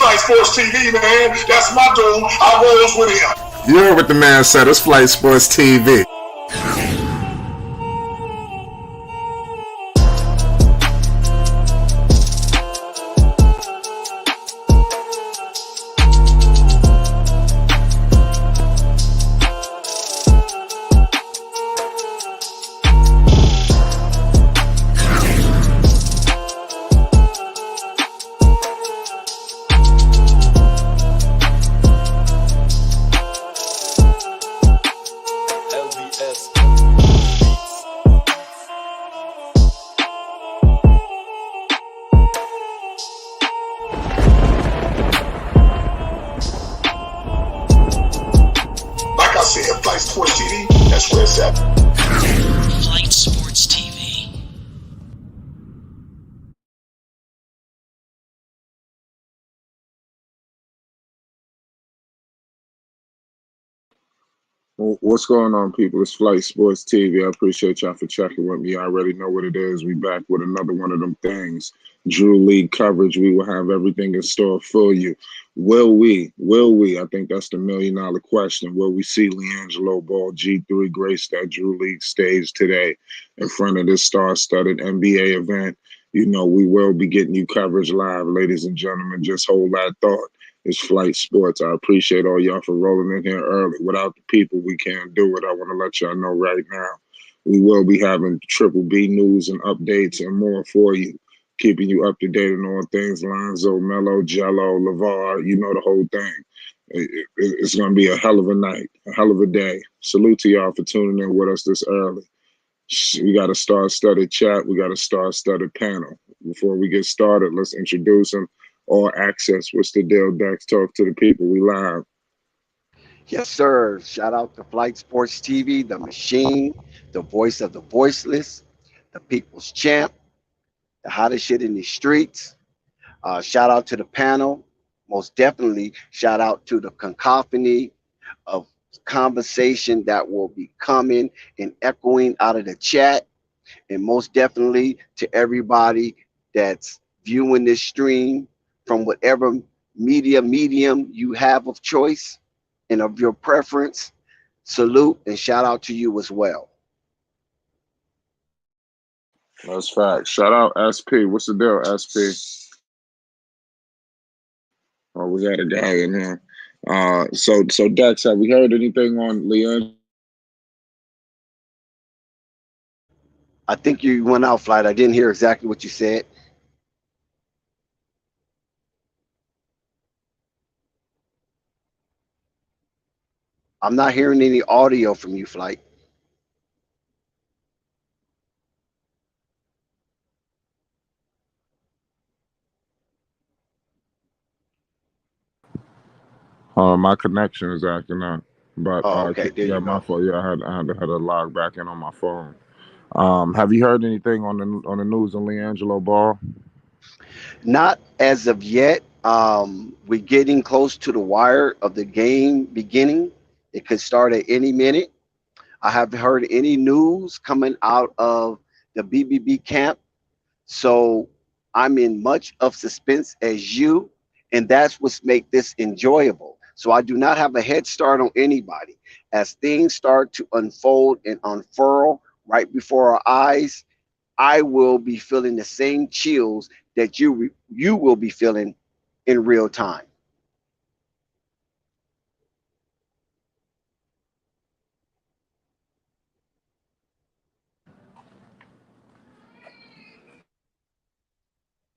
Flight Sports TV, man. That's my dude. I rolls with him. You heard what the man said. It's Flight Sports TV. Like I said, Flight Sports TV, that's where it's at. Flight Sports TV. What's going on, people? It's Flight Sports TV. I appreciate y'all for checking with me. I already know what it is. We back with another one of them things. Drew League coverage. We will have everything in store for you. Will we? I think that's the $1 million question. Will we see Liangelo Ball G3 grace that Drew League stage today in front of this star-studded NBA event? You know, we will be getting you coverage live, ladies and gentlemen. Just hold that thought. It's Flight Sports. I appreciate all y'all for rolling in here early. Without the people, we can't do it. I want to let y'all know right now. We will be having Triple B news and updates and more for you, keeping you up to date on all things Lonzo, Melo, Jello, LeVar, you know the whole thing. It's going to be a hell of a night, a hell of a day. Salute to y'all for tuning in with us this early. We got a star-studded chat. We got a star-studded panel. Before we get started, let's introduce them. All access. What's the deal, Dex? Talk to the people. We live. Yes, sir. Shout out to Flight Sports TV, the machine, the voice of the voiceless, the people's champ, the hottest shit in the streets. Shout out to the panel. Most definitely shout out to the cacophony of conversation that will be coming and echoing out of the chat. And most definitely to everybody that's viewing this stream from whatever medium you have of choice and of your preference. Salute and shout out to you as well. That's facts. Shout out SP. What's the deal, SP? Oh, we got a guy in here. So Dex, have we heard anything on Leon? I think you went out, Flight. I didn't hear exactly what you said. I'm not hearing any audio from you, Flight. My connection is acting up, but okay, there yeah, you my go. fault. Yeah, I had to log back in on my phone. Have you heard anything on the news on Liangelo Ball? Not as of yet. We're getting close to the wire of the game beginning. It could start at any minute. I haven't heard any news coming out of the BBB camp. So I'm in much of suspense as you, and that's what's make this enjoyable. So I do not have a head start on anybody. As things start to unfold and unfurl right before our eyes, I will be feeling the same chills that you will be feeling in real time.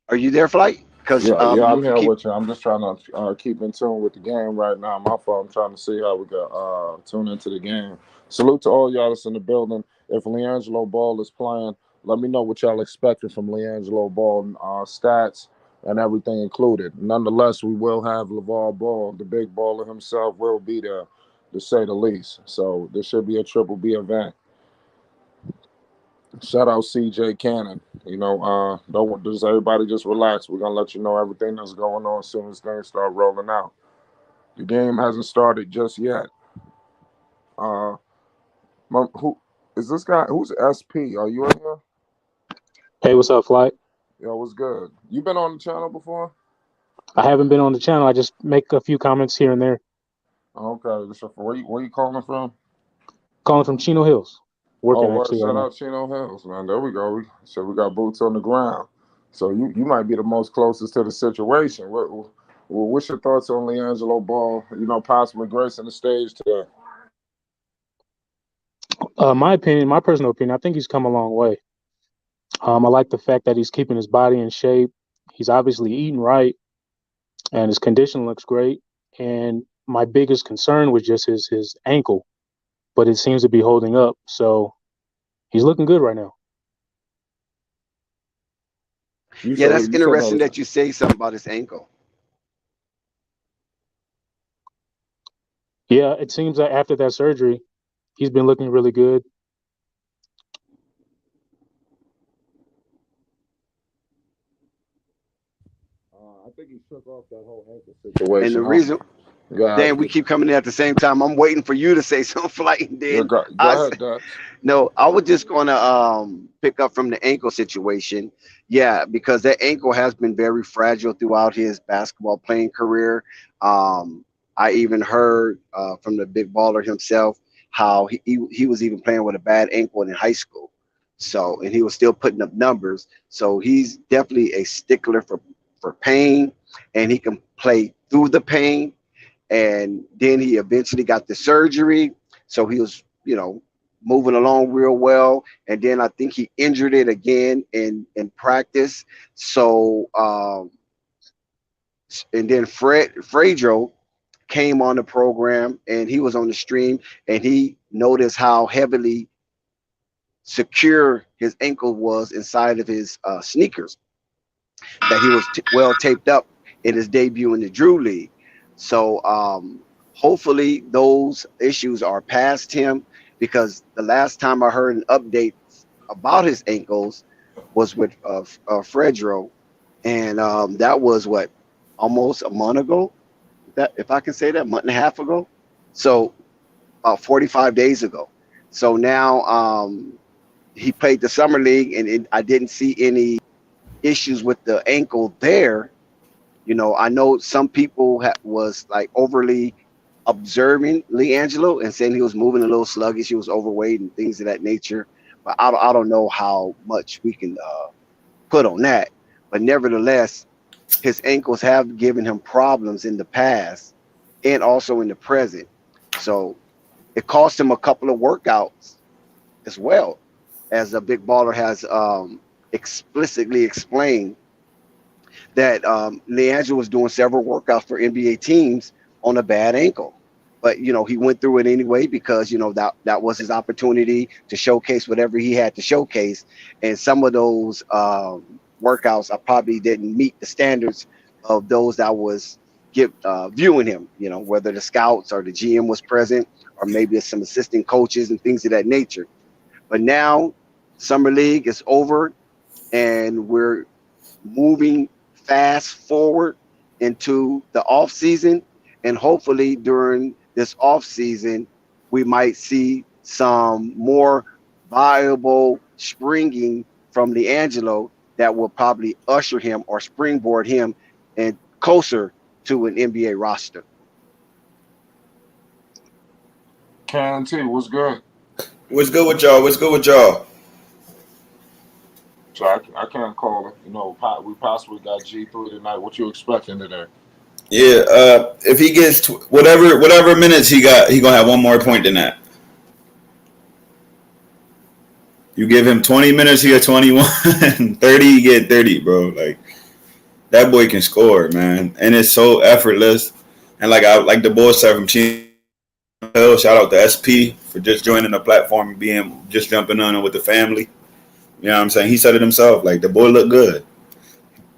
Are you there, Flight? Because Yeah, I'm here with you. I'm just trying to keep in tune with the game right now. My fault. I'm trying to see how we can tune into the game. Salute to all y'all that's in the building. If Liangelo Ball is playing, let me know what y'all expecting from Liangelo Ball, stats and everything included. Nonetheless, we will have LeVar Ball, the big baller himself, will be there, to say the least. So this should be a Triple B event. Shout out CJ Cannon. You know, don't just everybody just relax. We're gonna let you know everything that's going on as soon as things start rolling out. The game hasn't started just yet. Who is this guy? Who's SP? Are you in here? Hey, what's up, Flight? Yo, what's good? You been on the channel before? I haven't been on the channel. I just make a few comments here and there. Okay, so where you calling from? Calling from Chino Hills. Oh, Working well, actually right shout now. out Chino Hills, man. There we go. We got boots on the ground. So you might be the most closest to the situation. What's your thoughts on Liangelo Ball? Possibly gracing the stage today. My opinion, my personal opinion, I think he's come a long way. I like the fact that he's keeping his body in shape. He's obviously eating right, and his condition looks great. And my biggest concern was just his ankle, but it seems to be holding up. So he's looking good right now. Yeah, that's You said interesting no. that you say something about his ankle. Yeah, it seems that after that surgery, he's been looking really good. I think he shook off that whole ankle And the situation. Huh? reason, Yeah, Dan, we keep coming in at the same time. I'm waiting for you to say something, Flight, and yeah, then go I ahead, Dax. No, I was just gonna pick up from the ankle situation. Yeah, because that ankle has been very fragile throughout his basketball playing career. Um, I even heard from the big baller himself how he was even playing with a bad ankle in high school. So and he was still putting up numbers. So he's definitely a stickler for pain, and he can play through the pain. And then he eventually got the surgery, so he was moving along real well. And then I think he injured it again in practice. So and then Fredro came on the program, and he was on the stream, and he noticed how heavily secure his ankle was inside of his sneakers, that he was well taped up in his debut in the Drew League. So hopefully those issues are past him, because the last time I heard an update about his ankles was with Fredro, and that was what, almost a month ago. That, if I can say that, month and a half ago. So about 45 days ago. So now he played the summer league, and I didn't see any issues with the ankle there. I know some people was like overly observing Liangelo and saying he was moving a little sluggish, he was overweight and things of that nature. But I don't know how much we can put on that. But nevertheless, his ankles have given him problems in the past and also in the present. So it cost him a couple of workouts as well, as a big baller has explicitly explained that Leandro was doing several workouts for NBA teams on a bad ankle. But he went through it anyway, because that was his opportunity to showcase whatever he had to showcase. And some of those workouts I probably didn't meet the standards of those that was viewing him. Whether the scouts or the GM was present, or maybe some assistant coaches and things of that nature. But now summer league is over, and we're moving fast forward into the off season, and hopefully during this off season we might see some more viable springing from Liangelo that will probably usher him or springboard him and closer to an NBA roster. Can T, what's good? What's good with y'all? What's good with y'all? So I can't call it. We possibly got G3 tonight. What you expecting today? Yeah, if he gets whatever minutes he got, he gonna have one more point than that. You give him 20 minutes, he got 21. 30, he get 30, bro. Like that boy can score, man, and it's so effortless. And like the boy said from Chino Hill, shout out to SP for just joining the platform and being just jumping on it with the family. You know what I'm saying? He said it himself. Like the boy looked good.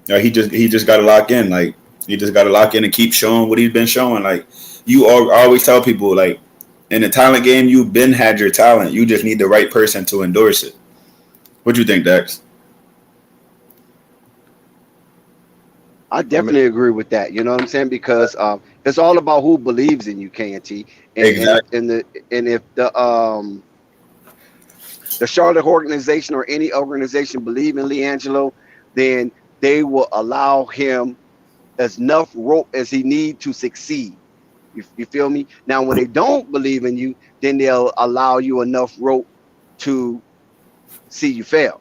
He just got to lock in. Like he just got to lock in and keep showing what he's been showing. Like I always tell people, like in the talent game, you've been had your talent. You just need the right person to endorse it. What do you think, Dex? I I mean, definitely agree with that. You know what I'm saying? Because it's all about who believes in you, KNT. And if Exactly. the Charlotte organization or any organization believe in Liangelo, then they will allow him as enough rope as he need to succeed. You feel me? Now, when they don't believe in you, then they'll allow you enough rope to see you fail.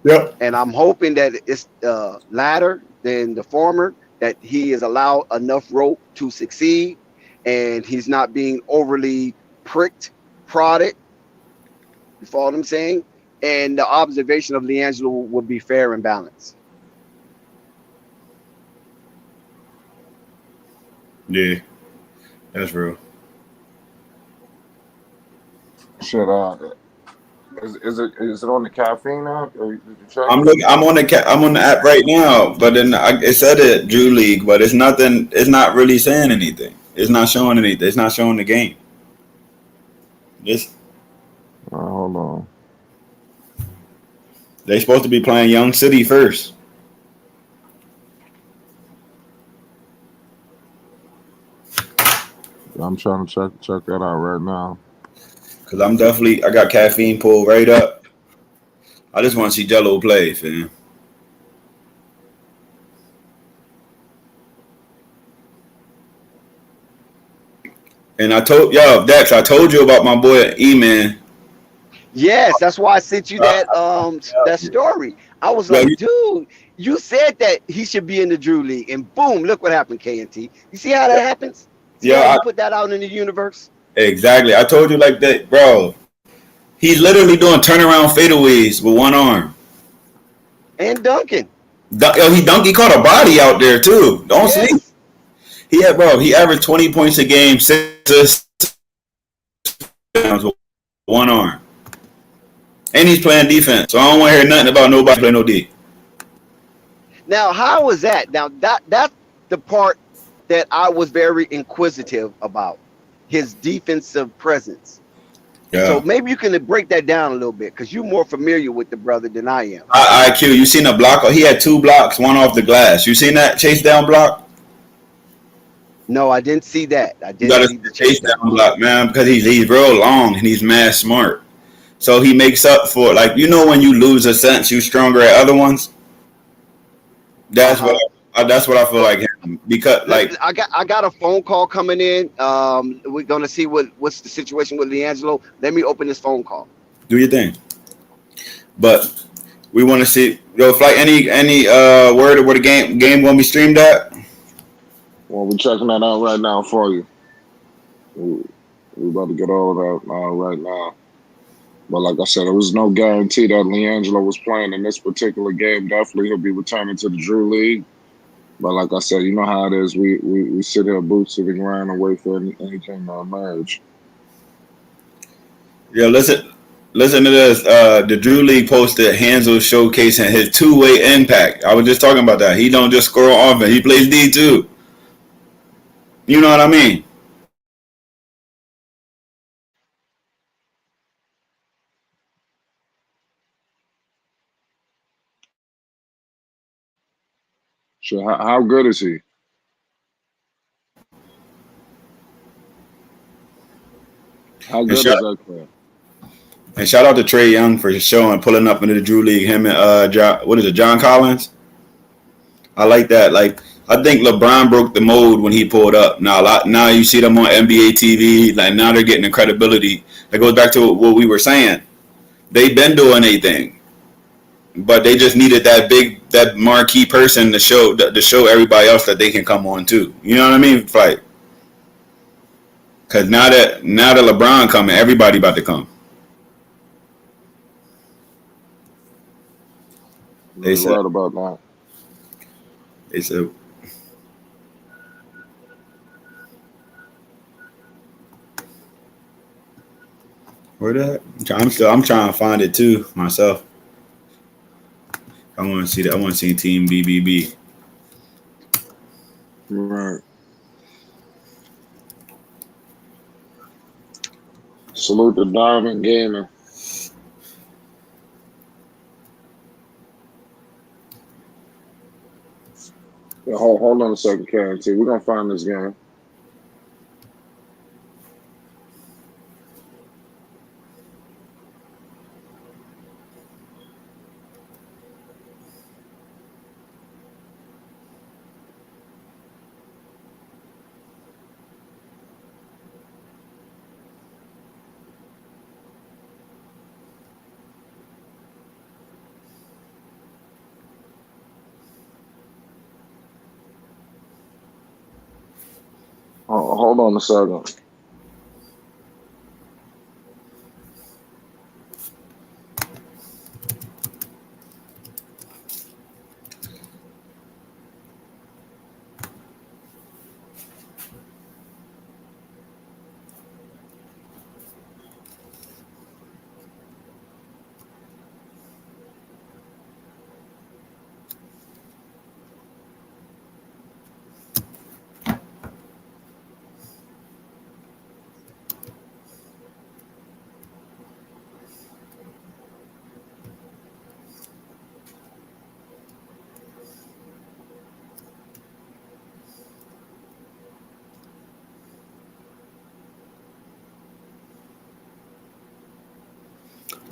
Yep. And I'm hoping that it's the latter than the former, that he is allowed enough rope to succeed and he's not being overly pricked, prodded. You follow what I'm saying? And the observation of Liangelo will be fair and balanced. Yeah, that's real. Shit, is it on the caffeine app? Or did you check I'm it? look. I'm on the app right now, but then it said it Drew League, but it's nothing. It's not really saying anything. It's not showing anything. It's not showing the game. This Hold on. they supposed to be playing Young City first. I'm trying to check that out right now. Cause I got caffeine pulled right up. I just want to see Jello play, fam. And I told y'all, Dex, I told you about my boy E-Man. Yes, that's why I sent you that story. I was Yo, like, dude, you said that he should be in the Drew League, and boom, look what happened, KNT. You see how that happens? See how yeah, you put that out in the universe? exactly. I told you like that, bro. He's literally doing turnaround fadeaways with one arm. And Duncan. He caught a body out there too. Don't sleep. Yes. He averaged 20 points a game, 6 with one arm. And he's playing defense. So I don't want to hear nothing about nobody playing no D. Now, how was that? Now that's the part that I was very inquisitive about. His defensive presence. So Yeah. maybe you can break that down a little bit because you're more familiar with the brother than I am. IQ, you seen a block? He had 2 blocks, one off the glass. You seen that chase down block? No, I didn't see that. I You didn't gotta see see the the chase chase down down block. block, man, because he's real long and he's mad smart. So he makes up for, like, when you lose a sense, you stronger at other ones. That's what Uh-huh. that's what I feel like him, because like I got a phone call coming in. We're gonna see what's the situation with Liangelo. Let me open this phone call. do your thing. But we want to see flight any word of where the game gonna be streamed at. Well, we're checking that out right now for you. We're about to get all of that right now. But like I said, there was no guarantee that Liangelo was playing in this particular game. Definitely he'll be returning to the Drew League. But like I said, you know how it is. We sit here boots to the ground and wait for anything to emerge. Yeah, listen to this. The Drew League posted Hansel showcasing his two-way impact. I was just talking about that. He don't just score on offense. He plays D too. You know what I mean? Sure. How good is he? How And good is that player? shout out to Trey Young for showing pulling up into the Drew League. Him and John Collins. I like that. Like I think LeBron broke the mold when he pulled up. Now you see them on NBA TV. Like now they're getting the credibility. That goes back to what we were saying. They've been doing anything, but they just needed that marquee person to show everybody else that they can come on too. You know what I mean? Like, cause now that LeBron coming, everybody about to come. They You're said right about that. they said where that? I'm trying to find it too myself. I want to see that. I want to see Team BBB. Right. Salute the Diamond Gaming. Yeah, hold on a second, Karen T. We're gonna find this game. Hold on a second.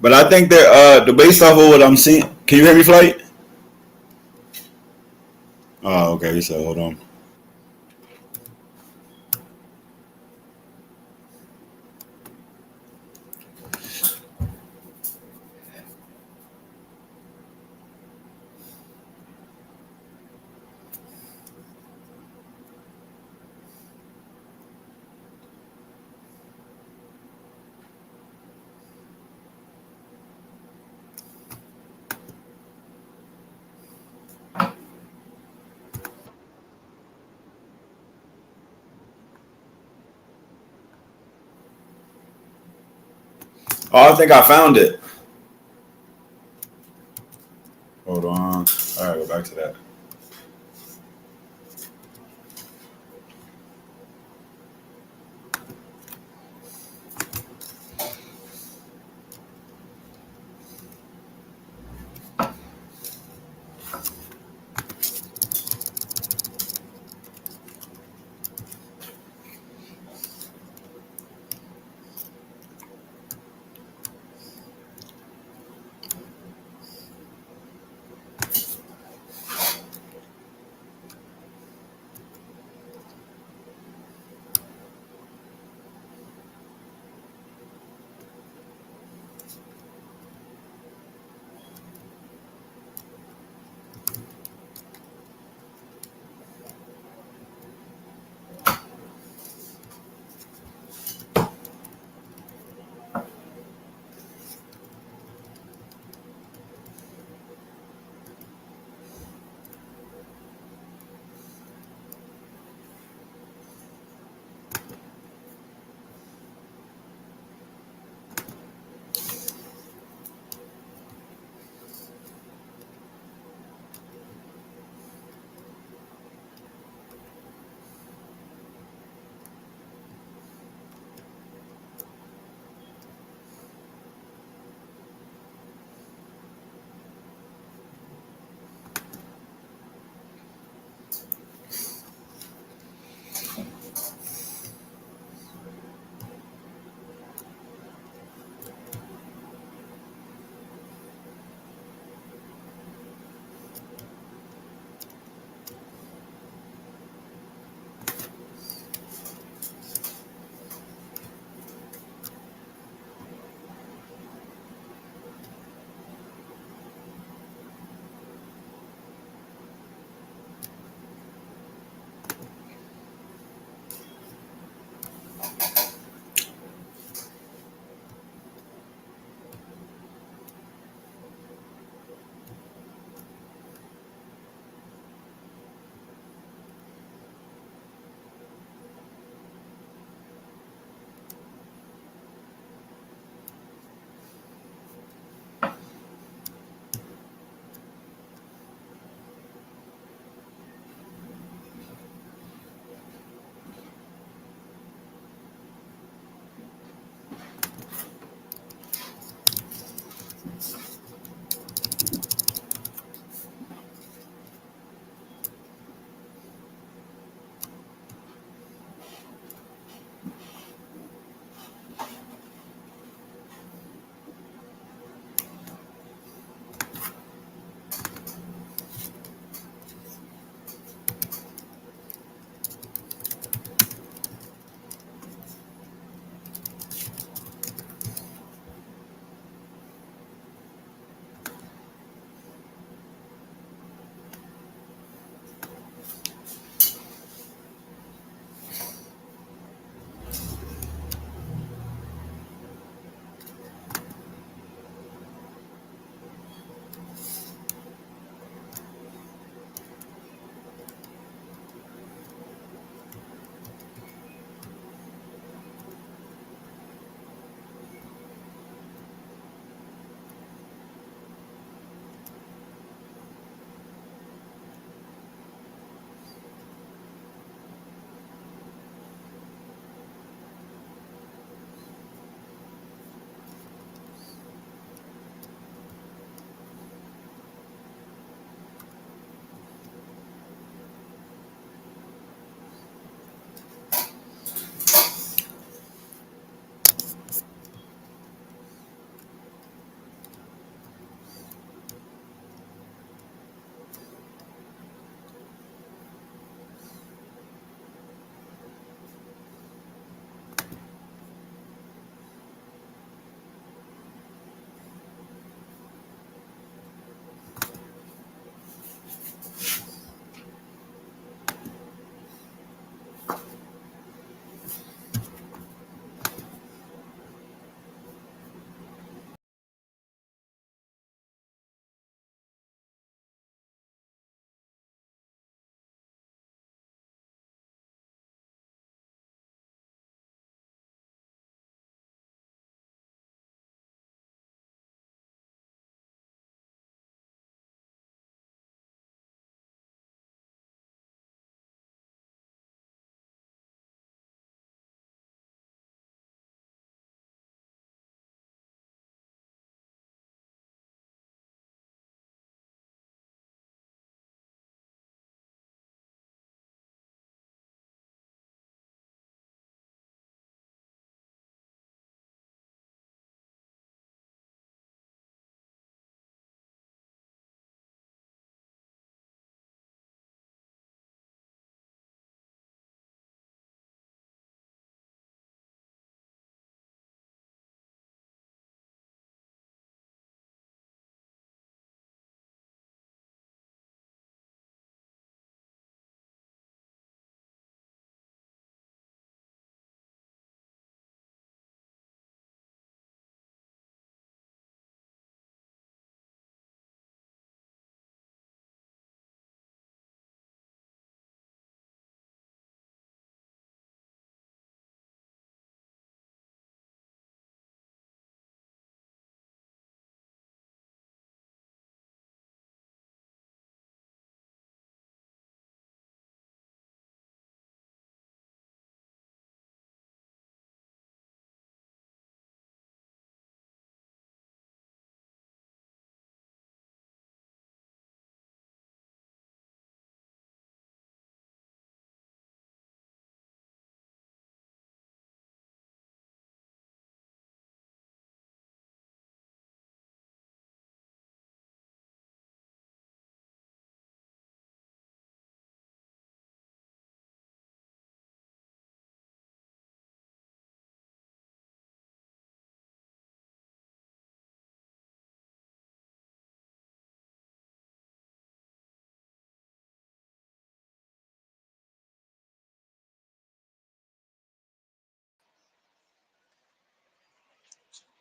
But I think they're the based off of what I'm seeing. Can you hear me, Flight? Oh, okay. He said, hold on. Oh, I think I found it. Hold on. All right, go back to that.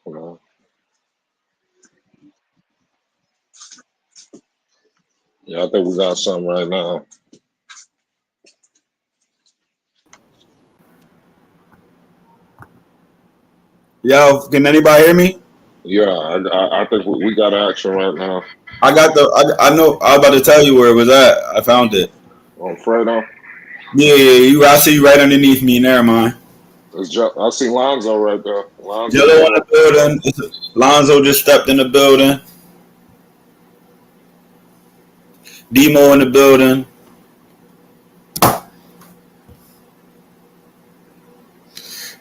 You know. Yeah, I think we got something right now. Yo, can anybody hear me? Yeah, I think we got action right now I got the. I know. I was about to tell you where it was at. I found it. on Fredo. Yeah, you. I see you right underneath me. Never mind. I see Lonzo right there. Lonzo Jello in the Ball. building. Lonzo just stepped in the building. Demo in the building.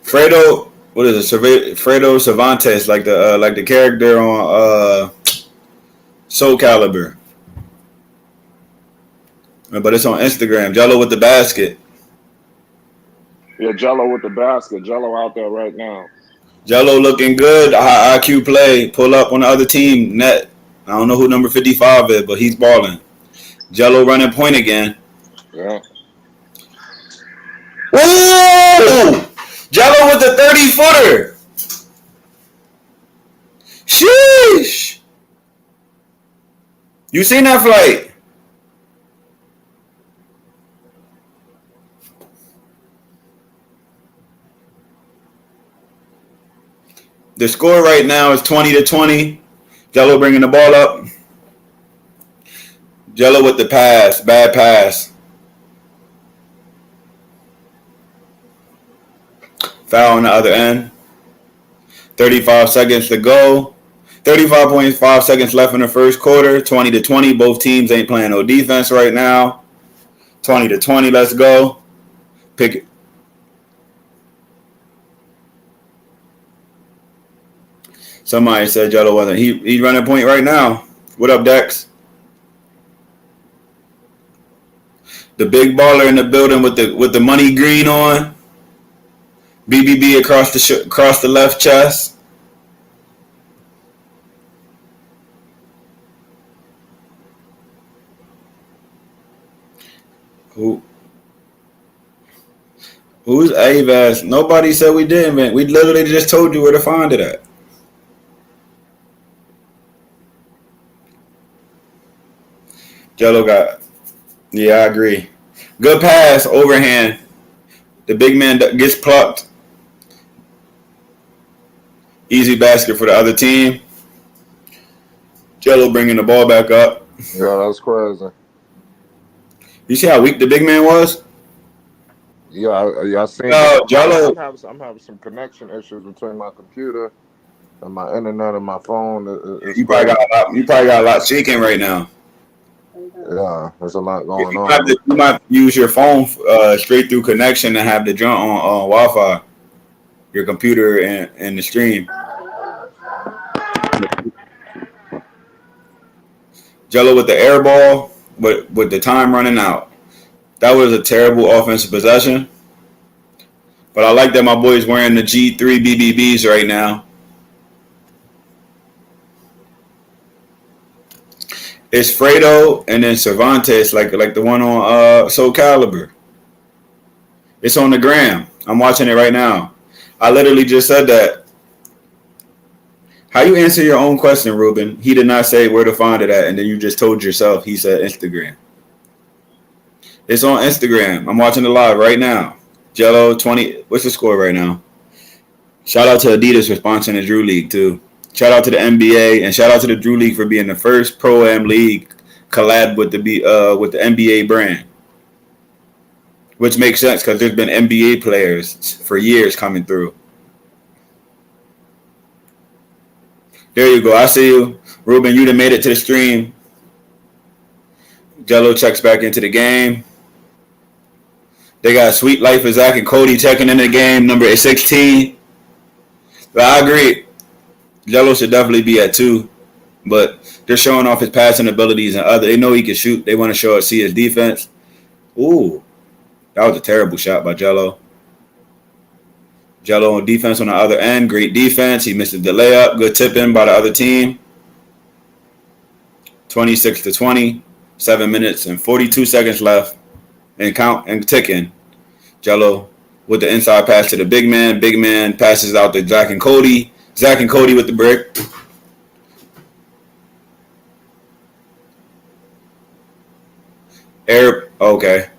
Fredo. What is it? Fredo Cervantes, like the character on Soul Calibur. But it's on Instagram. Jello with the basket. Yeah, Jello with the basket. Jello out there right now. Jello looking good. High IQ play. Pull up on the other team. Net. I don't know who number 55 is, but he's balling. Jello running point again. Yeah. Ooh! Jello with the 30-footer. Sheesh. You seen that flight? The score right now is 20-20. Jello bringing the ball up. Jello with the pass. Bad pass. Foul on the other end. 35 seconds to go. 35.5 seconds left in the first quarter. 20-20. Both teams ain't playing no defense right now. 20-20. Let's go. Pick it. Somebody said Jello wasn't. He's running point right now. What up, Dex? The big baller in the building with the money green on. BBB across the left chest. Who's Avas? Nobody said we didn't, man. We literally just told you where to find it at. Jello got. Yeah, I agree. Good pass, overhand. The big man gets plucked. Easy basket for the other team. Jello bringing the ball back up. Yeah, that's crazy. You see how weak the big man was? Yeah, I seen. Jello. I'm having some connection issues between my computer and my internet and my phone. You probably got a lot shaking right now. Yeah, there's a lot going on. You might use your phone straight through connection and have the joint on Wi-Fi. Your computer and the stream. Jello with the air ball, but with the time running out. That was a terrible offensive possession. But I like that my boy's wearing the G3 BBBs right now. It's Fredo and then Cervantes, like the one on Soul Calibur. It's on the gram. I'm watching it right now. I literally just said that. How you answer your own question, Ruben? He did not say where to find it at, and then you just told yourself he said Instagram. It's on Instagram. I'm watching it live right now. Jello 20. What's the score right now? Shout out to Adidas for sponsoring the Drew League too. Shout out to the NBA and shout out to the Drew League for being the first Pro-Am league collab with the NBA brand. Which makes sense because there's been NBA players for years coming through. There you go. I see you. Ruben, you done made it to the stream. Jello checks back into the game. They got Sweet Life of Zach and Cody checking in the game, number 16. But I agree. Jello should definitely be at 2. But they're showing off his passing abilities and other. They know he can shoot. They want to see his defense. Ooh. That was a terrible shot by Jello. Jello on defense on the other end. Great defense. He misses the layup. Good tipping by the other team. 26-20. 7 minutes and 42 seconds left. And ticking. Jello with the inside pass to the big man. Big man passes out to Jack and Cody. Zach and Cody with the brick. Air. Okay.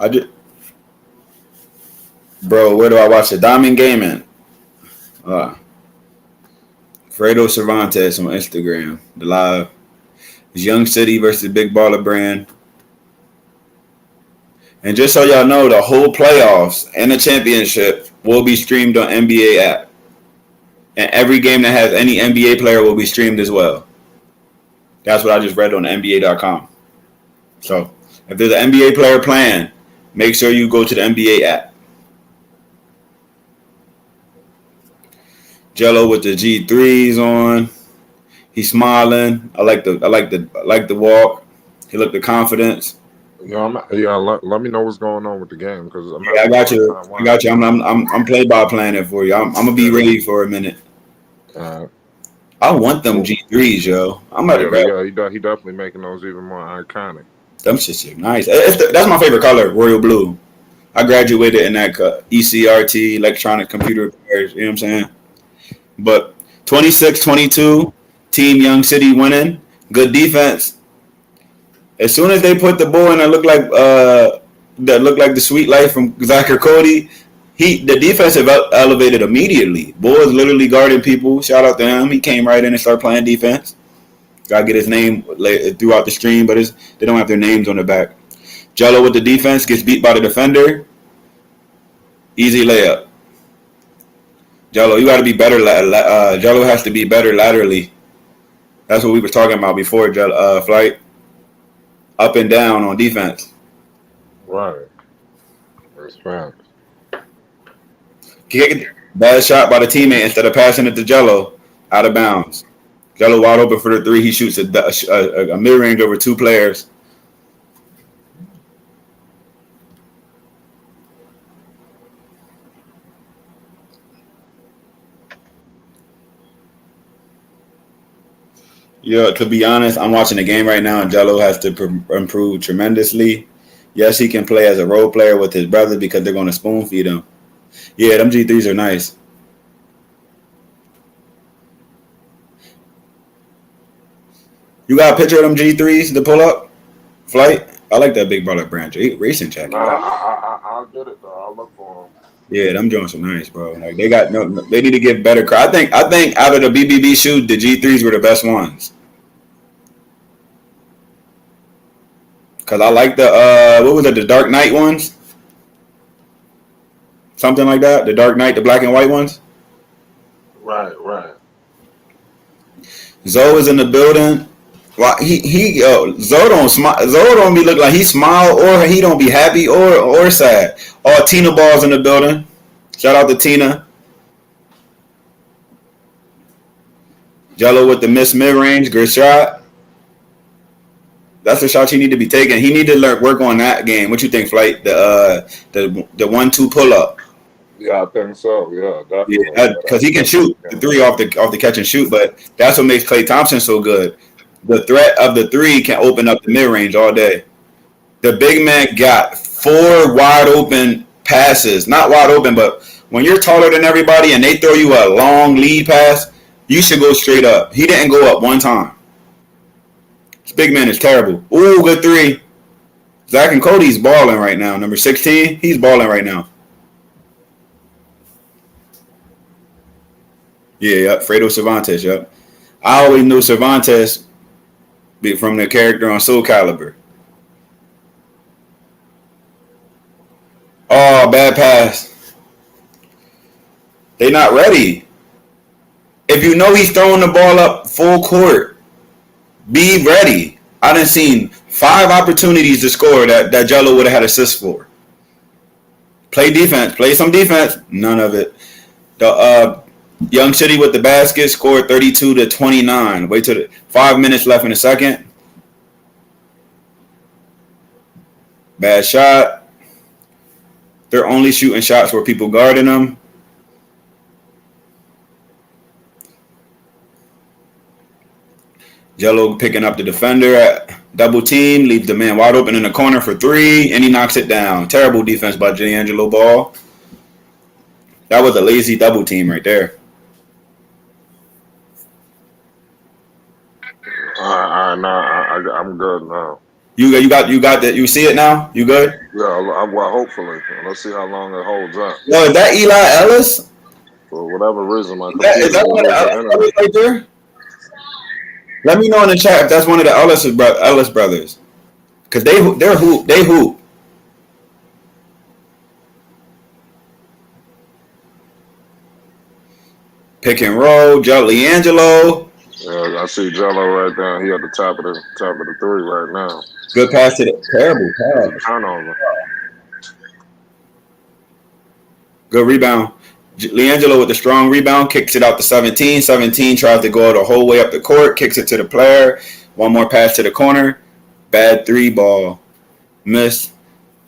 I just, bro. Where do I watch the Diamond Gaming? Fredo Cervantes on Instagram. The live. It's Young City versus Big Baller Brand. And just so y'all know, the whole playoffs and the championship will be streamed on NBA app. And every game that has any NBA player will be streamed as well. That's what I just read on NBA.com. So if there's an NBA player playing, make sure you go to the NBA app. Jello with the G3s on. He's smiling. I like the walk. He looked the confidence. Let me know what's going on with the game because I got you. I'm play by playing it for you. I'm gonna be ready for a minute. I want them G3s, yo. I'm about to grab. He definitely making those even more iconic. Them shits are nice. That's my favorite color, royal blue. I graduated in that ECRT, electronic computer repairs. You know what I'm saying? But 26-22, Team Young City winning. Good defense. As soon as they put the ball in that looked like the sweet life from Zach or Cody, the defense have elevated immediately. Bull is literally guarding people. Shout out to him. He came right in and started playing defense. Gotta get his name throughout the stream, but they don't have their names on the back. Jello with the defense gets beat by the defender. Easy layup. Jello, you got to be better. Jello has to be better laterally. That's what we were talking about before, Flight. Up and down on defense. Right. That's fact. Bad shot by the teammate instead of passing it to Jello. Out of bounds. Jello wide open for the three. He shoots a mid-range over two players. Yeah, to be honest, I'm watching the game right now, and Jello has to improve tremendously. Yes, he can play as a role player with his brother because they're going to spoon feed him. Yeah, them G3s are nice. You got a picture of them G3s to pull up? Flight? I like that Big Brother branch. Racing jacket. I'll get it, though. I'll look for them. Yeah, them joints are nice, bro. Like they need to get better. I think out of the BBB shoes, the G3s were the best ones. Cause I like the what was it, the Dark Knight ones? Something like that. The Dark Knight, the black and white ones. Right. Zoe is in the building. Well, Zoe don't smile. Zoe don't be looking like he smile or he don't be happy or sad. Oh, Tina Ball's in the building. Shout out to Tina. Jello with the mid range, good shot. That's the shot he need to be taking. He need to work on that game. What you think, Flight? The 1-2 pull up. Yeah, I think so. Yeah, definitely. Yeah, because he can shoot the three off the catch and shoot, but that's what makes Klay Thompson so good. The threat of the three can open up the mid range all day. The big man got 4 wide open passes, not wide open, but when you're taller than everybody and they throw you a long lead pass, you should go straight up. He didn't go up one time. This big man is terrible. Ooh, good three. Zach and Cody's balling right now. Number 16, he's balling right now. Yeah, Fredo Cervantes, yep. I always knew Cervantes from the character on Soul Calibur. Oh, bad pass. They not ready. If you know he's throwing the ball up full court, be ready. I done seen 5 opportunities to score that Jello would have had assists for. Play defense. Play some defense. None of it. The Young City with the basket scored 32-29. Wait till 5 minutes left in the second. Bad shot. They're only shooting shots where people guarding them. Jello picking up the defender at double team, leaves the man wide open in the corner for 3, and he knocks it down. Terrible defense by Liangelo Ball. That was a lazy double team right there. I'm good now. You got that? You see it now? You good? Yeah, well, hopefully. Let's see how long it holds up. Yo, is that Eli Ellis? For whatever reason, my Is computer that one of the losing Ellis internet. brothers right there? Let me know in the chat if that's one of the Ellis brothers. Cause they hoop. Pick and roll, Liangelo. Yeah, I see Jello right there. He at the top of the three right now. Good pass to the terrible pass. Turnover. Good rebound. Liangelo with the strong rebound, kicks it out to 17. 17 tries to go the whole way up the court, kicks it to the player. One more pass to the corner. Bad three ball. Miss.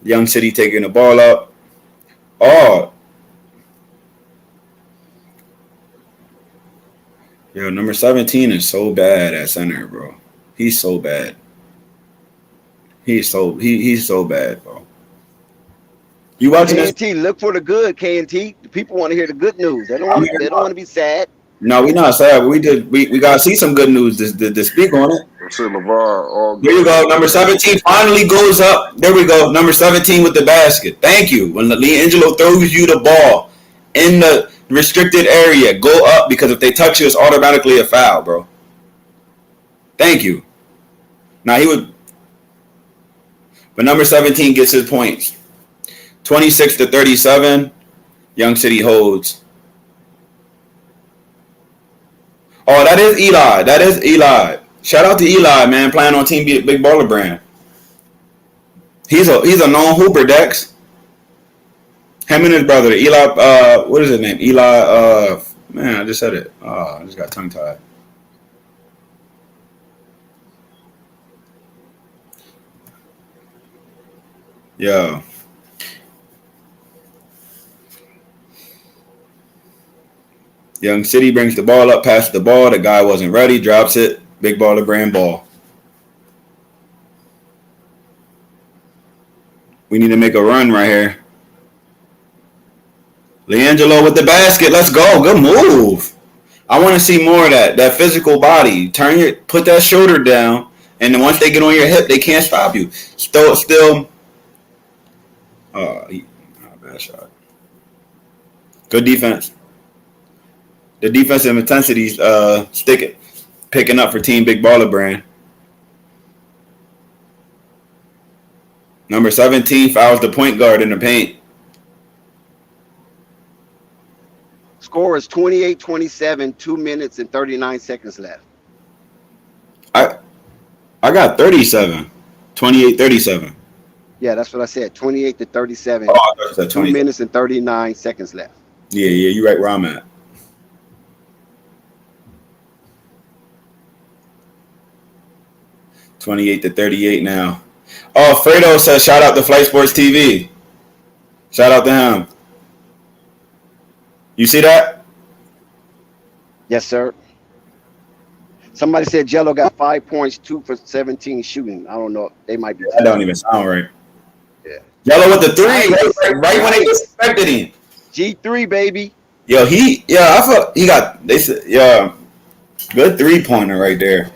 Young City taking the ball up. Oh. Yo, number 17 is so bad at center, bro. He's so bad. He's so bad, bro. You watching this? KNT, look for the good, KNT. The people want to hear the good news. They don't want to be sad. No, we're not sad, but we gotta see some good news to speak on it. Let's see LeVar all Here you go. Number 17 finally goes up. There we go. Number 17 with the basket. Thank you. When Liangelo throws you the ball in the restricted area, go up, because if they touch you, it's automatically a foul, bro. Thank you. Now he would, but number 17 gets his points. 26-37. Young City holds. Oh, that is Eli. That is Eli. Shout out to Eli, man, playing on Team Big Baller Brand. He's a known hooper, Dex. Him and his brother, Eli. What is his name? Eli. Man, I just said it. I just got tongue tied. Yeah. Young City brings the ball up, passes the ball. The guy wasn't ready, drops it. Big Baller Brand ball. We need to make a run right here. Liangelo with the basket. Let's go. Good move. I want to see more of that physical body. Put that shoulder down, and then once they get on your hip, they can't stop you. Still. Bad shot. Good defense. The defensive intensity's picking up for Team Big Baller Brand. Number 17 fouls the point guard in the paint. Score is 28-27, 2 minutes and 39 seconds left. I got 37. 28-37. Yeah, that's what I said. 28-37. Oh, I thought you said 2 minutes and 39 seconds left. Yeah, you're right where I'm at. $28-38 now. Oh, Fredo says shout out to Flight Sports TV. Shout out to him. You see that? Yes, sir. Somebody said Jello got 5 points, 2 for 17 shooting. I don't know. They might be. That don't even sound right. Yeah. Jello with the three, right when they expected him. G3, baby. Yo, I thought he got. They said, good 3-pointer right there.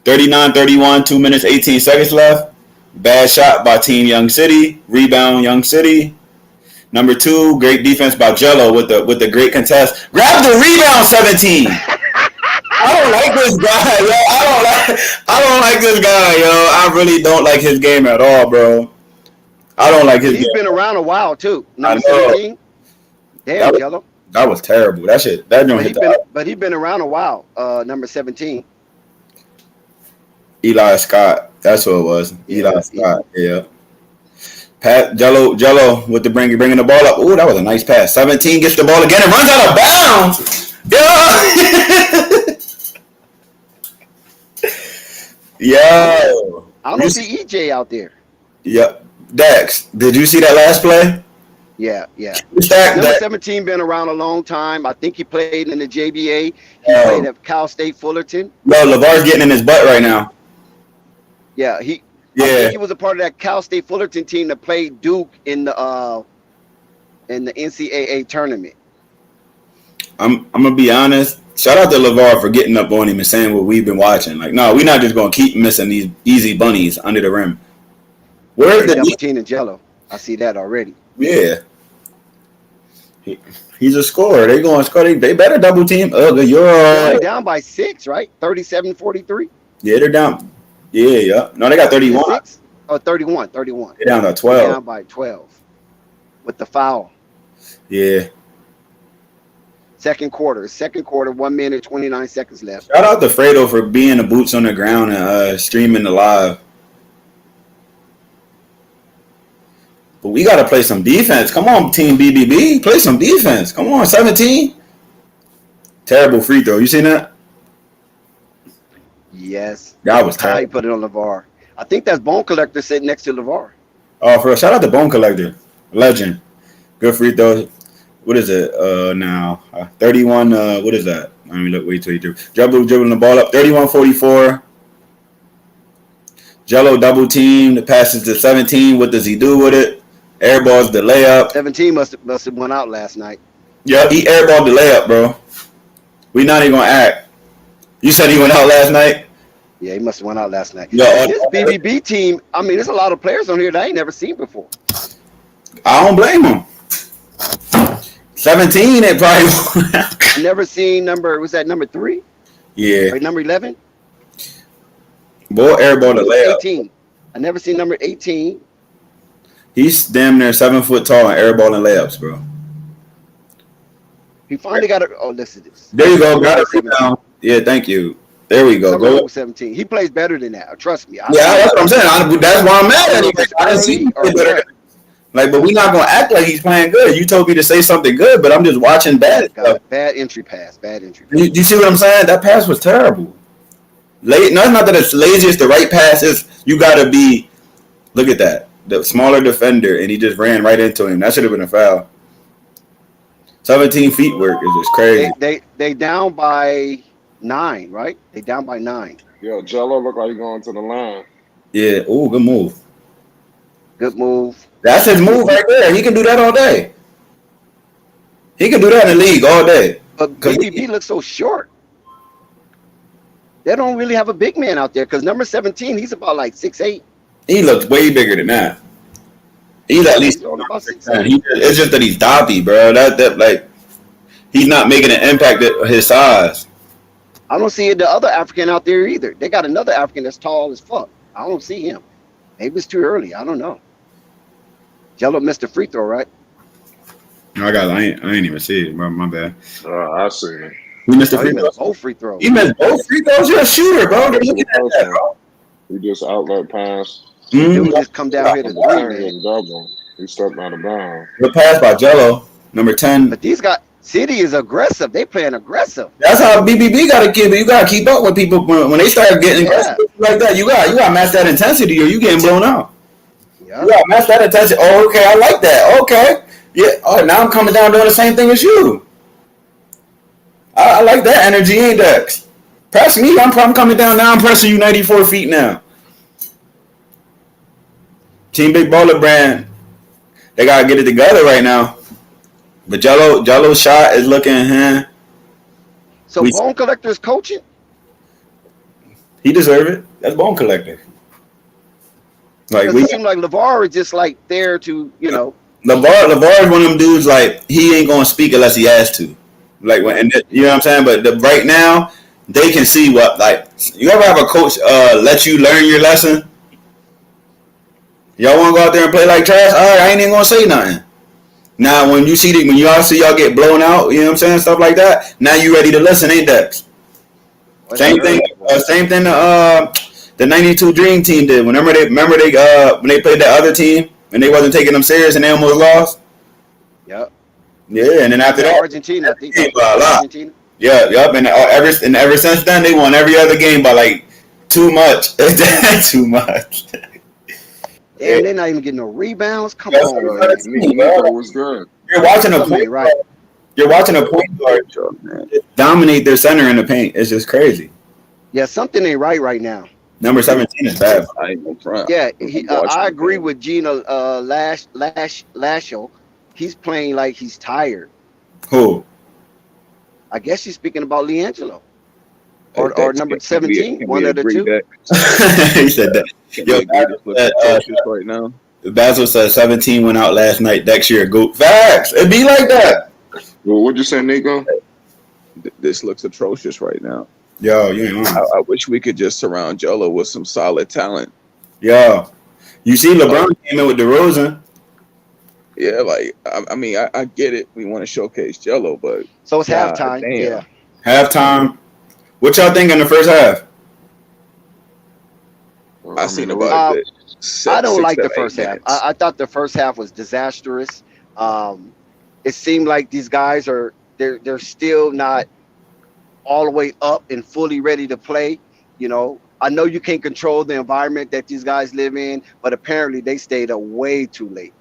39-31, 2 minutes, 18 seconds left. Bad shot by Team Young City. Rebound, Young City. Number 2, great defense by Jello with the great contest. Grab the rebound, 17. I don't like this guy, yo. I don't like this guy, yo. I really don't like his game at all, bro. I don't like his game. He's been around a while too. Number 17. Damn, Jello. That was terrible. That shit. That don't hit the. But he's been around a while. Number 17. Eli Scott. That's what it was. Eli Scott. Yeah. Pat Jello with the bringing the ball up. Ooh, that was a nice pass. 17 gets the ball again and runs out of bounds. Yo. I don't see EJ out there. Yep. Dex, did you see that last play? Yeah. Number 17 been around a long time. I think he played in the JBA. He played at Cal State Fullerton. No, LeVar's getting in his butt right now. Yeah, I think he was a part of that Cal State Fullerton team that played Duke in the NCAA tournament. I'm gonna be honest. Shout out to LeVar for getting up on him and saying what we've been watching. Like, no, we're not just gonna keep missing these easy bunnies under the rim. Where's They double the team and Jello. I see that already. yeah? He's a scorer. They going to score. They better double team. You're They're only down by 6, right? 37-43. yeah, they're down. Yeah. No, they got 31. 6? Oh, 31. They're down to They're 12. down by 12 with the foul. Yeah. Second quarter, 1 minute, 29 seconds left. Shout out to Fredo for being the boots on the ground and streaming the live. But we got to play some defense. Come on, Team BBB. Play some defense. Come on, 17. Terrible free throw. You seen that? Yes. That was How you terrible. put it on LeVar. I think that's Bone Collector sitting next to LeVar. Oh, for real. Shout out to Bone Collector. Legend. Good free throw. What is it now? 31. What is that? Let me look. Wait till you do. Dribbling the ball up. 31-44. Jello double team. The passes to 17. What does he do with it? Airball's the layup. 17 must have went out last night. Yeah, he airballed the layup, bro. We not even gonna act. You said he went out last night? Yeah, he must have went out last night. Yeah. This BBB team, I mean, there's a lot of players on here that I ain't never seen before. I don't blame him. 17, it probably. I never seen was that number 3? Yeah. Or number 11? Boy, airball the layup. 18. I never seen number 18. He's damn near 7 foot tall and airballing layups, bro. He finally got it. Oh, listen to this. There you go. Got it down. Yeah, thank you. There we go. Go. 17. He plays better than that. Trust me. Yeah, that's what I'm saying. That's why I'm mad at him. I didn't see him play better. Like, but we're not gonna act like he's playing good. You told me to say something good, but I'm just watching bad stuff. Bad entry pass. You see what I'm saying? That pass was terrible. No, it's not that it's lazy. It's the right pass. You gotta be. Look at that. The smaller defender, and he just ran right into him. That should have been a foul. 17 feet work is just crazy. They down by 9, right? They down by 9. Yo, Jello look like he's going to the line. Yeah. Oh, good move. Good move. That's his move right there. He can do that all day. He can do that in the league all day. But BBB looks so short. They don't really have a big man out there because number 17, he's about like 6'8". He looks way bigger than that. He's at least only about 6'8". It's just that he's doppy, bro. That like he's not making an impact at his size. I don't see the other African out there either. They got another African that's tall as fuck. I don't see him. Maybe it's too early. I don't know. Jello missed a free throw, right? No, I ain't even see it. My bad. I see it. He missed a He free missed throw. both free throws. He missed both free throws. You're a shooter, bro. They're looking at that, bro. He just outlet pass. Dude just come down here to 3, man. Double. He stepped out of bounds. The pass by Jello, number 10. But these guys, City is aggressive. They playing aggressive. That's how BBB got to keep. You got to keep up with people when they start getting aggressive like that. You got to match that intensity, or you getting blown out. Yeah. You got to match that intensity. Oh, okay, I like that. Okay, yeah. All right, now I'm coming down doing the same thing as you. I like that energy, ain't Dex? Press me. I'm coming down now. I'm pressing you 94 feet now. Team Big Baller Brand, they gotta get it together right now. But Jello's shot is looking. So Bone Collector's coaching? He deserve it. That's Bone Collector. Like it seems like LeVar is just like there to, you know. LeVar is one of them dudes like he ain't gonna speak unless he has to. Like when you know what I'm saying. But right now they can see what like. You ever have a coach let you learn your lesson? Y'all want to go out there and play like trash? All right, I ain't even gonna say nothing. Now, when y'all see y'all get blown out, you know what I'm saying, stuff like that. Now you ready to listen, ain't that? Same thing. The '92 Dream Team did. When they played that other team and they wasn't taking them serious and they almost lost. Yep. Yeah, and then after that, Argentina, I think. Argentina. Yeah, yep. And ever since then, they won every other game by like too much. Too much. And they're not even getting no rebounds. Come on, man. Nico was good. You're watching a point guard. You're watching a point guard dominate their center in the paint. It's just crazy. Yeah, something ain't right now. Number 17 is bad. Yeah, I agree with Gina Liangelo. He's playing like he's tired. Who? I guess she's speaking about Liangelo or Dex, number can we 17, one of the agree two. that He said that. can we Yo, agree this looks atrocious right now? Basil said 17 went out last night. Next year, go facts. It be like that. Well, what'd you say, Nico? This looks atrocious right now. Yo, you ain't lying. I wish we could just surround Jello with some solid talent. Yo, you see, LeBron came in with DeRozan. Yeah, like I mean, I get it. We want to showcase Jello, but So it's God halftime. damn. Yeah. Halftime. What y'all think in the first half? Well, I seen the about Rockets- I don't 6, like the 7, 8 first half. minutes. I thought the first half was disastrous. It seemed like these guys are they're still not all the way up and fully ready to play. You know, I know you can't control the environment that these guys live in, but apparently they stayed up way too late.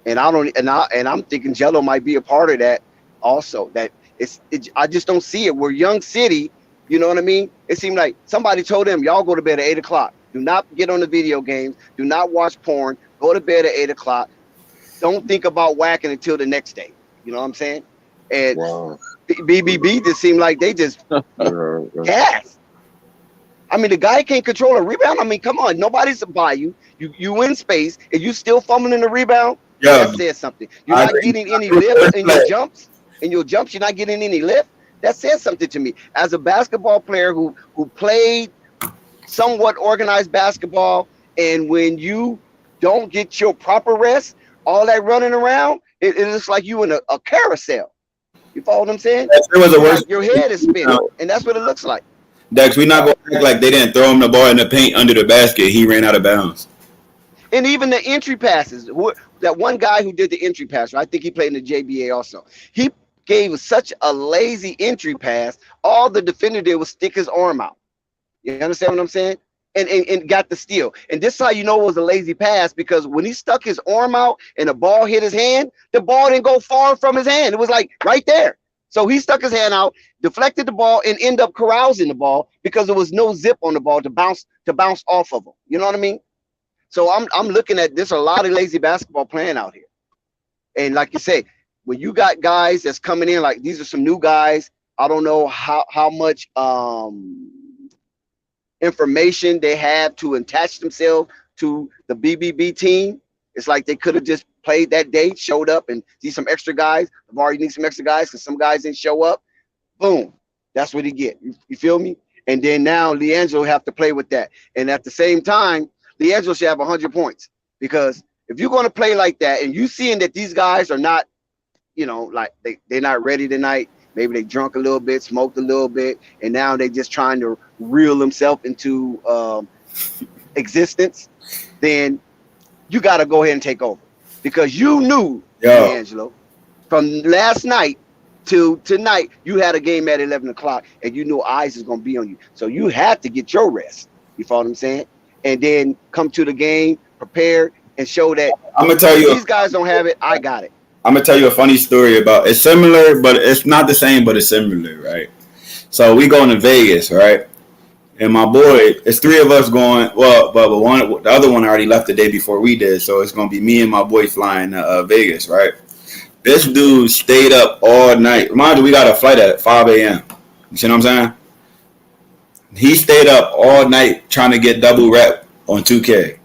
And I'm thinking Jello might be a part of that also. I just don't see it. We're Young City, you know what I mean? It seemed like somebody told them, y'all go to bed at 8 o'clock. Do not get on the video games. Do not watch porn. Go to bed at 8 o'clock. Don't think about whacking until the next day. You know what I'm saying? And Wow. BBB just seemed like they just Yeah. gas. I mean, the guy can't control a rebound. I mean, come on, nobody's by you. You win space, and you still fumbling the rebound. Yeah. That says something. You're I not agree. getting any lift in your jumps. In your jumps, you're not getting any lift. That says something to me. As a basketball player who played somewhat organized basketball, and when you don't get your proper rest, all that running around, it looks like you in a carousel. You follow what I'm saying? It was a worse. Like your head is spinning, and that's what it looks like. Dex, we not going to act like they didn't throw him the ball in the paint under the basket. He ran out of bounds. And even the entry passes. That one guy who did the entry pass, I think he played in the JBA also. He gave such a lazy entry pass. All the defender did was stick his arm out. You understand what I'm saying? And got the steal. And this is how you know it was a lazy pass, because when he stuck his arm out and the ball hit his hand, the ball didn't go far from his hand. It was like right there. So he stuck his hand out, deflected the ball, and ended up carousing the ball because there was no zip on the ball to bounce off of him. You know what I mean? So I'm looking at there's a lot of lazy basketball playing out here. And like you say, when you got guys that's coming in, like these are some new guys. I don't know how much information they have to attach themselves to the BBB team. It's like they could have just played that day, showed up, and see some extra guys. I've already need some extra guys because some guys didn't show up. Boom, that's what he get. You feel me? And then now Liangelo have to play with that. And at the same time, Liangelo should have 100 points, because if you're going to play like that and you seeing that these guys are not, you know, like they're not ready tonight. Maybe they drunk a little bit, smoked a little bit, and now they just trying to reel themselves into existence. Then you got to go ahead and take over, because you knew, Liangelo, from last night to tonight, you had a game at 11 o'clock, and you knew eyes is going to be on you. So you had to get your rest. You follow what I'm saying? And then come to the game prepared and show that I'm gonna tell you, these guys don't have it. I got it. I'm gonna tell you a funny story about. It's similar, but it's not the same. But it's similar, right? So we going to Vegas, right? And my boy, it's three of us going. Well, but the other one already left the day before we did, so it's gonna be me and my boy flying to Vegas, right? This dude stayed up all night. Mind you, we got a flight at 5 a.m. You see what I'm saying? He stayed up all night trying to get double rep on 2K.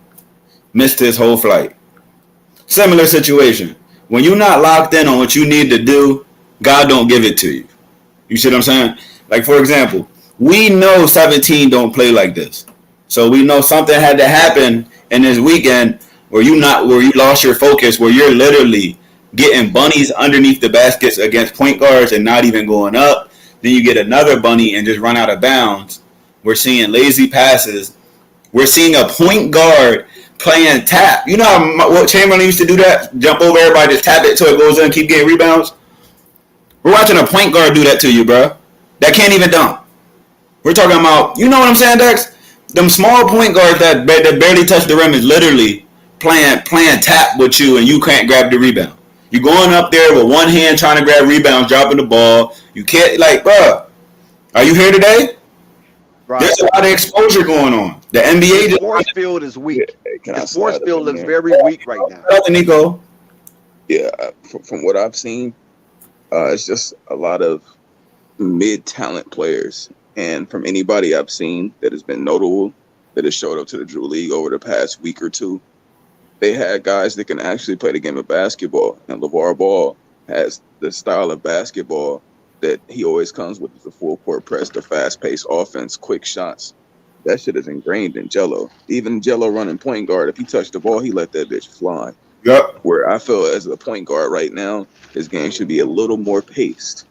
Missed his whole flight. Similar situation. When you're not locked in on what you need to do, God don't give it to you. You see what I'm saying? Like, for example, we know 17 don't play like this. So we know something had to happen in this weekend where you lost your focus, where you're literally getting bunnies underneath the baskets against point guards and not even going up. Then you get another bunny and just run out of bounds. We're seeing lazy passes. We're seeing a point guard playing tap. You know how what Chamberlain used to do that? Jump over everybody, just tap it till it goes in and keep getting rebounds? We're watching a point guard do that to you, bro. That can't even dunk. We're talking about, you know what I'm saying, Dex? Them small point guards that barely touch the rim is literally playing tap with you, and you can't grab the rebound. You're going up there with one hand trying to grab rebounds, dropping the ball. You can't, like, bro, are you here today? Right. There's a lot of exposure going on. The NBA, the force field is weak. The force field looks very weak right now. Yeah, from what I've seen, it's just a lot of mid-talent players. And from anybody I've seen that has been notable, that has showed up to the Drew League over the past week or two, they had guys that can actually play the game of basketball. And LeVar Ball has the style of basketball that he always comes with, the full court press, the fast-paced offense, quick shots. That shit is ingrained in Jello. Even Jello running point guard, if he touched the ball, he let that bitch fly. Yep. Where I feel as a point guard right now, his game should be a little more paced.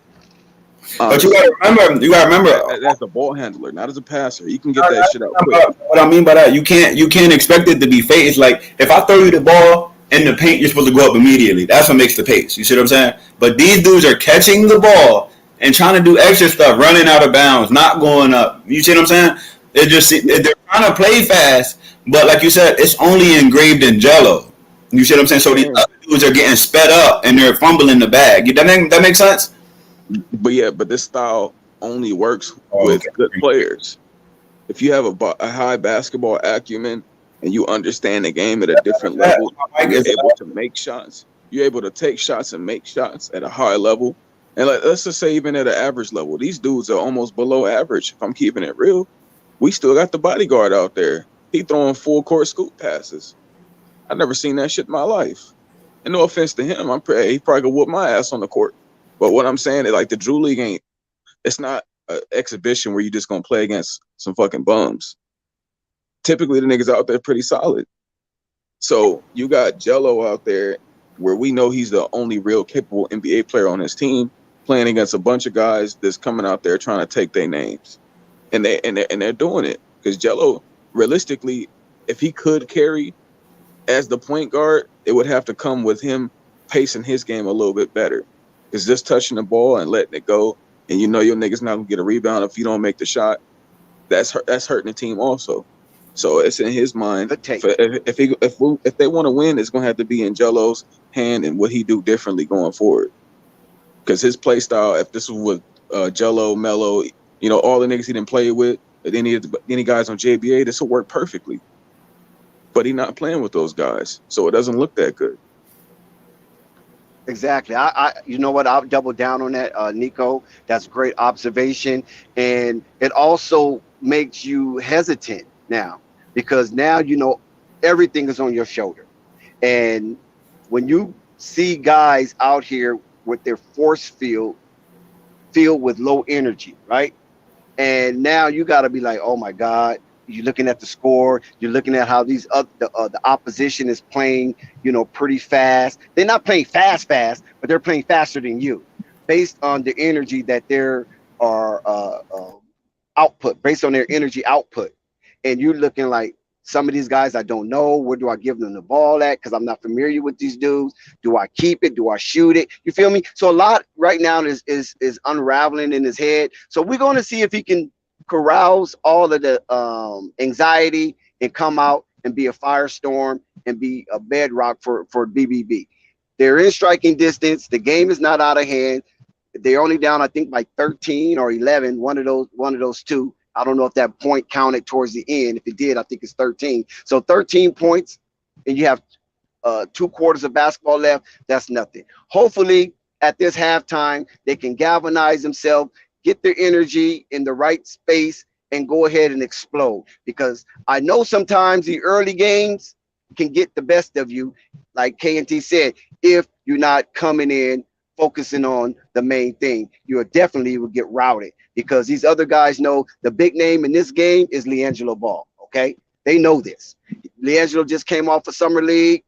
But you Honestly, gotta remember, as a ball handler, not as a passer. You can get that shit out quick. what I mean by that, you can't expect it to be phased. Like if I throw you the ball in the paint, you're supposed to go up immediately. That's what makes the pace. You see what I'm saying? But these dudes are catching the ball and trying to do extra stuff, running out of bounds, not going up. You see what I'm saying? They're trying to play fast, but like you said, it's only engraved in Jello. You see what I'm saying? So these other dudes are getting sped up and they're fumbling the bag. That makes sense? But this style only works with good players. If you have a high basketball acumen and you understand the game at a different level, you're able to make shots. You're able to take shots and make shots at a high level. And let's just say even at an average level, these dudes are almost below average. If I'm keeping it real, we still got the bodyguard out there. He throwing full court scoop passes. I've never seen that shit in my life. And no offense to him, he probably could whoop my ass on the court. But what I'm saying is, like, the Drew League it's not an exhibition where you just gonna play against some fucking bums. Typically, the niggas out there pretty solid. So you got Jello out there where we know he's the only real capable NBA player on his team, playing against a bunch of guys that's coming out there trying to take their names. And they're doing it. Because Jello, realistically, if he could carry as the point guard, it would have to come with him pacing his game a little bit better. Because just touching the ball and letting it go, and you know your nigga's not gonna get a rebound if you don't make the shot, that's hurting the team also. So it's in his mind. If they want to win, it's gonna have to be in Jello's hand and what he do differently going forward. Because his play style, if this was with Jello, Melo, all the niggas he didn't play with, any guys on JBA, this will work perfectly. But he's not playing with those guys, so it doesn't look that good. Exactly. You know what? I'll double down on that, Nico. That's a great observation. And it also makes you hesitant now because now, everything is on your shoulder. And when you see guys out here with their force field filled with low energy, right? And now you got to be like, oh my God. You're looking at the score. You're looking at how the opposition is playing, pretty fast. They're not playing fast, but they're playing faster than you, based on the energy that their output, based on their energy output. And you're looking like some of these guys I don't know. Where do I give them the ball at? Because I'm not familiar with these dudes. Do I keep it? Do I shoot it? You feel me? So a lot right now is unraveling in his head. So we're going to see if he can carouse all of the anxiety and come out and be a firestorm and be a bedrock for BBB. They're in striking distance. The game is not out of hand. They're only down, I think, by 13 or 11. One of those two. I don't know if that point counted towards the end. If it did, I think it's 13. So 13 points, and you have 2 quarters of basketball left. That's nothing. Hopefully, at this halftime, they can galvanize themselves, get their energy in the right space, and go ahead and explode. Because I know sometimes the early games can get the best of you, like K&T said, if you're not coming in, focusing on the main thing. You definitely will get routed because these other guys know the big name in this game is Liangelo Ball, okay? They know this. Liangelo just came off a summer league,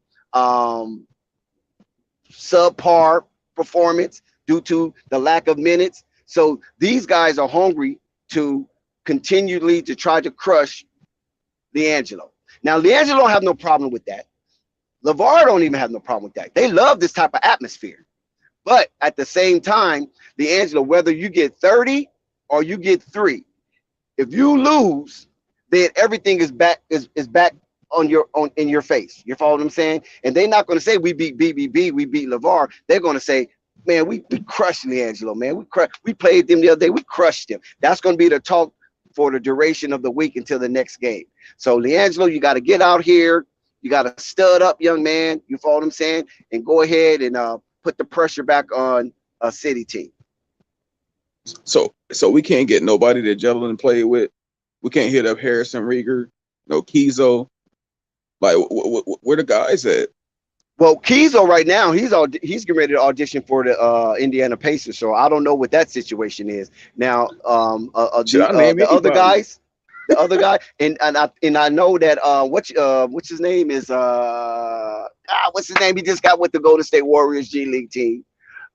subpar performance due to the lack of minutes. So these guys are hungry to continually to try to crush Liangelo. Now, Liangelo don't have no problem with that. LeVar don't even have no problem with that. They love this type of atmosphere. But at the same time, Liangelo, whether you get 30 or you get 3, if you lose, then everything is back in your face. You follow what I'm saying? And they're not going to say we beat BBB, we beat LeVar. They're going to say, man, we crushed Liangelo, man. We played them the other day. We crushed them. That's going to be the talk for the duration of the week until the next game. So Liangelo, you got to get out here. You got to stud up, young man. You follow what I'm saying? And go ahead and put the pressure back on a city team. So we can't get nobody that Jalen play with. We can't hit up Harrison Rieger, no Kizo. Like, where the guys at? Well, Kizo right now he's getting ready to audition for the Indiana Pacers. So I don't know what that situation is now. Should I name The other anybody? guys, and I know that what's his name is what's his name? He just got with the Golden State Warriors G League team.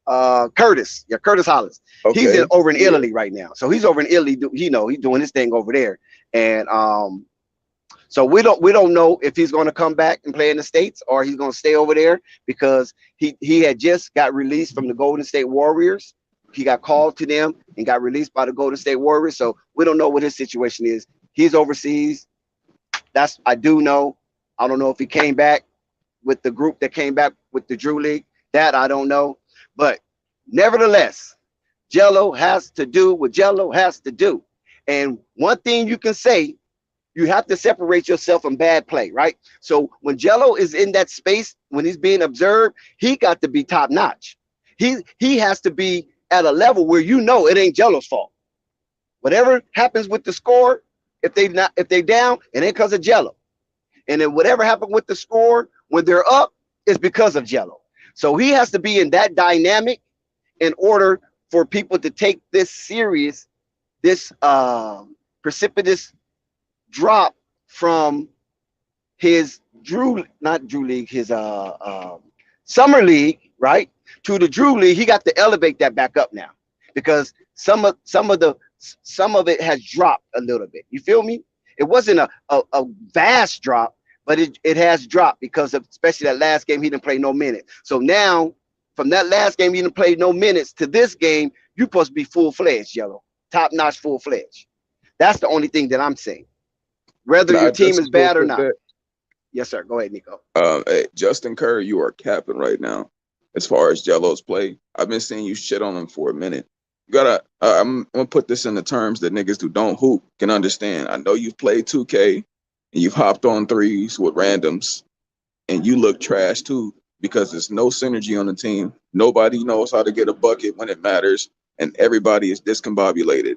Curtis Hollis. He's Okay. over in Italy right now. So he's over in Italy. He's doing his thing over there, and so we don't know if he's going to come back and play in the States or he's going to stay over there because he had just got released from the Golden State Warriors. He got called to them and got released by the Golden State Warriors. So we don't know what his situation is. He's overseas. That's I do know. I don't know if he came back with the group that came back with the Drew League. That I don't know. But nevertheless, Jello has to do what Jello has to do. And one thing you can say, you have to separate yourself from bad play, right? So when Jello is in that space, when he's being observed, he got to be top notch. He has to be at a level where it ain't Jello's fault. Whatever happens with the score, if they down, it ain't because of Jello. And then whatever happened with the score when they're up is because of Jello. So he has to be in that dynamic in order for people to take this serious, this precipitous drop from his his summer league, right, to the Drew League. He got to elevate that back up now because some of it has dropped a little bit. You feel me? It wasn't a vast drop, but it has dropped because of especially that last game he didn't play no minutes. So now from that last game he didn't play no minutes to this game, you're supposed to be full-fledged, Yellow, top-notch, full-fledged. That's the only thing that I'm saying. Whether your team is bad or not. Yes, sir. Go ahead, Nico. Hey, Justin Kerr, you are capping right now as far as Jello's play. I've been seeing you shit on him for a minute. You gotta. I'm gonna put this in the terms that niggas who don't hoop can understand. I know you've played 2K and you've hopped on threes with randoms, and you look trash too because there's no synergy on the team. Nobody knows how to get a bucket when it matters, and everybody is discombobulated.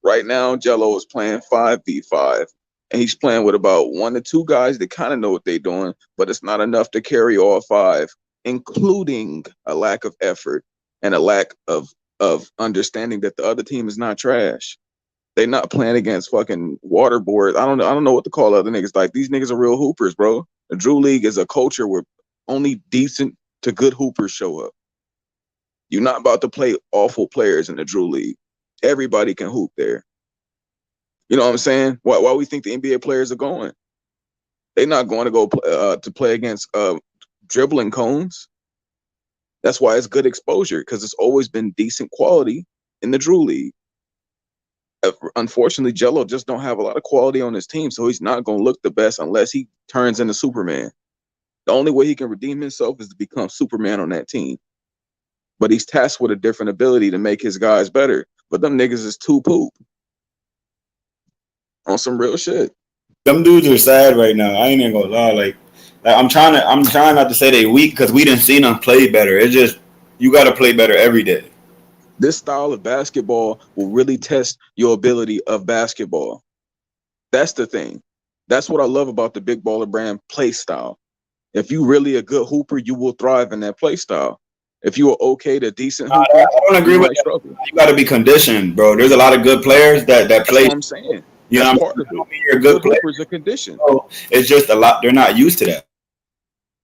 Right now, Jello is playing 5v5. And he's playing with about 1 to 2 guys that kind of know what they're doing, but it's not enough to carry all 5, including a lack of effort and a lack of understanding that the other team is not trash. They're not playing against fucking waterboards. I don't know what to call other niggas. Like, these niggas are real hoopers, bro. The Drew League is a culture where only decent to good hoopers show up. You're not about to play awful players in the Drew League. Everybody can hoop there. You know what I'm saying? Why we think the NBA players are going? They're not going to go to play against dribbling cones. That's why it's good exposure because it's always been decent quality in the Drew League. Unfortunately, Jello just don't have a lot of quality on his team, so he's not going to look the best unless he turns into Superman. The only way he can redeem himself is to become Superman on that team. But he's tasked with a different ability to make his guys better. But them niggas is too poop. On some real shit. Them dudes are sad right now. I ain't even gonna lie. Like I'm trying not to say they weak because we didn't see them play better. It's just you got to play better every day. This style of basketball will really test your ability of basketball. That's the thing. That's what I love about the Big Baller Brand play style. If you really a good hooper, you will thrive in that play style. If you are okay to decent hooper, I don't agree with that. You got to be conditioned, bro. There's a lot of good players that play. That's what I'm saying. You know, part of it. You're a good player. Hoopers are conditioned. So it's just a lot. They're not used to that.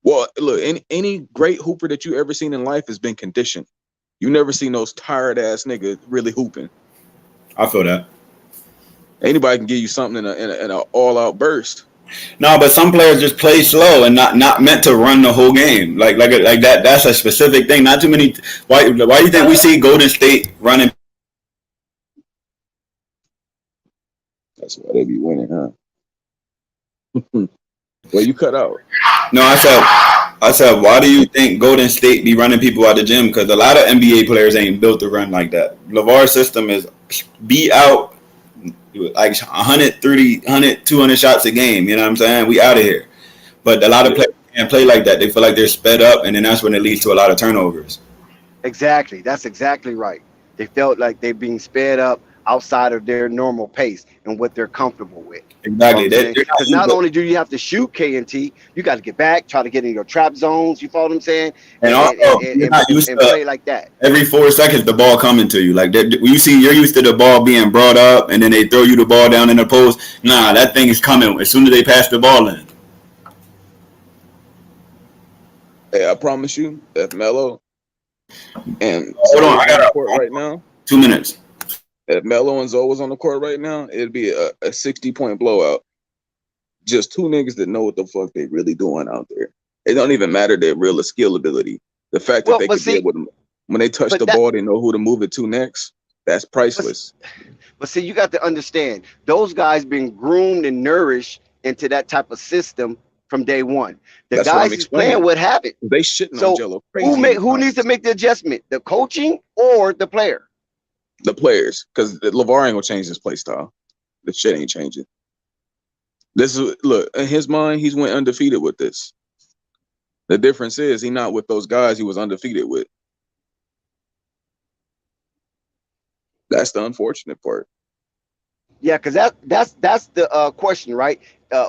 Well, look, any great hooper that you ever seen in life has been conditioned. You never seen those tired ass niggas really hooping. I feel that. Anybody can give you something in an all out burst. No, but some players just play slow and not meant to run the whole game. Like that. That's a specific thing. Not too many. Why do you think we see Golden State running? That's why they be winning, huh? Well, you cut out. No, I said, why do you think Golden State be running people out the gym? Because a lot of NBA players ain't built to run like that. LeVar's system is be out like 130, 100, 200 shots a game. You know what I'm saying? We out of here. But a lot of players can't play like that. They feel like they're sped up, and then that's when it leads to a lot of turnovers. Exactly. That's exactly right. They felt like they're being sped up outside of their normal pace and what they're comfortable with. You know what Exactly. I'm saying? They're not Because used not to, only do you have to shoot KNT, you got to get back, try to get in your trap zones. You follow what I'm saying? and And and also and, you're and, not and, used and to play like that. every 4 seconds the ball coming to you. Like you see, you're used to the ball being brought up and then they throw you the ball down in the post. Nah, that thing is coming as soon as they pass the ball in. Hey, I promise you, if Melo and Hold Zoe on, I was on got the court right now, 2 minutes. if Melo and Zoe was on the court right now, it'd be a 60-point blowout. Just two niggas that know what the fuck they really doing out there. It don't even matter their real skill ability. The fact that Well, they but could be see, able to, when they touch but the that, ball, they know who to move it to next. That's but, priceless. but see, you got to understand those guys been groomed and nourished into that type of system from day one. The That's what I'm guys he's playing explaining. with have it. They shitting on So Jello crazy many who needs to times. make the adjustment? The coaching or the player? The players, because LeVar ain't gonna change his play style. The shit ain't changing. This is look in his mind. He's went undefeated with this. The difference is he not with those guys he was undefeated with. That's the unfortunate part. Yeah, because that's the question, right?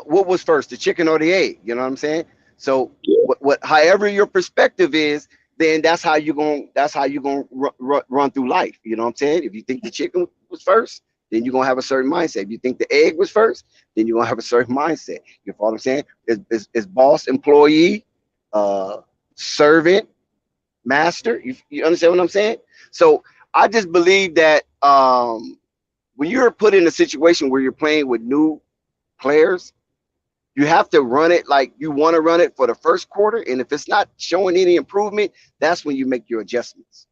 What was first, the chicken or the egg? You know what I'm saying? So Yeah. however your perspective is, then that's how you gonna run through life. You know what I'm saying? If you think the chicken was first, then you're gonna have a certain mindset. If you think the egg was first, then you're gonna have a certain mindset. You follow what I'm saying? Is boss, employee, uh, servant, master? You understand what I'm saying? So I just believe that when you're put in a situation where you're playing with new players, you have to run it like you want to run it for the first quarter. And if it's not showing any improvement, that's when you make your adjustments.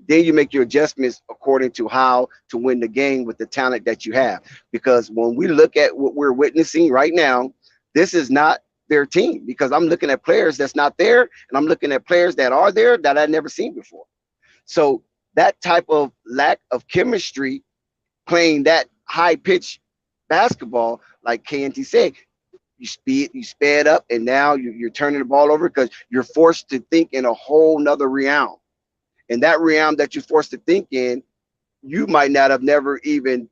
Then you make your adjustments according to how to win the game with the talent that you have. Because when we look at what we're witnessing right now, this is not their team, because I'm looking at players that's not there and I'm looking at players that are there that I've never seen before. So that type of lack of chemistry playing that high pitch basketball, like KNT said, you sped up, and now you're turning the ball over because you're forced to think in a whole nother realm. And that realm that you're forced to think in, you might not have never even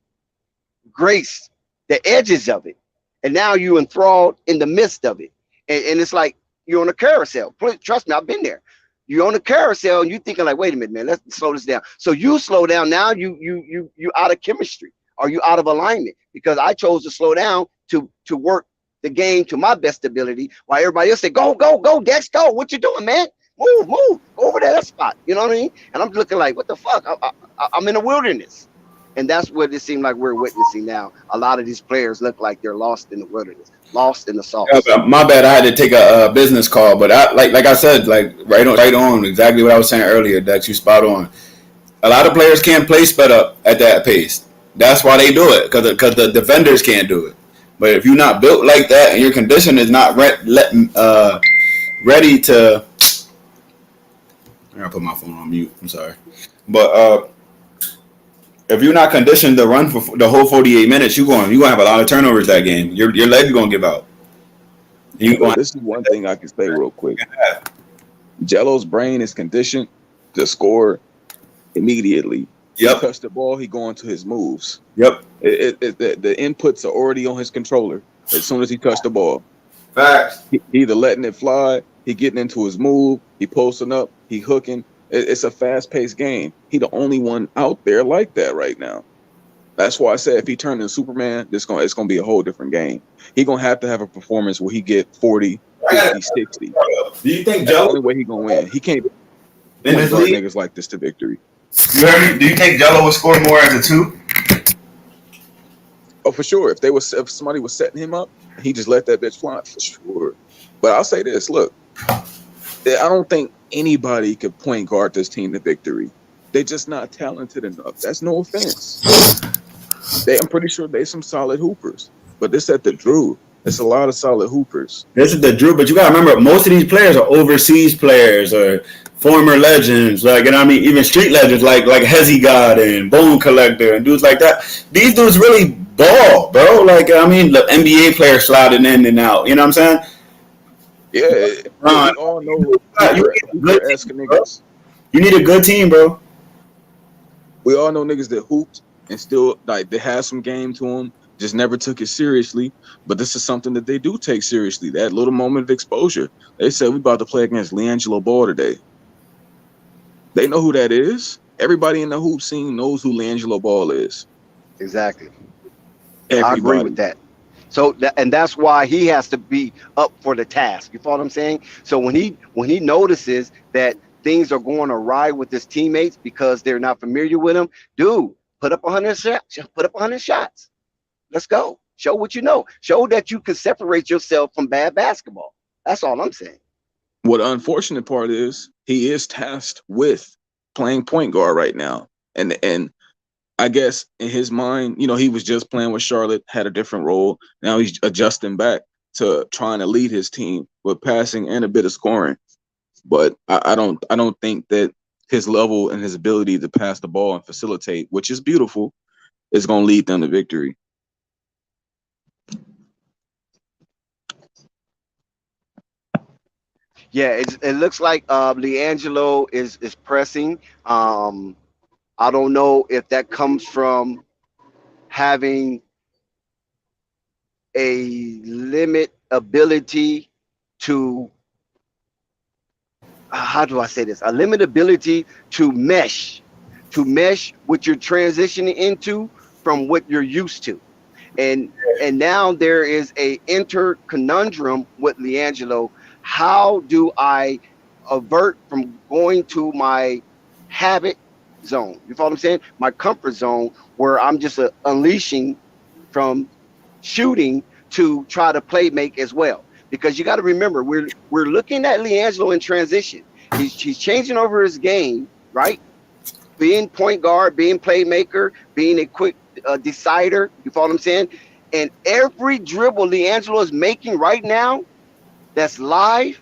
graced the edges of it. And now you enthralled in the midst of it. And it's like you're on a carousel. Trust me, I've been there. You're on a carousel and you're thinking like, wait a minute, man, let's slow this down. So you slow down. Now you out of chemistry, or you out of alignment, because I chose to slow down to work the game to my best ability, while everybody else said, go, Dex, go. What you doing, man? Move, go over to that spot. You know what I mean? And I'm looking like, what the fuck? I'm in the wilderness. And that's what it seems like we're witnessing now. A lot of these players look like they're lost in the wilderness, lost in the Yeah, sauce. but my bad. I had to take a business call, but I like I said, like right on, exactly what I was saying earlier. That you spot on. A lot of players can't play sped up at that pace. That's why they do it, because the defenders can't do it. But if you're not built like that and your condition is not ready to, I gotta put my phone on mute. I'm sorry, but if you're not conditioned to run for the whole 48 minutes, you're gonna have a lot of turnovers that game. Your legs gonna give out. You But going this is one thing I can say real quick. Jello's brain is conditioned to score immediately. He Yep. touched the ball, he going to his moves. Yep. The inputs are already on his controller as soon as he touched the ball. Facts. He either letting it fly, he getting into his move, he posting up, he hooking. It's a fast-paced game. He the only one out there like that right now. That's why I said if he turned into Superman, it's gonna be a whole different game. He gonna have to have a performance where he get 40, 50, 60. Do you think That's the Jello only way he gonna win. He can't in point this guard league? niggas like this to victory. You heard me? Do you think Jello would score more as a 2? Oh, for sure. If somebody was setting him up, he just let that bitch fly for sure. But I'll say this: look, I don't think anybody could point guard this team to victory. They're just not talented enough. That's no offense. I'm pretty sure they some solid hoopers, but this at the Drew, it's a lot of solid hoopers. This is the Drew, but you gotta remember, most of these players are overseas players or former legends, like, you know what I mean, even street legends like Hezzy God and Bone Collector and dudes like that. These dudes really ball, bro. Like, I mean, the NBA players sliding in and out. You know what I'm saying? Yeah, Ron, we all know you need a good hooper-esque team, bro. niggas. You need a good team, bro. We all know niggas that hooped and still like they had some game to them, just never took it seriously. But this is something that they do take seriously. That little moment of exposure. They said we about to play against Liangelo Ball today. They know who that is. Everybody in the hoop scene knows who Liangelo Ball is. Exactly. Everybody. I agree with that. So and that's why he has to be up for the task. You follow what I'm saying? So when he notices that things are going awry with his teammates because they're not familiar with him, dude, put up 100 shots. Put up 100 shots. Let's go. Show what you know. Show that you can separate yourself from bad basketball. That's all I'm saying. What the unfortunate part is, he is tasked with playing point guard right now, and I guess in his mind, you know, he was just playing with Charlotte, had a different role. Now he's adjusting back to trying to lead his team with passing and a bit of scoring. But I don't think that his level and his ability to pass the ball and facilitate, which is beautiful, is going to lead them to victory. Yeah, it looks like Liangelo is pressing. I don't know if that comes from having a limit ability to how do I say this? A limited ability to mesh what you're transitioning into from what you're used to. And now there is a conundrum with Liangelo. How do I avert from going to my habit zone? You follow what I'm saying? My comfort zone where I'm just unleashing from shooting to try to play make as well. Because you got to remember, we're looking at Liangelo in transition. He's changing over his game, right? Being point guard, being playmaker, being a quick decider. You follow what I'm saying? And every dribble Liangelo is making right now, that's live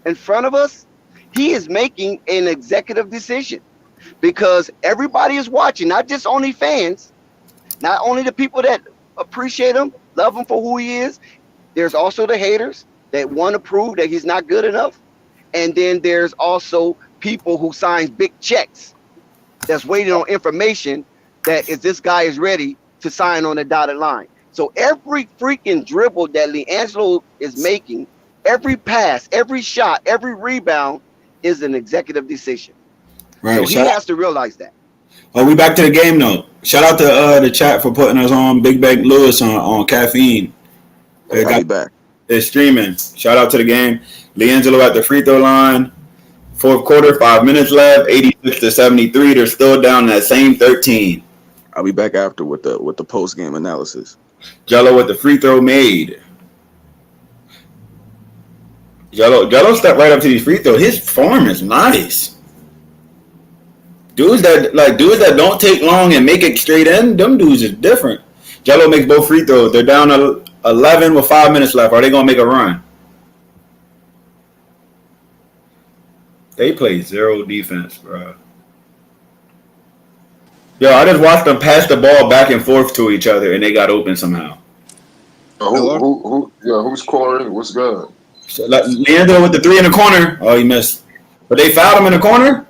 in front of us, he is making an executive decision because everybody is watching, not just only fans, not only the people that appreciate him, love him for who he is. There's also the haters that want to prove that he's not good enough. And then there's also people who sign big checks that's waiting on information that if this guy is ready to sign on the dotted line. So every freaking dribble that Liangelo is making, every pass, every shot, every rebound is an executive decision. Right. So he has to realize that. Oh, we back to the game though. Shout out to the chat for putting us on. Big Bang Lewis on caffeine. I'll be back. It's streaming. Shout out to the game. Liangelo at the free throw line. Fourth quarter, 5 minutes left. 86-73. They're still down that same 13. I'll be back after with the post game analysis. Jello with the free throw made. Jello stepped right up to these free throws. His form is nice. Dudes that don't take long and make it straight in, them dudes is different. Jello makes both free throws. They're down 11 with 5 minutes left. Are they gonna make a run? They play zero defense, bro. Yo, I just watched them pass the ball back and forth to each other, and they got open somehow. Who's scoring? What's good? So, Leandro with the three in the corner. Oh, he missed. But they fouled him in the corner.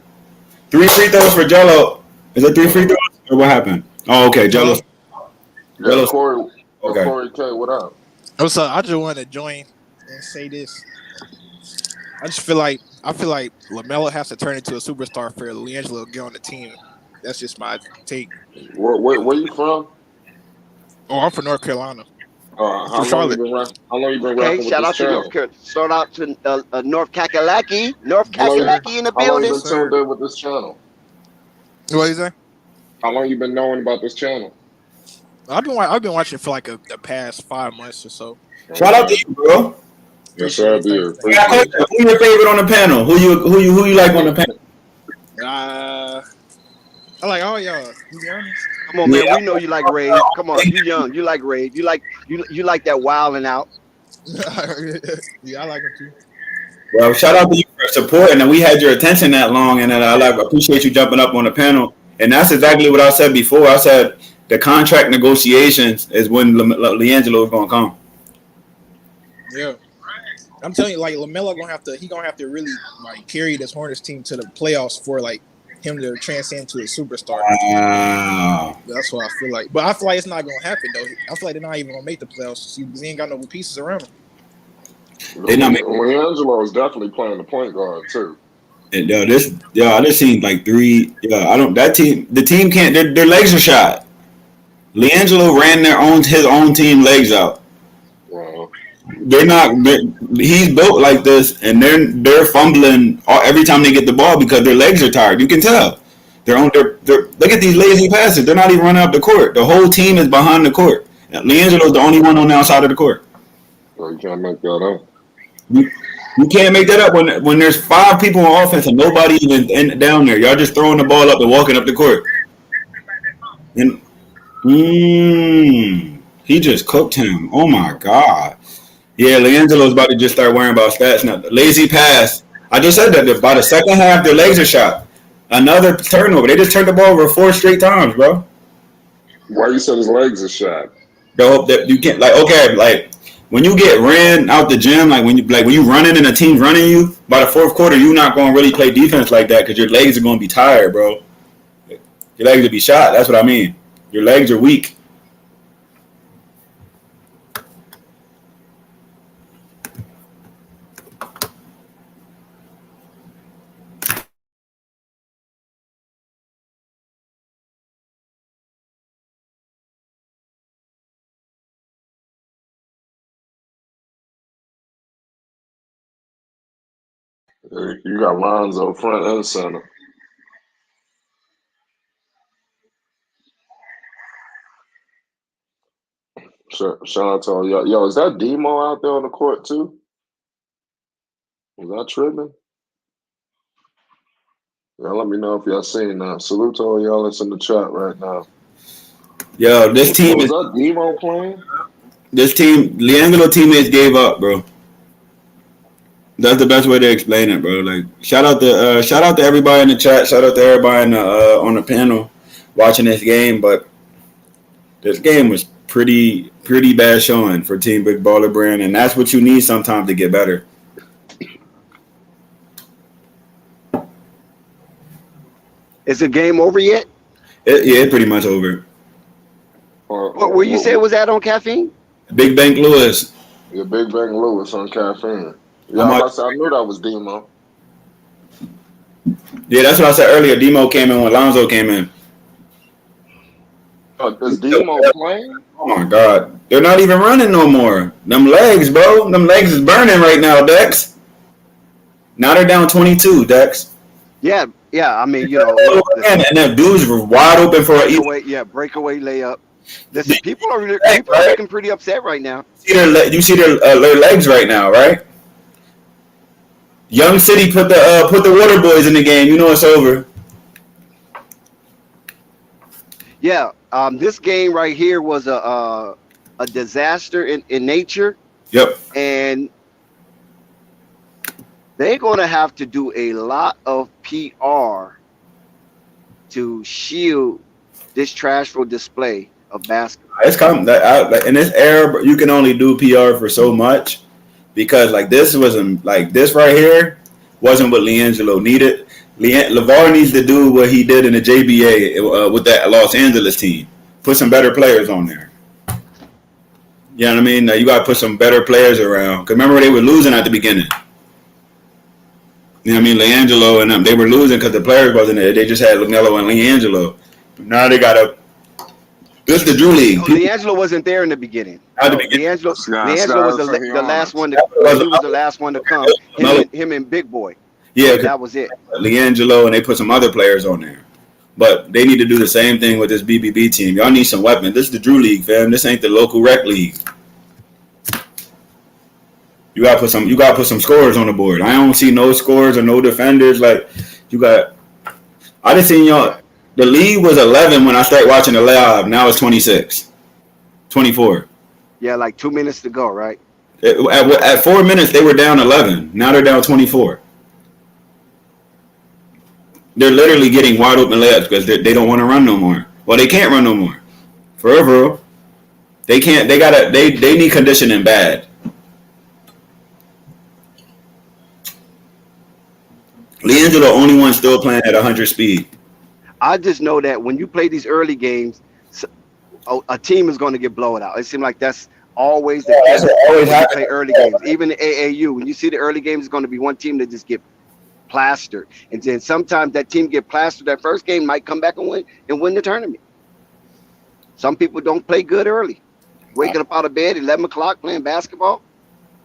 3 free throws for Jello. Is it 3 free throws or what happened? Oh, okay, Jello. Yeah, Corey. Okay. Corey K, what up? What's up? I just want to join and say this. I feel like LaMelo has to turn into a superstar for Liangelo to get on the team. That's just my take. Where you from? Oh, I'm from North Carolina. How long you been rapping with shout this out channel? to shout out to North Kakalaki. North Kakalaki in the building. How long you been tuned in with this channel? What is that? How long you been knowing about this channel? I've been watching for like the past 5 months or so. Shout out to you, bro. Yes, sir. Who's your favorite on the panel? Who you like on the panel? I like all y'all. To be honest. Come on, man. We know you like Ray. Come on, you young. You like Ray. You like that wilding out. Yeah, I like him too. Well, shout out to you for supporting, and we had your attention that long, and I appreciate you jumping up on the panel. And that's exactly what I said before. I said the contract negotiations is when Liangelo is going to come. Yeah. I'm telling you, like LaMelo gonna have to really like carry this Hornets team to the playoffs for like him to transcend to a superstar. Wow. That's what I feel like. But I feel like it's not gonna happen though. I feel like they're not even gonna make the playoffs because he ain't got no pieces around him. They not making. Liangelo is definitely playing the point guard too. And, I just seen like three. I don't. That team, the team can't. Their legs are shot. Liangelo ran his own team legs out. Wow. They're not. He's built like this, and they're fumbling every time they get the ball because their legs are tired. You can tell. They're look at these lazy passes. They're not even running up the court. The whole team is behind the court. Liangelo's the only one on the outside of the court. So you can't make that up. You can't make that up when there's 5 people on offense and nobody even down there. Y'all just throwing the ball up and walking up the court. And he just cooked him. Oh my God. Yeah, Liangelo's about to just start worrying about stats now. Lazy pass. I just said that by the second half, their legs are shot. Another turnover. They just turned the ball over 4 straight times, bro. Why you said his legs are shot? Bro, that you can't when you get ran out the gym, when you running and a team's running you, by the fourth quarter, you're not going to really play defense like that because your legs are going to be tired, bro. Your legs will be shot. That's what I mean. Your legs are weak. You got Lonzo front and center. Shout out to all y'all. Yo, is that Demo out there on the court too? Is that tripping? Y'all let me know if y'all seen that. Salute to all y'all that's in the chat right now. Yo, this team is that Demo playing? This team, Liangelo teammates gave up, bro. That's the best way to explain it, bro. Like, shout out to everybody in the chat. Shout out to everybody on the panel watching this game. But this game was pretty bad showing for Team Big Baller Brand, and that's what you need sometimes to get better. Is the game over yet? It's pretty much over. What were you say was that on caffeine? Big Bank Lewis. Yeah, Big Bank Lewis on caffeine. Yeah, I knew that was Demo. Yeah, that's what I said earlier. Demo came in when Lonzo came in. Is Demo playing? Oh my God, they're not even running no more. Them legs, bro. Them legs is burning right now, Dex. Now they're down 22, Dex. Yeah. I mean, and them dudes were wide open for breakaway layup. Listen, people are looking pretty upset right now. You see their legs right now, right? Young City put the Water Boys in the game. You know it's over. Yeah, this game right here was a disaster in nature. Yep. And they're going to have to do a lot of PR to shield this trashful display of basketball. It's coming. In this era, you can only do PR for so much because this right here wasn't what Liangelo needed. LeVar needs to do what he did in the JBA with that Los Angeles team. Put some better players on there. You know what I mean? Now you got to put some better players around. Because remember, they were losing at the beginning. You know what I mean? Liangelo and them, they were losing because the players wasn't there. They just had Lamelo and Liangelo. Now they got to. This is the Drew League. Liangelo wasn't there in the beginning. Liangelo was the last one to. He was the last one to come. Him and Big Boy. Yeah, that was it. Liangelo, and they put some other players on there. But they need to do the same thing with this BBB team. Y'all need some weapons. This is the Drew League, fam. This ain't the local rec league. You gotta put some scorers on the board. I don't see no scorers or no defenders. I just seen y'all. The league was 11 when I started watching the live. Now it's 26, 24. Yeah, 2 minutes to go, right? At 4 minutes, they were down 11. Now they're down 24. They're literally getting wide open layups because they don't want to run no more. Well, they can't run no more. For real. They can't. They need conditioning bad. Liangelo the only one still playing at 100 speed. I just know that when you play these early games, a team is going to get blown out. It seems like that's always the That's case what always when you play happens. early games. Even the AAU, when you see the early games, it's going to be one team that just get plastered, and then sometimes that team get plastered. That first game might come back and win the tournament. Some people don't play good early. Waking up out of bed 11 o'clock playing basketball.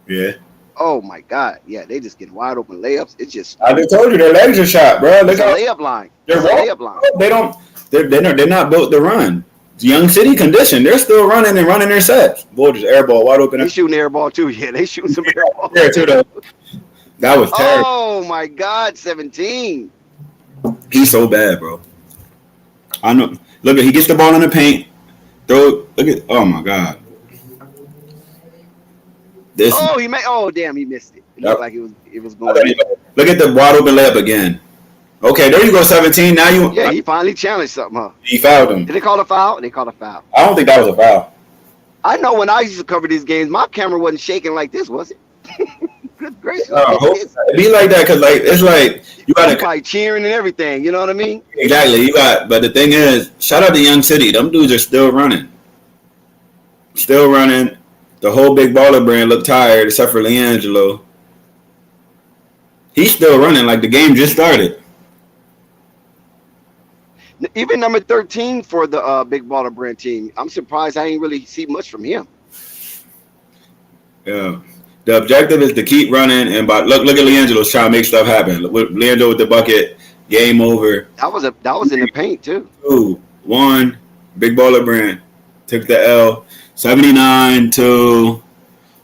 Yeah. Oh my God. Yeah, they just get wide open layups. It's just I just told you their legs are shot, bro. Look it's a how layup line. they're It's a walking. layup line. They don't. They're not built to run. It's Young City condition. They're still running and running their sets. Boy, just air ball wide open. They shooting air ball too. Yeah, they shooting some air ball. There too, though. That was terrible. Oh my God, 17. He's so bad, bro. I know. Look at he gets the ball in the paint. Throw. Look at. Oh my God. This. Oh, he made. Oh, damn, he missed it. It Yep. looked like it was going in. Look at the wide open layup again. Okay, there you go, 17. Now you. Yeah, he finally challenged something, huh? He fouled him. Did they call a foul? They called a foul. I don't think that was a foul. I know when I used to cover these games, my camera wasn't shaking like this, was it? Good gracious. It be like that because like it's like you got to Probably cheering and everything. You know what I mean? exactly. You got, but the thing is, shout out to Young City. Them dudes are still running. Still running. The whole Big Baller brand looked tired except for Liangelo. He's still running like the game just started. Even number 13 for the Big Baller brand team, I'm surprised I ain't really see much from him. Yeah. The objective is to keep running and look at Liangelo's trying to make stuff happen. With Liangelo with the bucket, game over. That was in the paint too. 2-1, Big Baller brand took the L. 79 to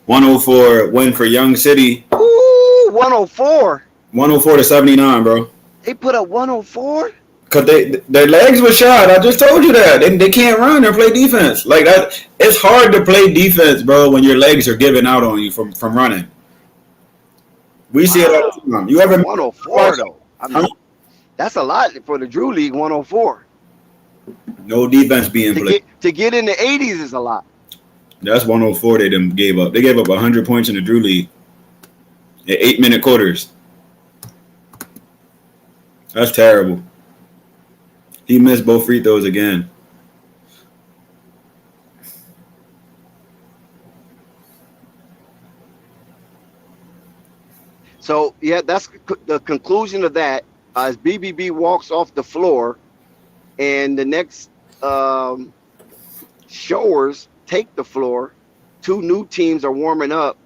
104 win for Young City. Ooh, 104. 104 to 79, bro. They put up 104. Cause their legs were shot. I just told you that they can't run or play defense. Like that, it's hard to play defense, bro, when your legs are giving out on you from running. We see it all the time. You ever 104 though? I mean, that's a lot for the Drew League. 104. No defense being played. To get in the 80s is a lot. That's 104 they them gave up. They gave up 100 points in the Drew League at 8-minute quarters. That's terrible. He missed both free throws again. So, yeah, that's the conclusion of that. As BBB walks off the floor and the next showers take the floor, two new teams are warming up.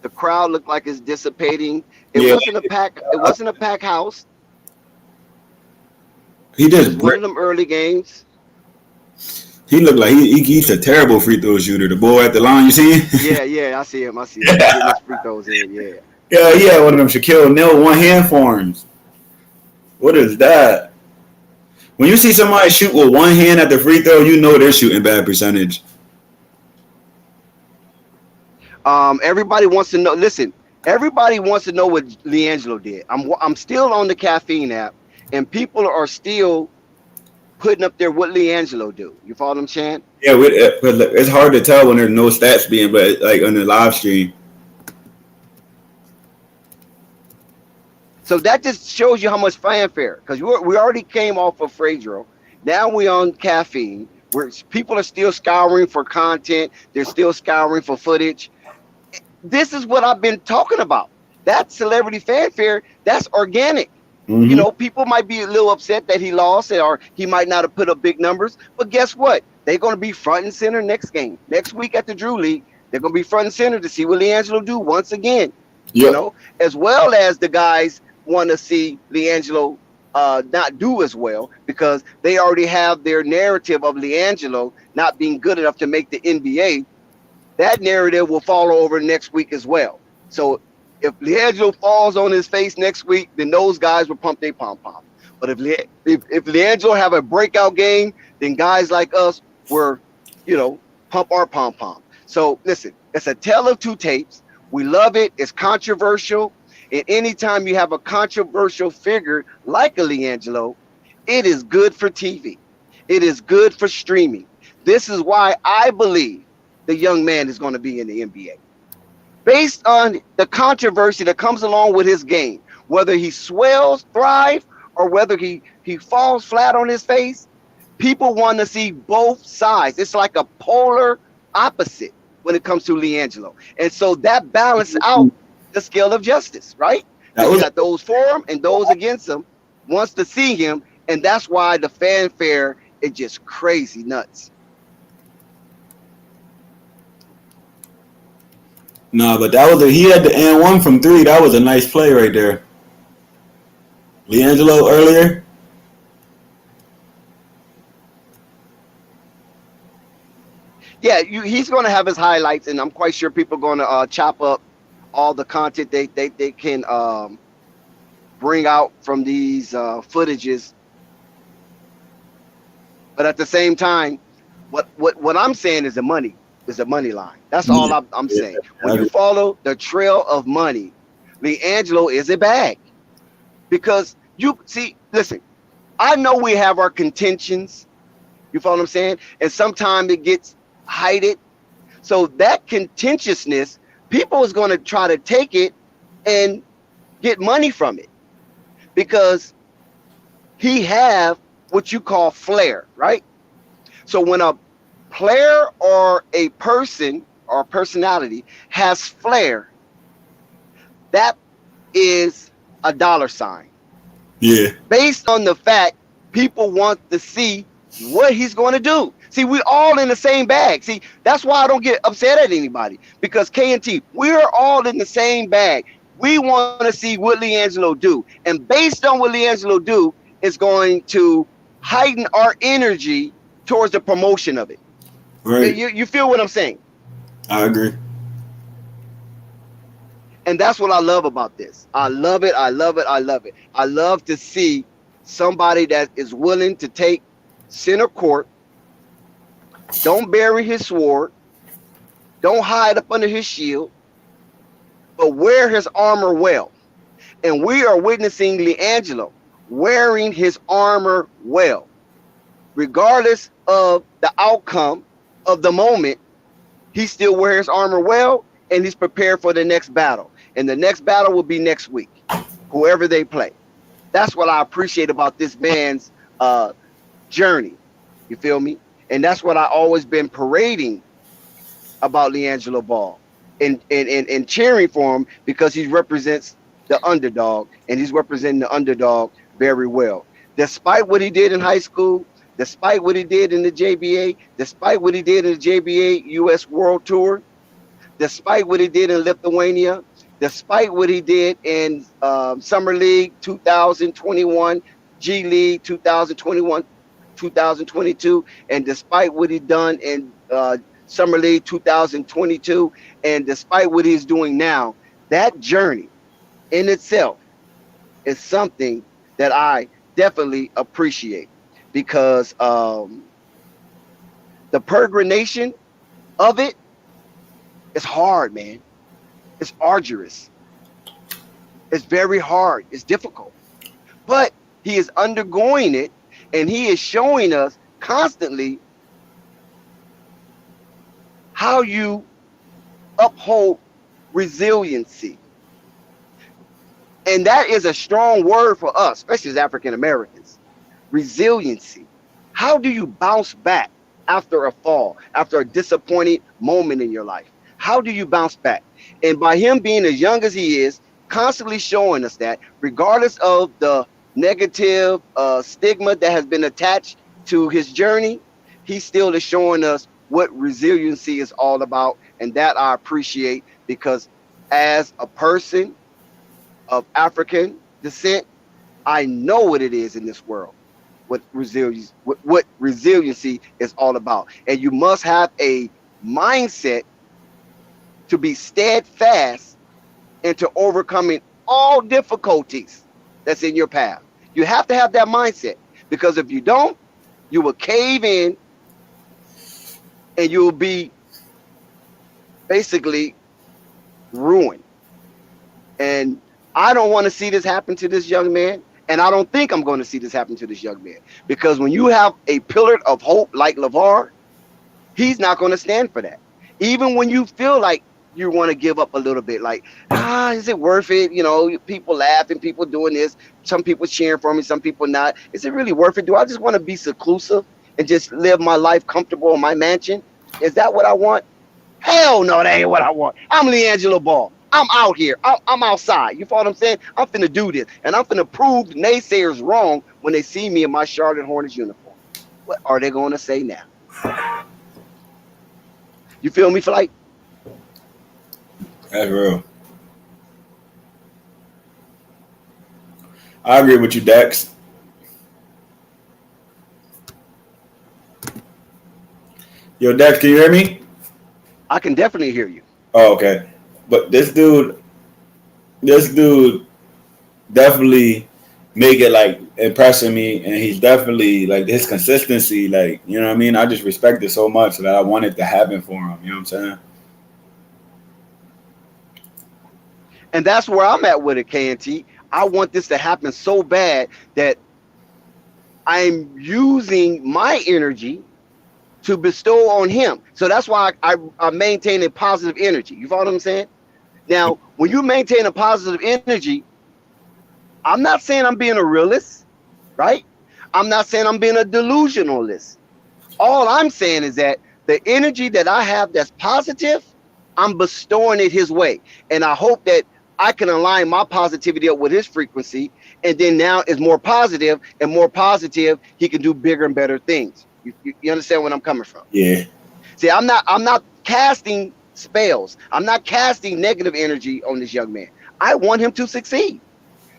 The crowd looked like it's dissipating. It wasn't a pack house. He just one of them early games. He looked like he's a terrible free throw shooter. The boy at the line, you see him? Yeah, I see him. Getting his free throws in, yeah. Yeah, he had one of them Shaquille O'Neal one-hand forms. What is that? When you see somebody shoot with one hand at the free throw, you know they're shooting bad percentage. Everybody wants to know. Listen, everybody wants to know what Liangelo did. I'm still on the caffeine app, and people are still putting up there what Liangelo do. You follow what I'm saying? Yeah, it's hard to tell when there's no stats being, but like on the live stream. So that just shows you how much fanfare, because we already came off of Fredro. Now we on caffeine, where people are still scouring for content. They're still scouring for footage. This is what I've been talking about. That celebrity fanfare, that's organic. Mm-hmm. You know, people might be a little upset that he lost, or he might not have put up big numbers. But guess what? They're going to be front and center next game. Next week at the Drew League, they're going to be front and center to see what Liangelo do once again. Yep. You know, as well as the guys want to see Liangelo not do as well, because they already have their narrative of Liangelo not being good enough to make the NBA. That narrative will follow over next week as well. So if Liangelo falls on his face next week, then those guys will pump their pom-pom. But if Liangelo have a breakout game, then guys like us will, pump our pom-pom. So listen, it's a tale of two tapes. We love it. It's controversial. And anytime you have a controversial figure like a Liangelo, it is good for TV. It is good for streaming. This is why I believe the young man is going to be in the NBA. Based on the controversy that comes along with his game, whether he swells, thrive, or whether he falls flat on his face, people want to see both sides. It's like a polar opposite when it comes to Liangelo. And so that balances out the scale of justice, right? That Because you was got those for him and those against him wants to see him. And that's why the fanfare is just crazy nuts. nah, but that was he had the and one from three. That was a nice play right there. Liangelo earlier. Yeah, he's going to have his highlights, and I'm quite sure people are going to chop up all the content they can bring out from these footages. But at the same time, what I'm saying is the money line. That's all I'm saying. When you follow the trail of money, Liangelo is a bag. Because you see, listen, I know we have our contentions. You follow what I'm saying? And sometimes it gets hided. So that contentiousness, people is going to try to take it and get money from it. Because he have what you call flair, right? So when a player or a person or personality has flair, that is a dollar sign. Yeah. Based on the fact people want to see what he's going to do. See, we all in the same bag. See, that's why I don't get upset at anybody. Because K&T, we're all in the same bag. We want to see what Liangelo do. And based on what Liangelo do, it's going to heighten our energy towards the promotion of it. Right. You feel what I'm saying? I agree. And that's what I love about this. I love it. I love it. I love it. I love to see somebody that is willing to take center court, don't bury his sword, don't hide up under his shield, but wear his armor well. And we are witnessing Liangelo wearing his armor well. Regardless of the outcome of the moment, he still wears his armor well, and he's prepared for the next battle. And the next battle will be next week, whoever they play. That's what I appreciate about this man's journey. You feel me? And that's what I always been parading about Liangelo Ball and cheering for him, because he represents the underdog, and he's representing the underdog very well. Despite what he did in high school, despite what he did in the JBA, despite what he did in the JBA US World Tour, despite what he did in Lithuania, despite what he did in Summer League 2021, G League 2021, 2022, and despite what he done in Summer League 2022, and despite what he's doing now, that journey in itself is something that I definitely appreciate, because the peregrination of it is hard, man. It's arduous. It's very hard. It's difficult. But he is undergoing it, and he is showing us constantly how you uphold resiliency. And that is a strong word for us, especially as African Americans. Resiliency. How do you bounce back after a fall, after a disappointing moment in your life? How do you bounce back? And by him being as young as he is, constantly showing us that, regardless of the negative stigma that has been attached to his journey, he still is showing us what resiliency is all about. And that I appreciate, because as a person of African descent, I know what it is in this world, what resiliency is all about. And you must have a mindset to be steadfast into overcoming all difficulties that's in your path. You have to have that mindset, because if you don't, you will cave in and you will be basically ruined. And I don't want to see this happen to this young man. And I don't think I'm going to see this happen to this young man, because when you have a pillar of hope like LeVar, he's not going to stand for that. Even when you feel like you want to give up a little bit. Like, is it worth it? You know, people laughing, people doing this, some people cheering for me, some people not. Is it really worth it? Do I just want to be seclusive and just live my life comfortable in my mansion? Is that what I want? Hell no, that ain't what I want. I'm Liangelo Ball. I'm out here. I'm outside. You follow what I'm saying? I'm finna do this. And I'm finna prove naysayers wrong when they see me in my Charlotte Hornets uniform. What are they going to say now? You feel me, Flight? That's real. I agree with you, Dex. Yo, Dex, can you hear me? I can definitely hear you. Oh, okay. But this dude definitely make it like impressing me, and he's definitely like his consistency, like, you know what I mean? I just respect it so much that I want it to happen for him. You know what I'm saying? And that's where I'm at with it, KNT. I want this to happen so bad that I'm using my energy to bestow on him. So that's why I'm maintaining positive energy. You follow what I'm saying? Now, when you maintain a positive energy, I'm not saying I'm being a realist, right? I'm not saying I'm being a delusionalist. All I'm saying is that the energy that I have that's positive, I'm bestowing it his way. And I hope that I can align my positivity up with his frequency. And then now it's more positive, and more positive, he can do bigger and better things. You understand where I'm coming from? Yeah. See, I'm not casting spells. I'm not casting negative energy on this young man. I want him to succeed.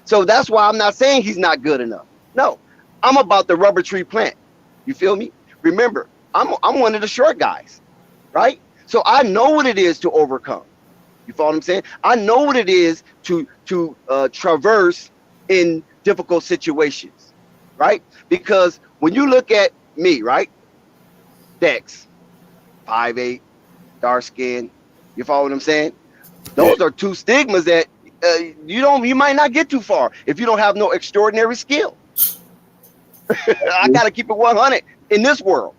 So that's why I'm not saying he's not good enough. No, I'm about the rubber tree plant. You feel me? Remember, I'm one of the short guys, right? So I know what it is to overcome. You follow what I'm saying? I know what it is to traverse in difficult situations, right? Because when you look at me, right, Dex, 5'8", dark skin, you follow what I'm saying? Those are two stigmas that you might not get too far if you don't have no extraordinary skill. I gotta keep it 100 in this world.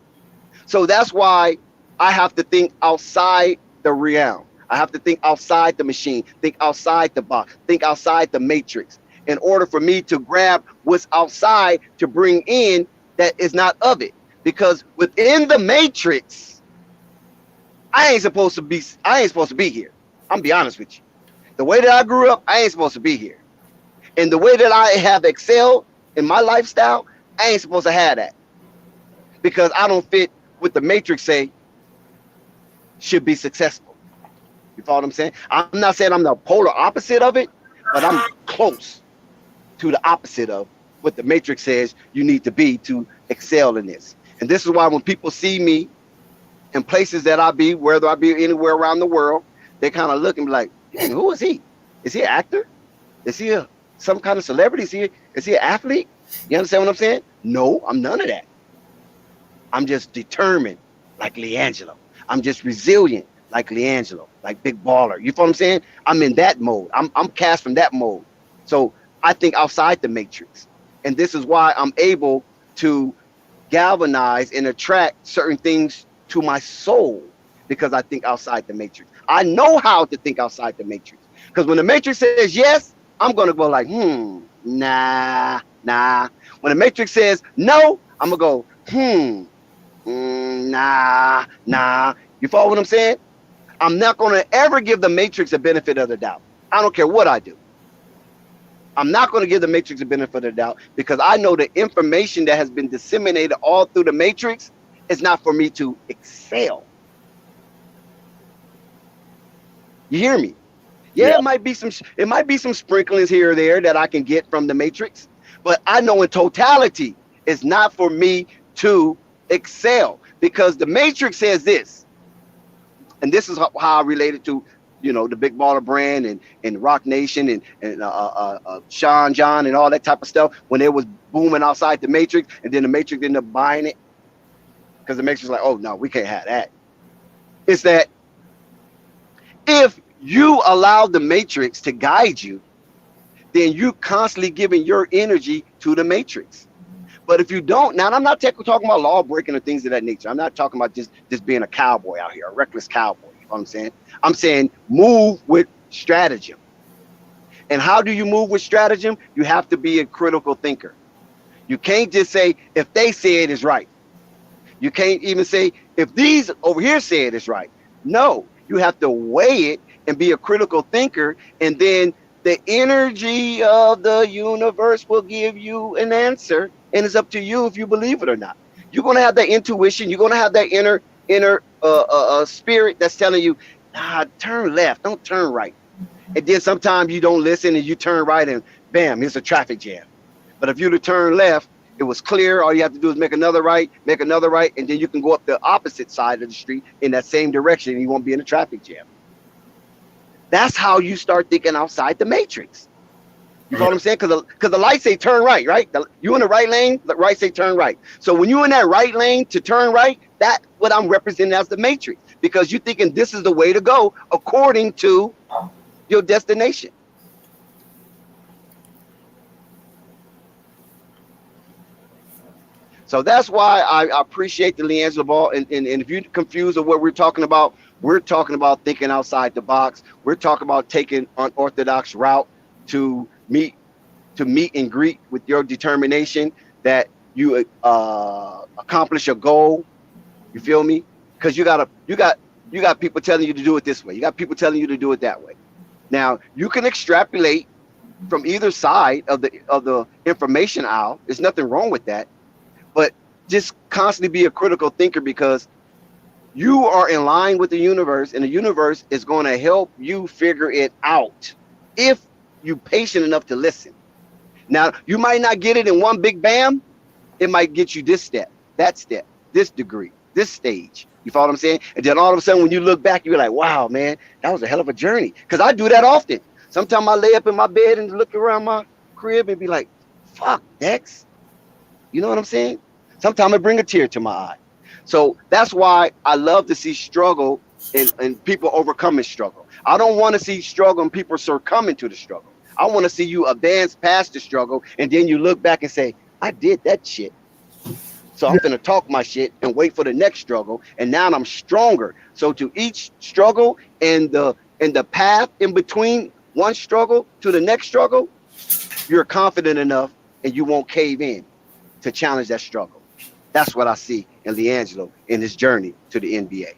So that's why I have to think outside the realm. I have to think outside the machine, think outside the box, think outside the matrix, in order for me to grab what's outside to bring in that is not of it. Because within the matrix, I ain't supposed to be here. I'm gonna be honest with you. The way that I grew up, I ain't supposed to be here. And the way that I have excelled in my lifestyle, I ain't supposed to have that. Because I don't fit what the matrix say should be successful. You follow what I'm saying? I'm not saying I'm the polar opposite of it, but I'm close to the opposite of what the matrix says you need to be to excel in this. And this is why when people see me in places that I be, whether I be anywhere around the world, they kind of look and be like, dang, who is he? Is he an actor? Is he some kind of celebrity? Is he an athlete? You understand what I'm saying? No, I'm none of that. I'm just determined, like Liangelo. I'm just resilient, like Liangelo, like Big Baller. You follow what I'm saying? I'm in that mode. I'm cast from that mode. So I think outside the matrix. And this is why I'm able to galvanize and attract certain things to my soul, because I think outside the matrix. I know how to think outside the matrix. Because when the matrix says yes, I'm going to go like, nah. When the matrix says no, I'm going to go, nah. You follow what I'm saying? I'm not going to ever give the matrix a benefit of the doubt. I don't care what I do. I'm not going to give the matrix a benefit of the doubt, because I know the information that has been disseminated all through the matrix is not for me to excel. You hear me? Yeah, it might be some sprinklings here or there that I can get from the matrix, but I know in totality it's not for me to excel, because the matrix says this, and this is how I relate it to, the Big Baller brand and Rock Nation and Sean John and all that type of stuff, when it was booming outside the matrix, and then the matrix ended up buying it because the matrix was like, oh no, we can't have that. It's that if you allow the matrix to guide you, then you constantly giving your energy to the matrix. But if you don't, now I'm not talking about law breaking or things of that nature. I'm not talking about just being a cowboy out here, a reckless cowboy. You know what I'm saying? I'm saying move with stratagem. And how do you move with stratagem? You have to be a critical thinker. You can't just say, if they say it is right. You can't even say, if these over here say it is right. No, you have to weigh it and be a critical thinker. And then the energy of the universe will give you an answer. And it's up to you if you believe it or not. You're going to have that intuition. You're going to have that inner spirit that's telling you, nah, turn left, don't turn right. And then sometimes you don't listen and you turn right and bam, here's a traffic jam. But if you to turn left, it was clear. All you have to do is make another right, and then you can go up the opposite side of the street in that same direction and you won't be in a traffic jam. That's how you start thinking outside the matrix. You know what I'm saying? Because the lights say turn right, right? You in the right lane, the right say turn right. So when you're in that right lane to turn right, that's what I'm representing as the matrix. Because you're thinking this is the way to go according to your destination. So that's why I appreciate the Liangelo Ball. And if you're confused of what we're talking about thinking outside the box. We're talking about taking unorthodox route to meet and greet with your determination that you accomplish a goal. You feel me? Because you got people telling you to do it this way. You got people telling you to do it that way. Now you can extrapolate from either side of the information aisle. There's nothing wrong with that. But just constantly be a critical thinker because you are in line with the universe and the universe is going to help you figure it out if you're patient enough to listen. Now, you might not get it in one big bam. It might get you this step, that step, this degree, this stage. You follow what I'm saying? And then all of a sudden, when you look back, you're like, wow, man, that was a hell of a journey. Because I do that often. Sometimes I lay up in my bed and look around my crib and be like, fuck, Dex. You know what I'm saying? Sometimes it bring a tear to my eye. So that's why I love to see struggle and people overcoming struggle. I don't want to see struggle and people succumbing to the struggle. I want to see you advance past the struggle and then you look back and say, I did that shit. So I'm finna talk my shit and wait for the next struggle. And now I'm stronger. So to each struggle and the path in between one struggle to the next struggle, you're confident enough and you won't cave in to challenge that struggle. That's what I see in Liangelo in his journey to the NBA.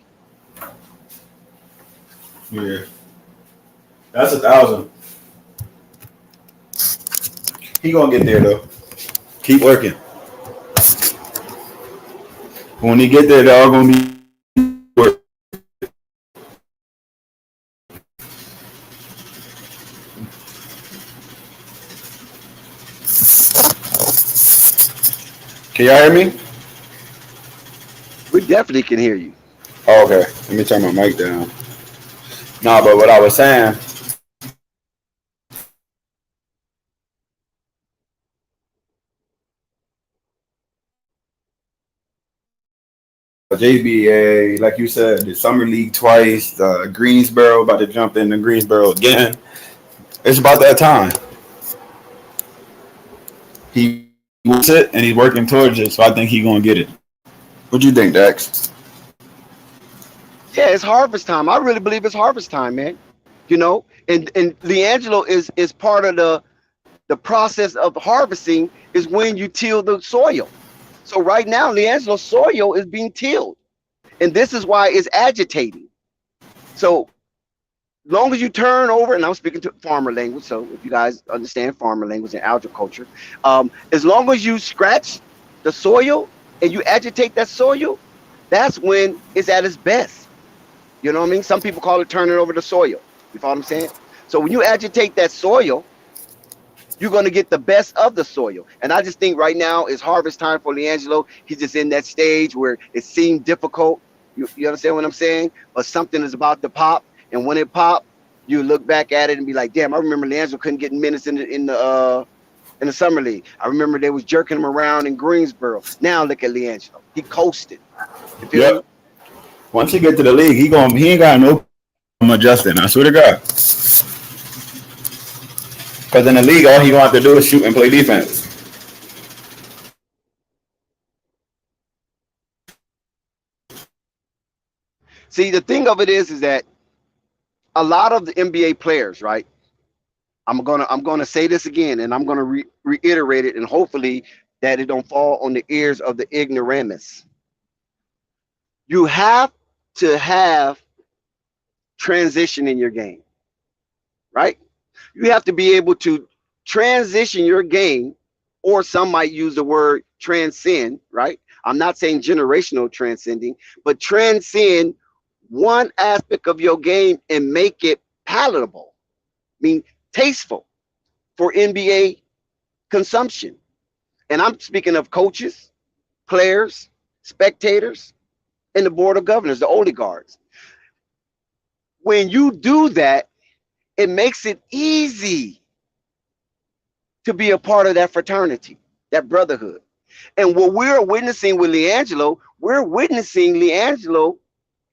Yeah. That's 1,000. He gonna get there though. Keep working. When he get there, they're all gonna be work. Can y'all hear me? We definitely can hear you. Oh, okay. Let me turn my mic down. Nah, but what I was saying, JBA, like you said, the Summer League twice, Greensboro, about to jump into Greensboro again. It's about that time. He wants it and he's working towards it, so I think he's gonna get it. What do you think, Dax? Yeah, it's harvest time. I really believe it's harvest time, man. You know, and Liangelo is part of the process of harvesting is when you till the soil. So right now, Liangelo's soil is being tilled, and this is why it's agitating. So long as you turn over, and I'm speaking to farmer language, so if you guys understand farmer language and agriculture, as long as you scratch the soil and you agitate that soil, that's when it's at its best. You know what I mean? Some people call it turning over the soil. You follow what I'm saying? So when you agitate that soil, you're going to get the best of the soil. And I just think right now is harvest time for Liangelo. He's just in that stage where it seemed difficult. You understand what I'm saying? But something is about to pop. And when it popped, you look back at it and be like, damn, I remember Liangelo couldn't get minutes in the summer league. I remember they was jerking him around in Greensboro. Now look at Liangelo. He coasted. You feel me? Once he get to the league, he ain't got no problem adjusting. I swear to God. Because in the league, all he gonna have to do is shoot and play defense. See, the thing of it is that a lot of the NBA players, right? I'm gonna say this again, and I'm gonna reiterate it, and hopefully that it don't fall on the ears of the ignoramus. You have to have transition in your game, right? You have to be able to transition your game, or some might use the word transcend, right? I'm not saying generational transcending, but transcend one aspect of your game and make it palatable, I mean, tasteful for NBA consumption. And I'm speaking of coaches, players, spectators, and the board of governors, the oligarchs. When you do that, it makes it easy to be a part of that fraternity, that brotherhood. And what we're witnessing with Liangelo, we're witnessing Liangelo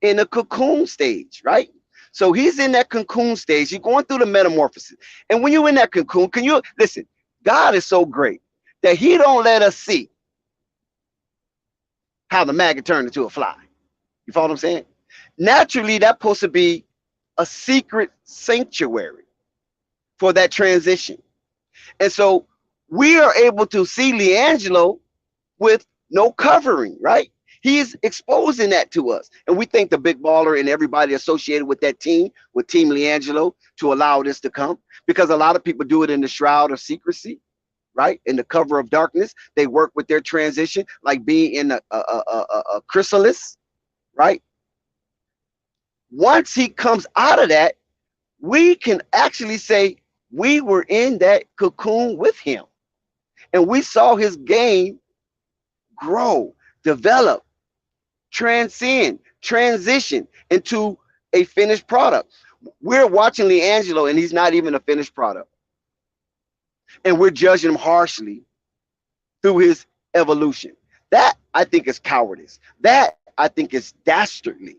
in a cocoon stage, right? So he's in that cocoon stage. He's going through the metamorphosis. And when you're in that cocoon, can you listen? God is so great that he don't let us see how the maggot turned into a fly. You follow what I'm saying? Naturally, that's supposed to be a secret sanctuary for that transition. And so we are able to see Liangelo with no covering, right? He is exposing that to us. And we thank the big baller and everybody associated with that team, with Team Liangelo, to allow this to come. Because a lot of people do it in the shroud of secrecy, right? In the cover of darkness. They work with their transition, like being in a chrysalis, right? Once he comes out of that, we can actually say we were in that cocoon with him. And we saw his game grow, develop, transcend, transition into a finished product. We're watching Liangelo and he's not even a finished product. And we're judging him harshly through his evolution. That I think is cowardice. That I think is dastardly,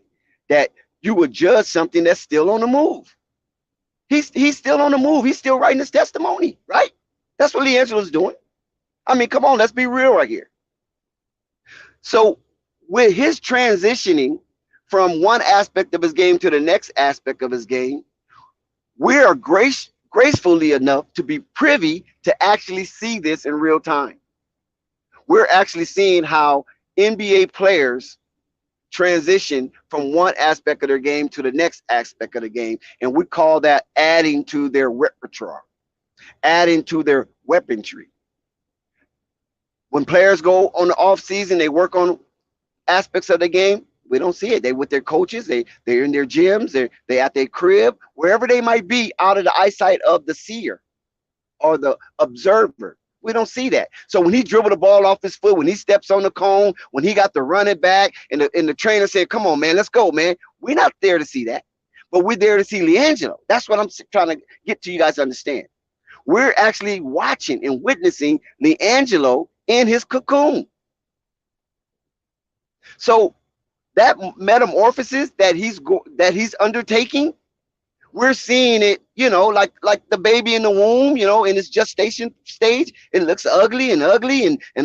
that you would judge something that's still on the move. He's still on the move. He's still writing his testimony, right? That's what Liangelo's doing. I mean, come on, let's be real right here. So with his transitioning from one aspect of his game to the next aspect of his game, we are gracefully enough to be privy to actually see this in real time. We're actually seeing how NBA players transition from one aspect of their game to the next aspect of the game. And we call that adding to their repertoire, adding to their weaponry. When players go on the off season, they work on aspects of the game. We don't see it. They with their coaches, they're in their gyms, they at their crib, wherever they might be, out of the eyesight of the seer or the observer. We don't see that. So when he dribbled the ball off his foot, when he steps on the cone, when he got to run it back, and the trainer said, "Come on, man, let's go, man." We're not there to see that, but we're there to see Liangelo. That's what I'm trying to get to you guys to understand. We're actually watching and witnessing Liangelo in his cocoon. So that metamorphosis that he's undertaking, we're seeing it, like the baby in the womb, in its gestation stage. It looks ugly, and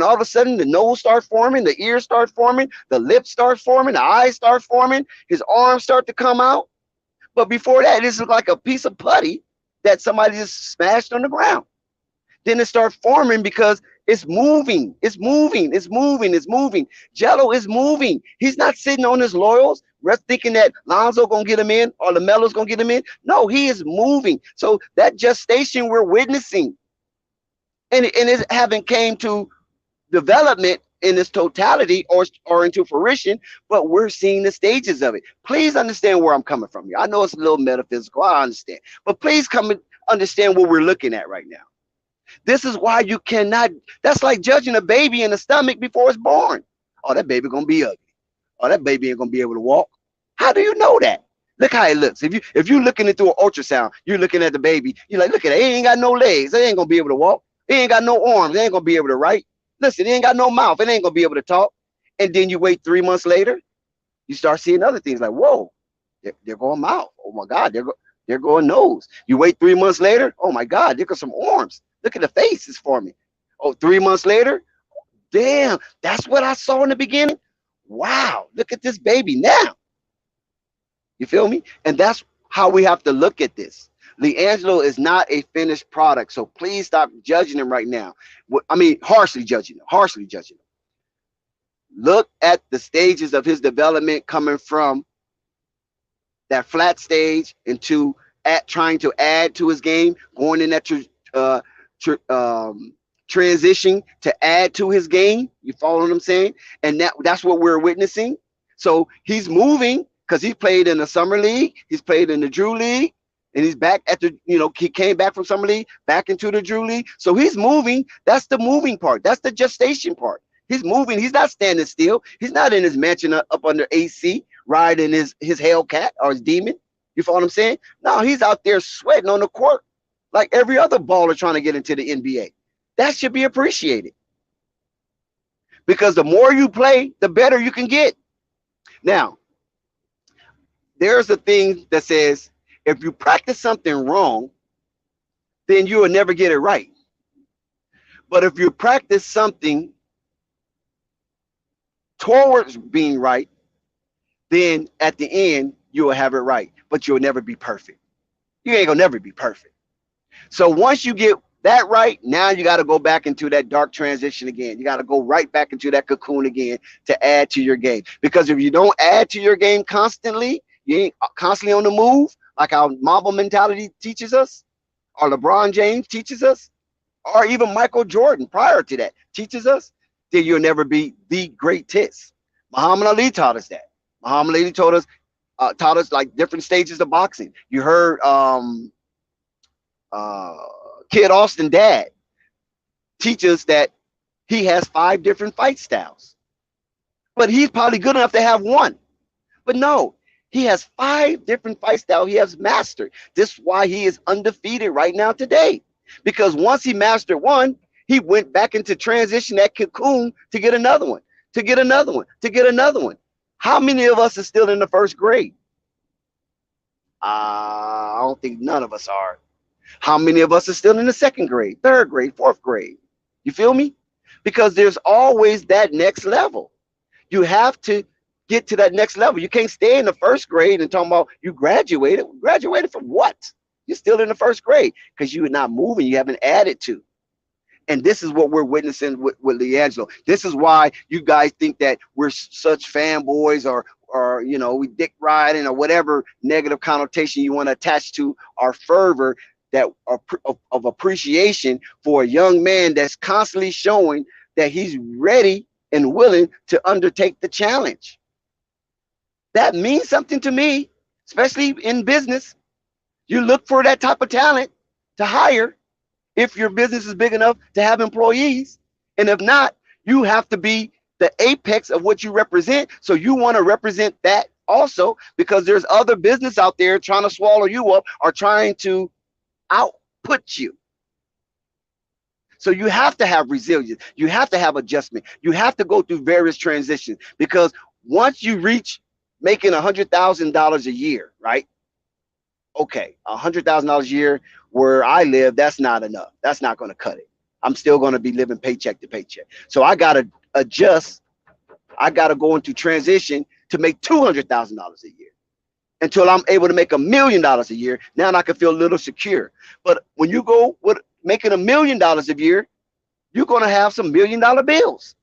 all of a sudden the nose starts forming, the ears start forming, the lips start forming, the eyes start forming, his arms start to come out. But before that, this is like a piece of putty that somebody just smashed on the ground. Then it starts forming because it's moving. It's moving. It's moving. It's moving. Jello is moving. He's not sitting on his laurels, thinking that Lonzo gonna get him in or LaMelo's gonna get him in. No, he is moving. So that gestation we're witnessing, and it haven't came to development in its totality or into fruition, but we're seeing the stages of it. Please understand where I'm coming from here. I know it's a little metaphysical. I understand, but please come and understand what we're looking at right now. This is why you cannot. That's like judging a baby in the stomach before it's born. Oh, that baby gonna be ugly. Oh, that baby ain't gonna be able to walk. How do you know that? Look how it looks. If you looking it through an ultrasound, you're looking at the baby. You're like, look at it. It ain't got no legs. It ain't gonna be able to walk. It ain't got no arms. It ain't gonna be able to write. Listen, it ain't got no mouth. It ain't gonna be able to talk. And then you wait 3 months later, you start seeing other things like, whoa, they're going mouth. Oh my God, they're going nose. You wait 3 months later, oh my God, there go some arms. Look at the face is forming. Oh, 3 months later, damn, that's what I saw in the beginning. Wow, look at this baby now. You feel me? And that's how we have to look at this. Liangelo is not a finished product, so please stop judging him right now. I mean, harshly judging him. Harshly judging him. Look at the stages of his development coming from that flat stage into trying to add to his game, going in that transition to add to his game. You follow what I'm saying? And that's what we're witnessing. So he's moving because he played in the summer league, he's played in the Drew League, and he's back at the, he came back from summer league back into the Drew League. So he's moving. That's the moving part. That's the gestation part. He's moving. He's not standing still. He's not in his mansion up under AC riding his Hellcat or his Demon. You follow what I'm saying? No, he's out there sweating on the court like every other baller trying to get into the NBA. That should be appreciated. Because the more you play, the better you can get. Now, there's a thing that says if you practice something wrong, then you will never get it right. But if you practice something towards being right, then at the end, you will have it right. But you'll never be perfect. You ain't gonna never be perfect. So once you get that right, now you got to go back into that dark transition again. You got to go right back into that cocoon again to add to your game. Because if you don't add to your game constantly, you ain't constantly on the move, like our Marvel mentality teaches us, or LeBron James teaches us, or even Michael Jordan prior to that teaches us, then you'll never be the greatest. Muhammad Ali taught us that. Muhammad Ali taught us like different stages of boxing. You heard Kid Austin dad teach us that he has 5 different fight styles, but he's probably good enough to have one. But no, he has 5 different fight styles he has mastered. This is why he is undefeated right now today, because once he mastered one, he went back into transition, that cocoon, to get another one, to get another one, to get another one. How many of us are still in the first grade? I don't think none of us are. How many of us are still in the second grade, third grade, fourth grade? You feel me? Because there's always that next level. You have to get to that next level. You can't stay in the first grade and talk about you graduated. Graduated from what? You're still in the first grade because you're not moving. You haven't added to. And this is what we're witnessing with Liangelo. This is why you guys think that we're such fanboys or we dick riding or whatever negative connotation you want to attach to our fervor that of appreciation for a young man that's constantly showing that he's ready and willing to undertake the challenge. That means something to me, especially in business. You look for that type of talent to hire if your business is big enough to have employees. And if not, you have to be the apex of what you represent. So you want to represent that also, because there's other business out there trying to swallow you up or trying to output you. So you have to have resilience. You have to have adjustment. You have to go through various transitions, because once you reach making $100,000 a year, right? Okay, $100,000 a year where I live, that's not enough. That's not going to cut it. I'm still going to be living paycheck to paycheck. So I got to adjust. I got to go into transition to make $200,000 a year until I'm able to make $1 million a year. Now I can feel a little secure. But when you go with making $1 million a year, you're going to have some $1 million bills.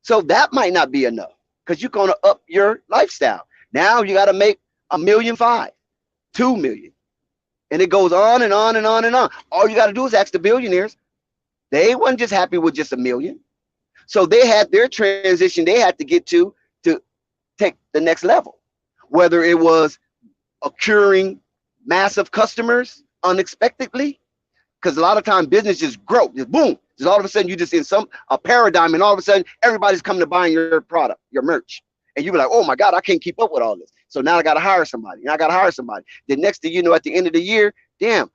So that might not be enough, because you're going to up your lifestyle. Now you got to make $1.5 million, $2 million. And it goes on and on and on and on. All you got to do is ask the billionaires. They weren't just happy with just $1 million. So they had their transition they had to get to take the next level. Whether it was acquiring massive customers unexpectedly, because a lot of times business just grow, just boom. Just all of a sudden you just in a paradigm, and all of a sudden everybody's coming to buying your product, your merch. And you be like, oh my God, I can't keep up with all this. So now I got to hire somebody. And I got to hire somebody. The next thing you know, at the end of the year, damn,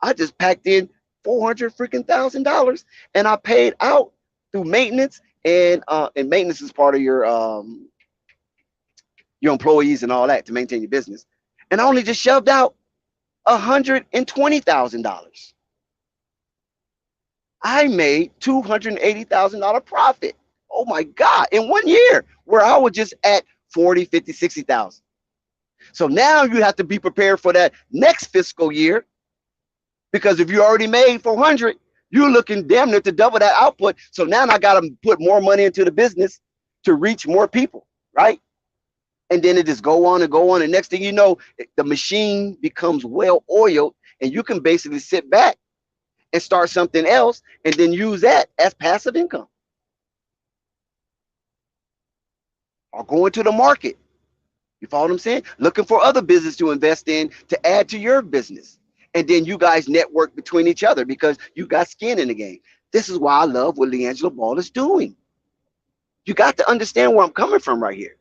I just packed in $400,000 and I paid out through maintenance, and maintenance is part of your employees and all that to maintain your business. And I only just shoved out $120,000. I made $280,000 profit. Oh my God, in 1 year, where I was just at 40, 50, 60,000. So now you have to be prepared for that next fiscal year, because if you already made 400, you're looking damn near to double that output. So now I got to put more money into the business to reach more people, right? And then it just go on and go on. And next thing you know, the machine becomes well oiled, and you can basically sit back and start something else and then use that as passive income. Or go into the market. You follow what I'm saying? Looking for other business to invest in to add to your business. And then you guys network between each other because you got skin in the game. This is why I love what Liangelo Ball is doing. You got to understand where I'm coming from right here.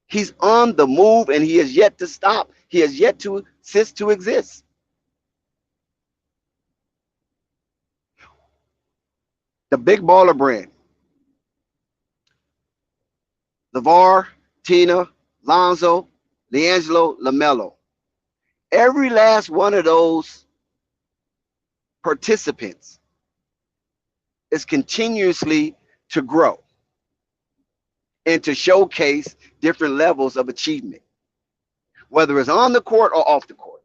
He's on the move, and he has yet to stop. He has yet to cease to exist. The big baller brand. LeVar, Tina, Lonzo, Liangelo, LaMelo. Every last one of those participants is continuously to grow and to showcase different levels of achievement, whether it's on the court or off the court.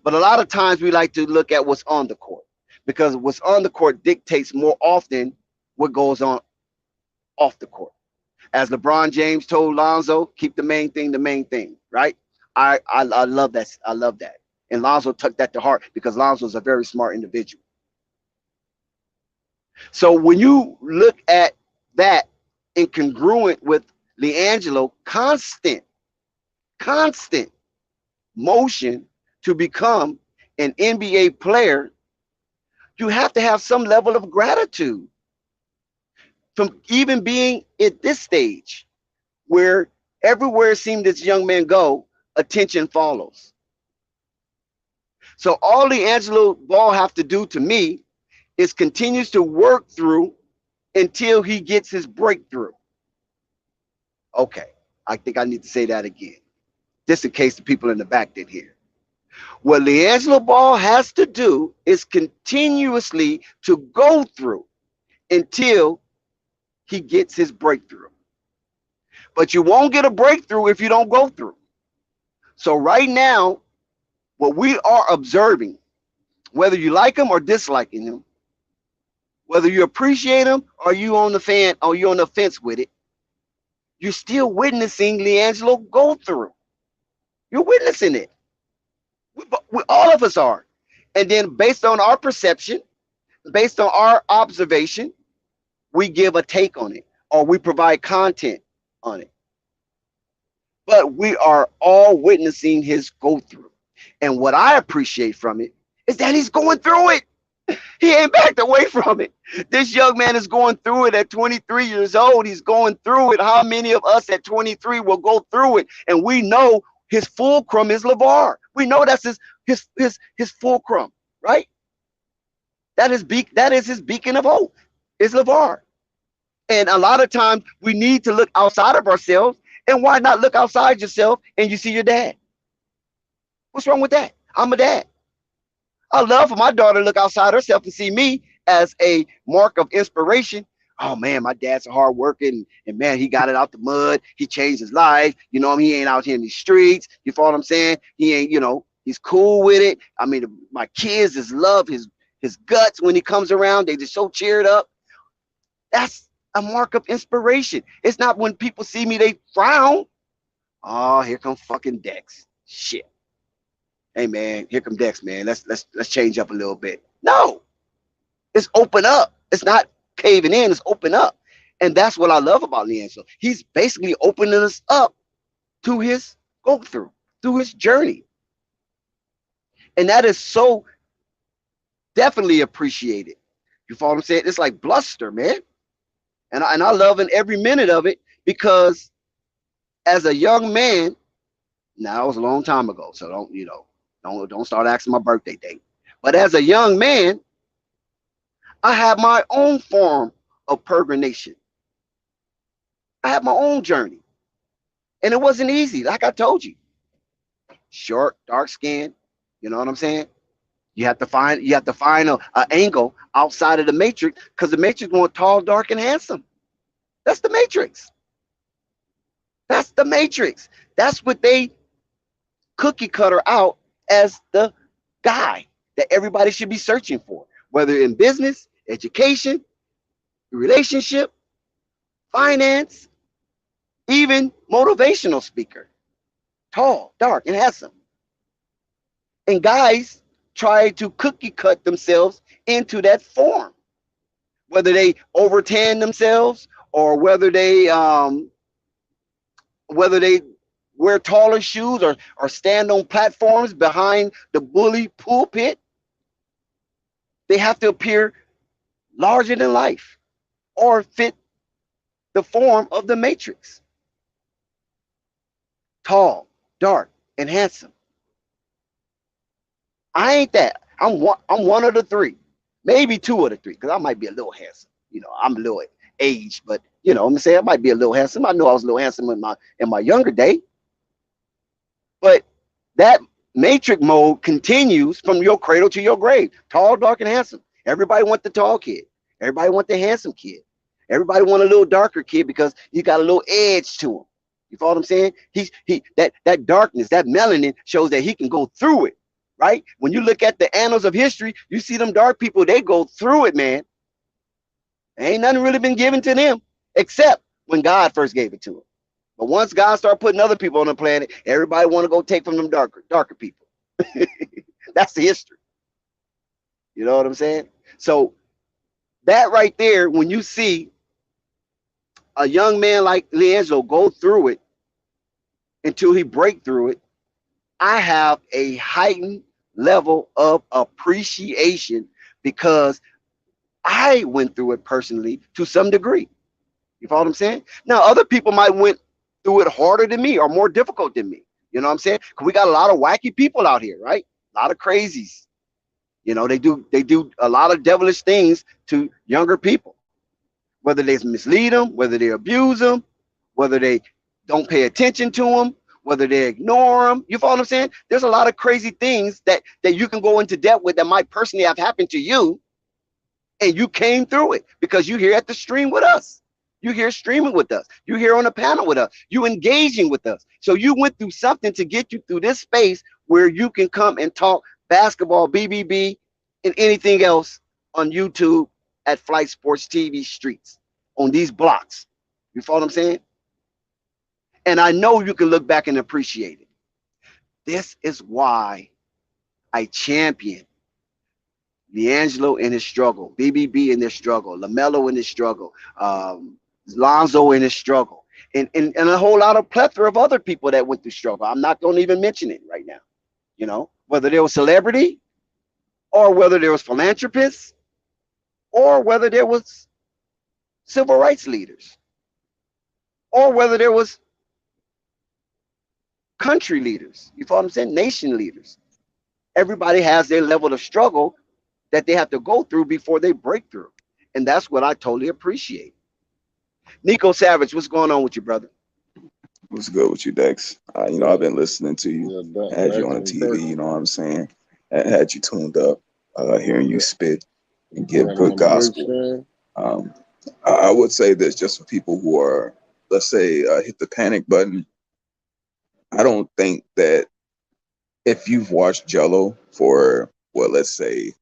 But a lot of times we like to look at what's on the court, because what's on the court dictates more often what goes on off the court. As LeBron James told Lonzo, keep the main thing, right? I love that. I love that. And Lonzo took that to heart because Lonzo's a very smart individual. So when you look at that incongruent with Liangelo, constant motion to become an NBA player, you have to have some level of gratitude from even being at this stage where everywhere it seemed this young man go, attention follows. So all Liangelo Ball have to do to me is continues to work through until he gets his breakthrough. Okay, I think I need to say that again, just in case the people in the back didn't hear. What Liangelo Ball has to do is continuously to go through until he gets his breakthrough. But you won't get a breakthrough if you don't go through. So right now, what we are observing, whether you like him or disliking him, whether you appreciate him or you on the fence with it, you're still witnessing Liangelo go through. You're witnessing it. All of us are. And then based on our perception, based on our observation, we give a take on it or we provide content on it. But we are all witnessing his go through. And what I appreciate from it is that he's going through it. He ain't backed away from it. This young man is going through it at 23 years old. He's going through it. How many of us at 23 will go through it? And we know his fulcrum is LeVar. We know that's his fulcrum, right? That is his beacon of hope, is LeVar. And a lot of times we need to look outside of ourselves. And why not look outside yourself and you see your dad? What's wrong with that? I'm a dad. I love for my daughter to look outside herself and see me as a mark of inspiration. Oh man, my dad's a hard working, and man, he got it out the mud. He changed his life. You know, he ain't out here in the streets. You follow what I'm saying? He ain't, he's cool with it. I mean, my kids just love his guts when he comes around. They just so cheered up. That's a mark of inspiration. It's not when people see me, they frown. Oh, here come fucking Dex. Shit. Hey man, here come Dex, man. Let's change up a little bit. No, it's open up. It's not caving in. It's open up, and that's what I love about Liangelo. He's basically opening us up to his go through his journey, and that is so definitely appreciated. You follow what I'm saying? It's like bluster, man, and I love every minute of it because as a young man, now it was a long time ago, so don't start asking my birthday date. But as a young man, I have my own form of peregrination. I have my own journey. And it wasn't easy, like I told you. Short, dark skin, you know what I'm saying? You have to find an angle outside of the matrix, because the matrix wants tall, dark, and handsome. That's the matrix. That's the matrix. That's what they cookie cutter out as the guy that everybody should be searching for, whether in business, education, relationship, finance, even motivational speaker. Tall, dark, and handsome. And guys try to cookie cut themselves into that form, whether they overtan themselves or whether they wear taller shoes or stand on platforms behind the bully pulpit. They have to appear larger than life or fit the form of the matrix. Tall, dark, and handsome. I ain't that. I'm one of the three, maybe two of the three, because I might be a little handsome. I'm a little aged, but I'm gonna say I might be a little handsome. I know I was a little handsome in my younger day, but that matrix mode continues from your cradle to your grave. Tall, dark, and handsome. Everybody want the tall kid. Everybody want the handsome kid. Everybody want a little darker kid because he got a little edge to him. You follow what I'm saying? That darkness, that melanin shows that he can go through it, right? When you look at the annals of history, you see them dark people, they go through it, man. Ain't nothing really been given to them except when God first gave it to them. But once God started putting other people on the planet, everybody want to go take from them darker people. That's the history. You know what I'm saying? So that right there, when you see a young man like Liangelo go through it until he break through it, I have a heightened level of appreciation because I went through it personally to some degree. You follow what I'm saying? Now, other people might went through it harder than me or more difficult than me. You know what I'm saying? Because we got a lot of wacky people out here, right? A lot of crazies. They do a lot of devilish things to younger people, whether they mislead them, whether they abuse them, whether they don't pay attention to them, whether they ignore them. You follow what I'm saying? There's a lot of crazy things that you can go into depth with that might personally have happened to you, and you came through it because you here at the stream with us. You here streaming with us. You here on the panel with us. You engaging with us. So you went through something to get you through this space where you can come and talk basketball, BBB, and anything else on YouTube at Flight Sports TV streets on these blocks. You follow what I'm saying? And I know you can look back and appreciate it. This is why I champion Liangelo in his struggle, BBB in his struggle, LaMelo in his struggle, Lonzo in his struggle, and a whole lot of plethora of other people that went through struggle. I'm not going to even mention it right now. Whether there was celebrity or whether there was philanthropists or whether there was civil rights leaders or whether there was country leaders. You follow what I'm saying? Nation leaders. Everybody has their level of struggle that they have to go through before they break through. And that's what I totally appreciate. Nico Savage, what's going on with you, brother? What's good with you, Dex? I've been listening to you. I had you on TV, you know what I'm saying? I had you tuned up, hearing you spit and give good gospel. I would say this just for people who are, let's say, hit the panic button. I don't think that if you've watched Jello for, let's say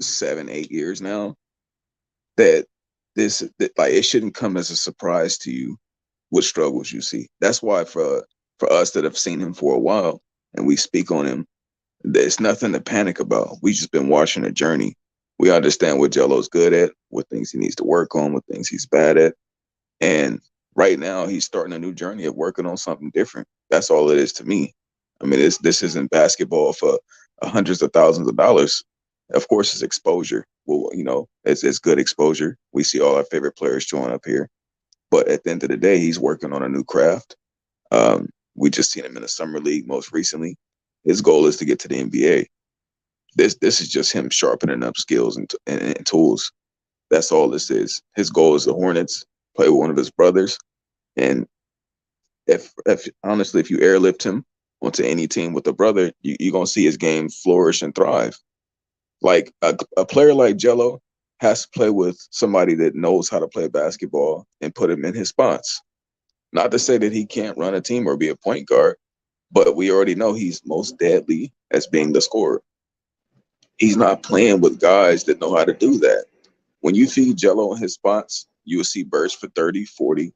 7-8 years now, that it shouldn't come as a surprise to you what struggles you see. That's why for us that have seen him for a while and we speak on him, there's nothing to panic about. We just been watching a journey. We understand what Jello's good at, what things he needs to work on, what things he's bad at. And right now he's starting a new journey of working on something different. That's all it is to me. I mean, this isn't basketball for hundreds of thousands of dollars. Of course, it's exposure. Well, it's good exposure. We see all our favorite players showing up here. But at the end of the day, he's working on a new craft. We just seen him in the summer league most recently. His goal is to get to the NBA. This is just him sharpening up skills and tools. That's all this is. His goal is the Hornets, play with one of his brothers. And if honestly, if you airlift him onto any team with a brother, you're going to see his game flourish and thrive. Like a player like Jello has to play with somebody that knows how to play basketball and put him in his spots. Not to say that he can't run a team or be a point guard, but we already know he's most deadly as being the scorer. He's not playing with guys that know how to do that. When you feed Jello in his spots, you will see bursts for 30, 40,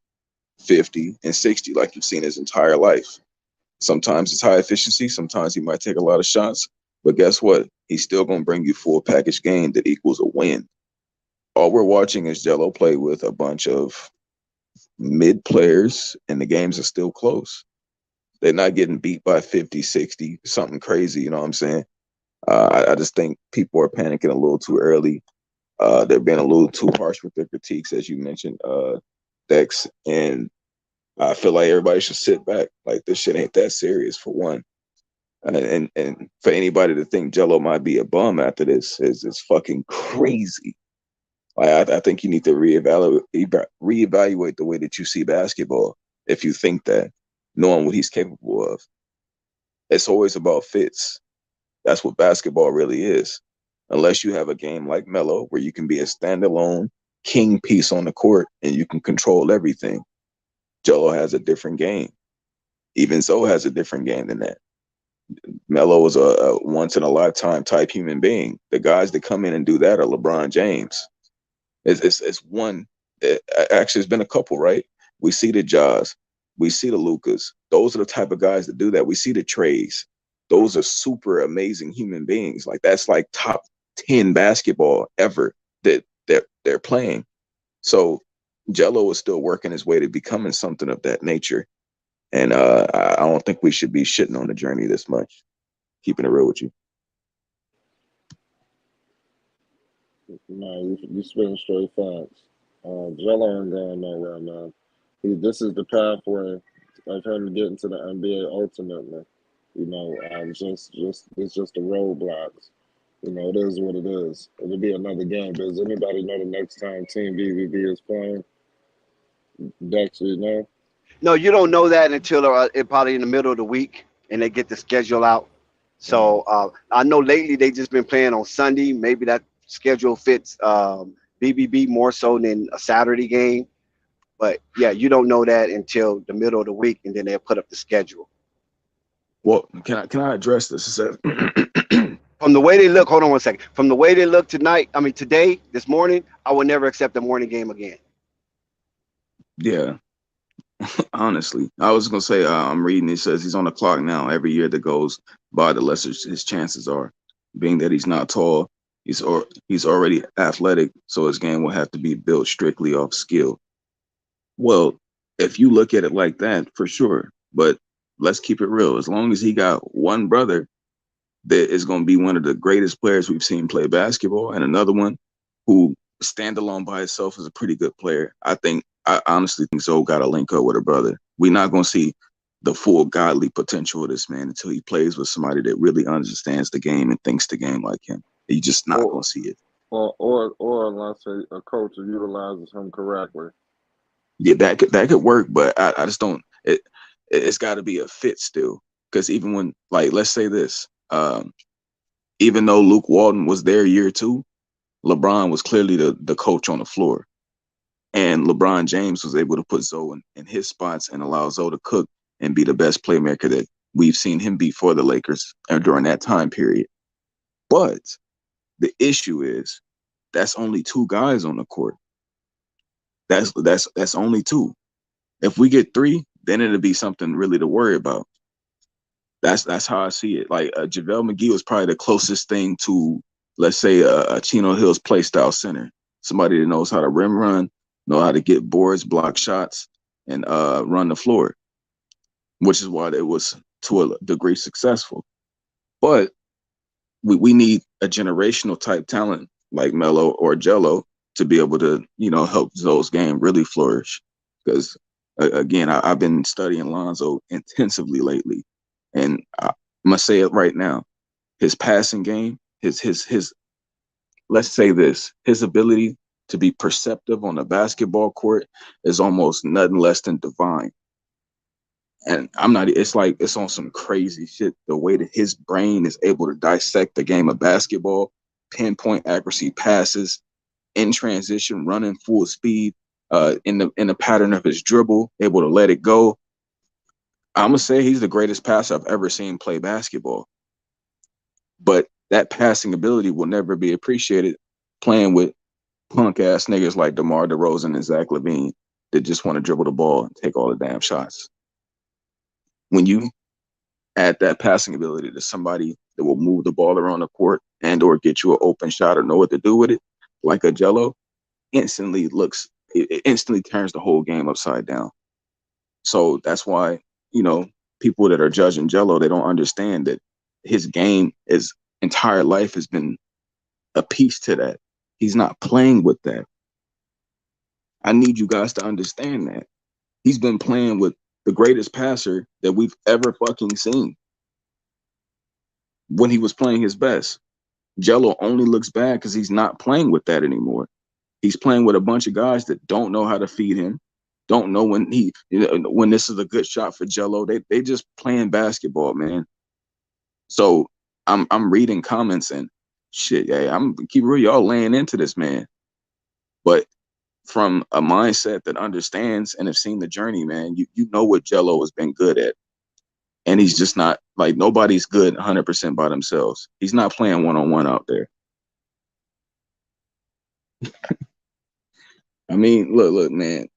50, and 60 like you've seen his entire life. Sometimes it's high efficiency. Sometimes he might take a lot of shots. But guess what? He's still going to bring you full package game that equals a win. All we're watching is Jello play with a bunch of mid players, and the games are still close. They're not getting beat by 50, 60, something crazy. You know what I'm saying? I just think people are panicking a little too early. They're being a little too harsh with their critiques, as you mentioned, Dex. And I feel like everybody should sit back. Like, this shit ain't that serious, for one. And for anybody to think Jello might be a bum after this is fucking crazy. I think you need to reevaluate the way that you see basketball. If you think that, knowing what he's capable of, it's always about fits. That's what basketball really is. Unless you have a game like Melo, where you can be a standalone king piece on the court and you can control everything. Jello has a different game. Even Zoe has a different game than that. Melo is a once in a lifetime type human being. The guys that come in and do that are LeBron James. It's one. Actually, it's been a couple, right? We see the Jaws, we see the Lucas. Those are the type of guys that do that. We see the Trays. Those are super amazing human beings. Like, that's like top 10 basketball ever that they're playing. So Jello is still working his way to becoming something of that nature. And I don't think we should be shitting on the journey this much. Keeping it real with you. No, you spitting straight facts. Jello ain't going nowhere, man. This is the pathway of him getting to the NBA ultimately. You know, it's just the roadblocks. You know, it is what it is. It'll be another game. Does anybody know the next time Team BVB is playing? Dex, you know? No, you don't know that until it probably in the middle of the week and they get the schedule out. So I know lately they just been playing on Sunday. Maybe that schedule fits BBB more so than a Saturday game. But yeah, you don't know that until the middle of the week, and then they'll put up the schedule. Well, can I address this? From the way they look, hold on one second. From the way they look today, this morning, I would never accept a morning game again. Yeah, honestly, I was gonna say I'm reading. It says he's on the clock now. Every year that goes by, the lesser his chances are. Being that he's not tall, he's already athletic, so his game will have to be built strictly off skill. Well, if you look at it like that, for sure. But let's keep it real. As long as he got one brother that is going to be one of the greatest players we've seen play basketball, and another one who standalone by himself is a pretty good player, I honestly think Zoe got to link up with her brother. We're not going to see the full godly potential of this man until he plays with somebody that really understands the game and thinks the game like him. You're just not going to see it. Or let's say a coach who utilizes him correctly. Yeah, that could work, but I just don't. It's got to be a fit still, because even when, like, let's say this, even though Luke Walton was there year 2, LeBron was clearly the coach on the floor, and LeBron James was able to put Zoe in his spots and allow Zoe to cook and be the best playmaker that we've seen him be for the Lakers during that time period. But the issue is that's only 2 guys on the court. That's only 2. If we get 3, then it'll be something really to worry about. That's how I see it. Like JaVale McGee was probably the closest thing to, let's say, a Chino Hills play style center. Somebody that knows how to rim run, know how to get boards, block shots, and run the floor, which is why it was to a degree successful. But we need a generational type talent like Melo or Jello to be able to, help Zoe's game really flourish. Because again, I've been studying Lonzo intensively lately, and I'm gonna say it right now: his passing game, his let's say this, his ability to be perceptive on the basketball court is almost nothing less than divine. And it's like it's on some crazy shit. The way that his brain is able to dissect the game of basketball, pinpoint accuracy passes, in transition, running full speed. in the pattern of his dribble, able to let it go. I'm gonna say he's the greatest passer I've ever seen play basketball. But that passing ability will never be appreciated playing with punk ass niggas like DeMar DeRozan and Zach LaVine that just want to dribble the ball and take all the damn shots. When you add that passing ability to somebody that will move the ball around the court and or get you an open shot or know what to do with it, like a Jello, it instantly turns the whole game upside down. So that's why, people that are judging Jello, they don't understand that his game, his entire life has been a piece to that. He's not playing with that. I need you guys to understand that. He's been playing with the greatest passer that we've ever fucking seen when he was playing his best. Jello only looks bad because he's not playing with that anymore. He's playing with a bunch of guys that don't know how to feed him, don't know when this is a good shot for Jello. They just playing basketball, man. So I'm reading comments and shit. Yeah, I'm keep real. Y'all laying into this man, but from a mindset that understands and have seen the journey, man, you know what Jello has been good at. And he's just not, like, nobody's good 100% by themselves. He's not playing one-on-one out there. I mean, look, man.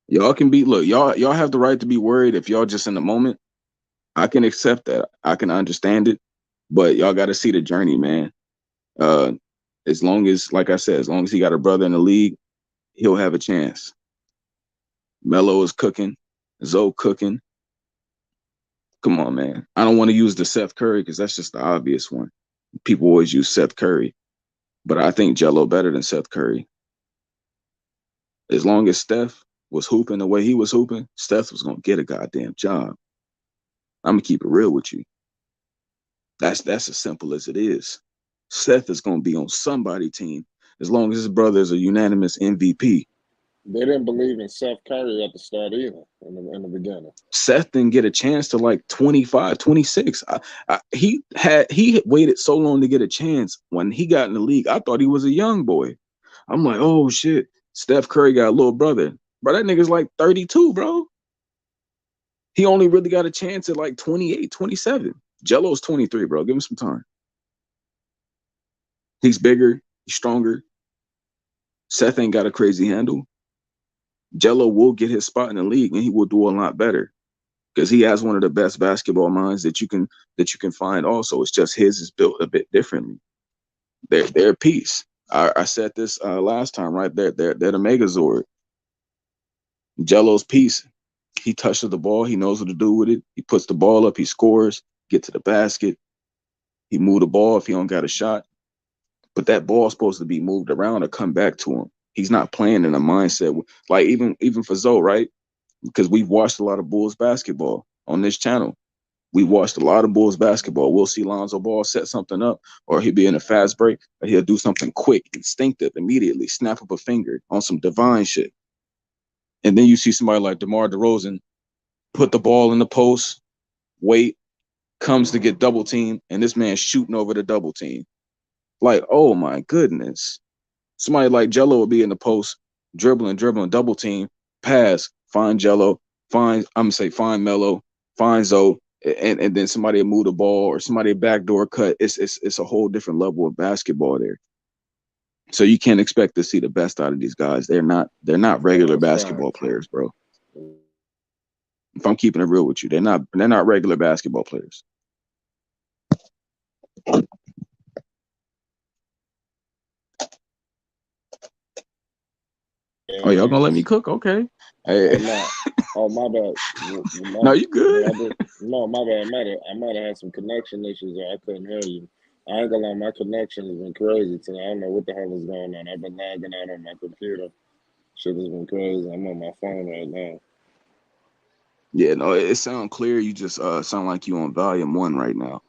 Y'all have the right to be worried if y'all just in the moment. I can accept that. I can understand it. But y'all got to see the journey, man. As long as, like I said, as long as he got a brother in the league, he'll have a chance. Melo is cooking. Zoe cooking. Come on, man. I don't want to use the Seth Curry because that's just the obvious one. People always use Seth Curry. But I think Jello better than Seth Curry. As long as Steph was hooping the way he was hooping, Steph was going to get a goddamn job. I'm going to keep it real with you. That's as simple as it is. Seth is going to be on somebody's team as long as his brother is a unanimous MVP. They didn't believe in Seth Curry at the start either in the beginning. Seth didn't get a chance to like 25, 26. He had waited so long to get a chance. When he got in the league, I thought he was a young boy. I'm like, oh shit, Steph Curry got a little brother. Bro, that nigga's like 32, bro. He only really got a chance at like 28, 27. Jello's 23, bro. Give him some time. He's bigger, he's stronger. Seth ain't got a crazy handle. Jello will get his spot in the league and he will do a lot better because he has one of the best basketball minds that you can find. Also, it's just his is built a bit differently. They're a piece. I said this last time, right? They're the Megazord. Jello's piece. He touches the ball. He knows what to do with it. He puts the ball up. He scores. Get to the basket. He move the ball if he don't got a shot. But that ball's supposed to be moved around or come back to him. He's not playing in a mindset like even for Zoe, right? Because we've watched a lot of Bulls basketball on this channel. We watched a lot of Bulls basketball. We'll see Liangelo Ball set something up, or he'll be in a fast break, or he'll do something quick, instinctive, immediately, snap up a finger on some divine shit. And then you see somebody like DeMar DeRozan put the ball in the post, wait, comes to get double team, and this man's shooting over the double team. Like, oh my goodness. Somebody like Jello will be in the post, dribbling, double team, pass, find Jello, find Melo, find Zoe, and then somebody will move the ball or somebody backdoor cut. It's a whole different level of basketball there. So you can't expect to see the best out of these guys. They're not regular basketball players, bro. If I'm keeping it real with you, they're not regular basketball players. Oh, y'all gonna let me cook? Okay. Hey. Oh, my bad. No, you good. No, my bad. I might have had some connection issues or I couldn't hear you. I ain't gonna lie, my connection has been crazy today. I don't know what the hell is going on. I've been lagging out on my computer. Shit has been crazy. I'm on my phone right now. Yeah, no, it sounds clear. You just sound like you on volume 1 right now.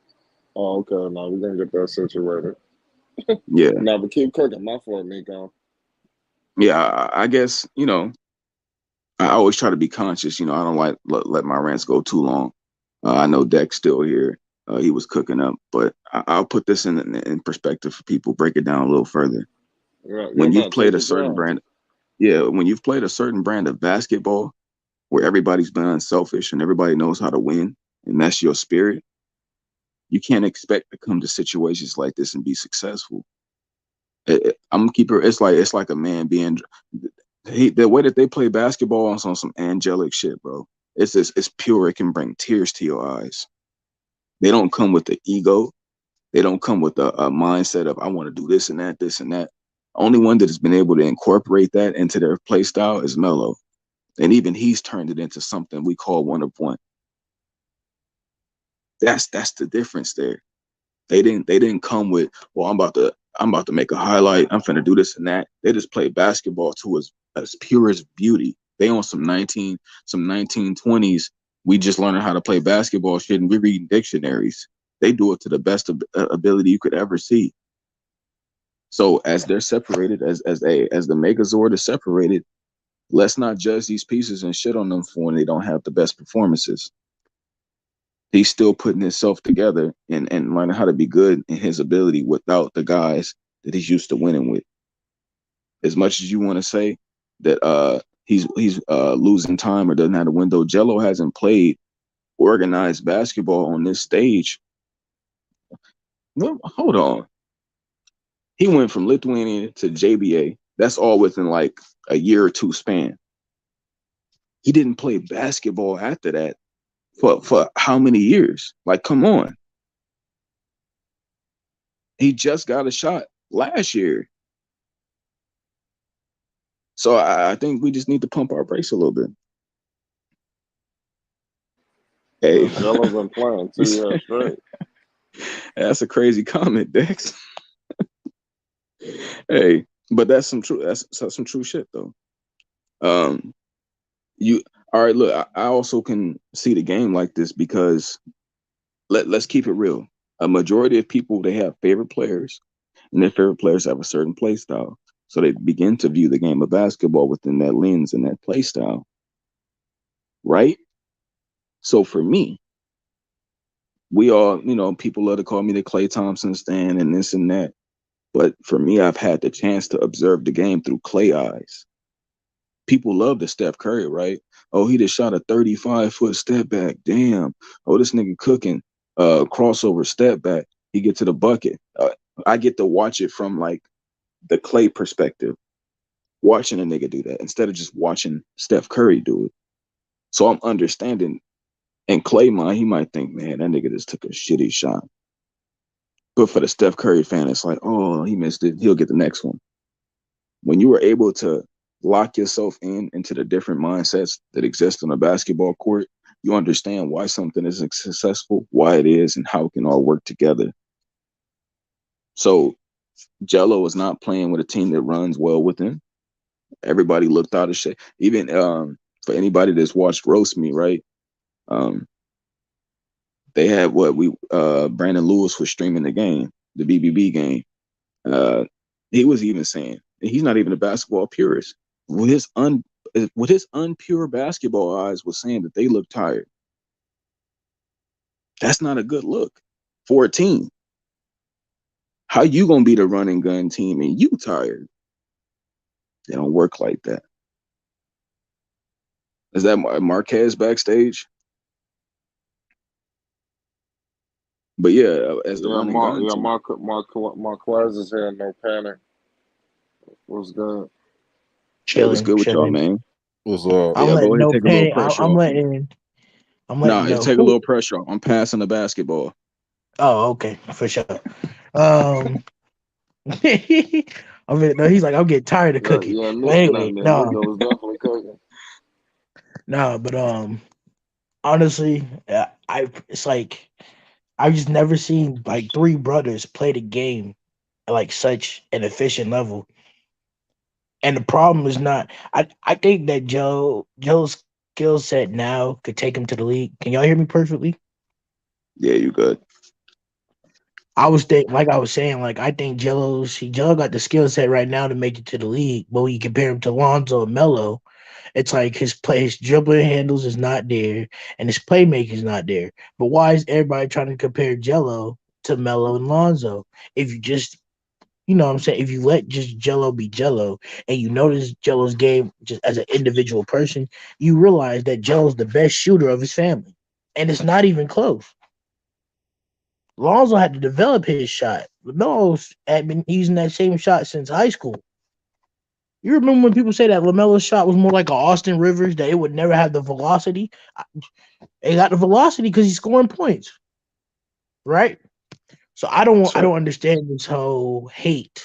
Oh, okay. Now we're gonna get that situated. Yeah. Now, but keep cooking. My fault, Nico. Yeah, I guess, I always try to be conscious. I don't like let my rants go too long. I know Deck's still here. He was cooking up, but I'll put this in perspective for people. Break it down a little further. Yeah, when you've played a certain brand, Yeah, when you've played a certain brand of basketball where everybody's been unselfish and everybody knows how to win, and that's your spirit, you can't expect to come to situations like this and be successful. I'm gonna keep it. It's like a man being the way that they play basketball on some angelic shit, bro. It's pure. It can bring tears to your eyes. They don't come with the ego. They don't come with a mindset of I want to do this and that, this and that. Only one that has been able to incorporate that into their play style is Melo, and even he's turned it into something we call one of one. That's the difference there. They didn't come with, well, I'm about to make a highlight. I'm finna do this and that. They just play basketball to as pure as beauty. They on some 1920s. We just learning how to play basketball shit and we reading dictionaries. They do it to the best of ability you could ever see. So as they're separated, as the Megazord is separated, let's not judge these pieces and shit on them for when they don't have the best performances. He's still putting himself together and learning how to be good in his ability without the guys that he's used to winning with. As much as you want to say that he's losing time or doesn't have a window, Jello hasn't played organized basketball on this stage. Well, hold on. He went from Lithuania to JBA. That's all within like a year or two span. He didn't play basketball after that for how many years? Like, come on. He just got a shot last year. So I think we just need to pump our brakes a little bit. Hey, Jello been playing 2 years straight. that's a crazy comment, Dex. Hey, but that's some true shit though. You all right? Look, I also can see the game like this because let's keep it real. A majority of people, they have favorite players, and their favorite players have a certain play style. So they begin to view the game of basketball within that lens and that play style, right? So for me, we all, people love to call me the Klay Thompson stan and this and that. But for me, I've had the chance to observe the game through Klay eyes. People love the Steph Curry, right? Oh, he just shot a 35-foot step back. Damn. Oh, this nigga cooking. Crossover step back. He get to the bucket. I get to watch it from like the Klay perspective, watching a nigga do that instead of just watching Steph Curry do it. So I'm understanding. And Klay mind, he might think, man, that nigga just took a shitty shot. But for the Steph Curry fan, it's like, oh, he missed it. He'll get the next one. When you are able to lock yourself into the different mindsets that exist on a basketball court, you understand why something is successful, why it is, and how it can all work together. So Jello is not playing with a team that runs well with him. Everybody looked out of shape. Even for anybody that's watched Roast Me, right? They had Brandon Lewis was streaming the game, the BBB game. He was even saying he's not even a basketball purist. With his unpure basketball eyes, was saying that they look tired. That's not a good look for a team. How you gonna be the running gun team and you tired? They don't work like that. Is that Marquez backstage? But yeah, as the running gun team. Marquez is here. No panic. What's good? Hey, what's good with y'all, man? What's up? I'm Yeah, go letting ahead, no take a little panic. pressure I'm off. letting. I'm letting Nah, no. take a little pressure off. I'm passing the basketball. Oh, okay, for sure. Um, I mean, no, he's like, I'm getting tired of cooking. Yeah, But anyway, no, nigga was definitely cooking. no, but honestly, it's like I've just never seen like three brothers play the game at like such an efficient level. And the problem is not. I think that Joe's skill set now could take him to the league. Can y'all hear me perfectly? Yeah, you good. Like I was saying, like I think Jello got the skill set right now to make it to the league. But when you compare him to Lonzo and Melo, it's like his dribbling handles is not there and his playmaking is not there. But why is everybody trying to compare Jello to Melo and Lonzo? If you just You know what I'm saying? If you let just Jello be Jello and you notice Jello's game just as an individual person, you realize that Jello's the best shooter of his family. And it's not even close. Lonzo had to develop his shot. LaMelo's had been using that same shot since high school. You remember when people say that LaMelo's shot was more like a Austin Rivers, that it would never have the velocity? It got the velocity because he's scoring points, right? So That's I right. don't understand this whole hate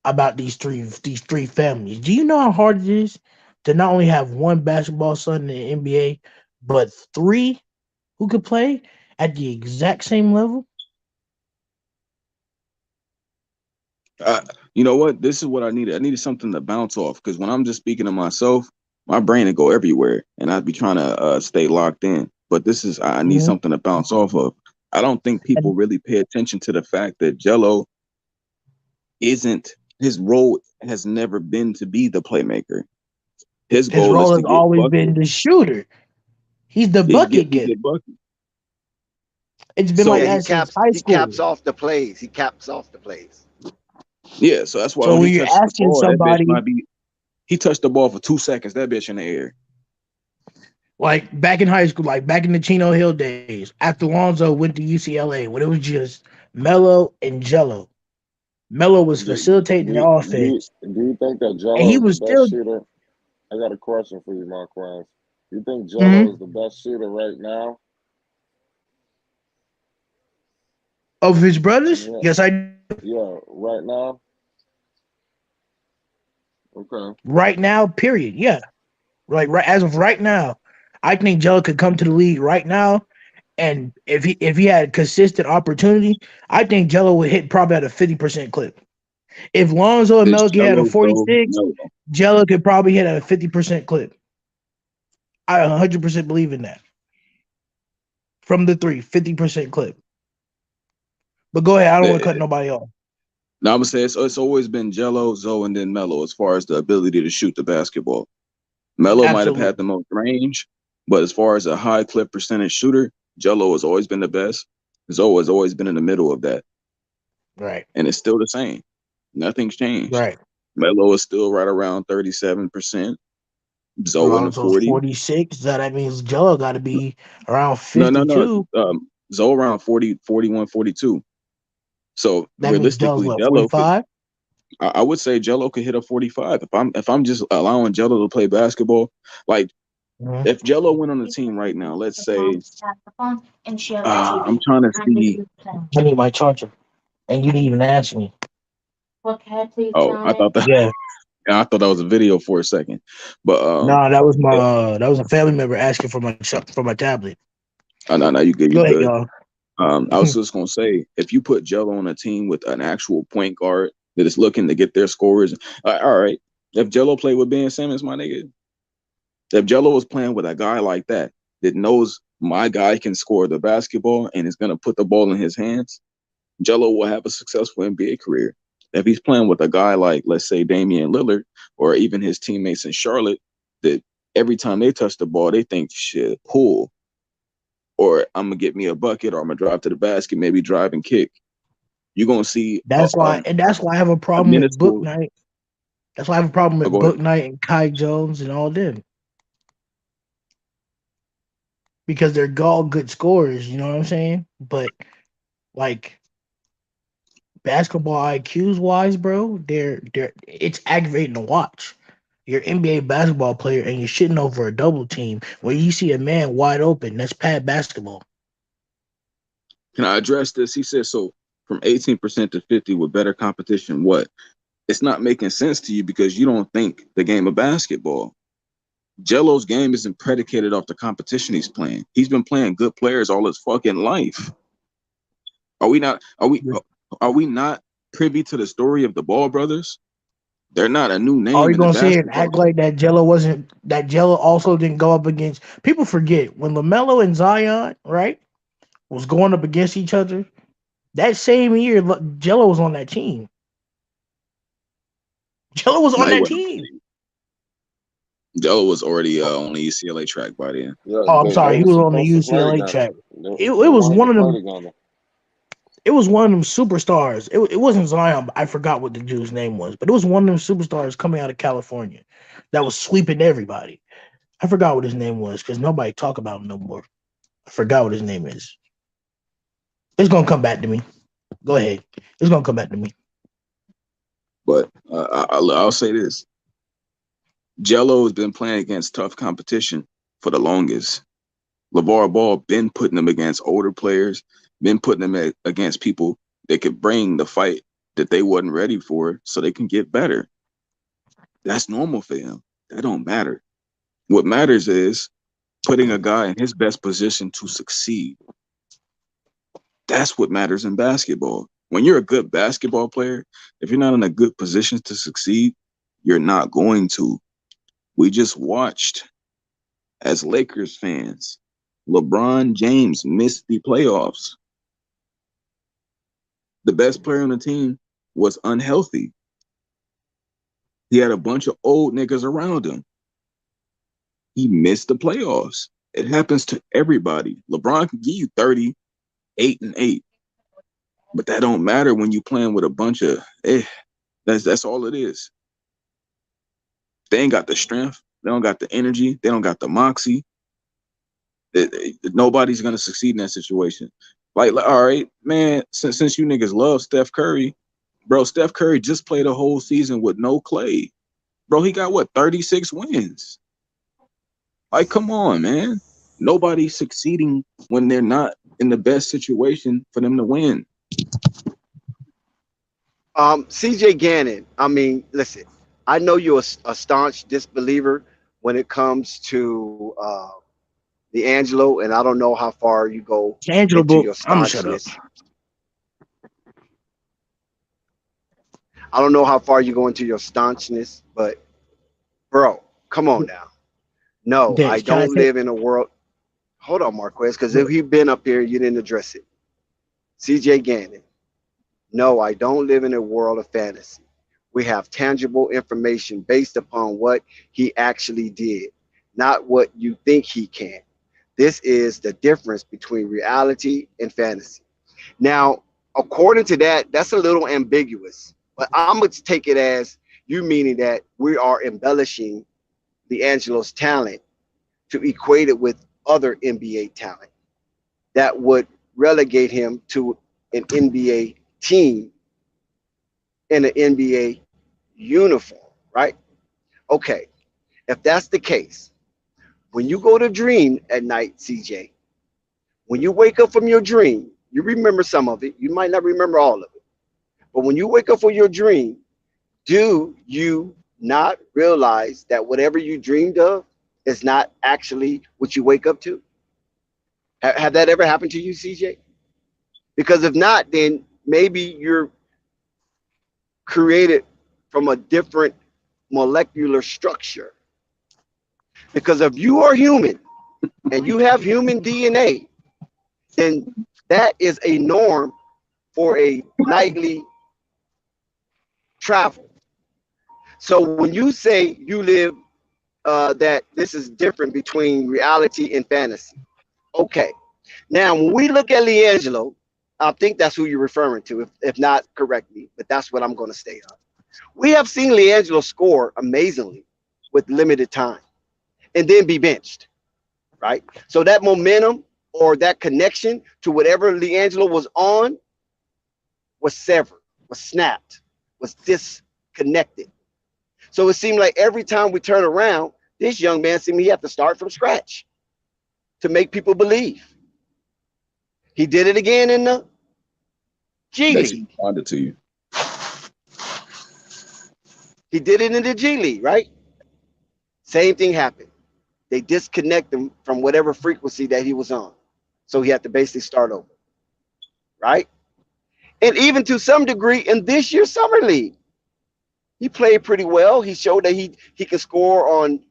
about these three families. Do you know how hard it is to not only have one basketball son in the NBA, but three who could play at the exact same level? I, you know what? This is what I needed. I needed something to bounce off because when I'm just speaking to myself, my brain would go everywhere, and I'd be trying to stay locked in. But this is I need Mhm. something to bounce off of. I don't think people And really pay attention to the fact that Jello isn't his role has never been to be the playmaker. His his goal is role to has get always been buckets. the shooter. He's the He get bucket he getter. get buckets. It's been like Yeah, So that since high he caps school. off the plays. He caps off the plays. yeah, so that's why So when he when you're touches the asking ball, that bitch somebody might be he touched the ball for 2 seconds. That bitch in the air. like back in high school, like back in the Chino Hill days, after Lonzo went to UCLA, when it was just Melo and Jello. Melo was facilitating the offense, Do you think that and Jello he is the was best still shooter? I got a question for you, Marquez. You think Jello mhm, is the best shooter right now? of his brothers. Yeah, Yes, I do. yeah, right now. Okay. Right now. Period. Yeah, right as of right now, I think Jello could come to the league right now, and if he had consistent opportunity, I think Jello would hit probably at a 50% clip. If Lonzo and This Melky had a Jello though, 46, no. Jello could probably hit at a 50% clip. I 100% believe in that. From the three, 50% clip. But go ahead. I don't want to cut nobody off. Now I'm gonna say it's always been Jello, Zoe, and then Melo as far as the ability to shoot the basketball. Melo might have had Absolutely. the most range, but as far as a high clip percentage shooter, Jello has always been the best. Zoe has always been in the middle of that, Right. and it's still the same. Nothing's changed. Right. Melo is still right around 37%. Zoe in the Lonzo's 40. 46. So that means Jello got to be around No. 52. Zoe around 40, 41, 42. So That means Jello's realistically, what, Jello could 45? I would say Jello could hit a 45. If I'm just allowing Jello to play basketball, like Mm-hmm. if Jello went on the team right now, let's say I'm trying to see. I need my charger. And you didn't even ask me. Oh, Yeah. I thought that was a video for a second, but No, that was my if, that was a family member asking for my tablet. no, you Go ahead, good. y'all. I was just gonna say if you put Jello on a team with an actual point guard that is looking to get their scores, all right. If Jello played with Ben Simmons, my nigga, if Jello was playing with a guy like that knows my guy can score the basketball and is gonna put the ball in his hands, Jello will have a successful NBA career. If he's playing with a guy like, let's say, Damian Lillard, or even his teammates in Charlotte, that every time they touch the ball, they think, shit, pull, or I'm gonna get me a bucket, or I'm gonna drive to the basket, maybe drive and kick. You're gonna see That's why I have a a problem with Book minuscule. Night. That's why I have a problem Oh, with go ahead. Book Night and Kai Jones and all them. Because they're all good scorers, you know what I'm saying? But like basketball IQs wise, bro, they're it's aggravating to watch. You're an NBA basketball player and you're shitting over a double team where you see a man wide open. That's pad basketball. Can I address this? He said so from 18% to 50 with better competition. What? It's not making sense to you because you don't think the game of basketball. Jello's game isn't predicated off the competition he's playing. He's been playing good players all his fucking life. Are we not? Are we not privy to the story of the Ball brothers? They're not a new Are name you in the gonna sit here and basketball act like game. that Jello also didn't go up against people forget when LaMelo and Zion, right, was going up against each other, that same year Jello was on that team. Jello was No, on he that wasn't. team. Jello was already on the UCLA track by then. Yeah, Oh, I'm they sorry, he were was on the supposed to play UCLA together. track. They It was wanted to one of play them. together. It was one of them superstars. It wasn't Zion. But I forgot what the dude's name was, but it was one of them superstars coming out of California that was sweeping everybody. I forgot what his name was because nobody talk about him no more. I forgot what his name is. It's gonna come back to me. Go ahead. It's gonna come back to me. But I'll say this: Jello has been playing against tough competition for the longest. LeVar Ball been putting them against older players, been putting them against people that could bring the fight that they wasn't ready for, so they can get better. That's normal for him. That don't matter. What matters is putting a guy in his best position to succeed. That's what matters in basketball. When you're a good basketball player, if you're not in a good position to succeed, you're not going to. We just watched, as Lakers fans, LeBron James missed the playoffs. The best player on the team was unhealthy. He had a bunch of old niggas around him. He missed the playoffs. It happens to everybody. LeBron can give you 38 and 8, but that don't matter when you playing with a bunch of that's all it is. They ain't got the strength. They don't got the energy. They don't got the moxie. Nobody's gonna succeed in that situation. Like, all right, man. Since you niggas love Steph Curry, bro. Steph Curry just played a whole season with no Clay, bro. He got what 36 wins. Like, come on, man. Nobody's succeeding when they're not in the best situation for them to win. CJ Gannon, I mean, listen, I know you're a staunch disbeliever when it comes to Liangelo, and I don't know how far you go Angelo into Ball. your I'm gonna shut up. staunchness. I don't know how far you go into your staunchness, but bro, come on now. No, I Dez, can I don't say? live in a world. Hold on, Marquez, because if he'd been up here, you didn't address it. CJ Gannon. No, I don't live in a world of fantasy. We have tangible information based upon what he actually did, not what you think he can. This is the difference between reality and fantasy. Now, according to that, that's a little ambiguous, but I'm going to take it as you meaning that we are embellishing D'Angelo's talent to equate it with other NBA talent that would relegate him to an NBA team in an NBA uniform, right? Okay, if that's the case, when you go to dream at night, CJ, when you wake up from your dream, you remember some of it. You might not remember all of it. But when you wake up from your dream, do you not realize that whatever you dreamed of is not actually what you wake up to? Have that ever happened to you, CJ? Because if not, then maybe you're created from a different molecular structure. Because if you are human and you have human DNA, then that is a norm for a nightly travel. So when you say you live, that this is different between reality and fantasy. Okay. Now, when we look at Liangelo, I think that's who you're referring to, if not correctly, but that's what I'm going to stay on. We have seen Liangelo score amazingly with limited time and then be benched, right? So that momentum or that connection to whatever Liangelo was on was severed, was snapped, was disconnected. So it seemed like every time we turn around, this young man seemed he had to start from scratch to make people believe. He did it again in the G Next, he League. responded to you. He did it in the G League, right? Same thing happened. They disconnect him from whatever frequency that he was on. So he had to basically start over, right? And even to some degree in this year's summer league, he played pretty well. He showed that he can score on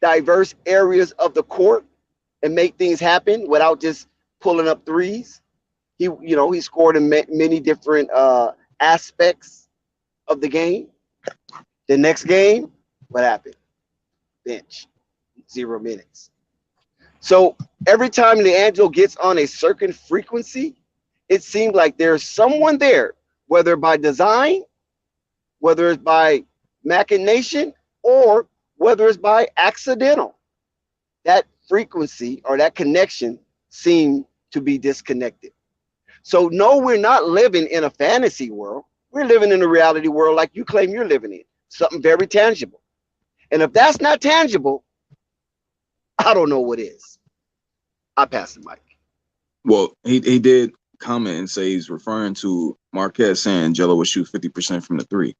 diverse areas of the court and make things happen without just pulling up threes. He scored in many different aspects of the game. The next game, what happened? Bench, 0 minutes. So every time Liangelo gets on a certain frequency, it seems like there's someone there, whether by design, whether it's by machination, or whether it's by accidental. That frequency or that connection seem to be disconnected. So, no, we're not living in a fantasy world. We're living in a reality world like you claim you're living in, something very tangible. And if that's not tangible, I don't know what is. I pass the mic. Well, he did comment and say he's referring to Marquez saying Jello would shoot 50% from the three.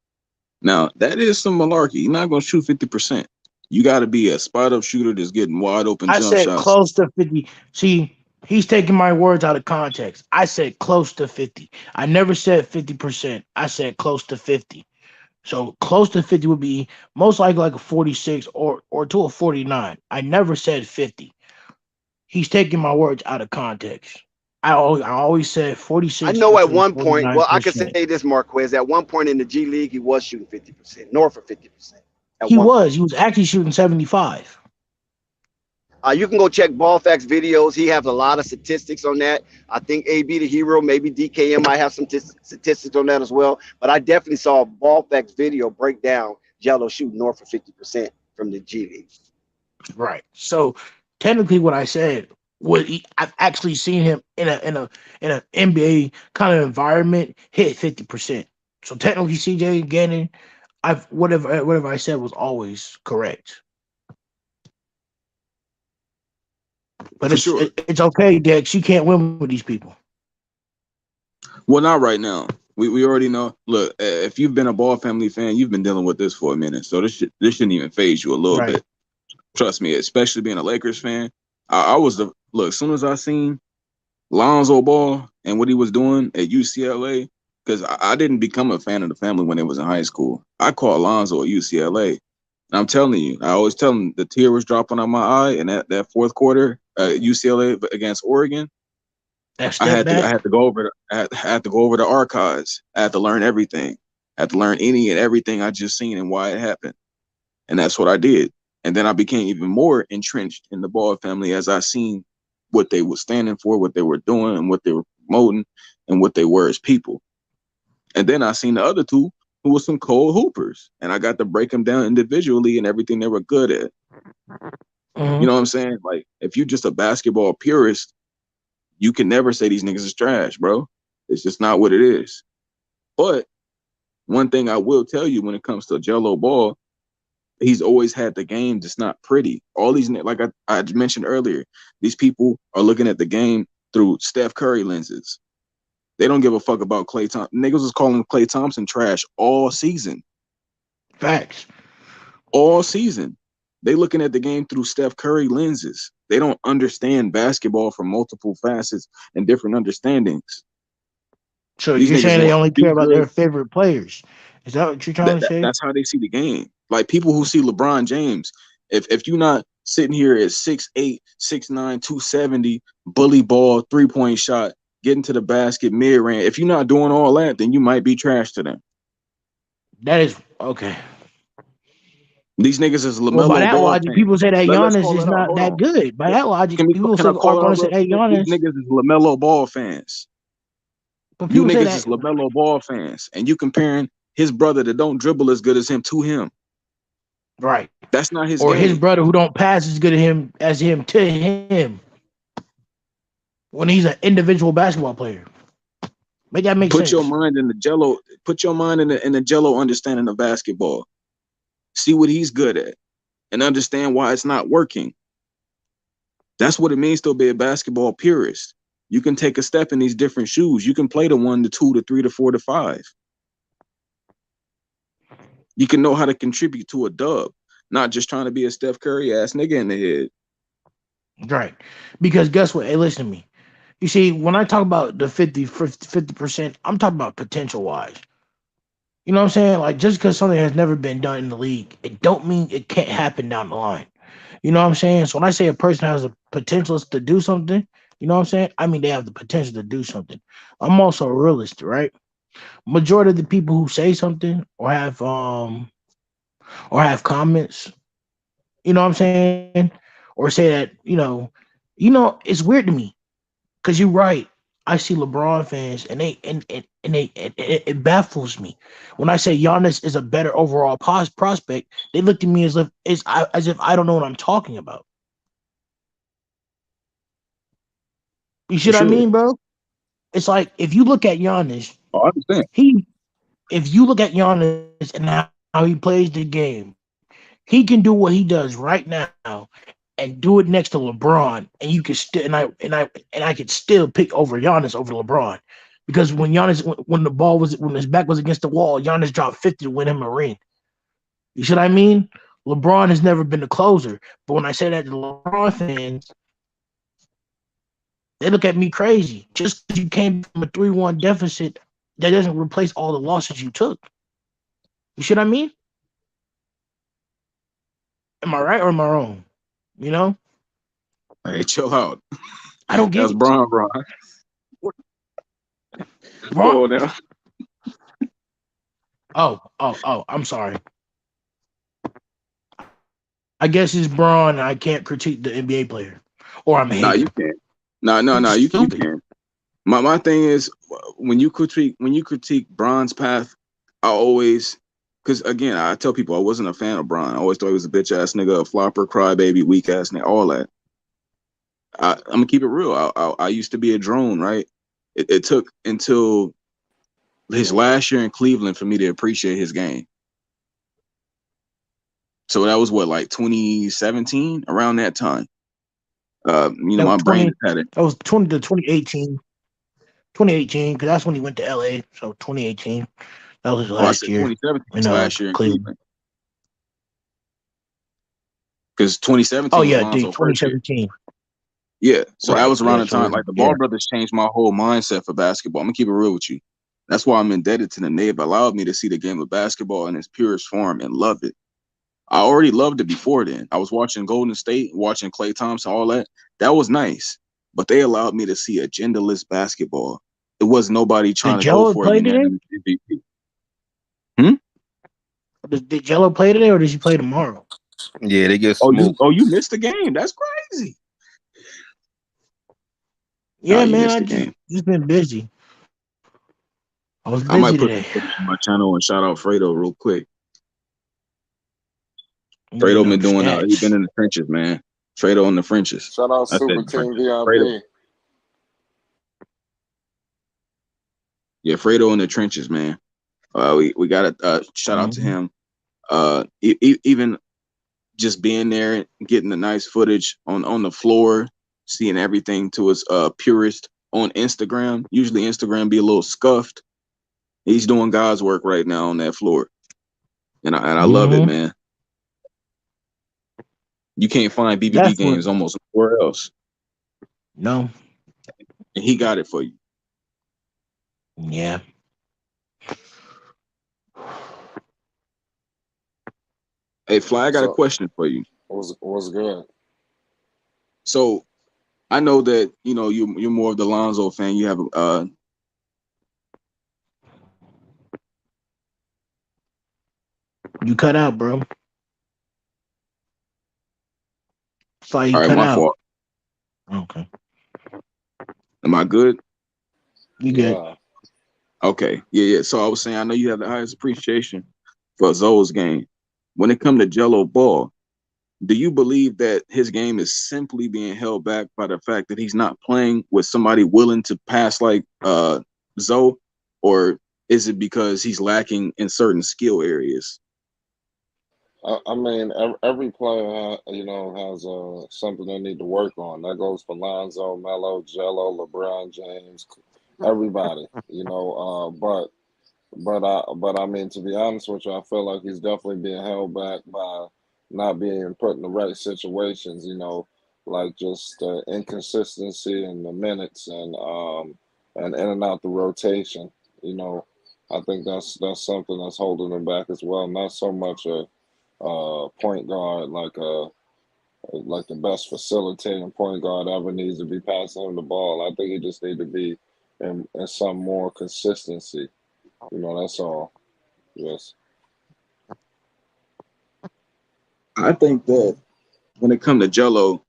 Now, that is some malarkey. You're not going to shoot 50%. You got to be a spot up shooter that's getting wide open I jump said shots. close to 50. See, he's taking my words out of context. I said close to 50. I never said 50%. I said close to 50. So close to 50 would be most likely like a 46 or to a 49. I never said 50. He's taking my words out of context. I always said I 46 know at to one point, well, I could 49%. say this, Marquez, at one point in the G League, he was shooting 50%, north of 50% at He one was. point. He was actually shooting 75. You can go check Ballfax videos. He has a lot of statistics on that. I think AB the Hero, maybe DKM might have some statistics on that as well. But I definitely saw a Ballfax video break down Jello shooting north of 50% from the G League. Right. So technically, what I said was I've actually seen him in an NBA kind of environment hit 50%. So technically, CJ Gannon, I've whatever I said was always correct. But For sure. it's okay, Dex. You can't win with these people. Well, not right now. We already know. Look, if you've been a Ball family fan, you've been dealing with this for a minute. So this shouldn't even phase you a little Right. bit. Trust me, especially being a Lakers fan. I was the look. As soon as I seen Lonzo Ball and what he was doing at UCLA, because I didn't become a fan of the family when it was in high school. I called Lonzo at UCLA. And I'm telling you, I always tell him the tear was dropping on my eye, and that fourth quarter UCLA against Oregon, That I step had to I back. had to go over I had to go over the archives. I had to learn everything. I had to learn any and everything I just seen and why it happened. And that's what I did. And then I became even more entrenched in the Ball family as I seen what they were standing for, what they were doing, and what they were promoting, and what they were as people. And then I seen the other two who were some cold hoopers, and I got to break them down individually and everything they were good at. You Mhm. know what I'm saying? Like, if you're just a basketball purist, you can never say these niggas is trash, bro. It's just not what it is. But one thing I will tell you when it comes to Jello Ball, he's always had the game just not pretty. All these, like I mentioned earlier, these people are looking at the game through Steph Curry lenses. They don't give a fuck about Klay Thompson. Niggas was calling Klay Thompson trash all season. Facts. All season. They looking at the game through Steph Curry lenses. They don't understand basketball from multiple facets and different understandings. So These you're niggas saying they want to only be care about good. their favorite players? Is that what you're trying to say? That's how they see the game. Like people who see LeBron James, if you're not sitting here at 6'8", 6'9", 270, bully ball, 3-point shot, getting to the basket, mid range, if you're not doing all that, then you might be trash to them. That is okay. These niggas is Well, by LaMelo that Ball logic, people fans. say that Let's Giannis call is it out. not Hold that on. good. By that logic, people Can I are call it going out to say real that quick? These Giannis. niggas is LaMelo Ball fans. But You people say niggas that, is LaMelo Ball fans. And you comparing his brother that don't dribble as good as him to him. right? That's not his Or his game. brother who don't pass as good as him to him when he's an individual basketball player. Make that make Put your sense? mind in the Jello. Put your mind in the Jello understanding of basketball. See what he's good at, and understand why it's not working. That's what it means to be a basketball purist. You can take a step in these different shoes. You can play the 1 to 2 to 3 to 4 to 5. You can know how to contribute to a dub, not just trying to be a Steph Curry ass nigga in the head. Right. Because guess what? Hey, listen to me. You see, when I talk about the 50%, I'm talking about potential wise. You know what I'm saying? Like just because something has never been done in the league, it don't mean it can't happen down the line. You know what I'm saying? So when I say a person has the potential to do something, you know what I'm saying? I mean they have the potential to do something. I'm also a realist, right? Majority of the people who say something or have comments, you know what I'm saying? Or say that, it's weird to me. Because you're right. I see LeBron fans, and it baffles me when I say Giannis is a better overall prospect. They look at me as if I don't know what I'm talking about. You see You what I should. mean, bro? It's like if you look at Giannis, Oh, I understand. he if you look at Giannis and how he plays the game, he can do what he does right now and do it next to LeBron, and you can still and I could still pick over Giannis over LeBron. Because when the ball was when his back was against the wall, Giannis dropped 50 to win him a ring. You see what I mean? LeBron has never been a closer. But when I say that to LeBron fans, they look at me crazy. Just because you came from a 3-1 deficit, that doesn't replace all the losses you took. You see what I mean? Am I right or am I wrong? You know? Hey, chill out. I don't get That's it. Bron. Bron- Go on now. I'm sorry. I guess it's Braun. I can't critique the NBA player, or I'm a Nah, you hater. can't. Nah. It's You stupid. can. My thing is when you critique Bron's path, I always because again I tell people I wasn't a fan of Bron. I always thought he was a bitch ass nigga, a flopper, crybaby, weak ass nigga, all that. I'm gonna keep it real. I used to be a drone, right? It took until his last year in Cleveland for me to appreciate his game. So that was what, like 2017, around that time. That was My brain has had it. That was 20 to 2018. 2018, because that's when he went to LA. So 2018, that was his Oh, I last said year 2017 in was last year in Cleveland. Cleveland. Because Oh 2017 was yeah, dude, Lonzo's first year. 2017. Yeah, so that Right. was around Yeah. the So time. Like the yeah, Ball brothers changed my whole mindset for basketball. I'm gonna keep it real with you. That's why I'm indebted to them. They've allowed me to see the game of basketball in its purest form and love it. I already loved it before then. I was watching Golden State, watching Klay Thompson, all that. That was nice. But they allowed me to see agendaless basketball. It was nobody trying did to go Jello for a play today? unanimous MVP. Hmm? Did Jello play today, or does he play tomorrow? Yeah, they get Oh, smoked. you missed the game. That's crazy. Nah, Yeah, you man, missed I the game. just been busy. I was I busy might put some today. footage on my channel and shout out Fredo real quick. You Fredo getting been them doing he been stats? in the trenches, man. Fredo in the trenches. Shout out I said Super the Team trenches. Fredo. VIP. Yeah, Fredo in the trenches, man. We got a shout out to Mm-hmm. him. Even just being there and getting the nice footage on the floor, seeing everything to its purest on Instagram. Usually Instagram be a little scuffed. He's doing God's work right now on that floor. And I love it, Mm-hmm. man. You can't find BBB That's what. games almost nowhere else. No. And he got it for you. Yeah. Hey, Fly, I got a So question for you. was good. So I know that you're more of the Lonzo fan. You have You cut out, bro. Saw you all right, cut my out. fault. Okay. Am I good? You good? Yeah. Okay. Yeah. So I was saying I know you have the highest appreciation for Zoe's game. When it comes to Jello Ball, do you believe that his game is simply being held back by the fact that he's not playing with somebody willing to pass like Zoe, or is it because he's lacking in certain skill areas? I mean, every player, has something they need to work on. That goes for Lonzo, Melo, Jello, LeBron James, everybody. But I mean, to be honest with you, I feel like he's definitely being held back by not being put in the right situations. Like just inconsistency in the minutes and in and out the rotation. You know, I think that's something that's holding him back as well. Not so much a point guard like the best facilitating point guard ever needs to be passing him the ball. I think he just need to be in some more consistency. That's all. Yes. I think that when it comes to Jello,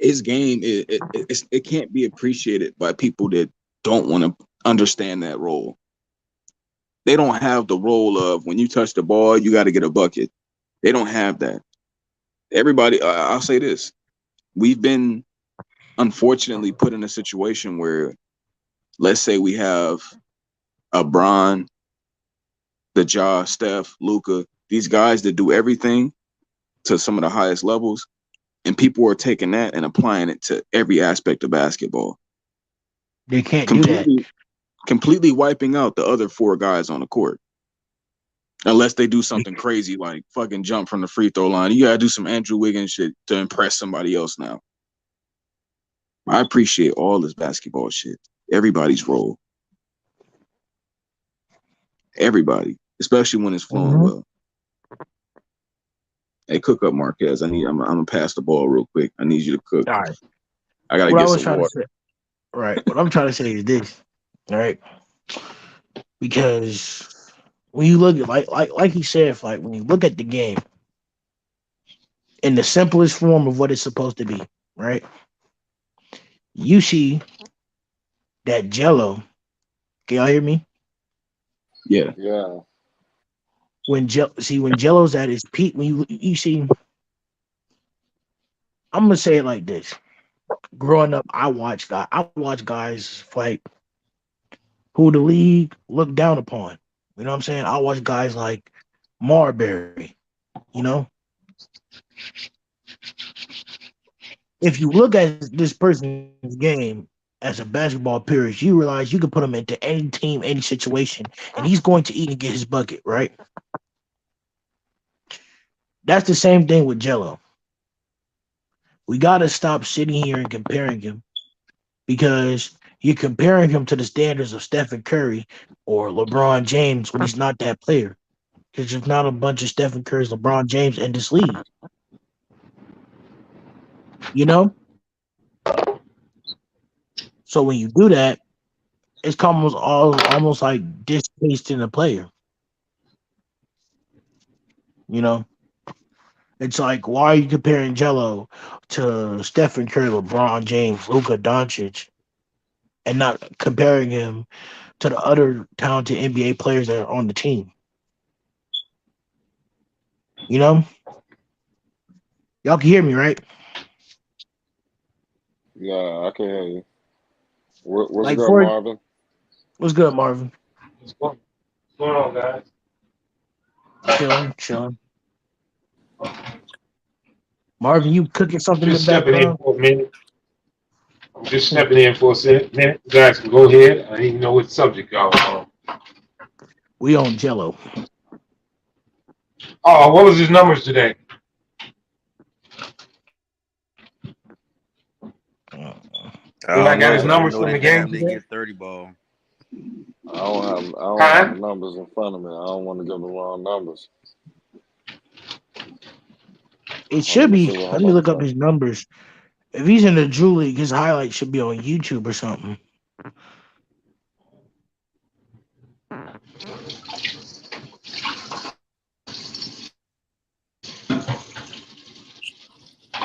his game it can't be appreciated by people that don't want to understand that role. They don't have the role of when you touch the ball, you got to get a bucket. They don't have that. Everybody, I'll say this: we've been unfortunately put in a situation where, let's say, we have a Bron, the Ja, Steph, Luka, these guys that do everything to some of the highest levels, and people are taking that and applying it to every aspect of basketball. They can't do that. Completely wiping out the other four guys on the court. Unless they do something crazy like fucking jump from the free throw line. You gotta do some Andrew Wiggins shit to impress somebody else now. I appreciate all this basketball shit. Everybody's role. Everybody. Especially when it's flowing well. Hey, cook up, Marquez. I'm gonna pass the ball real quick. I need you to cook. All right. I gotta get some water. Right. What I'm trying to say is this. All right. Because when you look at like he said, like when you look at the game in the simplest form of what it's supposed to be, right? You see that Jello. Can y'all hear me? Yeah. Yeah. When Jello's at his peak, when you see, I'm gonna say it like this. Growing up, I watch guys fight who the league looked down upon. You know what I'm saying? I watch guys like Marbury, you know? If you look at this person's game as a basketball purist, you realize you can put him into any team, any situation, and he's going to eat and get his bucket, right? That's the same thing with Jello. We got to stop sitting here and comparing him because you're comparing him to the standards of Stephen Curry or LeBron James when he's not that player. There's just not a bunch of Stephen Curry's, LeBron James in this league. You know? So when you do that, it's almost like distasting the player. You know? It's like, why are you comparing Jello to Stephen Curry, LeBron James, Luka Doncic, and not comparing him to the other talented NBA players that are on the team? You know? Y'all can hear me, right? Yeah, I can hear you. What's Like good, Marvin? What's good, Marvin? What's going on, guys? Chilling. Marvin, you cooking something in the Just stepping in background? for a minute. I'm just stepping in for a minute. You guys can go ahead. I didn't know what subject y'all was on. We on Jello. Oh, what was his numbers today? I got his numbers from the game today. 30 ball. I don't have the numbers in front of me. I don't want to give the wrong numbers. It should be. Let me look up his numbers. If he's in the Drew League, his highlights should be on YouTube or something.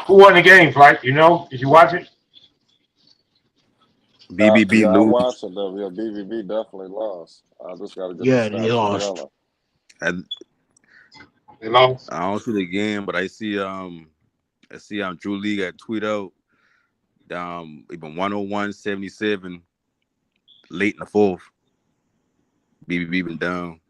Who won the game, Flight? You know? Did you watch it? BBB I lose. watched it though. Yeah, BBB definitely lost. I just got to get Yeah, the they stats lost. together. They lost. I don't see the game, but I see Drew League at tweet out even 101-77 late in the fourth. BBB been down.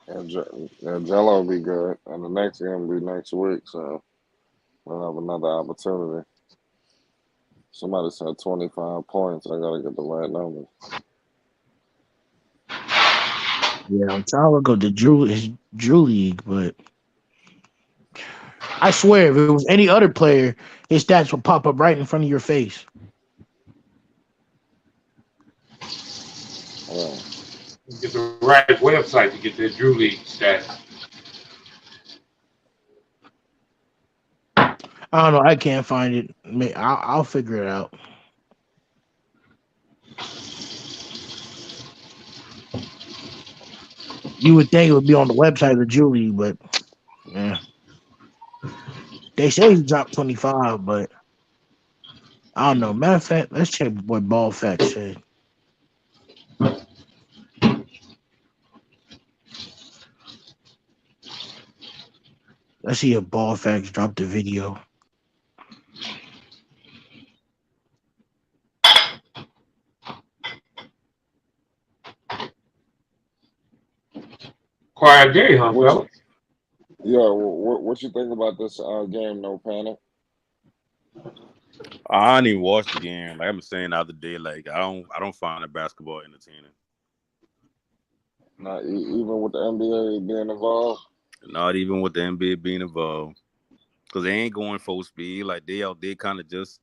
And Jello will be good. And the next game will be next week. So we'll have another opportunity. Somebody said 25 points. I got to get the right numbers. Yeah, I'm trying to look up his Drew League, but I swear, if it was any other player, his stats would pop up right in front of your face. Get the right website to get the Drew League stats. I don't know. I can't find it. I'll figure it out. You would think it would be on the website of the Drew League, but yeah. They say he dropped 25, but I don't know. Matter of fact, let's check what Ball Facts said. Let's see if Ball Facts dropped the video. Quiet day, huh, fella? Yeah, what you think about this game? No panic. I didn't even watch the game. Like I was saying the other day, like I don't find the basketball entertaining. Not even with the NBA being involved. Not even with the NBA being involved, because they ain't going full speed. Like they out there, kind of just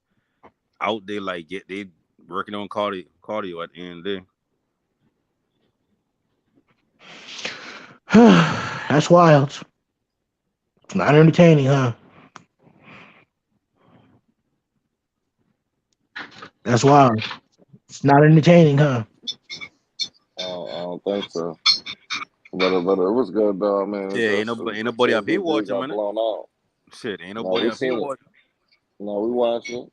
out there, like they working on cardio at the end of the day. That's wild. It's not entertaining, huh? That's wild. It's not entertaining, huh? I don't think so. But it was good though, man. Yeah, ain't nobody up here Dude watching, got man. blown out. Shit, ain't No, nobody we up here seen it. watching. No, we watched it.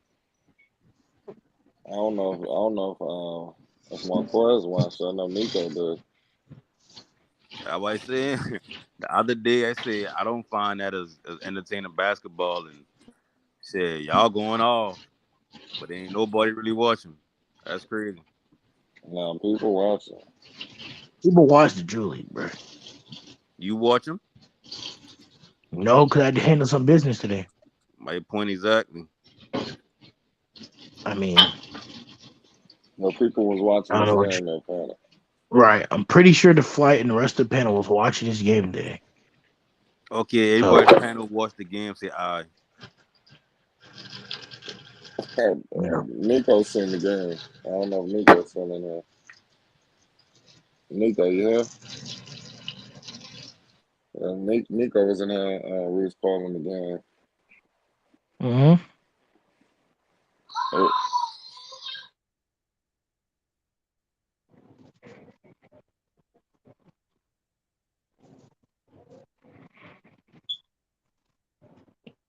I don't know if Marquez watched it. I know Nico did. That's why I said the other day I said I don't find that as entertaining basketball, and said y'all going off, but ain't nobody really watching. That's crazy. Now people watching. People watch the Drew League, bro. You watch them? No, because I had to handle some business today. My point exactly. I mean, No, people was watching I don't this know what game. No panic. right. I'm pretty sure the flight and the rest of the panel was watching this game today. Okay, So, everybody in the panel watched the game. Say aye. yeah. Nico's seen the game. I don't know if Nico's still in there. Nico, you here? Nico was in there. We was calling the game. Mm-hmm. Oh,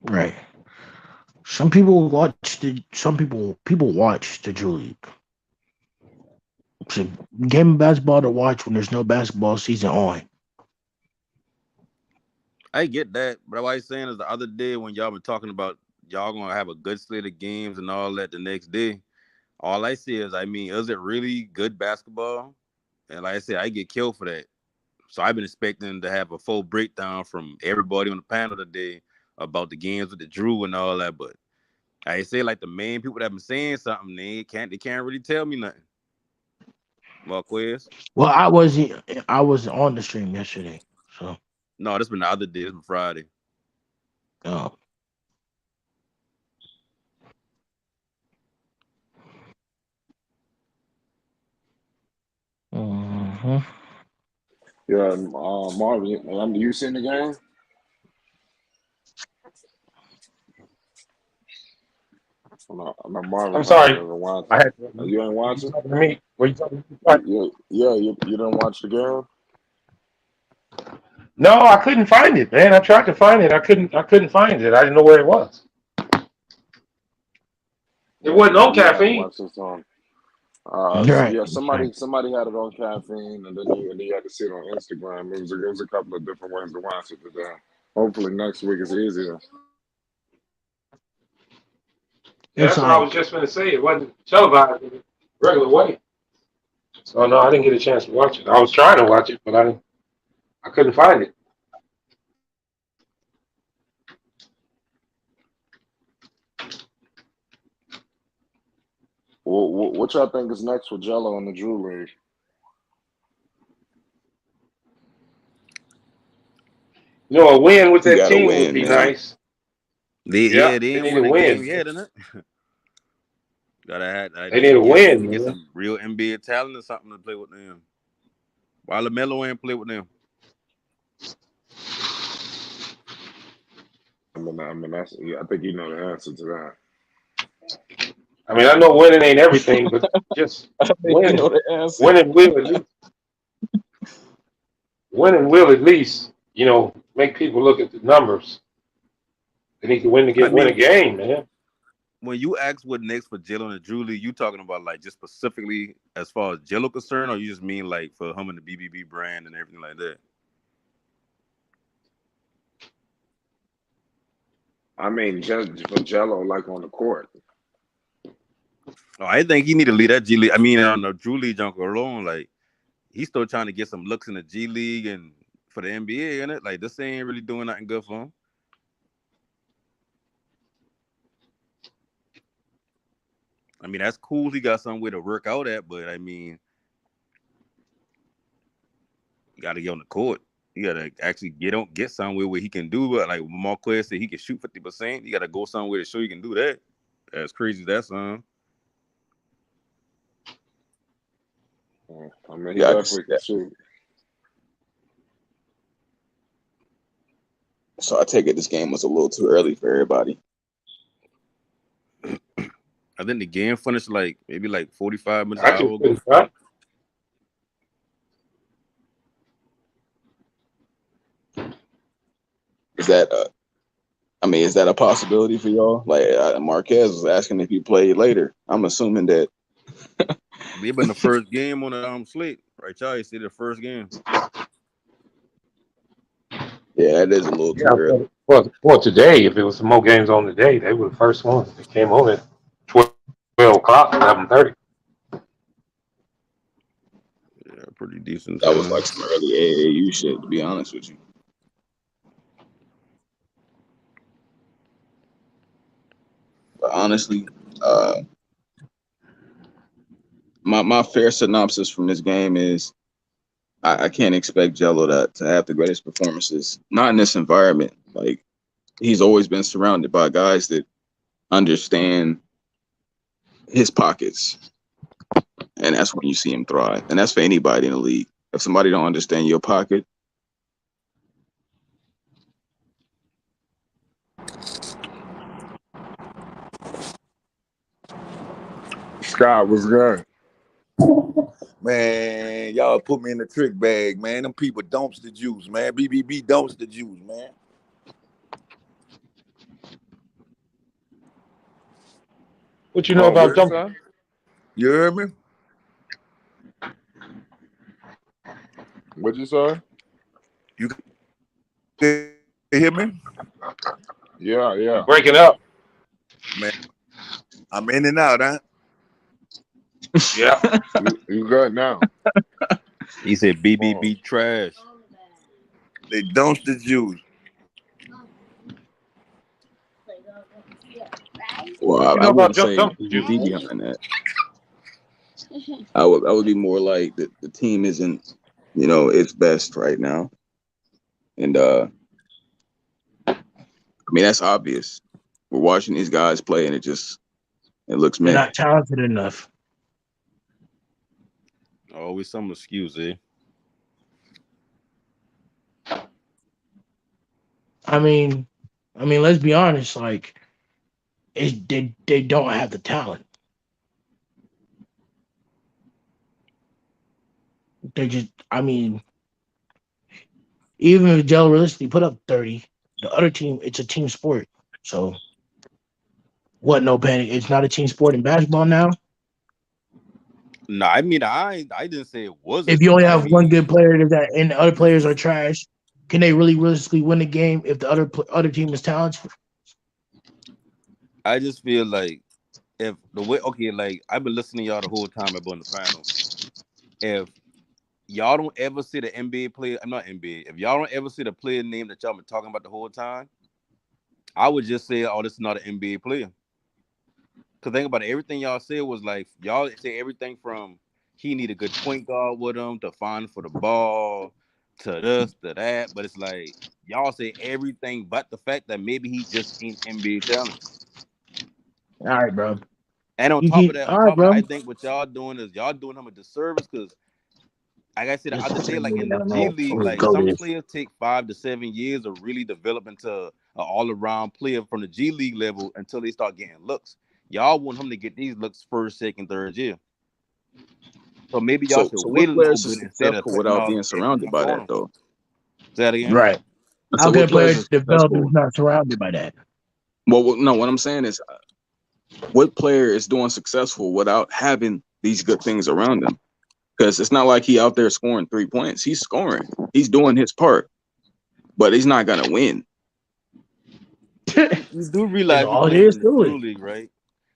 Right. Some people watch the. Some people watch the Drew League. It's a game of basketball to watch when there's no basketball season on. I get that, but what I was saying is the other day when y'all been talking about y'all gonna have a good slate of games and all that the next day. All I see is, I mean, is it really good basketball? And like I said, I get killed for that. So I've been expecting to have a full breakdown from everybody on the panel today about the games with the Drew and all that. But I say like the main people that have been saying something, they can't really tell me nothing. Marquez? Well, I wasn't on the stream yesterday, so No, this been the other day, this been Friday. oh. Mm-hmm. yeah, Marvin, you seen the game? I know Marvin I'm probably sorry. doesn't watch I it. had You ain't you watching? talking to me. Were you talking to me? You didn't watch the game? No, I couldn't find it, man. I tried to find it. I couldn't find it. I didn't know where it was. It Yeah, wasn't on you gotta caffeine. watch this on. Right. Yeah, Right. somebody had it on caffeine, and then you had to see it on Instagram. It was a couple of different ways to watch it today. Hopefully next week is easier. Yeah, It's that's what I was just going to say. It wasn't televised in the regular way. So no, I didn't get a chance to watch it. I was trying to watch it, but I couldn't find it. What y'all think is next for Jello in the Drew League? You know, a win with You that gotta team would win, be man. nice. They Yeah, they didn't need win a the game win. yet, innit? They need a They win, get man. some real NBA talent or something to play with them. Why LaMelo ain't play with them? I think you know the answer to that. I mean, I know winning ain't everything, but just I think you winning, know the answer. winning will at least. winning will at least, make people look at the numbers. And he can win I win a mean, game, man. when you ask what next for Jello and Julie, you talking about like just specifically as far as Jello concerned, or you just mean like for him and the BBB brand and everything like that? I mean, just for Jello, like on the court. Oh, I think he need to leave that G League. I mean, on the Drew League junk alone, like he's still trying to get some looks in the G League and for the NBA, isn't it? Like this ain't really doing nothing good for him. I mean, that's cool. He got somewhere to work out at, but I mean, you got to get on the court. You got to actually get somewhere where he can do it. Like Marquez said, he can shoot 50%. You got to go somewhere to show you can do that. As crazy as that sounds. I mean, he Yeah, I can definitely see can that. shoot. So I take it this game was a little too early for everybody. I think the game finished like maybe like 45 minutes, I an can hour ago. put that. Is that is that a possibility for y'all? Like Marquez was asking if he played later. I'm assuming that. They been the first game on the slate, right? Y'all said the first game. Yeah, that is a little too Yeah, early. for today, if it was some more games on the day, they were the first ones. They came on at 12 o'clock, 11:30. Yeah, pretty decent That was time. like some early AAU shit, to be honest with you. But honestly, my fair synopsis from this game is I can't expect Jello to have the greatest performances. Not in this environment. Like he's always been surrounded by guys that understand his pockets, and that's when you see him thrive. And that's for anybody in the league. If somebody don't understand your pocket, Scott was good. Man, y'all put me in the trick bag, man. Them people dumps the juice, man. BBB dumps the juice, man. What you know about What, Duncan? son? You hear me? What'd you say? You can hear me? Yeah. Breaking up. Man, I'm in and out, huh? Yeah. You good now? He said BBB trash. They dumps the juice. well, You I know about wouldn't say Duncan Juice? BBB behind that. I would be more like the team isn't, its best right now. And that's obvious. We're watching these guys play and it looks They're meh. not talented enough. Always some excuse, eh? I mean, let's be honest. Like, they don't have the talent. They just, even if Jell realistically put up 30, the other team, it's a team sport. So, what? No panic. It's not a team sport in basketball now. No, I mean I didn't say it If wasn't. you only I have one mean, good player and the other players are trash, can they really realistically win the game if the other team is talented? I just feel like if the way like I've been listening to y'all the whole time I've been on the panel. If y'all don't ever see the NBA player, I'm not NBA. If y'all don't ever see the player name that y'all been talking about the whole time, I would just say, "Oh, this is not an NBA player." Because think about it, everything y'all said was like y'all say everything from he need a good point guard with him to find for the ball to this to that. But it's like y'all say everything but the fact that maybe he just ain't NBA talent. All right, bro. And You keep all right, bro. I think what y'all doing is y'all doing him a disservice because like I said the Just other day, like in I the don't G know. League, I'm just like go some there. players take 5 to 7 years to really develop into an all-around player from the G League level until they start getting looks. Y'all want him to get these looks first, second, third year. So maybe y'all So should so wait what a little players are bit instead of successful putting without all being everything surrounded up by on that him. though? Say that again. Right. How So can what a player players are develop if successful? he's not surrounded by that? Well, no, what I'm saying is, what player is doing successful without having these good things around them? Because it's not like he out there scoring 3 points. He's scoring. He's doing his part, but he's not gonna win. You do That's realize he all it plays is in the to Drew it. League, right?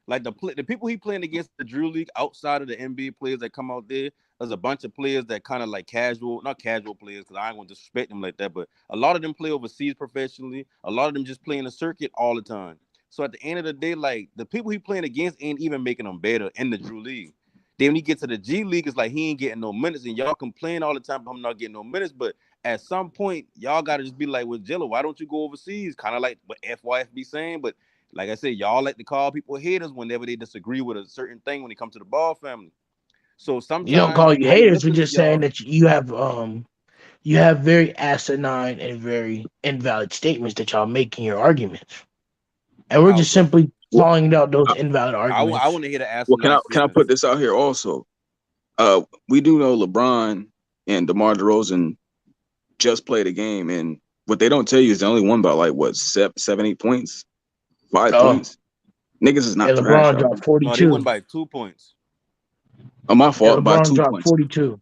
Like the people he playing against the Drew League outside of the NBA players that come out there, there's a bunch of players that kind of like casual, not casual players, because I ain't gonna disrespect them like that, but a lot of them play overseas professionally. A lot of them just play in the circuit all the time. So at the end of the day, like the people he playing against ain't even making them better in the Drew League. Then when he gets to the G League, it's like he ain't getting no minutes, and y'all complain all the time about him not getting no minutes. But at some point, y'all gotta just be like, "Well, Jello, why don't you go overseas?" Kind of like what FYF be saying, but like I said, y'all like to call people haters whenever they disagree with a certain thing when it comes to the Ball family. So You don't sometimes call you when we haters. We're listen to just saying y'all, that you have very asinine and very invalid statements that y'all make in your arguments, and we're how just so? simply Well, calling out those I, invalid I arguments. want to hear the well, can asinine I put statements. this out here also? We do know LeBron and DeMar DeRozan just played a game, and what they don't tell you is they only won by like what 7, 8 points, 5 Oh, points. Niggas is not and trash LeBron out dropped here. No, they won 42. by 2 points. Oh, my And fault. By LeBron two dropped points. 42.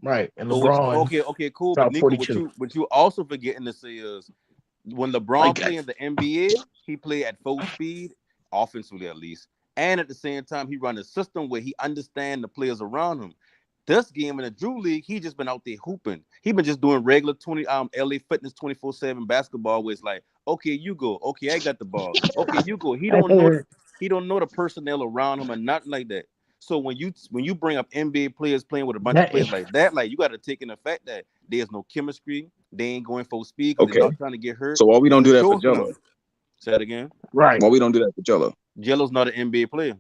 Right, and But which LeBron okay, cool. But dropped Nico, 42. what you also forgetting to say is when LeBron Like play in the NBA, he play at full speed, offensively at least, and at the same time he run a system where he understand the players around him. This game in the Drew League, he just been out there hooping. He been just doing regular 20 LA fitness 24/7 basketball where it's like, okay, you go. Okay, I got the ball. Okay, you go. He don't know the personnel around him and nothing like that. So when you bring up NBA players playing with a bunch of that, players like that, like you got to take in the fact that there's no chemistry. They ain't going full speed because they're Okay. not trying to get hurt. So why we And don't it do that for shows for Jello? them. Say that again. right. Why we don't do that for Jello? Jello's not an NBA player.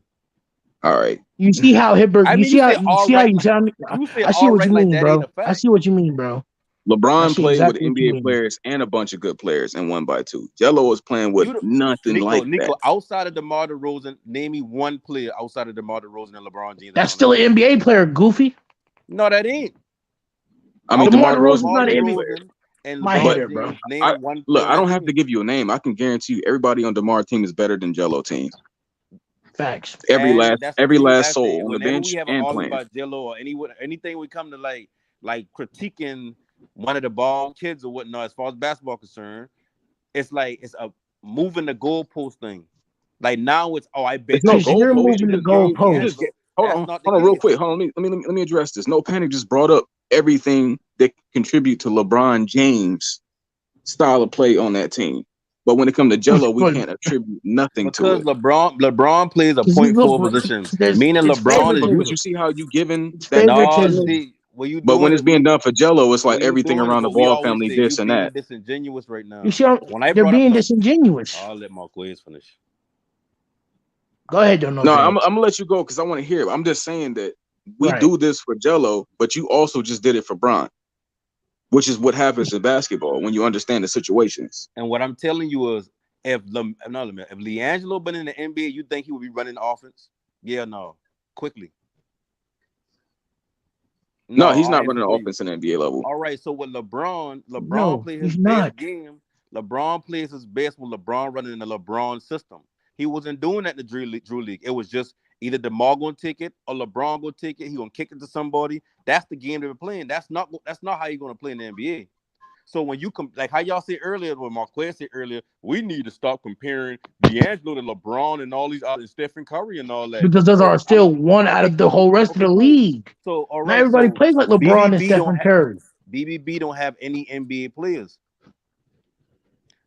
All right. You see how Hibbert? I You mean, see how you like sound? you say I see all what you right, like mean, that ain't bro. a I fact. see what you mean, bro. I LeBron see played with exactly what you NBA mean. players and a bunch of good players and won by 2. Jello was playing with You don't- nothing like Nico, that. outside of DeMar DeRozan, name me one player outside of DeMar DeRozan and LeBron James that's That's on that still an team. NBA player, goofy. No, that ain't. I mean, Outside DeMar DeMar of DeRozan's DeRozan's an DeMar not an NBA NBA. player. DeRozan and My But LeBron hater, bro. James, name one player look, on I that don't have to team. give you a name. I can guarantee you everybody on DeMar team is better than Jello team. Facts. And that's the Every thing. last I say soul on the whenever we bench have an and argument playing. about Jello or anything we come to like critiquing one of the ball kids or whatnot as far as basketball concerned, it's like it's a moving the goalpost thing. Like now it's I There's bet no you Because this you're goalpost. year moving the he'll give you You just goalposts. get D'Angelo. That's not the real case. quick. Hold on. Let me address this. No Panic just brought up everything that contribute to LeBron James' style of play on that team. But when it comes to Jello, we But can't attribute nothing to Because it. LeBron plays a because he's point forward position, there's meaning it's LeBron is But favoritism. you used. see how you giving It's that credit to No, favoritism. him? see what you But when doing it's is being done for Jello, it's like what you everything doing is around the what we Ball always family, say. You this and being that. disingenuous right You now. see how When I you're brought up being disingenuous. I'll let Marquez finish. Go ahead, don't know No, panic. I'm gonna let you go because I want to hear it. I'm just saying that we Right. do this for Jello, but you also just did it for Bron, which is what happens in basketball when you understand the situations. And what I'm telling you is, if Liangelo been in the NBA, you think he would be running the offense? Yeah, or no, quickly. No, No, he's I'll not answer running for the you. offense in the NBA level. All right, so with LeBron No, played his he's best not. game. LeBron plays his best when LeBron running in the LeBron system. He wasn't doing that in the Drew League. It was just either DeMar gonna take it or LeBron gonna take it. He gonna kick it to somebody. That's the game they were playing. That's not how you're gonna play in the NBA. So when you like how y'all said earlier, what Marquez said earlier, we need to stop comparing D'Angelo to LeBron and all these other Stephen Curry and all that. Because those So are still one out okay, of the whole rest of okay, the cool. league. So all Not right, everybody so plays like LeBron and BBB don't Stephen have Curry. BBB don't have any NBA players.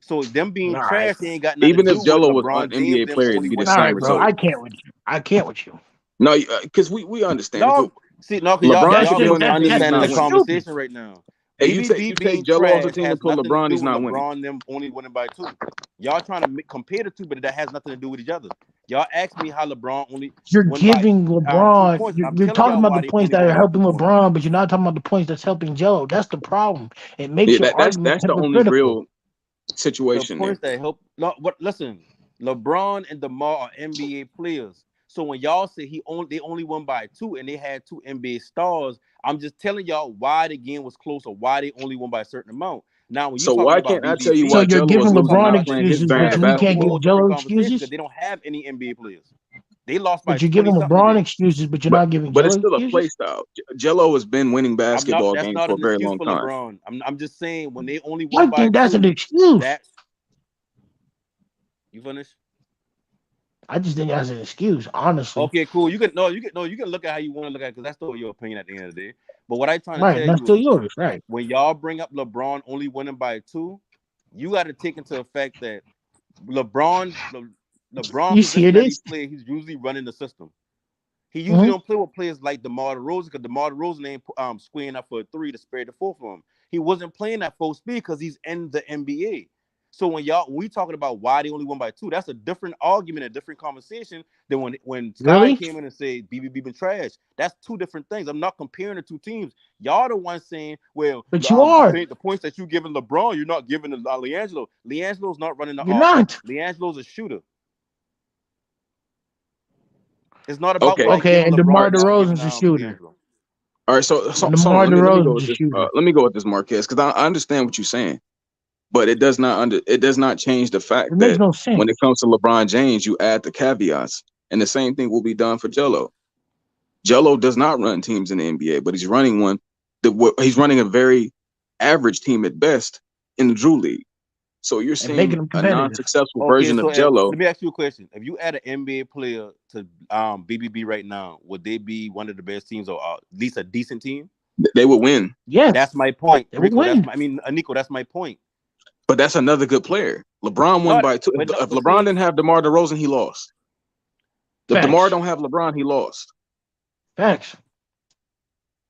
So them being All right. trash, they ain't got nothing to Even do if with Jello was an LeBron James. NBA Them player, it'd only be the winning All by same right, bro. two. result. I can't with you. I can't with you. No, because we understand. No, see, no, because LeBron That's could y'all be just on that team, he's misunderstanding not the that's winning. stupid. conversation right now. Hey, BBB you take being Jello off the trash team and has put nothing to LeBron, do he's with not winning. LeBron them only winning by two. Y'all trying to compare the two, but that has nothing to do with each other. Y'all ask me how LeBron only You're won by giving 2 points, LeBron. and I'm You're telling talking y'all about the why they points only that won are by helping 2 points. LeBron, but you're not talking about the points that's helping Jello. That's the problem. It makes Yeah, your argument that's the only hypocritical. real The situation there. points that help. No, what? Listen, LeBron and DeMar are NBA players. So when y'all say they only won by two and they had two NBA stars, I'm just telling y'all why the game was close or why they only won by a certain amount. Now, when you So talking why about can't I tell you So why BBB, you're Jello is giving losing, LeBron not playing his excuses, nah, but bad we that's a can't basketball? whole give different Jello conversation because excuses. they don't have any NBA players. They lost by But you're 20 giving something LeBron today. excuses, but you're But not giving but it's Jello still a play excuses. style. Jello has been winning I'm not. basketball That's games not for a an very excuse long for time. LeBron. I'm just saying when they only I won by think that's an 2, excuse. that you finish. I just think that's an excuse, honestly. Okay, cool. You can look at how you want to look at it because that's still your opinion at the end of the day. But what I'm trying to Right, tell that's you still is yours, right? when y'all bring up LeBron only winning by 2, you got to take into effect that LeBron You see position that he this? played, he's usually running the system. He usually Mm-hmm. don't play with players like DeMar DeRozan because DeMar DeRozan ain't squaring up for a 3 to spare the 4 for him. He wasn't playing at full speed because he's in the NBA. So when we talking about why they only won by 2, that's a different argument, a different conversation than when Sky Really? came in and said BBB been trash. That's 2 different things. I'm not comparing the 2 teams. Y'all the ones saying, well, But you are. the points that you giving LeBron, you're not giving to Liangelo. Liangelo's not running the You're offense. not. Liangelo's a shooter. It's not about Okay. like Okay, giving and All LeBron DeMar right. not giving DeRozan's a shooter. Liangelo. All right. So DeMar let me go DeRozan's with a this. shooter. Let me go with this, Marquez, because I understand what you're saying, but it does not change the fact It makes that no when sense. it comes to LeBron James, you add the caveats, and the same thing will be done for Jello. Jello does not run teams in the NBA, but he's running one. He's running a very average team at best in the Drew League. So you're And making seeing them a competitive. non-successful Okay, version so of Jello. let me ask you a question. If you add an NBA player to BBB right now, would they be one of the best teams or at least a decent team? They would win. Yes, That's my point, they will Rico. win. Nico, that's my point. But that's another good player. LeBron won Not, by 2. but no, If but LeBron see, didn't have DeMar DeRozan, he lost. If DeMar Facts. don't have LeBron, he lost. Facts.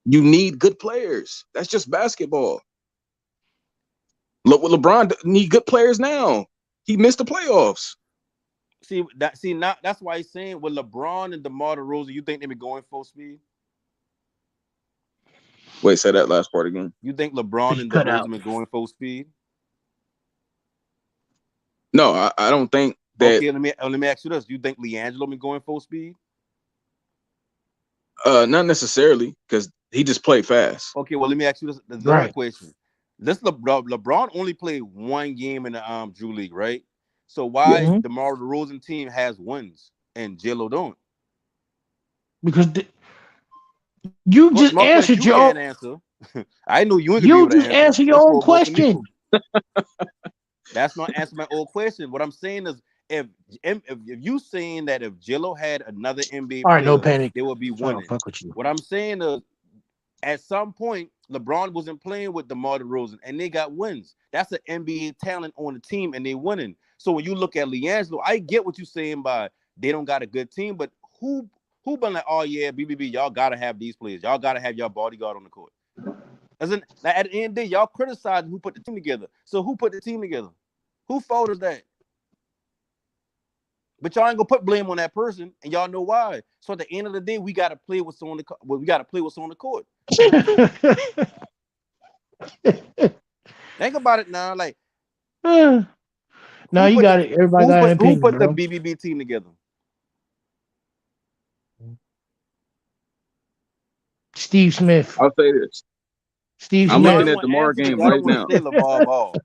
You need good players. That's just basketball. LeBron need good players now. He missed the playoffs. now that's why he's saying with LeBron and DeMar DeRozan, you think they be going full speed? Wait, say that last part again. You think LeBron He and cut out. DeRozan be going full speed? No, I don't think that. Okay, let me ask you this: you think Liangelo be going full speed? Not necessarily, because he just played fast. Okay, well, let me ask you this another Right. question. LeBron only played 1 game in the Drew League, right? So Yeah. why Mhm. DeMar DeRozan team has wins and Jello don't? Because you just Marquez, answered you your own. can't answer. I know you ain't gonna be You able to just answer. answered your This own for both of Nico. question. That's not answer my old question. What I'm saying is, if you saying that if Jello had another NBA All right, no player, panic. they would be I'm trying to winning. fuck with you. What I'm saying is, at some point, LeBron wasn't playing with DeMar DeRozan, and they got wins. That's an NBA talent on the team, and they winning. So when you look at Liangelo, I get what you're saying by they don't got a good team, but who been like, oh yeah, BBB, y'all gotta have these players. Y'all gotta have your bodyguard on the court. Like, at the end of the day, y'all criticize who put the team together. So who put the team together? Who fault is that? But y'all ain't gonna put blame on that person, and y'all know why. So at the end of the day, we gotta play what's on the court. Think about it now. Like, No, you got it. Everybody got an who opinion, put the bro. BBB team together? Steve Smith. I'll say this. Steve I'm Y'all looking don't Smith. at want to DeMar answer because game y'all right don't want to now. say LeVar Ball.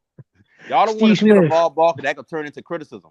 Y'all don't want to Steve say Smith. LeVar Ball because that could turn into criticism.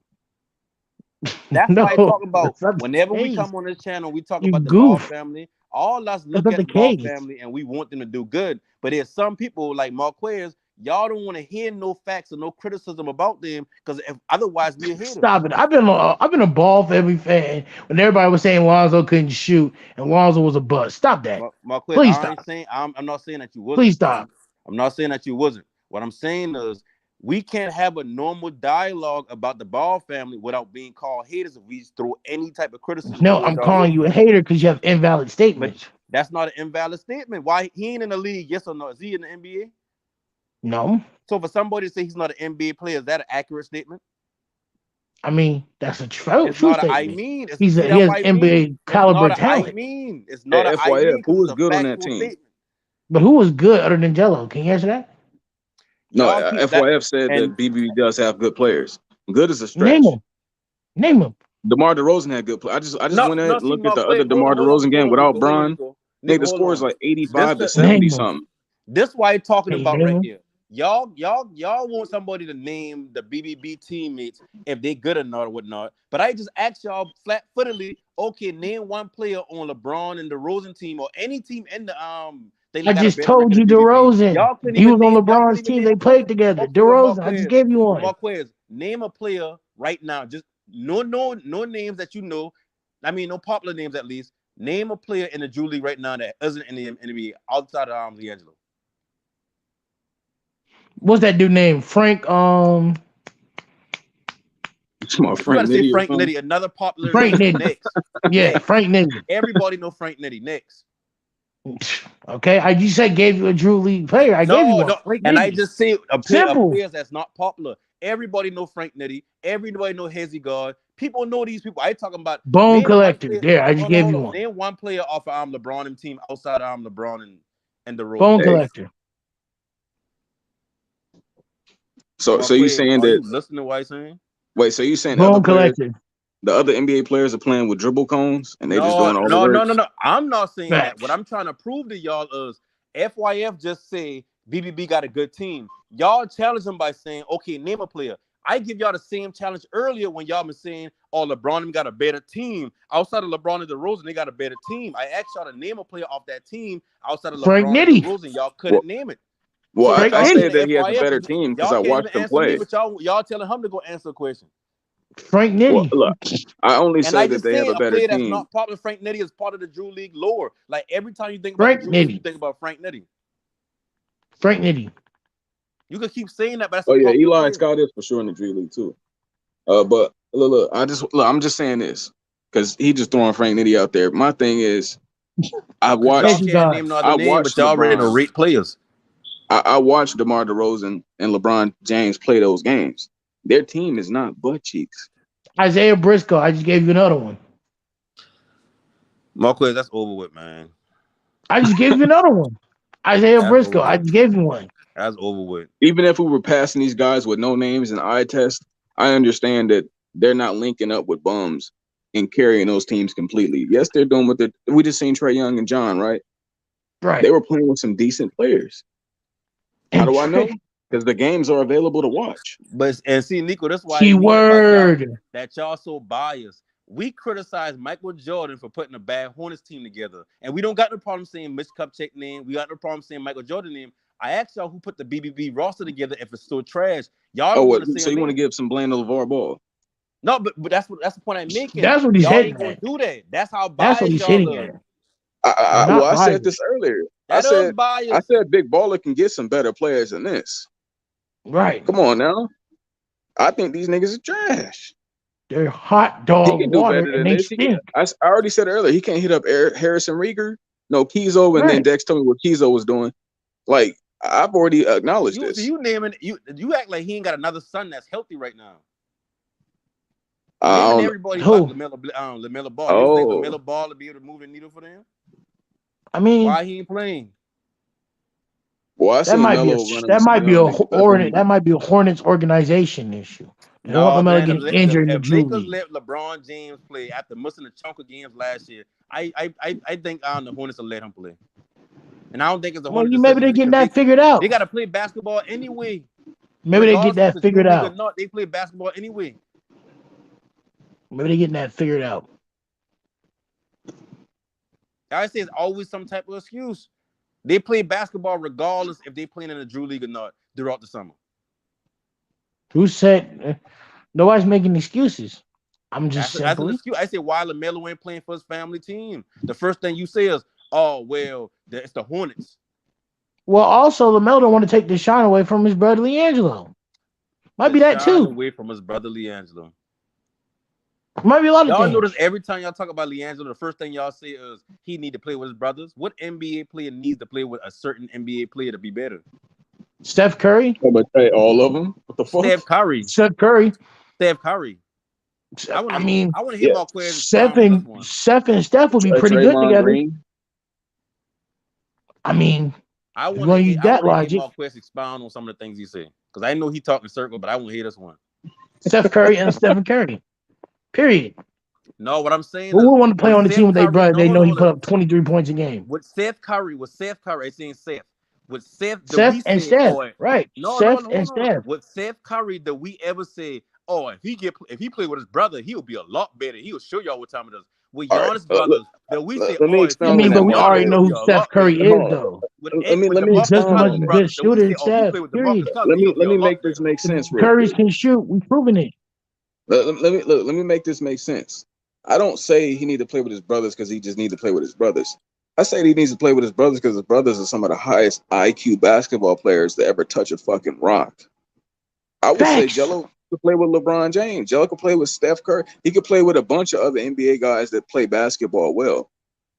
That's No, why I talk about that's not the whenever we case. come on this channel, we talk You about the Ball goof. family. All us That's look not at the the Ball case. family and we want them to do good. But there's some people like Marquez, y'all don't want to hear no facts or no criticism about them because otherwise we'll hate them. Stop it. I've been a Ball family fan when everybody was saying Lonzo couldn't shoot and Lonzo was a bust. Stop that. Marquez, Please I ain't stop. saying I'm not saying that you wasn't. Please stop. I'm not saying that you wasn't. What I'm saying is we can't have a normal dialogue about the Ball family without being called haters if we throw any type of criticism No, towards I'm y'all calling way. you a hater because you have invalid But statements. that's not an invalid statement. Why he ain't in the league? Yes or no? Is he in the NBA? No. So for somebody to say he's not an NBA player, is that an accurate statement? I mean, that's a true It's not a I statement. mean. He See, has that's what I mean. NBA It's caliber not a I talent. mean. It's not Hey, a I mean FYF, because who it's was a good on that factual team? statement. But who was good other than Jello? Can you answer that? No, Y'all keep that FYF said and that BBB does have good players. Good is a Name stretch. them. Name them. DeMar DeRozan had good players. I just went in and see looked at the Marquez. other DeMar DeRozan game Nico, without Bron. I think Nico, the hold score is on. like This 85 to the 70 Name them. something. this why I'm talking Can you about name right them? here. Y'all want somebody to name the BBB teammates if they good or not or whatnot. But I just asked y'all flat-footedly, okay, name one player on LeBron and the Rosen team or any team in the they I got a just better told record you than BBB. DeRozan. Y'all couldn't He was even on name y'all couldn't LeBron's even team. name They a player. played together. Okay, well, DeRozan. I just gave you one. Marquez, name a player right now. Just no names that you know. I mean, no popular names at least. Name a player in the Drew League right now that isn't in the NBA outside of Liangelo. What's that dude named? Frank. Come on, You gotta Frank say Nitty or Frank something. Nitty, another popular Frank name. Nitty. Next. Yeah, Next. Frank Nitty. Everybody know Frank Nitty. Next. Okay, I just said gave you a Drew League player. I gave you one. No. Frank And I Nitty. just say a Simple. players that's not popular. Everybody know Frank Nitty. Everybody know Hezzy God. People know these people. I talking about Bone name one collector. player. There, I just gave Hold you on. one. Name one player off of LeBron and team outside of LeBron and the Rose. Bone collector. So you Marquez, saying are that? you listening to what I'm saying? Wait, so you saying Bone collector. the other NBA players are playing with dribble cones and they just doing all the work? No. I'm not saying that. Facts. What I'm trying to prove to y'all is FYF just say BBB got a good team. Y'all challenge them by saying, okay, name a player. I give y'all the same challenge earlier when y'all been saying, oh, LeBron got a better team. Outside of LeBron and DeRozan, they got a better team. I asked y'all to name a player off that team outside of Frank LeBron and Nitty. DeRozan. Y'all couldn't name it. Well, So I y'all said saying that he has a FYF, better team because y'all I can't even watched him answer me, play. but y'all telling him to go answer a question. Frank Well, Nitty. look, I only And I say that just they have said a a better player that's team. not popular. Frank Nitty is part of the Drew League lore. Like every time you think about Frank the Drew League, Nitty. you think about Frank Nitty. Frank Nitty. You can keep saying that, but that's Oh a yeah, popular Eli player. Scott is for sure in the G League too. But look, I'm just saying this because he just throwing Frank Nitty out there. My thing is, I Because y'all watched Hezzy can't God. name no other name, but watched y'all ready to LeBron. rate players. I watched DeMar DeRozan and LeBron James play those games. Their team is not butt cheeks. Isaiah Briscoe. I just gave you another one. Marquez, that's over with, man. I just gave you another one. Isaiah That's Briscoe. over I with. just gave you one. That's over with. Even if we were passing these guys with no names and eye test, I understand that they're not linking up with bums and carrying those teams completely. Yes, they're doing what we just seen Trae Young and John, right? Right. They were playing with some decent players. How do I know? Because the games are available to watch. But and see, Nico, that's why I mean about y'all Keyword. that y'all so biased. We criticize Michael Jordan for putting a bad Hornets team together, and we don't got no problem saying Mitch Kupchak name. We got no problem saying Michael Jordan name. I asked y'all who put the BBB roster together if it's still trash. Y'all don't want to say So a you want to name. give some blame to LeVar Ball? No, but that's the point I'm making. That's what he's Y'all hitting ain't gonna at. do that. That's how That's what biased he's y'all hitting are. at. You're Well, not I said biased. this earlier. That is biased. I said Big Baller can get some better players than this. Right. Come on now. I think these niggas are trash. They're hot He dog can do water better and than they this. stink. I already said earlier, he can't hit up Harrison Rieger. No, Kizo, and then Right. Dex told me what Kizo was doing. Like, I've already acknowledged So this. you naming you act like he ain't got another son that's healthy right now. I Naming don't know. everybody Who? but LaMelo Ball. You think Oh, LaMelo Ball to be able to move the needle for them? I mean, Why he ain't playing? well, I that seen might be a Melo running the that might be screen a on niggas. That's what he that might be a Hornets organization issue. They don't want No, LaMelo man. getting injured in the If Drew Lakers League. let LeBron James play after missing a chunk of games last year, I think the Hornets will let him play. And I don't think it's a Well, Hornet maybe they're decision getting because that figured out. they got to play basketball anyway. Maybe they get Regardless if that it's a Drew figured League or out. not, they play basketball anyway. Maybe they're getting that figured out. I say it's always some type of excuse. They play basketball regardless if they playing in the Drew League or not throughout the summer. Who said nobody's making excuses? I'm just That's an simply. excuse. I say why LaMelo ain't playing for his family team. The first thing you say is, "Oh well, it's the Hornets." Well, also LaMelo don't want to take the shine away from his brother Liangelo. Might The be that shine too. away from his brother Liangelo. Might be a lot of Y'all things. notice every time y'all talk about Liangelo, the first thing y'all say is he need to play with his brothers. What NBA player needs to play with a certain NBA player to be better? Steph Curry. I'm gonna say all of them. What the fuck? Steph Curry. Steph Curry. Steph Curry. I mean, I want to hear Yeah. Marquez Seth expound on this one. and Steph would be pretty good Draymond together. Green. I mean, I if you want want to to use that hear logic, Marquez expound on some of the things he said because I know he talking circle, but I want to hear this one. Steph Curry and Stephen Curry. Period. No, what I'm saying Who is would want to play with on the team Seth with their Curry. brother? No, They hold know on, he hold put on. up 23 points a game. With Seth Curry, I saying Seth. With Seth, that Seth we and said, Steph, oh right? no, no, Seth no, and no. Steph. With Seth Curry, that we ever say, oh, if he played with his brother, he'll be a lot better. He'll show y'all what time it is. With All right, Giannis brothers, that we say, let me oh, if he I expound play on mean, but that, with we Mark Giannis, already David. know he'll be who a Steph lot Curry better. Hold is, on. though. With Let me DeMarcus He's just as expound much on Cousins' a that. good brothers, that we shooter say, as oh, if he Steph. played with DeMarcus Period. Cousins, he'll be Let a me lot make better. this make sense real Curry quick. can shoot. We've proven it. Let me make this make sense. I don't say he need to play with his brothers because he just need to play with his brothers. I say he needs to play with his brothers because his brothers are some of the highest IQ basketball players to ever touch a fucking rock. I would say Facts. Jello could play with LeBron James. Jello could play with Steph Curry. He could play with a bunch of other NBA guys that play basketball well.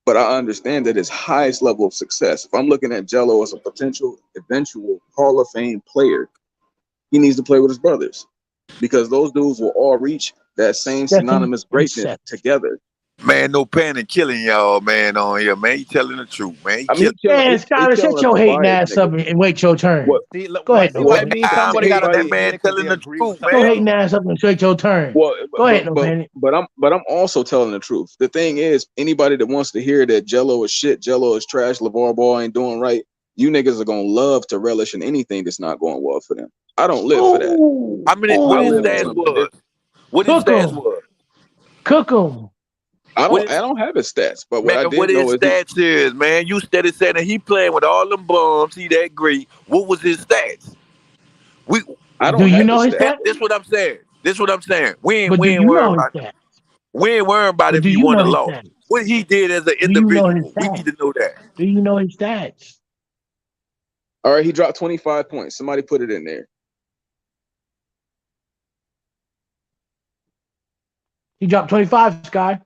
But I understand that his highest level of success, if I'm looking at Jello as a potential eventual Hall of Fame player, he needs to play with his brothers because those dudes will all reach that same Stephen synonymous and greatness Seth. together. Man, no panic killing y'all, man, on here, man. He telling the truth, man. He I mean, killing. Man, he Skyler, killing shut a your some hating biased ass up niggas. and wait your turn. What? See, Go ahead, see no what I What? panic. mean? Somebody Hey, gotta That be buddy. man hating because telling they the agree with truth, Shut your man. hating somebody. ass up and wait your turn. Well, Go ahead, no panic. I'm also telling the truth. The thing is, anybody that wants to hear that Jello is shit, Jello is trash, LeVar Ball ain't doing right, you niggas are gonna love to relish in anything that's not going well for them. I don't live for that. Ooh, How many? What I his live for stats ooh. something was? different. What his Cook stats 'em. was? Cook 'em. What I his don't have his stats, but what man? I What did know his is he. stats is, man? You steady saying that he playing with all them bums. He that great. What was his stats? We. I Do don't you have know his his stats. stats? This what I'm saying. This what I'm saying. But do We ain't you worried know his about. stats? We ain't worried about But if do he you won know or his lost. stats? What he did as an Do you know his individual, we stats? need to know that. Do you know his stats? All right, he dropped 25 points. Somebody put it in there. He dropped 25, Sky.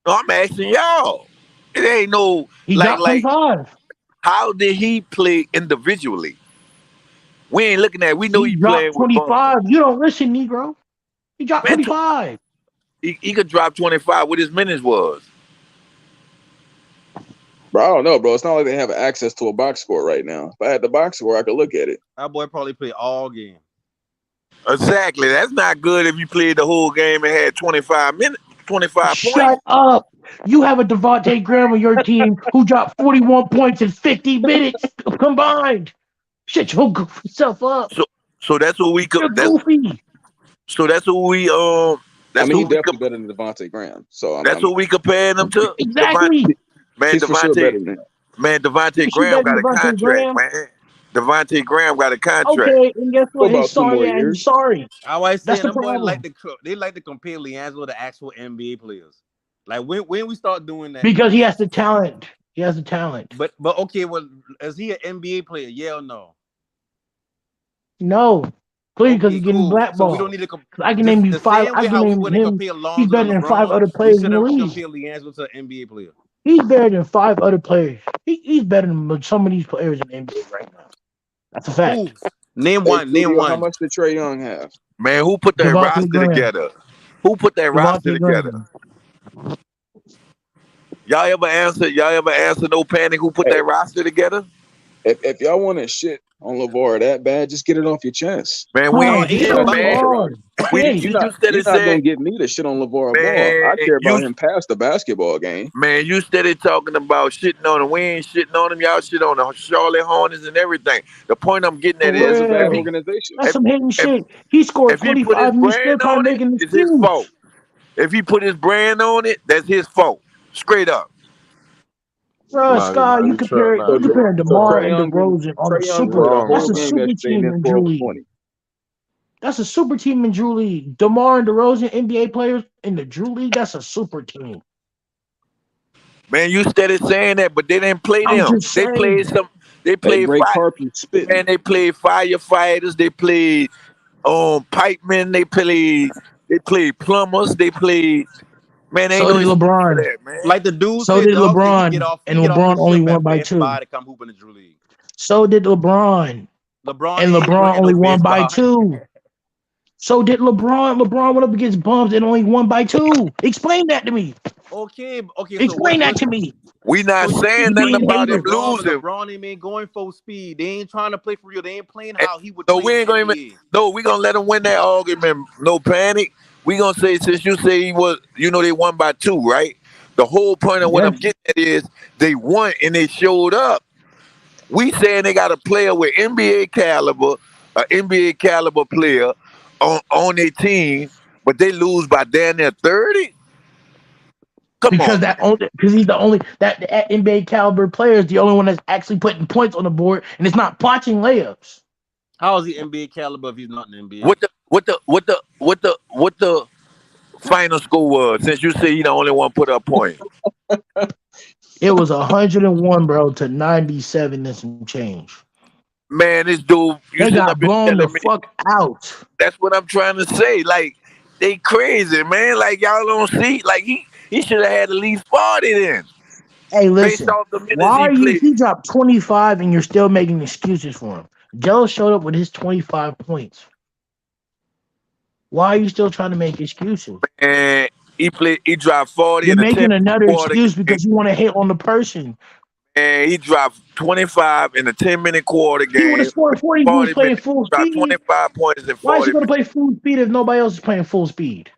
No, I'm asking y'all. It ain't no He like dropped like 25. how did he play individually? We ain't looking at. We know He he playing dropped with bums. 25. You don't listen, Negro. He dropped Man, 25. he could drop 25. What his minutes was. Bro, I don't know, bro. It's not like they have access to a box score right now. If I had the box score, I could look at it. Our boy probably played all game. Exactly. That's not good if you played the whole game and had 25 minutes, 25 points. Shut up. You have a Devontae Graham on your team who dropped 41 points in 50 minutes combined. Shut your goofy self up. So so that's what we could. You're goofy. That's what we I that's mean, he what we definitely better than Devontae Graham. So that's what we comparing them to. Exactly. Man, he's for sure better than him. Devontae Is she Graham better than got a Devontae contract, Graham? man. Devontae Graham got a contract. Okay, and guess For what? about He's 2 more sorry and he's years. sorry. I always That's saying the them boys problem. they like to compare Liangelo to actual NBA players. Like when we start doing that, Because he has the talent. He has the talent. but okay, well, is he an NBA player? Yeah or no? No. Please, because Okay, he's getting cool. So we don't blackballed. need to I can name you the five. same I way can how we name wouldn't him. compare He's Lonzo to better than five LeBron. other We players in the shouldn't league. compare Liangelo to an NBA player. He's better than five other players. He's better than some of these players in the NBA right now. That's a Who? fact. Name Hey, one. Name Studio, how one. much did Trae Young have? Man, who put that Devontae roster Graham. together? Who put that roster Devontae together? Graham. Y'all ever answer no panic who put Hey, that roster together? if y'all want to shit on LeVar that bad, just get it off your chest. Man, we Oh, ain't You he ain't shit, got so to man. talk around hard. it. Okay. You steady You're not gonna saying, get me to shit on LeVar Ball. man, I care about him past the basketball game. you steady talking about shitting on him. We ain't shitting on him. Y'all shit on the Charlotte Hornets and everything. The point I'm getting For at Yeah, it's is a bad if he real. organization. That's if some hating if, shit. He scored if he put 25 his and he's still brand trying to on make it, an it's his excuse. fault. If he put his brand on it, that's his fault. Straight up. Bro, Scott, you compare So you compare DeMar Trae and Young didn't DeRozan on a Trae Young super. played a That's whole a LeBron, game super yesterday and team missed in 12 Drew or League. 20. That's a super team in Drew League. DeMar and DeRozan, NBA players in the Drew League. That's a super team. Man, you steady saying that, but they didn't play I'm them. just saying. They Hey, played Bray fire. Carpy spitting. Man, they played firefighters. They played pipemen. They played plumbers. They played. Man, ain't So no did excuse for LeBron. that, man. like the dude So said, did dog said LeBron. he And get off LeBron his only shift won at by Best Buy 2. to come hoop in the Drew League. So did LeBron. LeBron And ain't LeBron working no only won Best by Buy. 2. So did LeBron. LeBron went up against bums and only won by 2. Explain that to me. Okay. So Explain that to me. We not saying You nothing being about him hater. losing. LeBron ain't been going full speed. They ain't trying to play for real. They ain't playing And how he would no, play we in ain't the gonna even. NBA. No, we gonna let him win that argument. No panic. We gonna say since you say he was, they won by 2, right? The whole point of what I'm Yes. getting at is they won and they showed up. We saying they got a player with NBA caliber, an NBA caliber player on their team, but they lose by damn near 30. Come Because on, man. he's the only that the NBA caliber player is the only one that's actually putting points on the board, and it's not botching layups. How is he NBA caliber if he's not in the NBA? What the final score was? Since you say he the only one put up points. It was 101, bro, to 97 and some change. Man, this dude, you They shouldn't got have been blown the telling me. fuck out. That's what I'm trying to say. Like, they crazy, man. Like, y'all don't see. Like, he should have had at least 40 then. Hey, Based listen. off the minutes Why he are you? played. He dropped 25, and you're still making excuses for him. Jello showed up with his 25 points. Why are you still trying to make excuses? And he dropped 40 You're in a 10 making another quarter excuse game. because you want to hate on the person. And he dropped 25 in a 10-minute quarter He would have game. scored 40 if he was 40 playing minutes. full Dropped speed. 25 points in Why is 40 he going to minutes. play full speed if nobody else is playing full speed?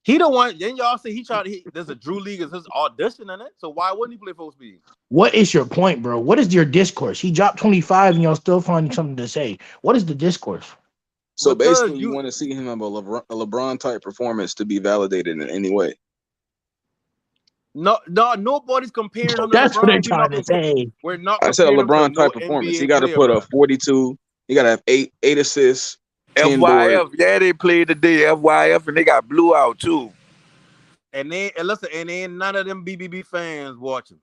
He don't want. Then y'all say he tried to. There's a Drew League is his audition in it. So why wouldn't he play full speed? What is your point, bro? What is your discourse? He dropped 25 and y'all still finding something to say. What is the discourse? So Because basically, you want to see him have a LeBron type performance to be validated in any way. nobody's comparing him to That's what they're LeBron. trying to say. We're not I said a comparing him to LeBron no type performance. He NBA got to player, put bro. up 42. He got to have eight assists, 10 boards. FYF, yeah, they played today. FYF, and they got blew out too. And listen, and ain't none of them BBB fans watching.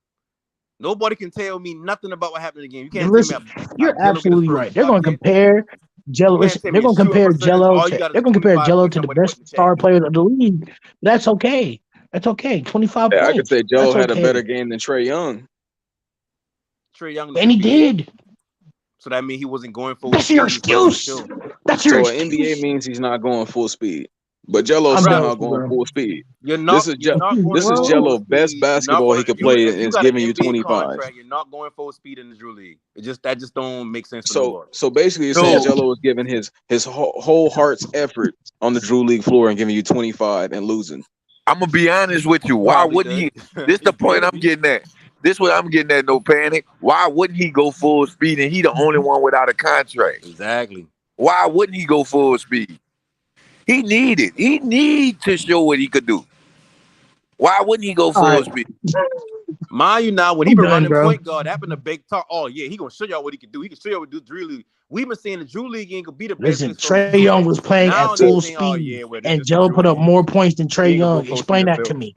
Nobody can tell me nothing about what happened in the game. You can't Listen, tell me you're Jello get his absolutely first right. They're going to bucket. compare Jello. You can't Listen, tell they're me his going to shooting compare percentage. Jello All you to. got is They're going to compare 25 Jello points to the somebody put best in the star chat. players of the league. That's okay. That's okay. 25 Yeah, points. I could say Jello That's had a okay. better game than Trae Young. Trae Young And he did. So that means he wasn't going full That's speed. your He was playing excuse. chill. That's your So an NBA excuse. means he's not going full speed. But Jello's I'm done somehow with you, going bro. full speed. You're This not. is You're not going this is full Jello speed. best You're not basketball gonna, he could play if and you is got an giving you NBA 25. contract, you're not going full speed in the Drew League. That just don't make sense for So nobody. basically, you're saying Jello is giving his whole heart's effort on the Drew League floor and giving you 25 and losing. I'm gonna be honest with you. Why Probably wouldn't he? does. This the He point could I'm be. getting at. This what I'm getting at. No panic. Why wouldn't he go full speed and he the only one without a contract? Exactly. Why wouldn't he go full speed? He needed. He need to show what he could do. Why wouldn't he go All full right. speed? Mind you, now when he I'm been done, running bro. point guard, that been a big talk. Oh yeah, he gonna show y'all what he can do. He can show y'all what do Drew League. We've been saying the Drew League ain't gonna be the best Listen, place for him to Trey do Young that. was playing Now at they full saying, oh speed, yeah, well this and is the Jello Drew put up League. more points than Trey He ain't gonna go Young. full speed Explain in that to Philly. me.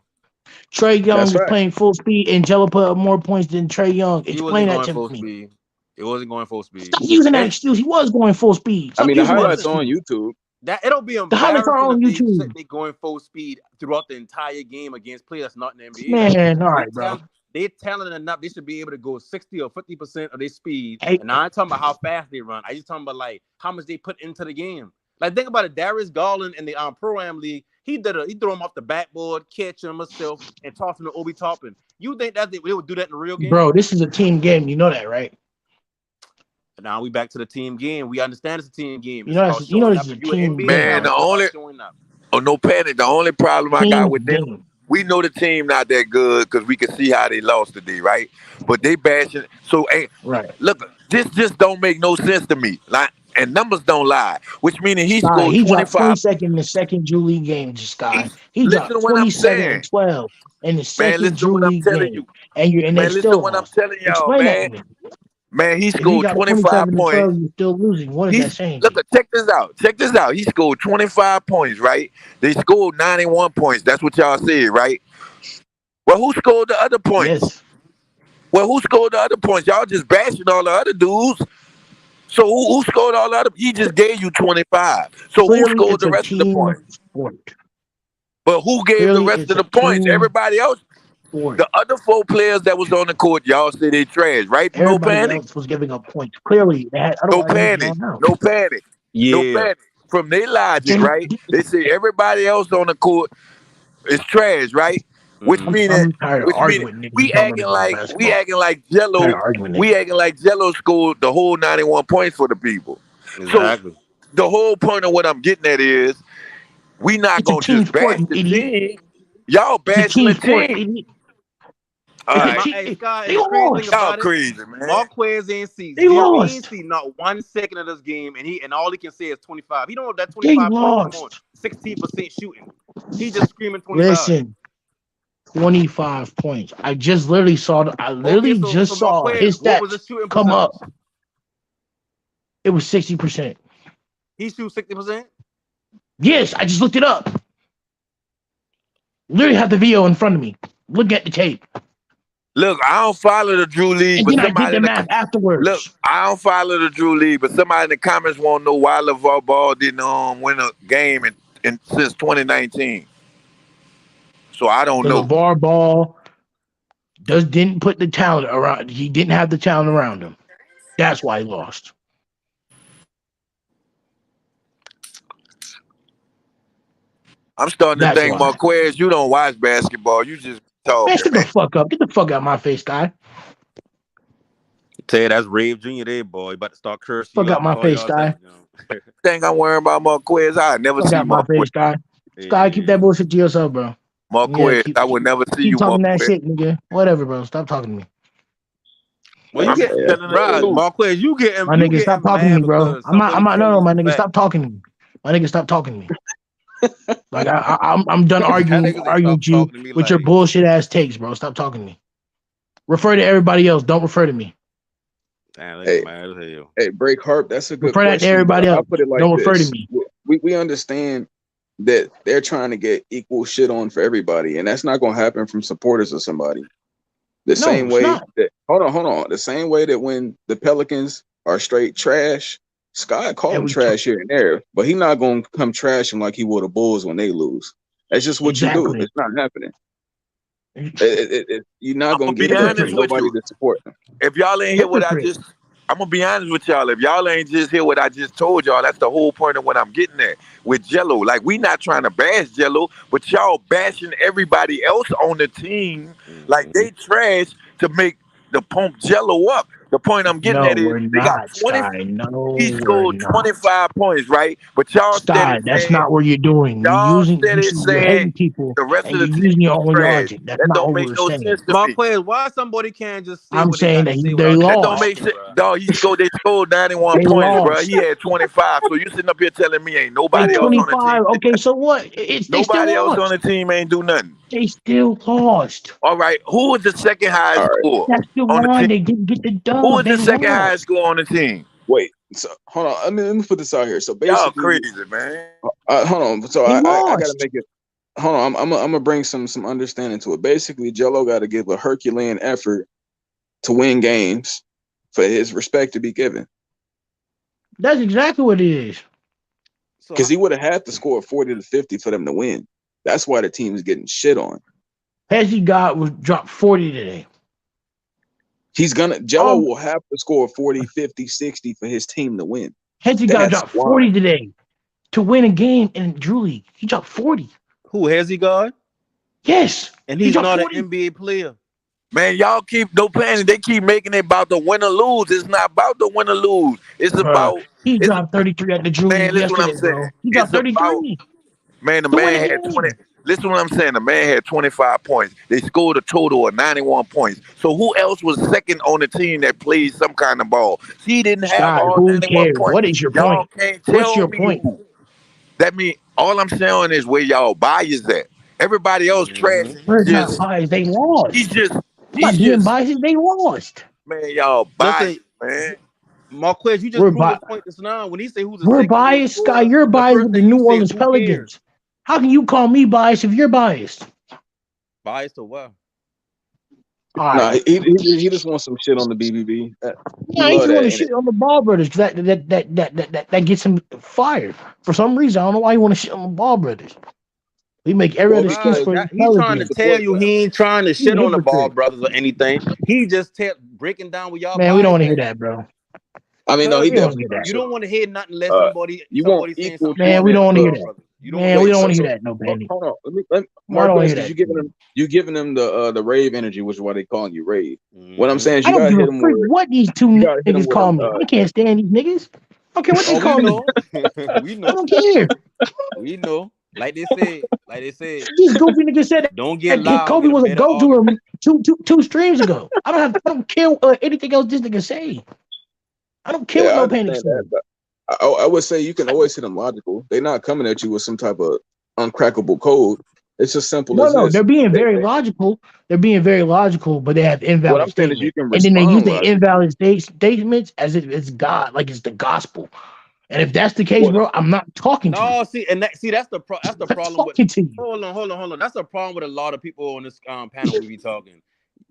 Trey Young That's was right. playing full speed, and Jello put up more points than Trey Young. He Explain wasn't that going to full me. speed. It wasn't going full speed. Stop using that And excuse. He was going full speed. I Stop mean, the using that highlights excuse. on YouTube. that it'll be The highlights are embarrassing on if YouTube. they going full speed throughout the entire game against players that's not in the NBA. Man, all right, bro. They're talented enough. They should be able to go 60 or 50% of their speed. Hey. And I ain't talking about how fast they run. I just talking about like how much they put into the game. Like think about it. Darius Garland in the Pro-Am League, he threw him off the backboard, catch him himself, and toss him to Obi Toppin. You think that they would do that in the real game? Bro, this is a team game. You know that, right? Now we back to the team game. We understand it's a team game. You know this is a If you an team NBA game. Man, the talent, it's only about showing up. no panic. The only problem I got Team with them, game. we know the team not that good because we can see how they lost today, right? But they bashing. So hey, Right. look, this just don't make no sense to me. Like, and numbers don't lie, which meaning he Sky, scored he dropped 25. 22nd in the second Drew League game, Sky. He Listen dropped to what I'm 27 saying, and 12 in the man. second Listen to Drew what I'm League telling game. you, And they man. Listen to still what I'm lost. telling y'all, Explain that to man. me. Man, he If he scored got 25 27 and points. 12, you're still losing. What is that saying? Look, check this out. Check this out. He scored 25 points, right? They scored 91 points. That's what y'all said, right? Well, who scored the other points? Yes. Well, who scored the other points? Y'all just bashing all the other dudes. So who scored all the other? He just gave you 25. So Clearly, who scored it's the a rest of the team points? sport. But who gave Clearly, the rest it's of a the points? team Everybody else. sport. The other 4 players that was on the court, y'all say they trash, right? No Everybody panic. else was giving up points. Clearly, they had No otherwise they panic. drawn out. No panic. No Yeah. panic. From their logic, And right? They say everybody else on the court is trash, right? Which Mhm. meaning, I'm tired of arguing niggas we who don't acting know like basketball. I'm Jello. tired of arguing We niggas. acting like Jello scored the whole 91 points for the people. Exactly. So the whole point of what I'm getting at is we not It's a gonna team just sport, bash you the idiot. team. Y'all It's a bashing team the sport, team. idiot. All It's a right. team. Hey, Scott, They and the crazy thing lost. Y'all about it, crazy, man. Marquez ain't see They zero. He ain't lost. see not 1 second of this game, and all he can say is 25. He don't know that They 25 points come on lost. 16% shooting. He just screaming 25. Listen, 25 points. I just literally saw. I Okay, literally so just saw Marquez, his what was the stats shooting come percentage? up. It was 60%. He shoots 60%. Yes, I just looked it up. Literally have the video in front of me. Look at the tape. Look, I don't follow the Drew League, And but then I did somebody the in the math look, afterwards. I don't follow the Drew League, but somebody in the comments want to know why LeVar Ball didn't win a game in since 2019. So I don't The know. LeVar Ball didn't put the talent around. He didn't have the talent around him. That's why he lost. I'm starting to That's think, why. Marquez, you don't watch basketball. You just Man, talking, shut the man. fuck up. Get the fuck out of my face, guy. Tell you that's Rave Jr. there, boy. About to start cursing Fuck you out out my before face, y'all guy. touchdown. Think I'm worrying about Marquez? I never Fuck see out my Marquez. face, guy. Sky, keep Yeah. that bullshit to yourself, bro. Yeah, Marquez, I would never see keep you, talking that Marquez. shit, nigga. Whatever, bro. Stop talking to me. Well, you I'm get, just telling the bro, truth. Marquez, you My you nigga, stop getting talking to mad me, bro. because somebody No, telling my you nigga, facts. stop talking to me. My nigga, stop talking to me. Like I'm done That arguing nigga say stop with you talking to me with your like. bullshit ass takes, bro. Stop talking to me. Refer to everybody else. Don't refer to me. Damn, Hey, nigga mad as hell. hey, Break Harp, that's a good Refer that to question, but everybody I'll else. put it like Don't refer to this. me. We understand that they're trying to get equal shit on for everybody, and that's not gonna happen from supporters of somebody. The No, same it's way not. that hold on. The same way that when the Pelicans are straight trash, Scott call And them we trash here and there, but he not gonna come trash them like he would the Bulls when they lose. That's just what you do. exactly. It's not happening. You're not I'm gonna gonna be get that from honest Hypocrite. with nobody you. to support them. If y'all ain't hear what I Hypocrite. just, I'm gonna be honest with y'all. If y'all ain't just hear what I just told y'all, that's the whole point of what I'm getting at with Jello. Like, we not trying to bash Jello, but y'all bashing everybody else on the team like Mm-hmm. they trash to make the pump Jello up. The point I'm getting No, at is we're they got not, 20. Sky. He No, we're scored not. 25 points, right? But y'all steady Sky, that's saying not what you're doing. y'all steady You're saying hating people the rest and of the you're team using your is own trash. logic. That's That not don't what make we're no saying. sense to me. Marquez, why somebody can't just say I'm what they saying got that to say they without That just don't lost. make talking, sense. bro? Dog, they scored 91 They points, bro. lost. He had 25. So you sitting up here telling me ain't They nobody else on the team 25. did Okay, that. so what? They still Nobody else on lost. the team ain't do nothing. They still lost. All right, who was the second highest All right. scorer That's the on the one. team? They didn't get the Who dub. was They the second highest lost. scorer on the team? Wait. So hold on. Let me put this out here. So Y'all basically, crazy, man. hold on. So They I gotta lost. make it. Hold on. I'm gonna bring some understanding to it. Basically, Jello got to give a Herculean effort to win games for his respect to be given. That's exactly what it is. So Because he would have had to score 40 to 50 for them to win. That's why the team is getting shit on. Hezzy God was dropped 40 today. Jello will have to score 40, 50, 60 for his team to win. Hezzy God That's dropped why. 40 today to win a game in Drew League. He dropped 40. who has he got? Yes. And He he's dropped not 40. an NBA player. Man, y'all keep no planning. They keep making it about the win or lose. It's not about the win or lose. It's Bruh. about He it's dropped 33 at the Drew man. League Listen what I'm yesterday, saying. bro. He dropped It's about 33 man. The to win a man had 20. game. Listen what I'm saying. The man had 25 points. They scored a total of 91 points. So who else was second on the team that played some kind of ball? He didn't have Sky, all who 91 cares? points. What is your Y'all point? can't What's tell your me point? who. That mean all I'm saying is where y'all bias at. Everybody else trash. Mm-hmm. We're not biased. They He's lost. just I'm not he's being just biased. They lost. man. Y'all Listen, biased, man. Marquez, you just We're proved bi- his point just now. When he say who's the we're second leading biased, Sky. scorer, You're the biased first with the thing you New say is Orleans who cares? Pelicans. How can you call me biased if you're biased? Biased or what? All Nah, right. he just wants some shit on the BBB. He Yeah, he love just want that, to ain't it? shit on the Ball brothers. That gets him fired for some reason. I don't know why he want to shit on the Ball brothers. We make every Well, other Bro, excuse because for the that he trying he to Pelicans. tell supports you them. he ain't trying to He's a shit on the Ball hypocrite. brothers or anything. He just breaking down where y'all Man, we don't bias want to hear at. that, bro. I mean, no, Cause he We don't want to definitely hear not. that. you So, don't want to hear nothing unless somebody you want saying equal something Man, bad we treatment don't about the want to hear Ball for. that. brothers. You don't want to Man, hear we Wait, don't that. want to hear so that, no Bandy. hold on. I don't want to Marquez, hear because that. you giving him the rave energy, which is why they calling you rave. What I'm Mm-hmm. saying is I you don't gotta give hit a him freak where what these two you gotta hit him niggas with call me. I can't stand these niggas. I don't care what they Oh, we call me. know. We I know. don't care. We know. Like they said, Like they said, These goofy niggas said don't get that loud. Kobe Get a was a better go to argument. him two streams ago. I don't care anything else this nigga say. I don't care Yeah, what I No Panic understand said. that, but I would say you can always hit them logical. They're not coming at you with some type of uncrackable code. It's as simple as No, this. they're being very logical. They're being very logical, but they have What invalid I'm saying is you statements, can and then they use respond the logically. invalid statements as if it's God, like it's the gospel. And if that's the case, Well, bro, I'm not talking to you. No, see, and that's the I'm problem with. talking to you. Hold on. That's the problem with a lot of people on this panel we be talking.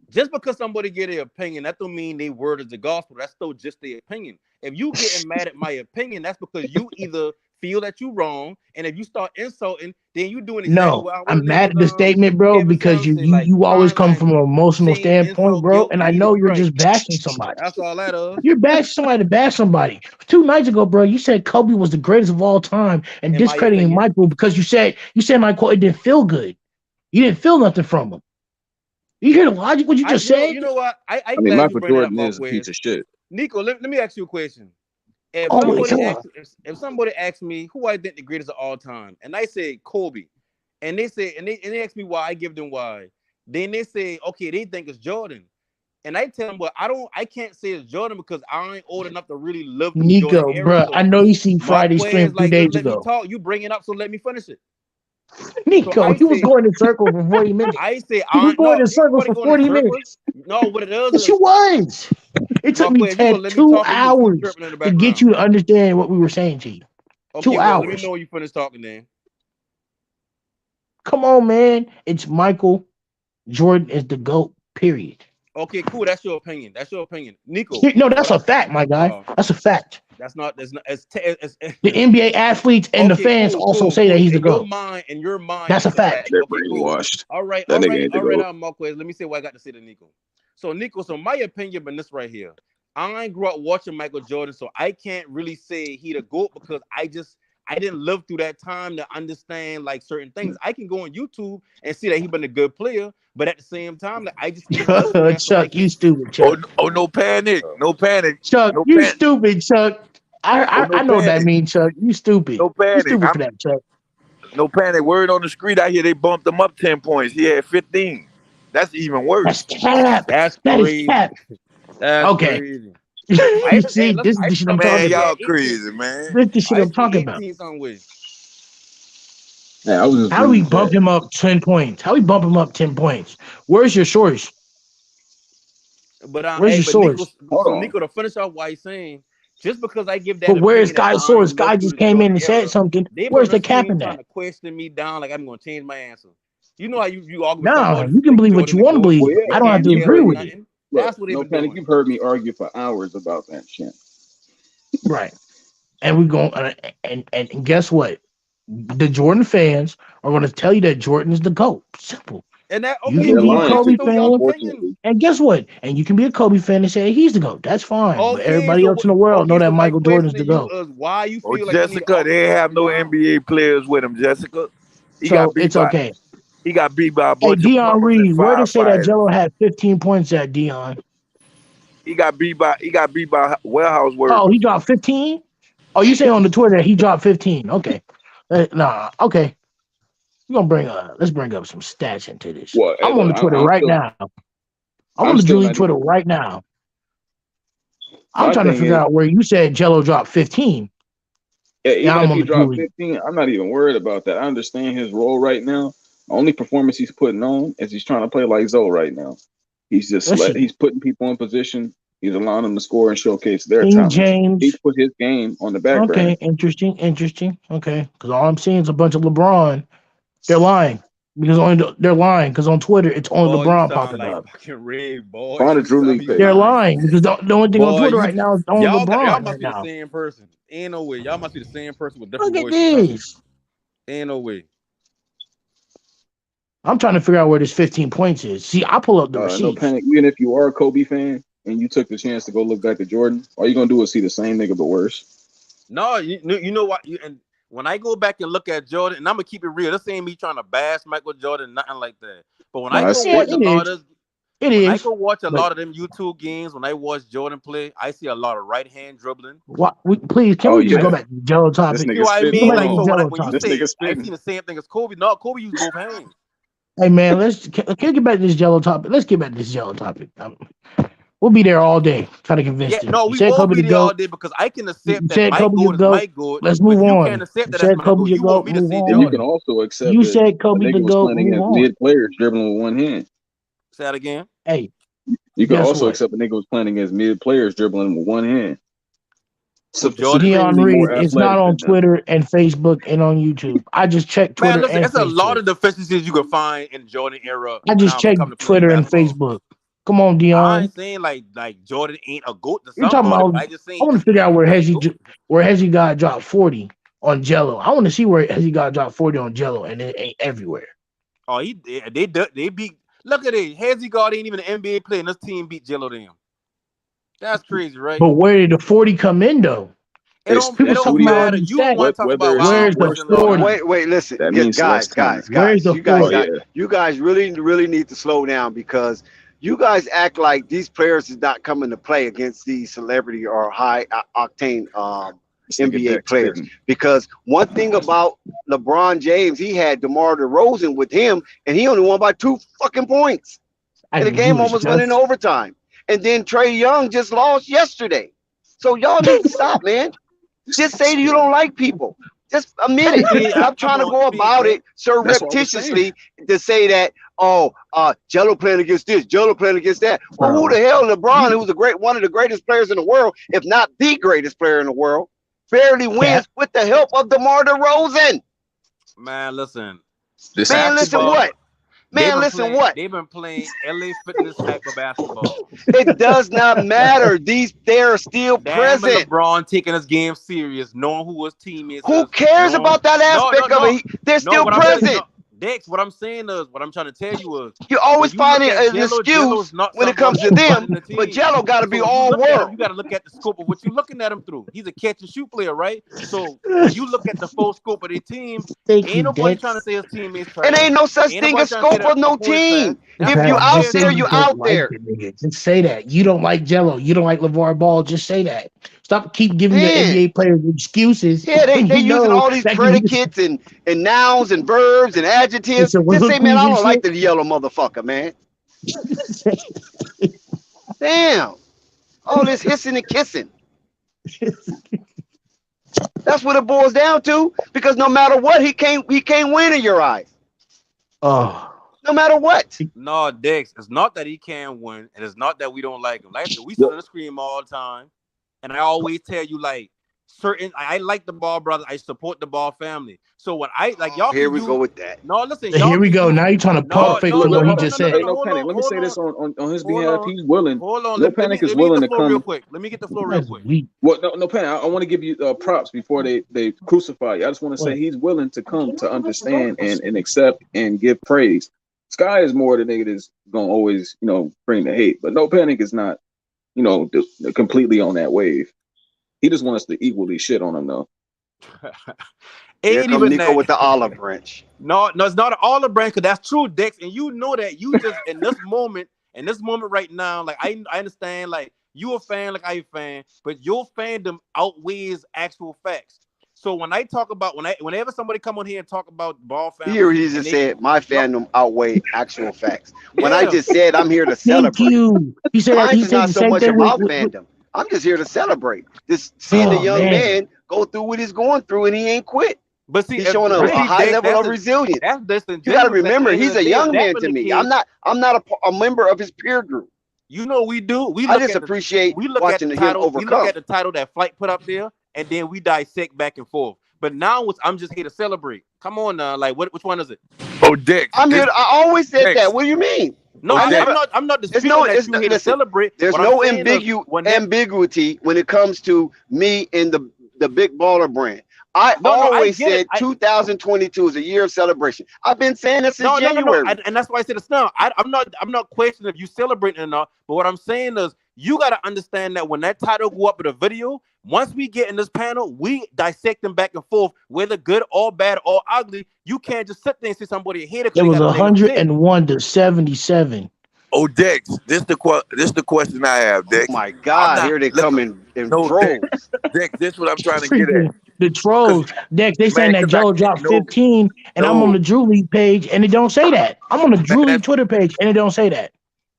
Just because somebody get an opinion, that don't mean they word is the gospel. That's still just their opinion. If you getting mad at my opinion, that's because you either feel that you wrong, and if you start insulting, then you doing exactly No, what I'm his name mad is at the statement, bro, Kevin because Samuels you say, you like you always crime come from an language, emotional shame, standpoint, insult, bro. guilt, And I plead, know and you're strike. just bashing somebody. That's all that is. You're bashing somebody to bash somebody. 2 nights ago, bro, you said Kobe was the greatest of all time and In my discrediting opinion, Michael because you said my quote, it didn't feel good. You didn't feel nothing from him. You hear the logic what you just said? you know what? I I mean, glad you Michael bring that up, Jordan is a piece Marquez. of shit. Nico, let me ask you a question. If Oh my somebody god. asks if somebody asks me who I think the greatest of all time, and I say Kobe, and they say and they ask me why, I give them why. Then they say, okay, they think it's Jordan. And I tell them, well, I can't say it's Jordan because I ain't old enough to really live through Jordan Nico, era. bro, I So know you seen Friday Marquez, stream three like, just days let me ago. talk. You bring it up, so let me finish it. So Nico, I he was say, going in circles for 40 minutes. He was going no, in ain't circles nobody for going in 40 minutes. circles. No, what it is Yes, you is was. It took me Marquez, you gonna Ted let me two talk, or you gonna keep hours chirping in the to get background? you to understand what we were saying to you. Okay, 2 well, let me hours. know when you finish talking then. Come on, man. It's Michael Jordan is the GOAT, period. Okay, cool. That's your opinion. That's your opinion, Nico. No, that's What a I fact, my guy. uh That's a fact. that's not The NBA athletes and the okay, fans cool, also cool, say that cool. he's the GOAT. In your mind, That's a that's a fact. fact. They're Okay, cool. brainwashed. All right, That nigga ain't the goat. Marquez. Let me say what I got to say to Nico. So, Nico, so my opinion been this right here. I ain't grew up watching Michael Jordan, so I can't really say he the GOAT because I didn't live through that time to understand like certain things. I can go on YouTube and see that he been a good player, but at the same time, like, I just can't live through that, so I Chuck, you can't. stupid, Oh, Chuck. no panic, no panic, Chuck, no you panic, stupid, Chuck. oh I no know what that panic, means, Chuck. You stupid. no You panic. stupid for that, Chuck. No panic. Word on the street out here, they bumped him up 10 points. He had 15. That's even That's worse. cap. That's That is crazy. cap. That's Okay. crazy. You see, this is I the even shit thought I'm Michael talking Man, Jordan about. had y'all 18. crazy, man. This is the shit I I'm see talking about. 18 some way. Yeah, I was just How do we reading bump that. him up 10 points? How do we bump him up 10 points? Where's your source? But Where's your Nico, source? Hold so on. Nico, to finish off what he's saying, just because I give that But where's opinion that Sky's I source? ain't Sky lived through just the came in Jordan and said era, something. they been Where's on the the cap stream in trying that? to question me down like I'm gonna change my answer. You know how you argue with No, somebody you who can think believe what Jordan you the want to GOAT, Well, believe. they yeah, I don't have can't to you've tell agree you heard with me. it. nothing. Look, That's what they've no been panic. doing. You've heard me argue for hours about that shit. Right. And we're going and guess what? The Jordan fans are going to tell you that Jordan is the GOAT. Simple. And that You okay, can They're be a cool. lying That's to Kobe still you, y'all fan, opinion. unfortunately. and guess what? And you can be a Kobe fan and say he's the GOAT. That's fine. But Okay, everybody so else in the world know that so my Michael Jordan question is to the you GOAT. is why you Oh, feel like you need to Jessica, argue they with ain't have somebody no down? NBA players with him, Jessica. He got So beat it's by okay. he got beat by a Hey, bunch of Dion plumbers and Reed, where they say that firefighters. Jello had 15 points at Dion? He got beat by warehouse Oh, he workers. dropped 15? Oh, you say on the Twitter that he dropped 15. Okay. Nah, okay. We're gonna let's bring up some stats into this. Well, hey, I'm on look, the Twitter I'm right still, now. I'm on I'm the still Julie not Twitter even. right now. I'm My trying to thing figure is, out where you said Jello dropped 15. yeah, Yeah, even I'm if on he the dropped Julie. 15, I'm not even worried about that. I understand his role right now. The only performance he's putting on is he's trying to play like Zoe right now. Let's see. He's putting people in position. He's allowing them to score and showcase their King talents. He's James. put his game on the back burner. Okay, interesting. Okay. Because all I'm seeing is a bunch of LeBron. They're lying. They're lying because on Twitter it's only Boy, you LeBron sound popping like up. fucking Red, boy. Find a You Drew sound League you page. They're lying. lying because the only thing on Boy, Twitter right now is only y'all LeBron must right be the now. same person. Ain't no way. Y'all must be the same person with Look different at voices, huh? this. Ain't no way. I'm trying to figure out where this 15 points is. See, I pull up the No receipts. panic. Even if you are a Kobe fan and you took the chance to go look back at Jordan, all you're gonna do is see the same nigga but worse. No, you know what? And when I go back and look at Jordan, and I'm gonna keep it real. This ain't me trying to bash Michael Jordan, nothing like that. But when No, I I go see Yeah, watch it. a it lot is. of this, It When I is. go watch a But lot of them YouTube games, when I watch Jordan play, I see a lot of right hand dribbling. please, can Oh we just yeah, go back to the Jello this topic? You know nigga what I spitting. Go mean? back Hold to Like the so on, Jello when you this topic. say nigga I spitting. seen the same thing as Kobe. No, Kobe used both hands. Hey man, can we get back to this Jello topic? Let's get back to this Jello topic. We'll be there all day trying to convince Yeah, them. no, You we said will Kobe be the there all GOAT. day because I can You accept that said my Kobe the goat is GOAT. my goat, Let's but move you on. can't accept You that that's said my Kobe goat. the You want GOAT. me to Move say Then you on. can Jordan. also accept You that said a Kobe the nigga was GOAT. playing Move against on. mid players dribbling with one hand. Say that again. Hey, You could guess also what? accept a nigga was playing against mid players dribbling with one hand. Who, Jordan? Dion Supremely Reed more is not athletic on than them. Twitter and Facebook and on YouTube. I just checked Man, Twitter listen, and it's a lot Facebook. of deficiencies you can find in the Jordan era I when just I when it checked comes to playing Twitter and basketball. Facebook. Come on, I ain't Dion. saying like Jordan ain't a goat to You're talking somebody, about. but I just I saying want to he figure out ain't where the goat. Hezzy got dropped 40 on Jello. I want to see where Hezzy got dropped 40 on Jello, and it ain't everywhere. Oh, they beat. Look at it. Hezzy God ain't even an NBA player, and this team beat Jello them. That's crazy, right? But where did the 40 come in though? It It's don't People it it's don't talking about all matter. these You the stats. one talking whether about it's I Where's the wasn't locked 40? in. Wait, listen, that means less guys, time. Where's the you guys 40? got Yeah, you guys really need to slow down because you guys act like these players is not coming to play against these celebrity or high octane this nigga NBA Dex players. spitting. Because one thing about LeBron James, he had DeMar DeRozan with him, and he only won by 2 fucking points, and the He game was almost went in just. overtime. And then Trey Young just lost yesterday. So y'all need to stop, man. This Just nigga say you spitting. don't like people. Just admit it. See, Stop trying come to on, go see, about Dick. it That's what I was saying. surreptitiously to say that, oh, Jello playing against this, Jello playing against that. Well, who Bro, the hell, LeBron, who's one of the greatest players in the world, if not the greatest player in the world, barely yeah, wins with the help of DeMar DeRozan. Man, listen. This Man, nigga listen Basketball, what? Man, listen what? they've been playing LA Fitness type of basketball. It does not matter. They are still Damn it, present. LeBron taking his game serious, knowing who his teammates Who is, cares knowing about that no, no, aspect of no, it? They're no. still What I'm saying, present. no, Dex. What I'm saying is, what I'm trying to tell you is, You're when always you look finding at an Jello, Jello is excuse not when it somebody comes to who's them, running the but team. Jello got to be So when you all look at him, world. you got to look at the scope of what you're looking at him through. He's a catch and shoot player, right? So when you look at the full scope of their team, thank ain't you, nobody trying to Dex. say his teammates It trash. ain't no such Ain't thing nobody as trying to say scope that of no opponent's trash. team. That's If all you I'm Just out saying say there, is, you you don't out like there. the nigga. Just say that. You don't like Jello. You don't like LeVar Ball. Just say that. Stop keep giving your Man, NBA players excuses yeah, when they you using know all these that can predicates and nouns and verbs and adjectives. listen, well, Just say, look man, who's I in don't like shit. the yellow motherfucker, man. Damn. All this hissing and kissing. That's what it boils down to. Because no matter what, he can't win in your eyes. Oh, No matter what. no, Dex. It's not that he can't win, and it's not that we don't like him. Like I said, we sit Well, on the screen all the time, and I always tell you like certain. I like the Ball brothers. I support the Ball family. So when I like Oh, y'all here can we go use. with that. No, listen, y'all here we can go. use. Now you're trying to pump No, fake no, for no, what he no, hold no, just no, on. no, said. Hey, no. no Hold panic. on, Let me hold say on, this on his hold behalf. on, He's willing. hold on. No Panic is Let me get willing the to floor real come. quick. Let me get the floor real That's quick. weak. Well, no Panic. I want to give you props before they crucify you. I just want to say What? he's willing to come to understand and accept and give praise. Sky is more the nigga that's gonna always bring the hate, but No Panic is not completely on that wave. He just wants us to equally shit on him though. Here Ain't come even Nico that. with the olive branch. No, no, it's not an olive branch because that's true, Dex, and you know that. You just in this moment right now, like I understand, like you a fan, like I a fan, but your fandom outweighs actual facts. So when I talk about whenever somebody come on here and talk about Ball Here family he and just they said, my no, fandom outweigh actual facts. When I yeah, just said I'm here to Thank celebrate. you. He said that. Mine He is said not the so same much thing about with fandom. I'm just here to celebrate. Just seeing the oh young man, man go through what he's going through and he ain't quit. but see, He's showing a right? see, high Dex, level of resilience. that's You got to disingenuous. At the remember, end of he's the a day, if young that man been to the me. case, I'm not a member of his peer group. you know what we do. I just appreciate We look at the watching him title. We look overcome. at the title that Flight put up there, and then we dissect back and forth. But now I'm just here to celebrate. Come on now, like which one is it? Oh, Dex, I'm here. this I always said that. Dex. What do you mean? No, Oh, Dex. I'm not It's disputing no. that you here to Listen. celebrate. There's What I'm no saying is when that ambiguity when it comes to me and the big baller brand. I no, I always get it. said 2022 is a year of celebration. I've been saying that since No. January. And that's why I said it's now. I'm not questioning if you celebrating or not. But what I'm saying is you got to understand that when that title go up with a video, once we get in this panel, we dissect them back and forth, whether good or bad or ugly. You can't just sit there and say somebody a hater It because they was got a negative take. 101 to 77. Oh, Dex, this the question I have, Oh Dex. my I'm God, not here they look, come in no, Dex. droves. Dex, this is what I'm trying to get at. Freaking the Cause trolls. Dex, they saying man, that cause I Joe can't dropped 15, and I'm on no the Drew League page, and it don't say that. I'm on the man, Drew League that's Twitter page, and it don't say that.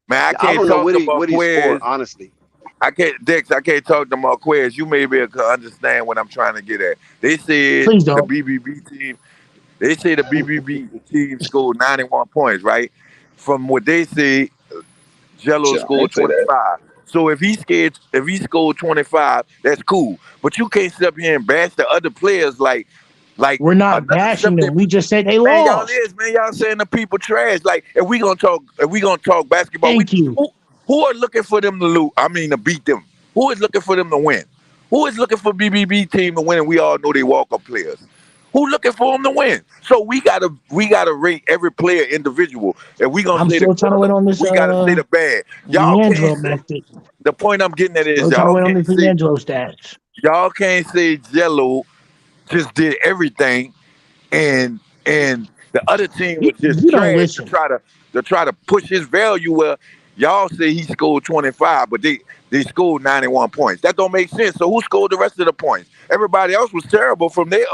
man, I I can't don't know talk to what he scored, Marquez. honestly. I can't Dex, I can't talk to Marquez. You may be able to understand what I'm trying to get at. They said Please the don't. BBB team, they say the BBB team scored 91 points, right? From what they say, Jello Shit, I scored ain't say that. 25. So if he scored 25, that's cool. But you can't sit up here and bash the other players like We're not another bashing stuff them. that We just said they man, y'all lost. is, man. Y'all saying the people trash. Like, if we gonna talk basketball, Thank you. who are looking for them to lose? I mean, to beat them. Who is looking for them to win? Who is looking for BBB team to win? And we all know they walk up players. Who looking for them to win? So we gotta rate every player individual. If we gonna I'm say the still trying to wait good, on this we gotta say the bad. Y'all can't Liangelo say. method. The point I'm getting at is Still trying to wait on this Liangelo stats. y'all can't say Jello just did everything and the other team was just You don't trash to listen. try to push his value. Well, y'all say he scored 25, but they scored 91 points. That don't make sense. So who scored the rest of the points? Everybody else was terrible from their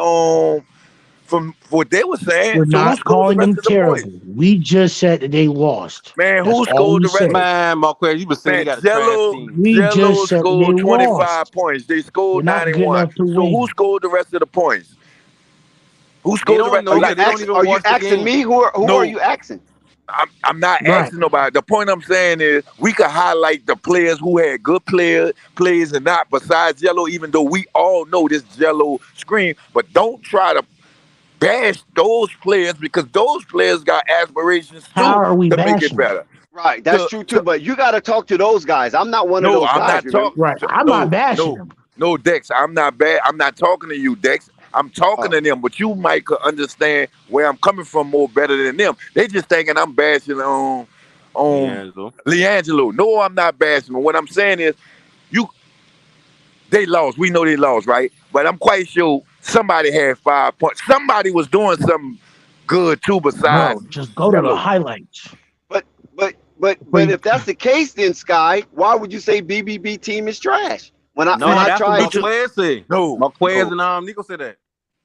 from what they were saying. We're So who not scored the calling rest them of the points? terrible. We just said that they lost. Man, That's who all scored we the rest? said. Man, Marquez, you been saying they Man, got a trash Jello team. We Jello just said that they scored 25 lost. points. They They're scored not good 91. enough to So who win. scored the rest of the points? Who They scored the don't rest? know because they don't even Are you watch the asking game. me? Who are No, you asking? I'm not Right. asking nobody. The point I'm saying is we could highlight the players who had good plays and not besides Jello, even though we all know this Jello scream. But don't try to bash those players because those players got aspirations How too are we to make it bashing them? better. Right, that's To, true too. to But you got to talk to those guys. I'm not one of no, those I'm guys. not Remember? talking. Right. I'm not No, bashing no, them. no, Dex. I'm not bad. I'm not talking to you, Dex. I'm talking Oh, to them, but you might could understand where I'm coming from more better than them. They just thinking I'm bashing on Liangelo. Liangelo. No, I'm not bashing. What I'm saying is you they lost. We know they lost, right? But I'm quite sure somebody had 5 points. Somebody was doing something good too besides Bro, just go to the Jello. highlights. but but Wait, if that's the case, then Sky, why would you say BBB team is trash? When No, I that's what tried to, Marquez say. No, Marquez no, and Nico said that.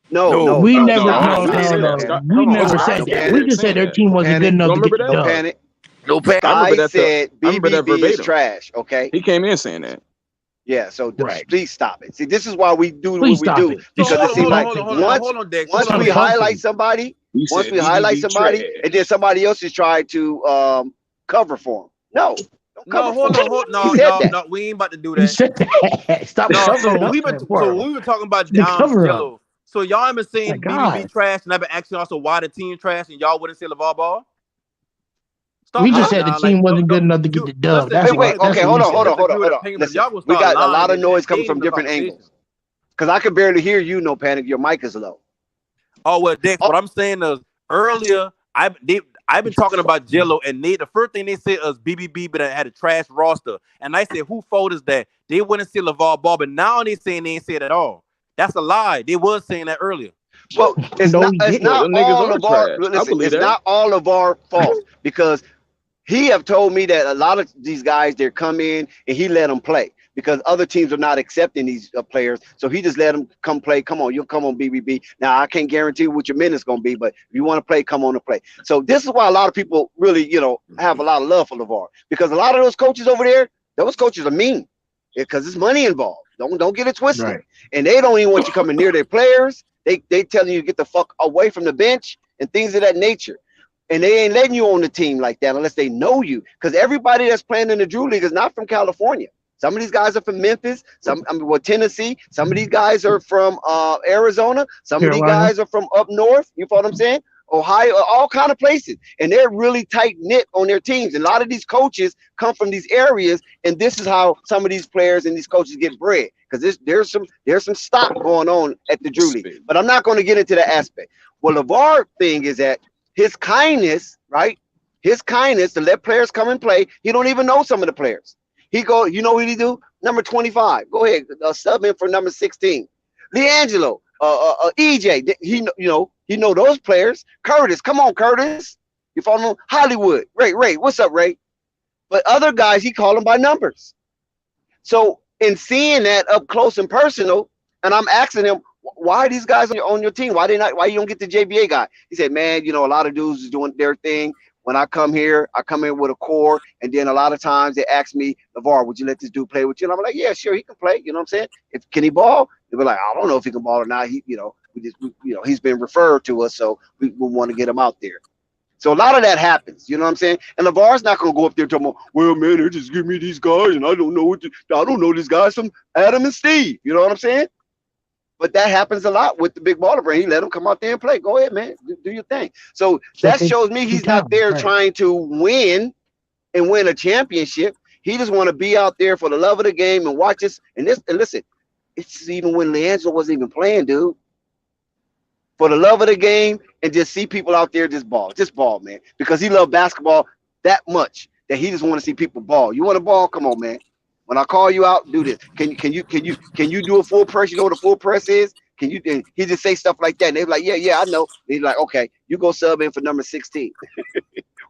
no, no. we never, No, no, we didn't no, say no. that. panic. Scott, We hold on. No, never Scott, said no that. Scott We panic, kept just said saying their that. team no wasn't good panic, You enough don't to get remember the that? no dub. panic. No pain. I remember Sky that. said I remember that BBB is verbatim. trash. Okay, He came in saying that. yeah. So Right. please stop it. See, this is why we do what Please we stop do it. So He's because it hold on, seems hold on, like hold on, hold on, once hold on, Dex. he's Hold once on, trying we to Dex. talk to highlight you. somebody, He once said we highlight BBB somebody, and then trash. somebody else is trying to cover for him. No, don't cover No, for hold him. on, hold He no, said no, that. no. We ain't about to do He that. said that. Stop No, covering up for when him. we were talking about The cover up. Jello. So y'all have been My saying BBB God. trash, and I've been asking also why the team trash, and y'all wouldn't say LeVar Ball. We Stop just that said the now. Like, team wasn't good don't enough to get you the dub. listen? That's We Wait, can why. wait. That's Okay, what agree. we We can said. disagree with hold on. opinion, but Listen, y'all gonna we start got a lying lot of and noise coming hating from the different conversation. angles because I can barely hear you. No panic. Your mic is low. Oh well, Dex. Oh, What I'm saying is earlier, I've been talking about Jello, and the first thing they said was BBB, but I had a trash roster, and I said who fault is that? They wouldn't say LeVar Ball, but now they saying they ain't said at all. That's a lie. They was saying that earlier. well, No, he it's Well, didn't. not them niggas all are of our trash. I listen. believe It's that. not all of our fault because he have told me that a lot of these guys they come in and he let them play because other teams are not accepting these players. So he just let them come play. Come on, you'll come on BBB. Now I can't guarantee what your minutes gonna be, but if you want to play, come on and play. So this is why a lot of people really, have a lot of love for LeVar because a lot of those coaches over there, those coaches are mean because there's money involved. Don't get it twisted. Right. And they don't even want you coming near their players. They telling you to get the fuck away from the bench and things of that nature. And they ain't letting you on the team like that unless they know you. Because everybody that's playing in the Drew League is not from California. Some of these guys are from Memphis, Tennessee. Some of these guys are from Arizona. Some of these Carolina. guys are from up north. You know what I'm saying? Ohio, all kind of places. And they're really tight knit on their teams. And a lot of these coaches come from these areas. And this is how some of these players and these coaches get bred. Because there's some stock going on at the Drew League. But I'm not going to get into that aspect. Well, LeVar thing is that his kindness, right? His kindness to let players come and play. He don't even know some of the players. He go, you know what he do? Number 25. Go ahead, sub in for number 16. Liangelo, EJ. He know those players. Curtis, come on, Curtis. You follow him? Hollywood. Ray, what's up, Ray? But other guys, he called them by numbers. So in seeing that up close and personal, and I'm asking him, why are these guys on your team? Why they not? Why you don't get the JBA guy? He said, man, a lot of dudes is doing their thing. When I come here, I come in with a core, and then a lot of times they ask me, LeVar, would you let this dude play with you? And I'm like, yeah, sure, he can play. You know what I'm saying? Can he ball? They were like, I don't know if he can ball or not. He's been referred to us, so we want to get him out there. So a lot of that happens, you know what I'm saying? And LeVar's not gonna go up there talking about, well, man, they just give me these guys, and I don't know these guys from Adam and Steve. You know what I'm saying? But that happens a lot with the big baller brain. He let them come out there and play. Go ahead, man, do your thing. So that shows me he's not there trying to win and win a championship. He just want to be out there for the love of the game and watch this. And listen, it's even when Liangelo wasn't even playing, dude. For the love of the game and just see people out there just ball, man. Because he loved basketball that much that he just want to see people ball. You want to ball? Come on, man. When I call you out, do this. Can you do a full press? You know what a full press is? Can you? And he just say stuff like that. And they're like, yeah, I know. And he's like, okay, you go sub in for number 16,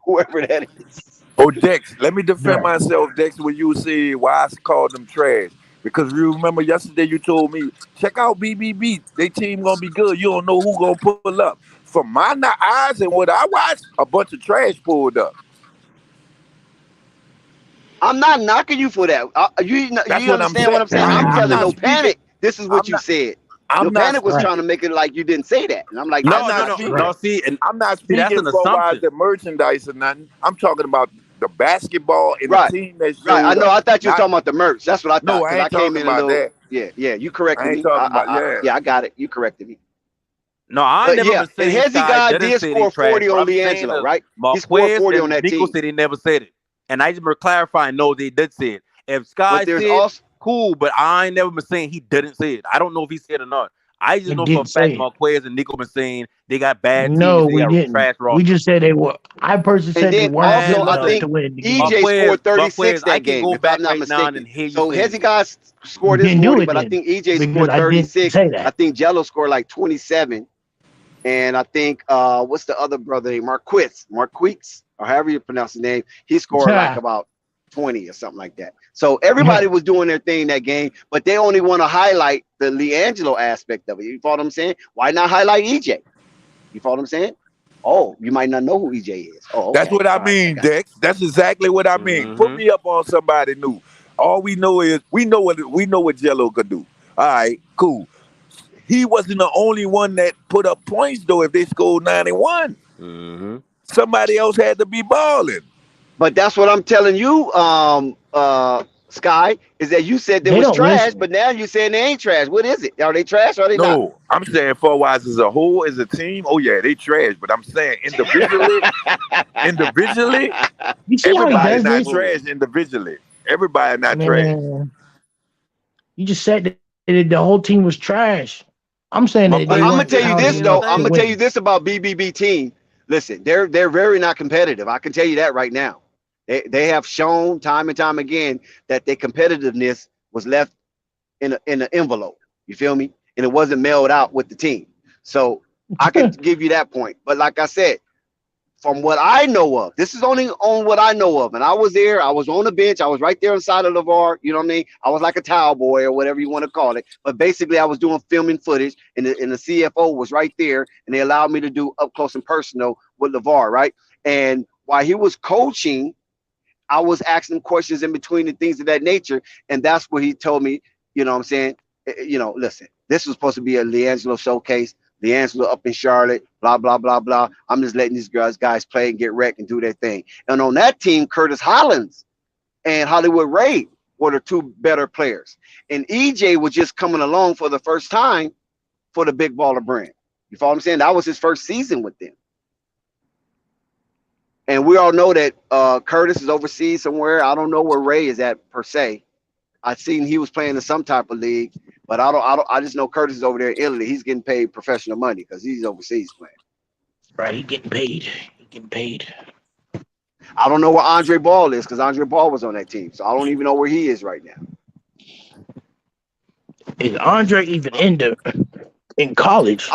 whoever that is. Oh, Dex, let me defend myself, Dex, when you say why I called them trash. Because you remember yesterday you told me, check out BBB. They team gonna be good. You don't know who gonna pull up. From my eyes and what I watched, a bunch of trash pulled up. I'm not knocking you for that. You understand what I'm saying? I'm telling No Panic. This is what you said. No Panic was trying to make it like you didn't say that, and I'm like, no. See, and I'm not speaking for the merchandise or nothing. I'm talking about the basketball and the team that showed I know. I thought you were talking about the merch. That's what I thought. No, I ain't talking about that. Yeah. You corrected me. I got it. You corrected me. No, I never been saying Hezzy guy did score 40 on Liangelo, right? He scored 40 on that team. Nico said he never said it, and I just been clarifying. No, they did say it. If Sky said it, cool, but I ain't never been saying he didn't say it. I don't know if he said it or not. I just know for a fact Marquez and Nico been saying they got bad teams. No, we didn't. Trash we just said they were. I personally said they weren't. Also, I think EJ scored 36 that game, if I'm not mistaken. So Hezzy guys scored his 40, but I think EJ scored 36. I think Jello scored like 27. And I think, what's the other brother name? Marquez, or however you pronounce his name. He scored like about 20 or something like that. So everybody was doing their thing that game, but they only want to highlight the Liangelo aspect of it. You follow what I'm saying? Why not highlight EJ? You follow what I'm saying? Oh, you might not know who EJ is. Oh, okay. That's what I mean, Dex. That's exactly what I mean. Put me up on somebody new. All we know is we know what Jello could do. All right, cool. He wasn't the only one that put up points though. If they scored 91, somebody else had to be balling. But that's what I'm telling you, Sky, is that you said they was trash, but now you're saying they ain't trash. What is it? Are they trash or are they not? No, I'm saying Four-Wise as a whole, as a team, oh yeah, they trash. But I'm saying individually, everybody's not trash individually. Everybody not trash. You just said that the whole team was trash. I'm saying that. I'm gonna tell you this though. I'm gonna tell you this about BBB team. Listen, they're very not competitive. I can tell you that right now. They have shown time and time again that their competitiveness was left in an envelope. You feel me? And it wasn't mailed out with the team. So I can give you that point. But like I said, from what I know of, this is only on what I know of. And I was there. I was on the bench. I was right there inside of LeVar. You know what I mean? I was like a towel boy or whatever you want to call it. But basically, I was doing filming footage, and the CFO was right there, and they allowed me to do up close and personal with LeVar, right? And while he was coaching, I was asking him questions in between and things of that nature. And that's what he told me, you know what I'm saying? Listen, this was supposed to be a Liangelo showcase. Liangelo up in Charlotte, blah, blah, blah, blah. I'm just letting these guys play and get wrecked and do their thing. And on that team, Curtis Hollins and Hollywood Ray were the two better players. And EJ was just coming along for the first time for the Big Baller brand. You follow what I'm saying? That was his first season with them. And we all know that Curtis is overseas somewhere. I don't know where Ray is at per se. I seen he was playing in some type of league, but I just know Curtis is over there in Italy. He's getting paid professional money because he's overseas playing. Right, he's getting paid. I don't know where Andre Ball is because Andre Ball was on that team, so I don't even know where he is right now. Is Andre even in college?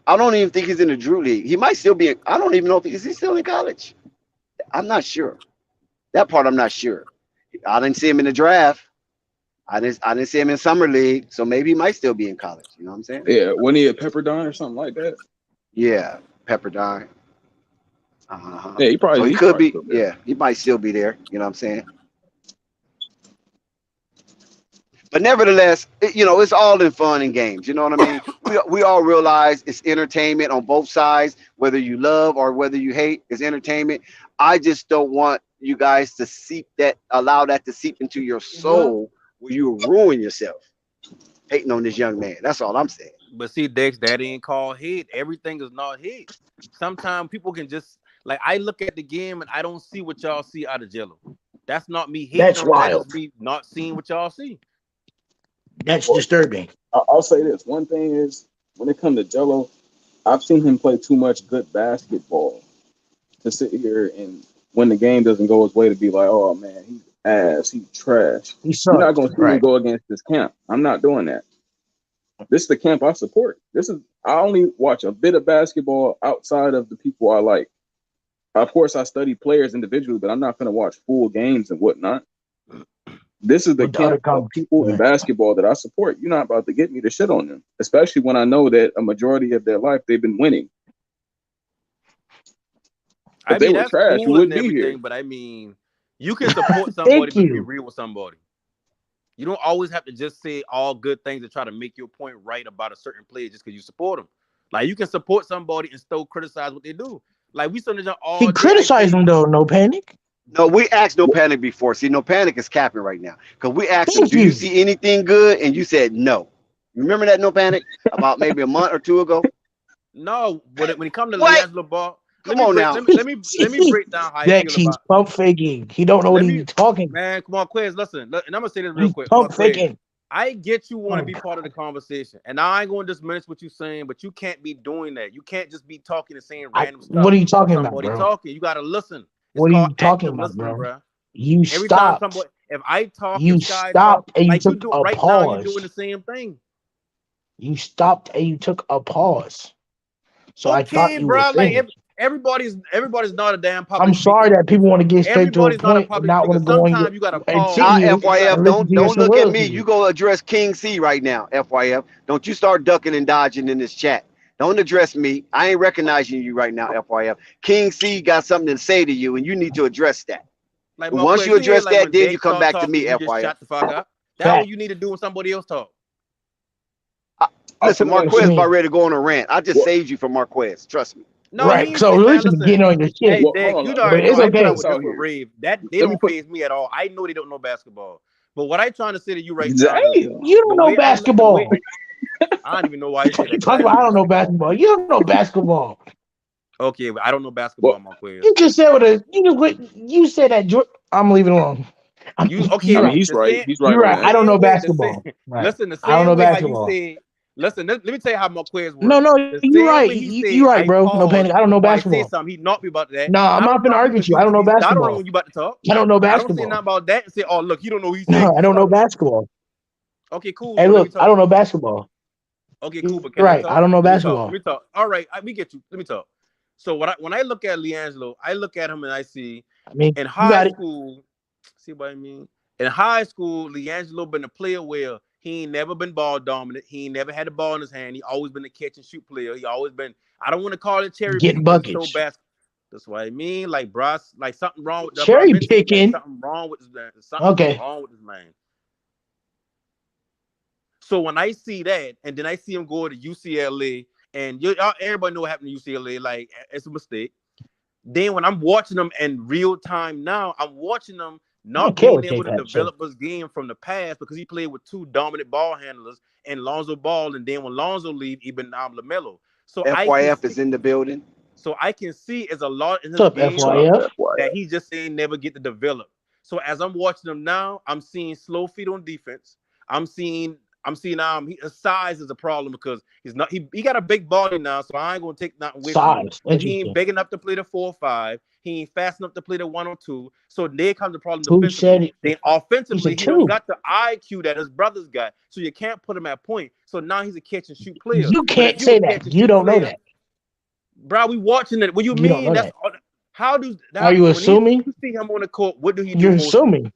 I don't even think he's in the Drew League. He might still be. I don't even know if he's still in college. I'm not sure. That part I'm not sure. I didn't see him in the draft. I didn't see him in summer league, so maybe he might still be in college. You know what I'm saying? Yeah, wasn't he at Pepperdine or something like that? Yeah, Pepperdine. Uh-huh. Yeah, So he he's could probably be. still there. Yeah, he might still be there. You know what I'm saying? But nevertheless, it's all in fun and games. You know what I mean? We all realize it's entertainment on both sides, whether you love or whether you hate, it's entertainment. I just don't want you guys to allow that to seep into your soul where you ruin yourself hating on this young man. That's all I'm saying. But see, Dex, that ain't called hate. Everything is not hate. Sometimes people can just like I look at the game and I don't see what y'all see out of Jello. That's not me hating That's on him. That's wild. just me not seeing what y'all see. That's disturbing. I'll say this. One thing is, when it comes to Jello, I've seen him play too much good basketball to sit here and when the game doesn't go his way to be like, oh man, he's ass, he's trash. He You're not sucks. going to see him Right. go against this camp. I'm not doing that. This is the camp I support. I only watch a bit of basketball outside of the people I like. Of course, I study players individually, but I'm not going to watch full games and whatnot. This is the With the other camp of people in basketball that I support. You're not about to get me to shit on them, especially when I know that a majority of their life they've been winning. If they were that's trash, you cool and wouldn't be everything, here. but I mean, you can support somebody but be real with somebody. You don't always have to just say all good things to try to make your point right about a certain player just because you support them. Like you can support somebody and still criticize what they do. Like we sometimes all He criticized him though. No panic. No, we asked No Panic before. See, No Panic is capping right now because we asked him, Thank "Do you you. see anything good?" And you said no. Remember that No Panic about maybe a month or two ago? No, when it comes to What? Liangelo Ball, Come on now. let me break down how I Dex, feel he's about. pump faking. He don't know what he's talking. Man, come on, Quiz. Listen, and I'm gonna say this real He's quick. Come on, pump Quiz. faking. I get you want to be part of the conversation, and I ain't going to diminish what you're saying, but you can't be doing that. You can't just be talking and saying random stuff. What are you talking about, Somebody bro? talking, you gotta listen. It's What are you called talking active about, listening, bro? bro. You Every time stopped. somebody, if I talk, You if Sky stopped talk, and you like you took do a right now, you're pause. doing the same thing. You stopped and you took a pause. So I thought Okay, you were bro. Like finished. everybody's not a damn public I'm sorry speaker. that people want to get straight to a Everybody's not a point and public not speaker. want to go on your Sometimes you gotta and pause. sit here FYF, and listen to your don't look at me. soliloquy. You go address King C right now. FYF, don't you start ducking and dodging in this chat. Don't address me. I ain't recognizing you right now. FYF, King C got something to say to you, and you need to address that. Like And once Marquez, you you hear address like that, when then Dex you come start back to me. talking, you just FYF. shut the fuck up. That's what you need to do when somebody else talk. Listen, What Marquez you mean? about ready to go on a rant. I just saved you from Marquez. Trust me. No, he Right. ain't So say, at man, least you listen. getting on your shit. Hey, Well, Dex, hold you on. already But it's know I okay. put up This with out this with here. Rave. They Let me don't put. faze me at all. I know they don't know basketball. But what I trying to say to you right now is Damn. You don't know basketball. I don't even know why you say You that. talk about I don't know basketball. You don't know basketball. Okay, but I don't know basketball, Marquez. You just said you said that. I'm leaving it alone. You okay? You're I mean, right. he's right. He's right You're on right. that. I don't know Same way, basketball. Right. listen, the I don't same know way how you basketball. say. Listen, let me tell you how Marquez works. No, The you're same right. way he You're said, right, I bro. No pause panic. I don't know before I say basketball. something. He knocked me about that. No, I'm I not don't gonna knock you argue with because you. I don't know I don't know basketball. when you about to talk. I don't know I don't say basketball. nothing about that and say, oh look, you don't know who he No, said. I don't know basketball. Okay, cool. Hey, So let me look, talk. I don't know basketball. Okay, You're cool. But can I right. talk? I don't know Let me talk. basketball. Let me talk. All right, we get you. Let me talk. So when I look at Liangelo, I look at him and I see I mean, in you high got it. school. See what I mean? In high school, Liangelo been a player where he ain't never been ball dominant. He ain't never had the ball in his hand. He always been a catch and shoot player. He always been. I don't want to call it cherry Getting picking because it's so buckets. bad. That's what I mean. Like Bros, like something wrong with that. What I Cherry meant to say, like picking. something wrong with this man. Something Okay. wrong with this man. So when I see that, and then I see him go to UCLA, and everybody know what happened to UCLA. Like it's a mistake. Then when I'm watching them in real time now, I'm watching them I don't not care being what able Jake to had to say. develop his game from the past because he played with two dominant ball handlers and Lonzo Ball, and then when Lonzo leave, even LaMelo. So FYF is in the building. I can see as a lot in his What's up, game FYF? that he just ain't never get to develop. So as I'm watching him now, I'm seeing slow feet on defense. I'm seeing his size is a problem because he got a big body now, so I ain't gonna take nothing away from him. Size. But he ain't Interesting. big enough to play the 4 or 5. He ain't fast enough to play the 1 or 2. So there comes the problem Who said defensively. it? Then He offensively, said he don't two. got the IQ that his brothers got. So you can't put him at point. So now he's a catch and shoot player. You But if can't you a say catch that. and You shoot don't know player, that. bro, we watching it. What you You don't mean? know that. How do that? Are you When assuming? you see him on the court, what do he do You're mostly? assuming.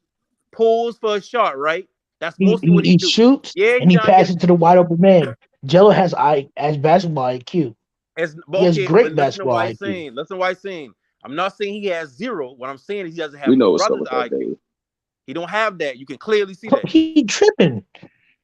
Pulls for a shot, right? That's He, mostly he, what he he do. shoots Yeah, and he he trying to passes get to the wide open man. Jello has basketball IQ. He has okay, but great listen to basketball why he's IQ. saying. Listen to why he's saying. I'm not saying he has zero. What I'm saying is he doesn't have We his know what's up brother's with that, IQ. Dave. He don't have that. You can clearly see that. He tripping.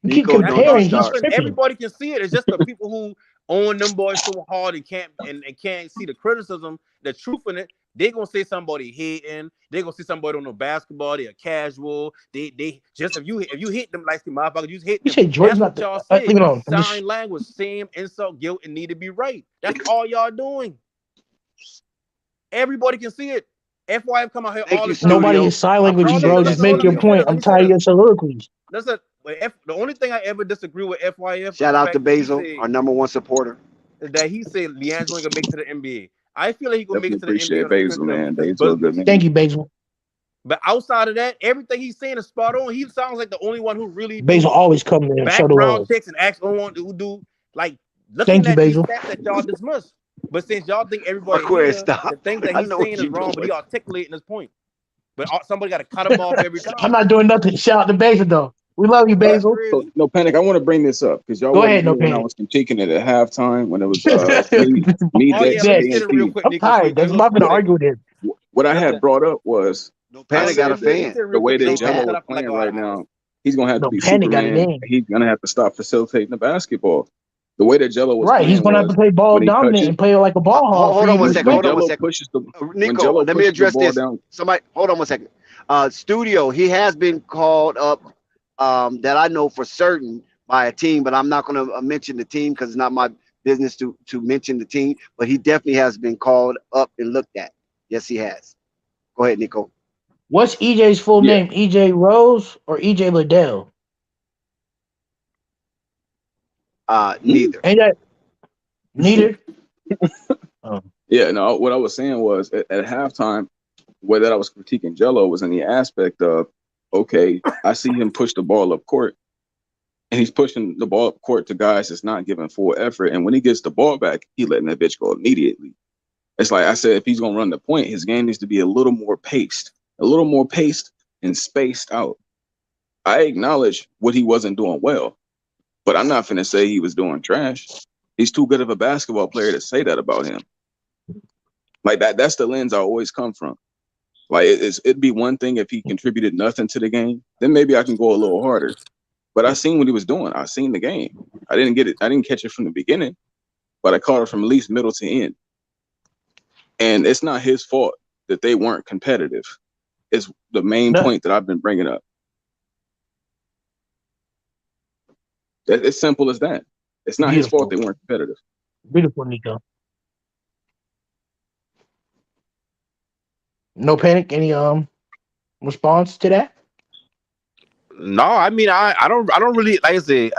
You keep Nico, That's don't you not comparing. He's start. tripping. tripping. Everybody can see it. It's just the people who own them boys so hard and can't see the criticism, the truth in it. They gonna say somebody hating. They gonna see somebody don't know basketball. They're casual. They just if you hit them like the motherfucker, you just hit You them. say Jordan's That's not what the. y'all Leave say. it alone. Sign language, same insult, guilt, and need to be right. That's all y'all doing. Everybody can see it. FYF come out here Thank all you, the time. Nobody studio. is sign No, languaging, Appreciate bro. listen, that, Just listen. Hold make on, your let me studio. say point. this. Let I'm me say tired of this. your soliloquies. Listen, the only thing I ever disagree with FYF is Shout the out to fact that Basil, our number one supporter. he said Liangelo gonna make it to the NBA. I feel like he gonna make Definitely it to the NBA appreciate on the strength Basil, of man. his Basil a good business. man. Thank you, Basil. But outside of that, everything he's saying is spot on. He sounds like the only one who really Basil do always come there and show the background love. checks and actually want to do like looking Thank you, at these Basil. stats that y'all dismiss. But since y'all think everybody a Aquarius, hater, stop. the things that I he's know what saying is you're wrong, but doing. he articulating his point. But somebody got to cut him off every I'm time. not doing nothing. Shout out to Basil though. We love you, That's Basil. So crazy. no panic. I want to bring this up because y'all Go wasn't ahead, here no when I pain. was critiquing it at halftime when it was me, Oh yeah, Dex, let and me Dex, say this real AMP. quick, I'm Nico. So tired. That's real I'm not gonna quick. argue with him. What I had Listen, brought up was No I Panic listen. got said a Let me say, that let me fan. say it the real way quick. that Then Jello shut was up for like playing an right hour. now, he's gonna have to No be Panic got it Superman. in. He's gonna have to stop facilitating the basketball. The way that Jello was Right. He's playing gonna have to was play ball when he dominant touches and play like a ball hog for Hold you on to one get second. when Hold on one respect. Jello second. pushes the when Nico, Jello let me pushes the address ball this. down. Somebody, hold on one second. Studio, he has been called up that I know for certain by a team, but I'm not going to mention the team because it's not my business to mention the team. But he definitely has been called up and looked at. Yes, he has. Go ahead, Nico. What's EJ's full Yeah. name? EJ Rose or EJ Liddell? Neither. Ain't that neither? Oh. Yeah, no, what I was saying was at halftime, where that I was critiquing Jello was in the aspect of, okay, I see him push the ball up court, and he's pushing the ball up court to guys that's not giving full effort. And when he gets the ball back, he letting that bitch go immediately. It's like I said, if he's gonna run the point, his game needs to be a little more paced and spaced out. I acknowledge what he wasn't doing well, but I'm not finna say he was doing trash. He's too good of a basketball player to say that about him. Like that's the lens I always come from. Like it'd be one thing if he contributed nothing to the game, then maybe I can go a little harder. But I seen what he was doing. I seen the game. I didn't get it. I didn't catch it from the beginning, but I caught it from at least middle to end. And it's not his fault that they weren't competitive. It's the main No, point that I've been bringing up. It's simple as that. It's not his fault beautiful. they weren't competitive. Beautiful, Nico. No Panic. Any response to that? No, I mean I don't really like I said.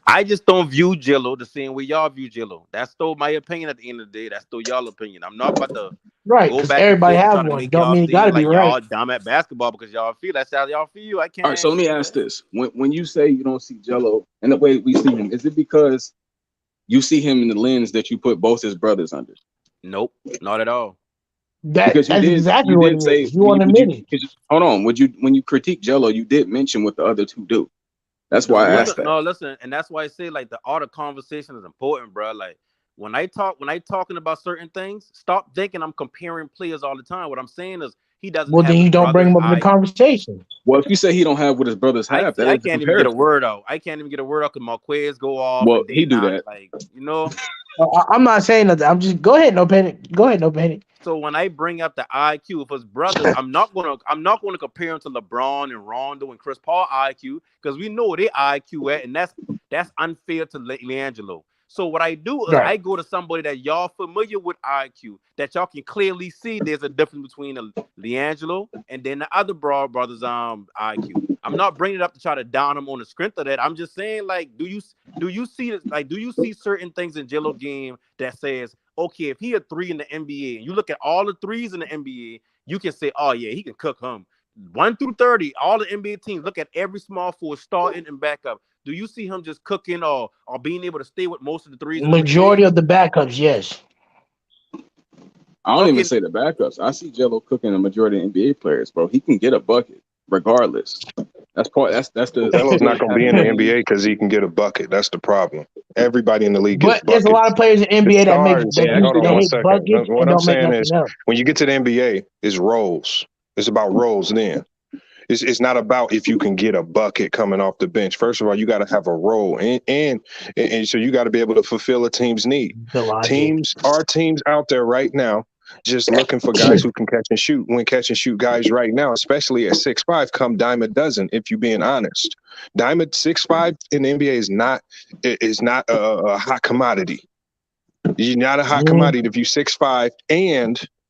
I just don't view Jello the same way y'all view Jello. That's still my opinion at the end of the day. That's still y'all opinion. I'm not about to Right, go because back and everybody forth and have try to one. make Don't y'all mean it got seem to be like right. y'all dumb at basketball because y'all feel that's how y'all feel. I All right, so let can't, me ask this: when you say you don't see Jello and the way we see him, is it because you see him in the lens that you put both his brothers under? Nope, not at all. Because That's exactly you what it did say is. You want to would you admit it. hold on, would you when you critique Jello, you did mention what the other two do. That's No, why I listen, asked that. no, listen, and that's why I say like the art of conversation is important, bro. Like when I talking about certain things, stop thinking I'm comparing players all the time. What I'm saying is he doesn't Well, have then his you don't bring brother's them up in the IQ. conversation. Well, if you say he don't have what his brothers have, that I is the can't even get a comparison. word out. I can't even get a word out because my quiz go off Well, and he they do not that. like I'm not saying nothing. I'm just go ahead, no panic. Go ahead, no panic. So when I bring up the IQ of his brothers, I'm not gonna compare him to LeBron and Rondo and Chris Paul IQ because we know where their IQ at, and that's unfair to Liangelo. So what I do is Right. I go to somebody that y'all familiar with IQ, that y'all can clearly see there's a difference between Liangelo and then the other brothers IQ. I'm not bringing it up to try to down him on the strength of that. I'm just saying like, do you see this? Like, do you see certain things in Jello game that says, okay, if he a three in the NBA and you look at all the threes in the NBA, you can say, oh yeah, he can cook him. 1 through 30, all the NBA teams look at every small forward starting and backup. Do you see him just cooking or being able to stay with most of the threes in the Majority NBA? of the backups, yes. I don't even Okay, say the backups. I see Jello cooking a majority of NBA players, bro. He can get a bucket regardless. That's part. That's the Jello's not skill going to be in the attribute. NBA because he can get a bucket. That's the problem. Everybody in the league gets But there's a lot of buckets. players in The NBA that make stars, that Yeah, do hold on that one hit second. buckets What and I'm don't make saying is, nothing else. when you get to the NBA, it's roles. It's about roles then. It's not about if you can get a bucket coming off the bench. First of all, you got to have a role, and so you got to be able to fulfill a team's need. The logic. Teams out there right now just looking for guys who can catch and shoot. When catch and shoot guys right now, especially at 6'5", come dime a dozen. If you're being honest, dime at 6'5" in the NBA is not a hot commodity. You're not a hot commodity if you're 6'5"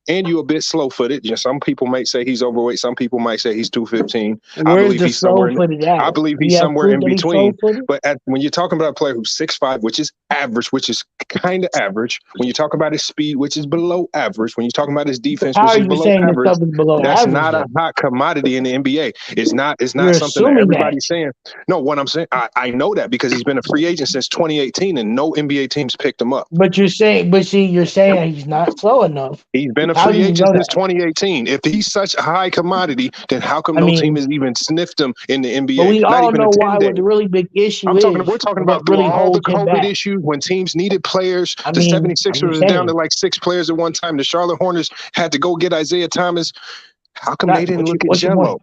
and you're a bit slow-footed. Some people might say he's overweight. Some people might say he's 215. Where's the slow footed at? I believe Do he's you have somewhere proof in that he's between. slow-footed? But when you're talking about a player who's 6'5", which is average, which is kind of average, when you talk about his speed, which is below average, when you're talking about his defense, How which are is you below saying this average, stuff is below that's average? not a Then? hot commodity in the NBA. It's not You're something that assuming everybody's that. saying. No, what I'm saying, I know that because he's been a free agent since 2018 and no NBA teams picked him up. But you're saying that he's not slow enough. He's been a How do free you agent know since that? 2018. If he's such a high commodity, then how come I no team mean, has even sniffed him in the but NBA? we Not all even a know 10 why what day. the really big issue We're talking and what about through really all the holds him COVID back. issues when teams needed players. I The mean, I'm 76ers just was down to saying. like 6 players at one time. The Charlotte Hornets had to go get Isaiah Thomas. How come they didn't look at What's your Jello? point?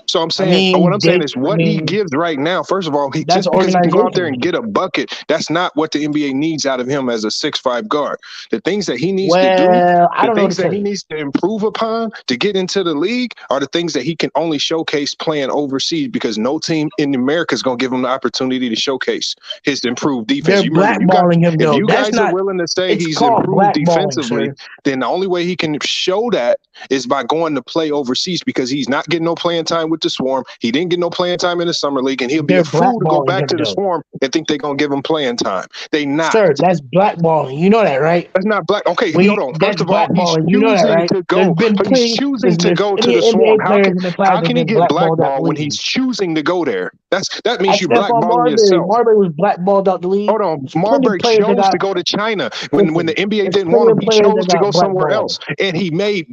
So I'm I saying, what mean, I'm saying is what he gives right now. First of all, that's just because he can go out there and organization. get a bucket, that's not what the NBA needs out of him as a 6'5" guard. The things that he needs to do, Well, I the don't know what things to that tell he you. needs to improve upon to get into the league are the things that he can only showcase playing overseas because no team in America is going to give him the opportunity to showcase his improved defense. They're You remember, blackballing him, if though. you That's guys are not. willing to say It's he's called improved blackballing, defensively, sir. then the only way he can show that is by going to play overseas because he's not getting no playing time with the Swarm. He didn't get no playing time in the summer league, and he'll be They're a fool to go blackballing back him, to the though. Swarm and think they're gonna give him playing time. They not. Sir, that's blackballing. You know that, right? That's not black. Okay, hold on. That's First of all, he's blackballing. You know that, choosing right? to go. He's choosing to There's go to plenty the of Swarm. NBA players in the class How that can he been get blackballed out the blackballed when league. he's choosing to go there? That means you Except for blackballing Marbury. yourself. Marbury was blackballed out the league. Hold on, There's plenty of Marbury players that chose to got. go to China when the Listen, NBA there's didn't plenty want him. of He players chose that to go got somewhere blackballed. else, and he made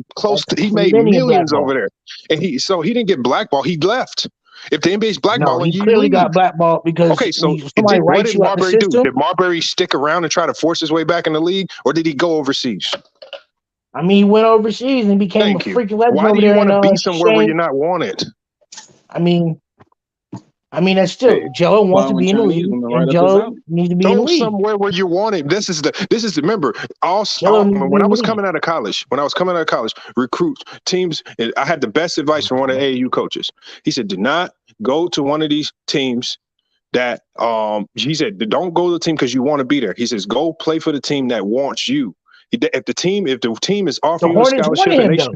he made Plenty of millions over blackball. there. And he didn't get blackballed. He left. If the NBA's No, blackballing he you, clearly leave. got blackballed because Okay, so somebody what writes did you out the Marbury do? system. Did Marbury stick around and try to force his way back in the league, or did he go overseas? I mean, he went overseas and became Thank a you. freaking legend Why over do you there want in to be somewhere where Shane. you're not wanted? I mean, that's still Jello wants to be in the league, and Jello needs to be in the Go league. somewhere where you're wanted. This is remember Jello needs to be when in I the was league. coming out of college, recruits teams. I had the best advice from one of the AAU coaches. He said, "Do not go to one of these teams that he said, don't go to the team because you want to be there. He says, go play for the team that wants you. If the team is offering you a Hornets scholarship, wanted and him,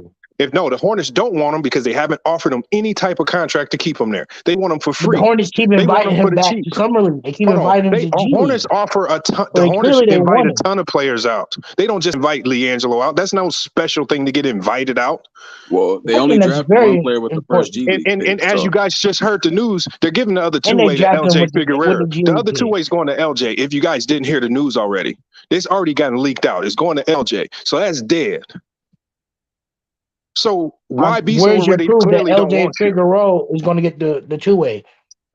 though. the Hornets don't want him because they haven't offered him any type of contract to keep him there. They want him for But the free. Hornets keep They want inviting him for him the back cheap. to summer league. They keep Hold on. inviting him to G Hornets League. offer a ton. So The Hornets clearly they invite want a him. ton of players out. They don't just invite Liangelo out. That's no special thing to get invited out. Well, they I only think that's drafted one very player with the important. first G League And pick. as you guys just heard the news, they're giving the other And they two-way to drafted him LJ with the Figueroa. G The League other pick. two-way is going to LJ. If you guys didn't hear the news already, it's already gotten leaked out. It's going to LJ. So that's dead. So why be somewhere Where's your where they proof that clearly don't LJ want you? Figueroa is going to get the two-way?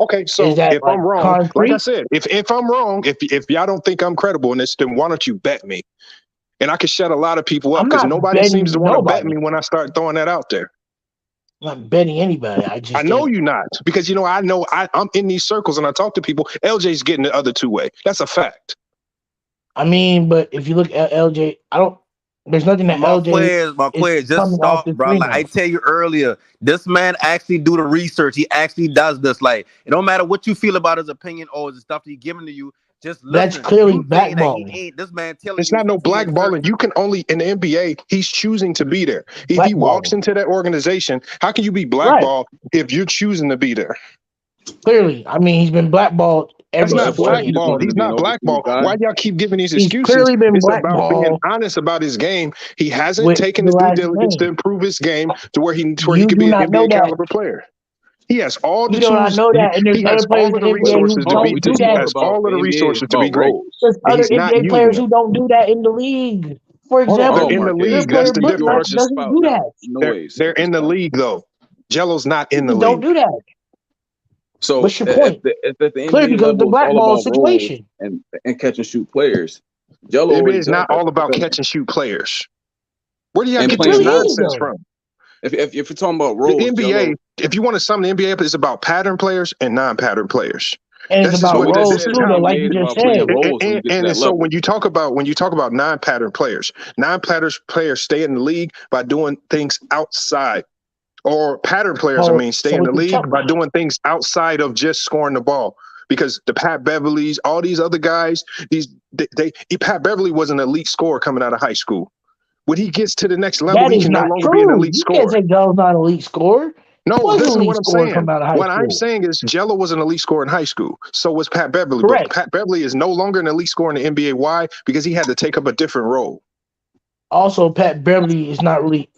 Okay, so Is that if I'm wrong, concrete? like I said, if I'm wrong, if y'all don't think I'm credible in this, then why don't you bet me? And I can shut a lot of people up I'm because not nobody seems to betting want to bet nobody. me when I start throwing that out there. I'm not betting anybody. I know you're not because I'm in these circles and I talk to people. LJ's getting the other two-way. That's a fact. I mean, but if you look at LJ, there's nothing that My LJ players, is just coming off stop, the bro. screen Like I of. tell you earlier, this man actually do the research. He actually does this. Like it don't matter what you feel about his opinion or the stuff he's giving to you. Just listen. That's clearly You saying that he blackballing. ain't. This man telling It's you not no he ain't blackballing. You can only in the NBA. He's choosing to be there. If he walks Blackballing. into that organization, how can you be blackballed if you're choosing to be there? Clearly, I mean, he's been blackballed That's every not blackballed. He's not blackballed. guy. Why y'all keep giving these He's excuses? clearly been It's about being blackballed honest about his game. He hasn't with taken the the due last diligence to name. improve his game to where he You could do be an not know NBA that. caliber player. He has all the You do not tools. know that, and there's He other has players all in of the the NBA who resources to don't be. We do just He that. spoke has about all of the the NBA is resources to be about great. roles. There's And other he's not NBA using players them. who don't do that in the league. For Hold on, they're example, Oh in my the days, your league. man! That's player the You are Booknight difference. just doesn't do spouting that. out. No They're way, they're just in the spouting. league though. Jello's not He in the just don't league. do that. So What's your point? if at the Clearly, NBA because of the level, it's all blackball about roles situation. and catch and shoot players. Jello NBA already is does not that all for about profession catch and shoot players. Where do y'all and get It this playing really is roles. nonsense though. from? If you're talking about The roles, NBA, Jello. if you want to sum the NBA up, is about pattern players and non-pattern players. And it's That's just about But what we it just is. roles This said is the too, how. though, like NBA you is just about playing said. roles when you get to that So level. when you talk about non-pattern players stay in the league by doing things outside, or pattern players, I So, mean, stay so in we the can league tell. by doing things outside of just scoring the ball. Because the Pat Beverleys, all these other guys, Pat Beverly was an elite scorer coming out of high school. When he gets to the next level, That he is can no not longer be an true. elite You can't scorer. say Joe's not an elite scorer. He No, was an listen to elite what I'm scorer saying. coming out of high What I'm school. saying is Jello was an elite scorer in high school. So was Pat Beverly. But Correct. Pat Beverly is no longer an elite scorer in the NBA. Why? Because he had to take up a different role. Also, Pat Beverly is not really.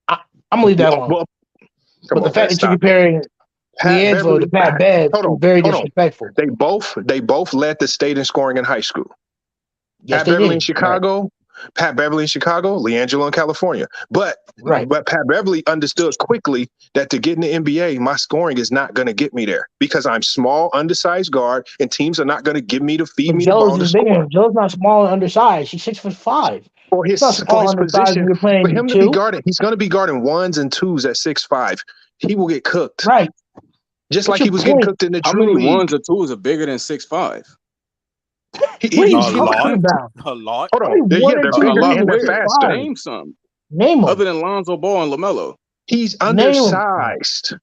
I'm gonna leave that alone. Well, come But the on, fact man, that you're stop it. comparing Pat Liangelo to Beverly. Pat Bev Hold is on, very hold on. disrespectful. They both led the state in scoring in high school. Yes, Pat they Beverly in did. Right. Chicago, Liangelo in California. But Right. Pat Beverly understood quickly that to get in the NBA, my scoring is not going to get me there because I'm small, undersized guard, and teams are not going to give me to feed But me the ball Joe's to is bigger. score. Joe's not small and undersized. She's 6'5". For It's not small and his undersized when position, you're for playing him to be two. guarding, he's going to be guarding ones and twos at 6'5". He will get cooked, Right. just What's like he your was getting point? cooked in the How Drew many League. ones or twos are bigger than 6'5"? What are you A talking lot. about? A lot. Hold Only on, one or they're two A bigger dudes lot and are they're where? 6'5". faster. Name some. Name them. Other than Lonzo Ball and LaMelo. He's Name them. undersized.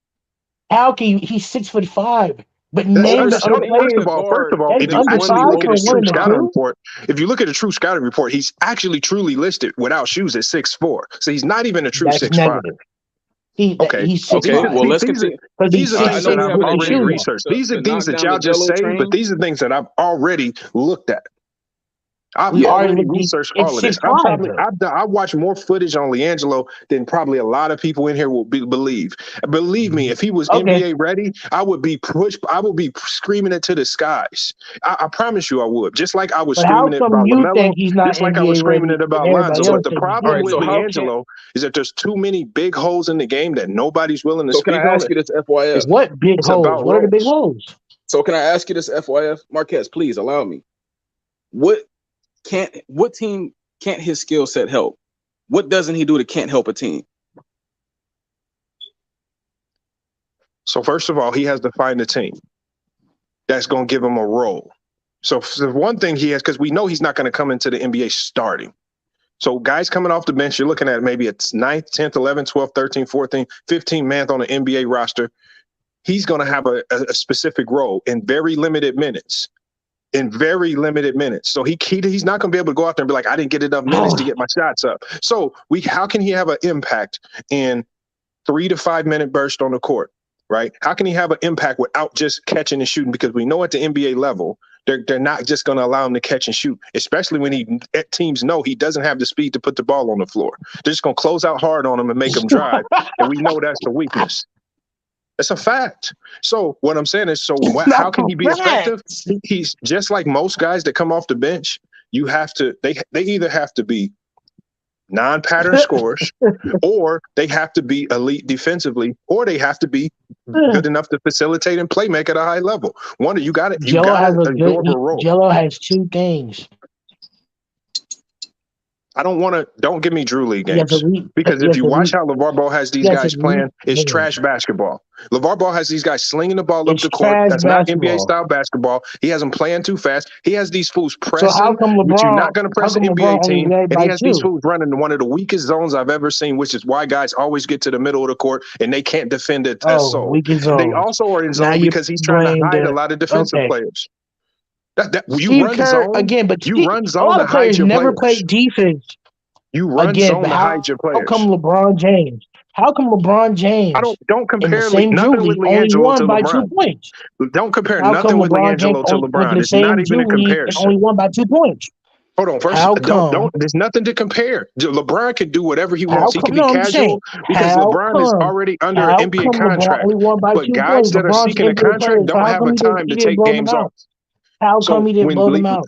How can you, he's 6'5"? But That's name the There's other understanding. plenty players. of First of guard all, That's if that you actually one undersized look at for his one true and a scouting two. report, he's actually truly listed without shoes at 6'4". So he's not even a true That's 6'5". negative. Okay. He's Okay, well 6'5" let's continue. because These he's are I six things know that we six I've have an with the already shoes agenda on. researched. These are to things knock that down the y'all just Jello say, but train. these are things that I've already looked at. I've We already already looked at researched it's all of this. 6'5" though. I watched more footage on Liangelo than probably a lot of people in here will believe. Believe me, if he was Okay. NBA ready, I would be screaming it to the skies. I promise you I would. Just like I was But how screaming it come about you LaMelo, think he's not just like I was NBA screaming ready it and about everybody Lonzo. else But the thinks he's All problem right, NBA with so ready? how can Liangelo is that there's too many big holes in the game that nobody's willing to so can I speak on ask it. you this FYF? What big It's holes? about What are the big roles. holes? So can I ask you this FYF? Marquez, please allow me. What team can't his skill set help? What doesn't he do that can't help a team? So first of all, he has to find a team that's going to give him a role. So the one thing he has, because we know he's not going to come into the NBA starting. So guys coming off the bench, you're looking at maybe it's 9th, 10th, 11th, 12th, 13th, 14th, 15th man on the NBA roster. He's going to have a specific role in very limited minutes. So he's not going to be able to go out there and be like, I didn't get enough minutes to get my shots up. So how can he have an impact in 3 to 5 minute burst on the court, right? How can he have an impact without just catching and shooting? Because we know at the NBA level, they're not just going to allow him to catch and shoot, especially when teams know he doesn't have the speed to put the ball on the floor. They're just going to close out hard on him and make him drive. And we know that's the weakness. That's a fact. So what I'm saying is, how can he be effective? He's just like most guys that come off the bench. They either have to be non-pattern scorers, or they have to be elite defensively, or they have to be good enough to facilitate and play make at a high level. You got to absorb a role. Jello has two things. Don't give me Drew League games. Because if you watch how LeVar Ball has these guys playing, it's trash basketball. LeVar Ball has these guys slinging the ball up the court. That's not NBA style basketball. He has them playing too fast. He has these fools pressing, so how come LeBron, which you're not going to press an NBA team. And he has these two? fools running one of the weakest zones I've ever seen, which is why guys always get to the middle of the court and they can't defend it as so. Weakest zone. They also are in zone because he's trying to hide a lot of defensive players. You run zone again, but you run zone a lot to of hide players your never players. play defense. You run again, zone to hide your players. How come LeBron James? How come LeBron James? Don't compare nothing with only Liangelo won to by LeBron. 2 points. Don't compare How nothing come with LeBron James Liangelo to went LeBron. the It's not same even a Drew League and comparison. only won by 2 points? Hold on, first, there's nothing to compare. LeBron can do whatever he wants. He can be casual because LeBron is already under an NBA contract. Only won by But 2 guys points? that are LeBron's seeking a NBA player, contract so don't how have come a he time to didn't take blow them games off. out? How come he didn't blow them out?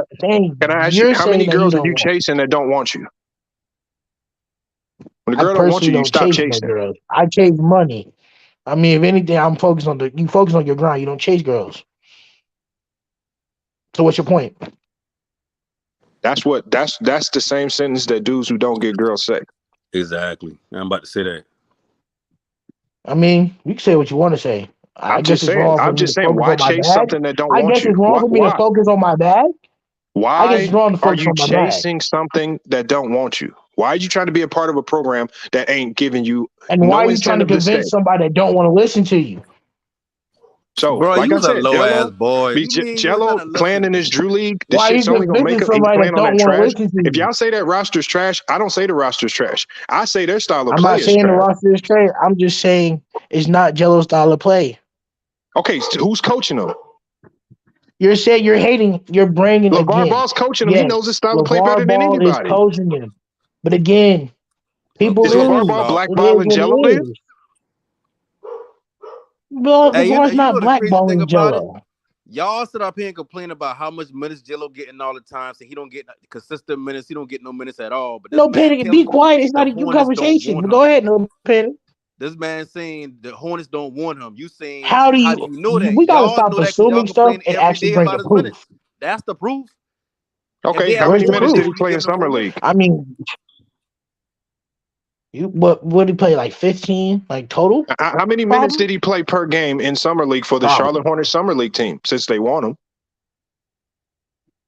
saying Can I ask you you're how many saying that he girls are don't you want. chasing that don't want you? When the I girl don't want personally you, you don't stop chase no chasing. girls. I chase money. I mean, if anything, I'm focused on you focus on your grind. You don't chase girls. So what's your point? That's the same sentence that dudes who don't get girls say. Exactly. I'm about to say that. I mean, you can say what you want to say. I guess it's wrong for I'm me just to saying, focus why on my chase bag. something that don't I want guess you? it's wrong for me to focus on my bag. I guess it's Why wrong to are focus you on my bag. chasing something that don't want you? Why are you trying to be a part of a program that ain't giving you And why no are you trying to incentive to stay? convince somebody that don't want to listen to you? So, Bro, like you I was a said, low ass boy. You mean you ain't trying Jello to playing in listen? this Drew League, the Why are you shit's only gonna make convincing him somebody that playing on don't that want to trash. listen to If you? y'all say that roster's trash, I don't say the roster's trash. I say their style of I'm play not is saying the trash. roster is trash. I'm just saying it's not Jello's style of play. Okay, so who's coaching them? You're saying you're hating. You're bringing LeVar again. Ball's coaching them. He Yes, knows his style of play better LeVar than Ball is anybody. coaching them, but again, people Is Okay, LeVar lose. Ball stop. It is blackballing what Jello it then? is. Well, Hey, LeVar's you not know the crazy thing blackballing about it? Jello. Y'all sit up here and complain about how much minutes Jello getting all the time, so he don't get consistent minutes. He don't get no minutes at all. But this No man panic. Be telling you quiet. It's the not a you Hornets don't conversation. want But go him. ahead. No panic. This man saying the Hornets don't want him. You saying, How do how do you? you know that? We gotta Y'all stop know that because y'all assuming stuff complain and every actually day bring about a his proof. minutes. That's the proof. If Okay, they how actually Where's many the want him, minutes they did proof? he would be play in giving him summer more league? minutes. I mean, what did he play like 15 like total? How many minutes Probably. did he play per game in summer league for the Charlotte Probably. Hornets summer league team? Since they want him,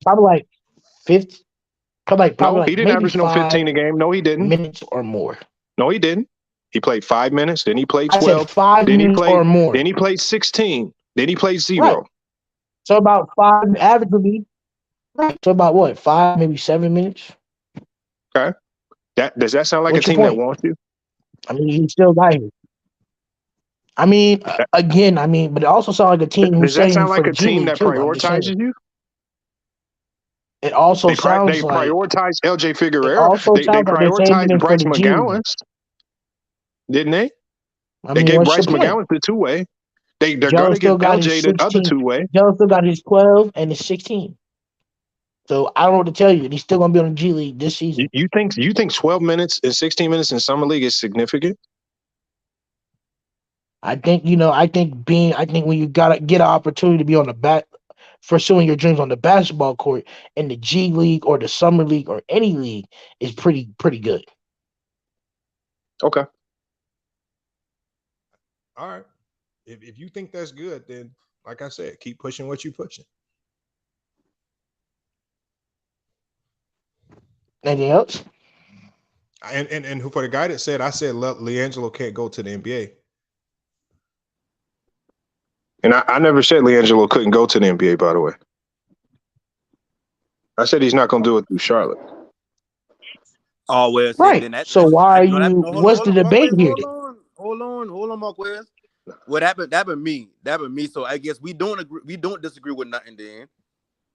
Probably like 50. Probably no, like he didn't maybe average no 5 15 a game. No, he didn't. minutes or more. No, he didn't. He played 5 minutes, then he played I said 12, 5 minutes or more. then he played 16, then he played Right. 0. So about 5 average would be right. So about what? 5, maybe 7 minutes. Okay, does that sound like a What's your team that point? wants you? I mean, he still got here. I mean, again, but it also sounds like a team who's Does that setting him sound for like the a G team League that too. I'm just saying. prioritizes you? It also They sounds like prioritize LJ it Figueroa. also They sounds like they're saving prioritized him for Bryce the G League. McGowan, didn't they? I They mean, gave what's your Bryce point? McGowan the 2-way. They're Joe gonna still give got his LJ the other 16. 2-way. Joe still got his 12 and his 16. So I don't know what to tell you. He's still gonna be on the G League this season. You think 12 minutes and 16 minutes in summer league is significant? I think when you gotta get an opportunity to be on the back pursuing your dreams on the basketball court in the G League or the summer league or any league is pretty good. Okay. All right. If you think that's good, then like I said, keep pushing what you're pushing. Anything else? And who for the guy that said I said Liangelo can't go to the NBA. And I never said Liangelo couldn't go to the NBA, by the way. I said he's not going to do it through Charlotte. Oh well, see, Right. then that So why are no, you? no, What's the debate here? hold on, Marquez. What happened? That been me. So I guess we don't agree. We don't disagree with nothing. Then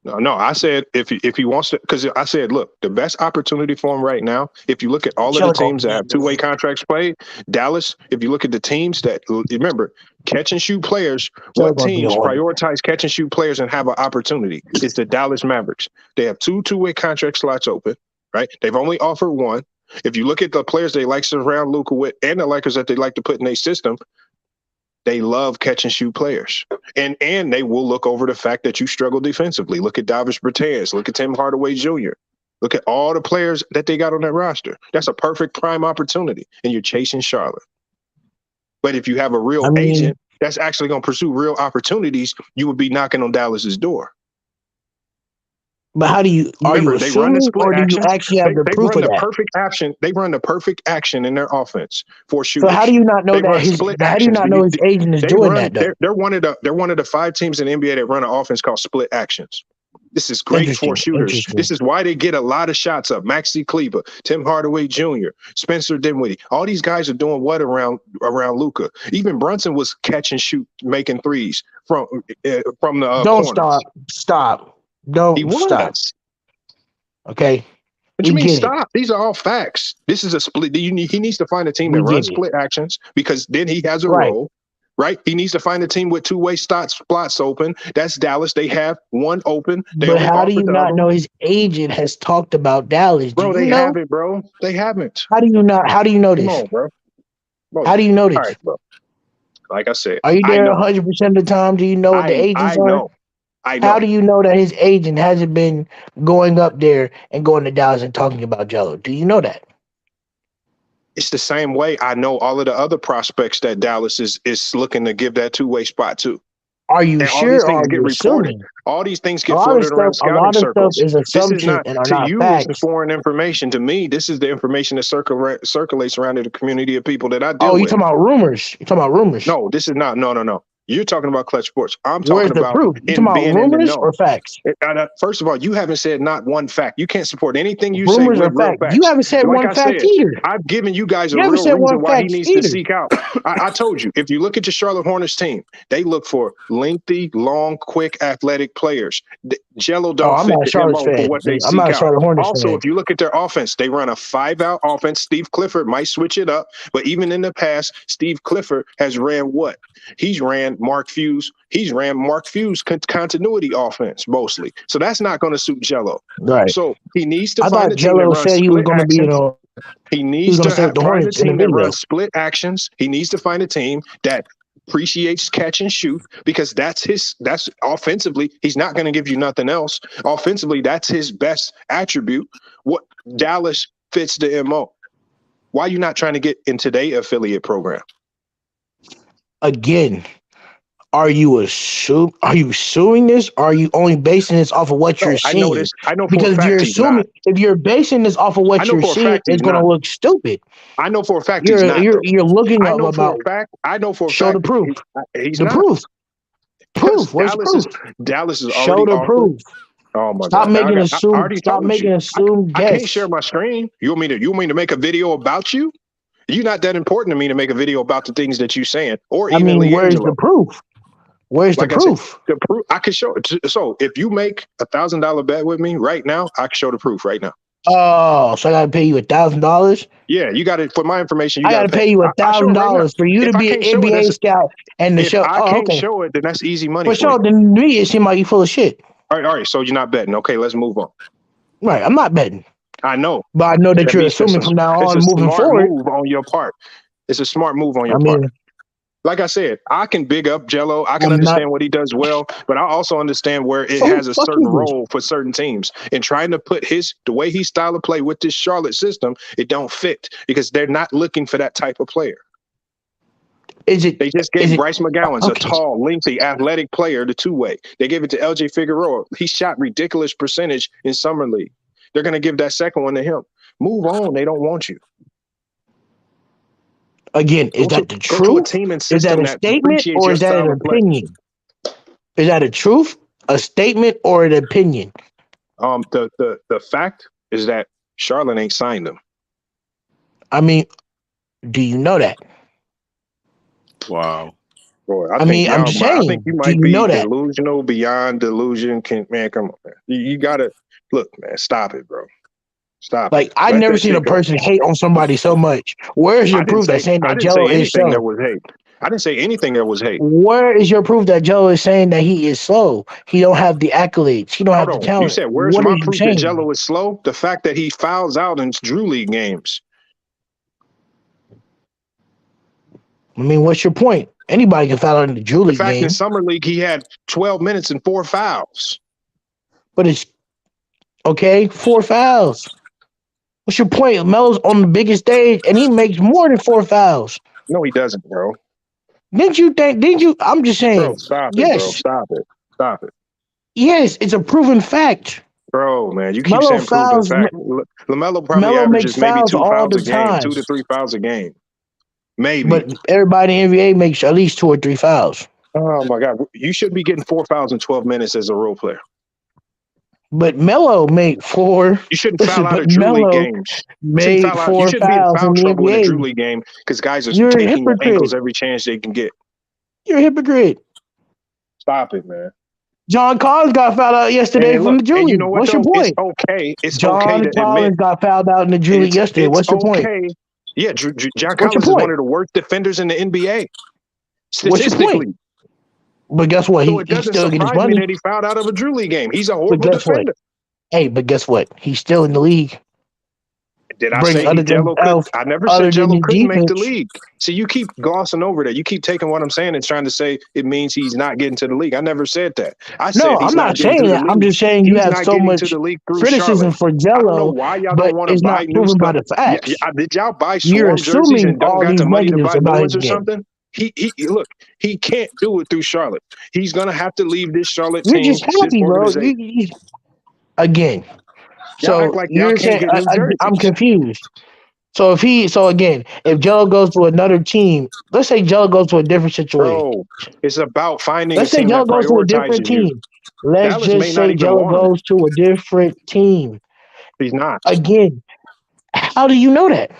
No. I said if he wants to, because I said, look, the best opportunity for him right now. If you look at all of the teams that have 2-way contracts played, Dallas. If you look at the teams that remember catch and shoot players, what teams prioritize catch and shoot players and have an opportunity? It's the Dallas Mavericks. They have 2-way contract slots open. Right? They've only offered one. If you look at the players they like to surround Luka with and the Lakers that they like to put in their system, they love catch and shoot players. And they will look over the fact that you struggle defensively. Look at Davis Bertans. Look at Tim Hardaway Jr. Look at all the players that they got on that roster. That's a perfect prime opportunity. And you're chasing Charlotte. But if you have a real agent that's actually going to pursue real opportunities, you would be knocking on Dallas's door. But how do you? Remember, you they run the assuming, split or do you action. actually have the They proof run of the that? perfect action. They run the perfect action in their offense for shooters. So how do you not know They that run his? split How do you actions. not know his agent is doing that though? They're one of the 5 teams in the NBA that run an offense called split actions. This is great for shooters. This is why they get a lot of shots up. Maxi Kleber, Tim Hardaway Jr., Spencer Dinwiddie. All these guys are doing what around Luka. Even Brunson was catch and shoot, making threes from the Don't corners. stop. Don't He was. stop. Okay. What you mean stop? These are all facts. This is a split. He needs to find a team that runs split actions because then he has a role. right? He needs to find a team with two-way spots open. That's Dallas. They have one open. They But only how do you offered the other not know one. his agent has talked about Dallas? Do Bro, you they know? haven't, bro. They haven't. How do you not? How do you know Come this? on, bro. How do you know All this? right, bro. Like I said, Are you I there know. 100% of the time? Do you know what the agents I are? know. I How know. do you know that his agent hasn't been going up there and going to Dallas and talking about Jello? Do you know that? It's the same way I know all of the other prospects that Dallas is looking to give that two-way spot to. Are you And all these sure or things are get you reported. assuming? All these things A get lot of floated stuff, around scouting circles. is This is assumptions not, and are to not you, this is facts. foreign information. To me, this is the information that circulates around in the community of people that I Oh, deal you with. talking about rumors? You talking about rumors? No, this is not. No. You're talking about Clutch Sports. I'm Where's talking the about proof? You talking in about being in the rumors know. or facts? First of all, you haven't said not one fact. You can't support anything you say Rumors or with real facts? You facts. haven't said Like one I fact said, either. I've given you guys a You haven't real said one reason why he fact needs to either. seek out. I told you, if you look at your Charlotte Hornets team, they look for lengthy, long, quick, athletic players. Jello Oh, don't I'm fit not a the Charlotte MO for fan. what they I'm not seek a out. Charlotte Hornets Also, fan. if you look at their offense, they run a 5-out offense. Steve Clifford might switch it up, but even in the past, Steve Clifford has ran what? He's ran Mark Few's continuity offense mostly. So that's not going to suit Jello. Right. So he needs to I find thought a team that Jello runs said he was split going to be in actions. a. He He needs was going to to stay with the find a Hornets in the team that video. runs split actions. He needs to find a team that appreciates catch and shoot because that's offensively, he's not going to give you nothing else. Offensively, that's his best attribute. What Dallas fits the MO. Why are you not trying to get into their affiliate program? Again, are you assuming this? Or are you only basing this off of what No, you're I know seeing? this. I know for Because a if you're fact he's not. assuming, if you're basing this off of I what know you're for a seeing, fact it's he's going to not. look stupid. I know for a fact he's not, though. You're looking I up know for about. a fact. I know for a Show the fact proof. he's The not. proof. Because Proof. Where's the proof? Dallas is Show already the offered. proof. Oh my Stop God! Now making I already Stop told making you. assumed I can't share guess. my screen. You want me to make a video about you? You're not that important to me to make a video about the things that you're saying, or I even mean, where's the Liangelo. proof? Where's the Like I said, proof? the proof I can show. So if you make $1,000 bet with me right now, I can show the proof right now. Oh, so I gotta pay you $1,000? Yeah, you got it. For my information, you I got gotta to pay. pay you I show it right now. $1,000 for you to If I be an can't show it, NBA scout and the if show. I Oh, can't okay. show it, then that's easy money For for you. sure, then to me it seemed like you full of shit. All right. So you're not betting. Okay, let's move on. Right, I'm not betting, I know. but I know that That you're means assuming from now it's on, a moving smart forward. move on your part. It's a smart move on your I part. mean, Like I said, I can big up Jello. I can I'm not. understand what he does well, but I also understand where it So who has the a fuck certain is this? role for certain teams. And trying to put the way he style of play with this Charlotte system, it don't fit because they're not looking for that type of player. Is it? They just Is gave it? Bryce McGowan's a Okay. tall, lengthy, athletic player, the two-way. They gave it to LJ Figueroa. He shot ridiculous percentage in summer league. They're going to give that second one to him. Move on. They don't want you. Again, is that the Go to a truth? team and Is that system a that statement appreciates or your is that style an of play. opinion? Is that a truth, a statement, or an opinion? The fact is that Charlotte ain't signed him. I mean, do you know that? Wow. Boy, I mean, I'm just I think saying, you do might you be know that? delusional beyond delusion. Man, come on, man. You gotta look, man. Stop it, bro. Stop Like, it. I've Let never that seen a shit go. person hate on somebody so much. Where is your proof that's saying I that didn't Jello say is anything that slow? was hate. I didn't say anything that was hate. Where is your proof that Jello is saying that he is slow? He don't have the accolades. He don't have the Hold on. You talent. said, where's What are my you proof that saying? Jello is slow? The fact that he fouls out in Drew League games. I mean, what's your point? Anybody can foul out in the Drew The League fact game. in Summer League he had 12 minutes and 4 fouls. But it's okay, 4 fouls. What's your point? Melo's on the biggest stage and he makes more than 4 fouls. No, he doesn't, bro. Didn't you? I'm just saying. Bro, stop it, bro. Yes. Stop it. Stop it. Yes, it's a proven fact. Bro, man, you keep Melo saying proven fouls. fact. LaMelo probably Melo makes averages maybe fouls 2 all fouls the a game, 2 time. to 3 fouls a game. Maybe. But everybody in the NBA makes at least 2 or 3 fouls. Oh, my God. You shouldn't be getting 4 fouls in 12 minutes as a role player. But Melo made 4. You shouldn't foul out But of Drew League Melo games. made You 4 shouldn't be in fouls foul in the trouble in a Drew NBA. League game because guys are You're a taking the hypocrite. angles every chance they can get. You're a hypocrite. Stop it, man. John Collins got fouled out yesterday And from look, the Drew and you League. know what, What's though? your point? It's okay. It's John okay to Collins admit. got fouled out in the Drew League yesterday. It's What's your point? okay. Yeah, John What's your Collins is one point? of the worst defenders in the NBA. What's your statistically. point? But guess what? So it He's doesn't still getting his surprise me money. that he fouled out of a Drew League game. He's a But horrible guess what? defender. Hey, but guess what? He's still in the league. Did I Bring say he other than Jello could? I never said other than Jello his couldn't make the defense. league. See, you keep glossing over that. You keep taking what I'm saying and trying to say it means he's not getting to the league. I never said that. I No, said he's I'm not not getting saying to the that. I'm league. just saying you He's have not so getting to much the league through criticism Charlotte. for I don't know Jello, why y'all but don't want to it's buy not new proven by stuff. the facts. Did y'all buy You're Swarm jerseys assuming and don't all got these the money to negatives buy new about ones his or game. something? He look, he can't do it through Charlotte. He's gonna have to leave this Charlotte You're team, just this happy, bro. organization. Again. Y'all act So like y'all you're can't saying get new I'm jerseys. confused. So if Jello goes to another team, let's say Jello goes to a different situation. Bro, it's about finding a Let's say team Jello that goes to a different prioritizes you. team. Let's Dallas may just not say even Jello want him. goes to a different team. He's not. Again, how do you know that?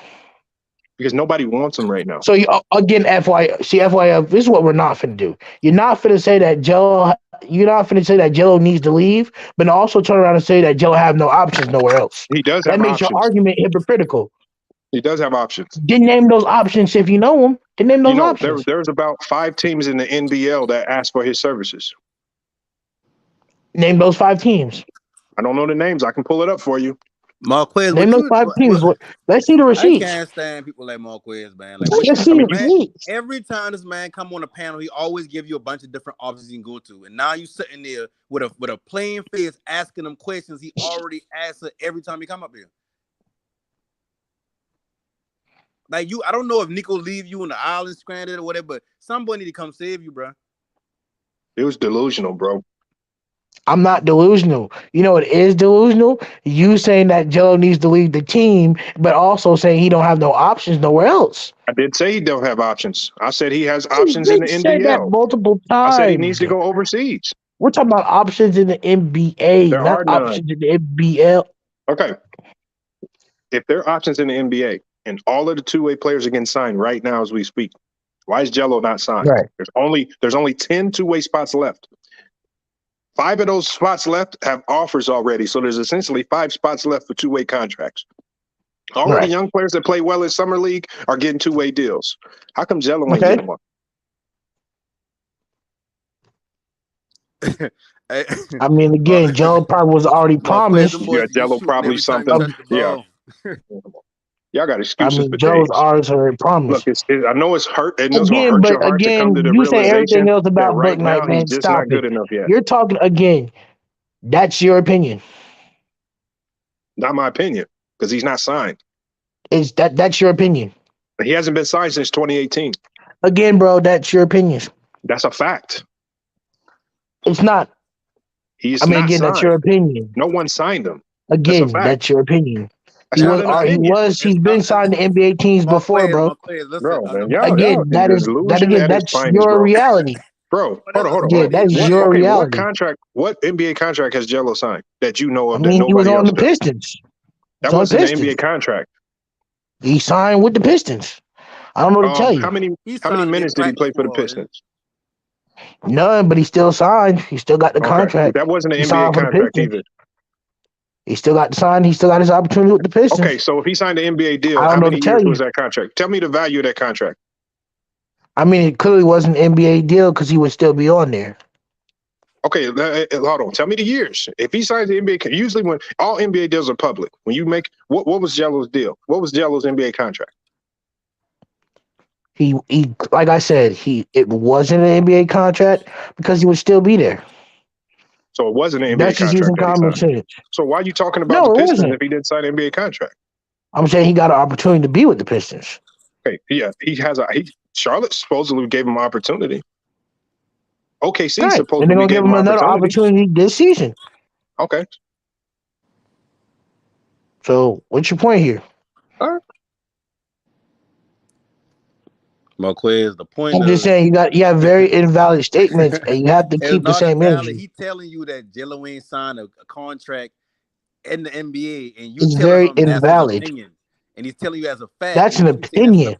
Because nobody wants him right now. So again, FYI, this is what we're not finna do. You're not finna say that Jello. You're not finna say that Jello needs to leave, but also turn around and say that Jello have no options nowhere else. He does That have makes your options. argument hypocritical. He does have options. Didn't name those options if you know them. Didn't name those options. There's about 5 teams in the NBL that ask for his services. Name those 5 teams. I don't know the names. I can pull it up for you. Marquez, name those 5 teams. Let's see the receipts. I can't stand people like Marquez, man. Let's see the receipts. Every time this man come on the panel, he always give you a bunch of different options you can go to, and now you sitting there with a plain face asking him questions he already answered every time he come up here. Like I don't know if Nico leave you in the island stranded or whatever, but somebody need to come save you, bro. It was delusional, bro. I'm not delusional. You know what is delusional? You saying that Jello needs to leave the team, but also saying he don't have no options nowhere else. I did say he don't have options. I said he has options in the NBL. Said that multiple times. I said he needs to go overseas. We're talking about options in the NBA, There not are none. options in the NBL. Okay. If there are options in the NBA and all of the two-way players are getting signed right now as we speak, why is Jello not signed? Right. There's only 10 two-way spots left. 5 of those spots left have offers already, so there's essentially 5 spots left for two-way contracts. All of the young players that play well in summer league are getting two-way deals. How come Jello ain't getting one? I mean, again, Jello probably was already promised. Yeah, Jello probably something. Yeah. Y'all got excuses for Jello's already promised. Look, I know it's hurt. It knows hurt your heart to come to the you say everything realization else that about right Book Night, now man. he's just Stop not good enough yet. You're talking again. That's your opinion. Not my opinion, because he's not signed. That's your opinion? He hasn't been signed since 2018. Again, bro, that's your opinion. That's a fact. It's not. He's not signed. that's your opinion. No one signed him. Again, that's your opinion. That's not an opinion. He's been signed to NBA teams before, bro. Bro, man, that's your reality. Bro, hold on. Yeah, that's your reality. What NBA contract has Jello signed that you know of that he was nobody on else the does? Pistons. That wasn't an NBA contract. He signed with the Pistons. I don't know what to tell you. How many minutes did he play for the Pistons? None, but he still signed. He still got the contract. That wasn't an NBA contract either. He still got signed. He still got his opportunity with the Pistons. Okay, so if he signed an NBA deal, how many years was that contract? Tell me the value of that contract. I mean, it clearly wasn't an NBA deal because he would still be on there. Okay, hold on. Tell me the years. If he signs the NBA, usually when all NBA deals are public, when you make what was Jello's deal? What was Jello's NBA contract? He like I said, it wasn't an NBA contract because he would still be there. So it wasn't an NBA That's just using common sense. So why are you talking about the Pistons if he didn't sign an NBA contract? I'm saying he got an opportunity to be with the Pistons. Okay, yeah, Charlotte supposedly gave him an opportunity. OKC supposedly and they're gonna gave give him another opportunity this season. Okay. So what's your point here? All right. Marquez, the point I'm just saying you have very invalid statements and you have to keep the same energy. He telling you that Jello ain't signed a contract in the NBA, and you it's telling very him that's invalid. an opinion, and he's telling you as a fact. That's an opinion.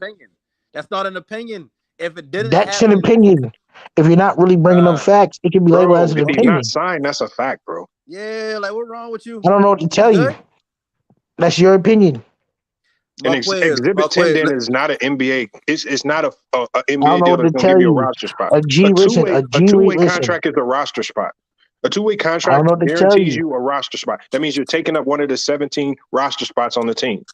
That's not an opinion. If it didn't, that's an opinion. If you're not really bringing up facts, it can be labeled as an opinion. If he's not signed, that's a fact, bro. Yeah, like what's wrong with you? I don't know what to tell you. That's your opinion. Exhibit 10 then is not an NBA. It's not a I don't NBA know deal what to that's gonna tell give you a you. roster spot. A G, listen, a A G League, two-way listen. contract is a roster spot. A two-way I don't contract know what to tell guarantees you. you a roster spot. That means you're taking up one of the 17 roster spots on the team.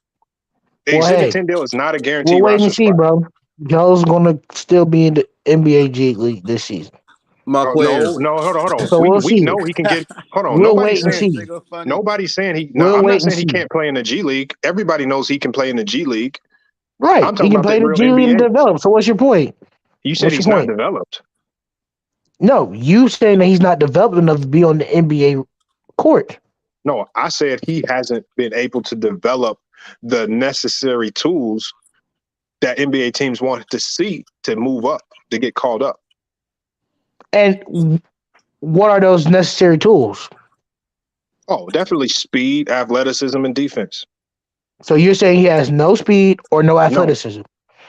The Well, Exhibit hey, 10 deal is not a we'll guaranteed wait roster and see, spot. bro. Joe's gonna still be in the NBA G League this season. No, hold on. So we'll We see. know he can get. Hold on. We'll wait and see. Nobody's saying he. No, We'll I'm not wait and saying he see. can't play in the G League. Everybody knows he can play in the G League. Right. I'm He talking can about play the the real G League and NBA. develop. So what's your point? You said What's your he's not point? developed. No, you saying that he's not developed enough to be on the NBA court. No, I said he hasn't been able to develop the necessary tools that NBA teams wanted to see to move up, to get called up. And what are those necessary tools? Oh, definitely speed, athleticism, and defense. So you're saying he has no speed or no athleticism?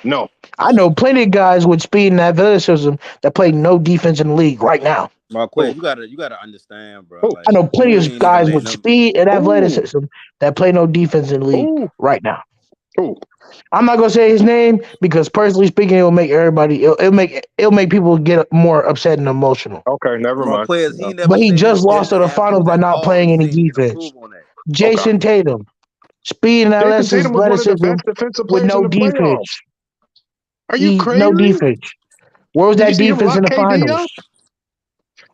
No. I know plenty of guys with speed and athleticism that play no defense in the league right now. Marquez, you gotta understand, bro. Like, I know plenty you of ain't even guys letting with them. speed and athleticism that play no defense in the league right now. I'm not gonna say his name because personally speaking, it'll make everybody it'll make people get more upset and emotional. Okay, never mind. Marquez, he never But he said just he lost to didn't the have finals by at not all. playing He any said he can defense. improve on that. Jason Tatum, speed and Jason Tatum was one of the athleticism best defensive with players in no the defense. playoffs. Are you crazy? No defense. Where was Did you that see him defense lock in the KD finals? up?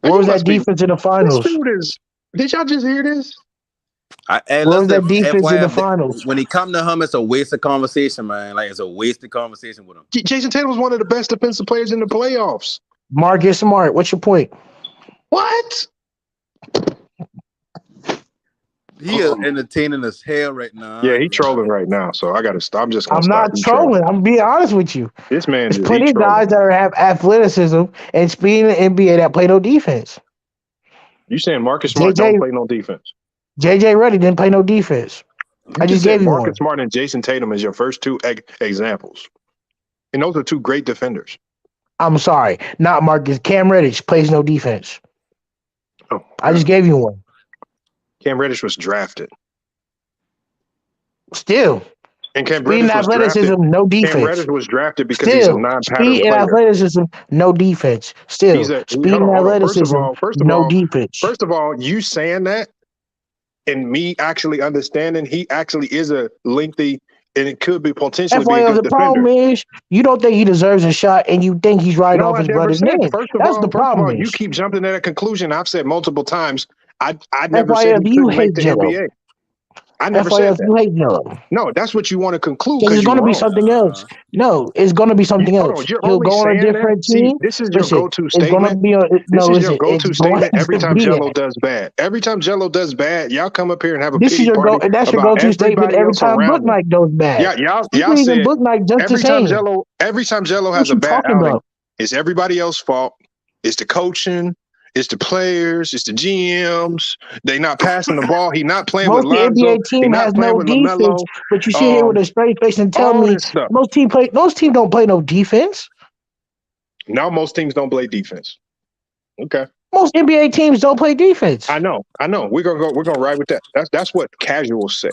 Where was that must be- defense in the This finals? dude is. Did y'all just hear this? Hey, Where was listen, that defense in the FYI, finals? when he come to him, it's a wasted conversation, man. Like, it's a wasted conversation with him. Jason Tatum was one of the best defensive players in the playoffs. Marcus Smart, what's your point? What? He is entertaining as hell right now. Yeah, he trolling right now, so I gotta stop. I'm just gonna I'm stop. not He trolling. I'm being honest with you. This man, There's plenty he of guys trolling. that have athleticism and speed in the NBA that play no defense. You saying Marcus Smart don't play no defense? JJ Redick didn't play no defense. I just said gave you Marcus one. Smart and Jason Tatum as your first two examples, and those are two great defenders. I'm sorry, not Marcus. Cam Reddish plays no defense. Oh, I just gave you one. Cam Reddish was drafted. Still, And Cam speed and Reddish was athleticism, drafted. no defense. Cam Reddish was drafted because he's a Still, non-pattern speed and player. athleticism, no defense. Still, speed and athleticism, no defense. First of all, you saying that and me actually understanding he actually is a lengthy and it could be potentially be a FYI, good the problem defender. is you don't think he deserves a shot, and you think he's riding No, off I his never brother's said. name. That's the problem. You keep jumping to that conclusion. I've said multiple times. I never said FYI, he you couldn't make hate the Jello. NBA. I never FYI, said that. you hate Jello. No, that's what you want to conclude Because because it's you're going to be wrong. something else. No, it's going to be something Hold else. on, you're He'll only go on a saying that. different See, team. this is your Listen, go-to it's going to statement. be This is listen, your go-to it's going statement every to time be Jello that. does bad. Every time Jello does bad, y'all come up here and have a This is pity your party that's your about go-to statement everybody every else time around Book him. Night goes bad. Yeah, You y'all can even said Book Night just the every time same. Jello What has a you bad talking outing, about? it's everybody else's fault. It's the coaching. It's the players. It's the GMs. They not passing the ball. He not playing with Most the Lonzo. NBA He team not has playing no with defense, LaMelo. but you sit here with a straight face and tell All me this stuff. most teams don't play no defense. Now most teams don't play defense. Okay. Most NBA teams don't play defense. I know. We're gonna ride with that. That's what casuals say.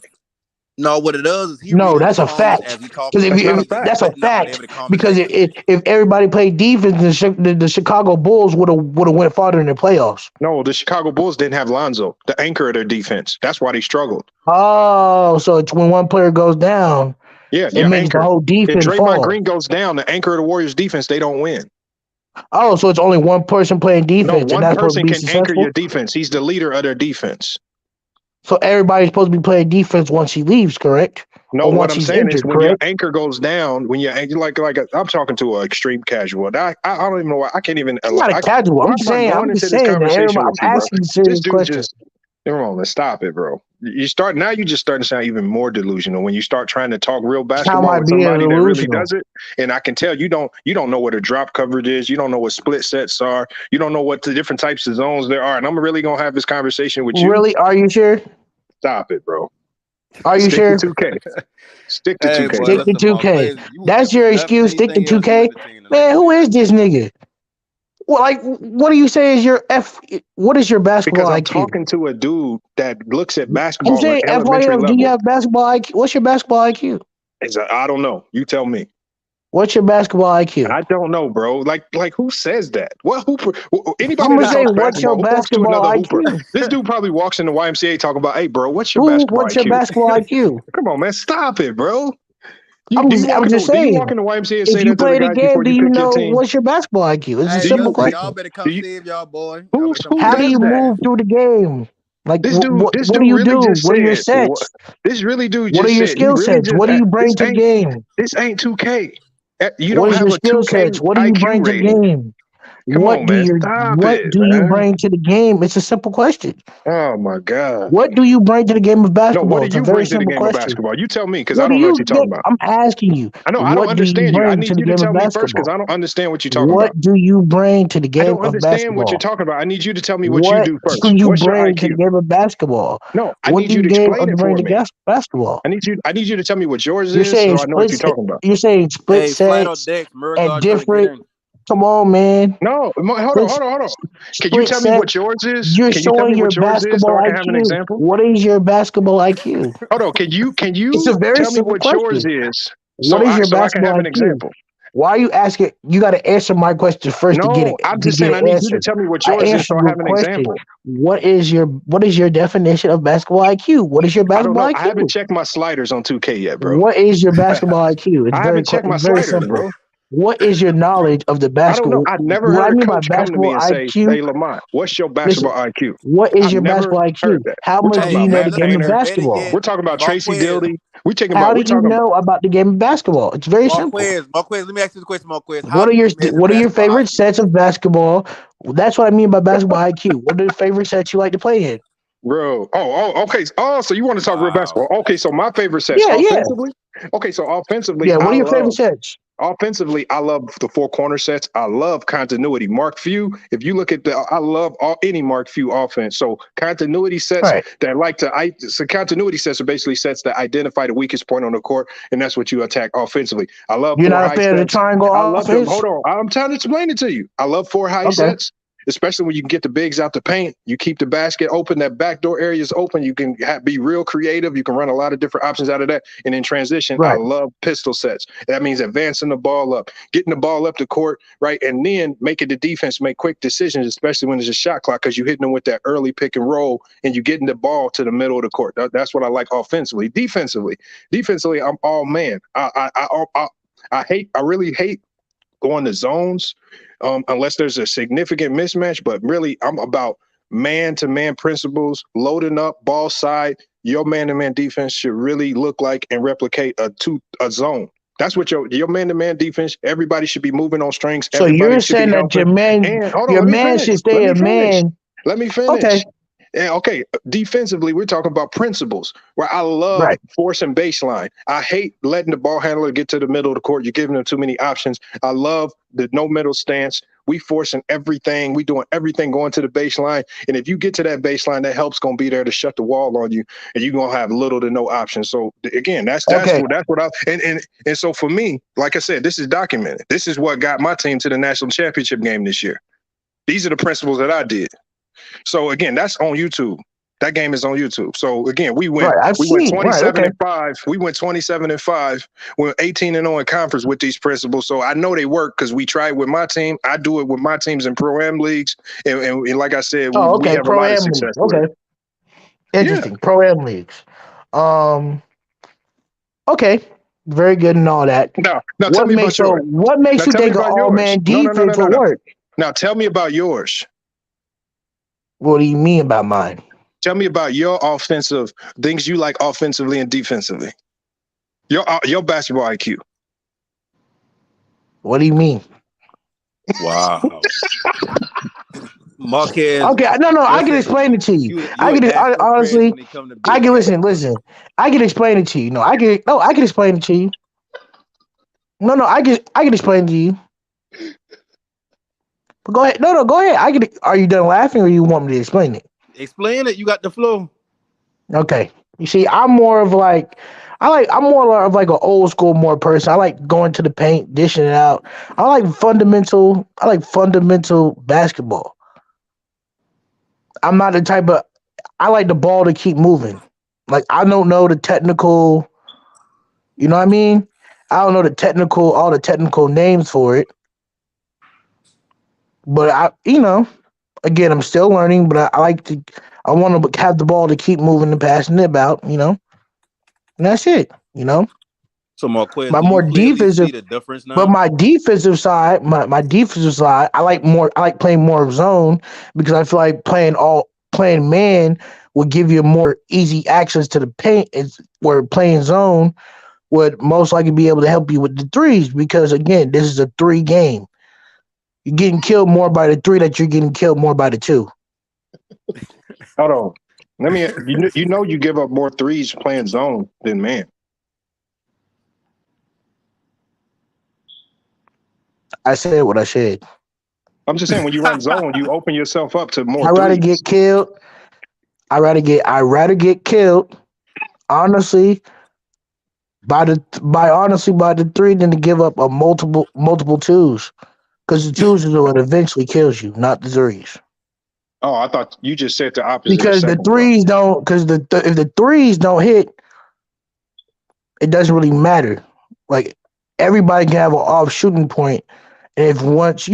No, what it does is he No, reading that's the a songs fact. as he talking. Because That's not a fact. that's a Not fact. able to Because if everybody played defense, the Chicago Bulls would have went farther in the playoffs. No, the Chicago Bulls didn't have Lonzo, the anchor of their defense. That's why they struggled. Oh, so it's when one player goes down, Yeah, it makes anchor. the whole If defense Draymond fall. Green goes down, the anchor of the Warriors defense, they don't win. Oh, so it's only one person playing No, defense, and one that's supposed to person be can anchor successful. your defense. He's the leader of their defense. So everybody's supposed to be playing defense once he leaves, correct? No, Or what once I'm he's saying is injured, when your correct? anchor goes down, when you're I'm talking to an extreme casual. I don't even know why I can't even. I'm not a I, casual. why I'm am I saying, going I'm into just this saying that conversation everybody, with I'm you, bro? asking This serious dude questions. just. Let's stop it, bro. You just starting to sound even more delusional when you start trying to talk real How am basketball I with being somebody that really delusional? does it. And I can tell you don't know what a drop coverage is. You don't know what split sets are. You don't know what the different types of zones there are. And I'm really gonna have this conversation with you. Really? Are you sure? Stop it, bro. Are you Stick sure? to 2K. Stick to 2K. Stick to 2K. That's your excuse. Stick to 2K. Man, who is this nigga? Well, like, what do you say is your What is your basketball Because I'm IQ? talking to a dude that looks at I'm basketball on saying, an elementary FYF, do you level. have basketball IQ? What's your basketball IQ? I don't know. You tell me. What's your basketball IQ? I don't know, bro. Like who says that? What hooper? Anybody I'm gonna that say, talks what's your basketball, who walks to basketball another hooper? IQ? This dude probably walks in the YMCA talking about, "Hey, bro, what's your basketball What's your IQ?" basketball IQ? Come on, man, stop it, bro. I'm just Do you saying. walk in the YMCA and If say you that to the play the guys game, before do you you pick your know team? what's your basketball IQ? It's a Hey, simple y'all question. better come save y'all boy. Who How do does you that? move through the game? Like, This what do dude you really do? just What are your said. sets? This really dude What are just your said. He skill really sets? just. What do you bring to the game? This ain't 2K. You What don't is your have a skill 2K sets? What do you IQ bring to the rating. game? Come on, man. Stop What it, do you man. bring to the game? It's a simple question. Oh my God. What do you bring to the game of No, what basketball? do It's a you very bring to the simple game of question. basketball? You tell me, because I What do don't know what you you're get? talking about. I'm asking you. I know I don't What do you understand you. I bring to need the you to game of tell me first, because basketball? I don't understand what you're talking What about. do you bring to the I game don't of understand what you're basketball? talking about. I need you to tell me what you What do do first. you What's your bring to the IQ? game of basketball? No, I What need do you you to game explain it bring for to me. basketball? I need you to tell me what yours You're is, saying so I know what you're split. talking about. You're saying split Hey, flight on sets deck. and Murgaard trying to get different. in. Come on, man. No, hold on. Can you Split tell me sets. what yours is? You're Can you tell me showing your what yours is so basketball I can have an IQ. example? What is your basketball IQ? Hold on. Can It's you a very tell me simple what yours question. is What is your so I can basketball have an IQ? example? Why are you asking? You got to answer my question first to get No, it I'm to just get saying I an need you to answer. tell me what I yours is so answered I your have an question. example. What is your definition of basketball IQ? What is your I don't basketball know. I haven't IQ? checked my sliders on 2K yet, bro. What is your basketball IQ? I haven't checked my It's very sliders, simple. bro. What is your knowledge of the I don't know. basketball? I never What I heard a mean by coach come to me basketball and say, IQ, "Hey, Lamont, what's your listen, basketball IQ?" what is I've your never basketball heard IQ? that. How We're much talking do Hey, you about know man, the Matt let's game of Painter. better basketball? We're yet. talking about Tracy Marquez. Dildy. How do We're you talking about know about the game of basketball? It's very simple. Marquez, let me ask you the question, Marquez. How What are do your you measure what are your basketball favorite IQ? sets of basketball? That's what I mean by basketball IQ. What are the favorite sets you like to play in? bro. Okay. Oh, so you want to talk real Wow. basketball? Okay, so my favorite sets Yeah. offensively. Okay, so offensively, What I are your favorite love sets? Offensively, I love the four corner sets. I love continuity. Mark Few, if you look at I love any Mark Few offense. So continuity All sets right. that so continuity sets are basically sets that identify the weakest point on the court, and that's what you attack offensively. I love You're four not a high fan of the sets. triangle I love them. offense? Hold on, I'm trying to explain it to you. I love four high Okay. sets. Especially when you can get the bigs out the paint, you keep the basket open, that backdoor area is open. You can be real creative. You can run a lot of different options out of that. And in transition, I Right. love pistol sets. That means advancing the ball up, getting the ball up the court, right? And then making the defense make quick decisions, especially when there's a shot clock, because you're hitting them with that early pick and roll and you're getting the ball to the middle of the court. That's what I like offensively. Defensively, I'm all man. I really hate going to zones unless there's a significant mismatch. But really, I'm about man-to-man principles, loading up, ball side. Your man-to-man defense should really look like and replicate a zone. That's what your man-to-man defense. Everybody should be moving on strings. So Everybody you're should be saying that helping. And hold on, your let me man finish. should stay a man. Let me finish. Okay. Yeah, okay. Defensively, we're talking about principles where I love Right. forcing baseline. I hate letting the ball handler get to the middle of the court. You're giving them too many options. I love the no middle stance. We forcing everything. We doing everything going to the baseline. And if you get to that baseline, that help's gonna be there to shut the wall on you, and you're gonna have little to no options. So again, that's Okay. what I and so for me, like I said, this is documented. This is what got my team to the national championship game this year. These are the principles that I did. So again, that's on YouTube. That game is on YouTube. So again, we went Right. I've seen. Right. 27 Okay. and 5. We went 27 and 5. We went 18 and 0 in conference with these principles. So I know they work because we tried with my team. I do it with my teams in pro am leagues, and like I said, Oh, we okay. have a Pro lot of am success leagues. with Okay. it. Interesting. Pro am leagues. Okay. Very good and all that. Now tell me about yours. What makes Now you tell me think an about all yours. man No. defense will work? Now tell me about yours. What do you mean about mine? Tell me about your offensive things you like offensively and defensively. Your basketball IQ. What do you mean? Wow. Marquez. Okay, no, I can listen, explain it to you. You an Honestly, when it come to I big can man. listen. I can explain it to you. I can explain it to you. No, I can explain it to you. But go ahead. No, go ahead. Are you done laughing, or you want me to explain it? Explain it. You got the flow. Okay. You see, I'm more of like an old school more person. I like going to the paint, dishing it out. I like fundamental basketball. I'm not the type of I like the ball to keep moving. Like I don't know the technical You know what I mean? I don't know all the technical names for it, but again, I'm still learning. But I want to have the ball to keep moving and passing it about, and that's it. So Marquez, My do you more clearly defensive, see the difference but now? my defensive side, my defensive side, I like playing more of zone because I feel like playing man will give you more easy access to the paint. Where playing zone would most likely be able to help you with the threes because again, this is a 3 game. You're getting killed more by the 3 that you're getting killed more by the 2. Hold on. You give up more threes playing zone than man. I said what I said. I'm just saying when you run zone, you open yourself up to more I'd rather threes. get killed. I rather get killed. Honestly, by the 3 than to give up a multiple 2s. Because the 2s is what eventually kills you, not the 3s. Oh, I thought you just said the opposite a Because the second ago. 3s don't. Because if the 3s don't hit, it doesn't really matter. Like everybody can have an off shooting point, and if once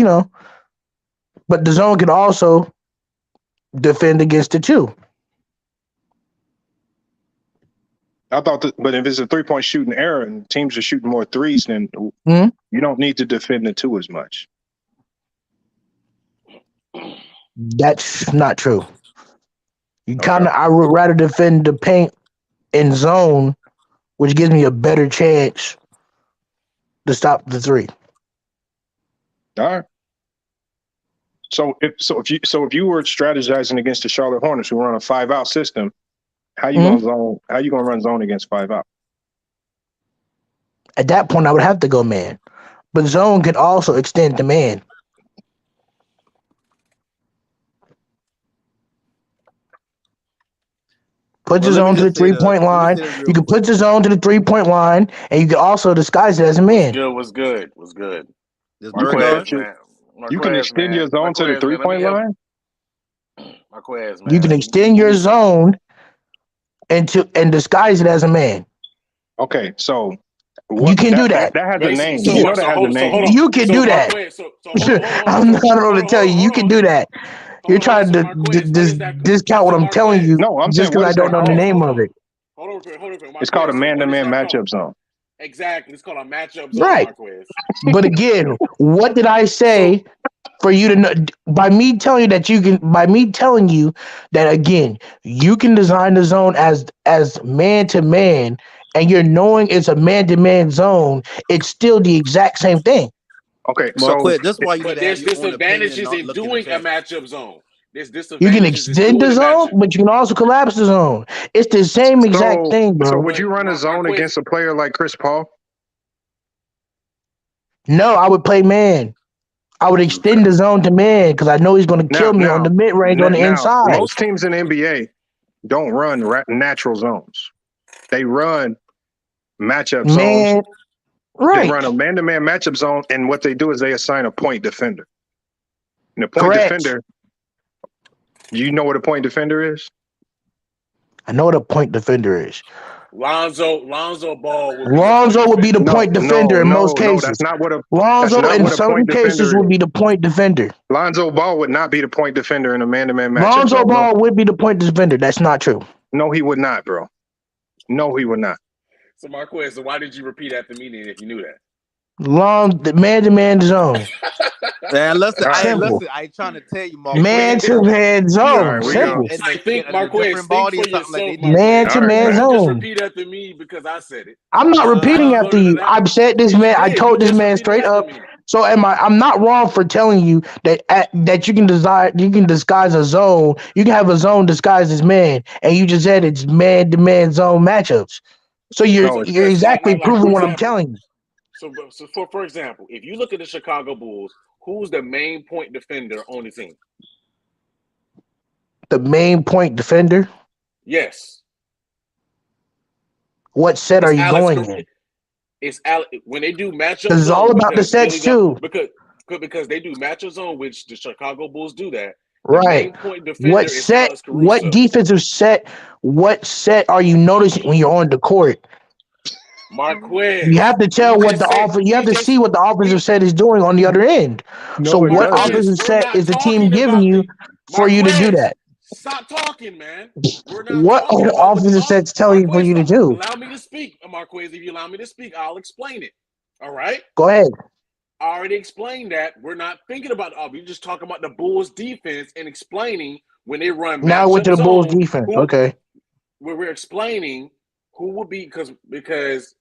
but the zone can also defend against the 2. I thought but if it's a 3-point shooting error and teams are shooting more threes, then Hmm? you don't need to defend the 2 as much. That's not true. Okay. I would rather defend the paint in zone, which gives me a better chance to stop the 3. All right. So if you were strategizing against the Charlotte Hornets who run a 5-out system, how you Hmm? gonna run zone against 5-out? At that point, I would have to go man, but zone can also extend to man. Put Well, the let me zone to the just say 3 point this. Let me line. say this real You can quick. put the zone to the 3 point line, and you can also disguise it as a What's man. good? What's good? What's good? This You third Okay, guard. Marquez, but man. you can Marquez, extend your man. zone to the Marquez, man. Let me 3-point help. line. Marquez, You can man. extend Let your me. zone and disguise it as a man. Okay, so You what can do that. that has a Basically, name. You know that has a so hold name. on. You can So do that. Marquez, hold on, hold on, I'm not going hold to on, tell hold on, you. You hold can on, do that. You're hold on. trying So to Marquez, what is that? discount what So I'm telling Marquez, you No, I'm just saying because what I is don't that know the called? name Hold of on. it. Hold on, It's called a Marquez. So what is man-to-man that called? matchup zone. Exactly. It's called a matchup zone, Right. Marquez. But again, what did I So say for you to know? By me telling you that by me telling you that again, you can design the zone as man to man, and you're knowing it's a man to man zone. It's still the exact same thing. Okay, so Marquez, that's why you need but to have there's your own opinion and disadvantages not in look in the doing a chat. matchup zone. There's You can disadvantages in extend doing the a zone, matchup. but you can also collapse the zone. It's the same exact so thing, so bro. would you run a zone Marquez, against a player like Chris Paul? No, I would play man. I would Okay. extend the zone to man because I know he's going to kill me on the mid range on the Now, inside. most teams in the NBA don't run natural zones. They run matchup zones. Man, They run right? a man-to-man matchup zone, and what they do is they assign a point defender. And the point Correct. defender, you know what a point defender is? I know what a point defender is. Lonzo Ball would be a point Lonzo would be the defender. point defender in most No. cases. That's Lonzo, not in what a some point cases, defender would is. be the point defender. Lonzo Ball would not be the point defender in a man-to-man matchup Lonzo zone. No, Ball would be the point defender. That's not true. no, he would not, bro. No, he would not. So Marquez, so why did you repeat after me then if you knew that? The man-to-man zone. Man, listen, All right. Simple. I ain't trying to tell you, Marquez. Man-to-man All zone. right, we go. Simple. Think, In a Marquez, different think body for or something like yourself, they need to Marquez. All right, Man-to-man Don't man. just zone. repeat after me because I said it. I'm not repeating Go after to you. that. I've said this Yeah, you man. I did. You told this just man repeated straight after up. me. So I'm not wrong for telling you that you can disguise a zone. You can have a zone disguised as man, and you just said it's man to man zone matchups. So No, it's you're Yes, exactly like for proving what I'm example. telling you. So for example, if you look at the Chicago Bulls, who's the main point defender on the team? The main point defender. Yes, What set are it's you Alex. going in? It's Alex. When they do matchup Because it's all zone, about the because sets Billy Gun, too. because they do matchup zone, which the Chicago Bulls do that. The Right. main point What defender is set? Alex What Caruso. defensive set? What set are you noticing when you're on the court? You have to tell what the offense. You have to see what the offensive set is doing on the other end. So, No, it what doesn't. offensive We're set not is the team talking giving about you the for you to do Marquez. that? Stop talking, man. We're not What talking about what the offensive set's telling you for Marquez, you to stop. do? Allow me to speak, Marquez. If you allow me to speak, I'll explain it. All right. Go ahead. I already explained that. We're not thinking about the offense. We're just talking about the Bulls defense and explaining when they run Now I went to matchup the Bulls zone. defense. Okay. Where we're explaining who would be because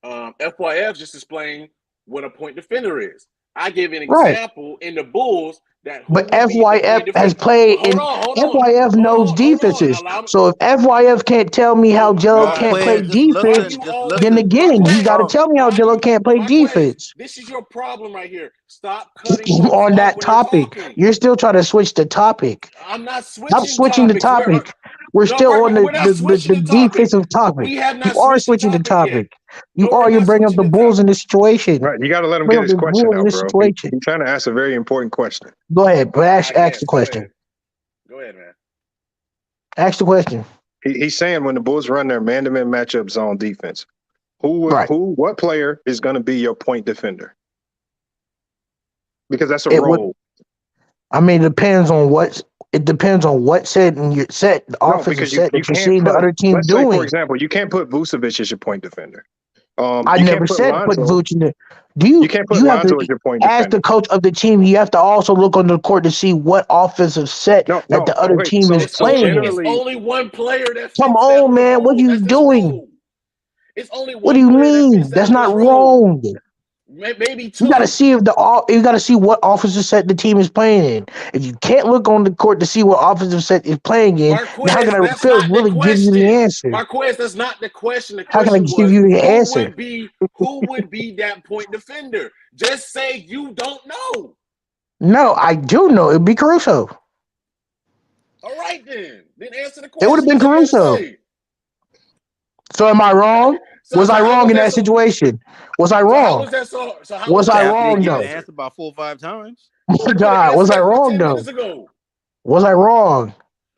FYF just explained what a point defender is. I gave an Right. example in the Bulls that who But would be the FYF point defender. has played Hold in on. FYF knows defenses. So if FYF can't tell me how Jello can't play defense, then again he got to tell me how Jello can't play defense. This is your problem right here. Stop cutting folks On off that when they're topic, talking. you're still trying to switch the topic. I'm not Stop switching switching the topics. topic. We're No, still on we're not switching the the topic. defensive topic. We have not You are switched switching the topic. No, we're You're not bringing up the switching Bulls in this situation. Right. You got to let him Bring get up his the question Bulls in out, this bro. situation. He's trying to ask a very important question. Go ahead, but ask the question. Go ahead, man. Ask the question. He's saying when the Bulls run their man-to-man matchup zone defense, what player is going to be your point defender? Because that's a role. I mean, it depends on what set and your set, the offensive set that you're seeing the other team let's doing. say, for example, you can't put Vucevic as your point defender. I you never can't put said put Lonzo. Vooch in there. You can't put you have Lonzo to as your point ask defender. the coach of the team. You have to also look on the court to see what offensive set that the other team is playing in. It's only one player that fits Come that on, man. What are you doing? It's only What do one you player that mean? fits That's that not role. wrong. Maybe two. You got to see you got to see what offensive set the team is playing in. If you can't look on the court to see what offensive set is playing in, then how can I really give you the answer? Marquez, that's not the question. The How can I question give was you the answer? who would be that point defender? Just say you don't know. No, I do know. It'd be Caruso. All right, then answer the question. It would have been Caruso. So am I wrong? Was I wrong in that situation? Was I wrong? How was that so? Was I wrong though? Answered about 4 or 5 times. Oh God, was I wrong though? Was I wrong?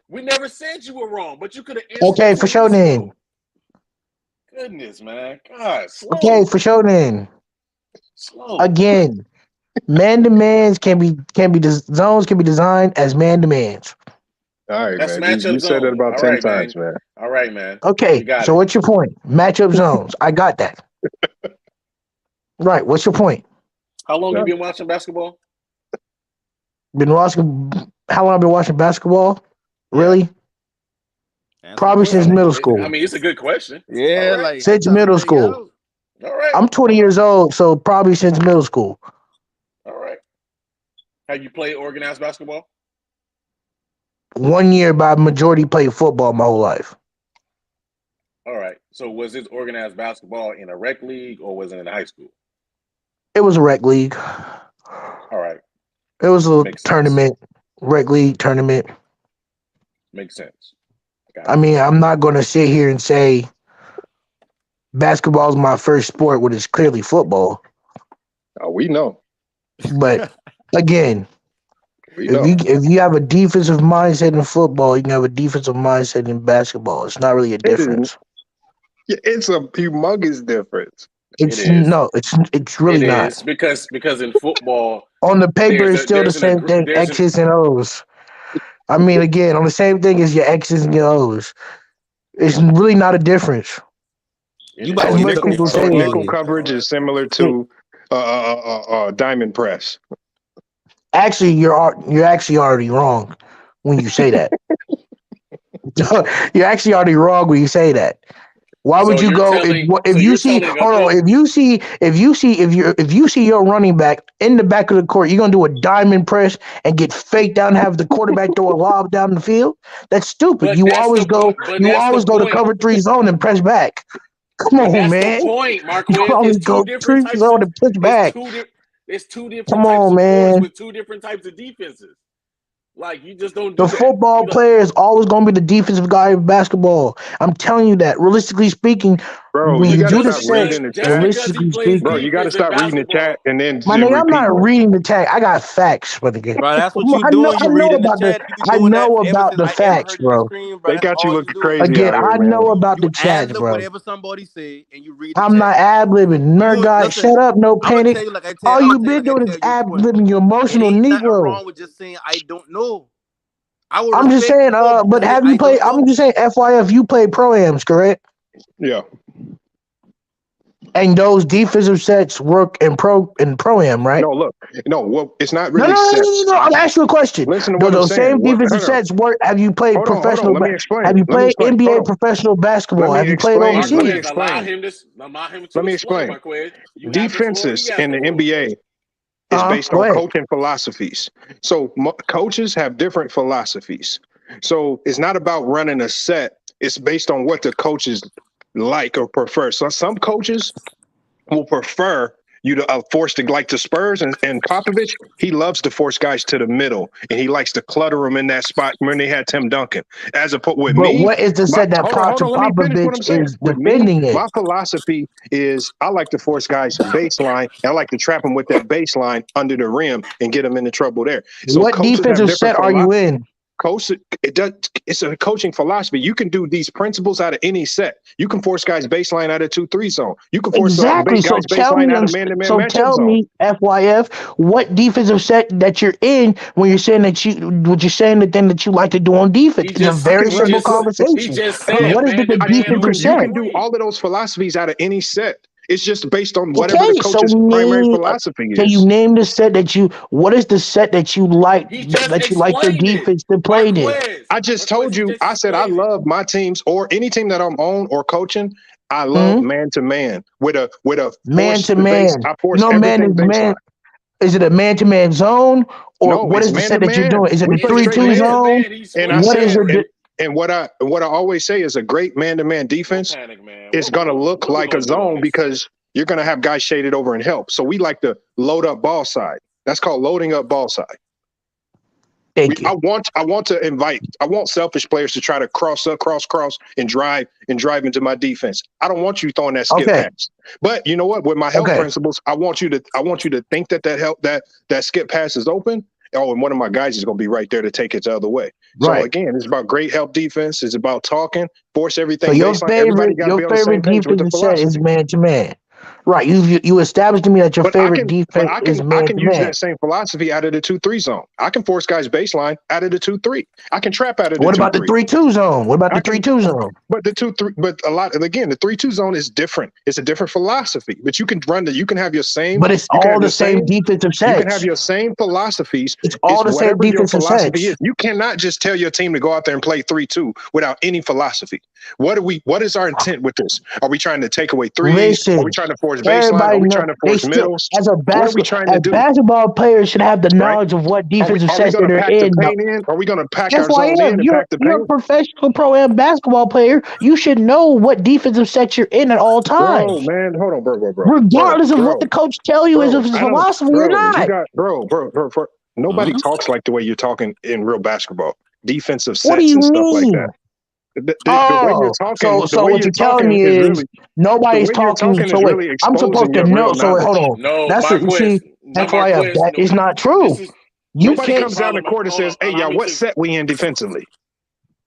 We never said you were wrong, but you could have answered. Okay, for sure then. Goodness, man. God, slow. Okay, for sure then. Slow. Again, man-to-mans zones can be designed as man-to-mans. All right, That's man. You said it about 10 times, man. All right, man. Okay, so what's your point? Matchup zones. I got that. Right. What's your point? How long have you been watching basketball? How long have I been watching basketball? Really? Probably since middle school. I mean, it's a good question. Yeah, right. Since middle school. All right. I'm 20 years old, so probably since middle school. All right. Have you played organized basketball? 1 year, by majority played football my whole life. All right. So was this organized basketball in a rec league or was it in high school? It was a rec league. All right. It was a tournament, rec league tournament. Makes sense. I mean, I'm not going to sit here and say basketball is my first sport when it's clearly football. Oh, we know. But again, if you have a defensive mindset in football, you can have a defensive mindset in basketball. It's not really a difference. It's a humongous difference. It's really not. Because in football, on the paper it's still the same thing, X's and O's. I mean, again, on the same thing as your X's and your O's. It's really not a difference. Nickel coverage is similar to diamond press. Actually, you're actually already wrong when you say that. You're actually already wrong when you say that. Why would you go if you see your running back in the back of the court, you're gonna do a diamond press and get faked down and have the quarterback throw a lob down the field? That's stupid. You always go to cover 3 zone and press back. Come on, man. That's the point, Marquez. You always go 3 zone and push back. There's two different Come types on, of man. with 2 different types of defenses. Like, you just don't do The football player is always going to be the defensive guy in basketball. I'm telling you that. Realistically speaking, Bro, when you you got to do the stop sets, reading the just chat. because he realistically plays Bro, speaking, you got to defense in stop reading the chat basketball, and then my just nigga, I'm not repeating it. reading the tag. I got facts, my nigga. Bro, that's what you doing. I You know reading the about the chat. You been doing that ever since the I ever facts, heard you bro. scream, bro. They That's got you all you looking do. crazy Again, out here, I man. know about You the ad chats, lib bro. whatever somebody say, and you read the I'm chat. not ad libbing. Nerd You guy, listen. shut up, no I'm gonna panic. tell you like I tell. All I'm gonna you tell you been like I doing tell is you, ad twin. libbing, you It emotional ain't nothing Negro. wrong with just saying I don't know. I would I'm just respect saying, you more if you but just say have you I played? don't I'm know. just saying, FYF, you play pro-ams, correct? Yeah. And those defensive sets work in pro-am, right? No, look. No, well, it's not No, no, really no, no, sets. no, no. I'm asking you a question. Listen to Do what I'm those saying. same What? defensive Hold on. sets work? Have you played Hold on. professional? Let me Have explain. you Let me played explain. Hold NBA on. professional Let basketball? me Have you played explain. Let me overseas? Marquez, allow explain. him to Let me explain, explain. Marquez. You have the floor. He Defenses has in the the floor. NBA is based Go on ahead. coaching philosophies. So coaches have different philosophies. So it's not about running a set. It's based on what the coaches like or prefer. So some coaches will prefer you to force the like the Spurs and Popovich. He loves to force guys to the middle, and he likes to clutter them in that spot when they had Tim Duncan. As opposed with But me, what is the set that hold on. Let me finish what Popovich I'm saying. is With me, defending it? my philosophy is I like to force guys baseline, and I like to trap them with that baseline under the rim and get them into trouble there. So What coaches have defensive different set are you in? Coach, it's a coaching philosophy. You can do these principles out of any set. You can force guys baseline out of 2-3 zone. You can force Exactly. So guys tell baseline me, out of man-to-man so matchup tell zone. me, FYF, what defensive set that you're in when you're saying that what you're saying the thing that you like to do on defense. It's a very simple He conversation. just What said is the man to man defensive on You set? can do all of those philosophies out of any set. It's just based on whatever the Okay, so coach's primary name. philosophy Can you is. name the set that you? What is the set that you like? He just That you like your explained it. defense to play in? I just Marquez, told he you, just I said I explained it. love my teams or any team that I'm on or coaching. I love Hmm? man to man with a Man force to the base. man. I You force know, man everything is man. baseline. Is it a man-to-man zone, or No, what it's is the man set to that you're man. doing? Is it We a If play it's straight three-two man to man. zone? man, he And I explained What it. is said, your? and what I always say is a great man-to-man Don't defense panic, man. is going to look What we like a gonna do on zone this? because you're going to have guys shaded over and help. So we like to load up ball side. That's called loading up ball side. Thank you. I want selfish players to try to cross and drive into my defense. I don't want you throwing that skip Okay. pass. But you know what? With my help Okay. principles, I want you to think that skip pass is open. Oh, and one of my guys is going to be right there to take it the other way. So Right. again, it's about great help defense. It's about talking, force So everything your baseline. Everybody got to be on the same favorite page with the defensive set is philosophy. man-to-man. Right. You established to me that your But I favorite can, but defense I is can, I can use man-to-man. that same philosophy out of the 2-3 zone. I can force guys baseline out of the 2-3. I can trap out of the What about the 2-3. 3-2 zone? What about I the can, 3-2 zone? but the 2-3, but a lot, and again, the 3-2 zone is different. It's a different philosophy. But you can have your same, But it's you can all have the your same same, defensive you can have sets. your same philosophies. It's all It's the same whatever your defensive philosophy is. sets. You cannot just tell your team to go out there and play 3-2 without any philosophy. What is our intent with this? Are we trying to take away threes? Are we Listen, trying to force baseline? everybody Are we know trying to they force still middles? What are we trying to as do? basketball players should have the Right? knowledge of what defensive Are we sets going that to they're pack the in. paint in? Are we going to pack our zone FYF, in and pack the you're a paint? professional pro-am basketball player. You should know what defensive set you're in at all Bro, times, man, hold on, regardless of what the coach tell you is of his I don't, philosophy or bro. You not. got, nobody talks like the way you're talking in real basketball. Defensive What do sets you and stuff like mean? that. The way you're Oh, talking, so what you're telling me is is really, the nobody's way you're talking. talking So is wait, really I'm supposed exposing to your know. real So wait, hold knowledge. on. No, That's what you Marquez. see. No, FYF, Marquez. that is not true. This is You this Nobody is the can't comes down the problem. court and Hold says, on. "Hey, Allow y'all, me what to. set we in defensively?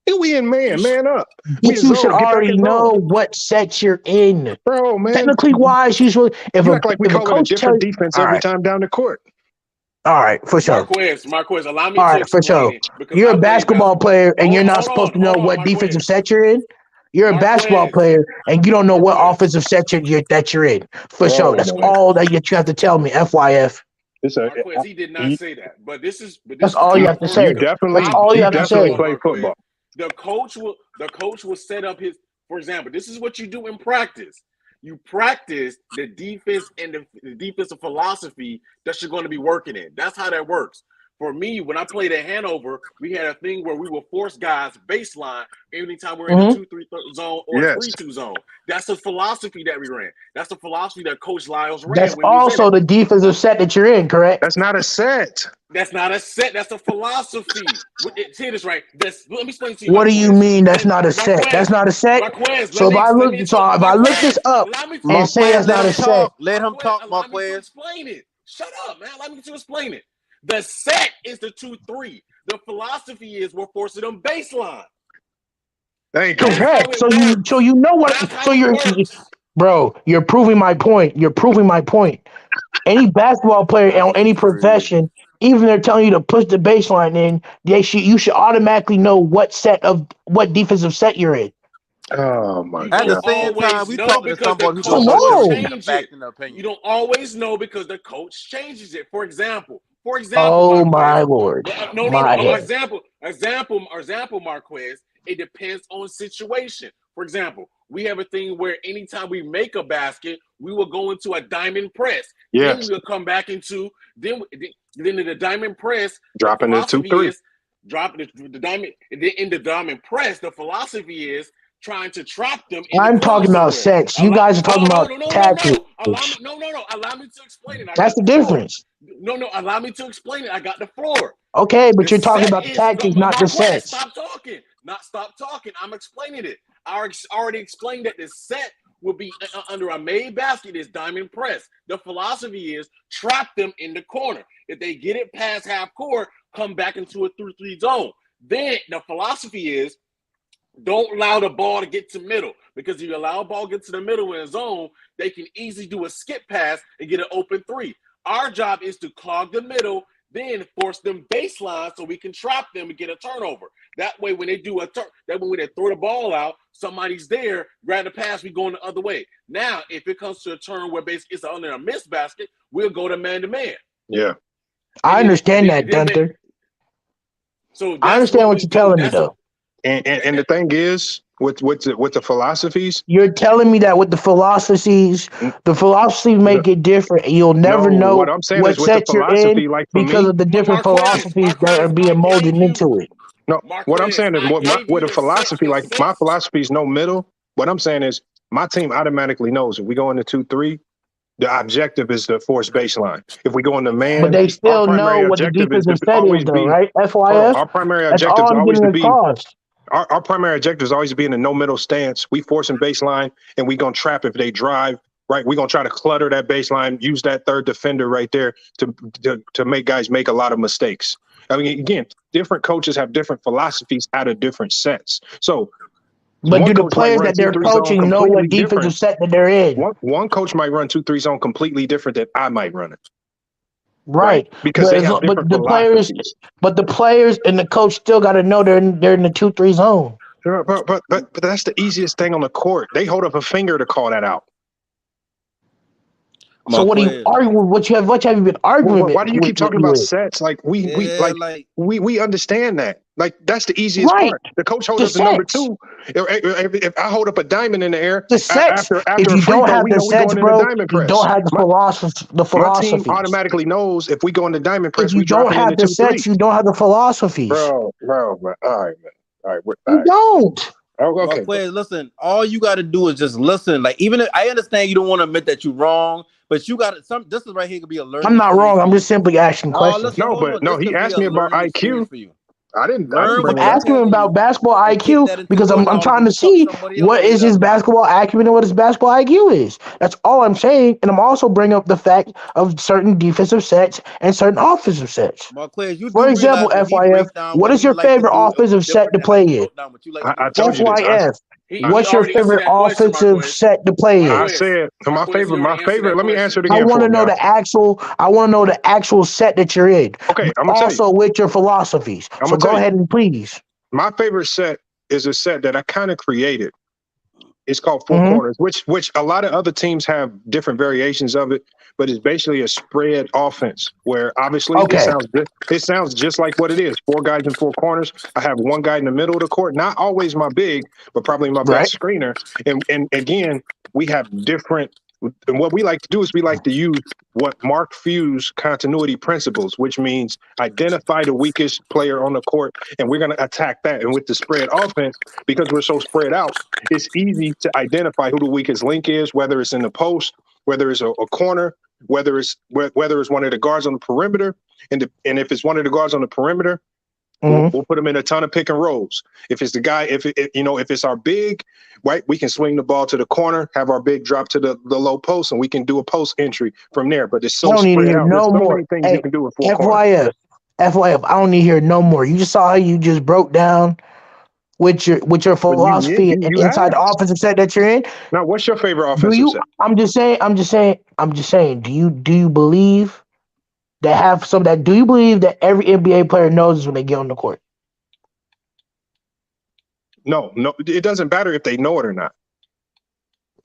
Hey, we in man up. We But in you should zone. Get back already in zone, know what set you're in. bro, man. Technically wise, usually You act like we if a call it a coach tell different you, defense all every right, time down the court. all right, for sure. Marquez, allow me All to right, for explain sure. it because You're I a played basketball basketball. player and you're not supposed to know Hold on, what defensive Marquez. set you're in. You're a basketball Marquez. player and you don't know what Marquez. offensive set that you're in. For sure. That's Marquez. all that you have to tell me, FYF. Marquez, he did not say that. But this is That's the all you have to say. You controversy. That's I definitely, all you play you have to definitely say. basketball, play Marquez. football. The coach will set up his. For example, this is what you do in practice. You practice the defense and the defensive philosophy that you're going to be working in. That's how that works. For me, when I played at Hanover, we had a thing where we would force guys baseline anytime we're in a 2-3 zone or a 3-2 zone. That's the philosophy that we ran. That's the philosophy that Coach Lyles ran. That's when we was in also it. the defensive set that you're in, correct? That's not a set. That's not a set. That's a philosophy. Hear this right. Let me explain to you. What do you mean that's not a Marquez, set? That's not a set. Marquez, So if I look this up and say Marquez, that's not a set, let him talk, allow me to Marquez. explain it. Shut up, man. Allow me to explain it. The set is the 2-3. The philosophy is we're forcing them baseline. Thank you. correct. So you know what? So bro, you're proving my point. You're proving my point. Any basketball player on any profession, even they're telling you to push the baseline in, you should automatically know what defensive set you're in. Oh my At the God. same time, we talking to somebody who's coach going to change back it. in the opinion. You don't always know because the coach changes it. For example, Oh my Lord. Example, Marquez. It depends on situation. For example, we have a thing where anytime we make a basket, we will go into a diamond press. Yes. Then we'll come back into then in the diamond press. Dropping the 2-3. Dropping the diamond. In the diamond press, the philosophy is trying to trap them. I'm talking about sets. You guys are talking about tactics. Allow me to explain it. That's the difference. No, allow me to explain it. I got the floor. Okay, but you're talking about the tactics, not the sets. Stop talking. Stop talking. I'm explaining it. I already explained that the set will be under a made basket is diamond press. The philosophy is trap them in the corner. If they get it past half court, come back into a 3-3 zone. Then the philosophy is don't allow the ball to get to middle, because if you allow a ball to get to the middle in a zone, they can easily do a skip pass and get an open 3. Our job is to clog the middle, then force them baseline so we can trap them and get a turnover. That way, when they do when they throw the ball out, somebody's there, grab the pass, we going the other way. Now, if it comes to a turn where basically it's under a missed basket, we'll go to man-to-man. Yeah. I understand that, Gunther. So I understand what you're telling me, though. And the thing is, with the philosophies, you're telling me that with the philosophies make it different. You'll never know what I'm saying what is with the set you're philosophy, in like for because me, of the different philosophies that are being molded into it. No, what I'm saying is with a philosophy, like my philosophy is no middle. What I'm saying is my team automatically knows if we go into 2-3, the objective is to force baseline. If we go into man, but they still know what the objective defensive is to set always is, though, be right? FYF. Our primary That's objective is all I'm always getting to be. across. Our primary objective is always to be in a no middle stance. We forcing baseline, and we gonna trap if they drive. Right, we're gonna try to clutter that baseline, use that third defender right there to make guys make a lot of mistakes. I mean, again, different coaches have different philosophies out of different sets. So, but do the players that they're coaching know what defensive set that they're in? One coach might run 2-3 zone completely different than I might run it. Right, because they have different philosophies. But the players and the coach still got to know they're in the 2-3 zone. But that's the easiest thing on the court. They hold up a finger to call that out. So what do you argue with? What have you been arguing? Why do you keep talking about sets? Like we understand that. Like that's the easiest part. The coach holds up the number 2. If I hold up a diamond in the air, the sets. After if you don't have the sets, bro, you don't have the philosophy. My team automatically knows if we go into diamond press. If you don't have the sets, you don't have the philosophies. Bro. All right, man. All right, you don't. Oh, okay. Marquez, listen, all you got to do is just listen. Like, even if I understand you don't want to admit that you're wrong, but you got to this is right here could be a learning. I'm not wrong. I'm just simply asking questions. Listen, he asked me about IQ. For you. I didn't. I'm asking him about basketball IQ because I'm trying to see what is his basketball acumen and what his basketball IQ is. That's all I'm saying. And I'm also bringing up the fact of certain defensive sets and certain offensive sets. Marquez, for example, FYF, what is your favorite offensive set to play in? I told you this. What's your favorite offensive set to play in? I said my favorite. Let me answer it again. I want to know the actual set that you're in. Okay, I'm gonna also with your philosophies. So go ahead and please. My favorite set is a set that I kind of created. It's called Four Corners, which a lot of other teams have different variations of it, but it's basically a spread offense where obviously it sounds just like what it is. 4 guys in 4 corners. I have 1 guy in the middle of the court. Not always my big, but probably my best screener. And again, we have different And what we like to do is we like to use what Mark Few's continuity principles, which means identify the weakest player on the court, and we're going to attack that. And with the spread offense, because we're so spread out, it's easy to identify who the weakest link is, whether it's in the post, whether it's a corner, whether it's one of the guards on the perimeter, and if it's one of the guards on the perimeter, we'll put them in a ton of pick and rolls. If it's the guy, if it's our big, right, we can swing the ball to the corner, have our big drop to the low post, and we can do a post entry from there. But it's I so don't need to spread hear out. There's no so more. many things Hey, you can do with four corners. FYF, I don't need to hear no more. You just saw how you just broke down with your philosophy and you inside the asked. offensive set that you're in. Now, what's your favorite Do offensive you? set? I'm just saying. Do you believe that have some that? Do you believe that every NBA player knows this when they get on the court? No, it doesn't matter if they know it or not.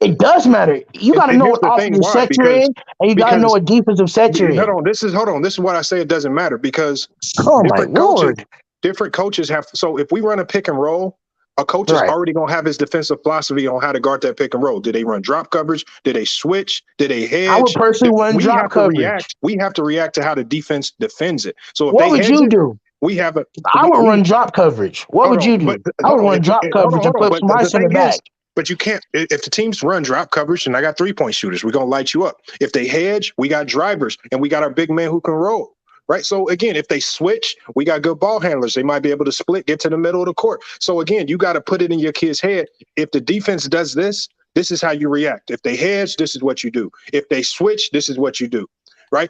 It does matter. You got to know Here's what the thing, offensive why? set you're in, and you got to know what defensive set you're in. Hold on. This is what I say. It doesn't matter because Oh my Lord. Different coaches have. So if we run a pick and roll, a coach is already going to have his defensive philosophy on how to guard that pick and roll. Did they run drop coverage? Did they switch? Did they hedge? I would personally run drop coverage. We have to react to how the defense defends it. So if what would you do? We have a. I would run drop coverage. What would you do? I would run drop coverage and put my center back. But you can't, if the teams run drop coverage, and I got 3-point shooters, we're going to light you up. If they hedge, we got drivers, and we got our big man who can roll, right? So, again, if they switch, we got good ball handlers. They might be able to split, get to the middle of the court. So, again, you got to put it in your kid's head. If the defense does this, this is how you react. If they hedge, this is what you do. If they switch, this is what you do. Right.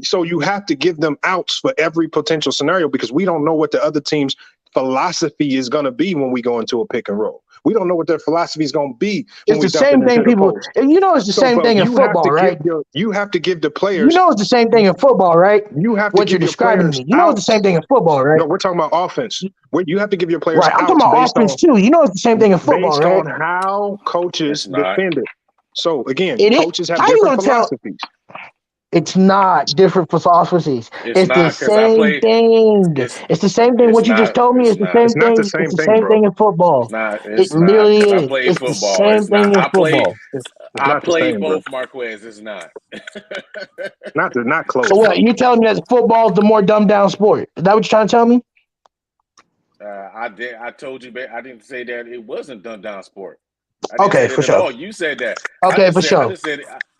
So you have to give them outs for every potential scenario because we don't know what the other team's philosophy is going to be when we go into a pick and roll. We don't know what their philosophy is going to be. It's the same thing people, it's the same thing in football, right? You have to give the players. It's the same thing in football, right? You have to what you're describing to me. It's the same thing in football, right? No, we're talking about offense. You have to give your players right. I'm talking about offense too. It's the same thing in football, right? Based on how coaches defend it. So again, coaches have how different philosophies. It's not different philosophies. It's the same thing. It's the same thing. What you just told me is the same thing. It's the same thing in football. It literally is. It's the same thing in football. I played both, Marquez. It's not. not close. So what? You telling me that football is the more dumbed down sport? Is that what you're trying to tell me? I told you, I didn't say that it wasn't dumbed down sport. Okay, for sure. You said that. Okay, for sure.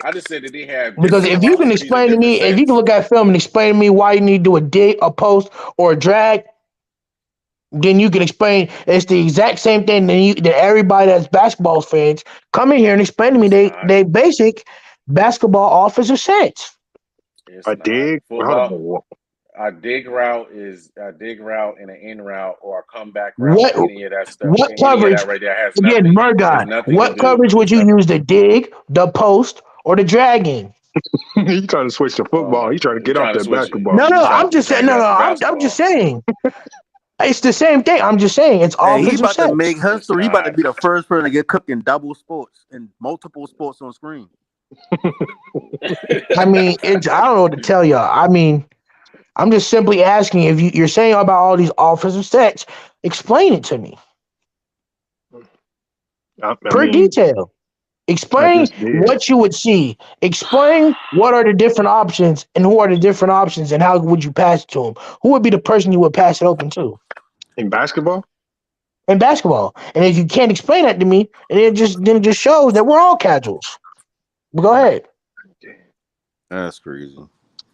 I just said that they have. Because if you can explain to me, if you can look at film and explain to me why you need to do a dig, a post, or a drag, then you can explain it's the exact same thing that everybody that's basketball fans come in here and explain to me they basic basketball offensive sets. A dig? A dig route is a dig route and an in route or a comeback route. Any of that stuff. What coverage? Right there has again, Murdoch. What coverage would you use? The dig, the post, or the dragging? You trying to switch to football? You trying to get off that basketball? No, I'm just saying. I'm just saying. It's the same thing. I'm just saying it's all. He about to make history. He about to be the first person to get cooked in double sports and multiple sports on screen. I mean, I don't know what to tell y'all. I mean, I'm just simply asking if you're saying about all these offensive sets, explain it to me. Detail. Explain what you would see. Explain what are the different options and who are the different options and how would you pass it to them? Who would be the person you would pass it open to? In basketball? In basketball. And if you can't explain that to me, and it just shows that we're all casuals. But go ahead. That's crazy.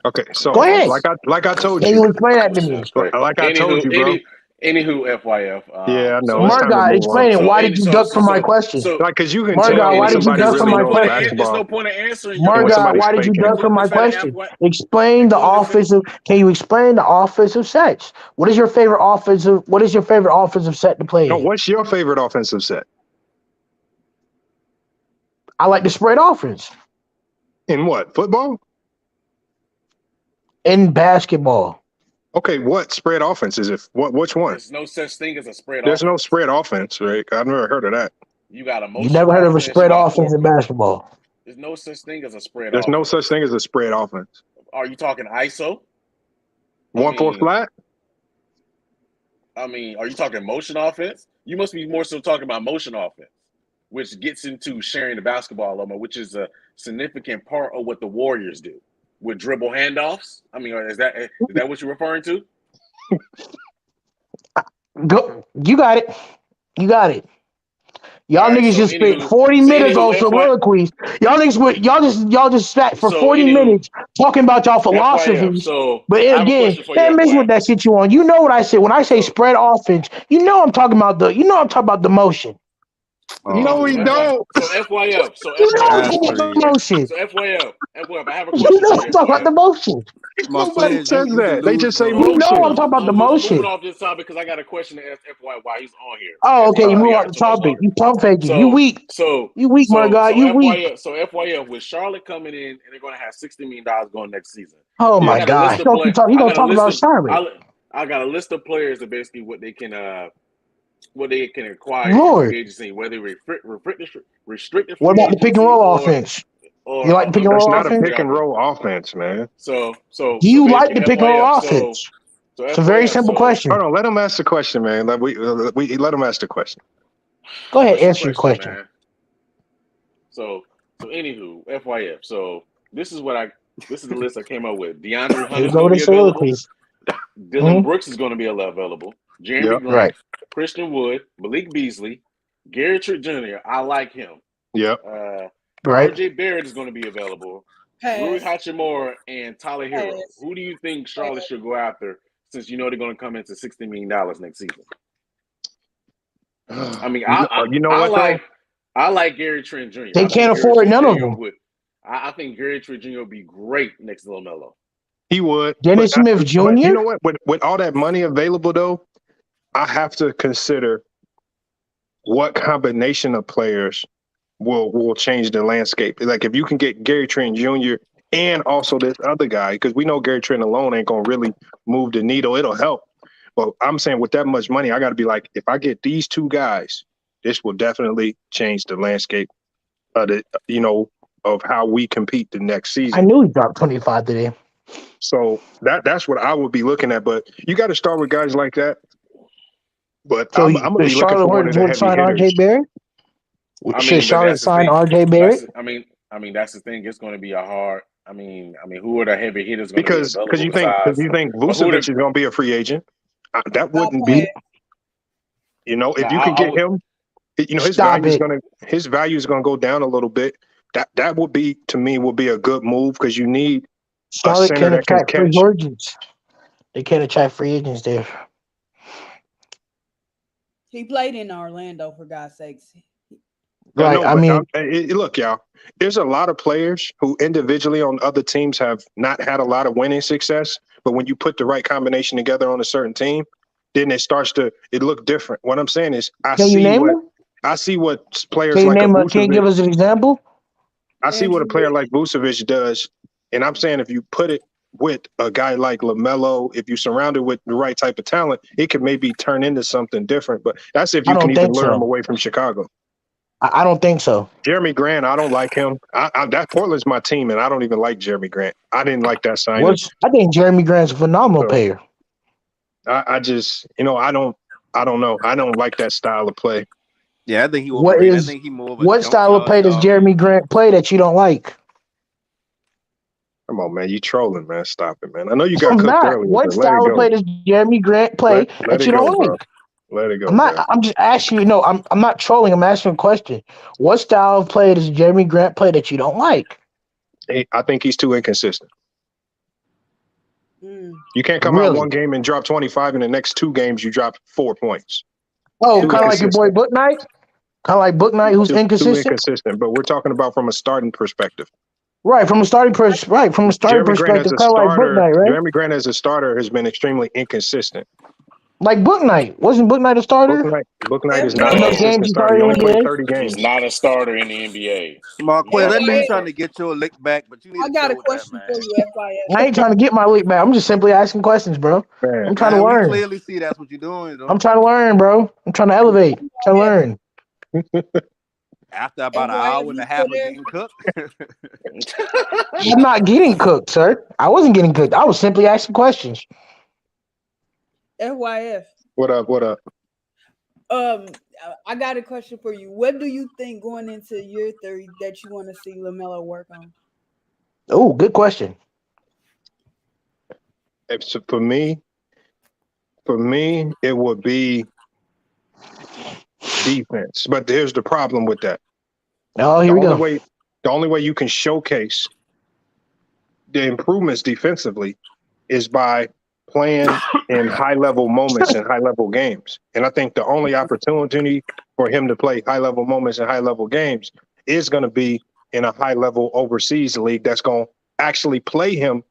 Okay, so go ahead. Like I told you. Can you explain that to me? Like I told you, bro. Anywho, FYF. Yeah, I know. Margot, explain it. Why did you duck from my question? Because you can Margot, tell why did you duck from my question? There's no point in answering. Margot, why did you duck from my question? Explain the offensive. Can you explain the offensive sets? What is your favorite offensive set to play? No, what's your favorite offensive set? I like the spread offense. In what? Football? In basketball. Okay, what spread offense is it? Which one? There's no such thing as a spread There's offense. no spread offense, right? I've never heard of that. You got a You never heard of a spread offense in basketball? There's no such thing as a spread There's offense. no such thing as a spread offense. Are you talking ISO? 1-4 flat? I mean, are you talking motion offense? You must be more so talking about motion offense. which gets into sharing the basketball a lot more, which is a significant part of what the Warriors do with dribble handoffs. I mean, is that what you're referring to? Go, you got it. You got it. Y'all All right. niggas So just spent anywho, 40 minutes on FY, soliloquies. Y'all just sat for so 40 anywho, minutes talking about y'all FYF. philosophies. So But I have a again, question for you, can't mess with FYF. that shit you on. You know what I said when I say So spread offense. I'm talking about the motion. No, anywho, we FY, don't. so FYF, so You know I'm FYF, That's talking about the crazy. motion. so FYF, I have a You question know for I'm you, talking about FYF. the motion. My Nobody players says used to that. They lose just say You for know I'm motion. talking about the I'm moving motion. off this topic because I got a question to ask FY while he's on here, Oh, as he okay. You don't move be on on the too much topic. longer. You pump faking. You So weak. so You weak, my so guy. so You weak. FYF with Charlotte coming in and they're going to have $60 million going next season. Oh I my got a list gosh. of play. He I gonna got a talk list about of Charlotte. I got a list of players that basically what they can acquire in Lord. free agency, whether restricted What free about the pick and agency roll or offense? You like the pick and That's roll not a offense? pick and undrafted. roll offense, man. So Do you like basically the pick and roll FYF. offense? So It's a very FYF. simple So question. Hold on, let him ask the question, man. We let him ask the question. Go ahead, what's your answer your question, question. man? So anywho, FYF. So this is the list I came up with. DeAndre Here we Hunter's go going with to the be available. soliloquies. Dylan Brooks is going to be available. Jeremy Yep. Grant, Right. Christian Wood, Malik Beasley, Gary Trent Jr. I like him. Yep. Right. RJ Barrett is going to be available. Rui Hachimura and Tyler Hero. Who do you think Charlotte should go after since you know they're going to come into $60 million next season? I mean, You know what though? I like Gary Trent Jr. They I think can't Gary afford Trent none of Jr. them. I think Gary Trent Jr. would be great next to LaMelo. He would. Dennis Smith Jr. But you know what? With all that money available though, I have to consider what combination of players will change the landscape. Like if you can get Gary Trent Jr. and also this other guy, because we know Gary Trent alone ain't gonna really move the needle. It'll help. But I'm saying with that much money, I got to be like, if I get these two guys, this will definitely change the landscape of of how we compete the next season. I knew he dropped 25 today. So that's what I would be looking at. But you got to start with guys like that. But So I'm gonna be looking Charlotte for one of Hornets the would heavy sign hitters. RJ Barrett? Should But Charlotte that's the sign thing. RJ Barrett? I mean, that's the thing. It's going to be a hard. I mean, who are the heavy hitters going to be Because available you besides? think But who Vucevic is going to be a free agent. That wouldn't be. If you could get him, his Stop value is going to go down a little bit. That would be, to me, would be a good move because you need a Charlotte center can't that can attract free catch. agents. They can't attract free agents there. He played in Orlando, for God's sakes. Right. No, I mean, look, y'all. There's a lot of players who individually on other teams have not had a lot of winning success, but when you put the right combination together on a certain team, then it look different. What I'm saying is, can you name them? I see what players Can you like a name Vucevic. Can you give us an example? I see what a player like Vucevic does, and I'm saying if you put it with a guy like LaMelo, if you surround it with the right type of talent, it could maybe turn into something different. But that's if you can even lure him away from Chicago. I don't think so. Jeremy Grant, I don't like him. That Portland's my team, and I don't even like Jeremy Grant. I didn't like that signing. I think Jeremy Grant's a phenomenal player. I just, I don't know. I don't like that style of play. Yeah, I think he overrated. I think he more of a what style of play does Jeremy Grant play that you don't like? Come on, man. You trolling, man. Stop it, man. I know you got I'm cooked not. earlier, What but let it style of go. play does Jeremy Grant play Let that it you go, don't bro. like? Let it go. I'm not. Man. I'm just asking you. No, I'm not trolling. I'm asking a question. What style of play does Jeremy Grant play that you don't like? I think he's too inconsistent. You can't come out one game and drop 25, and the next two games you drop 4 points. Oh, kind of like your boy Book Knight? Kind of like Book Knight, who's inconsistent? Too inconsistent, but we're talking about from a starting perspective. Right, from a starting perspective, kind of like Book Knight, right? Jeremy Grant as a starter has been extremely inconsistent. Like Book Knight. Wasn't Book Knight a starter? Book Knight is not a consistent starter. He only played 30 games. He's not a starter in the NBA. Marquez, that means trying to get your lick back, but you need I got a question for you, FIS. I ain't trying to get my lick back. I'm just simply asking questions, bro. Man. I'm trying to learn. We clearly see that's what you're doing, though. I'm trying to learn, bro. I'm trying to elevate. Trying to learn. After about an hour and a half of getting cooked. I'm not getting cooked, sir. I wasn't getting cooked. I was simply asking questions. FYF. What up? I got a question for you. What do you think going into year 3 that you want to see LaMelo work on? Oh, good question. So for me, it would be defense. But here's the problem with that. Oh, here we go. The only way you can showcase the improvements defensively is by playing in high level moments and high level games. And I think the only opportunity for him to play high level moments and high level games is going to be in a high level overseas league that's going to actually play him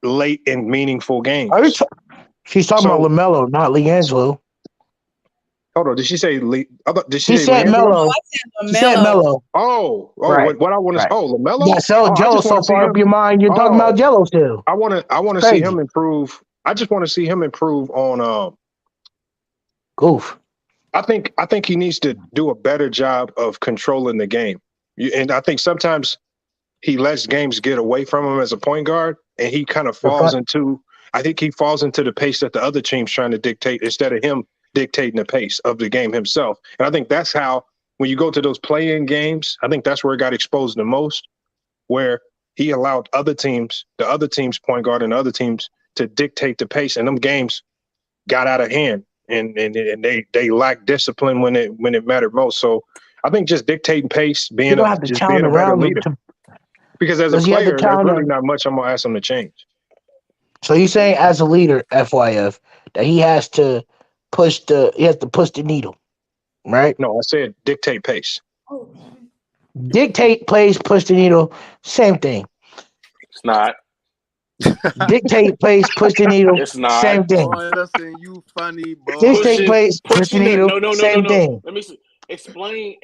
late in meaningful games. She's talking about LaMelo, not Liangelo. Hold on, did she say She said Melo. She said Melo. Right. What I want to LaMelo? Yeah, Jello so far up your mind. You're talking about Jello still. I want to see him improve. I just want to see him improve on Goof. I think he needs to do a better job of controlling the game. And I think sometimes he lets games get away from him as a point guard, and he kind of falls into the pace that the other team's trying to dictate instead of him dictating the pace of the game himself. And I think that's how, when you go to those play-in games, I think that's where it got exposed the most, where he allowed the other team's point guard and other teams to dictate the pace, and them games got out of hand, and they lacked discipline when it mattered most. So I think just dictating pace, being a better leader. Because as a player, there's really not much I'm gonna ask him to change. So you're saying as a leader, FYF, that he has to push the needle, right? No, I said dictate pace. Dictate plays, push the needle, same thing. It's not. Dictate plays, push the needle, It's not. same thing. Boy, listen, you funny, boy. Dictate plays, push the needle, same thing. Let me see. Explain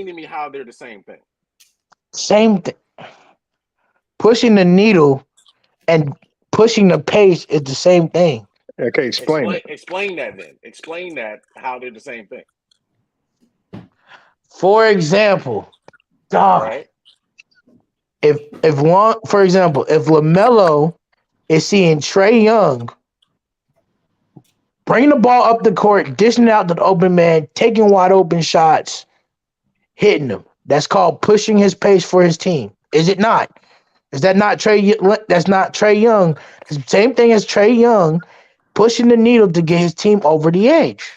to me how they're the same thing. Same thing. Pushing the needle and pushing the pace is the same thing. Okay, explain it. Explain that then. Explain that how they're the same thing. For example, Right. if LaMelo is seeing Trae Young bringing the ball up the court, dishing it out to the open man, taking wide open shots, hitting them, that's called pushing his pace for his team. Is it not? Is that not Trae? That's not Trae Young. It's the same thing as Trae Young pushing the needle to get his team over the edge.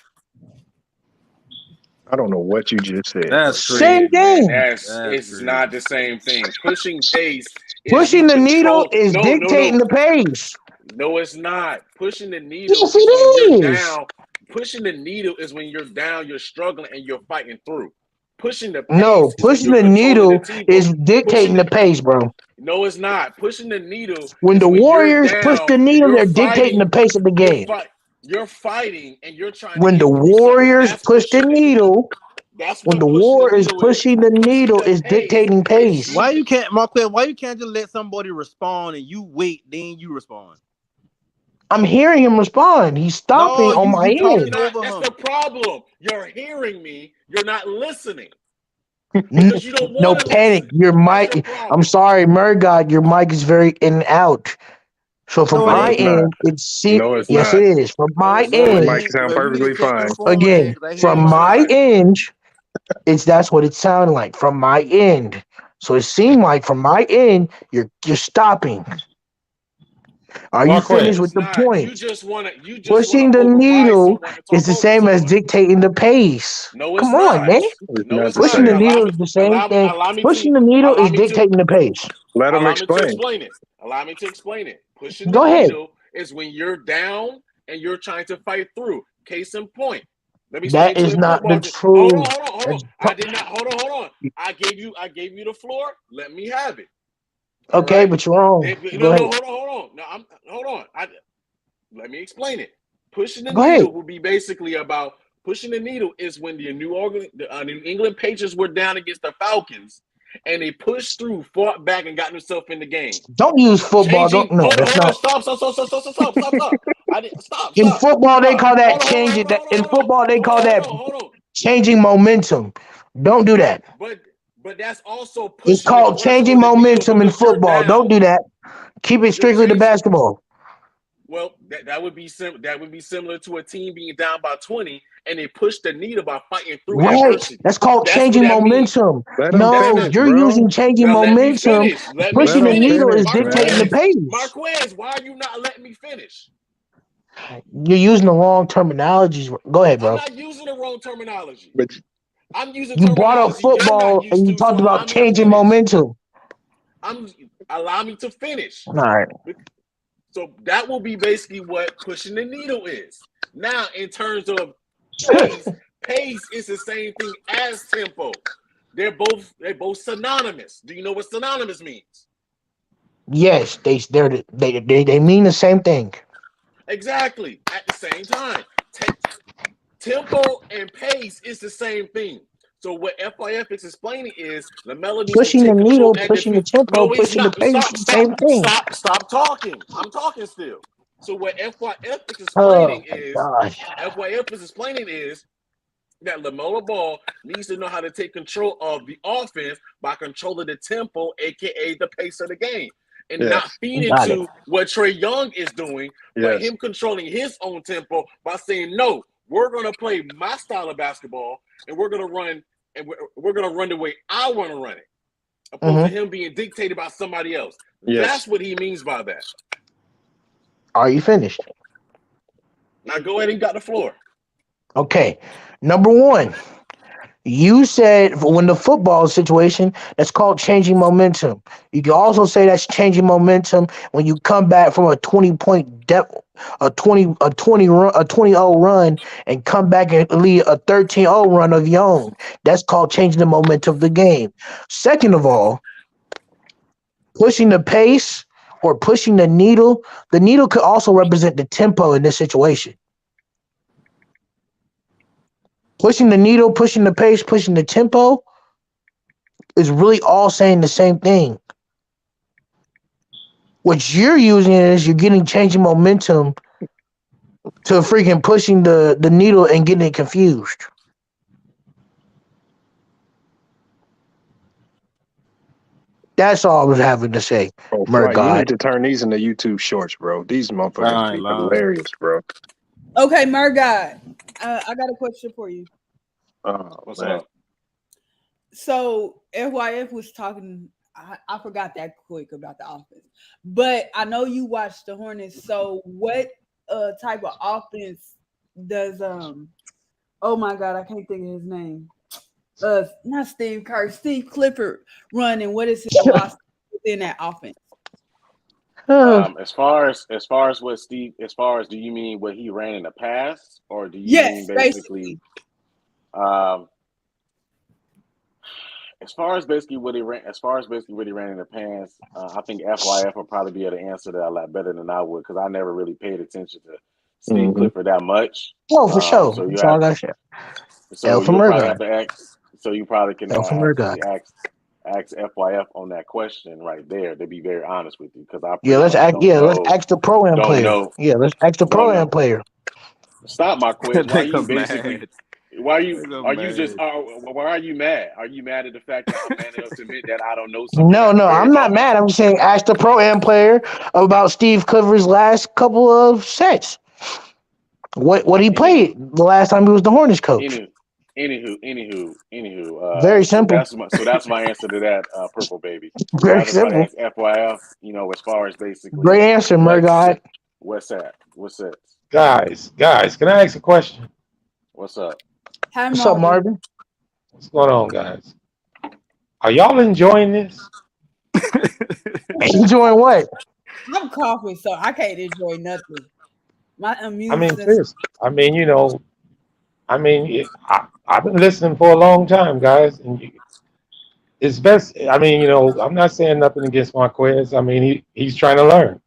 I don't know what you just said. That's same thing. It's not the same thing. Pushing pace. Pushing the needle is dictating the pace. No, it's not. Pushing the needle Yes, is when you're it is. down. Pushing the needle is when you're down, you're struggling, and you're fighting through. Pushing the pace No, pushing the needle is dictating the pace, bro. No, it's not. Pushing the needle. When the Warriors push the needle, they're dictating the pace of the game. You're fighting and you're trying. When the Warriors push the needle, when the war is pushing the needle, is dictating pace. Why you can't, Marquez? Why you can't just let somebody respond and you wait, then you respond? I'm hearing him respond. He's stopping on my end. That's the problem. You're hearing me. You're not listening. Because you don't No panic. Your mic. I'm sorry, Murgod. Your mic is very in and out. So from my end, yes, it is. From my end, mic sound perfectly fine. Again, from my end, that's what it sounded like. From my end. So it seemed like from my end, you're stopping. Are you finished with the point? You just want to. Pushing the needle is the same as dictating the pace. No, it's Come on, not. man. No, Pushing the needle is the same thing. Pushing the needle is dictating the pace. Let him Allow explain. me to explain it. Pushing Go the ahead. needle is when you're down and you're trying to fight through. Case in point. Let me That is not the truth. Hold on. I did not. Hold on. I gave you the floor. Let me have it. Okay, but you're wrong. Go ahead. Hold on. No, hold on. Let me explain it. Pushing the Go needle ahead. will be basically about pushing the needle is when the New England Patriots were down against the Falcons and they pushed through, fought back, and got themselves in the game. Don't use football. Stop. I didn't stop. In football, they call that changing. In football, they call that changing momentum. Don't do that. But that's also pushing. It's called changing momentum in football. Don't do that. Keep it strictly to basketball. Well, that would be similar to a team being down by 20 and they push the needle by fighting through Right. adversity. That's called That's what changing that means. momentum. Let him No, finish, you're bro. using changing Now let me momentum. finish. Let me Pushing the him finish. needle is finish, dictating the man. pace. Marquez, why are you not letting me finish? You're using the wrong terminologies. Go ahead, I'm bro. not using the wrong terminology. But I'm using You brought up terminology you're not football used and you to, so talked allow about me to changing finish. momentum. Allow me to finish. All right. So that will be basically what pushing the needle is. Now, in terms of pace, pace is the same thing as tempo. They're both synonymous. Do you know what synonymous means? Yes, they mean the same thing. Exactly. At the same time, tempo and pace is the same thing. So what FYF is explaining is LaMelo needs to Pushing the take control needle, at pushing the defense. tempo, No, he's pushing the not. pace, the same thing. Stop talking. I'm talking still. So what FYF is Oh explaining my is god. that LaMelo Ball needs to know how to take control of the offense by controlling the tempo, aka the pace of the game, and not yes, feed Got it. into what Trae Young is doing, but yes. him controlling his own tempo by saying, "No, we're going to play my style of basketball, and we're going to run, and we're going to run the way I want to run it, opposed to him being dictated by somebody else." Yes. That's what he means by that. Are you finished? Now go ahead and got the floor. Okay. Number one, you said when the football situation, that's called changing momentum. You can also say that's changing momentum when you come back from a 20-point a 20-0 run and come back and lead a 13-0 run of your own. That's called changing the momentum of the game. Second of all, pushing the pace or pushing the needle could also represent the tempo in this situation. Pushing the needle, pushing the pace, pushing the tempo is really all saying the same thing. What you're using is you're getting changing momentum to freaking pushing the needle and getting it confused. That's all I was having to say, Oh, Mer Flight, you need God. to turn these into YouTube shorts, bro. These motherfuckers Lying, be lying. hilarious, bro. Okay, Murgod, I got a question for you. Oh, What's man. up? So FYF was talking. I forgot that quick about the offense, but I know you watched the Hornets. So what type of offense does Oh my God, I can't think of his name. Not Steve Kerr, Steve Clifford run, and what is his philosophy within that offense? As far as what Steve, do you mean what he ran in the past, or do you mean Yes, basically basically. um, as far as basically what he ran in the past? I think FYF will probably be able to answer that a lot better than I would, because I never really paid attention to Steve Mm-hmm. Clifford that much. Oh, for sure. So you That's all I have got to say. L so for you'll Mer probably God. have to ask. So you probably can L for Mer God. actually ask FYF on that question right there. To be very honest with you, because I Yeah, pretty let's much act. Yeah, let's ask the pro am don't player. know, Yeah, let's ask the don't pro am know. player. Stop, Marquez. Why are you Nigga basically? mad. Why are you? Nigga Are you just? mad. Why are you mad? Are you mad at the fact that I'm man enough to admit that I don't know something No, at the no, very I'm not moment? mad. I'm just saying ask the pro am player about Steve Clifford's last couple of sets. What he Anywho, played the last time he was the Hornets coach. anywho, Very So simple. that's my answer to that, purple baby. You Very have to probably simple. ask FYF. As far as basically Great answer, what's Murgod. what's that? What's that? Guys, can I ask a question? What's up? Hi, What's up, Marvin. Marvin? What's going on, guys? Are y'all enjoying this? Enjoying what? I'm coughing, so I can't enjoy nothing. My I immune mean, system. seriously. I've been listening for a long time, guys, and it's best. I'm not saying nothing against Marquez. I mean, he's trying to learn,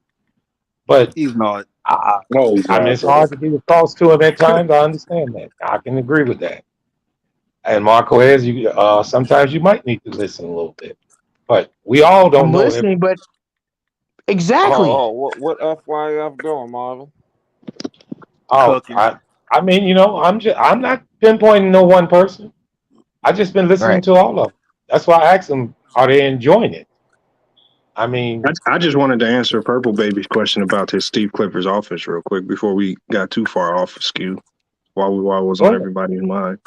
but He's not. No, he's not, it's bro. hard to be false to him at times. I understand that. I can agree with that. And Marquez, you sometimes you might need to listen a little bit, but we all I'm don't know everything. listening, but exactly. What FYF doing, Marvin? Oh, Cooking. I'm not pinpointing no one person. I just been listening Right. to all of them. That's why I asked them, are they enjoying it? I mean, I just wanted to answer Purple Baby's question about his Steve Clifford's offense real quick before we got too far off skew. while I was Go on ahead. everybody's mind.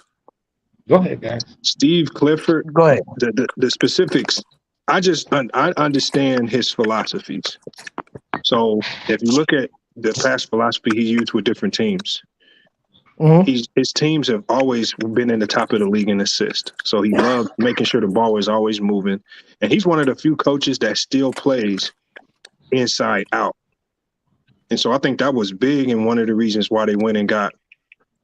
Go ahead, guys. Steve Clifford. Go ahead. The specifics. I understand his philosophies. So if you look at the past philosophy he used with different teams, his teams have always been in the top of the league in assist. So he loved making sure the ball is always moving. And he's one of the few coaches that still plays inside out. And so I think that was big and one of the reasons why they went and got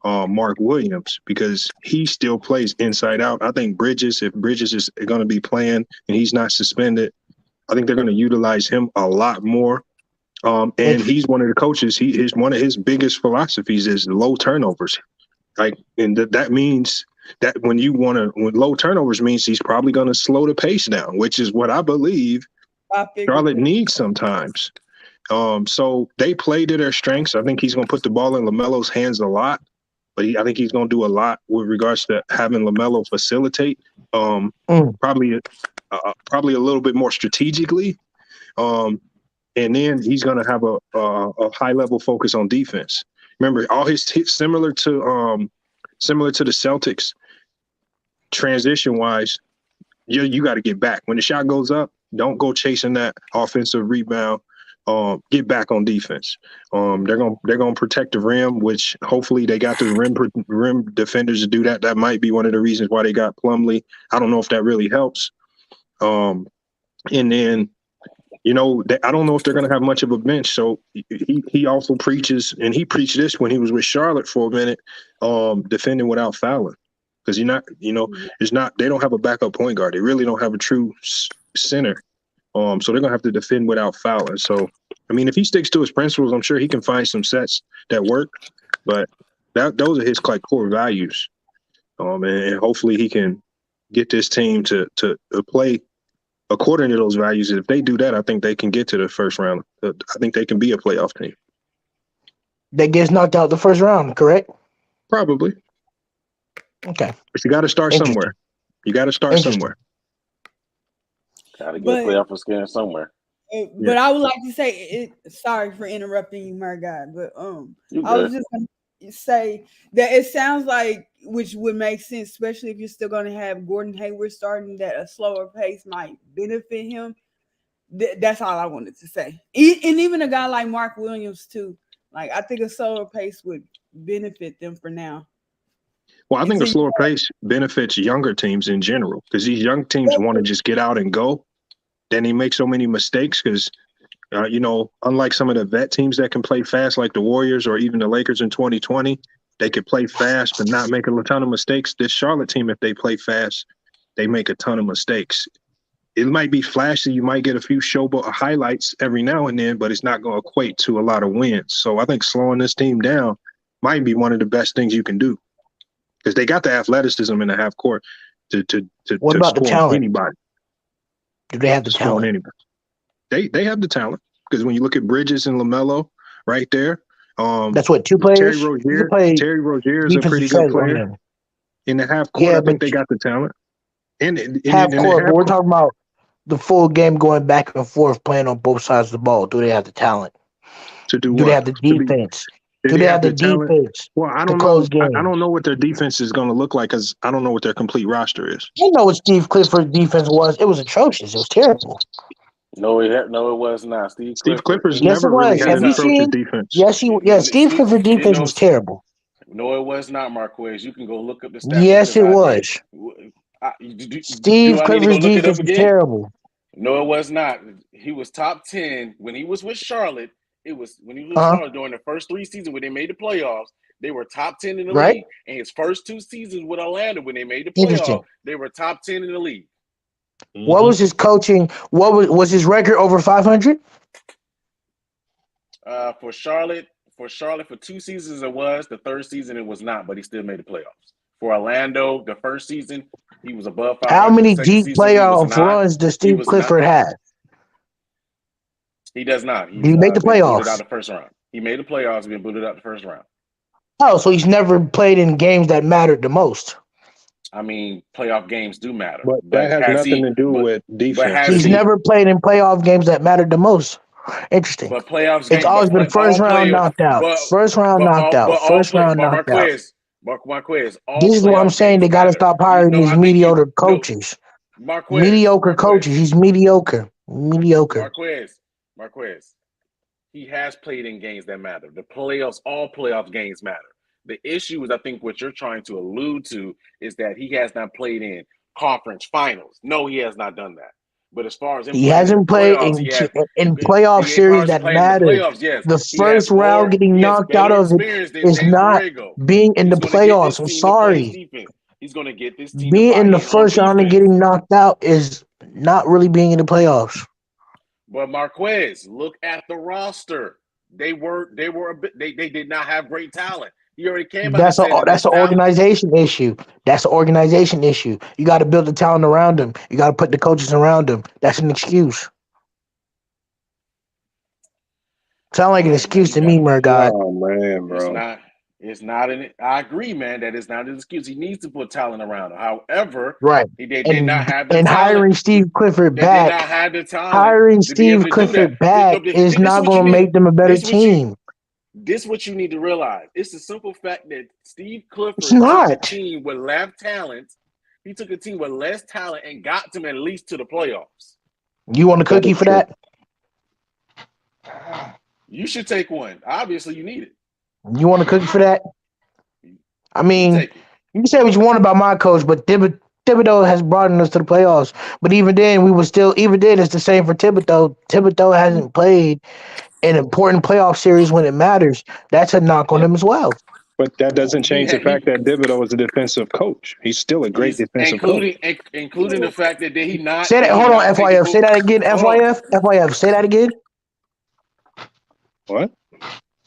Mark Williams, because he still plays inside out. I think if Bridges is going to be playing and he's not suspended, I think they're going to utilize him a lot more. And he's one of the coaches. One of his biggest philosophies is low turnovers. And that means that when low turnovers means he's probably going to slow the pace down, which is what I believe Charlotte needs sometimes. So they play to their strengths. I think he's going to put the ball in LaMelo's hands a lot, but I think he's going to do a lot with regards to having LaMelo facilitate. Probably a little bit more strategically. And then he's going to have a high level focus on defense. Remember, all his similar to the Celtics, transition wise, you got to get back when the shot goes up. Don't go chasing that offensive rebound. Get back on defense. They're gonna protect the rim, which hopefully they got the rim defenders to do that. That might be one of the reasons why they got Plumlee. I don't know if that really helps. And then, I don't know if they're going to have much of a bench. So he also preaches, and he preached this when he was with Charlotte for a minute, defending without fouling, because they don't have a backup point guard. They really don't have a true center. So they're gonna have to defend without fouling. So, I mean, if he sticks to his principles, I'm sure he can find some sets that work. But those are his core values. And hopefully he can get this team to play according to those values. If they do that, I think they can get to the first round. I think they can be a playoff team. That gets knocked out the first round, correct? Probably. Okay. But you got to start somewhere. Gotta get a playoff skin somewhere. But I would like to say, sorry for interrupting you, my guy, but I was just going to say that it sounds like, which would make sense, especially if you're still going to have Gordon Hayward starting, that a slower pace might benefit him. That's all I wanted to say. And even a guy like Mark Williams too. Like, I think a slower pace would benefit them for now. Well, I think a slower pace benefits younger teams in general, because these young teams want to just get out and go. Then they make so many mistakes because, unlike some of the vet teams that can play fast, like the Warriors or even the Lakers in 2020, they could play fast but not make a ton of mistakes. This Charlotte team, if they play fast, they make a ton of mistakes. It might be flashy. You might get a few showboat highlights every now and then, but it's not going to equate to a lot of wins. So I think slowing this team down might be one of the best things you can do, because they got the athleticism in the half court to what about the talent? Anybody. Do they have the talent? Anybody. They have the talent, because when you look at Bridges and LaMelo right there, that's what, two players. Terry Rozier is a pretty good player in the half court. I think they got the talent. In half court, but we're talking about the full game going back and forth, playing on both sides of the ball. Do they have the talent to do? Do they have the defense? Do they have the defense? Well, I don't know. I don't know what their defense is going to look like, because I don't know what their complete roster is. You know what Steve Clifford's defense was? It was atrocious. It was terrible. No, it was not. Steve Clifford's never really had an atrocious defense. Steve Clifford's defense was terrible. No, it was not, Marquez. You can go look up the stats. Yes, it was. Steve Clifford's defense was terrible. No, it was not. He was top 10 when he was with Charlotte. It was when he was with Charlotte during the first 3 seasons when they made the playoffs. They were top 10 in the league. And his first 2 seasons with Orlando, when they made the playoffs, they were top 10 in the league. What was his coaching? What was his record over 500? For Charlotte, for 2 seasons it was. The third season it was not, but he still made the playoffs. For Orlando, the first season he was above 500. How many deep playoff runs does Steve Clifford have? He does not. He made the playoffs. Out the first round. He made the playoffs. Been booted out the first round. Oh, so he's never played in games that mattered the most. I mean, playoff games do matter. But that has nothing to do with defense. He's never played in playoff games that mattered the most. Interesting. But playoffs, it's always been first round knocked out. First round knocked out. First round knocked out. Marquez, all This is what I'm playoff saying. games They got to matter. stop hiring No, these I think you mediocre no coaches. Mediocre coaches. Marquez, He's mediocre. Mediocre. Marquez. He has played in games that matter. The playoffs, all playoff games matter. The issue is, I think, what you're trying to allude to is that he has not played in conference finals. No, he has not done that. But as far as him He playing in the hasn't played playoffs, he has. in playoff As far series as that playing in the matter. playoffs, yes, The he has first round more. getting He has knocked out better of it experience than is Jay not Borrego. being in the He's going to get playoffs. this I'm team to play sorry. defense. He's going to get this team to Being buy in the in on first round and defense. getting knocked out is not really being in the playoffs. But Marquez, look at the roster. They did not have great talent. He already came out and said that That's this an talent. organization issue. That's an organization issue. You got to build the talent around them. You got to put the coaches around them. That's an excuse. Sound like an All right, man, excuse you to got me, it. Murdoch. Oh man, It's bro. not. It's not an. I agree, man. That is not an excuse. He needs to put talent around him. However, Right. they did not have the And talent. hiring Steve Clifford They did not back, have the talent hiring to be able Steve to do that. Clifford back is This is not what you going to need. make them a better This what you. team. This what you need to realize. It's the simple fact that Steve It's Clifford took a not. team with less talent. He took a team with less talent and got them at least to the playoffs. You want a That cookie is for true. that? You should take one. Obviously, you need it. You want a cookie for that? I You mean, take it. you can say what you want about my coach, but Thibodeau has brought us to the playoffs. But even then, even then, it's the same for Thibodeau. Thibodeau hasn't played an important playoff series when it matters. That's a knock on him as well. But that doesn't change the He fact that Thibodeau is a defensive coach. He's still a great he's defensive coach. including the fact that he not Say that. that he Hold on, not taking FYF. full. Say that again, Hold on. FYF. Say that again. What?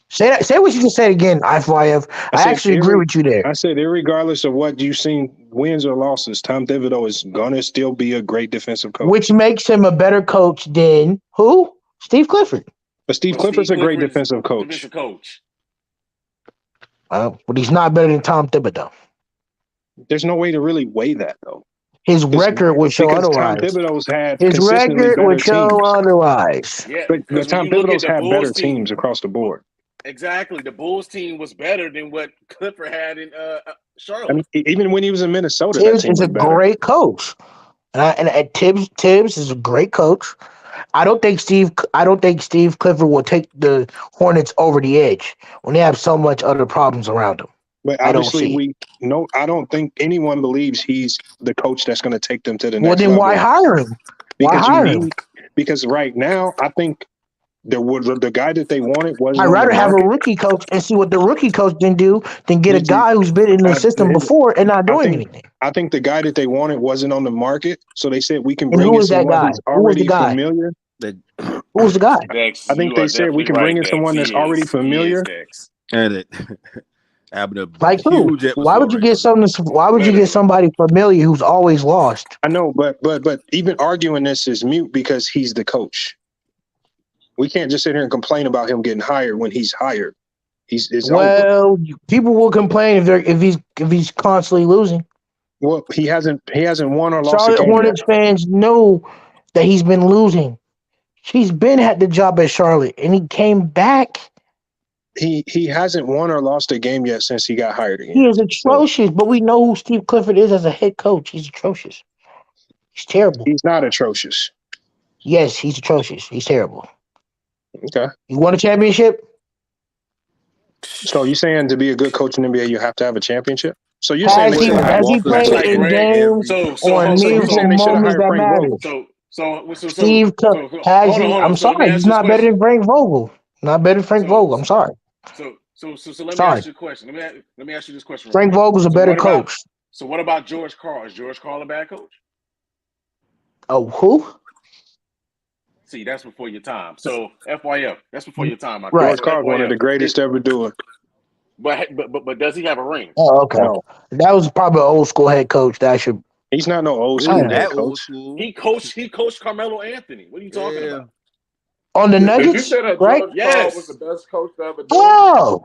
Say that. Say what you just said again, FYF. I actually agree with you there. I said, irregardless of what you've seen, wins or losses, Tom Thibodeau is gonna still be a great defensive coach. Which makes him a better coach than who? Steve Clifford. But Steve Clifford's a great defensive coach. Defensive coach. But he's not better than Tom Thibodeau. There's no way to really weigh that though. His record would show because otherwise. Tom Thibodeau's had His consistently record better would show teams. otherwise. Yeah, But because when Tom you look at Thibodeau's the had Bulls better team, teams across the board. exactly, the Bulls team was better than what Clifford had in Charlotte. I mean, even when he was in Minnesota, that Tibbs team is a was better. great coach, and Tibbs is a great coach. I don't think Steve Clifford will take the Hornets over the edge when they have so much other problems around them. But I don't obviously, see. I don't think anyone believes he's the coach that's going to take them to the Well, next then level. why hire him? Why Because hire him? because right now, I think the guy that they wanted wasn't I'd on the rather have a market. rookie coach and see what the rookie coach can do than get a guy who's been in the system before and not doing anything. I think the guy that they wanted wasn't on the market, so they said we can And bring who in was that someone guy? who's Who was the already guy? familiar. Who was the guy? Dex, I think you they are said we definitely can bring right, in someone Dex. that's already He is, familiar. Dex. And it having a Like who? huge episode. Why would you get Why would you get somebody familiar who's always lost? I know, but even arguing this is mute because he's the coach. We can't just sit here and complain about him getting hired when he's hired. It's over. People will complain if he's constantly losing. Well, he hasn't won or lost a Charlotte game Hornets yet. fans know that he's been losing. He's been had the job at Charlotte, and he came back. He hasn't won or lost a game yet since he got hired again. He is atrocious, but we know who Steve Clifford is as a head coach. He's atrocious. He's terrible. He's not atrocious. Yes, he's atrocious. He's terrible. Okay. You won a championship? So you saying to be a good coach in the NBA, you have to have a championship? So you're saying Has he played in games or meaningful moments that matter? Steve has he? I'm sorry, he's not better than Frank Vogel. Not better than Frank Vogel. I'm sorry. So let me ask you a question. Let me ask you this question. Frank Vogel's a better coach. So what about George Karl? Is George Karl a bad coach? Oh, who? See, that's before your time. So FYF, that's before your time. Right. George Karl, one of the greatest ever do it. But does he have a ring? Oh, okay. No. That was probably an old school head coach. That should. He's not no old school head coach. He coached Carmelo Anthony. What are you talking about? On the Nuggets, Did you say that right? George Karl was the best coach to ever do it? Oh.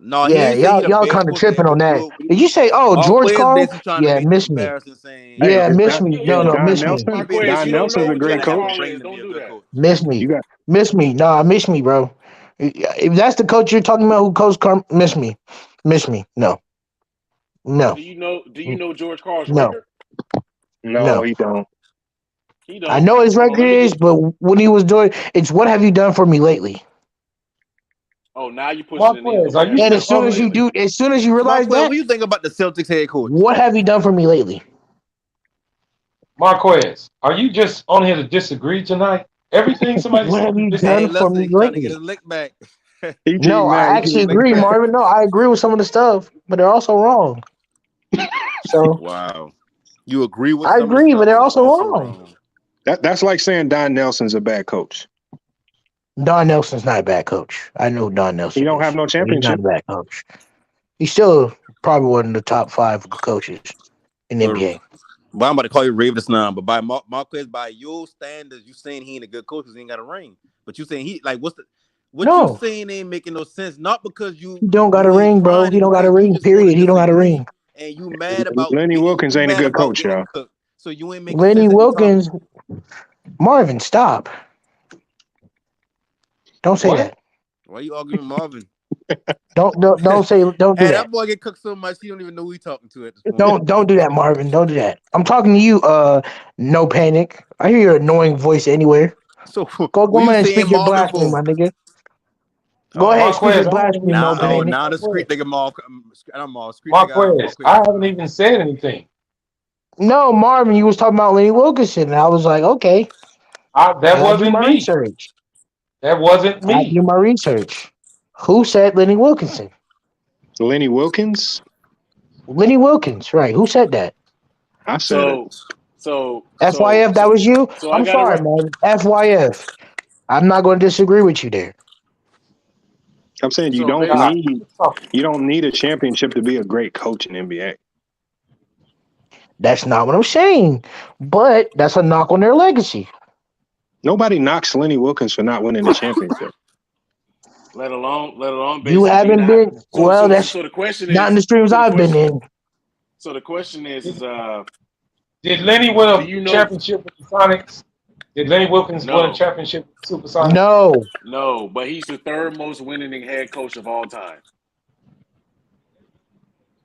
No, Yeah, y'all kind of tripping on that. Did you say, George Karl? Yeah, miss me. Yeah, miss me. No, miss me. Don Nelson's a great coach. Miss me. Miss me. Nah, miss me, bro. If that's the coach you're talking about who coached miss me. Miss me. No. Well, No. do you know George Carl's No. record? No, No. he don't. He I don't. know his Hold on, record let me is, get. but when he was doing it's what have you done for me lately? Oh, now you pushing the needle. Marquez, are What you have you And done just as for soon me on as you lately? do, as soon as you realize Marquez, what that, do you think about the Celtics head coach? what have you done for me lately? Marquez? Are you just on here to disagree tonight? Everything somebody What says, have you you Hey, done disagree. for listen, me he's trying to get lately? his lick back. He getting No, mad. I He actually getting licked agree, back. Marvin. No, I agree with some of the stuff, but they're also wrong. So Wow. You agree with I some of the agree, but stuff, they're but it's also also wrong. wrong. That's like saying Don Nelson's a bad coach. Don Nelson's not a bad coach. I know who Don He Nelson don't have is, no but he's not championship. a bad coach. He's still probably one of the top 5 coaches in the But, NBA. but I'm about to call you Ravens now. But by Marquez, by your standards, you saying he ain't a good coach because he ain't got a ring. But you saying he like what you No, saying ain't making no sense. Not because he don't got a you ain't ring, bro. trying He his don't got a ring. You ring. just want to Period. He don't got a disagree, ring. and you mad about Lenny Wilkins ain't a good coach, getting y'all. cooked. So you ain't making sense Lenny that you talking. Wilkins, Marvin, stop. Don't say What? that. Why you arguing with Marvin? Don't say don't do Hey, that. that boy get cooked so much he don't even know who he talking to at this point. Don't do that, Marvin. Don't do that. I'm talking to you. No panic. I hear your annoying voice anywhere. So Go what ahead you and saying speak your Marvin blasphemy, for? my nigga. Go Oh, ahead, speak your Marquez, I haven't blasphemy. even No said panic. now the street Marquez. nigga street nigga Marquez, Marquez I is haven't even said anything. No, Marvin, you was talking about Lenny Wilkinson, and I was like, okay, I That gotta do wasn't my me. research. That wasn't I gotta me. do my research. Who said Lenny Wilkinson? Lenny Wilkins. Lenny Wilkins, right? Who said that? I said it. So, so, so, FYF, that so, was you. so I I'm got it sorry, right. man. FYF. I'm not going to disagree with you there. I'm saying So God, you don't need a championship to be a great coach in NBA. That's not what I'm saying. But that's a knock on their legacy. Nobody knocks Lenny Wilkins for not winning a championship. let alone You basically being haven't a. been, So, well, so, so, that's so the question not in is. the streams So the I've been question. in. So the question is, did Lenny win do a you know? championship with the Sonics? Did Lenny Wilkins win a No, championship with the Supersonics? No. no, but he's the third most winning head coach of all time.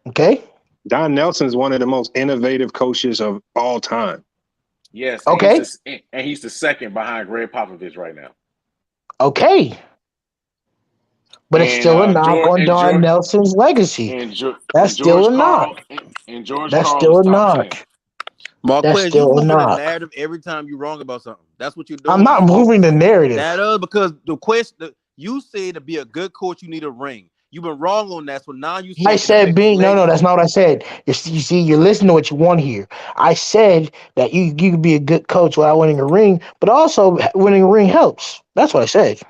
Okay. Don Nelson's one of the most innovative coaches of all time. Yes, Okay. and he's the second behind Greg Popovich right now. Okay. But it's And still a knock George on and Don George Nelson's legacy. and, That's still George a knock. Carl and George That's Carl still is a top 10. knock. That's Marquez, you still a moving the knock. narrative every time you wrong about something. That's what you're I'm doing. not moving the narrative. That because the question you say to be a good coach you need a ring. You've been wrong on that, so now you I saying it said affect his being no, legacy. that's not what I said. You see, you're listening to what you want here. I said that you could be a good coach without winning a ring, but also winning a ring helps. That's what I said.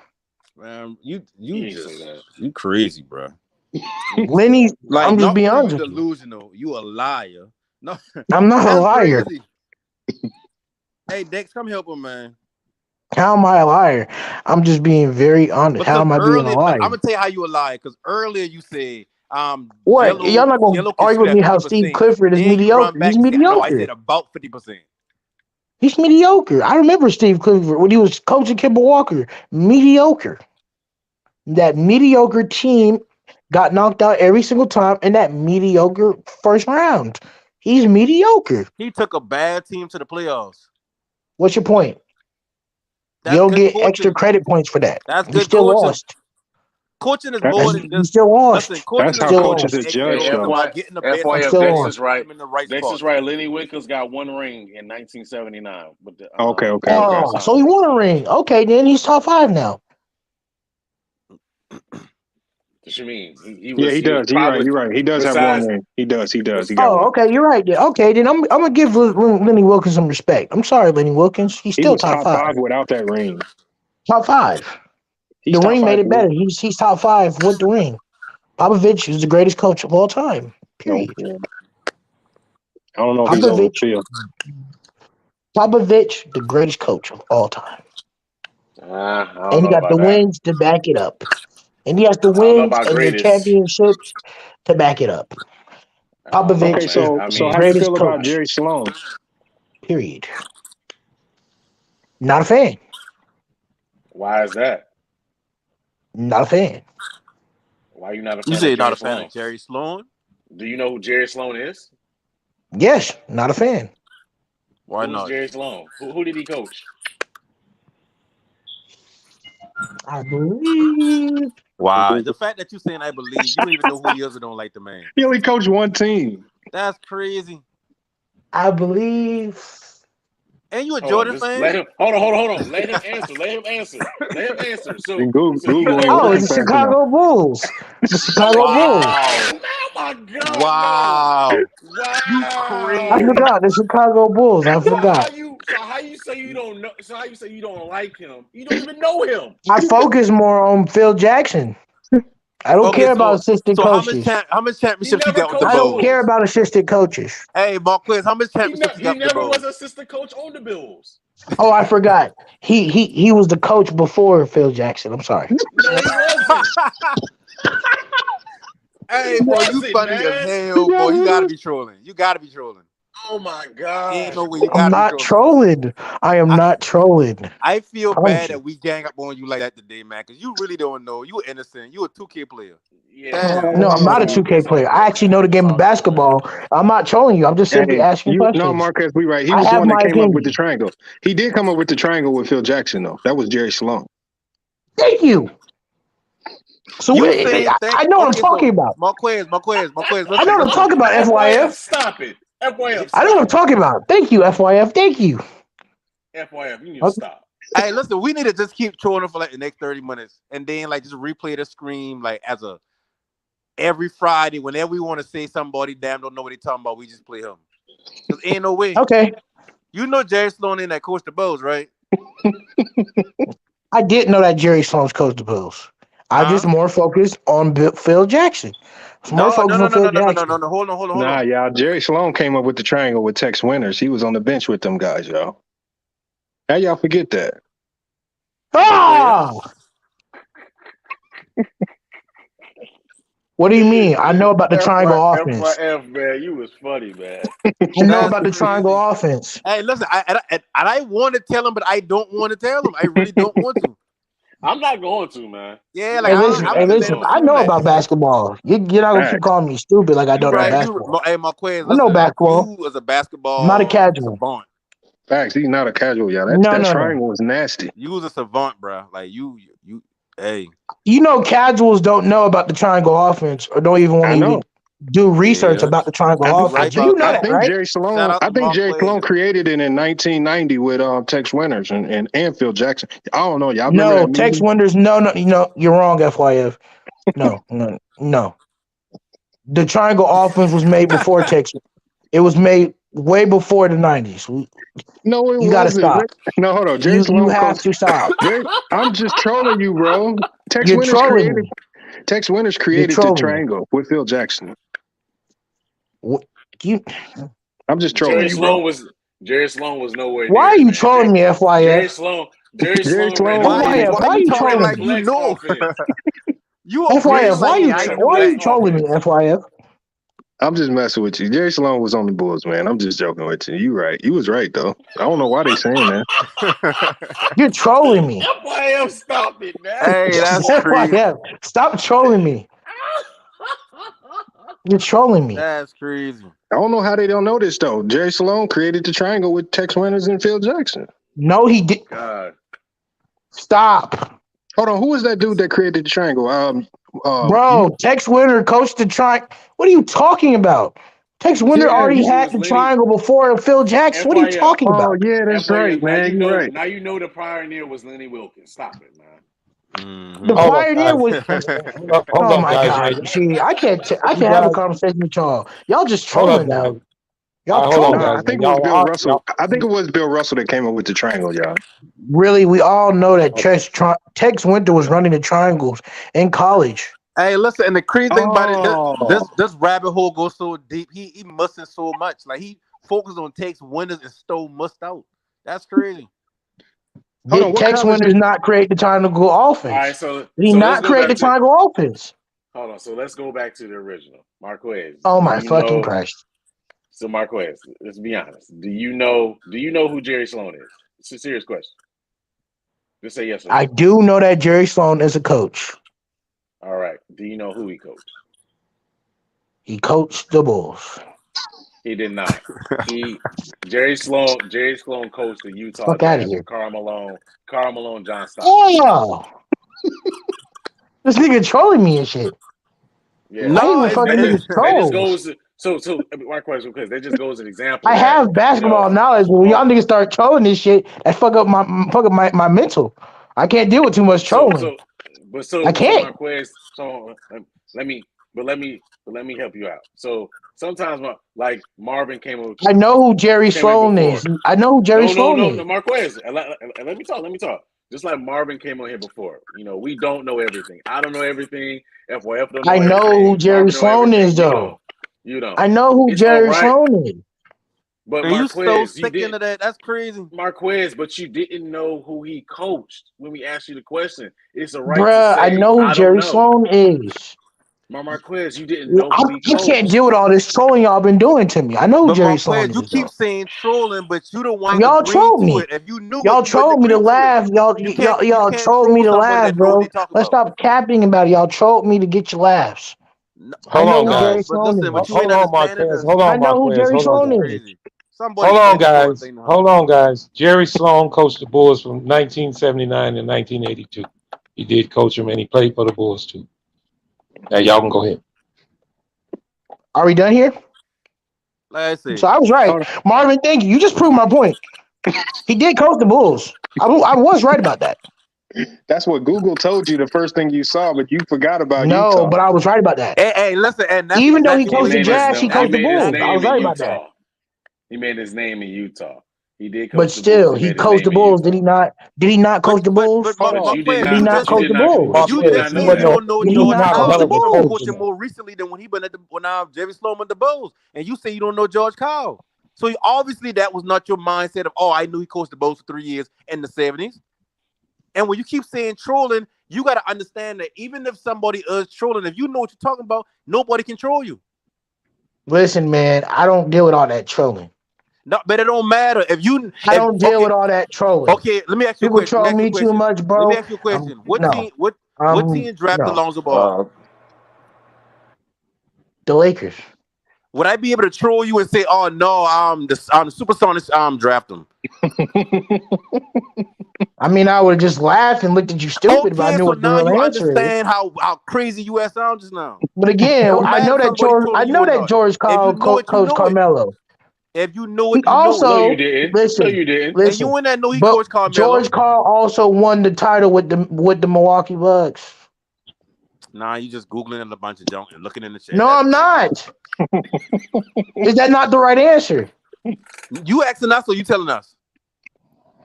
Man, He you didn't say just that. you crazy, bro. He didn't say Lenny, that. Like I'm just not being only you honest with you. delusional, you a liar. No, I'm not a that's liar. crazy. Hey Dex, come help him, man. How am I a liar? I'm just being very honest. How Because am I being a earlier, I'm liar? gonna tell you how you a liar. Because earlier you said What? Y'all Jello not gonna can argue shoot with me at how Steve 50%. Clifford is Then you run mediocre. back He's and say, no, I said mediocre. about 50%. He's mediocre. I remember Steve Clifford when he was coaching Kimball Walker. Mediocre. That mediocre team got knocked out every single time in that mediocre first round. He's mediocre. He took a bad team to the playoffs. What's your point? You That's don't good get extra coaching. credit points for that. That's You good still coaching. lost. Coaching is more That's than You just still listen. lost. Coaching that's is You how still more than coaches just are lost. Hey, judged, execution though. by getting the best You FYF, still players Dex and is lost. putting right. them in the right Dex is spots. right. Lenny Wilkens got one ring in 1979 with Okay, okay, the okay. Red Oh, so he Sox. won a ring. Okay, then he's top 5 now. What you mean? He Yeah, was he he was does. You're right. probably You're right. He does have one besides ring. He does. He does. He got Oh, one. okay, you're right. Then. Okay, then I'm gonna give Lenny Wilkins some respect. I'm sorry, Lenny Wilkins. He's He still was top top 5. five without that ring. Top 5. He's The top ring five made it for me. better. He's top 5 with the ring. Popovich is the greatest coach of all time. No, Period. yeah. I don't know if he's over Popovich, Phil. Popovich, the greatest coach of all time, I don't and he know got about the that. wins to back it up. And he has the I don't know wins about and the greatest. championships to back it up. I don't know, Okay, Popovich is man. so I so the how mean, you greatest feel about coach. Jerry Sloan? Period. Not a fan. why is that? Not a fan. Why are you not a You fan say of you're not Jerry a fan Sloan? of Jerry Sloan? Do you know who Jerry Sloan is? Yes, not a fan. Why Who's not? Jerry Sloan? Who did he coach? I believe. Why? The fact that you saying I believe, you don't even know who he is or don't like the man. He only coached one team. That's crazy. I believe. And you a Hold on, Jordan just fan? let him. Hold on. Let him answer. Let him answer. So, And you Googling think? Oh, looking it's the fast enough. Chicago Bulls. The Chicago Bulls. Wow. Oh my God! Wow. No! You I crazy. Wow! forgot the Chicago Bulls. I forgot. So how you say you don't know? So how you say you don't like him? You don't even know him. I focus more on Phil Jackson. I don't Okay, care about assistant so how much coaches. He championships you never got with the I coached the don't Bulls? care Bulls. about assistant coaches. Hey, Marquez, how much championships you He got with the never was Bulls? assistant coach on the Bills. Oh, I forgot. He was the coach before Phil Jackson. I'm sorry. No, he wasn't. Hey, He boy, you wasn't, funny as man. hell, boy. You gotta be trolling. You gotta be trolling. Oh my Ain't God. no way you I'm gotta be not trolling. trolling. I am not trolling. I feel Promise bad you. that we gang up on you like that today, man, because you really don't know. You innocent. You a 2K player. Yeah, Damn. man. No, I'm not a 2K It's all player. I good, actually man. know the It's game of all good, man. basketball. I'm not trolling you. I'm just simply Hey, asking questions. Marquez, we right. He I was the have one that my came up with the opinion. triangle. He did come up with the triangle with Phil Jackson, though. That was Jerry Sloan. Thank you. So You saying I know what I'm okay, talking so about. Marquez, I know what I'm listen. talking about, FYF, FYF. stop it. FYF, I know what I'm stop it. talking about. Thank you, FYF. Thank you. FYF, you need to Okay. stop. Hey, listen, we need to just keep trolling for like the next 30 minutes and then like just replay the scream like as a every Friday, whenever we want to say somebody damn don't know what they talking about, we just play him. Cause ain't no way. Okay. You know Jerry Sloan in that coach the Bulls, right? I didn't know that Jerry Sloan's coached the Bulls. I just Huh? more focused on Phil Jackson. It's more No. focused on Phil Jackson. Hold Nah, on. y'all. Jerry Sloan came up with the triangle with Tex Winters. He was on the bench with them guys, y'all. How y'all forget that? Ah! What do you mean? I know about the triangle offense. FYF, man, you was funny, man. I know That's about the triangle crazy. offense. Hey, listen, I want to tell him, but I don't want to tell him. I really don't want to. I'm not going to, man. Yeah, like Hey, I'm listen. I'm Hey, gonna not let listen. him going I to. assume know that. about basketball. You're not gonna keep Facts. calling me stupid like I You don't know right. basketball. Hey, Marquez, I know listen. basketball. You as a I'm not a basketball casual. savant. Facts. He's not a casual, y'all. That No, that no, no. triangle was nasty. You was a savant, bro. Like you. Hey, You know, casuals don't know about the triangle offense or don't even want I to even know. do research yeah, about the triangle you right offense. You about know I that, that. think right? Jerry Shout Sloan. out I to think Jerry Sloan Marquez. created it in 1990 with Tex Winters and Phil Jackson. I don't know. Y'all remember No, that Tex movie? Wonders. No, you're wrong, FYF. No. The triangle offense was made before Tex. It was made way before the 90s. No, it You got to wasn't. stop. No, hold on. Jerry You Sloan have coached. to stop. Jerry, I'm just trolling you, bro. You're trolling me. Tex Winters You're created the trolling me. triangle with Phil Jackson. What, you, I'm just trolling Jerry you, bro. Sloan was nowhere why near are it, you man. trolling me, Jerry FYF? Sloan Jerry ran Sloan a Why flex. FYF, why why are you you He talking ran a trolling like me? you flex know? offense. You agree FYF, like He why ran a are what? flex you trolling me, offense. FYF? I'm just messing with you. Jerry Sloan was on the Bulls, man. I'm just joking with you. You right. You was right though. I don't know why they saying that. You're trolling me. FYF, stop it, man. Hey, that's crazy. FYF, stop trolling me. You're trolling me. That's crazy. I don't know how they don't know this though. Jerry Sloan created the triangle with Tex Winters and Phil Jackson. No, he did. God. Stop. Hold on, who was that dude that created the triangle? Bro, Tex Winter coached the triangle. What are you talking about? Tex Winter Yeah. already It had was the Lenny. triangle before Phil Jackson. What are you FYF. talking Oh about? yeah, that's right, FYF. man. You're right. Now you know the pioneer was Lenny Wilkins. Stop it, man. The Mm-hmm. Hold up, Pioneer guys. was. Hold Oh up, my guys, man. God! See, I can't. I You can't have a guys, conversation with y'all. Y'all just hold up, trolling guys. now. All Y'all right, hold on, Nah, trolling. I guys, think man. it was Bill Y'all, Russell. I think it was Bill Russell that came up with the triangle, y'all. Really, we all know that Tex Winter was running the triangles in college. Hey, listen, and the crazy thing about it, Oh, this rabbit hole goes so deep. He missing so much. Like he focused on takes winners and stole must out. That's crazy. hold on. Did What Tex college Winters did? not create the triangle All right, offense? so Did he let's not go create the back to triangle offense? hold on. So let's go back to the original. Marquez, Oh do my you fucking know Christ! so Marquez, let's be honest. Do you know who Jerry Sloan is? It's a serious question. Just say yes or no. I do know that Jerry Sloan is a coach. All right. Do you know who he coached? He coached the Bulls. He did not. Jerry Sloan coached the Utah Fuck out of Jazz here. with Karl Malone, John Stockton. Oh, this nigga trolling me and shit. Yeah. I even That fucking niggas just trolls. goes. So my question, because that just goes an example. I have basketball knowledge, but when y'all niggas start trolling this shit, that fuck up my mental. I can't deal with too much trolling. I can't. Marquez. Let me help you out. So sometimes, like Marvin came over. I know who Jerry Sloan is. I know who Jerry Sloan is. No, Marquez. Let me talk. Just like Marvin came on here before. We don't know everything. I don't know everything. FYF don't know I know everything. who Jerry Marvin know Sloan everything. is, though. You don't. I know who It's all Jerry right. Sloan is. But Man, you Marquez, so sick into that. That's crazy. Marquez, but you didn't know who he coached when we asked you the question. It's a right Bruh, to I say, know who I don't Jerry know. Sloan is. Marquez, you didn't know who he I coached. can't deal with all this trolling y'all been doing to me. I know who But Jerry Sloan Marquez, you is, keep though. saying trolling, but you the one Y'all agreeing trolled to me. it. If you knew Y'all it, you wouldn't trolled me to agree to laugh. it. Y'all You can't trolled me troll to somebody laugh, that know what bro. they talking Let's about. stop capping about it. Y'all trolled me to get your laughs. I Hold know on, who Jerry guys. But Sloan listen, is. but you Hold ain't on, understanding Marquez. the. Hold I on, know who Marquez. Jerry Hold on, Sloan guys. is. Crazy. Somebody Hold on, explain this to us. guys. Hold on, guys. Jerry Sloan coached the Bulls from 1979 to 1982. He did coach him, and he played for the Bulls too. Now y'all can go ahead. Are we done here? Like I say, So I was right. Marvin, thank you. You just proved my point. He did coach the Bulls. I was right about that. That's what Google told you the first thing you saw, but you forgot about No, Utah. but I was right about that. hey, listen, and that's Even though he exactly what coached the we agree. Jazz, he coached the made his Bulls. I was name in right about that. Utah. He made his name in Utah. He did But coach the Bulls. still, He he made his coached name the in Bulls. Did Utah. he not? Did he not coach the Bulls? But you did Did he not. not But you coach did the not. Bulls? But you You did just not know said you that. don't know Did he George not Kyle. coach the You've been Bulls? coaching more recently than when he been at the Jerry Sloan at the Bulls, and you say you don't know George Kyle. So obviously that was not your mindset of, oh, I knew he coached the Bulls for 3 years in the 70s. And when you keep saying trolling, you got to understand that even if somebody is trolling, if you know what you're talking about, nobody can troll you. Listen, man, I don't deal with all that trolling. No, but it don't matter if you. I don't deal with all that trolling. Okay, let me ask you a People question. troll me too much, bro. Let me ask you a question. What team drafted No. Liangelo Ball? The Lakers. Would I be able to troll you and say, "Oh no, the Supersonics draft him"? I mean, I would have just laughed and looked at you stupid if I Okay, knew so what the now real you answer is. understand how crazy you sound just now. But It again, don't I matter know if that somebody George. trolling I you know or that not. George If you called know it, you Coach know it. Carmelo. If you know He it, you know it. No, also you didn't. listen. No, you didn't. And you in that know he But coached Carmelo. George Carl also won the title with the Milwaukee Bucks. Nah, you just Googling a bunch of junk and looking in the chat. No, I'm not. Is that not the right answer? You asking us or you telling us?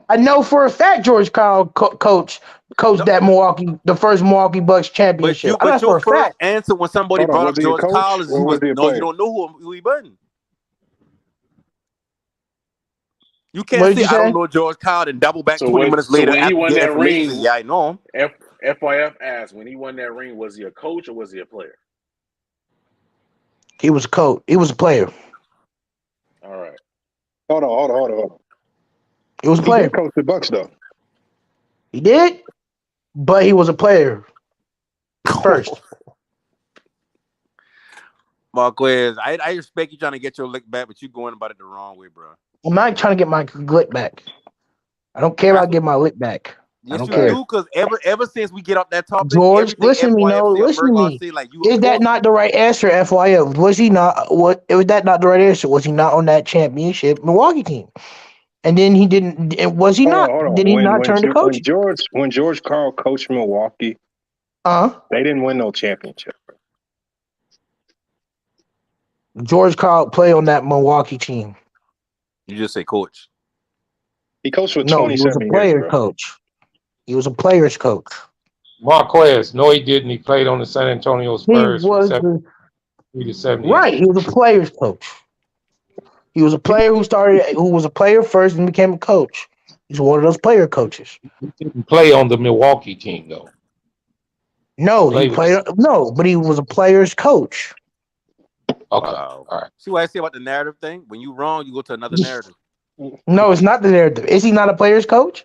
I know for a fact George Kyle coached the first Milwaukee Bucks championship. I know But for your a first fact. answer when somebody Hold on, brought was up he a George coach Kyle is or was he a player? you don't know who he button. You What can't did say you I don't say? know George Kyle and double back So 20 minutes later when he after won get that information. ring, Yeah, I know him. FYF asked, when he won that ring, was he a coach or was he a player? He was a coach. He was a player. All right. Hold on. He was a He player. did coach the Bucks though. He did, but he was a player first. Marquez, I respect you trying to get your lick back, but you going about it the wrong way, bro. I'm not trying to get my lick back. I don't care about getting my lick back. I Yes, don't you care. do, because ever since we get off that topic, George, everything listen to me. FYF No, say or listen to Bergon me. say, like, you Is that opposed not the right answer, FYF? Was he not? Was that not the right answer? Was he not on that championship Milwaukee team? And then he didn't. Was he not? Hold on. Did he not turn to coaching? When George Karl coached Milwaukee, they didn't win no championship. George Karl played on that Milwaukee team. You just say coach. He coached for No, he was a 27 years, player bro. coach. He was a player's coach. Marquez, no, he didn't. He played on the San Antonio He Spurs from was 73 to 78. right. He was a player's coach. He was a player who was a player first and became a coach. He's one of those player coaches. He didn't play on the Milwaukee team though. No, Play he with played. No, but he was a player's coach. Okay, all right. See what I say about the narrative thing? When you wrong, you go to another narrative. No, it's not the narrative. Is he not a player's coach?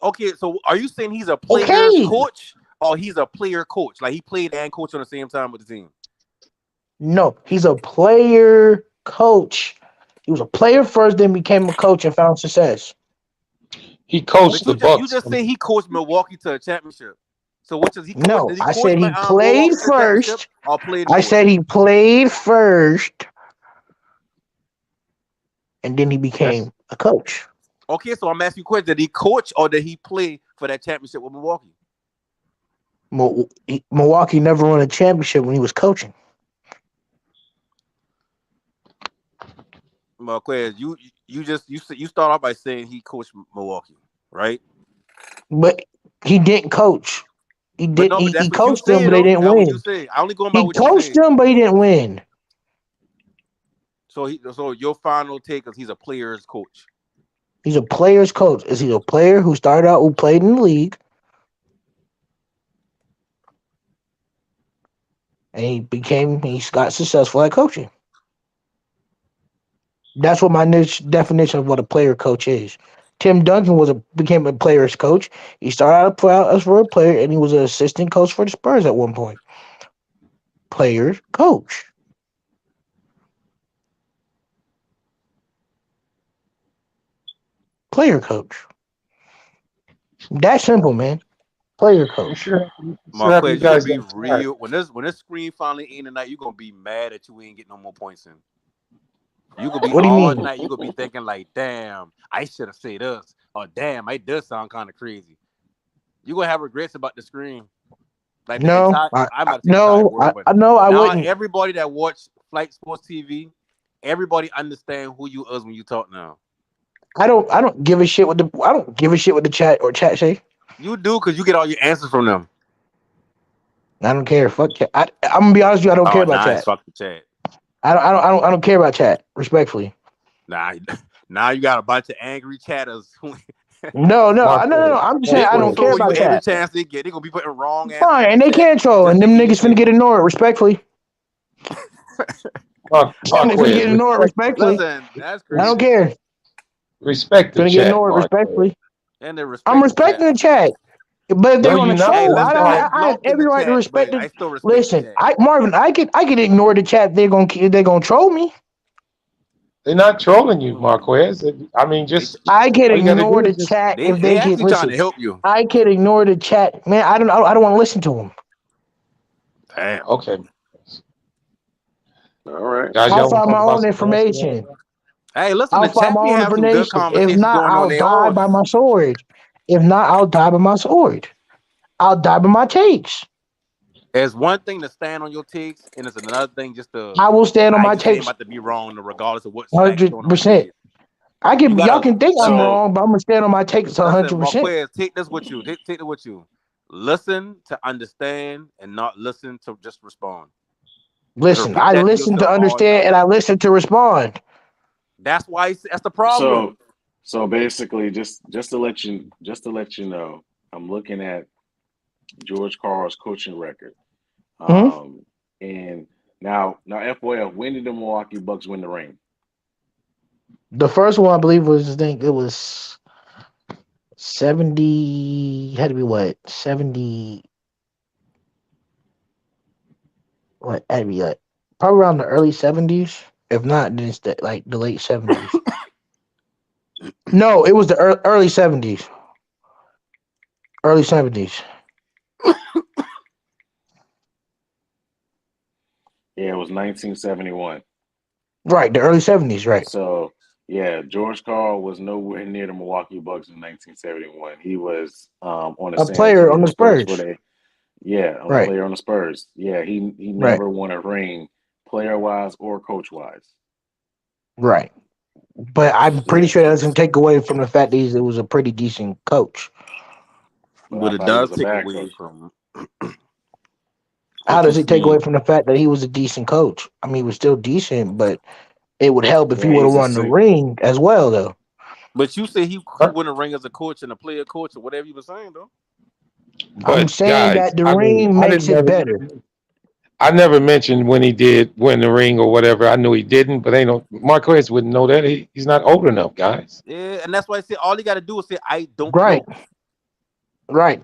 Okay, so are you saying he's a player's coach, or he's a player coach? Like he played and coached on the same time with the team. No, he's a player coach. He was a player first, then became a coach and found success. He coached But the you Bucks. just say he coached Milwaukee to a championship. So which is he coached? No, Did he I coach said he Milwaukee played to a championship first. or played I for it? said he played first, and then he became a coach. Okay, so I'm asking you a question: did he coach or did he play for that championship with Milwaukee? Milwaukee never won a championship when he was coaching. Marquez, you start off by saying he coached Milwaukee, right? But he didn't coach. He But didn't. no, but He that's what you coached them, say, but they though. didn't That's what you win. say. I only going by He what you coached say. them, but he didn't win. So your final take is he's a player's coach. He's a player's coach. Is he a player who started out who played in the league, and he got successful at coaching? That's what my niche definition of what a player coach is. Tim Duncan became a player's coach. He started out as for a player, and he was an assistant coach for the Spurs at one point. Player's coach. Player coach. That's simple, man. Player I'm coach. sure you Marquez, you're gonna guys be got tired. real when this screen finally ain't tonight. You're gonna be mad that you ain't getting no more points in. You could be What do you all mean? night. You could be thinking like, "Damn, I should have said this," or "Damn, it does sound kind of crazy." You gonna have regrets about the screen. Like the No, entire, I, I'm I about to say entire no, world, but I know I now wouldn't. everybody that watch Flight Sports TV, everybody understand who you is when you talk now. I don't give a shit what the chat or chat say. You do because you get all your answers from them. I don't care. Fuck chat. I'm gonna be honest with you. I don't care Oh, about nice, chat. fuck the chat. I don't care about chat. Respectfully. Nah, now you got a bunch of angry chatters. No. Marquez, I'm just saying They I gonna don't care troll you about every chat. chance they get. They gonna be putting wrong answers Fine, in the and they chat can troll, just and to them get you niggas finna sick. get ignored respectfully. Them niggas finna Marquez, get ignored respectfully. Listen, that's I don't crazy. care. respect the Finna get chat, ignored Marquez. respectfully. And they I'm respect the chat. respecting the chat. But if they're No, you gonna not. Hey, troll, listen, Mark. I have locked in the every right to chat, respect but it. I still respect the Listen, chat. Marvin, I can ignore the chat. They're gonna troll me. They're not trolling you, Marquez. I mean, They just I can all you got to ignore do the is just. chat if they they can actually trying listen. to help you. I can ignore the chat, man. I don't want to listen to them. Damn. Okay, All right. guys, I'll y'all want to find talk my about own some basketball? information. Hey, listen, I'll the find chat my be own having some good information. If conversations not, going on I'll their die by own. my sword. If not, I'll die by my sword. I'll die by my takes. There's one thing to stand on your takes, and it's another thing just to I will stand on I my just ain't takes about to be wrong, regardless of what facts shown on my 100%. page. You Y'all gotta can think I'm listen. wrong, but I'm gonna stand on my takes Listen, 100%. Marquez, take this with you. Take it with you. Listen to understand and not listen to just respond. Just Listen, repeat I that to listen to yourself all understand night. and I listen to respond. That's the problem. So basically, just to let you know, I'm looking at George Carl's coaching record. Hmm? And now FYF, when did the Milwaukee Bucks win the ring? The first one I believe was, I think it was 70, had to be what? 70, what had to be like probably around the early 70s. If not, then it's like the late 70s. No, it was the early 70s. Early 70s. Yeah, it was 1971. Right, the early 70s, right. So yeah, George Carl was nowhere near the Milwaukee Bucks in 1971. He was on the A San player on Antonio the Spurs Spurs. for on a Right, player on the Spurs. Yeah, he right, never won a ring, player wise or coach wise. right. But I'm pretty Yeah, sure that doesn't take away from the fact that he was a pretty decent coach. but I But it thought he does was a take bad away coach. from How what you does it take away see. from the fact that he was a decent coach? I mean, he was still decent, but it would help if he Yeah, would have he's a won the six. ring as well, though. But you say he won a ring as a coach and a player coach or whatever you were saying though. I'm But saying guys, that the I mean, ring makes it better. I never mentioned when he did win the ring or whatever. I knew he didn't, but ain't no Marquez wouldn't know that. He's not old enough, guys. Yeah, and that's why I say all you gotta do is say I don't Right, know. right.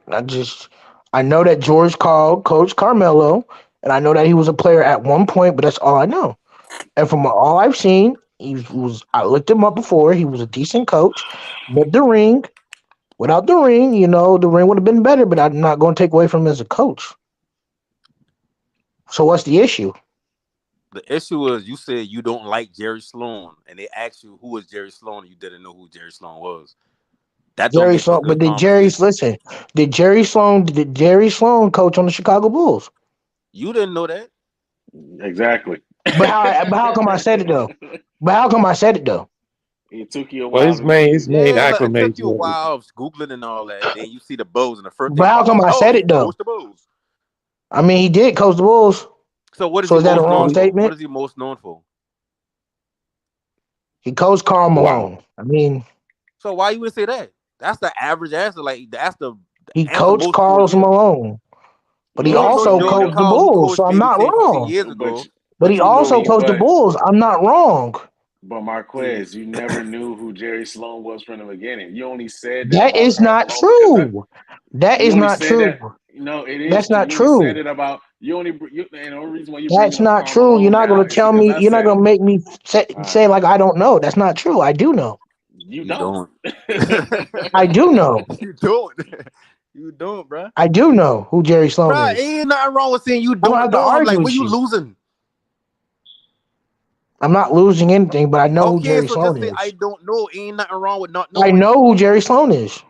I know that George called Coach Carmelo, and I know that he was a player at one point, but that's all I know. And from all I've seen, I looked him up before. He was a decent coach. But the ring, without the ring, the ring would have been better. But I'm not going to take away from him as a coach. So what's the issue? The issue is you said you don't like Jerry Sloan, and they asked you who was Jerry Sloan, and you didn't know who Jerry Sloan was. That don't Jerry make for Sloan, but good conversation. did Jerry Sloan coach on the Chicago Bulls? You didn't know that. Exactly. But how come I said it though? But how come I said it though? It took you a Well, while his to get main there. Yeah, it took acclimate you a to everything. while of Googling and all that. Then you see the Bulls, and the first thing But how popped come up. I Oh, said he it though? coached the Bulls. I mean, he did coach the Bulls. So what is So he is that a most wrong known for? What statement? is he most known for? He coached Karl Wow. Malone. I mean, So why you would say that? That's the average answer. Like that's the he answer coached most people Karl give. Malone, but he You don't know also Jordan coached the No, Hall, who Bulls. So coached I'm maybe not 10, 15 wrong. years but ago, But he but you also know, coached the but Bulls. I'm not wrong. yeah. Marquez, you never knew who Jerry Sloan was from the beginning. You only said that That about is Karl not Malone because true. That you is only not said true. that. No, it is That's true. not You only said true. it about and the only reason why you're That's bringing up not Karl true. You're Malone not going now to is tell because me. I You're not said going it. to make me All say right, like I don't know. That's not true. I do know. you You don't. don't. I do know. You don't. You don't, bruh. I do know who Jerry Sloan Bruh, is. ain't nothing wrong with saying you I don't don't have to know. I'm argue like, when with you you. losing? I'm not losing anything, but I know who Okay, Jerry so Sloan just say I is. don't know. Ain't nothing wrong with not I knowing. know who Jerry Sloan is.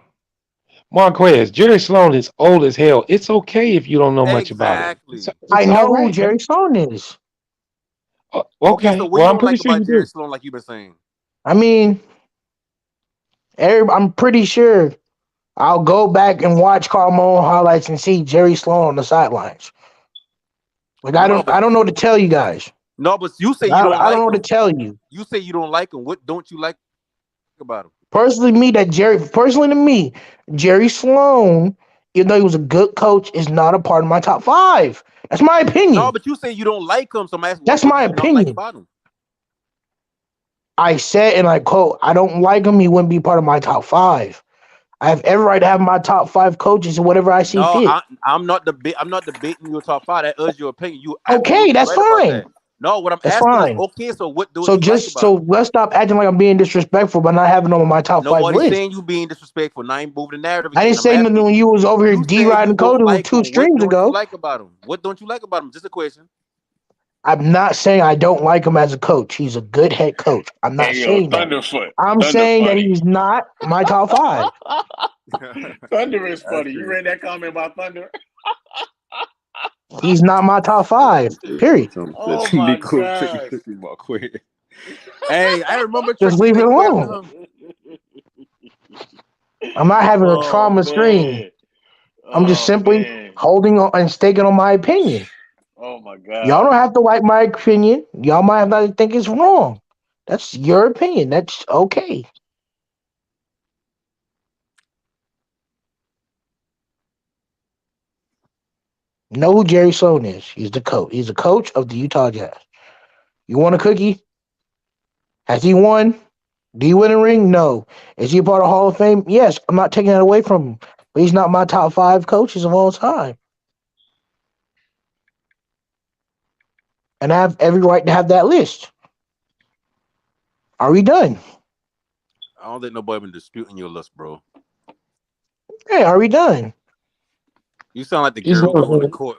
Marquez, Jerry Sloan is old as hell. It's okay if you don't know much about him. Exactly. I It's all know who right, man. Jerry Sloan is. Okay, so Okay. what you Well, I'm don't pretty like sure about you Jerry do. Sloan, like you've been saying? I mean, I'm pretty sure I'll go back and watch Karl Malone highlights and see Jerry Sloan on the sidelines. Like No, I but don't know what to tell you guys. you say Like, you don't I don't know like what to him. tell you. You say you don't like him. What don't you like about him? Personally to me, Jerry Sloan, even though he was a good coach, is not a part of my top five. That's my No, opinion. but you say you don't like him. So I'm asking, That's what my do you not like opinion. about him? I said, and I quote, I don't like him. He wouldn't be part of my top five. I have every right to have my top five coaches and whatever I see No, fit. I'm not I'm not debating your top five. That is your opinion. You Okay, absolutely that's right about fine. that. No, what I'm That's asking is, fine. okay, so what don't So you like just about so him? let's stop acting like I'm being disrespectful by not having them on my top five Nobody's list. saying you being disrespectful. Now I ain't moving the narrative I again. didn't I'm say nothing asking when you was over here you said you D-riding don't Cody with like two him. What streams don't you ago. like about him? What don't you like about him? Just a question. I'm not saying I don't like him as a coach. He's a good head coach. I'm not Hey yo, saying that. Thunderfoot, I'm Thunder saying that funny. he's not my top five. Thunder is That's funny. You crazy. read that comment about Thunder? He's not my top five. Period. Oh my Nico tricky gosh. cookie about quit. Hey, I remember Just Tricky leave it Dick after alone. him. I'm not having a Oh trauma scream. man. I'm just Oh simply man. holding on and staking on my opinion. Oh my Y'all God. don't have to like my opinion. Y'all might not think it's wrong. That's your opinion. That's okay. Know who Jerry Sloan is. He's the coach. He's the coach of the Utah Jazz. You want a cookie? Has he won? Do you win a ring? No. Is he part of Hall of Fame? Yes. I'm not taking that away from him. But he's not my top five coaches of all time. And I have every right to have that list. Are we done? I don't think nobody been disputing your list, bro. Hey, are we done? You sound like the He's girl never going to been. court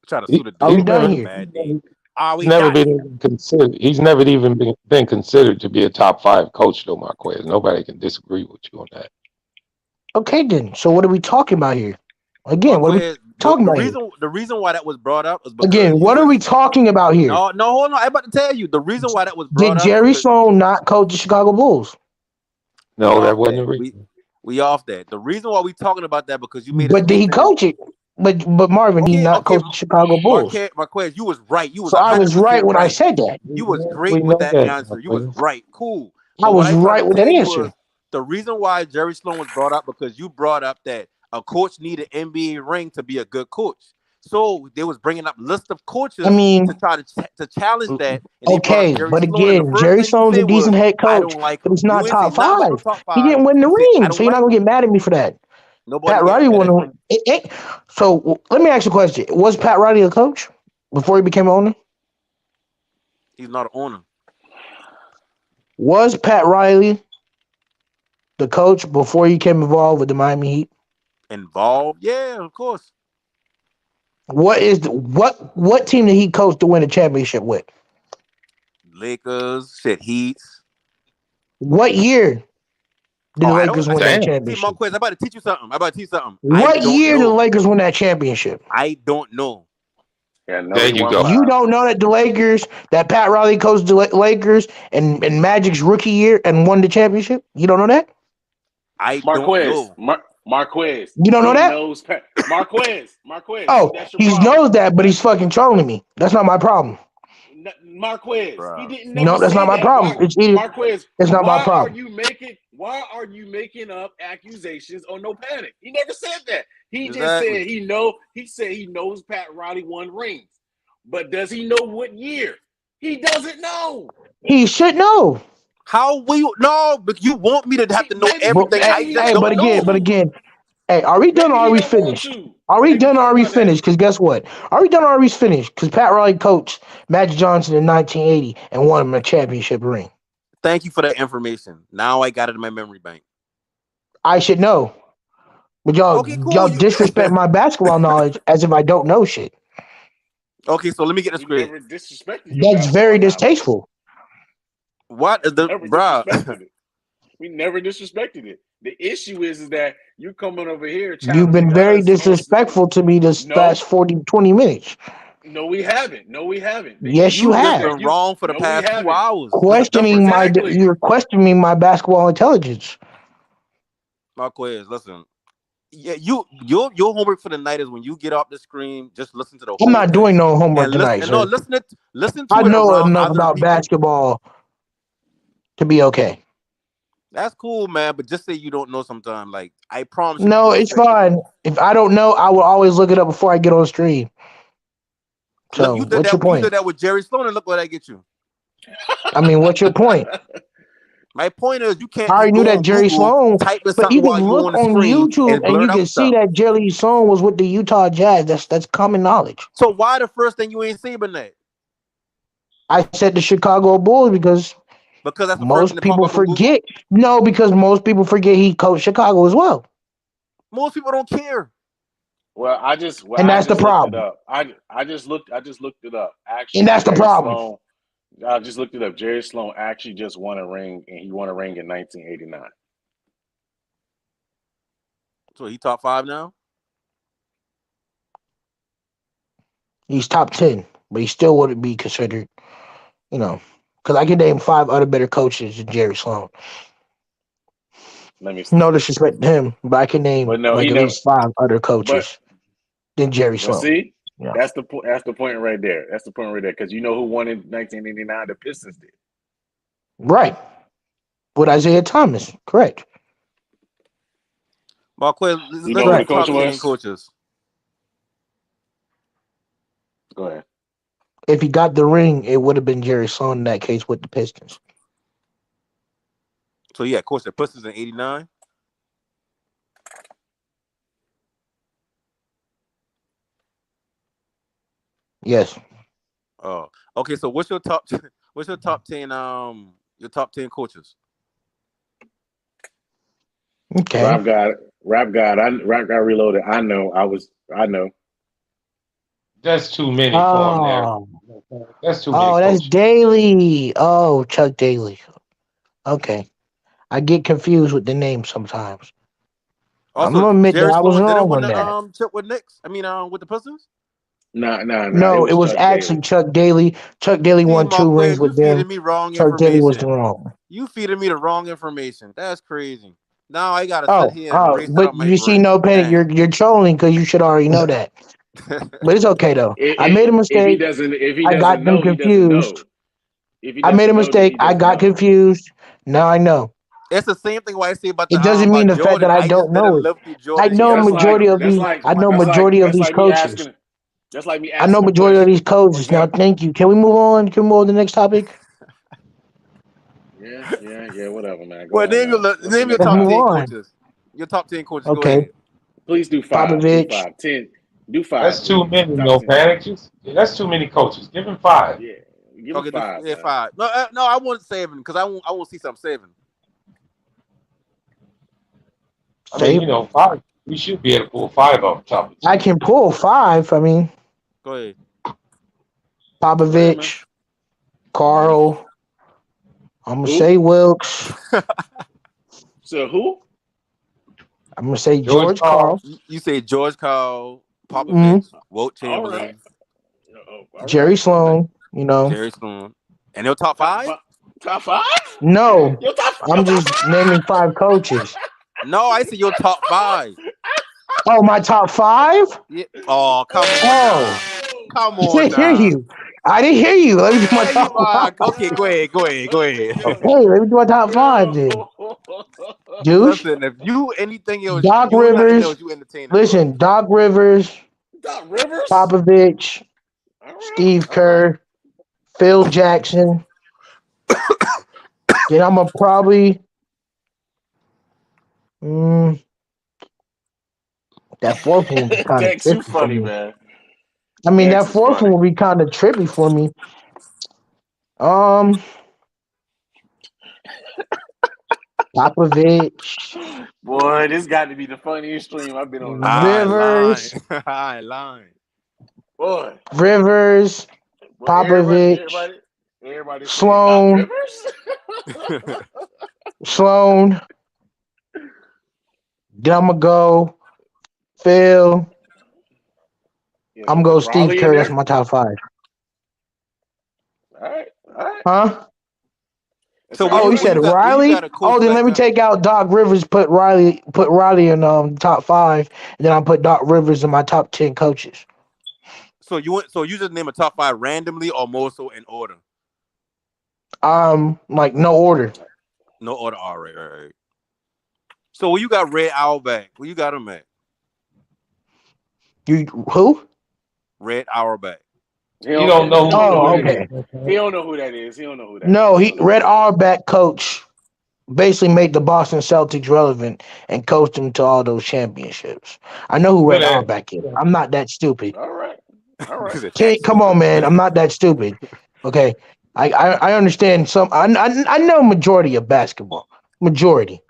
trying to sue the Are we dude He's because he done never. had a here? bad day. Are He's we never done? been even considered. He's never even been considered to be a top five coach, though, Marquez. Nobody can disagree with you on that. Okay, then. So what are we talking about here? Again, what are we Marquez, talking about here? the reason why that was brought up is because Again, you what are was we talking about here? no, hold on. I'm about to tell you the reason why that was brought Did up is Jerry because Sloan not coach the Chicago Bulls? we No, that off wasn't that. the reason. We off that. The reason why we talking about that because you made a But did he statement. coach it? But Marvin, did he not Okay, coach the Chicago Bulls? Marquez, you was right. You was So I was right 100% when I right. said that. You was We great with know that that, answer. You was Marquez. right. Cool. I But what was I trying to right with that tell you answer. was the reason why Jerry Sloan was brought up because you brought up that a coach needed NBA ring to be a good coach. So they was bringing up list of I coaches mean, to try to challenge that, and they brought up okay, Jerry but Sloan. And the again, first Jerry thing you Sloan's a said was, decent head "I coach, don't like but him." he's You not didn't say top nothing about no five. top He five. didn't win the You said, "I ring, so don't you're not like gonna him." get mad at me for that. Nobody. Pat Riley won. So let me ask you a question: was Pat Riley a coach before he became an owner? He's not an owner. Was Pat Riley the coach before he came involved with the Miami Heat? Involved? Yeah, of course. What team did he coach to win a championship with? Lakers, shit, Heats. What year did the I don't. Lakers win that See, championship? Marquez, I'm about to teach you something. I What don't year did the know. Lakers win that championship? I don't know. Yeah, no, There he you won go. You 5. don't know that the Lakers, that Pat Riley coached the Lakers and Magic's rookie year and won the championship? You don't know that? I don't Marquez, know. Marquez. You don't know He that? knows Marquez. See, Oh, that's your he problem. knows that, but he's fucking trolling me. That's not my problem. Marquez. He Bruh. didn't never No, that's not say my that. problem. Marquez, It's not my why are problem. you making up accusations on no panic? He never said that. He just Exactly. said he said he knows Pat Riley won rings. But does he know what year? He doesn't know. He should know. How will you? No, but you want me to have to know Maybe everything. I he just don't don't want know. to. Hey, are we done or Maybe are he we don't want finished? to. Are we Hey, we done or talk are we about that. finished? Because guess what? Are we done or are we finished? Because Pat Riley coached Magic Johnson in 1980 and won him a championship ring. Thank you for that information. Now I got it in my memory bank. I should know. But y'all, Okay, cool. y'all disrespect my basketball knowledge as if I don't know shit. Okay, so let me get this We straight. never disrespected your That's very basketball knowledge. distasteful. What is the Never bruh? disrespected it. We never disrespected it. The issue is that you coming over here You've challenging been very us on. disrespectful to me this past 20 minutes. No, we haven't. No, we haven't. The Yes, you issue You've is just have. been that you. wrong for the No, we past 2 haven't. hours. There's a Questioning difference. you're questioning my basketball intelligence. Marquez, listen. Yeah, your homework for the night is when you get off the screen, just listen to the I'm whole not thing. doing no homework And listen, tonight, and no, sir. listen I to it know around enough other about people. basketball to be okay. That's cool, man. But just say you don't know sometime. Like I promise you, No, people it's respect you, fine. bro. If I don't know, I will always look it up before I get on stream. Look, So, what's your you did point? that with Jerry Sloan, and look what I get you. I mean, what's your point? My point is, you I can't already just knew go that on Jerry Google, Sloan, type in but you something can while you look on the on screen, YouTube and and you blurt can out see stuff. that Jerry Sloan was with the Utah Jazz. That's common knowledge. So why the first thing you ain't seen that? I said the Chicago Bulls because Because that's the first thing most that pop people up on Google. forget. No, because most people forget he coached Chicago as well. Most people don't care. Well, I just the looked it problem. up. I just looked it up. And Actually, that's the Jerry problem. Sloan. I just looked it up. Jerry Sloan actually just won a ring, and he won a ring in 1989. So he top 5 now? He's top 10, but he still wouldn't be considered, because I can name 5 other better coaches than Jerry Sloan. Let me. No disrespect to him, but I can name But no, like he at never. least 5 other But coaches than Jerry but Sloan. see, Yeah. that's the point. That's the point right there. That's the point right there. Because you know who won in 1989? The Pistons did. Right. With Isaiah Thomas. Correct. Marquez, You let's know who do the coach top 10 was? coaches. Go ahead. If he got the ring, it would have been Jerry Sloan in that case with the Pistons. So yeah, of course, the Pistons in '89. Yes. Oh, okay. So what's your top? What's your top 10? Your top 10 coaches. Okay. Rap God Reloaded. I know. That's too many for him there. That's too many That's coaches. Daly. Oh, Chuck Daly. Okay. I get confused with the name sometimes. I'm Also, gonna admit that Jerry I was Sloan didn't wrong win on that. the chip with Knicks. I mean, with the Pistons. Nah. No, it It was was Chuck actually Daly. Chuck Daly. Chuck Daly See, won 2 rings Marquez, you with them. feeding me wrong Chuck Daly was the information. wrong. You feeding me the wrong information. That's crazy. Now I gotta sit here and erase it But out my you see, brain. no panic. Dang. You're trolling because you should already know that. But it's okay though. I made a If he mistake. I got doesn't them know, he doesn't confused. know. If he I made a doesn't know, then mistake. he I doesn't got know. confused. Now I know. It's the same thing what I say about It doesn't mean about the fact Jordan. that I I just don't didn't know it. live through I Jordan's know That's era. like majority of these. I know majority of these coaches. that's like me I know asking a majority of question. these For coaches. Now, example. thank you. Can we move on? Can we move on to the next topic? Yeah, whatever, man. Go Well, on, man. What's the name your next Let's top move topic? 10 on. coaches. Your top 10 coaches. Go Okay. ahead. Please do 5. Do Popovich. 5. 10. Do 5. That's too many. Top No 10. panic. That's too many coaches. Give him 5. Yeah. Give him Okay, 5. yeah, Man. 5. No, I want 7 because I want to see some 7. I mean, 5. We should be able to pull 5 off the top. I can pull 5. I mean, Go ahead. Popovich, Carl. I'm gonna Who? say Wilkes. So who? I'm gonna say George Carl. You say George Carl, Popovich, Wilt Chamberlain, All right. All Jerry right. Sloan. Jerry Sloan, and they're top 5. Top 5? No, Your top, I'm just naming 5 coaches. No, I said your top 5. Oh, my top 5? Yeah. Oh, come on. Oh, Come I on didn't hear now. you. I didn't hear you. Let me do my top 5. Okay, go ahead. Okay, let me do my top 5 then. Juice. Listen, if you anything else, Doc you don't have to know Rivers. if you entertaining. Listen, Doc Rivers. Doc Rivers. Popovich. Steve Kerr. Phil Jackson. Then I'm gonna probably that 4th one will be kind of Dex, you trippy for funny, me. man. I mean, Dex that is 4th funny. one will be kind of trippy for me. Popovich. Boy, this got to be the funniest stream I've been on. Rivers. I ain't lying. Boy. Rivers. Boy, Popovich. everybody Sloan. Rivers. Sloan. Then I'm gonna go Phil. Yeah, I'm gonna go Steve Raleigh in Kerr. That's there? my top 5. All right. Huh? So Oh, you said Riley? Oh, then let me take out Doc Rivers. Put Riley in top 5, and then I'll put Doc Rivers in my top 10 coaches. So you just name a top 5 randomly or more so in order? Like no order. No order. All right. So when you got Red Auerbach, where you got him at? You who? Red Auerbach. He don't know. Oh, okay. He don't know who that is. No, Red Auerbach coach basically made the Boston Celtics relevant and coached them to all those championships. I know who Red Auerbach is. I'm not that stupid. All right. Come on, man. I'm not that stupid. Okay. I understand some. I know majority of basketball. Majority.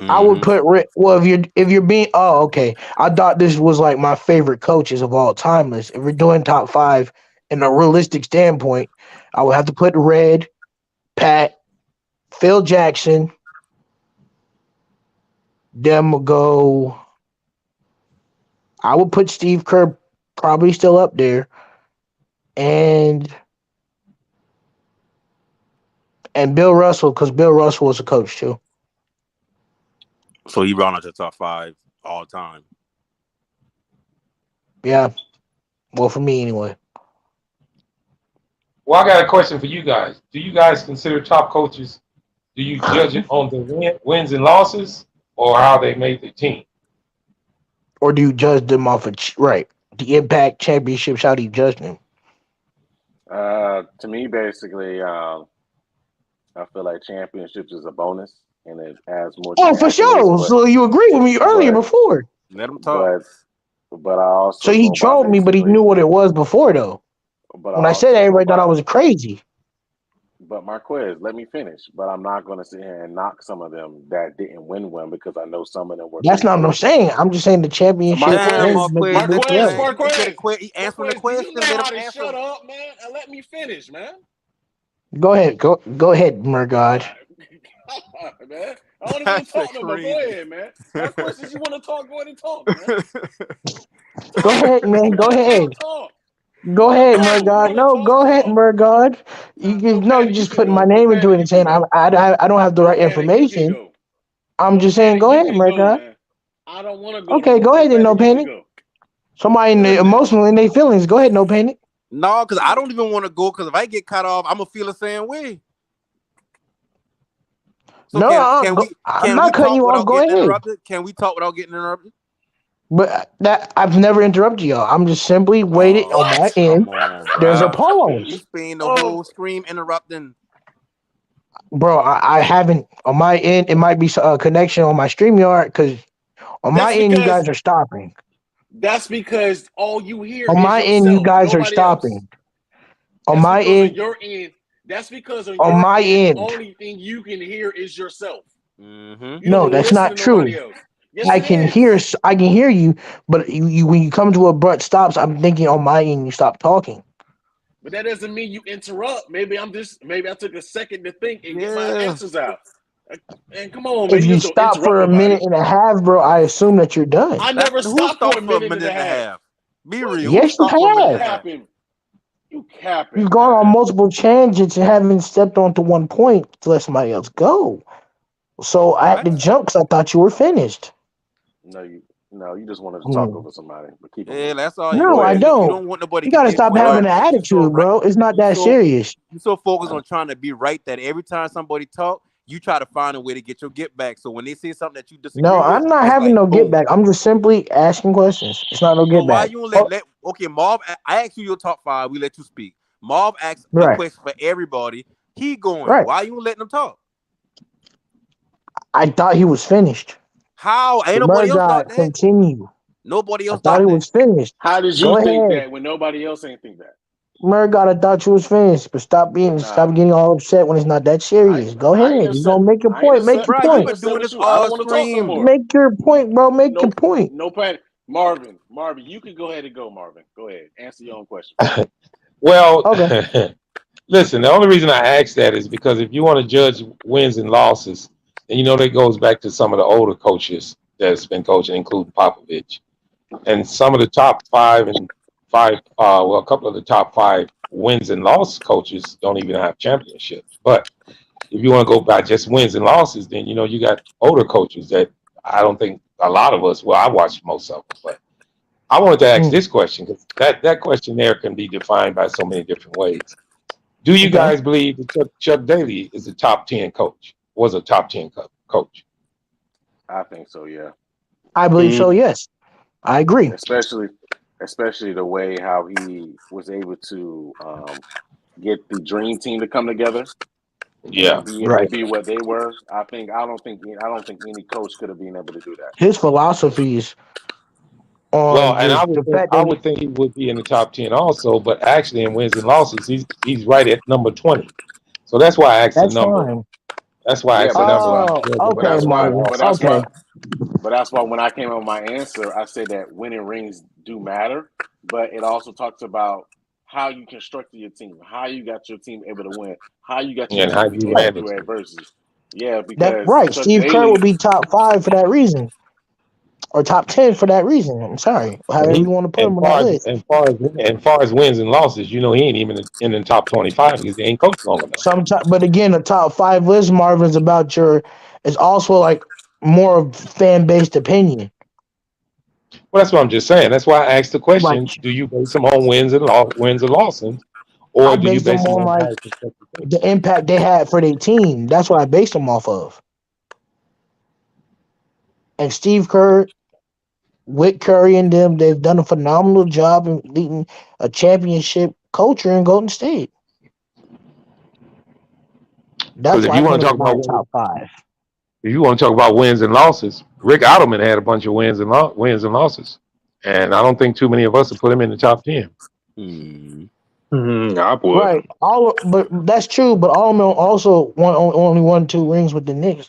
I would put well if you're being okay. I thought this was like my favorite coaches of all time list. If we're doing top 5 in a realistic standpoint, I would have to put Red, Pat, Phil Jackson. Then we'll go. I would put Steve Kerr probably still up there, and Bill Russell because Bill Russell was a coach too. So he brought out your top 5 all time. Yeah. Well, for me anyway. Well, I got a question for you guys. Do you guys consider top coaches? Do you judge it on the wins and losses, or how they made the team? Or do you judge them off of the impact championships? How do you judge them? To me, basically, I feel like championships is a bonus, and it adds more. Oh, for sure. So you agreed with me earlier before. Let him talk. But I also. So he trolled me, but he knew what it was before, though. But when I said that, everybody thought I was crazy. But Marquez, let me finish. But I'm not going to sit here and knock some of them that didn't win one because I know some of them were. That's not what I'm saying. I'm just saying the championship. Marquez, he answering the question. You know how to shut up, man, and let me finish, man. Go ahead, go ahead, Murgod. Man, I don't even talk no more. Go ahead, man. My questions you want to talk, go ahead and talk, man. Go ahead, man. Go ahead. Go ahead, Murgod. No, go ahead, Murgod. You just putting my name into it and saying I don't have the right information. I'm just saying, go ahead, Murgod. I don't want to go. Okay, go ahead and no panic. Somebody emotional in their feelings. Go ahead, no panic. No, because I don't even want to go because if I get cut off, I'm gonna feel the same way. So no, I'm not cutting you off. Go ahead. Interrupted? Can we talk without getting interrupted? But that I've never interrupted y'all. I'm just simply waited on my end. There's a pause. You spend the whole stream interrupting. Bro, I haven't on my end. It might be a connection on my StreamYard because On my end, you guys are stopping. That's because all you hear On is my end, you yourself, guys are nobody else. stopping. On That's my because on end, your end. That's because on on your my end, end. only thing you can hear is yourself. You No, don't that's listen to not true. nobody else. Yes, it is. I can hear you, but when you come to abrupt stops, I'm thinking on my end, you stop talking. But that doesn't mean you interrupt. Maybe I took a second to think and get my answers out. And come on, man, If you you just don't stop interrupt for a minute nobody. and a half, bro, I assume that you're done. I never stopped for a minute and a half. Be What? real. Who Yes, you stopped for a minute You and a have. half? capping. You You've capping, gone on man. multiple tangents and haven't stepped onto one point to let somebody else go. So I had to jump because I thought you were finished. No, you just wanted to talk Hmm. over somebody. But keep it Yeah, moving. that's all No, you I want. You don't. don't want nobody You to get gotta their stop point having out. an You so attitude, right. bro. It's not You that so serious. you so focused on trying to be right that every time somebody talk, you try to find a way to get your get back. So when they say something that you No, disagree with, I'm not it's having like no get boom. back. I'm just simply asking questions. It's not no So get why back. you don't Oh, let okay, Marv, I asked you your top five, we let you speak. Marv asked a right, question for everybody. He going. right. Why you don't letting him talk? I thought he was finished. How? Ain't The nobody else Murdoch thought that. continue. Nobody I else thought thought he that. was finished. How did Go you think ahead. that when nobody else ain't think that? Murdoch, I thought you was finished, but stop Nah, getting all upset when it's not that I serious. Go I ain't ahead. You're upset. gonna make your I ain't point. Make upset. your Bro, I you've ain't point. been upset doing with this you. I don't all want to talk no stream. more. Make your point, bro. Make your No, point. no panic. Marvin, you can go ahead and go, Marvin. Go ahead. Answer your own question. Well, Okay. listen, the only reason I ask that is because if you want to judge wins and losses, and that goes back to some of the older coaches that's been coaching, including Popovich. And some of the top a couple of the top five wins and loss coaches don't even have championships. But if you want to go by just wins and losses, then you got older coaches that I don't think a lot of us. Well, I watched most of them, but I wanted to ask Mm, this question because that question there can be defined by so many different ways. Do you okay. guys believe that Chuck Daly is a top 10 coach? Was a top 10 coach? I think so. Yeah. I believe Mm, so. Yes, I agree. Especially the way how he was able to get the dream team to come together yeah. and be able to Right. be what they were. I don't think any coach could have been able to do that. His philosophies Well, on and just the fact I that would think he would be in the top 10 also, but actually in wins and losses, he's right at number 20. So that's why I asked the that's number. fine. That's why I Yeah, asked the but that's number. why. Oh, But okay, that's why. Marvin. But that's Okay. why. But that's why when I came up with my answer, I said that winning rings do matter, but it also talks about how you constructed your team, how you got your team able to win, how you got your and team how to be you able to ran do it. adversity. Yeah, That because right. Chuck Steve Kerr will Daly, be top 5 for that reason, or top 10 for that reason. I'm sorry, And however you want to put and him on that far as list. wins and losses, he ain't even in the top 25 because he ain't coached long enough. Sometimes, but again, the top 5 list, Marvin, is about is also like more of fan based opinion. Well, that's what I'm just saying. That's why I asked the Like question: do you base them on wins and losses, I or do you based them base them on on like guys constructed teams? the impact they had for their team. That's what I based them off of. And Steve Kerr, with Curry and them, they've done a phenomenal job in leading a championship culture in Golden State. Because That's why I put them in my top 5. if you want to talk about wins and losses, Rick Ottoman had a bunch of wins and losses, and I don't think too many of us would put him in the top 10. I would. Right. But that's true. But Allman also only won 2 rings with the Knicks.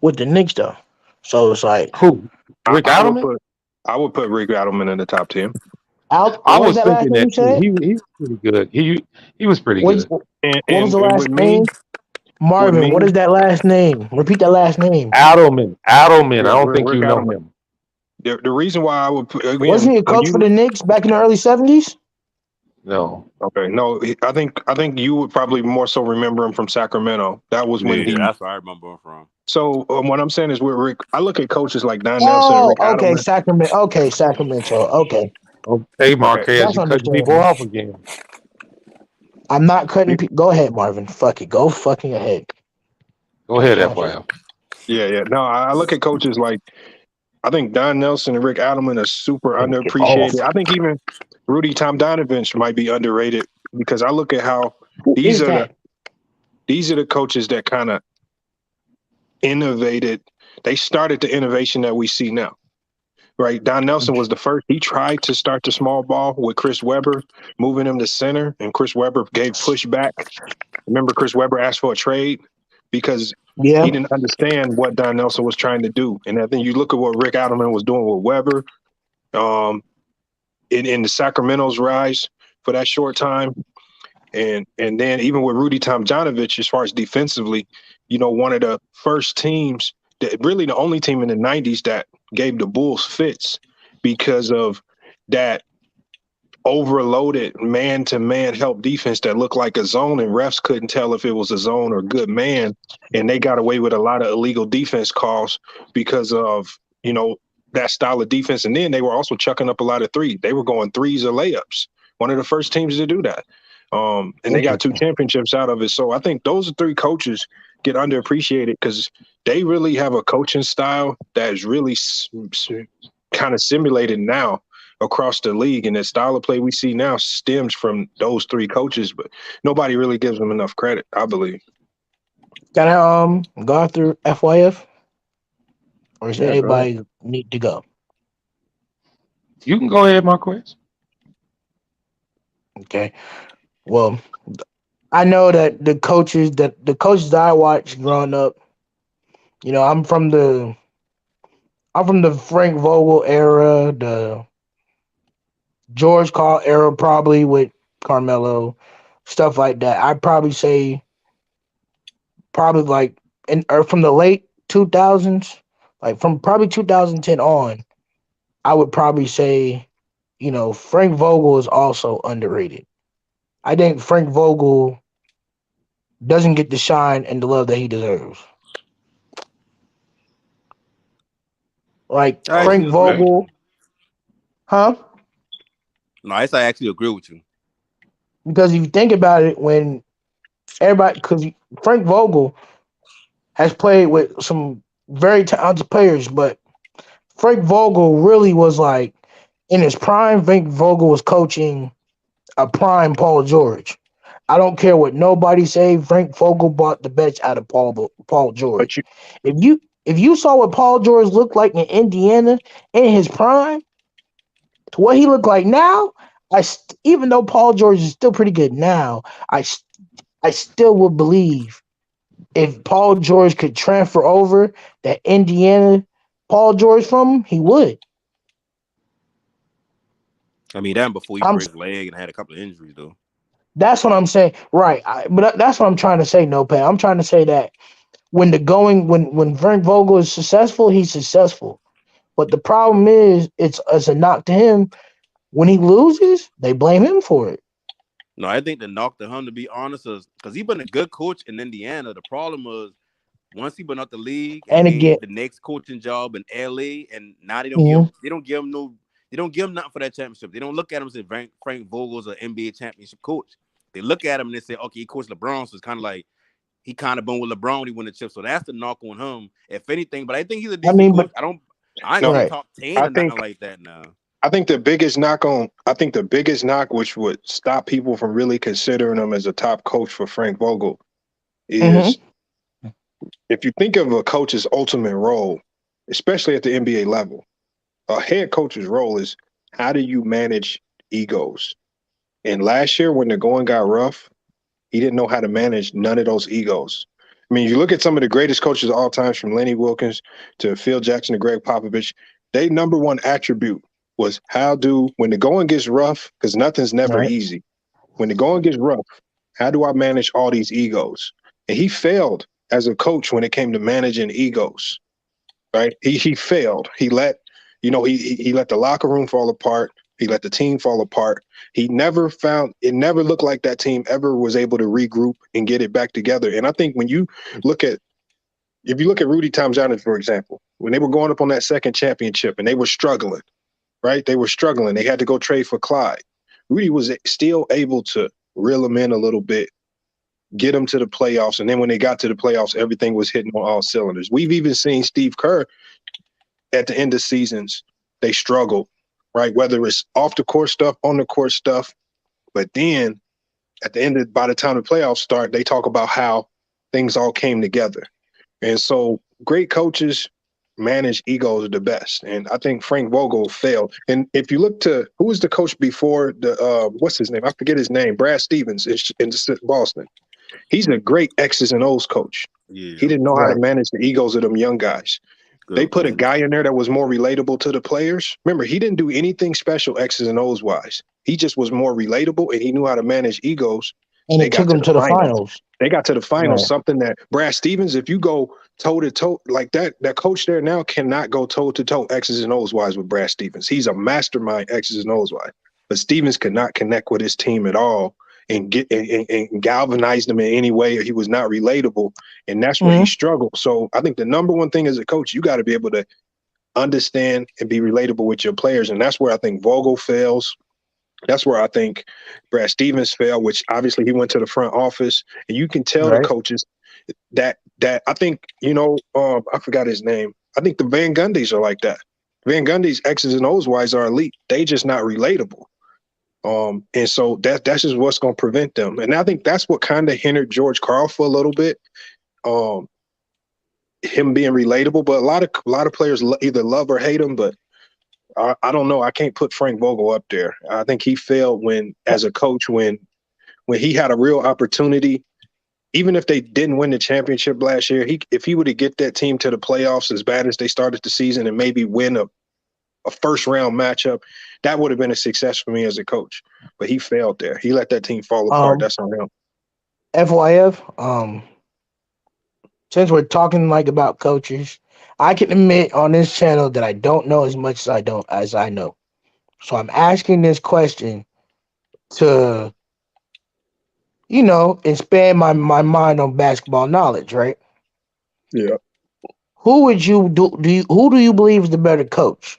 With the Knicks, though. So it's like Who? I, Rick I would Ottoman? put I would put Rick Adelman in the top 10. I What was was that last thinking name that you too. said? He was pretty good. He was pretty What good. What was the And last name? with Marvin. What me, is that last name? Repeat that last name. Adelman. I yeah, don't think Rick you know Adelman. him. The reason why I would put, Wasn't again he a when coach for you the Knicks back in the early 70s? No. okay, no, I think you would probably more so remember him from Sacramento. That was when Yeah, he. that's where I remember him from. So what I'm saying is with Rick, I look at coaches like Don Nelson and Oh, Rick okay, Adelman. Sacramento. Okay, Sacramento. Okay, Okay, Okay, Marquez, that's you cutting people understandable. off again. I'm not cutting people. Go ahead, Marvin. Fuck it. Go fucking ahead. Go ahead, Go ahead. FYL. yeah. No, I look at coaches like I think Don Nelson and Rick Adelman are super Get off. underappreciated. I think even Rudy Tomjanovich might be underrated because I look at how Who these is are that? the coaches that kind of innovated. They started the innovation that we see now. right? Don Nelson was the first. He tried to start the small ball with Chris Webber, moving him to center, and Chris Webber gave pushback. Remember, Chris Webber asked for a trade because he didn't understand what Don Nelson was trying to do. And I think you look at what Rick Adelman was doing with Webber, in the Sacramento's rise for that short time. And then even with Rudy Tomjanovich, as far as defensively, one of the first teams, that really the only team in the 90s that gave the Bulls fits because of that overloaded man-to-man help defense that looked like a zone, and refs couldn't tell if it was a zone or good man, and they got away with a lot of illegal defense calls because of that style of defense. And then they were also chucking up a lot of threes. They were going threes or layups. One of the first teams to do that. And they got 2 championships out of it. So I think those 3 coaches get underappreciated because they really have a coaching style that is really kind of simulated now across the league. And the style of play we see now stems from those 3 coaches, but nobody really gives them enough credit, I believe. Can I go after FYF? Or does Yeah, go ahead. anybody need to go? You can go ahead, Marquez. Okay. Well, I know that the coaches that I watched growing up, I'm from the Frank Vogel era, the George Karl era, probably with Carmelo, stuff like that. I'd probably say like or from the late 2000s, like from probably 2010 on, I would probably say, Frank Vogel is also underrated. I think Frank Vogel doesn't get the shine and the love that he deserves. Like I Frank actually agree with Vogel, you. huh? No, I actually agree with you. Because if you think about it, when because Frank Vogel has played with some very talented players, but Frank Vogel really was like in his prime. Frank Vogel was coaching a prime Paul George. I don't care what nobody say. Frank Vogel bought the bench out of Paul George. If you saw what Paul George looked like in Indiana in his prime, to what he looked like now, even though Paul George is still pretty good now, I still would believe if Paul George could transfer over that Indiana Paul George from him, he would. I mean, that before he I'm broke his leg and had a couple of injuries, though. That's what I'm saying. Right. But that's what I'm trying to say, No Pay. I'm trying to say that when when Frank Vogel is successful, he's successful. But the problem is it's a knock to him. When he loses, they blame him for it. No, I think the knock to him, to be honest, is because he's been a good coach in Indiana. The problem was once he been out the league and And again, made the next coaching job in LA, and now they don't mhm. give him nothing for that championship. They don't look at him and say Frank Vogel's an NBA championship coach. They look at him and they say, okay, he coached LeBron, so it's kind of like he kind of been with LeBron when he won the chip. So that's the knock on him, if anything. But I think he's a decent coach. But I ain't No, say right. top 10 I or nothing think like that now. I think the biggest knock, which would stop people from really considering him as a top coach for Frank Vogel, is if you think of a coach's ultimate role, especially at the NBA level, a head coach's role is how do you manage egos? And last year, when the going got rough, he didn't know how to manage none of those egos. I mean, you look at some of the greatest coaches of all time, from Lenny Wilkins to Phil Jackson to Greg Popovich, their number one attribute was when the going gets rough, because nothing's never easy. When the going gets rough, how do I manage all these egos? And he failed as a coach when it came to managing egos, right? He failed. He let the locker room fall apart. He let the team fall apart. It never looked like that team ever was able to regroup and get it back together. And I think if you look at Rudy Tomjanovich, for example, when they were going up on that second championship and they were struggling, right? They were struggling. They had to go trade for Clyde. Rudy was still able to reel them in a little bit, get them to the playoffs. And then when they got to the playoffs, everything was hitting on all cylinders. We've even seen Steve Kerr at the end of seasons, they struggle, right? Whether it's off the court stuff, on the court stuff. But then by the time the playoffs start, they talk about how things all came together. And so great coaches manage egos the best. And I think Frank Vogel failed. And if you look to who was the coach before the what's his name? I forget his name. Brad Stevens in Boston. He's a great X's and O's coach. Yeah. He didn't know how to Right. manage the egos of them young guys. They Good put a point. guy in there that was more relatable to the players. Remember, he didn't do anything special X's and O's wise. He just was more relatable and he knew how to manage egos. So And they it took got to them the to the finals. finals. They got to the finals, Right. something that Brad Stevens, if you go toe to toe like that coach there now cannot go toe to toe X's and O's wise with Brad Stevens. He's a mastermind X's and O's wise. But Stevens could not connect with his team at all and get and galvanize them in any way. He was not relatable. And that's where he struggled. So I think the number one thing as a coach, you got to be able to understand and be relatable with your players. And that's where I think Vogel fails. That's where I think Brad Stevens failed, which obviously he went to the front office. And you can tell the Right. coaches that I think, I forgot his name. I think the Van Gundys are like that. Van Gundy's X's and O's wise are elite. They just not relatable. And so that's just what's going to prevent them. And I think that's what kind of hindered George Karl for a little bit. Him being relatable, but a lot of players either love or hate him. But I don't know. I can't put Frank Vogel up there. I think he failed as a coach when he had a real opportunity. Even if they didn't win the championship last year, if he would have get that team to the playoffs as bad as they started the season and maybe win a first round matchup, that would have been a success for me as a coach. But he failed there. He let that team fall apart. That's on him. FYF, since we're talking like about coaches, I can admit on this channel that I don't know as much as I know. So I'm asking this question to, expand my mind on basketball knowledge, right? Yeah. Who would you who do you believe is the better coach?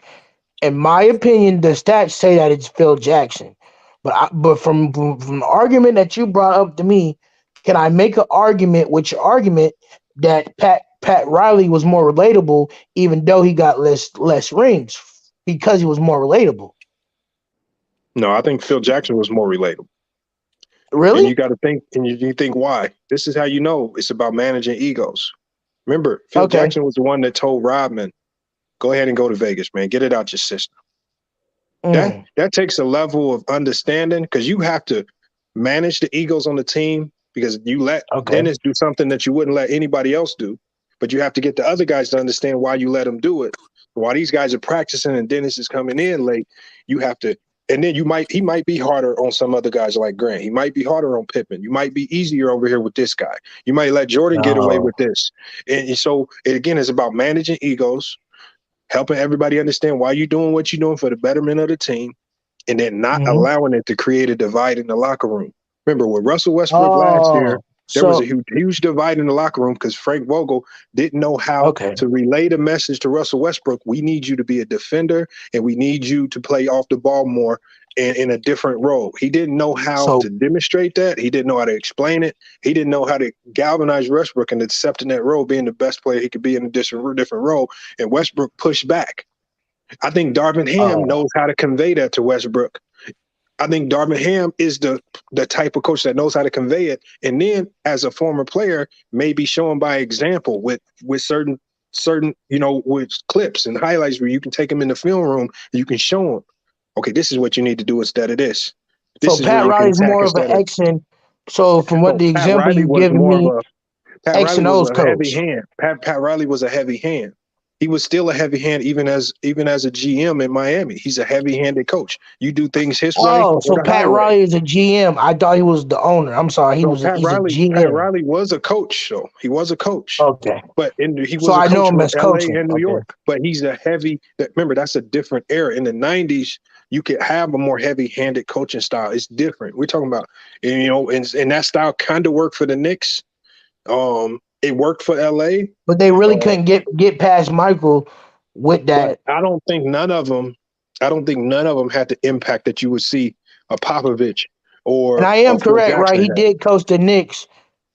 In my opinion, the stats say that it's Phil Jackson. But from the argument that you brought up to me, can I make an argument with your argument that Pat Riley was more relatable, even though he got less rings because he was more relatable? No, I think Phil Jackson was more relatable. Really? And you got to think, and you think why? This is how you know it's about managing egos. Remember, Phil Jackson was the one that told Rodman, "Go ahead and go to Vegas, man. Get it out your system." That takes a level of understanding because you have to manage the egos on the team because you let Dennis do something that you wouldn't let anybody else do. But you have to get the other guys to understand why you let them do it. While these guys are practicing and Dennis is coming in late, you have to. And then he might be harder on some other guys like Grant. He might be harder on Pippen. You might be easier over here with this guy. You might let Jordan get away with this. And so, again, it's about managing egos, helping everybody understand why you're doing what you're doing for the betterment of the team, and then not allowing it to create a divide in the locker room. Remember, with Russell Westbrook last year, there was a huge divide in the locker room because Frank Vogel didn't know how to relay the message to Russell Westbrook. We need you to be a defender, and we need you to play off the ball more in a different role. He didn't know how to demonstrate that. He didn't know how to explain it. He didn't know how to galvanize Westbrook and accepting that role, being the best player he could be in a different role. And Westbrook pushed back. I think Darvin Ham knows how to convey that to Westbrook. I think Darvin Ham is the type of coach that knows how to convey it. And then as a former player, maybe showing by example with certain, with clips and highlights where you can take them in the film room and you can show them, okay, this is what you need to do instead of this. This So is where Pat you can Riley's attack more of an instead of. X and so from what the Pat example Riley you was give more me, of Pat X Riley and was O's a heavy coach. hand. Pat Riley was a heavy hand. He was still a heavy hand even as a GM in Miami. He's a heavy-handed coach. You do things his way Oh, or so the Pat highway. Riley is a GM. I thought he was the owner. I'm sorry, So he's a Pat GM. Riley was a coach, so he was a coach. Okay. But he So was a I know coach him with as LA coaching. and New Okay. York. But he's remember, that's a different era. In the 90s, you could have a more heavy-handed coaching style. It's different. We're talking about, and that style kind of worked for the Knicks. It worked for LA. But they really couldn't get past Michael with that. But I don't think none of them had the impact that you would see a Popovich or And I am Phil correct, right? Jackson He had. did coach the Knicks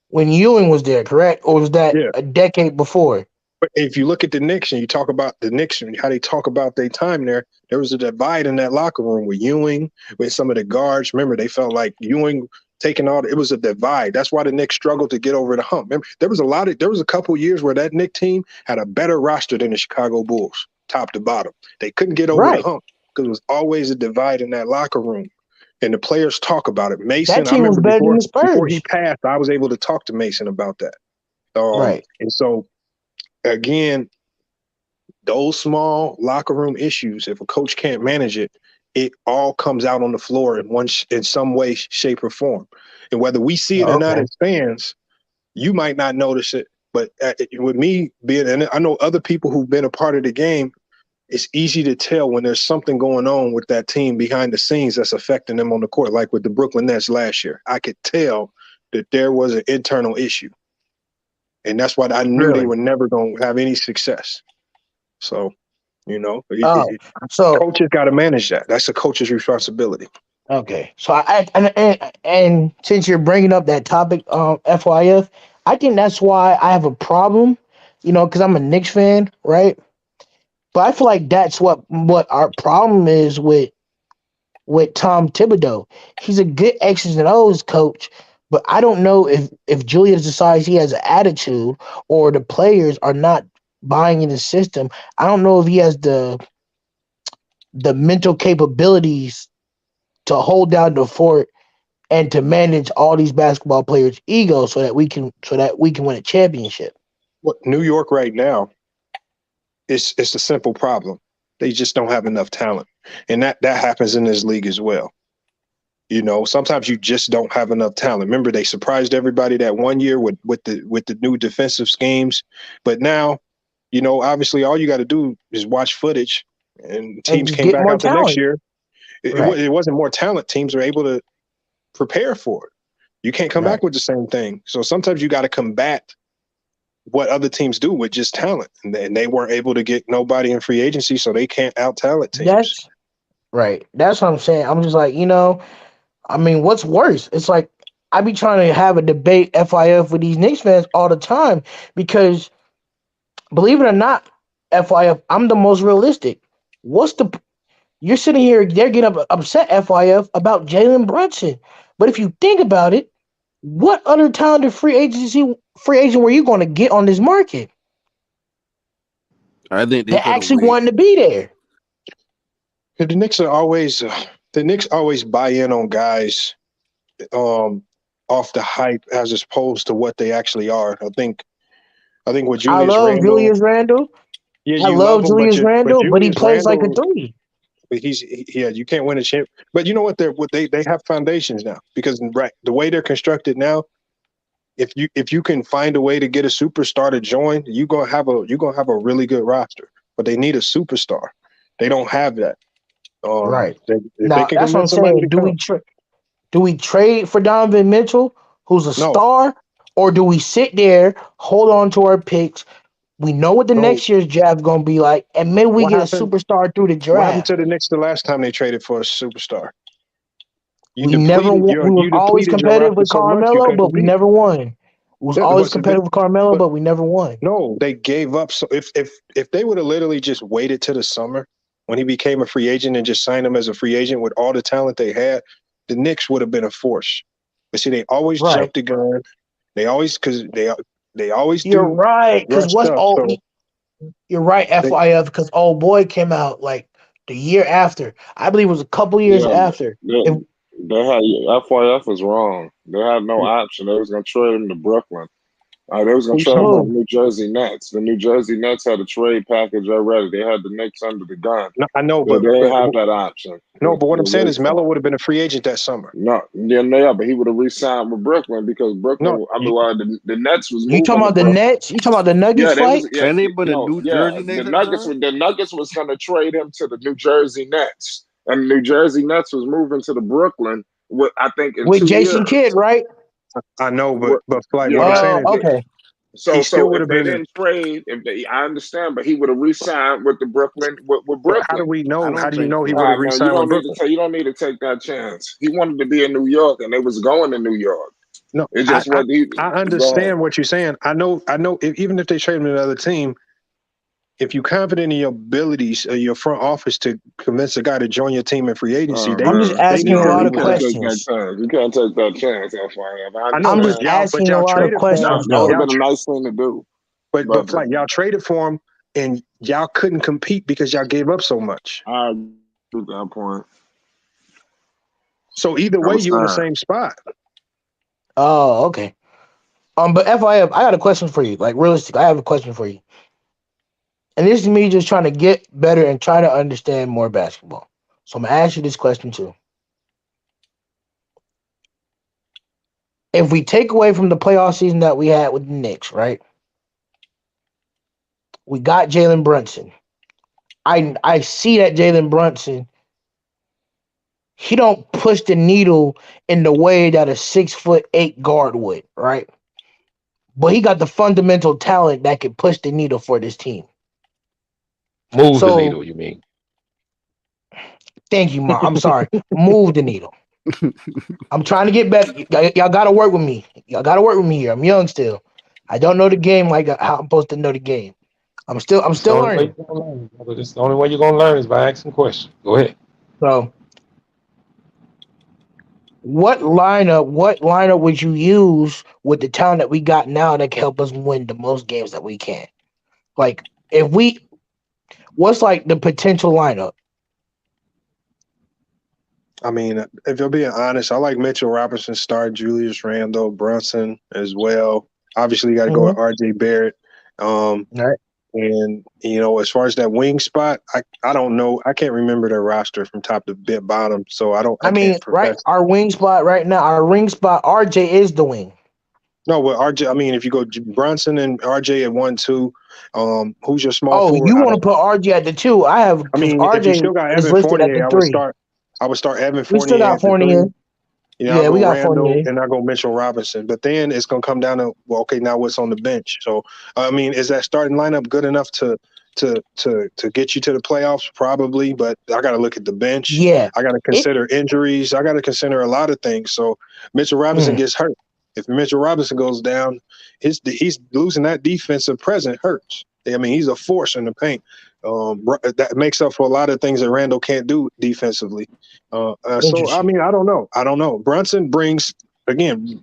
when Ewing was there, correct? Or was that Yeah. a decade before? But if you look at the Knicks and you talk about the Knicks and how they talk about their time there was a divide in that locker room with Ewing, with some of the guards. Remember, they felt like Ewing taking all. It was a divide. That's why the Knicks struggled to get over the hump. Remember, there was a couple years where that Knicks team had a better roster than the Chicago Bulls, top to bottom. They couldn't get over the Right. hump because it was always a divide in that locker room. And the players talk about it. Mason, That I team was remember better than the before he Spurs. passed, I was able to talk to Mason about that. Right. And so, again, those small locker room issues, if a coach can't manage it, it all comes out on the floor in some way, shape, or form. And whether we see it or not Okay. as fans, you might not notice it. But with me being, and I know other people who've been a part of the game, it's easy to tell when there's something going on with that team behind the scenes that's affecting them on the court, like with the Brooklyn Nets last year. I could tell that there was an internal issue. And that's why I knew they Really? were never going to have any success. So, Oh, so coaches got to manage that. That's a coach's responsibility. okay. So and since you're bringing up that topic, FYF, I think that's why I have a problem. Because I'm a Knicks fan, right? But I feel like that's what our problem is with Tom Thibodeau. He's a good X's and O's coach, but I don't know if Julius decides he has an attitude or the players are not buying in the system. I don't know if he has the mental capabilities to hold down the fort and to manage all these basketball players' egos so that we can win a championship. What New York right now, it's a simple problem. They just don't have enough talent. And that happens in this league as well. Sometimes you just don't have enough talent. Remember, they surprised everybody that one year with the new defensive schemes. But now, obviously all you got to do is watch footage, and teams just came get back more out the next talent. year. Right. It wasn't more talent. Teams are able to prepare for it. You can't come Right. back with the same thing. So sometimes you got to combat what other teams do with just talent. And they weren't able to get nobody in free agency, so they can't out-talent teams. That's right. That's what I'm saying. I'm just like, I mean, what's worse? It's like I be trying to have a debate FIF with these Knicks fans all the time because, believe it or not, FIF, I'm the most realistic. You're sitting here, they're getting upset FIF about Jalen Brunson, but if you think about it, what other talented free agent were you going to get on this market I think they that could have actually waited. wanted to be there? The Knicks always buy in on guys off the hype as opposed to what they actually are. I think with I Julius love Randle, Julius Randle. yeah, I you love love him, but Julius Randle, but he Julius plays like a Randle, three. you can't win a champ. But you know what? They have foundations now because the way they're constructed now, if you can find a way to get a superstar to join, you're gonna have a really good roster. But they need a superstar. They don't have that. Right. If they Now, can that's what I'm convince somebody to saying. come, Do we trade for Donovan Mitchell, who's a no, star, or do we sit there, hold on to our picks? We know what the no. next year's draft is going to be like, and maybe we What get a happened? superstar through the What happened draft. to the Knicks the last time they traded for a superstar? You We never depleted won. We was you always depleted your competitive roster with so much you Carmelo, couldn't but we compete. never won. We was Yeah, always competitive with Carmelo, but we never won. no, they gave up. So if they would have literally just waited to the summer when he became a free agent and just signed him as a free agent with all the talent they had, the Knicks would have been a force. But see, they always Right. jumped the gun. They always they always You're do right, because rush stuff. So you're right, FIF, because old boy came out like the year after. I believe it was a couple years Yeah, after. If they had FYF was wrong. They had no option. They was gonna trade him to Brooklyn. They was gonna who's trade him to the who? New Jersey Nets. The New Jersey Nets had a trade package already. They had the Knicks under the gun. No, I know, They but didn't have that option. no, but what I'm They saying wait is for Melo him. would have been a free agent that summer. No, yeah, but he would have re-signed with Brooklyn because Brooklyn. No, I mean, well, the Nets was you talking moving to about the Brooklyn. Nets? You talking about the Nuggets Yeah, they fight? was. Yeah, And they put a no, New yeah. Jersey Knicks at the time. The Nuggets was going to trade him to the New Jersey Nets, and the New Jersey Nets was moving to the Brooklyn. I think in With 2 years. Jason Kidd, right? I know, but Flight, what I'm Yeah. Oh, saying is okay. he So still would if have they been. didn't trade, I understand, but he would have re-signed with the Brooklyn with But how do Brooklyn. we I know? How don't do you think know he so. would have Man, you re-signed with don't need to Brooklyn? take. You don't need to take that chance. He wanted to be in New York, and they was going to New York. No, It I, just I wasn't. I Go ahead. understand what you're saying. I know. Even if they trade him to another team, if you're confident in your abilities, your front office to convince a guy to join your team in free agency, Oh they I'm just man, they asking need a to lot you of leave can't without. take that questions. chance. You can't take that chance, I I'm know, man. just but asking a y'all lot of traded for him. That questions, would though. have been a nice thing to do, But but Flight, y'all traded for him, and y'all couldn't compete because y'all gave up so much. I agree with that point. So either That way, was you in the sad. same spot. Oh, okay. But FIF, I got a question for you. Like, realistic, I have a question for you. And this is me just trying to get better and try to understand more basketball. So I'm gonna ask you this question too. If we take away from the playoff season that we had with the Knicks, right? We got Jalen Brunson. I see that Jalen Brunson, he don't push the needle in the way that a 6'8" guard would, right? But he got the fundamental talent that can push the needle for this team. Move the So needle, you mean? thank you, Ma. I'm sorry. Move the needle. I'm trying to get better. Y'all gotta work with me. Y'all gotta work with me here. I'm young still. I don't know the game like how I'm supposed to know the game. I'm still It's the only way learning. you're gonna learn, brother. It's the only way you're gonna learn is by asking questions. Go ahead. So what lineup would you use with the talent that we got now that can help us win the most games that we can? Like if we what's like the potential lineup? I mean, if you're being honest, I like Mitchell Robinson, start Julius Randle, Brunson as well. Obviously, you got to go with Mm-hmm. R.J. Barrett. All right. And as far as that wing spot, I don't know. I can't remember their roster from top to bottom, so I I mean, can't right, profess. our wing spot right now, our ring spot, RJ is the wing. No, well, RJ. I mean, if you go Brunson and RJ at 1-2, who's your small Oh, forward? you want to put RJ at the 2? I have I because mean, if you RJ still got is Evan listed at Fournier, the 3. I would start Evan We still Fournier got at the Fournier. 3. I'll Yeah, we go got Randall Fournier. and I'll go Mitchell Robinson. But then it's gonna come down to okay, now what's on the bench? So I mean, is that starting lineup good enough to get you to the playoffs? Probably, but I got to look at the bench. Yeah. I got to consider injuries. I got to consider a lot of things. So Mitchell Robinson gets hurt. If Mitchell Robinson goes down, he's losing that defensive presence hurts. I mean, he's a force in the paint. That makes up for a lot of things that Randall can't do defensively. So I Interesting. mean, I don't know. Brunson brings again.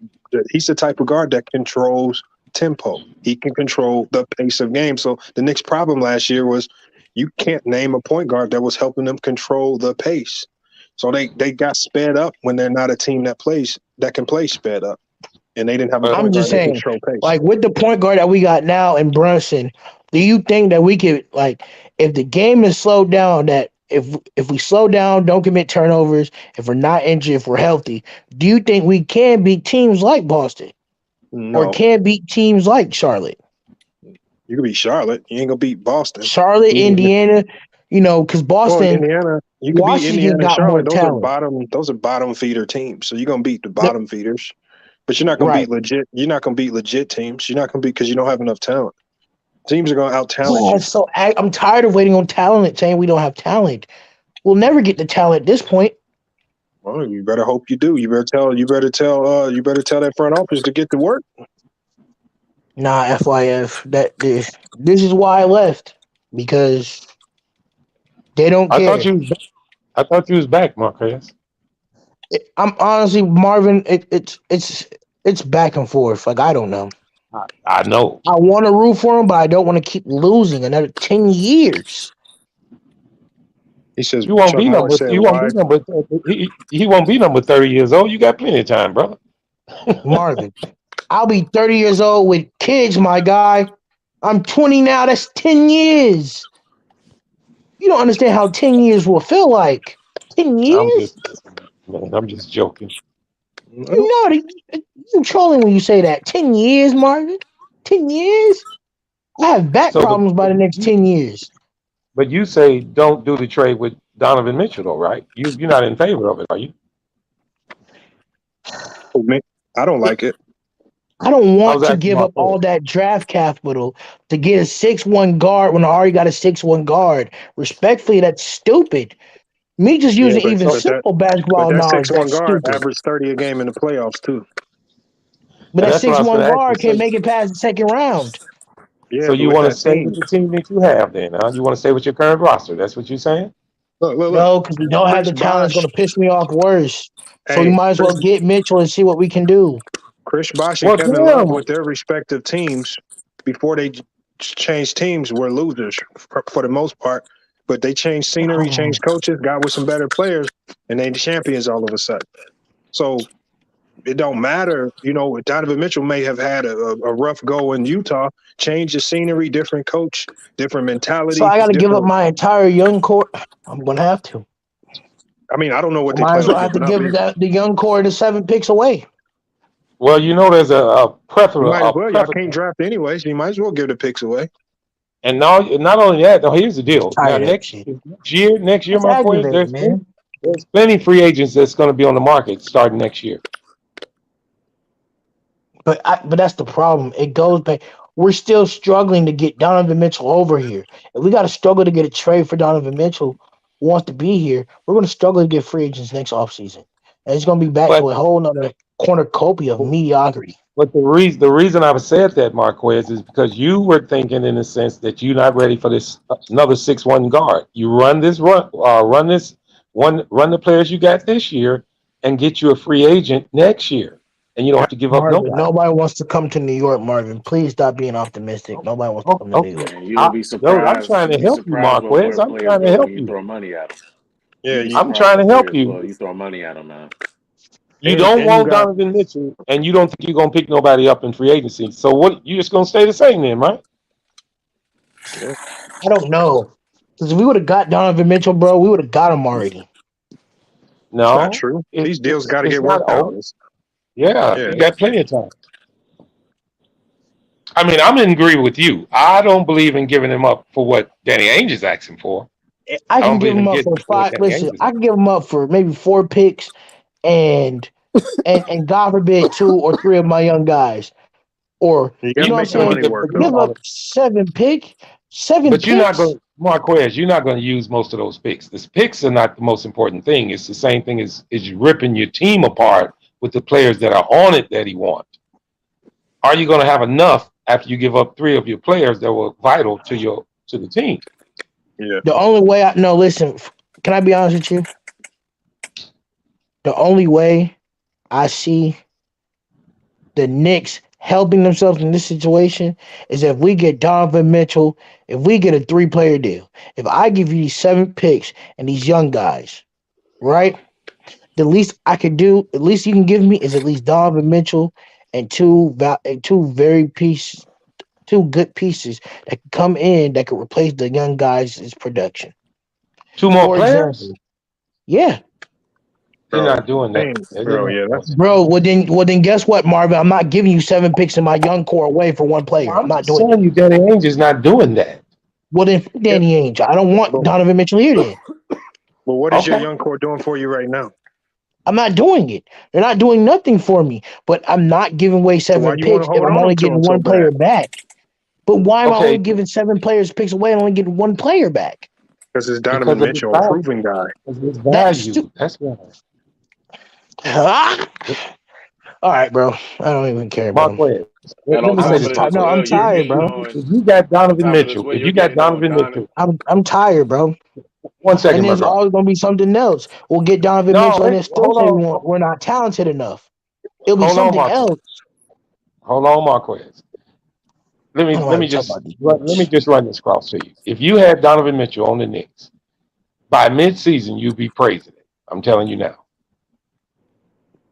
He's the type of guard that controls tempo. He can control the pace of game. So the Knicks' problem last year was you can't name a point guard that was helping them control the pace. So they got sped up when they're not a team that can play sped up, and they didn't have a I'm point just guard that can saying, control pace. like with the point guard that we got now in Brunson, do you think that we could like if the game is slowed down, that if we slow down, don't commit turnovers, if we're not injured, if we're healthy, do you think we can beat teams like Boston or No, can beat teams like Charlotte? you can beat Charlotte. You ain't gonna beat Boston. Charlotte, Indiana, because Well, Boston, Indiana, you could beat Washington Indiana and got more Charlotte. talent. Those are bottom feeder teams. So you're gonna beat the The- bottom feeders, but you're not gonna right. beat legit. You're not gonna beat legit teams. You're not gonna beat because you don't have enough talent. Teams are gonna out talent Yeah, you. so I'm tired of waiting on talent, saying we don't have talent. We'll never get the talent at this point. Well, you better hope you do. You better tell that front office to get to work. Nah, FYF. This is why I left because they don't I thought care. I thought you was back, Marquez. I'm honestly Marvin. It's back and forth. Like I don't know. I know. I want to root for him, but I don't want to keep losing another 10 years. He says You won't Chuck be Moore number. said, You won't be "Why?" number. He won't be number 30 years old. You got plenty of time, brother. Marvin, I'll be 30 years old with kids, my guy. I'm 20 now. That's 10 years. You don't understand how 10 years will feel like. 10 I'm just, years? man. I'm just joking. You know, you trolling when you say that. 10 years, Marvin? 10 years? I have back So, problems by the next 10 years. but you say don't do the trade with Donovan Mitchell, though, right? You're not in favor of it, are you? I don't like it. I don't I want was to asking give up Marquez. all that draft capital to get a 6'1" guard when I already got a 6'1" guard. Respectfully, that's stupid. Me just Yeah, using even So, simple but basketball that knowledge, 6'1" that's guard stupid. averaged 30 a game in the playoffs too. But and that that's what I was 6'1" going to ask you. guard can't So, make it past the second round. Yeah, So but you with want to that stay team, with the team that you have then, huh? You want to stay with your current roster. That's what you're saying? look. No, because we don't have Chris the talent. It's Bosh, going to piss me off worse. So we hey, might as well get Mitchell and see what we can do. Chris Bosh and Well, Kevin Love with damn. their respective teams before they changed teams were losers for the most part. But they changed scenery, changed coaches, got with some better players, and they champions all of a sudden. So it don't matter. Donovan Mitchell may have had a rough go in Utah, change the scenery, different coach, different So mentality, I got to give up different. my entire young core. I'm going to have to. I mean, I don't know I what they might plan as on well have to giving up give either. the young core the 7 picks away. Well, there's a You plethora, might as a well. Y'all plethora. can't draft anyways. You might as well give the picks away. And now, not only that, though, here's the deal. Now, Tired of that shit. next year, That's Marquez, aggravating, man. there's plenty free agents that's going to be on the market starting next year. But that's the problem. It goes back. We're still struggling to get Donovan Mitchell over here. If we got to struggle to get a trade for Donovan Mitchell who wants to be here, we're going to struggle to get free agents next offseason. And it's going to be back But to a whole nother cornucopia of mediocrity. But the reason I've said that, Marquez, is because you were thinking in the sense that you're not ready for this another 6'1" guard. You run the players you got this year, and get you a free agent next year, and you don't have to give up Marvin, nobody. nobody wants to come to New York, Marvin. Please stop being optimistic. Nobody wants to come to New Okay, York. Man, you'll be I'm surprised. trying You'll to be help you, surprised Marquez. where I'm players trying to go when help you you. throw money at them. Yeah, You'll be I'm surprised trying to what help players you. will. You throw money at them, man. You don't and you want got Donovan Mitchell, and you don't think you're gonna pick nobody up in free agency. So what? You just gonna stay the same then, right? yeah, I don't know. Because if we would have got Donovan Mitchell, bro, we would have got him already. it's not No, true. These deals got to it's get not worked out. over. Yeah, Yeah, you got plenty of time. I mean, I'm in agree with you. I don't believe in giving him up for what Danny Ainge is asking for. I I can don't give believe him in up getting for what 5. Danny Listen, Ainge is I asking. can give him up for maybe 4 picks and God forbid 2 or 3 of my young guys. Or you got you to know make what the I'm money saying? work Forget though. Give all up that. 7 But you're not picks. going, Marquez. You're not going to use most of those picks. The picks are not the most important thing. It's the same thing as ripping your team apart with the players that are on it that he wants. Are you going to have enough after you give up 3 of your players that were vital to the team? Yeah, The only way I no listen, can I be honest with you? The only way I see the Knicks helping themselves in this situation is if we get Donovan Mitchell, if we get a 3-player deal. If I give you these 7 picks and these young guys, right? The least I could do, at least you can give me is at least Donovan Mitchell and two good pieces that can come in that could replace the young guys' production. 2 more For players? example, yeah, You're bro. not doing that. That Bro, doesn't yeah, make no that's. sense. bro. Well then, guess what, Marvin? I'm not giving you 7 picks in my young core away for 1 Well, player. I'm I'm not just doing it. telling you, Danny Ainge is not doing that. Well then, Yep. Danny Ainge. I don't want But, Donovan Mitchell here. Then but what is your Okay. young core doing for you right now? I'm not doing it. They're not doing nothing for me. But I'm not giving away So why 7 you want to picks if hold I'm on only to getting them so 1 bad? player back. But why am I only Okay. giving 7 players picks away and only getting 1 player back? Because it's Because Donovan of his Mitchell, a value. proven guy. Because of his That's value. That's why. all right, bro. I don't even care, bro. Marquez, And let on me I'm say top of this, just it as no. Marquez. I'm well, you're tired, getting bro. on. If you got On Donovan top of it as Mitchell, well, if you're you got getting on Donovan Donovan. Mitchell, I'm tired, bro. 1 And second, my there's brother. always gonna be something else. We'll get Donovan No, Mitchell, and wait, they'll still say we're not talented enough. It'll be hold on, something Marquez. else. Hold on, Marquez. Let I me don't let want me to talk just about these let me Knicks. just run this across to you. If you had Donovan Mitchell on the Knicks by mid-season, you'd be praising it. I'm telling you now,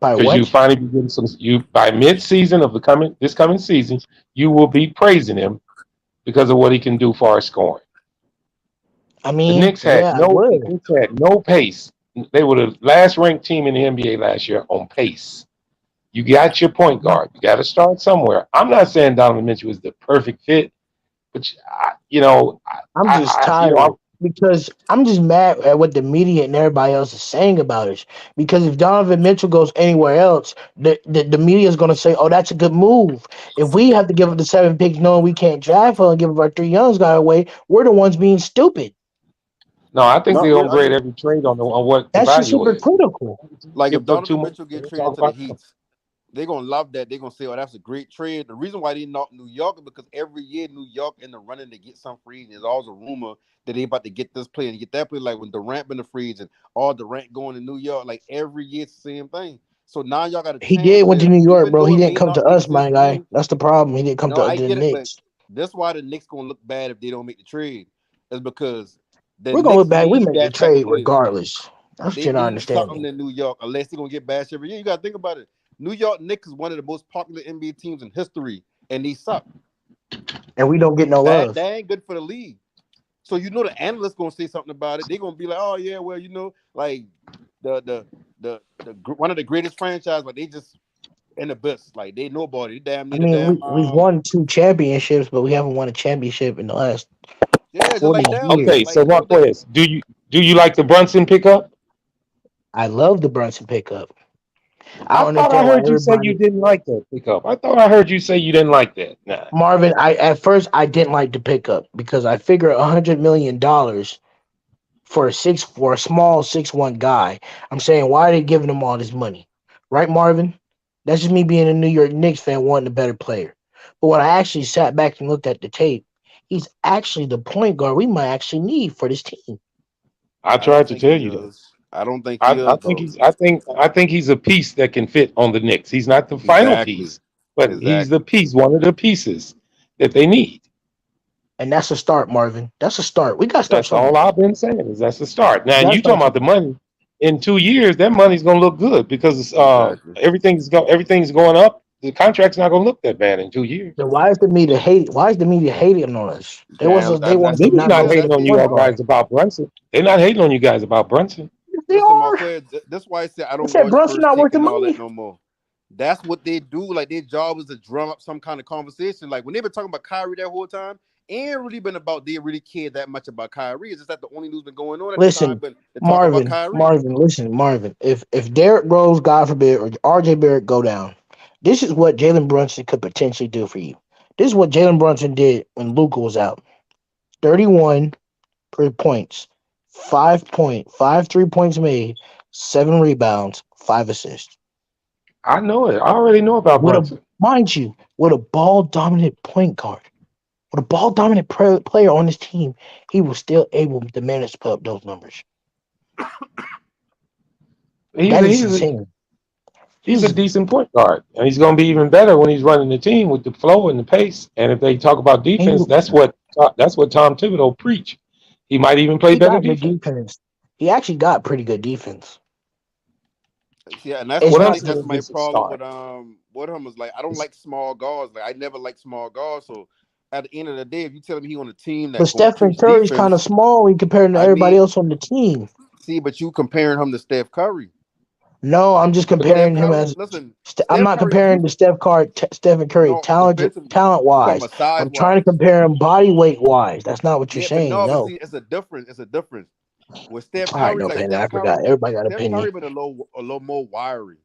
By because you what? finally be getting some. You by mid-season of this coming season, you will be praising him because of what he can do for our scoring. I The mean, Knicks yeah, had I no the would. Knicks had no pace. They were the last ranked team in the NBA last year on pace. You got your point guard. You got to start somewhere. I'm not saying Donovan Mitchell is the perfect fit, but I'm just tired because I'm just mad at what the media and everybody else is saying about it. Because if Donovan Mitchell goes anywhere else, the media is going to say, "Oh, that's a good move." If we have to give up the 7 picks, knowing we can't draft her and give up our 3 young guy away, we're the ones being stupid. no, I think No, they're gonna I grade just every trade on what the That's just value is. hypocritical. like if Give up too Donovan much. Mitchell We'll gets talk traded to the about Heat, they're gonna love that. They're gonna say, "Oh, that's a great trade." The reason why they knock New York is because every year New York in the running to get some free agent. There's always a rumor that they about to get this player and get that player. Like when Durant been the free agent, all Durant going to New York. Like every year it's the same thing. So now y'all got a He chance did went to to, New York, even bro. though He it didn't may come to not make us, my sense to guy. you. That's the problem. He didn't come No, to I the get it, but Knicks. that's why the Knicks gonna look bad if they don't make the trade. Is because the We're gonna look Knicks back. We need make the that type of trade player. regardless. That's what They you're not need something understanding. in New York, unless they're gonna get bashed every year. You gotta think about it. New York Knicks is one of the most popular NBA teams in history, and they suck. And we don't get no love. That ain't good for the league. So you know the analysts gonna say something about it. They're gonna be like, "Oh yeah, well like the one of the greatest franchise, but they just in the bus. Like they nobody. They damn I near the mean, damn we've won 2 championships, but we haven't won a championship in the last yeah, just 40 like Dallas. Okay, years. Like so you know Marquez, do you like the Brunson pickup? I love the Brunson pickup. I I don't thought I understand why heard you say you everybody. didn't like that pickup. I thought I heard you say you didn't like that. Nah. Marvin, I at first I didn't like the pickup because I figure $100 million for a small 6'1" guy. I'm saying why are they giving him all this money, right, Marvin? That's just me being a New York Knicks fan wanting a better player. But when I actually sat back and looked at the tape, he's actually the point guard we might actually need for this team. I I don't tried to think tell he you that. is. I don't think he is, bro. I think he's a piece that can fit on the Knicks. He's not the final Exactly. piece, but he's the Exactly. piece, one of the pieces that they need. And that's a start, Marvin. That's a start. We got to start That's all somewhere. I've been saying is that's the start. We Now got to you talking start about the somewhere. money. In 2 years, that money's gonna look good because Exactly. everything's going up. The contract's not gonna look that bad in 2 years. Then why is the media hate? Why is the media hating on us? They want They're to not not go get hating the on you point all guard. guys about Brunson. They're not hating on you guys about Brunson. Yes, they Listen, are. Marquez, that's why I said I I don't said watch Brunson First not Take worth the and all that money. no more. That's what they do. Like their job is to drum up some kind of conversation. Like when they've been talking about Kyrie that whole time, it ain't really been about they really care that much about Kyrie. It's just that the only news been going on at the time, Listen, but they're talking about Marvin, Kyrie. Marvin, listen, Marvin. If Derrick Rose, God forbid, or RJ Barrett go down, this is what Jalen Brunson could potentially do for you. This is what Jalen Brunson did when Luka was out. 31 per points, 5 3 points made, 7 rebounds, 5 assists. I know it. I already know about With a Brunson. mind you, with a ball dominant point guard, with a ball dominant player on his team, he was still able to manage to put up those numbers. He's That a, is he's a insane. he's a decent point guard, and he's going to be even better when he's running the team with the flow and the pace. And if they talk about And defense, that's what Tom Thibodeau preach. He might even play he better got good defense. defense. He actually got pretty good defense. Yeah, and that's It's What I not I'm think saying that's is my this a problem start. with Woodham is like I don't like small guards. Like I never liked small guards. So at the end of the day, if you telling me he on a team but that's gonna Stephen preach Curry's kind of defense, small when compared to I everybody mean, else on the team. see, but you comparing him to Steph Curry. No, I'm just Steph comparing him Curry, as. listen, I'm Steph not Curry comparing to Stephen Curry no defensively. talent You talking wise. about size I'm trying to wise. compare him body weight wise. That's not what you're Yeah, but saying. no, but No. see, it's a difference. It's a difference. With Steph All right, Curry, no like opinion. I forgot. Everybody got an Steph opinion. Curry been a little more wiry.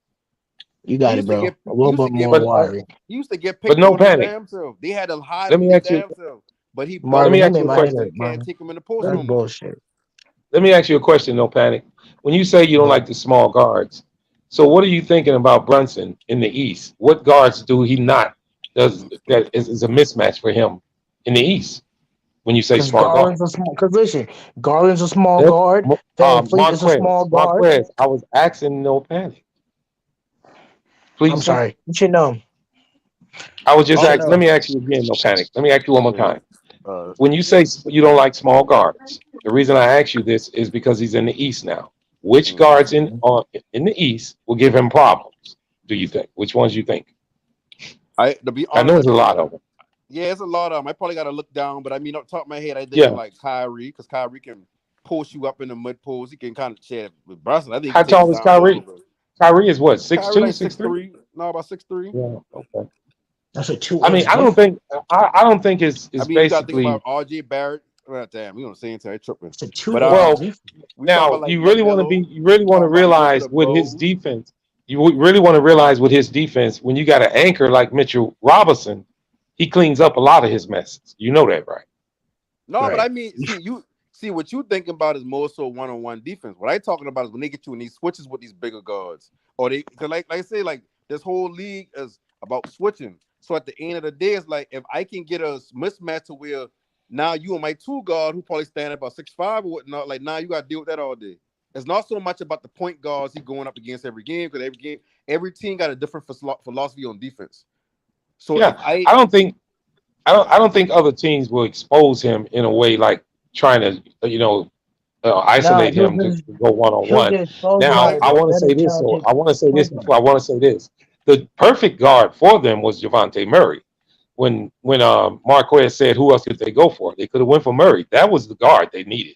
You He got it, used to bro. get A he little used bit to get more But wiry. he used to get but picked no on his panic. damn self. They had to hide Let him me his ask you. damn self. But he Let bulked me Marvin, you up ask made you a so my much head they question. hurt, can't Marvin. take him in the post That's no more. bullshit. Let me ask you a question, no panic. When you say you don't like the small guards, so what are you thinking about Brunson in the East? What guards do he not does that is a mismatch for him in the East? When you say Because small guard, Garland's a small. Because listen, Garland's a small That's, guard. Van Fleet is a small guard. Marquez. I was asking no panic. I'm Please, sir. sorry. You should know. I was You just should asking. Let know. me ask you again, no panic. Let me ask you one more Mhm. time. When you say you don't like small guards, the reason I ask you this is because he's in the East now. Which Mhm. guards in the East will give him problems? Do you think? Which ones you think? To be I know honest, I there's a think lot of them. yeah, it's a lot of them. I probably got to look down, but I mean, off the top of my head, I thinking Yeah. like Kyrie because Kyrie can post you up in the mud pools. He can kind of share with Brunson. I think he How can take you tall is down low. Kyrie? But Kyrie is what, Kyrie 6'2", like 6'3"? 6'3", no, about 6'3". Yeah. Okay. That's a I mean, 2-inch I don't difference. think I don't think it's I mean, you got to think basically. about RJ Barrett. Well, damn, we don't say until I tripping. It's a But 2-inch Well, difference. we talking now about like you Lamelo. really We want to talking about a little bit realize of with his Rose. defense. Really want to realize with his defense when you got an anchor like Mitchell Robinson, he cleans up a lot of his messes. You know that, right? No, but Right. I mean, see what you thinking about is more so one-on-one defense. What I talking about is when they get you in these switches with these bigger guards, or they because like I say, like this whole league is about switching. So at the end of the day, it's like if I can get a mismatch to where now you and my two guard who probably stand about 6'5" or whatnot, like now you got to deal with that all day. It's not so much about the point guards he going up against every game because every team got a different philosophy on defense. So if Yeah, I don't think I don't think other teams will expose him in a way like trying to Nah, isolate him to go one on he'll one. get exposed Now by I want to better say this, so talented I want to say this point before guard. I want to say this. The perfect guard for them was Javante Murray. When Marquez said who else could they go for? They could have went for Murray. That was the guard they needed.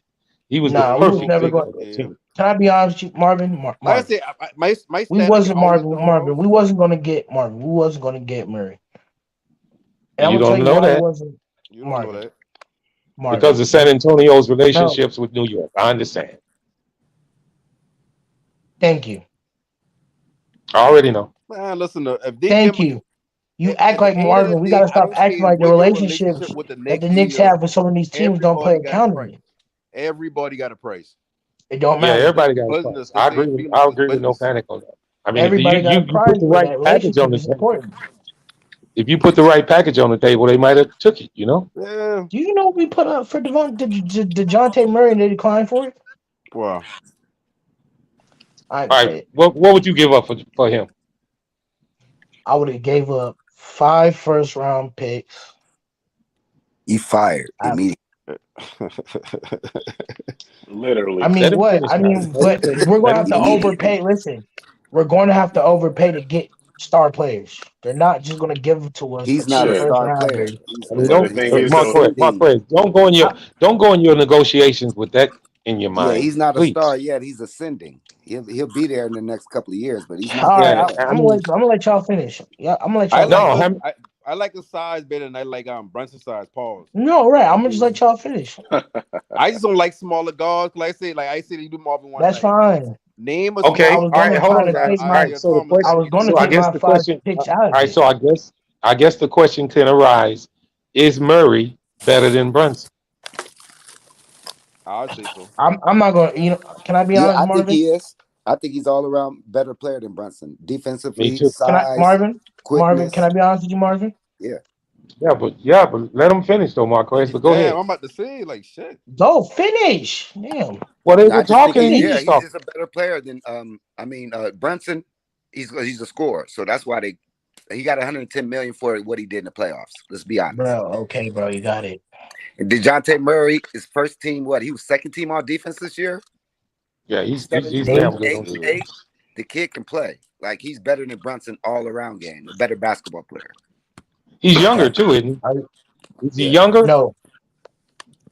He was the Nah, we was perfect never fit going. for that team. Can I be honest with you, Marvin? like I Marvin. said, my We standard has wasn't always been Marvin. Ross. We wasn't gonna get Marvin. We wasn't gonna get Murray. And I'm You gonna tell don't you know why it that wasn't You don't know Marvin. that. because Marvin. of San Antonio's No, relationships with New York. I understand. thank you. I already know. Man, listen, if they give Thank him you. You act at the like end of the Marvin. We day, gotta I stop don't acting care like the what your relationship relationships with the that the Knicks Knicks is. have with some of these teams don't play Everybody got a price. accountable. Everybody got a price. It don't Yeah, matter. everybody got a price. Business. This ain't I feelings. It's agree with no business. panic on that. I mean, if Everybody got a you put prize, the but right that package on relationship the is table, important. if you put the right package on the table, they might have took it. Yeah. Do you know we put up for DeJounte Murray and they declined for it? Wow. I ain't All gonna right, say it. what would you give up for him? I would have gave up 5 first-round picks. He fired immediately. I Literally. Let mean, him what? finish, I man. mean, Let him but finish. we're Let gonna him have to finish. overpay. Listen, we're going to have to overpay to get star players. They're not just gonna give it to us for He's not cheap a Yeah. first star player. rounders. He's I mean, But the don't he's thing is, he's though, ascending. Marquez, don't go in your negotiations with that in your Yeah, mind, he's not a please. star yet. He's ascending. He'll be there in the next couple of years, but he's not All there right, Yeah, yet. I I'm mean, gonna let y'all finish. Yeah, I'm gonna let I y'all like no, finish. his I'm, I like his size better than I like Brunson size. Pause. No, right. I'm gonna just let y'all finish. I just don't like smaller guards. Like I said, you do Marvin one That's night. fine. Name a I okay. smaller was All right, gonna guard hold try on, to outside of guys. take All my. right, Isaiah so the Thomas I that question, was can gonna so I defend. take guess my the 5 question, picks all out of right, it. so I guess the question can arise: is Murray better than Brunson? I'd say so. I'm not gonna. Can I be Yeah, honest, I think Marvin? he is. I think he's all around better player than Brunson. Me Defensively, too. Can I, size, Marvin? Marvin, can quickness. I be honest with you, Marvin? Yeah. Yeah, but let him finish though, Marquez. But go Damn, ahead. I'm about to say like shit. Go finish. Damn. Well, they No, were I just think talking and he's you was he's talking. just a better player than Brunson. He's a scorer, so that's why he got 110 million for what he did in the playoffs. Let's be honest. Bro, okay, bro, you got it. And DeJounte Murray is first team. What, he was second team all defense this year. Yeah, he's 17, damn good on defense. 8. The kid can play. Like, he's better than Brunson all around game. A better basketball player. He's younger too, isn't he? Is he Yeah. younger? No,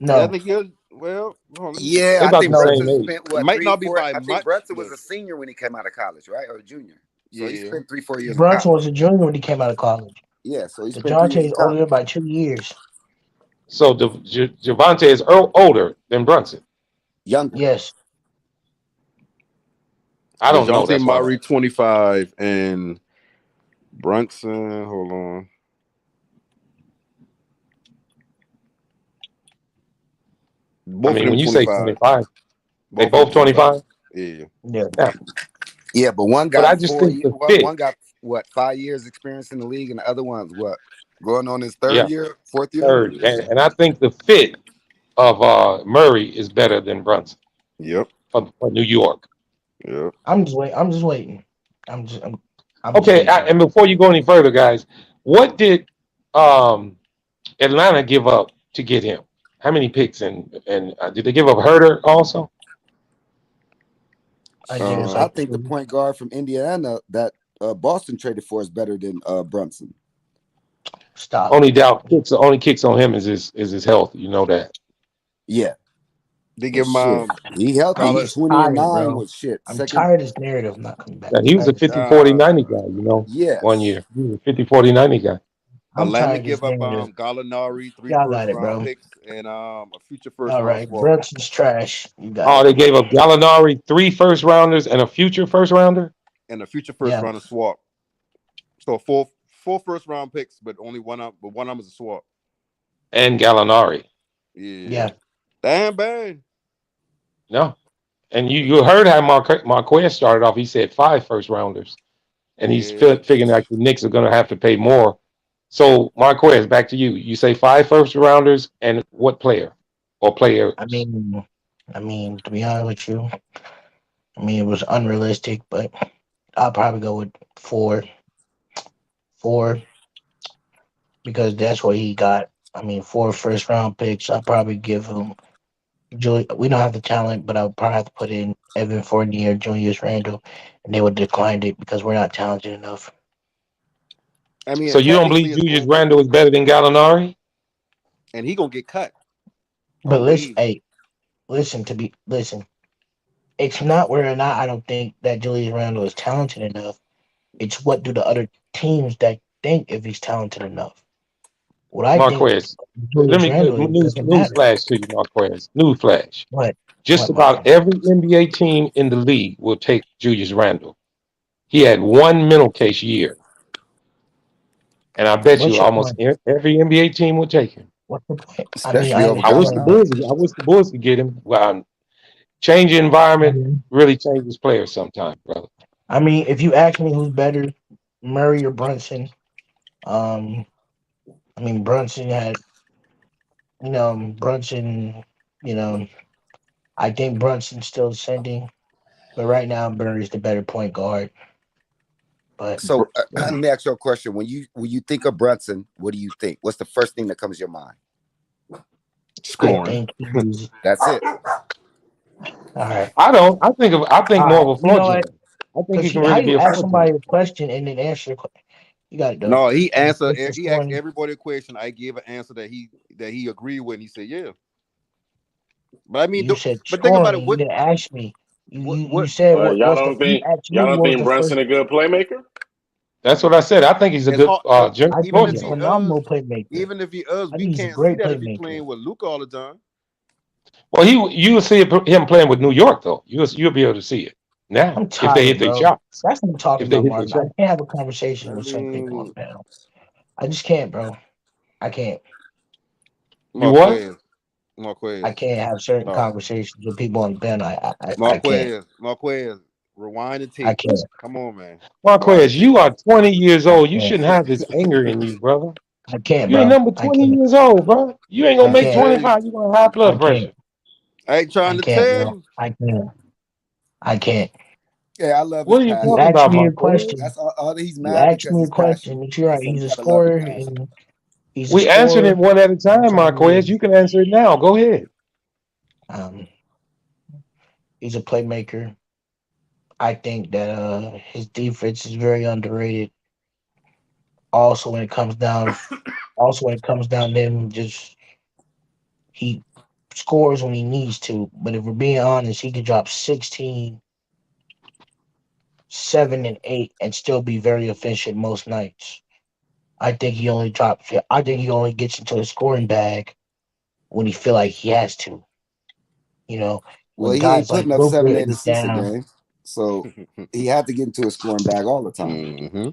Yeah, I no, think he'll. Well, hold on, let me see. Yeah, They I about the think no. same Brunson age. spent It what, might three, not be 4. by I think much, Brunson was but a senior when he came out of college, right, or a junior. So he yeah. spent 3, 4 years in Brunson college. was a junior when he came out of college. Yeah, so he spent 3 years DeJounte in is older than college. by 2 years. So Javante is older than Brunson. Younger. Yes. I don't know. DeJounte That's why I'm Murray asking. 25 and Brunson. Hold on. I Both of mean, them when you say 25. 25, they Both of them both 25. 25. Yeah. Yeah. Yeah, Yeah, but one but I got just 4 think years. the One fit. got what, 5 years experience in the league, and the other one's what, going on his third Yeah, year, fourth year. third, and I think the fit of Murray is better than Brunson Yep. for New York. Yep. I'm just waiting. I'm just waiting. I'm just Okay, waiting. and before you go any further, guys, what did um, Atlanta give up to get him? How many picks and did they give up Herder also? I think it's I like think the 2. point guard from Indiana that Boston traded for is better than Brunson. Stop. Only kicks on him is his health. You know that. Yeah, They but give him shit, he healthy. I'm Gala, He's just 20 and tired, 9 bro. with shit. I'm Second, tired of this narrative not coming back. Yeah, I'm he was a tired of this. 50 40 uh, 90 guy. One yes. year, he was a 50 40 90 guy. I'm Atlanta tired of give this up narrative. Gallinari, three Y'all first got it, round bro. picks, and a future first All round right. swap. Brunson's trash. You got Oh, it. they gave up Gallinari, 3 first rounders and a future first rounder, And a future first Yeah. round swap. So four first round picks, but only one of them is a swap. and Gallinari. Yeah. Yeah. Damn bad. No, and you heard how Marquez started off. He said 5 first rounders. and he's Yeah. figuring like the Knicks are going to have to pay more. So, Marquez, back to you. You say 5 first-rounders and what player or players? I mean, to be honest with you, it was unrealistic, but I'll probably go with four, because that's what he got. 4 first-round picks. I'll probably give him Julie. We don't have the talent, but I'll probably have to put in Evan Fournier, Julius Randle, and they would decline it because we're not talented enough. I mean, So you don't believe technically it's Julius four, Randle is better than Gallinari? and he gonna get cut But on listen, waivers. hey, listen. It's not whether or not I don't think that Julius Randle is talented enough. It's what do the other teams that think if he's talented enough. What I think Marquez, let Julius me Randle is doesn't news matter. flash to you, Marquez. News flash. What? Just What, my about friend? every NBA team in the league will take Julius Randle. He had one mental case year, and I bet What's you your almost point? every NBA team will take him. What's the point? Especially I over I wish understand, the but Gallinari. Bulls. I wish the Bulls could get him. Well, changing environment really changes players sometimes, brother. if you ask me who's better, Murray or Brunson, um, Brunson had, Brunson, you know, I think Brunson's still ascending, but right now Murray's the better point guard. But So let me ask you a question. When you think of Brunson, what do you think? What's the first thing that comes to your mind? I Scoring. think he's That's it. all right. I don't. I think All more right, of a you floor know what? general. I think he Because can how really you be a ask floor somebody general. a question and then answer the question? You got it, though. No, he answered. What's the He asked scoring? everybody a question. I gave an answer that he agreed with. And he said, "Yeah." But I mean, You said but think about scoring, it. and you didn't ask me. You What? said Well, what's the? You asked me y'all don't what was think the first. Brunson a good playmaker? That's what I said. I think he's a It's good hard. But I floor think even he's if a he general. is, phenomenal playmaker. I we think he's a can't see great that if he playmaker. playing with Luca all the time. Well, you will see him playing with New York though. You'll be able to see it now I'm if they tired, hit their bro. shots. That's what I'm talking If they about, hit their Martin. I shots. can't have a conversation I with some people on mean, the panel. I just can't, bro. I can't. You what? I Marquez. can't have certain Oh, conversations with people on the panel. I can't. Marquez. Rewind the I tape. can't. Come on, man. Rewind Marquez, the tape. you are 20 years I old. You can't. shouldn't have this anger in you, brother. I can't, You ain't bro. number I 20 can't. years old, bro. You ain't I gonna Trying to make can't. tell you. 25. You gonna have I blood can't. pressure. I ain't trying I to can't, tell bro. you. I can't. I can't. Yeah, I love his What are you You passion. talking asked about, me a Marquez? question. That's all. He's You mad asked because me a he's question. passionate. But you're right. So He's you a gotta love his scorer, passion. and he's a We answered it scorer. one at a That's time, all he Marquez. is. You can answer it now. Go ahead. Um, he's a playmaker. I think that his defense is very underrated. Also, when it comes down to him, just he scores when he needs to. But if we're being honest, he could drop 16, 7, and 8 and still be very efficient most nights. I think he only gets into the scoring bag when he feel like he has to. You know, Well, when he ain't guys like putting up Luka 7, 8 is assists a down. game, so he had to get into a scoring bag all the time Mm-hmm.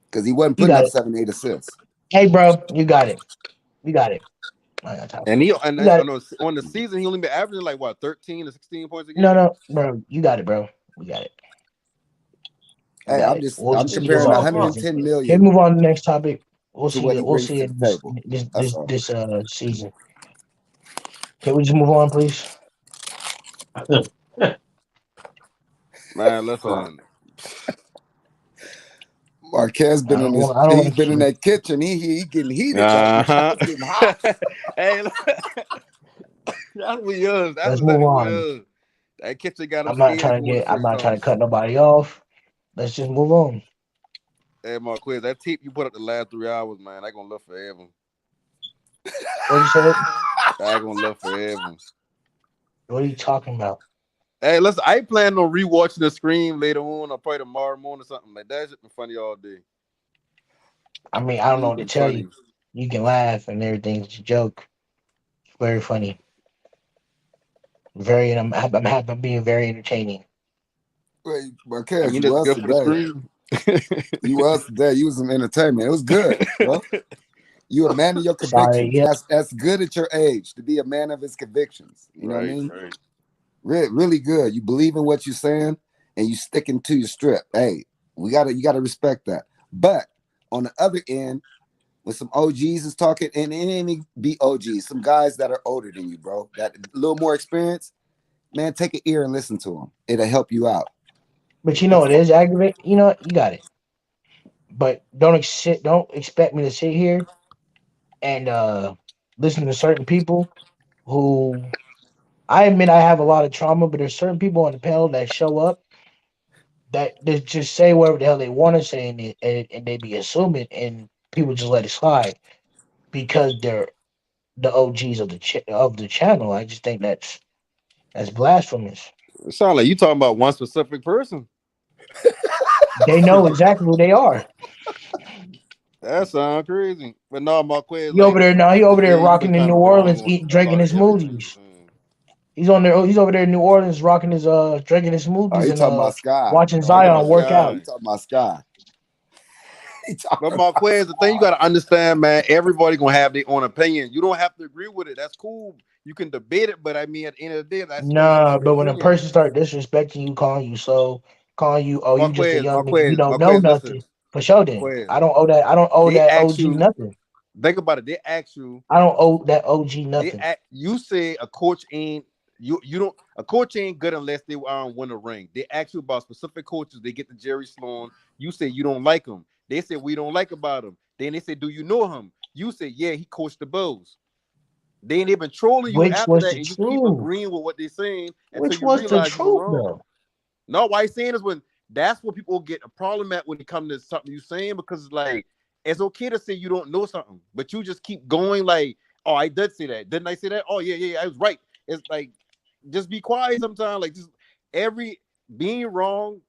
because he wasn't You putting got up it. 7, 8 assists. Hey, bro, you got it. You got it. I got time. And he You got it. on the season he only been averaging like what 13 to 16 points a No, game. no, bro. You got it, bro. We got it. You Hey, got it. We'll I'm just see this comparing off season. 110 Can million we move on to the next topic? We'll to see what it. he We'll brings see to it the table. That's all. season. Can we just move on, please? Man, listen. Marquez been in I don't he's want to been in keep. that kitchen. He getting heated right now. Uh-huh. It's getting hot. Hey, that's what yours. That's Let's move exactly what on. yours. That kitchen got him I'm not scared trying to going to get. I'm certain not trying to corners. cut nobody off. Let's just move on. Hey, Marquez, that tape you put up the last 3 hours, man, I gonna live forever. What you say? I gonna live forever. What are you talking about? Hey, listen, I ain't planning on rewatching the Scream later on or probably tomorrow morning or something like that. That shit been funny all day. I mean, I don't know Scream what to been tell you. funny. You can laugh and everything's a joke. It's very funny. I'm being very entertaining. Wait, I Marquez, mean, you that's was good for the today. Scream. You was today. You was some entertainment. It was good, bro. You a man of your Sorry, convictions. yeah. That's good at your age to be a man of his convictions. You know what I Right, mean? right. Really good. You believe in what you're saying and you sticking to your strip. Hey, You gotta respect that. But on the other end, when some OGs is talking, and it ain't even be OGs, some guys that are older than you, bro, that a little more experience, man, take an ear and listen to them. It'll help you out. But you know it is aggravating. You know what? You got it. But don't expect me to sit here and listen to certain people who I admit I have a lot of trauma, but there's certain people on the panel that show up that they just say whatever the hell they want to say, and they be assuming, and people just let it slide because they're the OGs of the channel. I just think that's blasphemous. It sounds like you talking about one specific person. They know exactly who they are. That sounds crazy. But no, Marquez, He like over there now. He over there today, you've been rocking in kind New of Orleans, wrong eating, on drinking about his everything you're smoothies. saying. He's over there in New Orleans, rocking his drinking his Oh, smoothies he and talking about Sky. watching Talking about Zion work Sky. out. He talking about Sky. But Marquez, the thing you gotta understand, man, everybody gonna have their own opinion. You don't have to agree with it. That's cool. You can debate it, but I mean, at the end of the day, that's Nah, your but when a opinion. person start disrespecting you, calling you, oh, you just a young nigga, you don't know Marquez, listen, nothing. For sure, then Marquez. I don't owe They that ask OG you. nothing. Think about it. They ask you. I don't owe that OG nothing. You say a coach ain't you don't a coach ain't good unless they win a ring. They ask you about specific coaches. They get to Jerry Sloan. You say you don't like him. They say we don't like about him. Then they say, do you know him? You say, yeah, he coached the Bulls. Then they've been trolling you Which after was that, the and you keep truth? agreeing with what they're saying until Which you was the realize you were truth, wrong. though? No, why he's saying is when that's what people get a problem at when it comes to something you're saying, because it's like it's okay to say you don't know something, but you just keep going like, oh, I did say that. Didn't I say that? Oh, yeah, I was right. It's like just be quiet sometimes. Like just being wrong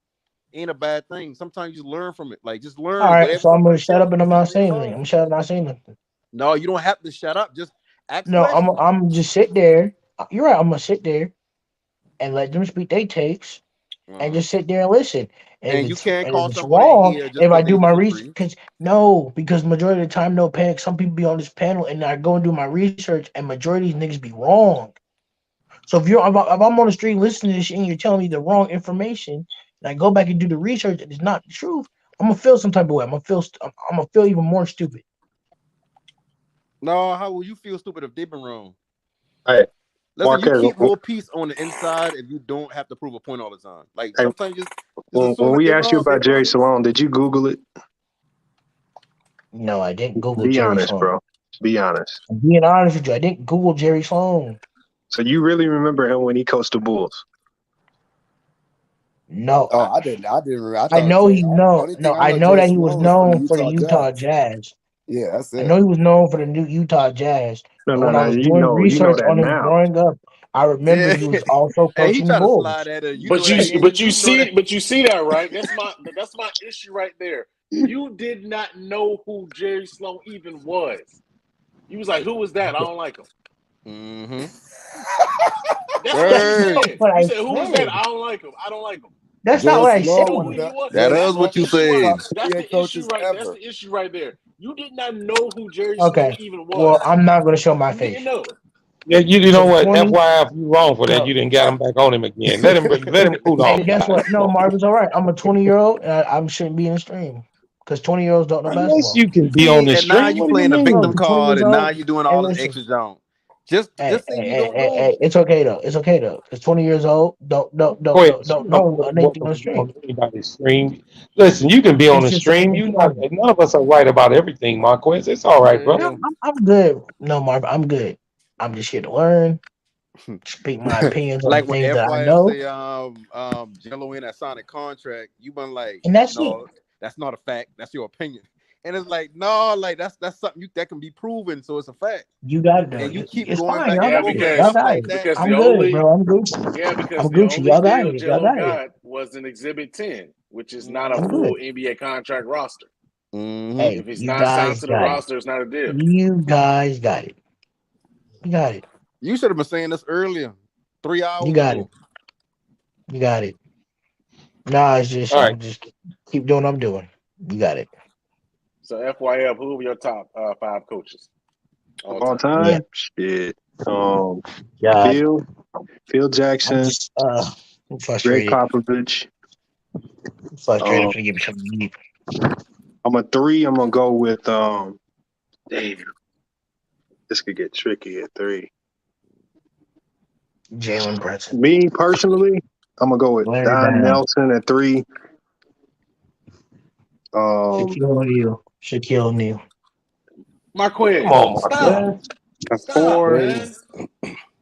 ain't a bad thing. Sometimes you learn from it. Like just All learn right, whatever so I'm gonna somebody shut tells up you, and I'm just not say you're saying anything. wrong. I'm shut up, not saying nothing. No, you don't have to shut up. Just ask No, questions. I'm just sit there. You're right. I'm gonna sit there and let them speak their takes, and just sit there and listen. And you can't And if call it's somebody a wrong, hater just if I because do they my research, disagree. because majority of the time, no panic. Some people be on this panel, and I go and do my research, and majority of these niggas be wrong. So if I'm on the street listening to this shit and you're telling me the wrong information, and I go back and do the research and it's not the truth, I'm gonna feel some type of way. I'm gonna feel even more stupid. No, how will you feel stupid if they've been wrong? Hey, Listen, you Marquez, keep more peace on the inside if you don't have to prove a point all the time. Like hey, sometimes just when assume that we they're asked you wrong. Be about Jerry honest. Salone, did you Google it? No, I didn't Google Be Jerry honest, Sloan. bro. Be honest. I'm being honest with you, I didn't Google Jerry Sloan. So you really remember him when he coached the Bulls? Oh, No, I didn't. I I thought know Jerry. he know. Only thing No, I I know know Jerry that he was Salone was from the known for the Utah Utah Jazz. Jazz. Yeah, that's I it. know he was known for the new Utah Jazz. No, But no, when I no. was doing You know research that on him now. growing up, I remember Yeah. he was also Hey, he coaching the try to slide Bulls. at it. You know But that. you Yeah, you but you do know that. see that, right? That's my issue right there. You did not know who Jerry Sloan even was. You was like, who was that? I don't like him. Mm-hmm. That's what you That's not said. what You I said, who was that? said. I don't like him. I don't like him. That's not Jerry what I said. Salone Knew was who he was. That Jerry is That's the what Sloane you was one of issue the right. say. top That's NBA the issue coaches right. That's ever. the issue right there. You did not know who Jerry Sloan Okay. even Well, was. I'm not going to show my You didn't face. know. Yeah, you know For what? 20, FYI, if you wrong for that, no. you didn't got him back on him again. Let him cool And off, guess guys. what? Come No, on. Marvin's all right. I'm a 20-year-old, and I shouldn't be in the stream because 20-year-olds don't know Yes, basketball. you can be on See, the and now stream. you What do you playing the No, victim mean? for 20 card, years and now old. you're doing Hey, all this listen. extra junk. Just say you don't know. Hey, it's okay though. It's okay though. Because 20 years old Go ahead. don't You don't know anything welcome on the to be on stream. anybody's stream. Listen, you can be on It's the just so stream. much You not fun. none of us are right about everything, Marquez. It's all right, No, brother. Man. I'm good. No, Marvin, I'm good. I'm just here to learn, speak my opinions on the Like when things that I FYF know, say Jello in that Sonic contract, you been like, and that's it. no, that's not a fact. That's your opinion. And it's like, no, like that's something that can be proven, so it's a fact. You got it though. And you keep It's going fine. back Y'all and Yeah, got forth it. with Y'all because stuff got like it. that. because the I'm good, only bro. I'm Gucci. because I'm the Gucci. only Y'all got deal it. Y'all Jello got it. got was an Exhibit 10, which is not a I'm Mm-hmm. good. full NBA contract roster. Mm-hmm. Hey, If he's you not signed guys to the got it. roster, it's not a deal. You guys got it. You got it. You should have been saying this earlier, 3 You hours got it. ago. You got it. Nah, it's just All right. I'm just keep doing what I'm doing. You got it. So FYF, who are your top 5 coaches Of all all time? Yeah. time, shit. God. Phil I'm Jackson, just I'm Greg frustrated. Popovich, Frustrated Um, for give me something to eat. I'm a 3. I'm gonna go with damn. This could get tricky at 3. Jalen Brunson. Me personally, I'm gonna go with Larry Don Brown. Nelson at 3. Shaquille O'Neal. Marquez, Come on, stop. Marquez. At Stop, 4, man.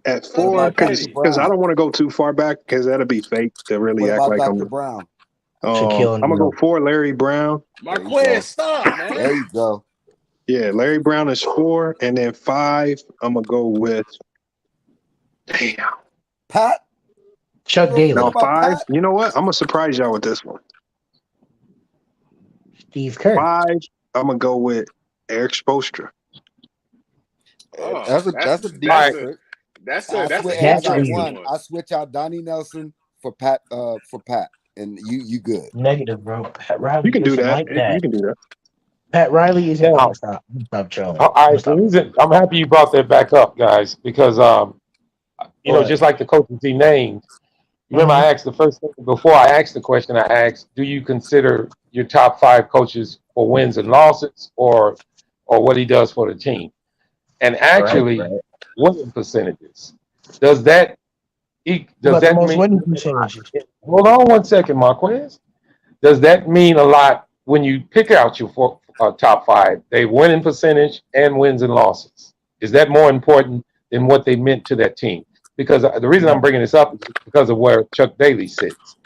at What Stop 4, being about Dr. petty. because I Brown? don't want to go too far back because that'll be fake to What really act about like Dr. I'm. Brown? Shaquille I'm gonna go O'Neal. 4, Larry Brown. There you go. Marquez, stop, There man. you go. Yeah, Larry Brown is 4, and then 5. I'm gonna go with damn. Pat? Chuck You know Now Daly. about 5. Pat? You know what? I'm gonna surprise y'all with this one. Steve Kerr. 5. I'm gonna go with Eric Spoelstra. Oh, That's a All deep right. pick. that's I a that's switch. an Hey, I That's got interesting easy. one. one. I switch out Donnie Nelson for Pat. And you good. Negative, bro. Pat You Riley can do isn't that. like You that. can do that. Pat Riley isn't. I'm Now, gonna stop. I'm gonna stop trolling. all I'm gonna right. The stop. reason I'm happy you brought that back up, guys, because What? just like the coaches he named. Remember, Mm-hmm. I asked the first thing before I asked the question. I asked, "Do you consider your top 5 coaches for wins and losses, or what he does for the team?" And Right. actually, winning percentages. Does that Who does got the that most mean? winning percentages? Hold on one second, Marquez. Does that mean a lot when you pick out your top 5? They winning percentage and wins and losses. Is that more important than what they meant to that team? Because the reason I'm No. bringing this up is because of where Chuck Daly sits.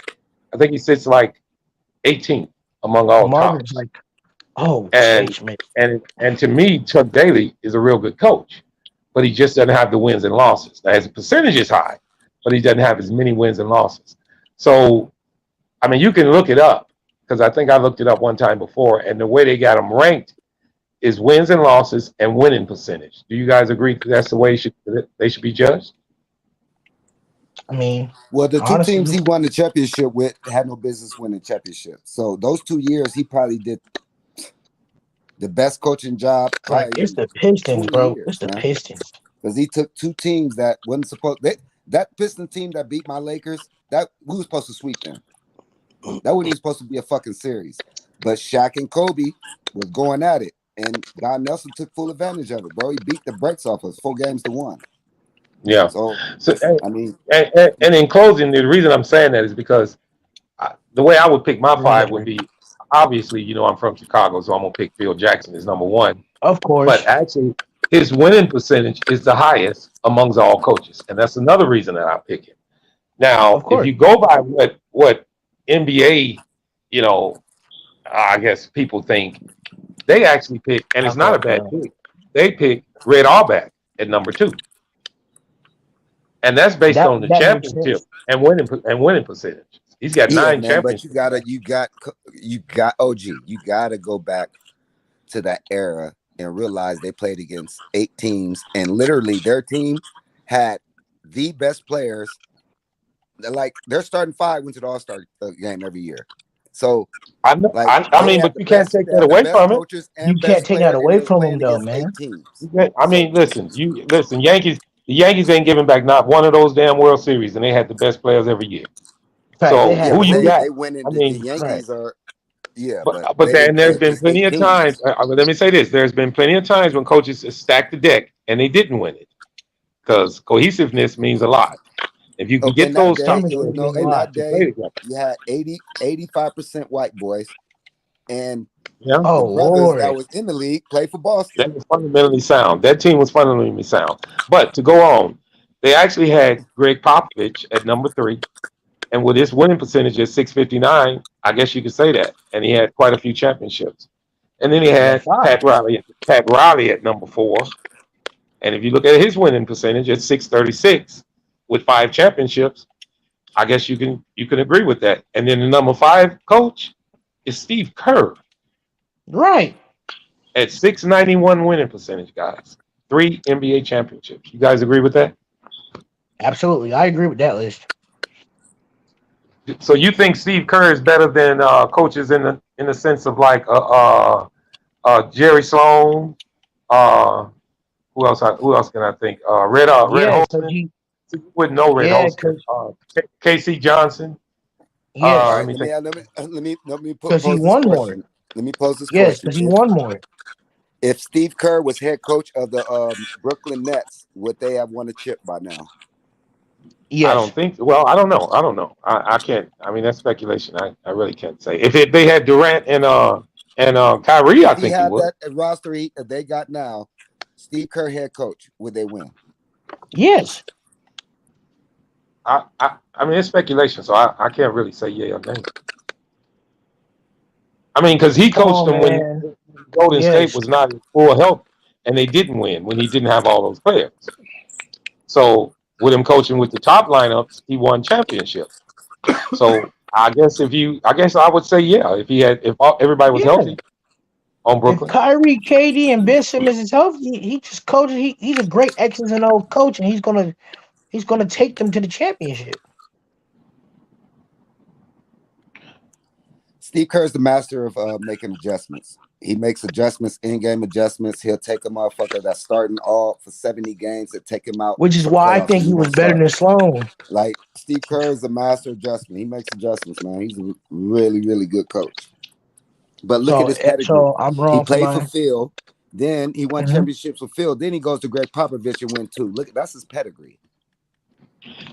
I think he sits like 18th among all Marvin's tops. like, oh, And H man. and to me, Chuck Daly is a real good coach, but he just doesn't have the wins and losses. Now his percentage is high, but he doesn't have as many wins and losses. So I mean, you can look it up because I think I looked it up one time before, and the way they got them ranked is wins and losses and winning percentage. Do you guys agree that that's the way they should be judged? I mean, Well, the 2 teams honestly, he won the championship with had no business winning championship. So those 2 years, he probably did the best coaching job like probably it's in the Pistons, 20 bro. It's years, the man. Pistons. Because he took 2 teams that wasn't supposed. That Piston team that beat my Lakers, that we was supposed to sweep them. That wasn't even supposed to be a fucking series. But Shaq and Kobe was going at it, and Don Nelson took full advantage of it, bro. He beat the brakes off us 4-1. Yeah. So So I mean, and in closing, the reason I'm saying that is because the way I would pick my Go 5 ahead, would man. be obviously, I'm from Chicago, so I'm gonna pick Phil Jackson as number 1. Of But course. actually, his winning percentage is the highest amongst all coaches, and that's another reason that I pick it. Of Now, if course. you go by what NBA, you know, I guess people think they actually pick, and it's Talk not a about bad pick. They pick Red Auerbach at number 2, and that's based on the that makes championship sense. and winning percentage. He's got yeah, 9 man. But championships. you got OG. You gotta go back to that era and realize they played against 8 teams, and literally their team had the best players. Like their starting 5 went to the All-Star game every year. So I know, like I mean, but you can't take they that had the away best from it. coaches You and can't best take that player, and away they was from playing him, though, against 8 man. teams. I So mean, listen, Yankees. The Yankees ain't giving back not one of those damn World Series, and they had the best players every year. Fact, they So yeah, had who but you one. they got? went in I the mean, Right. Yankees are but but they didn't then play there's been against 8 plenty of times. teams. Let me say this: there's been plenty of times when coaches stacked the deck and they didn't win it because cohesiveness means a lot. If you can In get that those day, common Mean a in lot. that to play day, together, you had 85% white boys, and yeah, the Oh brothers that Lord. was in the league played for Boston. that was fundamentally sound. That team was fundamentally sound. But to go on, they actually had Greg Popovich at number 3. And with his winning percentage at 659, I guess you could say that. And he had quite a few championships. And then he He had had 5. Pat Riley at number 4. And if you look at his winning percentage at 636 with 5 championships, I guess you can agree with that. And then the number 5 coach is Steve Kerr Right. at 691 winning percentage, guys. 3 NBA championships. You guys agree with that? Absolutely. I agree with that list. So you think Steve Kerr is better than coaches in the sense of like Jerry Sloan. Who else can I think? Red Yeah, because Holzman. You wouldn't know Red Holzman. because Casey Johnson. All Yes, right, Let me think. let me because he pose this won more. question. Let me pose this Yes, question. because he won more. If Steve Kerr was head coach of the Brooklyn Nets, would they have won a chip by now? I Yes. don't think. Well, I don't know. I don't know. I can't. I mean, that's speculation. I really can't say. If they had Durant and Kyrie, I If he think he had would. that roster that they got now, Steve Kerr head coach, would they win? Yes. I mean, it's speculation, so I can't really say yeah or nay. I mean, because he Come coached on, them when man. Golden State Yes. was not in full health, and they didn't win when he didn't have all those players. So with him coaching with the top lineups, he won championships. So I guess I would say yeah. If everybody was Yeah. healthy on If Brooklyn, Kyrie, KD, and Ben Simmons is healthy, he just coaches. He's a great X's and O's coach, and he's gonna take them to the championship. Steve Kerr is the master of making adjustments. He makes adjustments, in-game adjustments. He'll take a motherfucker that's starting all for 70 games and take him out Which is for the why I playoffs think and he he was won't better start. than Sloan. Like Steve Kerr is a master adjustment. He makes adjustments, man. He's a really, really good coach. But look at So, his pedigree. so I'm He wrong for played for mine. Phil. Then he won Mhm. championships with Phil. Then he goes to Greg Popovich and win 2. Look, that's his pedigree.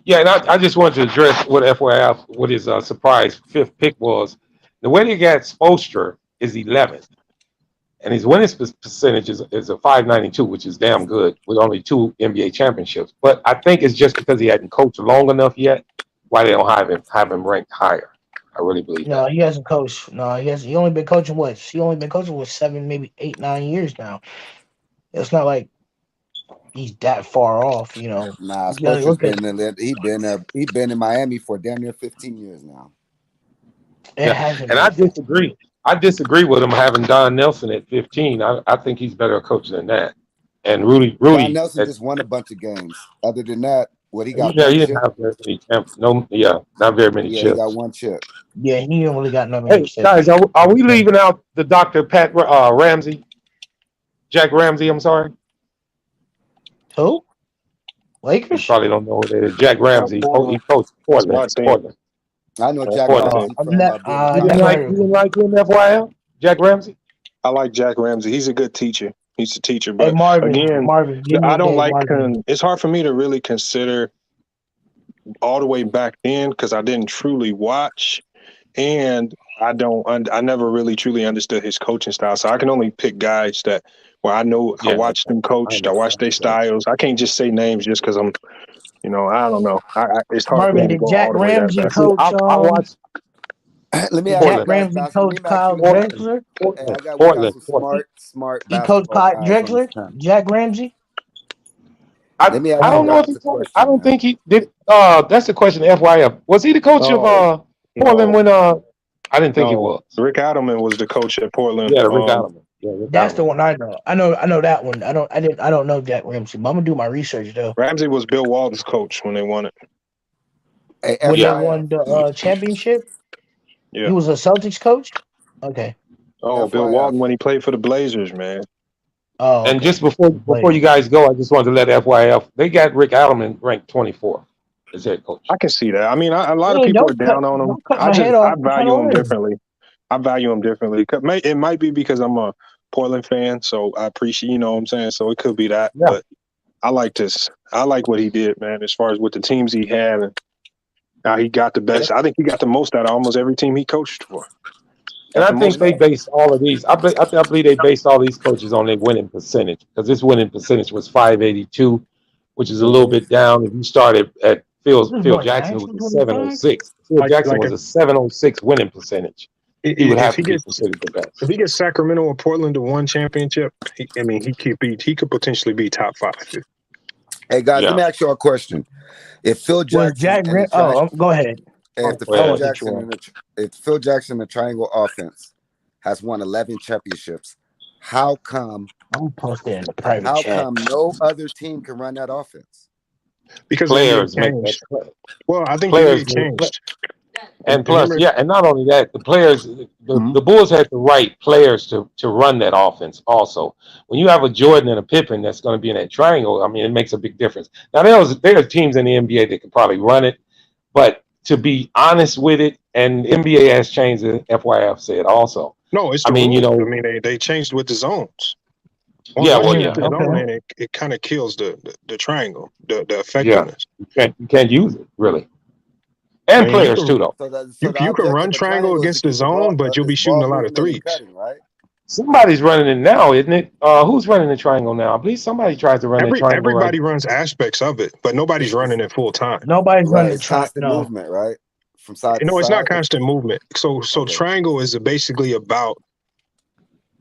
yeah. And I just wanted to address what FYI what his surprise fifth pick was. The way they got Spoelstra is 11th. And his winning percentage is a 592, which is damn good with only 2 NBA championships. But I think it's just because he hadn't coached long enough yet why they don't have him ranked higher. I really believe No, that. he hasn't coached. No, he has. He only been coaching what? He only been coaching with 7, maybe 8, 9 years now. It's not like he's that far off. Nah, You gotta Spoelstra's look at been there. He been there. He been in Miami for damn near 15 years now. it. Yeah, Hasn't and been I 15. disagree. I disagree with him having Don Nelson at 15. I think he's better coach than that. And Don Rudy, Nelson just won a bunch of games. Other than that, what he got yeah, one he didn't chip? have very many no, yeah, not very many Yeah, he got chips. one chip. Yeah, he ain't really got no many Hey chips. guys, are we leaving out the Dr. Pat Ramsey, Jack Ramsey? I'm sorry, Who? you Lakers? probably don't know who that is. Jack Ramsey, Portland. he coached That's Portland. my team. Portland. I know Jack Portland. Ramsey from being a I You never heard you of didn't him. like him, FYL? Jack Ramsey? I like Jack Ramsey. He's a good teacher. He's a teacher, Hey, but Marvin, again, give me I a don't game, like. Marvin. It's hard for me to really consider all the way back then because I didn't truly watch, and I don't. I never really truly understood his coaching style. So I can only pick guys that where I know I Yeah, watched them I coached. I watched their understand. styles. I can't just say names just because I'm. I don't know. It's hard for Marvin, me to did go Jack all the way that Ramsey back. See, coach? I watched Let me Did ask you Jack Portland, guys, Ramsey Boston. coach Let me ask Kyle you. Portland, Drexler? Hey, we got Portland, some Portland. smart He coached basketball Kyle guys on this Drexler? panel. Jack Ramsey? I Let me Or ask I you don't no? know if guys he a told. I question, don't man. think he did. That's the question. FYF, was he the coach of No, Portland no, when I didn't think he no. was. Rick Adelman was the coach at Portland. Yeah, Rick Allen. Yeah, Rick That's the Allen. one I know. I know that one. I don't know Jack Ramsey, but I'm gonna do my research though. Ramsey was Bill Walton's coach when they won it. Hey, When they Yeah, FYF. won the championship, Yeah. he was a Celtics coach. Okay. Oh, Bill FYF. Walton when he played for the Blazers, man. Oh, and okay. just before you guys go, I just wanted to let FYF. They got Rick Allen ranked 24 as head coach. I can see that. I mean, a lot of Hey, people are down on him. don't cut my head I off. I'm trying to value him learn. differently. I value him differently. It might be because I'm a Portland fan, so I appreciate. You know what I'm saying? So it could be that, Yeah, but I like this. I like what he did, man. As far as with the teams he had, and how he got the and, best. I think he got the most out of almost every team he coached for. and Got I the think most they out. based all of these. I believe they based all these coaches on their winning percentage because this winning percentage was 582, which is a little Mm-hmm. bit down. If you started at This is Phil what Jackson, it was Jackson a 25. 706. Phil Jackson Like was a 706 winning percentage. He would if have he to be gets considered the best. if he gets Sacramento or Portland to one championship, he could potentially be top 5. Hey guys, let Yeah. me ask you a question. If Phil Was Jackson Jack? and the Go ahead. if the Go I Phil want ahead. to hit you Jackson on. and if Phil Jackson the Triangle Offense has won 11 championships, how come I'm gonna post it in the private how chat. come no other team can run that offense? Because the NBA Players make that. changed. Well, I think the Players NBA make. changed. And plus, Remember, yeah, and not only that, the players, Mm-hmm. the Bulls had the right players to run that offense. Also, when you have a Jordan and a Pippen that's going to be in that triangle, I mean, it makes a big difference. Now, there are teams in the NBA that can probably run it, but to be honest with it, And NBA has changed it. FYF said also. No, it's I the mean, rules. I mean, they changed with the zones. Yeah, Once well, you yeah, get the zone in, it kind of kills the triangle, the yeah. effectiveness. You can't use it really, I and mean, players too though. So the you can objective run of triangle triangle is to against the keep the ball zone, but you'll be is shooting ball a lot of movement and threes. cutting, right? Somebody's running it now, isn't it? Who's running the triangle now? I believe somebody tries to run the triangle right. Everybody runs aspects of it, but nobody's running it full time. Nobody's Right. running It's constant no. movement, right? From side to No, it's not side. constant movement. So Okay. triangle is basically about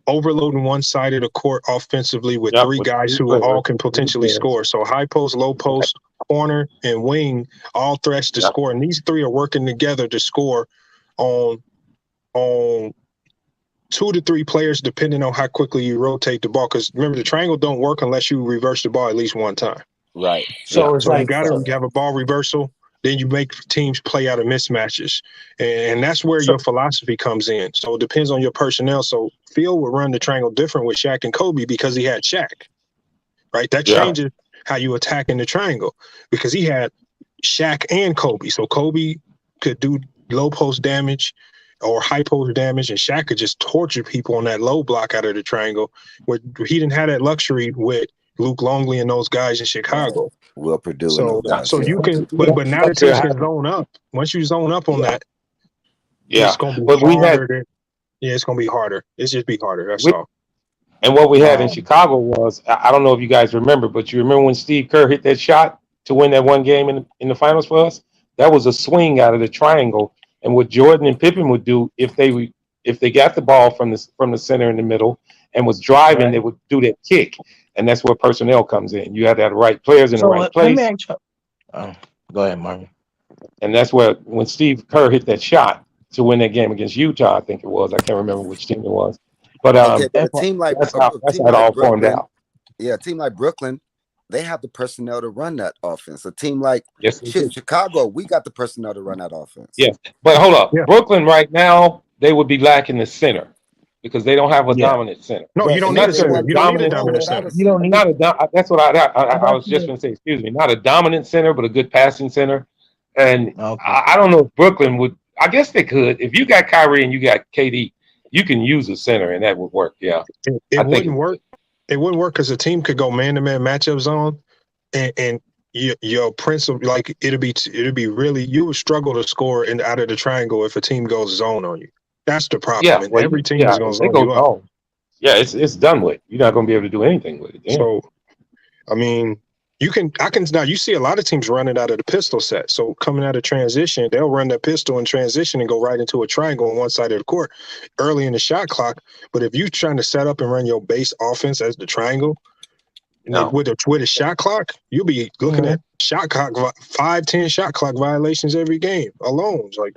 overloading one side of the court offensively with three with guys three who all players, can three potentially players. score. So high post, low post, corner, and wing all threats to score. And these three are working together to score on 2 to 3 players, depending on how quickly you rotate the ball. Because remember, the triangle don't work unless you reverse the ball at least one time. Right. So it's So like you have a ball reversal, then you make teams play out of mismatches. And that's where your philosophy comes in. So it depends on your personnel. So Phil would run the triangle different with Shaq and Kobe because he had Shaq, right? That changes how you attack in the triangle because he had Shaq and Kobe. So Kobe could do low post damage or high post damage, and Shaq could just torture people on that low block out of the triangle. Where he didn't have that luxury with Luke Longley and those guys in Chicago. Will Purdue and those guys. So you can, but now the teams can zone up. Once you zone up on that, it's going to be harder. It's going to be harder. It's just be harder. That's all. And what we had in Chicago was, I don't know if you guys remember, but you remember when Steve Kerr hit that shot to win that one game in the finals for us? That was a swing out of the triangle. And what Jordan and Pippen would do if they got the ball from the center in the middle and was driving, they would do that kick. And that's where personnel comes in. You have to have the right players in the right place. Go ahead, Marvin. And that's where when Steve Kerr hit that shot to win that game against Utah, I think it was. I can't remember which team it was. But okay, but a team like that's how it all formed out. Yeah, a team like Brooklyn, they have the personnel to run that offense. A team like Yes, Chicago, we got the personnel to run that offense. Yes, but hold up, Brooklyn right now they would be lacking the center because they don't have a dominant center. No, you don't need a center. You don't need a dominant center. You don't need. That's what I was just going to say. Excuse me, not a dominant center, but a good passing center. And I don't know if Brooklyn would. I guess they could. If you got Kyrie and you got KD, you can use a center, and that would work. Yeah, it wouldn't work. It wouldn't work because the team could go man-to-man matchup zone, and your principle, like it'd be really, you would struggle to score out of the triangle if a team goes zone on you. That's the problem. Yeah, and every team is going to zone you up. Yeah, it's done with. You're not going to be able to do anything with it. Yeah. So, I mean, now you see a lot of teams running out of the pistol set. So coming out of transition, they'll run that pistol in transition and go right into a triangle on one side of the court early in the shot clock. But if you're trying to set up and run your base offense as the triangle with a shot clock, you'll be looking at shot clock 5-10 shot clock violations every game alone. It's like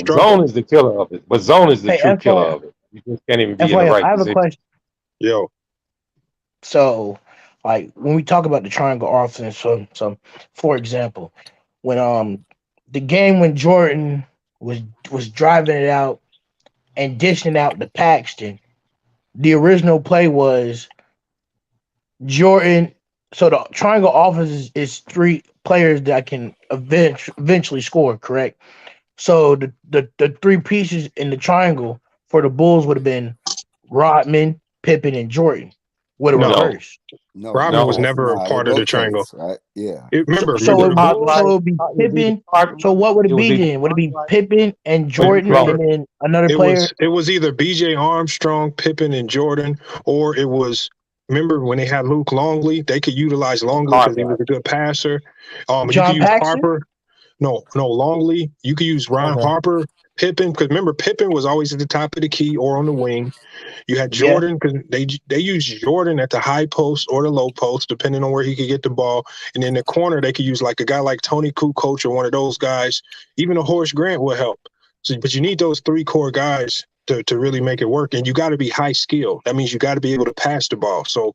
zone is the killer of it, but zone is the true killer of it. You just can't even be in the right I have position. a question. Yo. So, like when we talk about the triangle offense, so for example, when the game when Jordan was driving it out and dishing it out to Paxton, the original play was Jordan. So the triangle offense is 3 players that can eventually score, correct? So the 3 pieces in the triangle for the Bulls would have been Rodman, Pippen, and Jordan. Would have reversed. No, Rodman was never a part of the triangle. Right? Yeah. Remember, So it would be Pippen. So what would it be then? Would it be Pippen and Jordan and then another player? It was either B.J. Armstrong, Pippen, and Jordan, or it was. Remember when they had Luke Longley? They could utilize Longley because he was a good passer. You could use Harper. No, Longley. You could use Ron Harper, Pippen, because remember Pippen was always at the top of the key or on the wing. You had Jordan because they used Jordan at the high post or the low post, depending on where he could get the ball. And in the corner, they could use like a guy like Tony Kukoc or one of those guys. Even a Horace Grant will help. So, but you need those 3 core guys to really make it work. And you got to be high skill. That means you got to be able to pass the ball. So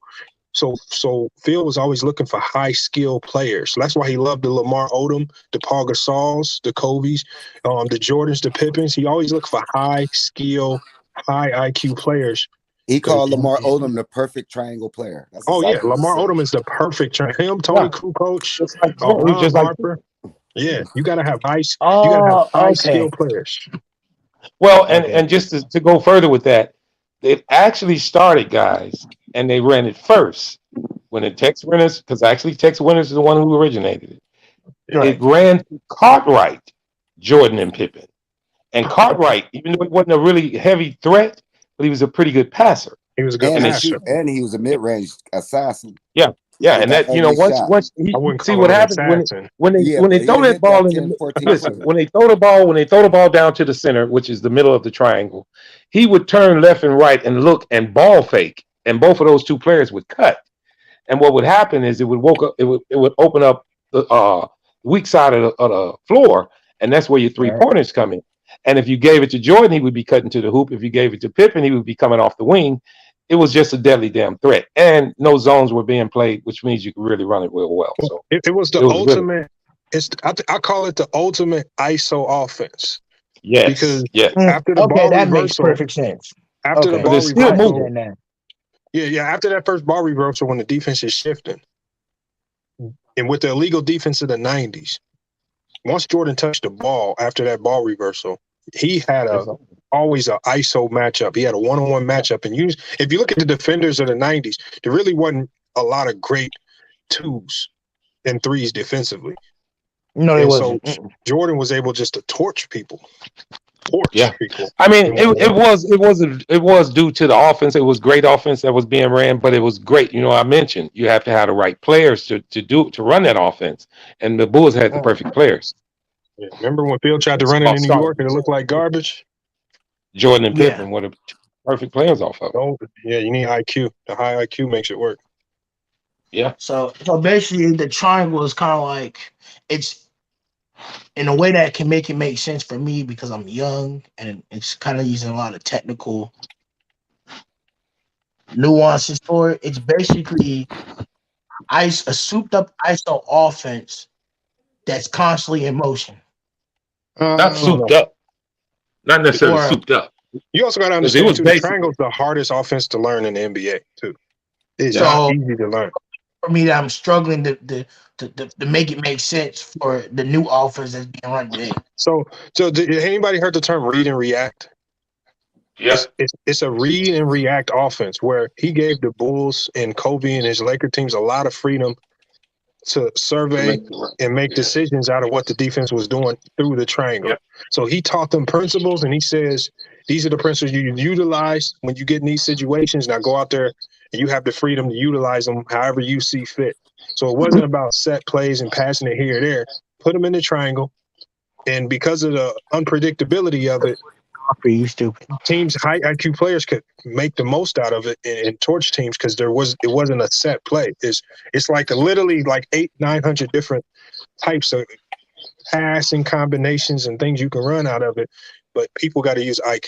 Phil was always looking for high skill players. So that's why he loved the Lamar Odom, the Paul Gasols, the Kobe's, the Jordans, the Pippins. He always looked for high skill, high IQ players. He called Lamar Odom the perfect triangle player. That's Lamar Odom is the perfect triangle. Him, Tony Kukoc, Ron Harper. Yeah, you gotta have ice. You gotta have Oh, high okay. skill players. Well, Okay. and just to go further with that, it actually started, guys, and they ran it first when the Tex Winners, because actually Tex Winners is the one who originated it. Right. It ran through Cartwright, Jordan, and Pippen. And Cartwright, even though he wasn't a really heavy threat, but he was a pretty good passer. He was a good And And he it, shoot, passer. and he was a mid-range assassin yeah, yeah, with and that that ugly once shot. he I wouldn't see call what him an happens assassin. Yeah, when they but throw he'll that hit ball that in 10, the 14 listen footer. when they throw the ball down to the center, which is the middle of the triangle, he would turn left and right and look and ball fake, and both of those two players would cut. And what would happen is it would open up the weak side of the floor, and that's where your three Right. pointers come in. And if you gave it to Jordan, he would be cutting to the hoop. If you gave it to Pippen, he would be coming off the wing. It was just a deadly damn threat, and no zones were being played, which means you could really run it real well. So It was it the was really ultimate. I call it the ultimate ISO offense because yes. after the Okay, ball that makes reversal, perfect sense. after the Okay, But ball it's still I reversal, moving. understand that. yeah, after that first ball reversal, when the defense is shifting, and with the illegal defense of the '90s, once Jordan touched the ball after that ball reversal, he had always a ISO matchup. He had a one-on-one matchup, and if you look at the defenders of the '90s, there really wasn't a lot of great twos and threes defensively. No, it And so wasn't. Mm-mm. Jordan was able just to torch people. Yeah, People. I mean, in one-on-one. it was due to the offense. It was great offense that was being ran, but it was great. I mentioned you have to have the right players to run that offense, and the Bulls had the perfect players. Yeah. Remember when Phil tried to It's run it all in New York started and it looked like garbage? Jordan and Yeah. Pippen were the perfect players off of it. Oh, yeah, you need IQ. The high IQ makes it work. Yeah. So basically, the triangle is kind of like it's in a way that can make sense for me because I'm young and it's kind of using a lot of technical nuances for it. It's basically a souped up ISO offense that's constantly in motion. Not souped up, not necessarily Or souped up, You also got to because it understand was too, the basically. triangle is the hardest offense to learn in the NBA too. It's Yeah. not so easy to learn. for me, that I'm struggling to make it make sense for the new offense that's being run today. So did anybody heard the term read and react? Yeah. It's a read and react offense where he gave the Bulls and Kobe and his Laker teams a lot of freedom to survey and make decisions out of what the defense was doing through the triangle. So he taught them principles, and he says these are the principles you utilize when you get in these situations. Now go out there and you have the freedom to utilize them however you see fit. So it wasn't about set plays and passing it here or there. Put them in the triangle, and because of the unpredictability of it, For you, stupid. teams, high IQ players could make the most out of it and torch teams because it wasn't a set play. It's like literally like 800-900 different types of passing combinations and things you can run out of it. But people got to use high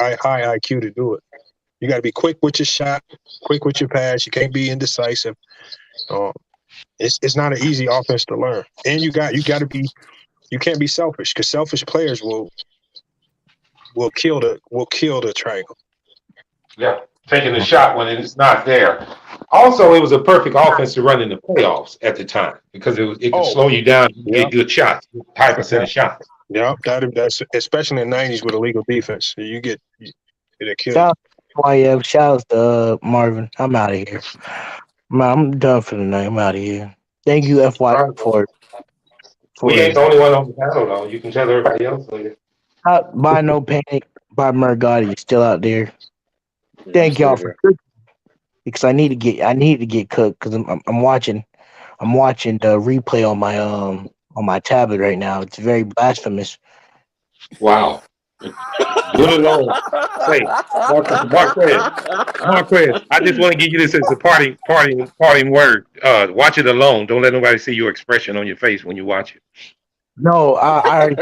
IQ to do it. You got to be quick with your shot, quick with your pass. You can't be indecisive. It's not an easy offense to learn, and you can't be selfish because selfish players will kill the triangle. Yeah, taking the shot when it's not there. Also, it was a perfect offense to run in the playoffs at the time because it could slow you down, you get good shots, high percentage shots. Yeah, that's especially in the '90s with illegal defense. It'll kill you. Shout out to shout out to Marvin. I'm out of here. Man, I'm done for the night. I'm out of here. Thank you, FY, for We ain't the only one on the panel though. You can tell everybody else later. By No Panic by Murgotti is still out there. Thank y'all for cooking because I need to get cooked because I'm watching the replay on my tablet right now. It's very blasphemous. Wow. Do it alone. Say, Marquez, I just want to give you this as a parting word. Watch it alone. Don't let nobody see your expression on your face when you watch it. No, I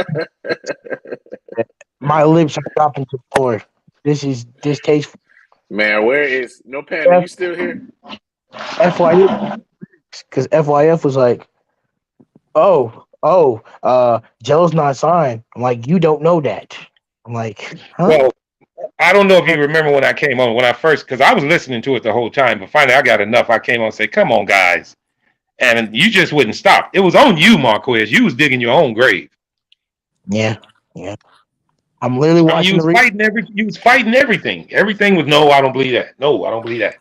my lips are dropping to the floor. This is distasteful. Man, where is No Panic? You still here? FYF, because FYF was like, Joe's not signed. I'm like, you don't know that. I'm like, huh? Well, I don't know if you remember when I came on, because I was listening to it the whole time, but finally I got enough. I came on and said, come on, guys. and you just wouldn't stop. It was on you, Marquez. You was digging your own grave. Yeah, yeah. I'm literally I mean, watching the you was fighting everything. Everything was no, I don't believe that. No, I don't believe that.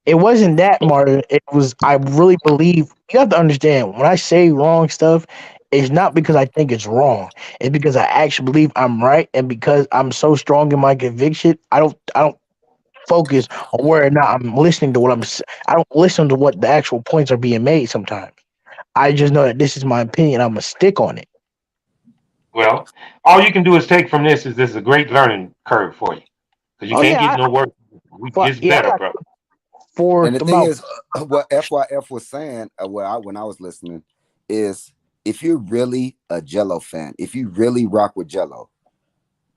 It wasn't that, Martin. It was, I really believe, you have to understand, when I say wrong stuff, it's not because I think it's wrong. It's because I actually believe I'm right, and because I'm so strong in my conviction, I don't focus on whether or not I'm listening to I don't listen to what the actual points are being made sometimes. I just know that this is my opinion. I'm gonna stick on it. Well, all you can do is take from this is a great learning curve for you because you Oh can't yeah, get no worse. We but just yeah, better, bro. for And the thing about is, what FYF was saying, when I was listening, is if you're really a Jello fan, if you really rock with Jello,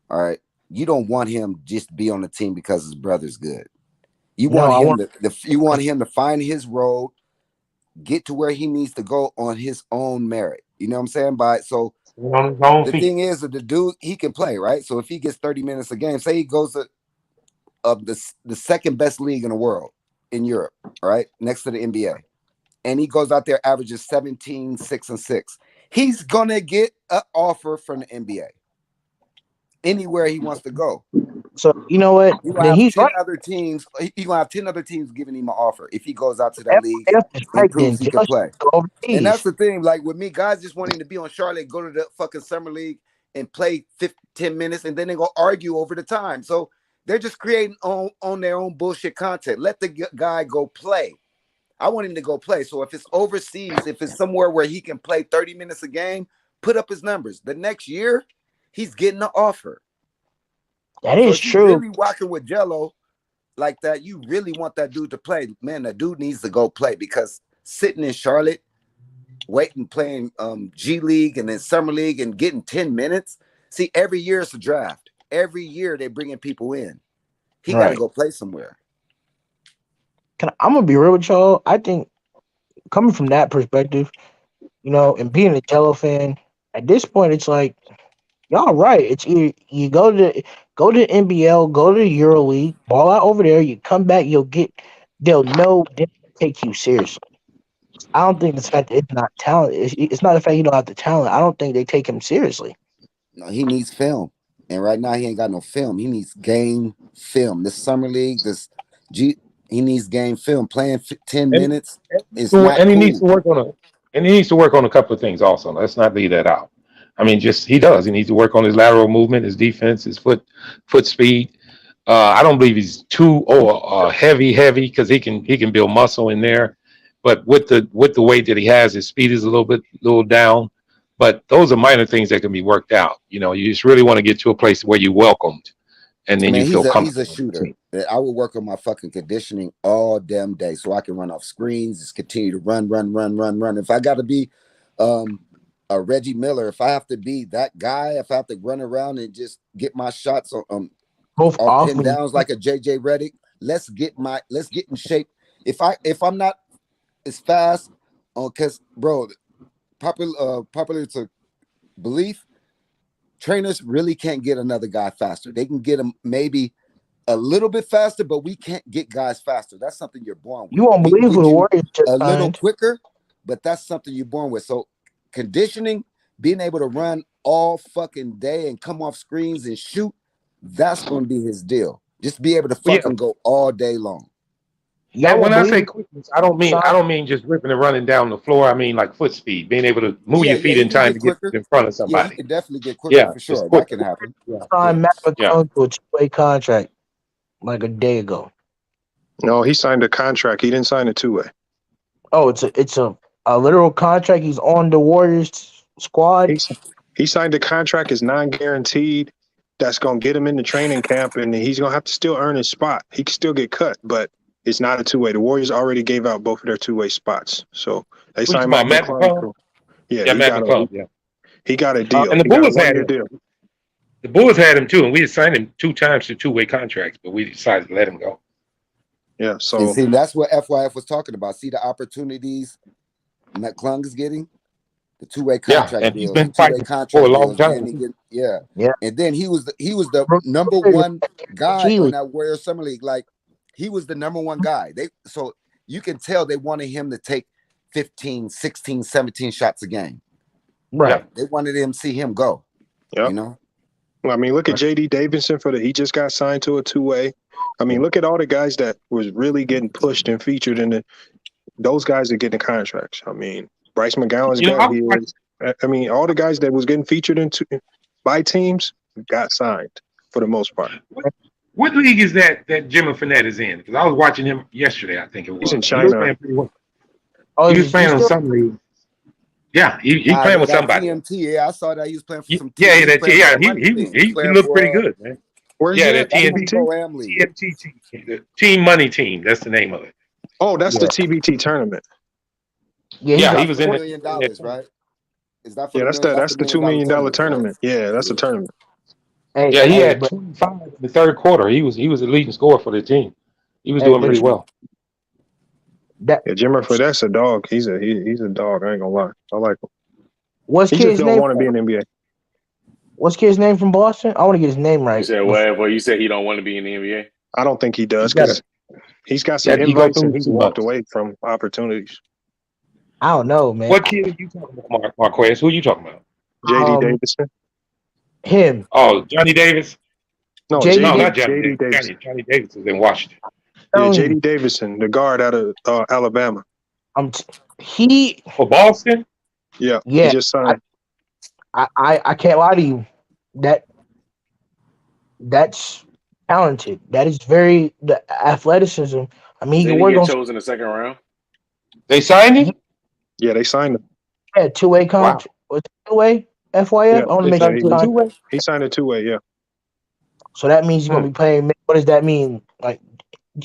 all right, you don't want him just to be on the team because his brother's good. You no, want I him want to find his road, get to where he needs to go on his own merit. You know what I'm saying? On his own The feet. thing is that the dude, he can play, right? So if he gets 30 minutes a game, say he goes to of the second best league in the world in Europe, right? Next to the NBA. And he goes out there, averages 17, 6, and 6. He's gonna get an offer from the NBA anywhere he wants to go. So you know what? You gonna Then have he's 10 right. other teams. You gonna have 10 other teams giving him an offer if he goes out to that league FF is and right. proves Then he can Josh play. go And that's overseas. the thing. Like with me, guys just wanting to be on Charlotte, go to the fucking summer league and play 10 minutes, and then they go argue over the time. So they're just creating on their own bullshit content. Let the guy go play. I want him to go play. So if it's overseas, if it's somewhere where he can play 30 minutes a game, put up his numbers. The next year, he's getting an offer. That So is if you true. really rocking with Jello like that, you really want that dude to play. Man, that dude needs to go play because sitting in Charlotte, waiting, playing G League and then Summer League and getting 10 minutes. See, every year it's a draft. Every year they're bringing people in. He got to Right. go play somewhere. I'm gonna be real with y'all. I think coming from that perspective, and being a Jello fan, at this point, it's like y'all right. It's either you go to NBL, go to Euro League, ball out over there. You come back, they'll know they take you seriously. I don't think it's the fact that it's not talent. It's not the fact you don't have the talent. I don't think they take him seriously. No, he needs film. And right now he ain't got no film. He needs game film. This summer league, he needs game film. Playing 10 And minutes is not and he needs cool. to work on a couple of things also. Let's not leave that out. I mean, just he does. He needs to work on his lateral movement, his defense, his foot speed. I don't believe he's too heavy because he can build muscle in there. But with the weight that he has, his speed is a little down. But those are minor things that can be worked out. You just really want to get to a place where you're welcomed and then Man, you feel he's a comfortable with the shooter. team. I will work on my fucking conditioning all damn day so I can run off screens, just continue to run, run, run, run, run. If I got to be um, a Reggie Miller, if I have to be that guy, if I have to run around and just get my shots on Both off off pin when downs like a JJ Redick, let's get in shape. If I'm not as fast, because bro, popular to belief, trainers really can't get another guy faster. They can get him maybe a little bit faster, but we can't get guys faster. That's something you're born you with. won't We can believe who the get you Warriors just a little signed. quicker, but that's something you're born with. So conditioning, being able to run all fucking day and come off screens and shoot, that's going to be his deal. Just be able to Well, yeah. fucking go all day long. Y'all And when won't I believe say it. quickness, I don't mean Signed, just ripping and running down the floor. I mean like foot speed, being able to move Yeah, your yeah, feet he in can time get to get quicker. in front of Yeah, he somebody. can definitely get quicker Yeah, for just sure. That can quicker. happen. Yeah, yeah, signed Matt yeah. McClung to a two-way contract like a day ago. No, he signed a contract. He didn't sign a two-way. Oh, it's a literal contract. He's on the Warriors squad. He signed a contract is non-guaranteed. That's gonna get him into training camp, and he's gonna have to still earn his spot. He can still get cut, but it's not a two-way. The Warriors already gave out both of their two-way spots, so they What you signed talking Mac about, Matt McClung. McClung? So yeah, Yeah, Matt McClung. Yeah. he got a deal. And the He got a Bulls had 1-year him. deal. The Bulls had him too, and we had signed him 2 times to two-way contracts, but we decided to let him go. Yeah, And so see, that's what FYF was talking about. See the opportunities McClung is getting? The two-way Yeah, contract and he's deals, the been two-way fighting for a contract long deals, man. time. Yeah. And then he was the number one guy on that Warriors Summer League. Like he was the number one guy. So you can tell they wanted him to take 15, 16, 17 shots a game. Right. They wanted him to see him go. Yep. You know? Well, I mean, look at J.D. Davidson he just got signed to a 2-way. I mean, look at all the guys that was really getting pushed and featured those guys are getting contracts. I mean, Bryce McGowan's got his. I mean, all the guys that was getting featured by teams got signed for the most part. What league is that Jimmy Frenette is in? Because I was watching him yesterday, I think it was. He's in He was China. playing pretty well. Oh, He was playing on some league. Yeah, he playing with somebody. TMT, yeah, I saw that he was playing for some Yeah, team. he looked pretty good, man. Where's yeah, he the at? TMT team, the Team Money Team. That's the name of it. Oh, that's the TBT tournament. Yeah, he was in $1 million, right? Is that for that's the $2 million tournament. Yeah, that's the tournament. Yeah, he had 25 in the third quarter. He was a leading scorer for the team. He was doing pretty well. Jimmer Fredette's a dog. He's a dog. I ain't gonna lie. I like him. What's he kid's just don't name? want to be in the NBA. What's kid's name from Boston? I want to get his name right. You said what? Well, you said he don't want to be in the NBA. I don't think he does because he's got some invites and he's walked away from opportunities. I don't know, man. What kid are you talking about, Marquez? Who are you talking about? J.D. Davidson. Him. Oh, Johnny Davis? No, not Johnny J.D. Davis. Johnny Davis is in Washington. Yeah, J.D. Davidson, the guard out of Alabama. For Boston? Yeah, Yeah. He just signed. I can't lie to you. That's talented. That is the athleticism. I mean, he Did can he work get on chosen in the second round? They signed him? Yeah, they signed him. Yeah, 2-way contract. Was 2-way FYF? Yeah, I want to make sure he signed a 2-way. Yeah. So that means he's gonna be playing. What does that mean? Like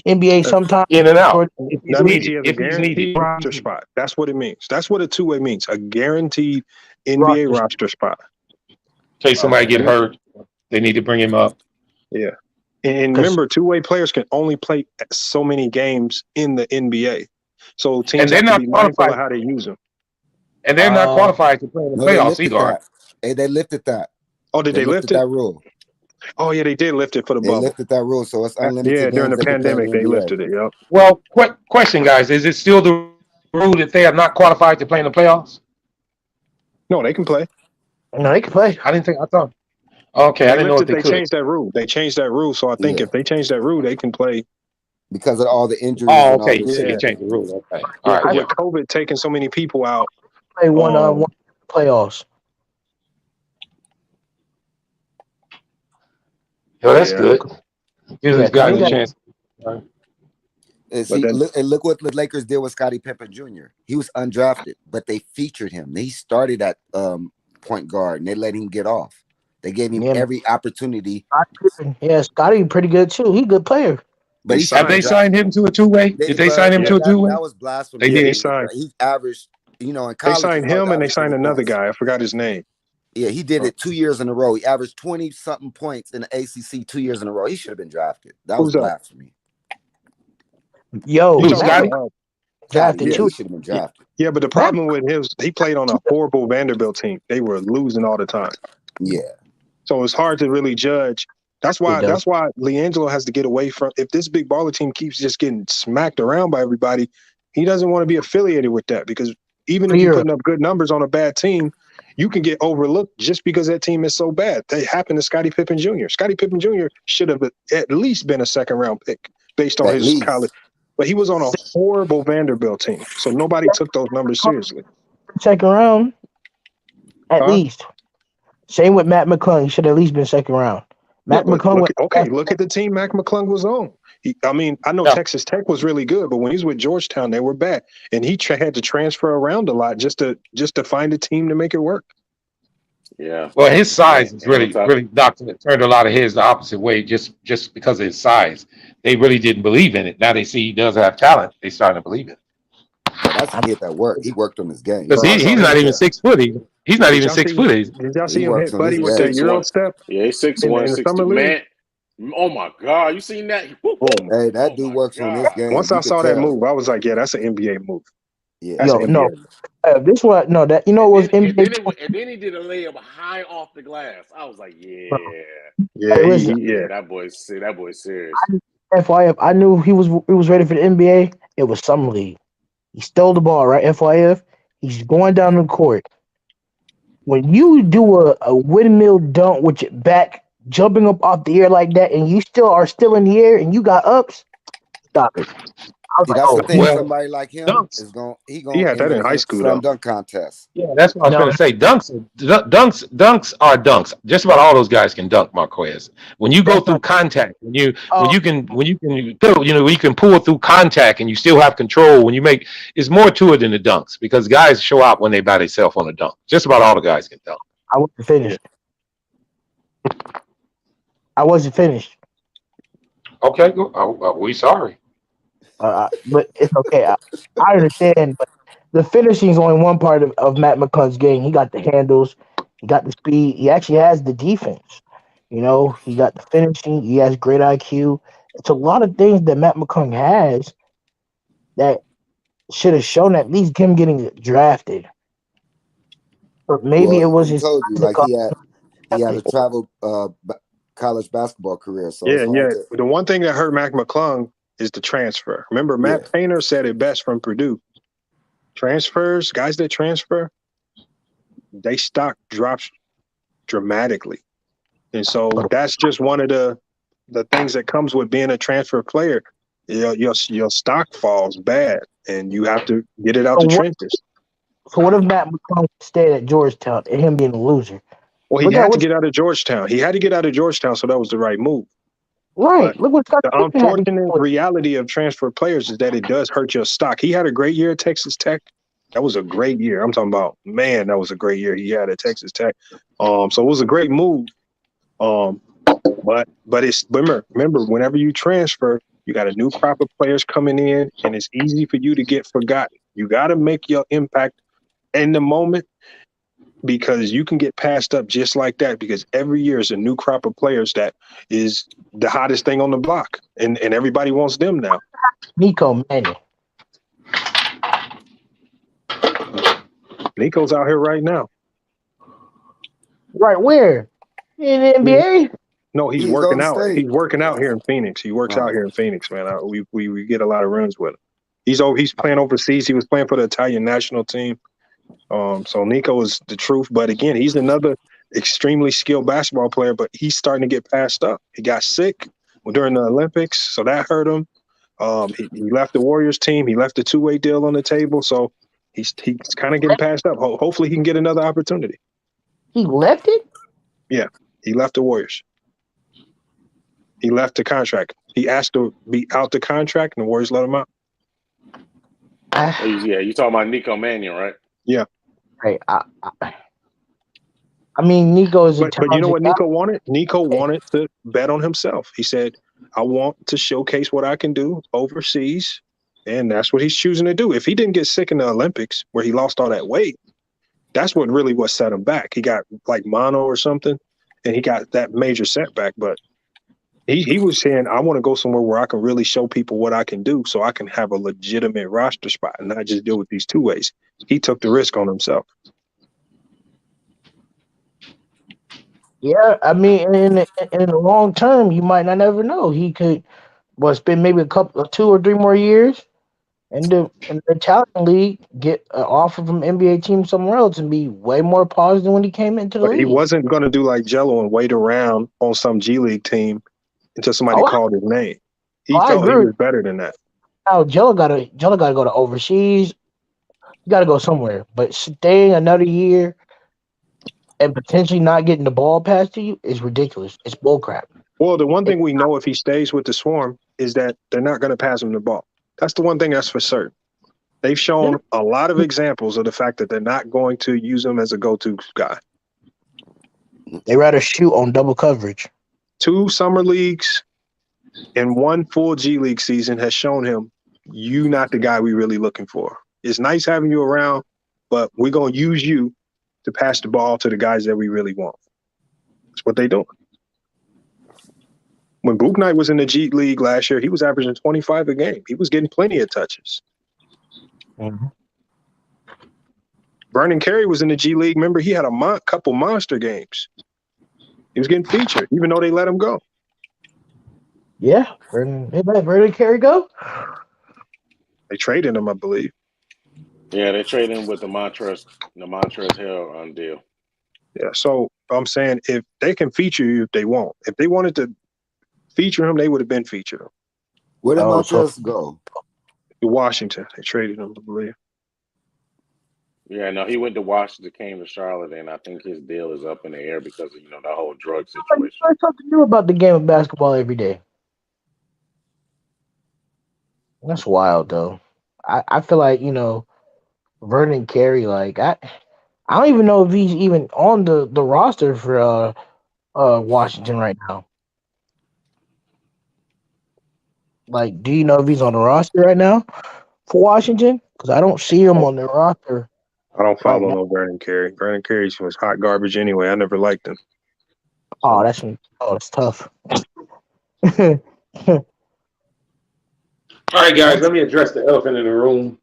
NBA sometime in and out. That means he has a guaranteed roster spot. That's what it means. That's what a 2-way means. A guaranteed NBA roster spot. In case somebody get hurt, they need to bring him up. Yeah. And remember, 2-way players can only play so many games in the NBA. So teams have to be mindful of how they use them. And they're not qualified to play in the playoffs either. Hey, they lifted that. Oh, did they lift it? That rule. Oh, yeah, they did lift it for the bubble. They lifted that rule, so it's unlimited. Yeah, during the pandemic, they lifted it. Yep. Well, question, guys: is it still the rule that they are not qualified to play in the playoffs? No, they can play. No, they can play. I thought. Okay, I didn't know if they could. Changed that rule. They changed that rule, so I think if they change that rule, they can play. Because of all the injuries. Oh, okay. You said they changed the rule. Okay. All right. With COVID taking so many people out. Play one playoffs. Yo, that's good. Gives these guys a chance. And look what the Lakers did with Scottie Pippen Jr. He was undrafted, but they featured him. He started at point guard, and they let him get off. They gave him every opportunity. Yeah, Scottie pretty good too. He's a good player. But have they signed him to a 2-way? Did they sign him to a 2-way? That was blasphemy. They did. He averaged, in college. They signed him and they signed another guy. I forgot his name. Yeah, he did it 2 years in a row. He averaged 20-something points in the ACC 2 years in a row. He should have been drafted. That was blasphemy. Yo, Scottie? Drafted too. He should have been drafted. Yeah, but the problem with him, he played on a horrible Vanderbilt team. They were losing all the time. Yeah. So it's hard to really judge. That's why Liangelo has to get away from. If this big baller team keeps just getting smacked around by everybody, he doesn't want to be affiliated with that because even if you're putting up good numbers on a bad team, you can get overlooked just because that team is so bad. That happened to Scottie Pippen Jr. Scottie Pippen Jr. should have at least been a second-round pick based on his college. But he was on a horrible Vanderbilt team, so nobody took those numbers seriously. Second round, at least. Same with Matt McClung. He should have at least been second round. Matt McClung. Look at the team Mac McClung was on. I know Texas Tech was really good, but when he was with Georgetown, they were bad, and he had to transfer around a lot just to find a team to make it work. Yeah. Well, his size is really turned a lot of heads the opposite way just because of his size. They really didn't believe in it. Now they see he does have talent. They starting to believe it. That's a kid that worked. He worked on his game. Because he's not even 6 foot. He's not even 6 foot. Did y'all see him hit Buddy with that Euro step? Yeah, he's 6'1", man. Oh my God, you seen that? Hey, that dude works on his game. Once I saw that move, I was like, yeah, that's an NBA move. Yeah. This one, that was NBA. And then he did a layup high off the glass. I was like, yeah, that boy's serious. FYF, I knew he was ready for the NBA. It was summer league. He stole the ball, right? FYF. He's going down the court. When you do a windmill dunk with your back jumping up off the air like that, and you still in the air, and you got ups, stop it. I was See, like, that's oh, the thing. Well, Somebody like him dunks. is going He gonna had that enter in high the school slam though. dunk contest. Yeah, that's what I was no, going to say. Dunks are dunks. Just about all those guys can dunk, Marquez. When you go that's through not. contact, Oh, when you can when you can pull through contact and you still have control. When you make, it's more to it than the dunks because guys show out when they by themselves on a dunk. Just about all the guys can dunk. I wasn't Yeah. finished. I wasn't finished. Okay, we sorry. But it's okay. I understand, but the finishing is only one part of Matt McClung's game. He got the handles, he got the speed, he actually has the defense. He got the finishing, he has great IQ. It's a lot of things that Matt McClung has that should have shown at least him getting drafted. But maybe Well, it was he his told you time to like come he had a drafted. travel college basketball career, so it's Yeah, hard yeah. to. The one thing that hurt Mac McClung is the transfer. Remember, Yeah, Matt Painter said it best from Purdue. Transfers, guys that transfer, they stock drops dramatically. And so that's just one of the things that comes with being a transfer player. Your stock falls bad, and you have to get it out So the what? trenches. So what if Matt McClung stayed at Georgetown and him being a loser? Well, he Look at had to what. get out of Georgetown. He had to get out of Georgetown, so that was the right move. Right. But Look what Scott the Pippen had to unfortunate do. reality of transfer players is that it does hurt your stock. He had a great year at Texas Tech. That was a great year. I'm talking about, man, that was a great year he had at Texas Tech. So it was a great move. But it's remember, whenever you transfer, you got a new crop of players coming in, and it's easy for you to get forgotten. You got to make your impact in the moment because you can get passed up just like that because every year is a new crop of players that is the hottest thing on the block, and everybody wants them now. Nico Mannion. Nico's out here right now. Right where? In the NBA? No, he's he's working Golden out. State. He's working out here in Phoenix. He works out Oh, here in Phoenix, man. We get a lot of runs with him. He's playing overseas. He was playing for the Italian national team. So Nico is the truth. But again, he's another extremely skilled basketball player, but he's starting to get passed up. He got sick during the Olympics, so that hurt him. He left the Warriors team. He left the two-way deal on the table, so he's kind of getting passed up. Hopefully, he can get another opportunity. He left it? Yeah, he left the Warriors. He left the contract. He asked to be out the contract, and the Warriors let him out. Yeah, you talking about Nico Mannion, right? Yeah. Right. I mean, Nico is a But you know talented what guy. Nico wanted? Nico wanted to bet on himself. He said, I want to showcase what I can do overseas. And that's what he's choosing to do. If he didn't get sick in the Olympics where he lost all that weight, that's what set him back. He got like mono or something, and he got that major setback. But he was saying, I want to go somewhere where I can really show people what I can do so I can have a legitimate roster spot and not just deal with these two ways. He took the risk on himself. Yeah, I mean, in the long term, you might not ever know. He could, spend maybe a couple, 2 or 3 more years in the Italian league, get an offer from NBA team somewhere else, and be way more positive when he came into the But he league. wasn't going to do like Jello and wait around on some G League team until somebody Oh, called his name. He I felt he agree. was better than that. Now Jello gotta go to overseas. You gotta go somewhere. But staying another year and potentially not getting the ball passed to you is ridiculous. It's bullcrap. Well, the one thing we know if he stays with the Swarm is that they're not going to pass him the ball. That's the one thing that's for certain. They've shown a lot of examples of the fact that they're not going to use him as a go-to guy. They rather shoot on double coverage. 2 summer leagues and 1 full G League season has shown him you not the guy we really looking for. It's nice having you around, but we're going to use you to pass the ball to the guys that we really want. That's what they doing. When Book Knight was in the G League last year, he was averaging 25 a game. He was getting plenty of touches. Mm-hmm. Vernon Carey was in the G League. Remember, he had a couple monster games. He was getting featured, even though they let him go. Yeah, Vernon Carey go. They traded him, I believe. Yeah, they traded him with the Montrezl Harrell deal. Yeah, so I'm saying if they can feature you, if they won't. If they wanted to feature him, they would have been featured him. Where did Oh, so Montrez go? To Washington, they traded him, I believe. Yeah, no, he went to Washington, came to Charlotte, and I think his deal is up in the air because of the whole drug you situation. learn something new about the game of basketball every day. That's wild, though. I feel like Vernon Carey. Like I don't even know if he's even on the roster for Washington right now. Like, do you know if he's on the roster right now for Washington? Because I don't see him on the roster I don't right follow now. no Brandon Carey. Brandon Carey was hot garbage anyway. I never liked him. Oh, So that's tough. All right, guys, let me address the elephant in the room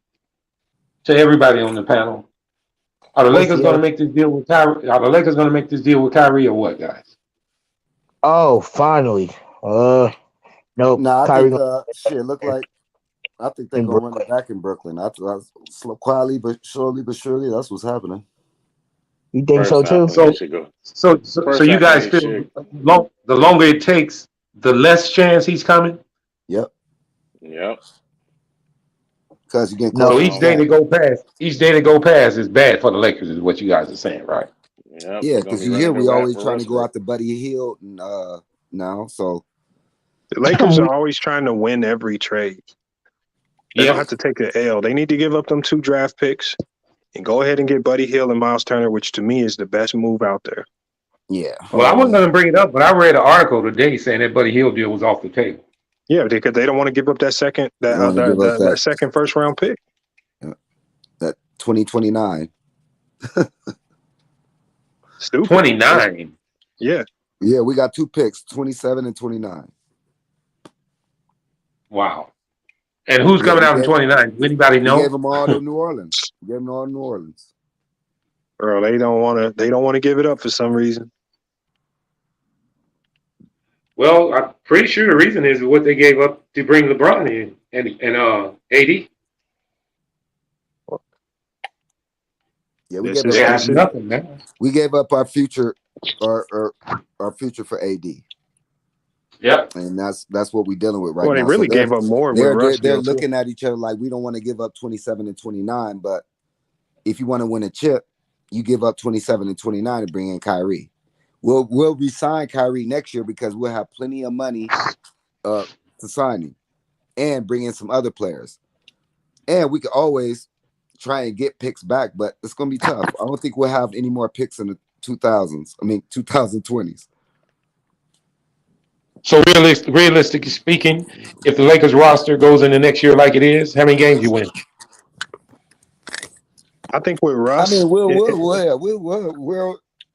to everybody on the panel. Are the What's Lakers the going to other? make this deal with Kyrie? Are the Lakers going to make this deal with Kyrie or what, guys? Oh, finally. Nope. Nah, I Kyrie think gonna shit look be like I think they're in gonna run Brooklyn. it back in Brooklyn. That's slow, quietly but surely, that's what's happening. You think so First half, too? and they So, should go. so First you half, and guys they feel should. the longer it takes, the less chance he's coming. Yep. Yep. Because you're getting No. So closer to each day Shaq. that go past, is bad for the Lakers, is what you guys are saying, right? Yep. Yeah, They're gonna because be you hear running the we always trying to go Westbrook. after Buddy Hield and now. So the Lakers are always trying to win every trade. They don't Yep. have to take the L. They need to give up them 2 draft picks and go ahead and get Buddy Hield and Miles Turner, which to me is the best move out there. yeah. Well, I wasn't going to bring it up, but I read an article today saying that Buddy Hield deal was off the table. Yeah, because they don't want to give up that second They want to give up that second first round pick. that 2029. Stupid. 29. Yeah. Yeah, we got 2 picks, 27 and 29. Wow. And who's Yeah, coming out in 29? Does anybody we gave know? them all to New Orleans. We gave them all to New Orleans. Bro, they don't want to give it up for some reason. Well, I'm pretty sure the reason is what they gave up to bring LeBron in and AD. Yeah, we This gave is up They our have this is future. nothing, man. We gave up our future, our future for AD. Yep. And that's what we're dealing with right well, they now. So really gave up more with they're Russ they're deal too. looking at each other like we don't want to give up 27 and 29, but if you want to win a chip, you give up 27 and 29 and bring in Kyrie. We'll resign Kyrie next year because we'll have plenty of money to sign him and bring in some other players. And we could always try and get picks back, but it's gonna be tough. I don't think we'll have any more picks in the 2020s. So realistically speaking, if the Lakers roster goes into next year like it is, how many games you win? I think with I Russ, mean, we'll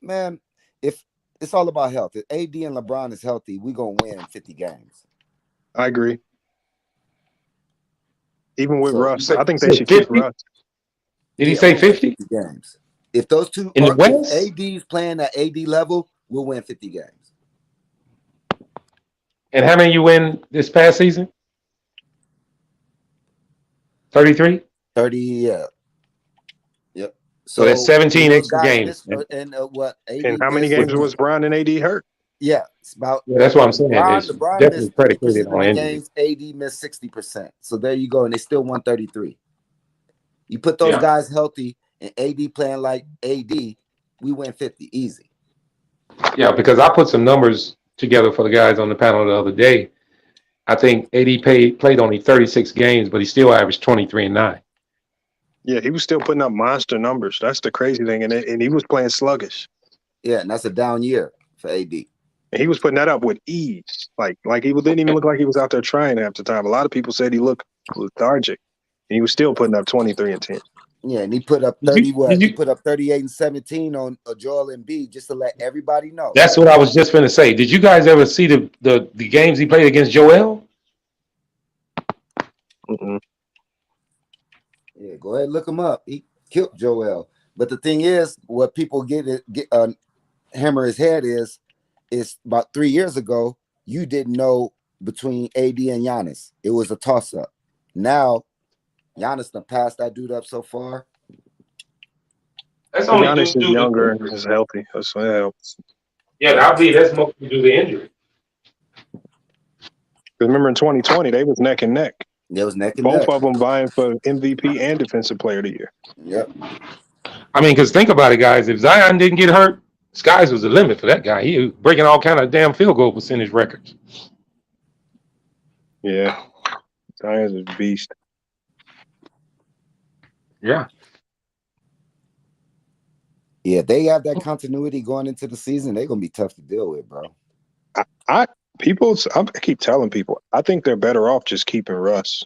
man, if it's all about health. If AD and LeBron is healthy, we're gonna win 50 games. I agree. Even with So Russ, I think they Say should keep 50? Russ. Did he yeah, say we'll win 50? 50 games. If those two In the are, if West? AD's playing at AD level, we'll win 50 games. And how many you win this past season? 33? 30, yeah. Yep. So that's So when 17 those extra guys games. miss and what AD And how many missed, games was Bron and AD hurt? yeah, it's about Yeah, that's what I'm saying. It's LeBron definitely missed 50% predicated of on the injury. games, AD missed 60%. So there you go, and they still won 33. You put those Yeah. guys healthy and AD playing like AD, we win 50 easy. Yeah, because I put some numbers together for the guys on the panel the other day. I think AD played only 36 games, but he still averaged 23 and 9. Yeah, he was still putting up monster numbers. That's the crazy thing, and he was playing sluggish. Yeah, and that's a down year for AD. And he was putting that up with ease. Like he didn't even look like he was out there trying half the time. A lot of people said he looked lethargic, and he was still putting up 23 and 10. Yeah, and he put up 30. He put up 38 and 17 on Joel Embiid just to let everybody know. That's what I was just going to say. Did you guys ever see the games he played against Joel? Mm-mm. Yeah, go ahead and look him up. He killed Joel. But the thing is, what people get hammer his head is about 3 years ago, you didn't know between AD and Giannis. It was a toss-up. Now, Giannis done passed that dude up so far. That's only Giannis due is to younger the and is healthy. That's what helps. yeah. I believe that's mostly due to injury. Remember in 2020, they was neck and neck. They was neck and Both neck. of them vying for MVP and Defensive Player of the Year. Yep. I mean, because think about it, guys. If Zion didn't get hurt, skies was the limit for that guy. He was breaking all kind of damn field goal percentage records. Yeah, Zion's a beast. Yeah. Yeah, they have that continuity going into the season. They're gonna be tough to deal with, bro. I keep telling people, I think they're better off just keeping Russ.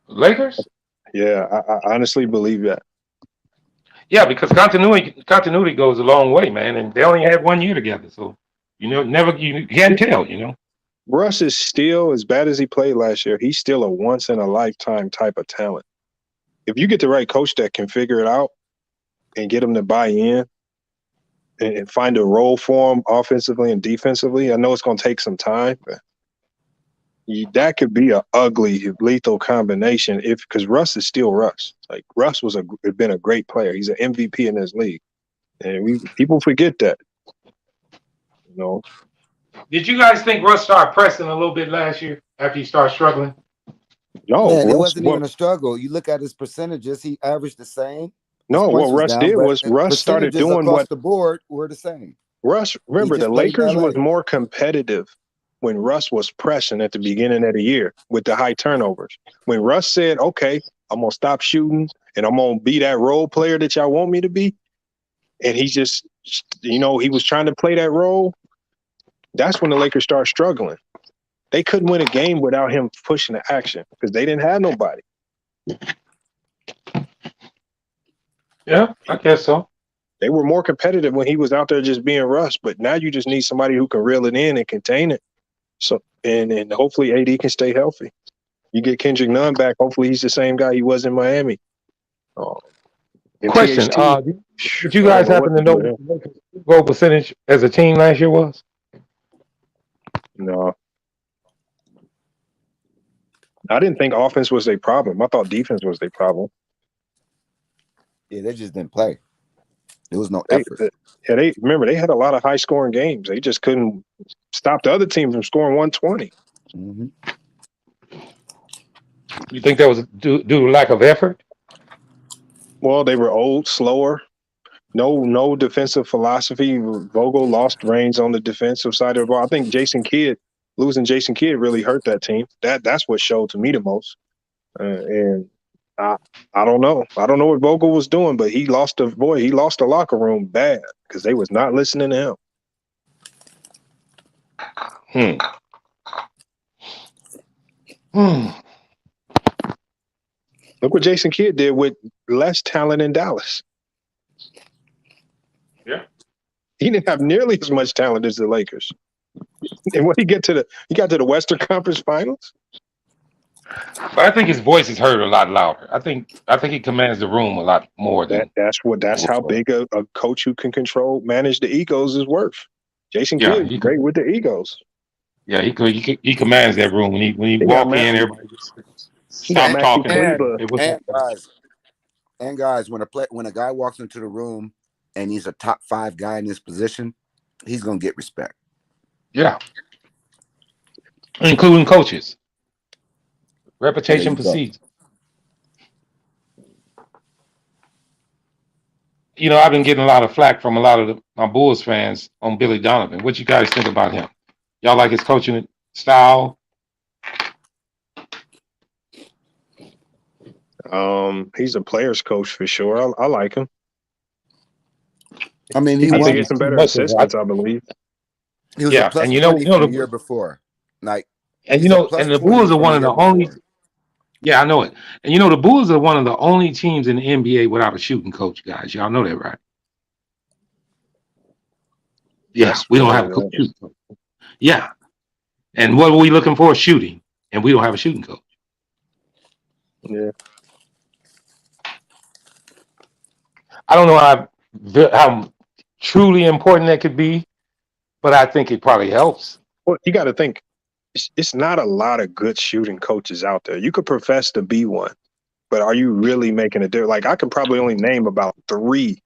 Lakers? Yeah, I honestly believe that. Yeah, because continuity goes a long way, man. And they only had 1 year together, so you can't tell, you know. Russ is still, as bad as he played last year, he's still a once in a lifetime type of talent. If you get the right coach that can figure it out and get him to buy in and find a role for him offensively and defensively, I know it's going to take some time, but that could be an ugly, lethal combination because Russ is still Russ. Like Russ has been a great player. He's an MVP in this league, and people forget that. You know. Did you guys think Russ started pressing a little bit last year after he started struggling? No, man, it wasn't even a struggle. You look at his percentages; he averaged the same. No, what Russ did was Russ started doing across the board were the same. Russ, remember, the Lakers was more competitive when Russ was pressing at the beginning of the year with the high turnovers. When Russ said, okay, I'm going to stop shooting and I'm going to be that role player that y'all want me to be, and he just, he was trying to play that role, that's when the Lakers started struggling. They couldn't win a game without him pushing the action because they didn't have nobody. Yeah, I guess so. They were more competitive when he was out there just being Russ, but now you just need somebody who can reel it in and contain it. So and hopefully AD can stay healthy. You get Kendrick Nunn back. Hopefully he's the same guy he was in Miami. Question: Did you guys happen to know what the Lakers' goal percentage as a team last year was? No, I didn't think offense was a problem. I thought defense was a problem. Yeah, they just didn't play. There was no effort. They had a lot of high scoring games. They just couldn't stop the other team from scoring 120. Mm-hmm. You think that was due to lack of effort? Well, they were old, slower. No defensive philosophy. Vogel lost reins on the defensive side of the ball. I think losing Jason Kidd really hurt that team. That's what showed to me the most. And I don't know. I don't know what Vogel was doing, but he lost the locker room bad because they was not listening to him. Look what Jason Kidd did with less talent in Dallas. Yeah. He didn't have nearly as much talent as the Lakers. And when he got to the Western Conference Finals. But I think his voice is heard a lot louder. I think he commands the room a lot more than that's how big a coach who can manage the egos is worth. Jason Kidd is great with the egos. Yeah, he commands that room when he walk in, everybody just stop talking. And guys, when a guy walks into the room and he's a top 5 guy in his position, he's gonna get respect. Yeah, including coaches. Reputation precedes. You know, I've been getting a lot of flack from a lot of my Bulls fans on Billy Donovan. What you guys think about him? Y'all like his coaching style? He's a player's coach for sure. I like him. I mean, I think he's some better assistants, I believe. He was a plus 20 from the year before. Like, and the Bulls are one of the only. Yeah, I know it. And the Bulls are one of the only teams in the NBA without a shooting coach, guys. Y'all know that, right? Yes, we don't have a shooting coach. Yeah. And what are we looking for? Shooting. And we don't have a shooting coach. Yeah. I don't know how truly important that could be, but I think it probably helps. Well, you got to think. it's not a lot of good shooting coaches out there. You could profess to be one, but are you really making a difference? Like, I can probably only name about 3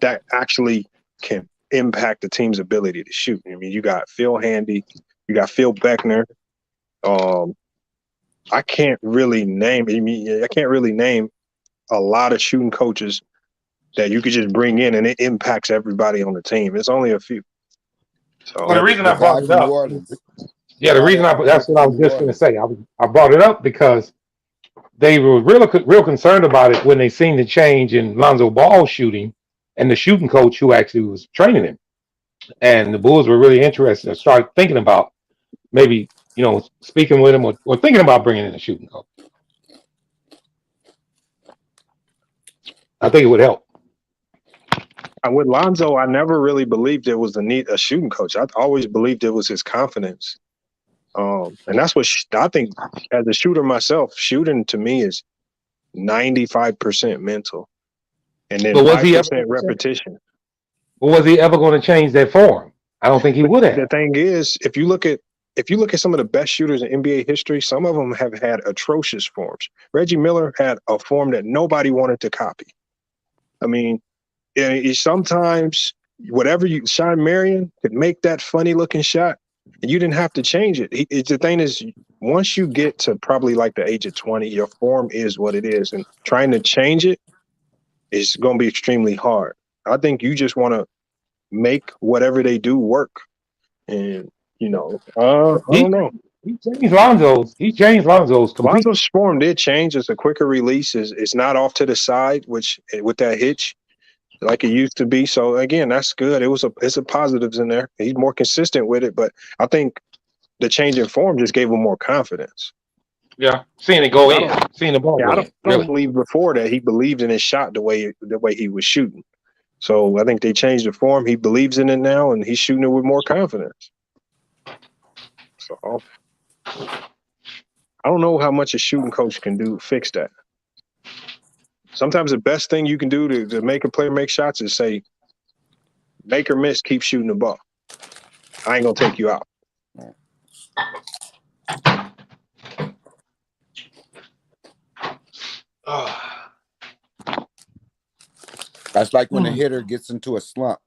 that actually can impact the team's ability to shoot. I mean, you got Phil Handy, you got Phil Beckner. I can't really name. I mean, I can't really name a lot of shooting coaches that you could just bring in and it impacts everybody on the team. It's only a few. So Well, the reason I The guy brought it from New up, Orleans. yeah, the reason that's what I From was New just going to Orleans. say. I brought it up because they were real concerned about it when they seen the change in Lonzo Ball shooting and the shooting coach who actually was training him. And the Bulls were really interested and started thinking about maybe, speaking with him or thinking about bringing in a shooting coach. I think it would help. And with Lonzo, I never really believed it was a shooting coach. I always believed it was his confidence. And that's what I think as a shooter myself, shooting to me is 95% mental and then But was he ever 5% repetition. was he ever going to change that form? I don't think he But would the have. thing is, if you look at some of the best shooters in NBA history, some of them have had atrocious forms. Reggie Miller had a form that nobody wanted to copy. I mean, sometimes Sean Marion could make that funny looking shot and you didn't have to change it. The thing is, once you get to probably like the age of 20, your form is what it is. And trying to change it is going to be extremely hard. I think you just want to make whatever they do work. And, I don't know. He changed Lonzo's completely. Lonzo's form did change. It's a quicker release. It's not off to the side, which with that hitch, like it used to be. So again, that's good. It's a positives in there. He's more consistent with it, but I think the change in form just gave him more confidence. Yeah, seeing it go in, seeing the ball Yeah, go I in. don't Really, believe before that he believed in his shot the way he was shooting. So I think they changed the form. He believes in it now, and he's shooting it with more confidence. So I don't know how much a shooting coach can do to fix that. Sometimes the best thing you can do to make a player make shots is say, make or miss, keep shooting the ball. I ain't gonna take you out. That's like when a hitter gets into a slump.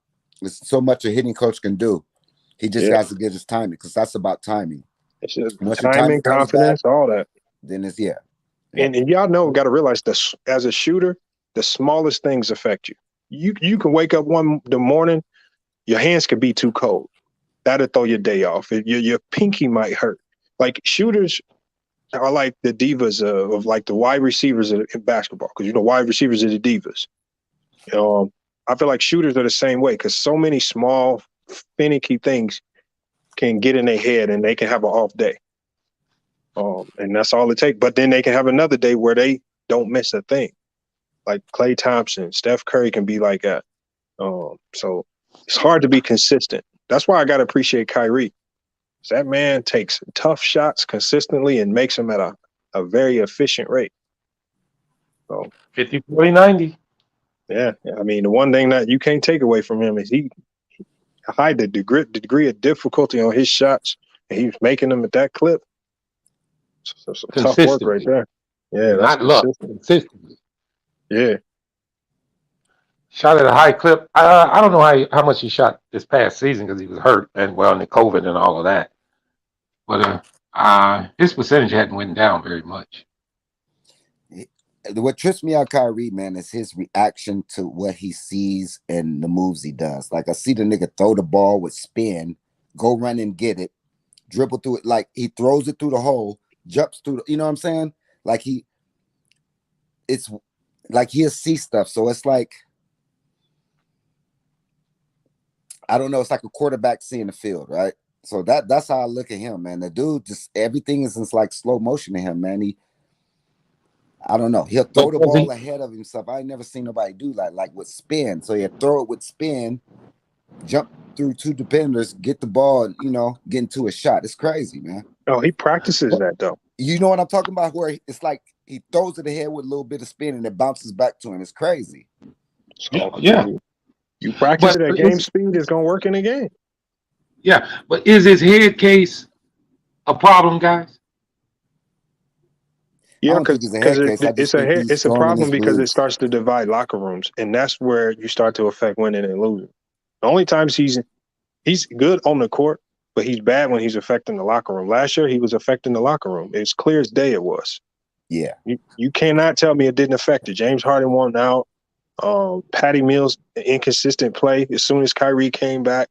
It's so much a hitting coach can do. He just has to get his timing because that's about timing. It's just Once timing, your timing comes confidence, back, all that. then it's And y'all know, got to realize this as a shooter, the smallest things affect you. You can wake up the morning, your hands could be too cold. That'll throw your day off. Your pinky might hurt. Like shooters are like the divas of like the wide receivers in basketball because wide receivers are the divas. I feel like shooters are the same way because so many small, finicky things can get in their head and they can have an off day. And that's all it takes. But then they can have another day where they don't miss a thing. Like Klay Thompson, Steph Curry can be like that. So it's hard to be consistent. That's why I got to appreciate Kyrie. That man takes tough shots consistently and makes them at a very efficient rate. So 50, 40, 90. Yeah. I mean, the one thing that you can't take away from him is he hide the degree of difficulty on his shots, and he's making them at that clip. So some tough work right there. Yeah, that's Not luck. Consistently. Yeah. Shot at a high clip. I don't know how much he shot this past season because he was hurt and in the COVID and all of that. But his percentage hadn't went down very much. What trips me out, Kyrie, man, is his reaction to what he sees and the moves he does. Like I see the nigga throw the ball with spin, go run and get it, dribble through it, like he throws it through the hole, jumps through. You know what I'm saying? Like it's like he'll see stuff. So it's like, I don't know. It's like a quarterback seeing the field, right? So that's how I look at him, man. The dude just everything is in like slow motion to him, man. I don't know. He'll throw the ball ahead of himself. I ain't never seen nobody do like with spin. So he'll throw it with spin, jump through 2 defenders, get the ball, and get into a shot. It's crazy, man. Oh, he practices that though. You know what I'm talking about? Where it's like he throws it ahead with a little bit of spin and it bounces back to him. It's crazy. So, yeah. You practice it at game speed, it's gonna work in the game. Yeah, but is his head case a problem, guys? I Yeah, don't think it's a because head case. I just think he's it's a storming his problem because it beliefs. starts to divide locker rooms, and that's where you start to affect winning and losing. The only times he's good on the court, but he's bad when he's affecting the locker room. Last year, he was affecting the locker room. It's clear as day it was. Yeah. You cannot tell me it didn't affect it. James Harden won out. Patty Mills, inconsistent play. As soon as Kyrie came back,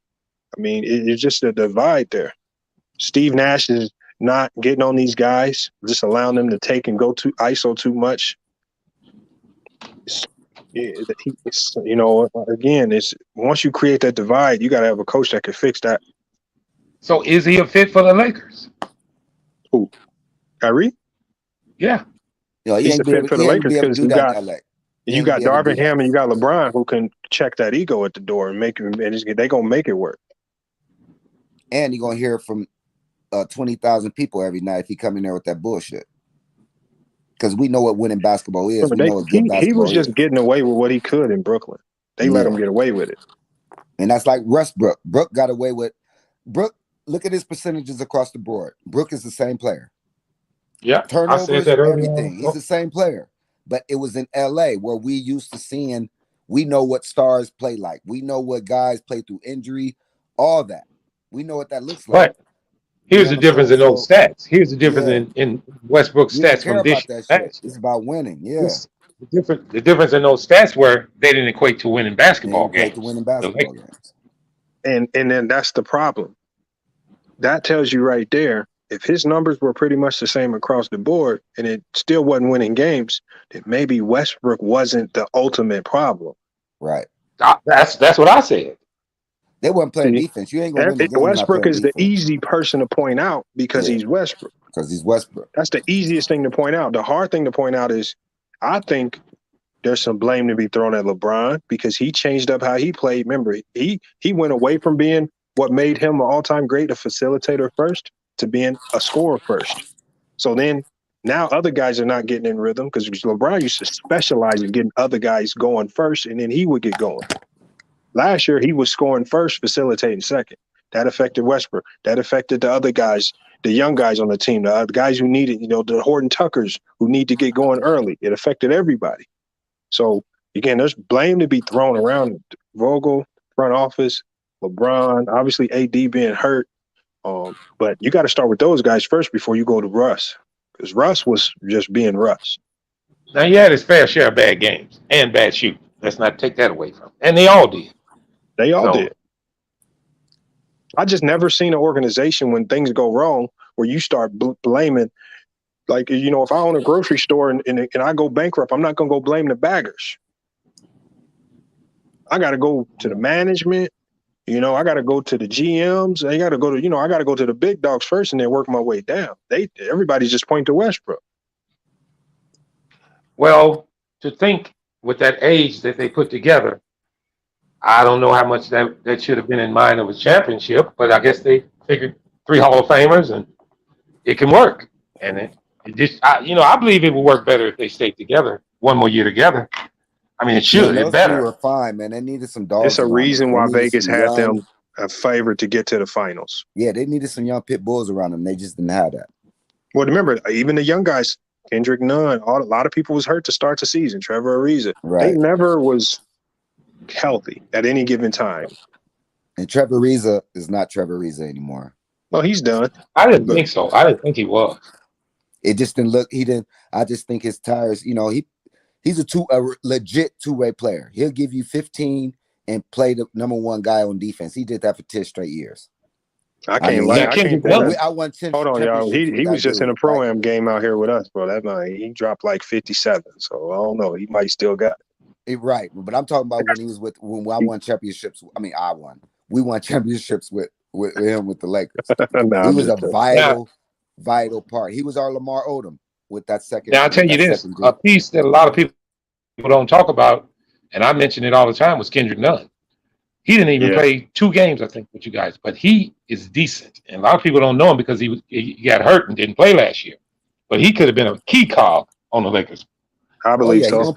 I mean, it's just a divide there. Steve Nash is not getting on these guys, just allowing them to take and go to ISO too much. Again, it's once you create that divide, you got to have a coach that can fix that. So is he a fit for the Lakers? Who? Kyrie? Yeah. Yo, He's a fit for the he ain't Lakers be able to because do that in LA. He you ain't got be able to do Darvin that. Ham and you got LeBron who can check that ego at the door and make him. And they gonna make it work. And you're gonna hear from 20,000 people every night if he come in there with that bullshit. Because we know what winning basketball is. We know what good He basketball was is. just getting away with what he could in Brooklyn. They let him get away with it. And that's like Westbrook. Brook got away with. Brook, look at his percentages across the board. Brook is the same player. Yeah, Turnovers, I said that earlier everything. He's the same player. But it was in LA where we used to seeing, we know what stars play like. We know what guys play through injury, all that. We know what that looks like. But here's the difference in those stats. Here's the difference in Westbrook's We don't stats care from this about year that to shit. last year. It's about winning. Yeah. The difference in those stats were they didn't equate to winning They basketball equate to games. winning basketball games. And then that's the problem. That tells you right there, if his numbers were pretty much the same across the board and it still wasn't winning games, then maybe Westbrook wasn't the ultimate problem. Right. That's what I said. They weren't playing defense. You ain't gonna win the game not Westbrook playing is defense. the easy person to point out because he's Westbrook. Because he's Westbrook. That's the easiest thing to point out. The hard thing to point out is I think there's some blame to be thrown at LeBron because he changed up how he played. Remember, he went away from being what made him an all-time great, a facilitator first, to being a scorer first. So then now other guys are not getting in rhythm because LeBron used to specialize in getting other guys going first, and then he would get going. Last year, he was scoring first, facilitating second. That affected Westbrook. That affected the other guys, the young guys on the team, the other guys who needed, the Horton Tuckers who need to get going early. It affected everybody. So, again, there's blame to be thrown around Vogel, front office, LeBron, obviously AD being hurt. But you got to start with those guys first before you go to Russ because Russ was just being Russ. Now he had his fair share of bad games and bad shooting. Let's not take that away from him. And they all did. They all did. I just never seen an organization when things go wrong where you start blaming. Like, if I own a grocery store and I go bankrupt, I'm not going to go blame the baggers. I got to go to the management. I got to go to the GMs. I got to go to, I got to go to the big dogs first and then work my way down. Everybody's just pointing to Westbrook. Well, to think with that age that they put together, I don't know how much that should have been in mind of a championship, but I guess they figured 3 Hall of Famers and it can work. And it just, I believe it would work better if they stayed together one more year together. I mean, it should. Man, It those 3 better. were fine, man. They needed some dogs. It's a around reason them. why They needed Vegas some had young, them a favor to get to the finals. Yeah, they needed some young pit bulls around them. They just didn't have that. Well, remember, even the young guys, Kendrick Nunn, a lot of people was hurt to start the season. Trevor Ariza, Right. They never was healthy at any given time. And Trevor Ariza is not Trevor Ariza anymore. Well, he's done. I didn't think so. I didn't think he was. It just didn't look. He didn't. I just think his tires. He's a legit two-way player. He'll give you 15 and play the number 1 guy on defense. He did that for 10 straight years. I can't lie. I can't tell I won 10. Hold on, y'all. He was just in a pro-am game out here with us, bro. That night he dropped like 57. So I don't know. He might still got it. Right, but I'm talking about when he was when I won championships. I mean, I won. We won championships with him with the Lakers. Nah, he was a vital part. He was our Lamar Odom with that second. Now I'll tell you this: a piece that a lot of people don't talk about, and I mention it all the time, was Kendrick Nunn. He didn't even play 2 games, I think, with you guys, but he is decent. And a lot of people don't know him because he got hurt and didn't play last year. But he could have been a key cog on the Lakers. I believe so.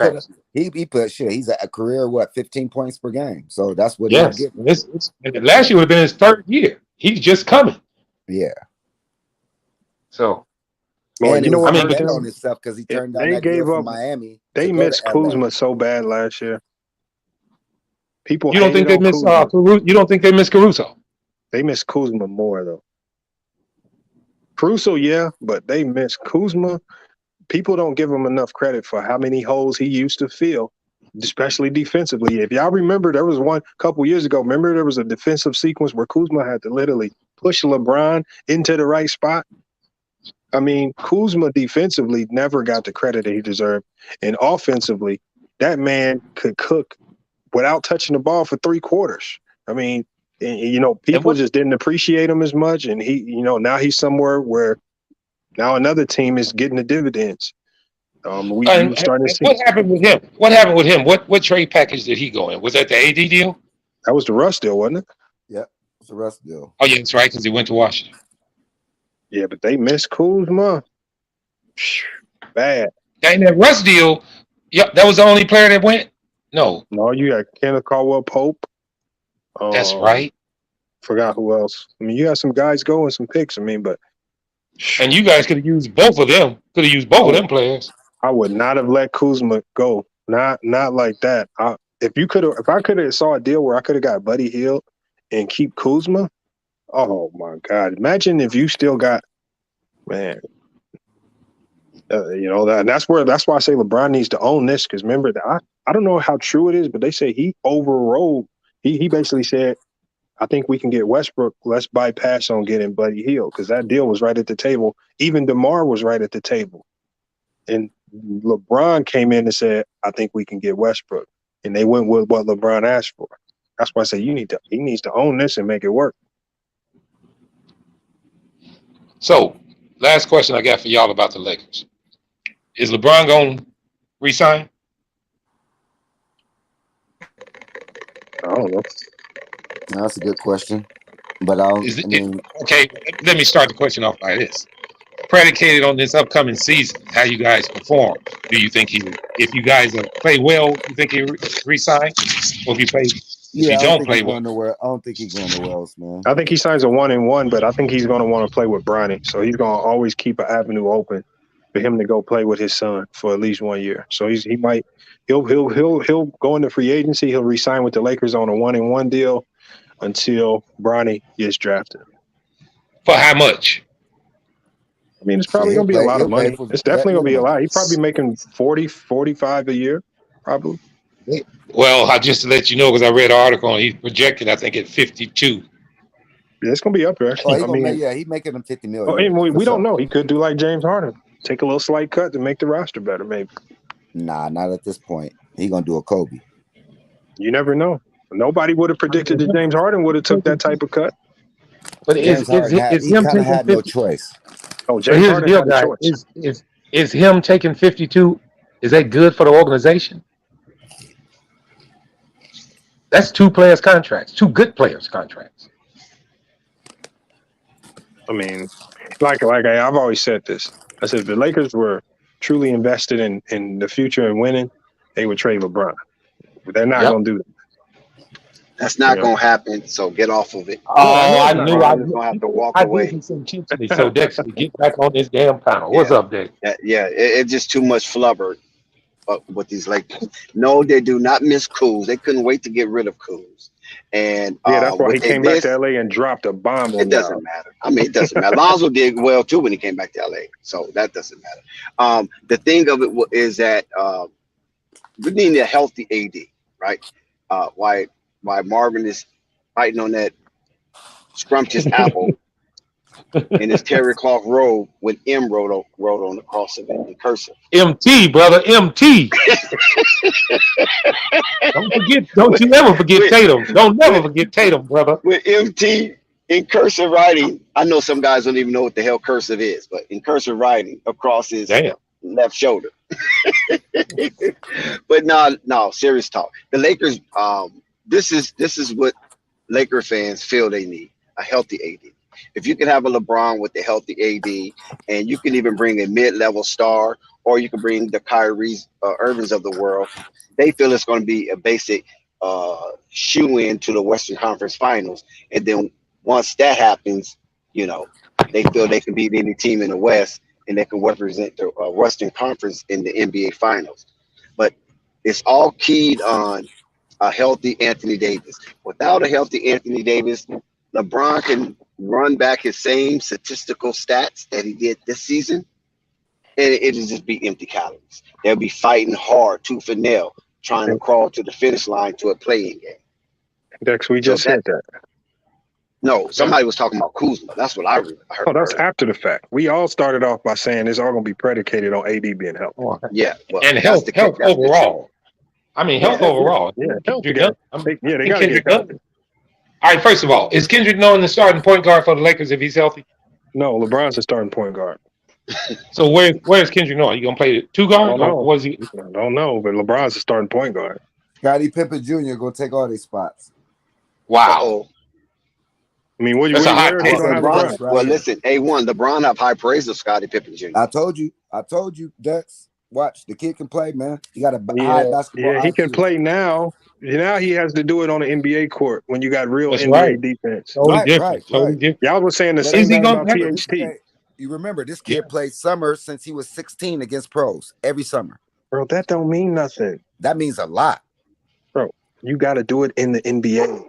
He put shit. He's a career 15 points per game. So that's what he's getting. Last year would have been his 3rd year. He's just coming. Yeah. So, Well, And you it know was what a I mean, hurt bet them? on himself because he If turned down they that deal gave from up, Miami to they go to missed LA. Kuzma so bad last year. People you don't hated think they on miss Kuzma. You don't think they miss Caruso? They miss Kuzma more though. Caruso, yeah, but they miss Kuzma. People don't give him enough credit for how many holes he used to fill, especially defensively. If y'all remember, there was one couple years ago. Remember, there was a defensive sequence where Kuzma had to literally push LeBron into the right spot. I mean, Kuzma defensively never got the credit that he deserved, and offensively, that man could cook without touching the ball for 3 quarters. I mean, you know, And people what just didn't appreciate him as much, and he, you know, now he's somewhere where now another team is getting the dividends. You and starting to see what happened with him? What happened with him? What trade package did he go in? Was that the AD deal? that was the Russ deal, wasn't it? Yeah, it's a Russ deal. Oh yeah, that's right, because he went to Washington. Yeah, but they missed Kuzma. Bad. And that Russ deal, yeah, that was the only player that went. No, No, you got Kenneth Caldwell Pope. that's Um, right. forgot who else. I mean, you got some guys go and some picks. I mean, but And you guys could have used both of them. Could have used both of them players. I would not have let Kuzma go. Not like that. If I could have saw a deal where I could have got Buddy Hield and keep Kuzma. Oh my God! Imagine if you still got, man. You know that's why I say LeBron needs to own this, because remember that I don't know how true it is, but they say he overrode. He basically said, I think we can get Westbrook. Let's bypass on getting Buddy Hield, because that deal was right at the table. Even DeMar was right at the table. And LeBron came in and said, I think we can get Westbrook. And they went with what LeBron asked for. That's why I say he needs to own this and make it work. So, last question I got for y'all about the Lakers. Is LeBron going to resign? I don't know. That's a good question. But Okay, let me start the question off by this. Predicated on this upcoming season, how you guys perform, do you think if you guys play well, you think he resign? Or if you don't play well? I don't think he's going to Wells, man. I think he signs a 1-and-1, but I think he's going to want to play with Bronny. So he's going to always keep an avenue open for him to go play with his son for at least 1 year. So he'll go into free agency. He'll resign with the Lakers on a 1-and-1 deal until Bronny gets drafted. For how much? I mean, it's probably going to be a lot of money. It's definitely going to be a lot. He's probably making 40, 45 a year, probably. Well, just to let you know, because I read an article and he's projected, I think, at 52. Yeah, it's going to be up there. He's making them $50 million. We don't know. He could do like James Harden, take a little slight cut to make the roster better, maybe. Nah, not at this point. He's going to do a Kobe. You never know. Nobody would have predicted that James Harden would have took that type of cut. But he kind of had no choice. Oh, James Harden had a choice. Is him taking 52? Is that good for the organization? That's two players' contracts, two good players' contracts. I mean, like I've always said this. I said if the Lakers were truly invested in the future and winning, they would trade LeBron. But they're not going to do that. That's not going to happen. So get off of it. Oh, I knew I was going to have to walk I away. did some cheaply. So Dexter, get back on this damn panel. What's up, Dex? It's just too much flubber with these Lakers. No, they do not miss Kuz. They couldn't wait to get rid of Kuz. And that's why he came back to LA and dropped a bomb on it doesn't matter. I mean, it doesn't matter. Lonzo did well too when he came back to LA, so that doesn't matter. The thing of it is that we need a healthy AD, right? Why Marvin is biting on that scrumptious apple in his terry cloth robe with M wrote on the cross of it in cursive. MT, brother, MT. Don't you ever forget Tatum. Don't never forget Tatum, brother. With MT in cursive writing. I know some guys don't even know what the hell cursive is, but in cursive writing across his left shoulder. But no, serious talk. The Lakers, this is what Laker fans feel they need: a healthy AD. If you can have a LeBron with the healthy AD, and you can even bring a mid-level star, or you can bring the Kyries, Irvings of the world, they feel it's going to be a basic shoe-in to the Western Conference Finals. And then once that happens, they feel they can beat any team in the West and they can represent the Western Conference in the NBA Finals. But it's all keyed on a healthy Anthony Davis. Without a healthy Anthony Davis, LeBron can run back his same statistical stats that he did this season, and it'll just be empty calories. They'll be fighting hard, tooth and nail, trying to crawl to the finish line to a playing game. Dex, we just said that. No, somebody was talking about Kuzma. That's what I heard. Oh, that's after the fact. We all started off by saying it's all going to be predicated on AD being healthy. Yeah, well, and health overall. I mean, health overall. Yeah, Kendrick health. Nunn. They got to get Kendrick Nunn. All right, first of all, is Kendrick Nunn the starting point guard for the Lakers if he's healthy? No, LeBron's the starting point guard. So where's Kendrick Nunn? You gonna play two guard? Or was he? I don't know, but LeBron's the starting point guard. Scottie Pippen Jr. gonna take all these spots. Wow. I mean, what That's a hot where take. are gonna have LeBron? Well, listen, A1, LeBron have high praise of Scottie Pippen Jr. I told you, Dex. Watch, the kid can play, man. He got a high basketball. Yeah, he can IQ. play now. Now he has to do it on the NBA court when you got real That's NBA right. defense. Totally different. Totally different. Y'all was saying the But same thing remember, about this THT. kid- You remember this kid played summer since he was 16 against pros every summer. Bro, that don't mean nothing. That means a lot. Bro, you got to do it in the NBA.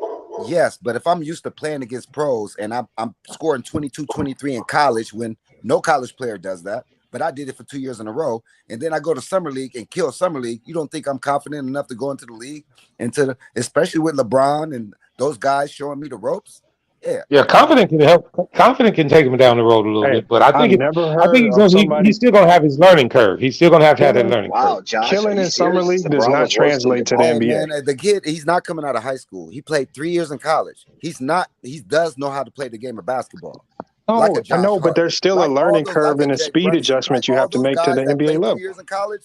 Yes, but if I'm used to playing against pros and I'm scoring 22, 23 in college when no college player does that, but I did it for 2 years in a row, and then I go to summer league and kill summer league, you don't think I'm confident enough to go into the league, especially with LeBron and those guys showing me the ropes? Yeah, confident can help. Confident can take him down the road a little bit, but I think he's still going to have his learning curve. He's still going to have that learning curve. Josh, killing in summer league does not translate to the NBA. Man, the kid, he's not coming out of high school. He played 3 years in college. He does know how to play the game of basketball. Oh, Like a I Josh know, but Hart. there's still Like a all learning those- curve like and a Jay speed Brunson, adjustment like you all have to those make to guys the that NBA played level. 2 years in college,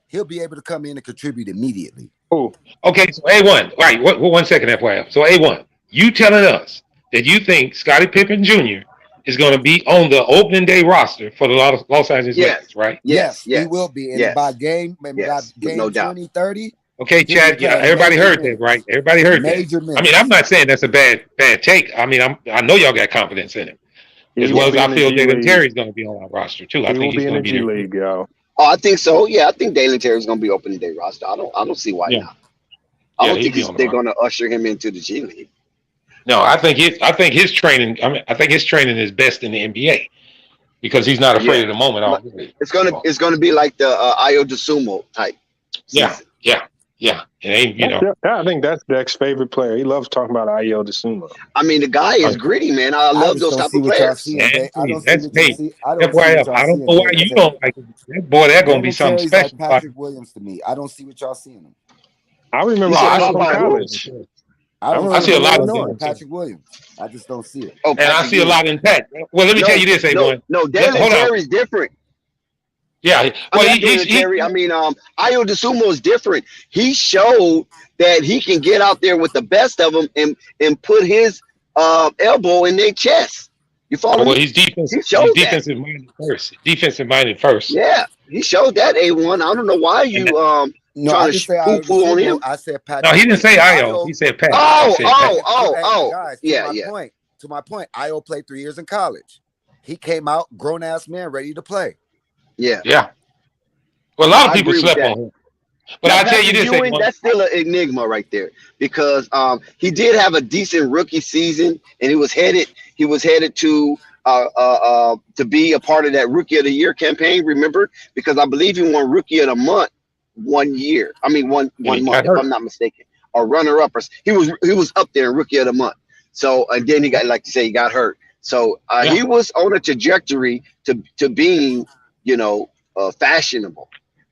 he'll be able to come in and contribute immediately. Oh, Okay, so A1, right? 1 second, FYF. So A1, you telling us that you think Scottie Pippen Jr. is going to be on the opening day roster for the Los Angeles Lakers, right? Yes, he will be. And by game, Yes, by game no doubt. 20, 30, Okay, he'll be Chad. playing Everybody major heard that, minutes. right? Everybody heard Major that. minutes. I mean, I'm not saying that's a bad take. I mean, I know y'all got confidence in him. As He well will as be I in the feel G Dalen League. Terry's going to be on our roster too. I He think will he's be in going the to be G there. League, yo. Oh, I think so. Yeah, I think Dalen Terry's going to be opening day roster. I don't see why Yeah. not. I don't he'd think be on the they're roster. going to usher him into the G League. No, I think his training. I think his training is best in the NBA because he's not afraid of the moment already. It's gonna be like the Io DeSumo type. Yeah. It ain't I think that's Deck's favorite player. He loves talking about Io DeSumo. I mean, the guy is gritty, man. I love just those don't type see of what y'all players. see in Day. I don't see That's what y'all me. see. I don't see what FYF, y'all I see don't in know why Jalen you Terry. don't like him. That boy, that's gonna be Jalen something Terry's special. like Patrick Williams to me. I don't see what y'all see in him. I remember I him see from college. I see a lot of Illinois, things. Patrick Williams. I just don't see it. Oh, And I Patrick see a lot in Pat. Well, let me tell you this, A1. No, Dalen Hold on. Terry's different. Yeah. I Well, mean, Dalen Terry. I mean, Io DeSumo is different. He showed that he can get out there with the best of them and put his elbow in their chest. You follow well, me? he's defensive. He showed He's that. defensive minded first. Defensive minded first. Yeah, he showed that A1. I don't know why you No, I trying didn't to say Io poo on him. DeSumo. I said Patrick. No, he didn't say Williams. Io. He said Pat. Oh, He said Pat. Guys, to my point, Io played 3 years in college. He came out grown ass man, ready to play. Yeah. Well, a lot of I people agree with slept that. on him. But Now, I'll tell you Patrick this, Ewing, A1. that's still an enigma right there because he did have a decent rookie season and he was headed to be a part of that Rookie of the Year campaign. Remember, because I believe he won Rookie of the Month 1 year. I mean, one month, if I'm not mistaken, or runner up. He was up there in Rookie of the Month. So and then he got, like you say, he got hurt. So he was on a trajectory to being, fashionable.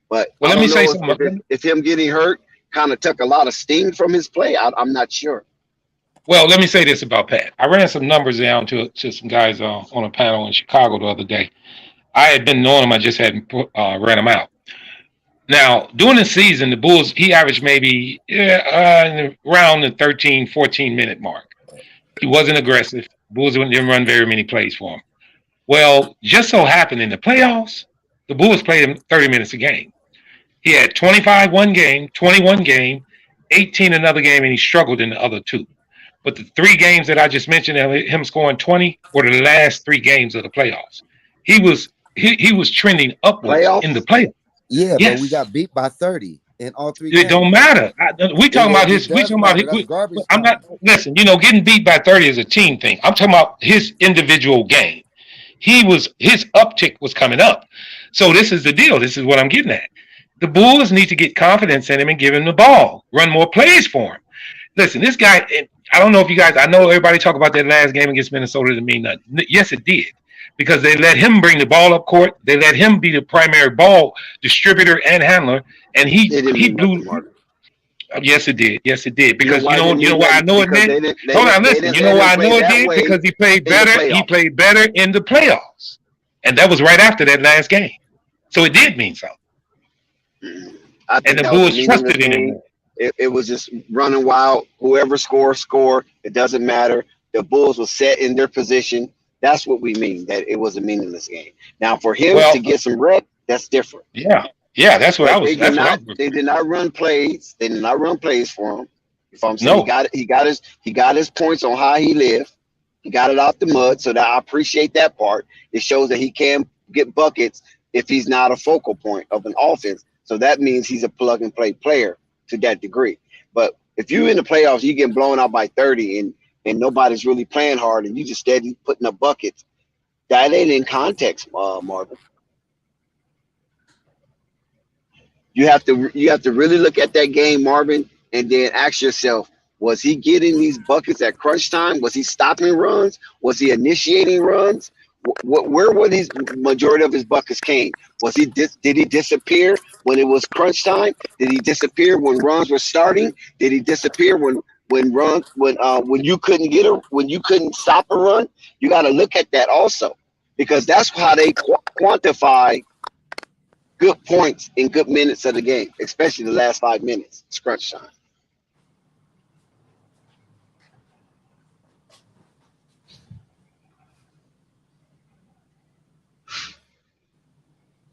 But Well, I let me don't say know something. if him getting hurt kind of took a lot of sting from his play. I'm not sure. Well, let me say this about Pat. I ran some numbers down to some guys on a panel in Chicago the other day. I had been knowing him. I just hadn't ran him out. Now, during the season, the Bulls, he averaged maybe around the 13, 14-minute mark. He wasn't aggressive. Bulls didn't run very many plays for him. Well, just so happened in the playoffs, the Bulls played him 30 minutes a game. He had 25 one game, 21 game, 18 another game, and he struggled in the other two. But the 3 games that I just mentioned, him scoring 20, were the last 3 games of the playoffs. He was trending upwards in the Playoffs? playoffs. Yeah, but we Yes. got beat by 30 in all 3 It don't games. matter. We talking about It his. We does talking about. matter. That's garbage I'm not. time. Listen. Getting beat by 30 is a team thing. I'm talking about his individual game. His uptick was coming up. So this is the deal. This is what I'm getting at. The Bulls need to get confidence in him and give him the ball, run more plays for him. Listen, this guy. I don't know if you guys. I know everybody talk about that last game against Minnesota didn't mean nothing. Yes, it did. Because they let him bring the ball up court. They let him be the primary ball distributor and handler, and It didn't he mean blew. nothing, Marvin. Yes, it did. Yes, it did. You know Because why it didn't you know mean why I nothing? know it Because did. Hold on, they listen. didn't You know let him why I play know it that did? way Because he played in the better. He playoffs. played better in the playoffs, and that was right after that last game. So it did mean something, I and think the that was a Bulls meaningless trusted in him game. more. It was just running wild. Whoever score. It doesn't matter. The Bulls were set in their position. That's what we mean, that it was a meaningless game. Now, for him to Well, get some rep, that's different. yeah, yeah. That's what I But was. That's what I was they referring did not run plays. They did not run plays for him. You know what I'm to. saying? No, He got his points on how he lived. He got it out the mud. So that I appreciate that part. It shows that he can get buckets if he's not a focal point of an offense. So that means he's a plug and play player to that degree. But if you in the playoffs, you get blown out by 30 and nobody's really playing hard and you just steady putting up buckets, that ain't in context, Marvin. You have to really look at that game, Marvin, and then ask yourself, was he getting these buckets at crunch time? Was he stopping runs? Was he initiating runs? Where were these majority of his buckets came? Did he disappear when it was crunch time? Did he disappear when runs were starting? Did he disappear when when you couldn't stop a run? You got to look at that also, because that's how they quantify good points in good minutes of the game, especially the last 5 minutes. It's crunch time.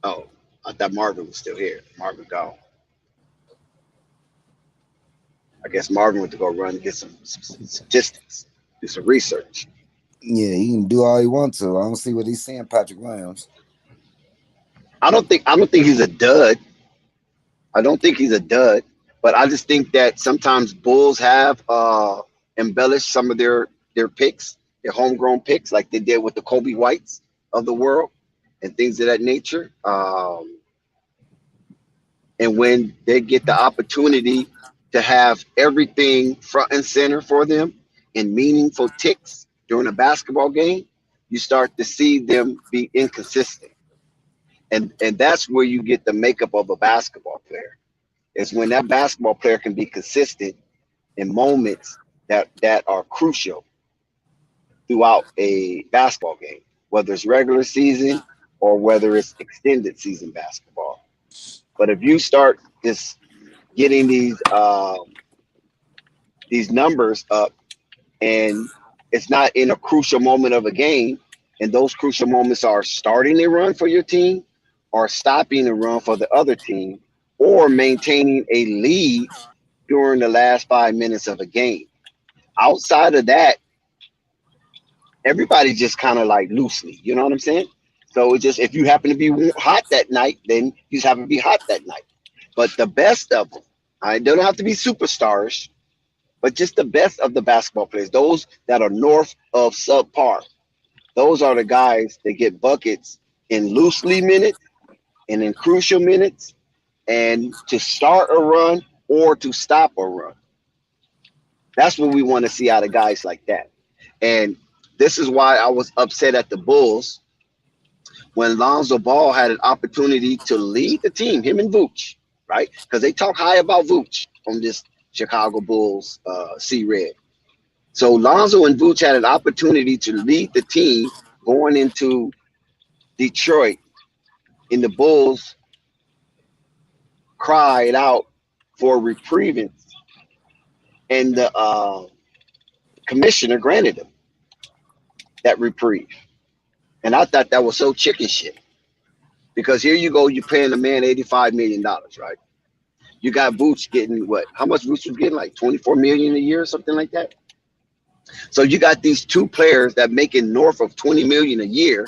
Oh, I thought Marvin was still here. Marvin gone. I guess Marvin went to go run and get some statistics, do some research. Yeah, he can do all he wants to. I don't see what he's saying, Patrick Williams. I don't think he's a dud. I don't think he's a dud, but I just think that sometimes Bulls have embellished some of their picks, their homegrown picks, like they did with the Kobe Whites of the world and things of that nature. And when they get the opportunity to have everything front and center for them in meaningful ticks during a basketball game, you start to see them be inconsistent. And that's where you get the makeup of a basketball player. Is when that basketball player can be consistent in moments that are crucial throughout a basketball game, whether it's regular season or whether it's extended season basketball. But if you start just getting these numbers up and it's not in a crucial moment of a game, and those crucial moments are starting a run for your team or stopping a run for the other team or maintaining a lead during the last 5 minutes of a game. Outside of that, everybody just kind of like loosely, you know what I'm saying? So it's just, if you happen to be hot that night, then you just happen to be hot that night. But the best of them, they don't have to be superstars, but just the best of the basketball players, those that are north of subpar, those are the guys that get buckets in loosely minutes and in crucial minutes and to start a run or to stop a run. That's what we want to see out of guys like that. And this is why I was upset at the Bulls when Lonzo Ball had an opportunity to lead the team, him and Vooch, right? Because they talk high about Vooch on this Chicago Bulls C Red. So Lonzo and Vooch had an opportunity to lead the team going into Detroit, and the Bulls cried out for reprieve, and the commissioner granted them that reprieve. And I thought that was so chicken shit, because here you go, you're paying a man $85 million, right? You got Vooch getting what? How much Vooch was getting? Like $24 million a year or something like that. So you got these two players that making north of 20 million a year,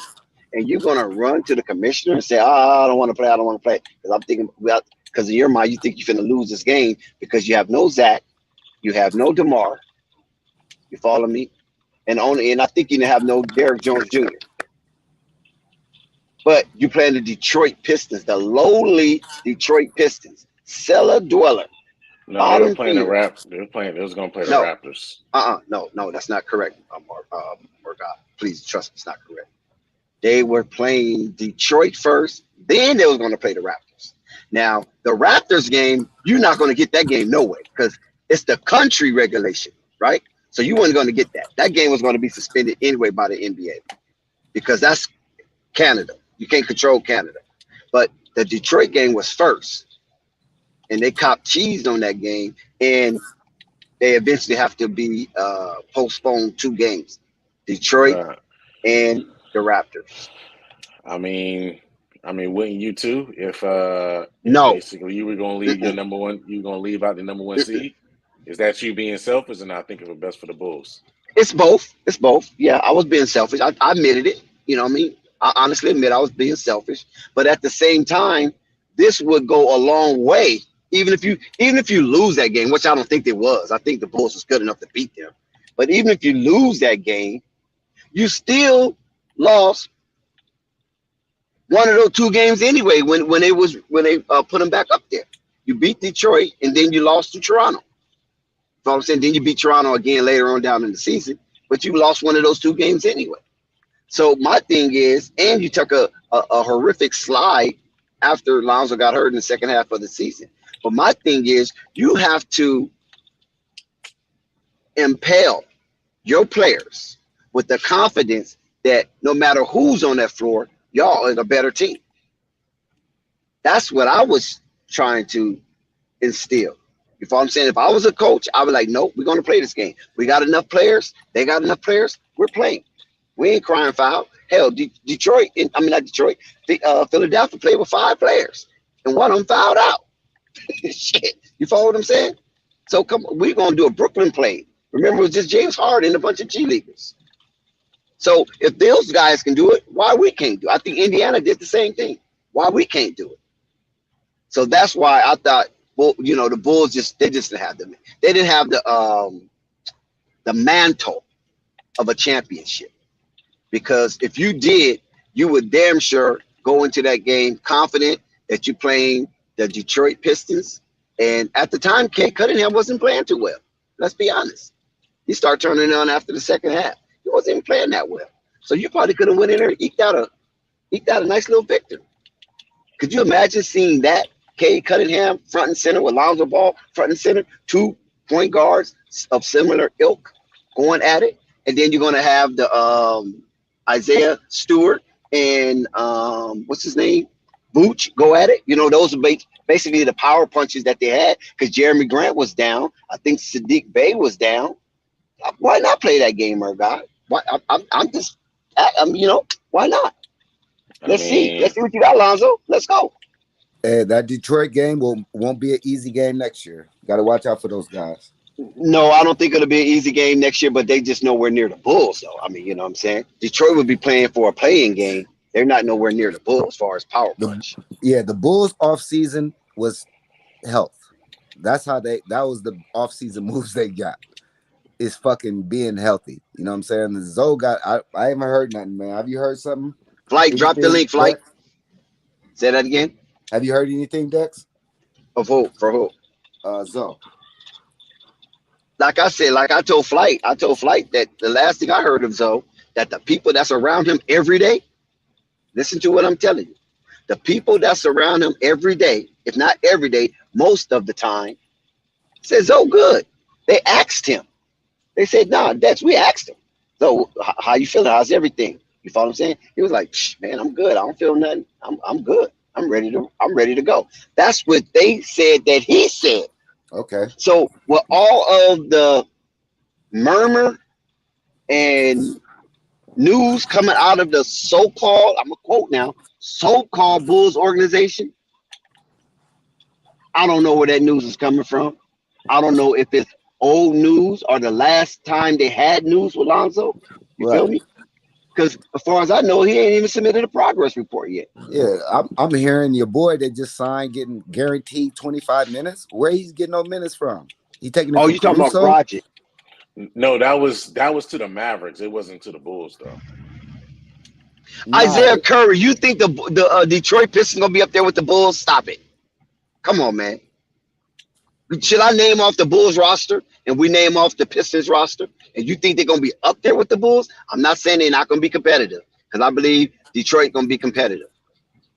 and you're gonna run to the commissioner and say, "Ah, I don't want to play. I don't want to play," because I'm thinking, well, because in your mind you think you're finna lose this game because you have no Zach, you have no DeMar. You follow me? And I think you have no Derrick Jones Jr. But you playing the Detroit Pistons, the lowly Detroit Pistons, cellar dweller, No, they were bottom playing the feeder. Rap. They were playing. They was gonna play the No, Raptors. no, that's not correct, Morgan. Please trust me, it's not correct. They were playing Detroit first, then they was going to play the Raptors. Now, the Raptors game, you're not going to get that game no way because it's the country regulation, right? So you weren't going to get that. That game was going to be suspended anyway by the NBA because that's Canada. You can't control Canada. But the Detroit game was first, and they copped cheese on that game, and they eventually have to be postponed 2 games, Detroit Uh, and the Raptors. I mean, wouldn't you too? If No. basically you were gonna leave your Mm-mm. number one, you were gonna leave out the number one Mm-mm. seed. Is that you being selfish and not thinking of the best for the Bulls? It's both. It's both. Yeah, I was being selfish. I admitted it. You know what I mean? I honestly admit I was being selfish. But at the same time, this would go a long way. Even if you lose that game, which I don't think it was. I think the Bulls was good enough to beat them. But even if you lose that game, you still lost one of those 2 games anyway when they put them back up there. You beat Detroit and then you lost to Toronto. You know what I'm saying? Then you beat Toronto again later on down in the season, but you lost one of those 2 games anyway. So my thing is, and you took a horrific slide after Lonzo got hurt in the second half of the season. But my thing is, you have to impel your players with the confidence that no matter who's on that floor, y'all are the better team. That's what I was trying to instill. You know what I'm saying? If I was a coach, I would like, nope, we're going to play this game. We got enough players. They got enough players. We're playing. We ain't crying foul. Hell, Detroit, I mean, not Detroit, Philadelphia played with 5 players, and one of them fouled out. Shit. You follow what I'm saying? So come on, we're going to do a Brooklyn play. Remember, it was just James Harden and a bunch of G Leaguers. So if those guys can do it, why we can't do it? I think Indiana did the same thing. Why we can't do it? So that's why I thought, well, the Bulls they just didn't have they didn't have the mantle of a championship. Because if you did, you would damn sure go into that game confident that you're playing the Detroit Pistons. And at the time, Kate Cunningham wasn't playing too well. Let's be honest. He started turning on after the second half. He wasn't even playing that well. So you probably could have went in there and eked out a nice little victory. Could you imagine seeing that? Cade Cunningham front and center with Liangelo Ball front and center, 2 point guards of similar ilk going at it, and then you're going to have the Isaiah Stewart and what's his name, Booch go at it. Those are basically the power punches that they had because Jeremy Grant was down. I think Sadiq Bey was down. Why not play that game, Murdoch? Why? Why not? Let's see what you got, Lonzo. Let's go. That Detroit game won't be an easy game next year. Got to watch out for those guys. No, I don't think it'll be an easy game next year, but they just nowhere near the Bulls, though. I mean, you know what I'm saying? Detroit would be playing for a playing game. They're not nowhere near the Bulls as far as power punch. The Bulls off season was health. That was the off season moves they got. Is fucking being healthy. You know what I'm saying? Zoe I haven't heard nothing, man. Have you heard something? Flight, drop the link, Flight. Dex? Say that again. Have you heard anything, Dex? Of who? For who? Zoe. Like I said, like I told Flight that the last thing I heard of Zoe, that the people that's around him every day, listen to what I'm telling you. The people that's around him every day, if not every day, most of the time, says, "Oh, good." They asked him. They said, "Nah, Dex, we asked him. So how you feeling? How's everything?" You follow what I'm saying? He was like, "Man, I'm good. I don't feel nothing. I'm good. I'm ready to go." That's what they said that he said. Okay. So with all of the murmur and news coming out of the so-called, I'm gonna quote now, so-called Bulls organization, I don't know where that news is coming from. I don't know if it's old news or the last time they had news with Lonzo. You feel Right. me? Because as far as I know, he ain't even submitted a progress report yet. Yeah, I'm hearing your boy that just signed getting guaranteed 25 minutes. Where he's getting no minutes from? He taking it Oh, from you talking about Caruso? project? No, that was to the Mavericks. It wasn't to the Bulls though. Nah, Isaiah Curry, you think the Detroit Pistons gonna be up there with the Bulls? Stop it. Come on, man. Should I name off the Bulls roster and we name off the Pistons roster? And you think they're gonna be up there with the Bulls? I'm not saying they're not gonna be competitive because I believe Detroit gonna be competitive,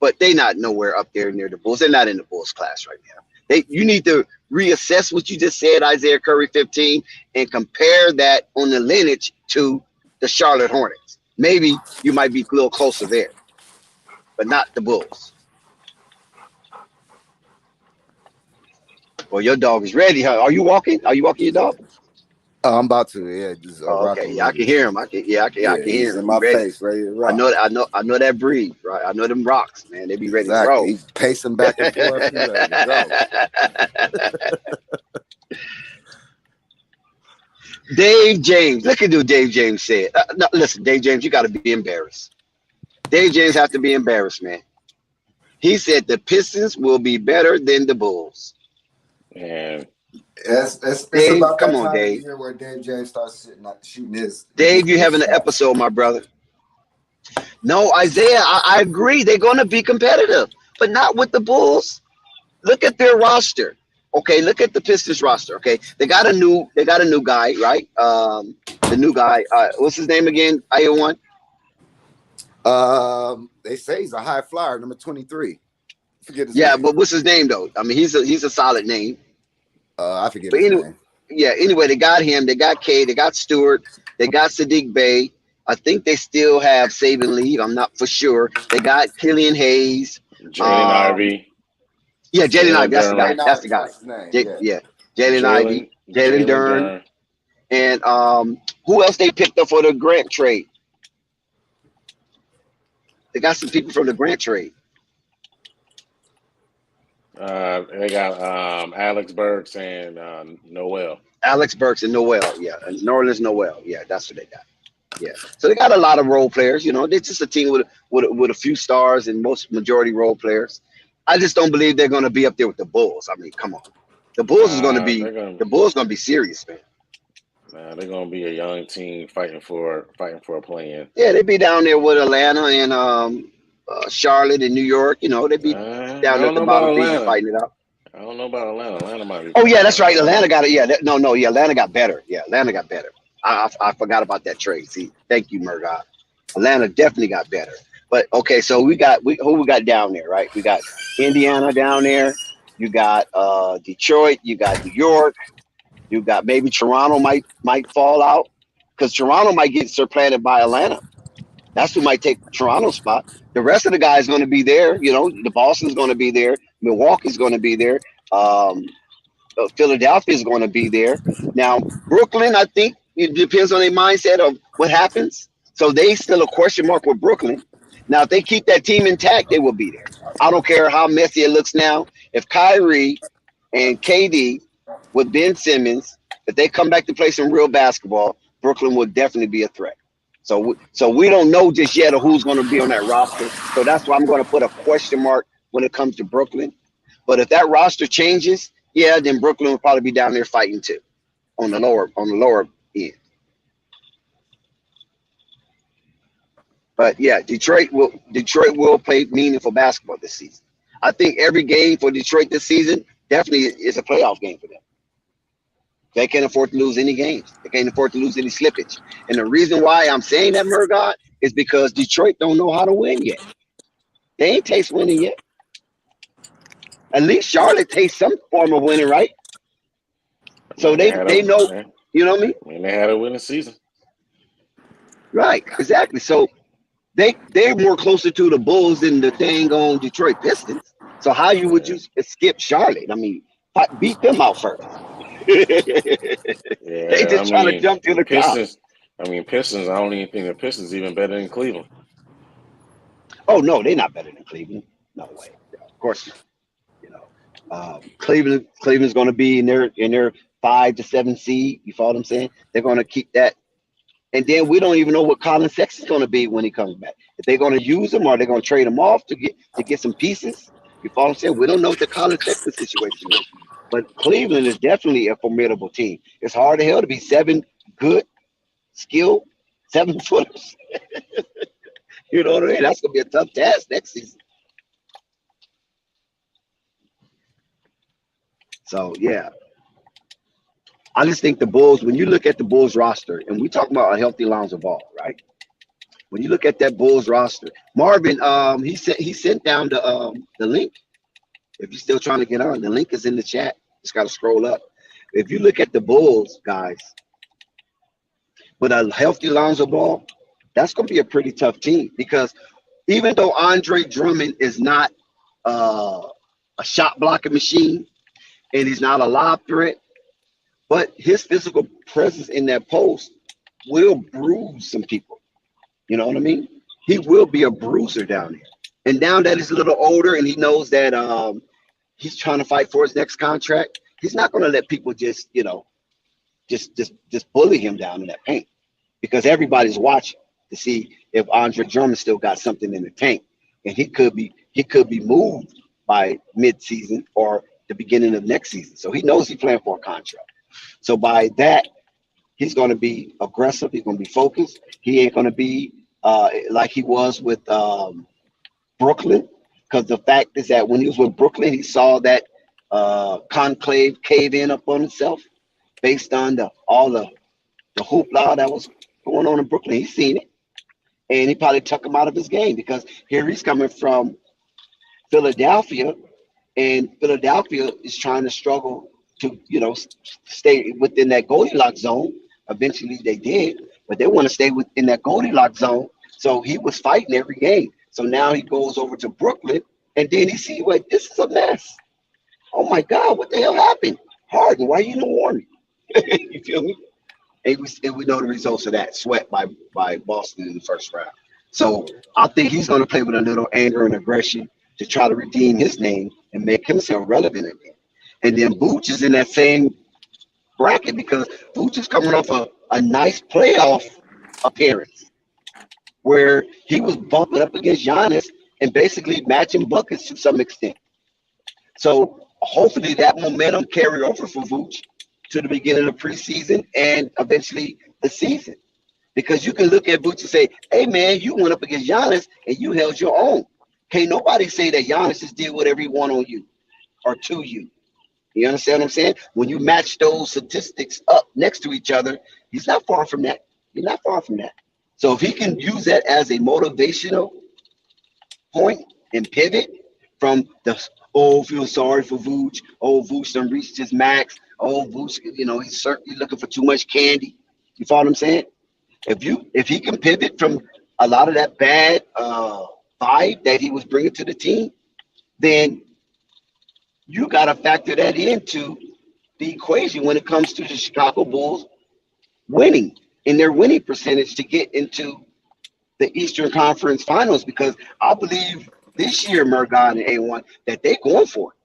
but they not nowhere up there near the Bulls. They're not in the Bulls class right now. You need to reassess what you just said, Isaiah Curry 15, and compare that on the lineage to the Charlotte Hornets. Maybe you might be a little closer there, but not the Bulls. Well, your dog is ready, huh? Are you walking? Are you walking your dog? oh, I'm about to. Yeah, just Oh, rocking okay. a Yeah, I little can bit. hear him. I can Yeah, hear he's him. in He my ready. face, ready to I rock. know I know that breed, right? I know them rocks, man. They be ready to Exactly. roll. He's pacing back and forth. He ready to go. Dave James, look at what Dave James said. No, listen, Dave James, you got to be embarrassed. Dave James have to be embarrassed, man. He said the Pistons will be better than the Bulls. And It's Dave, about come that on, time of the Dave. year where Dave James starts shooting his Dave, you ridiculous having an shots. episode, my brother. No, Isaiah, I agree. They're going to be competitive, but not with the Bulls. Look at their roster. Okay, look at the Pistons roster. Okay, they got a new guy, right? The new guy. What's his name again? Iowa one. They say he's a high flyer, number 23. Forget his Yeah, name. but what's his name though? I mean, he's a solid name. I forget But his anyway, name. yeah. Anyway, they got him. They got K. They got Stewart. They got Sadiq Bey. I think they still have Saban Lee. I'm not for sure. They got Killian Hayes. Jalen Ivey, Yeah, Jalen Ivey. Jalen That's the guy. Duran, Jalen That's the Ivey, guy. that's his name. Yeah. Yeah, Jalen Ivey, Jalen Jalen Dern, Duran. and who else they picked up for the Grant trade? They got some people from the Grant trade. They got Alex Burks and Noel. Alex Burks and Noel. Yeah, and Norland's Noel. Yeah, that's what they got. Yeah, so they got a lot of role players. You know, they're just a team with a few stars and most majority role players. I just don't believe they're going to be up there with the Bulls. I mean, come on, the Bulls is going to be serious, man. They're gonna be a young team fighting for a play-in. Yeah, they'd be down there with Atlanta and Charlotte and New York. You know, they'd be I down there don't at the know about bottom feeding, Atlanta. fighting it out. I don't know about Atlanta. Atlanta might be Oh yeah, fighting that's for right. it. Atlanta got it. Yeah, yeah. Atlanta got better. Yeah, Atlanta got better. I forgot about that trade. See, thank you, Murdoch. Atlanta definitely got better. But okay, so who we got down there, right? We got Indiana down there. You got Detroit. You got New York. You got maybe Toronto might fall out because Toronto might get supplanted by Atlanta. That's who might take Toronto's spot. The rest of the guys going to be there. You know, the Boston's going to be there. Milwaukee's going to be there. Um, Philadelphia is going to be there. Now, Brooklyn, I think it depends on their mindset of what happens. So they still a question mark with Brooklyn. Now, if they keep that team intact, they will be there. I don't care how messy it looks now. If Kyrie and KD with Ben Simmons, if they come back to play some real basketball, Brooklyn will definitely be a threat. So we don't know just yet of who's going to be on that roster. So that's why I'm going to put a question mark when it comes to Brooklyn. But if that roster changes, yeah, then Brooklyn will probably be down there fighting too, on the lower end. But yeah, Detroit will play meaningful basketball this season. I think every game for Detroit this season definitely is a playoff game for them. They can't afford to lose any games. They can't afford to lose any slippage. And the reason why I'm saying that, Murdoch, is because Detroit don't know how to win yet. They ain't taste winning yet. At least Charlotte tastes some form of winning, right? So they know, you know what I mean? I mean, they had a winning season. Right, exactly. So they're more closer to the Bulls than the dang on Detroit Pistons. So how would you skip Charlotte? I mean, beat them out first. They Yeah, I just trying to mean jump to the the top. Pistons. I mean Pistons. I don't even think the Pistons even better than Cleveland. Oh no, they're not better than Cleveland. No way. Of course not. You know, Cleveland's going to be in their 5 to 7 seed. You follow what I'm saying? They're going to keep that. And then we don't even know what Colin Sexton's going to be when he comes back. If they're going to use him or they're going to trade him off to get some pieces. You follow what I'm saying? We don't know what the Colin Sexton situation is. But Cleveland is definitely a formidable team. It's hard to hell to be 7 good, skilled 7-footers. You know what I mean? That's going to be a tough task next season. So, yeah. I just think the Bulls, when you look at the Bulls roster, and we talk about a healthy Lonzo Ball, right? When you look at that Bulls roster, Marvin, he sent down the link. If you're still trying to get on, the link is in the chat. Just got to scroll up. If you look at the Bulls, guys, with a healthy Lonzo Ball, that's going to be a pretty tough team because even though Andre Drummond is not a shot blocking machine and he's not a lob threat, but his physical presence in that post will bruise some people. You know what I mean? He will be a bruiser down there. And now that he's a little older and he knows that he's trying to fight for his next contract, he's not going to let people just bully him down in that paint because everybody's watching to see if Andre Drummond still got something in the tank, and he could be moved by mid-season or the beginning of next season. So he knows he's playing for a contract. So by that, he's going to be aggressive. He's going to be focused. He ain't going to be like he was with Brooklyn, because the fact is that when he was with Brooklyn, he saw that conclave cave in upon itself based on all the hoopla that was going on in Brooklyn. He's seen it, and he probably took him out of his game because here he's coming from Philadelphia, and Philadelphia is trying to struggle to stay within that Goldilocks zone. Eventually they did, but they want to stay within that Goldilocks zone. So he was fighting every game. So now he goes over to Brooklyn, and then he sees, wait, this is a mess. Oh my God, what the hell happened? Harden, why you didn't warn me? You feel me? And we know the results of that, swept by Boston in the first round. So I think he's going to play with a little anger and aggression to try to redeem his name and make himself relevant again. And then Vooch is in that same bracket because Vooch is coming off a nice playoff appearance where he was bumping up against Giannis and basically matching buckets to some extent. So hopefully that momentum carry over for Vooch to the beginning of preseason and eventually the season. Because you can look at Vooch and say, hey man, you went up against Giannis and you held your own. Can't nobody say that Giannis just did whatever he want on you or to you. You understand what I'm saying? When you match those statistics up next to each other, he's not far from that. He's not far from that. So if he can use that as a motivational point and pivot from the, oh, feel sorry for Vooch. Oh, Vooch done reached his max. Oh, Vooch, he's certainly looking for too much candy. You follow what I'm saying? If he can pivot from a lot of that bad vibe that he was bringing to the team, then you got to factor that into the equation when it comes to the Chicago Bulls winning in their winning percentage to get into the Eastern Conference Finals, because I believe this year, Murgon and A1, that they're going for it.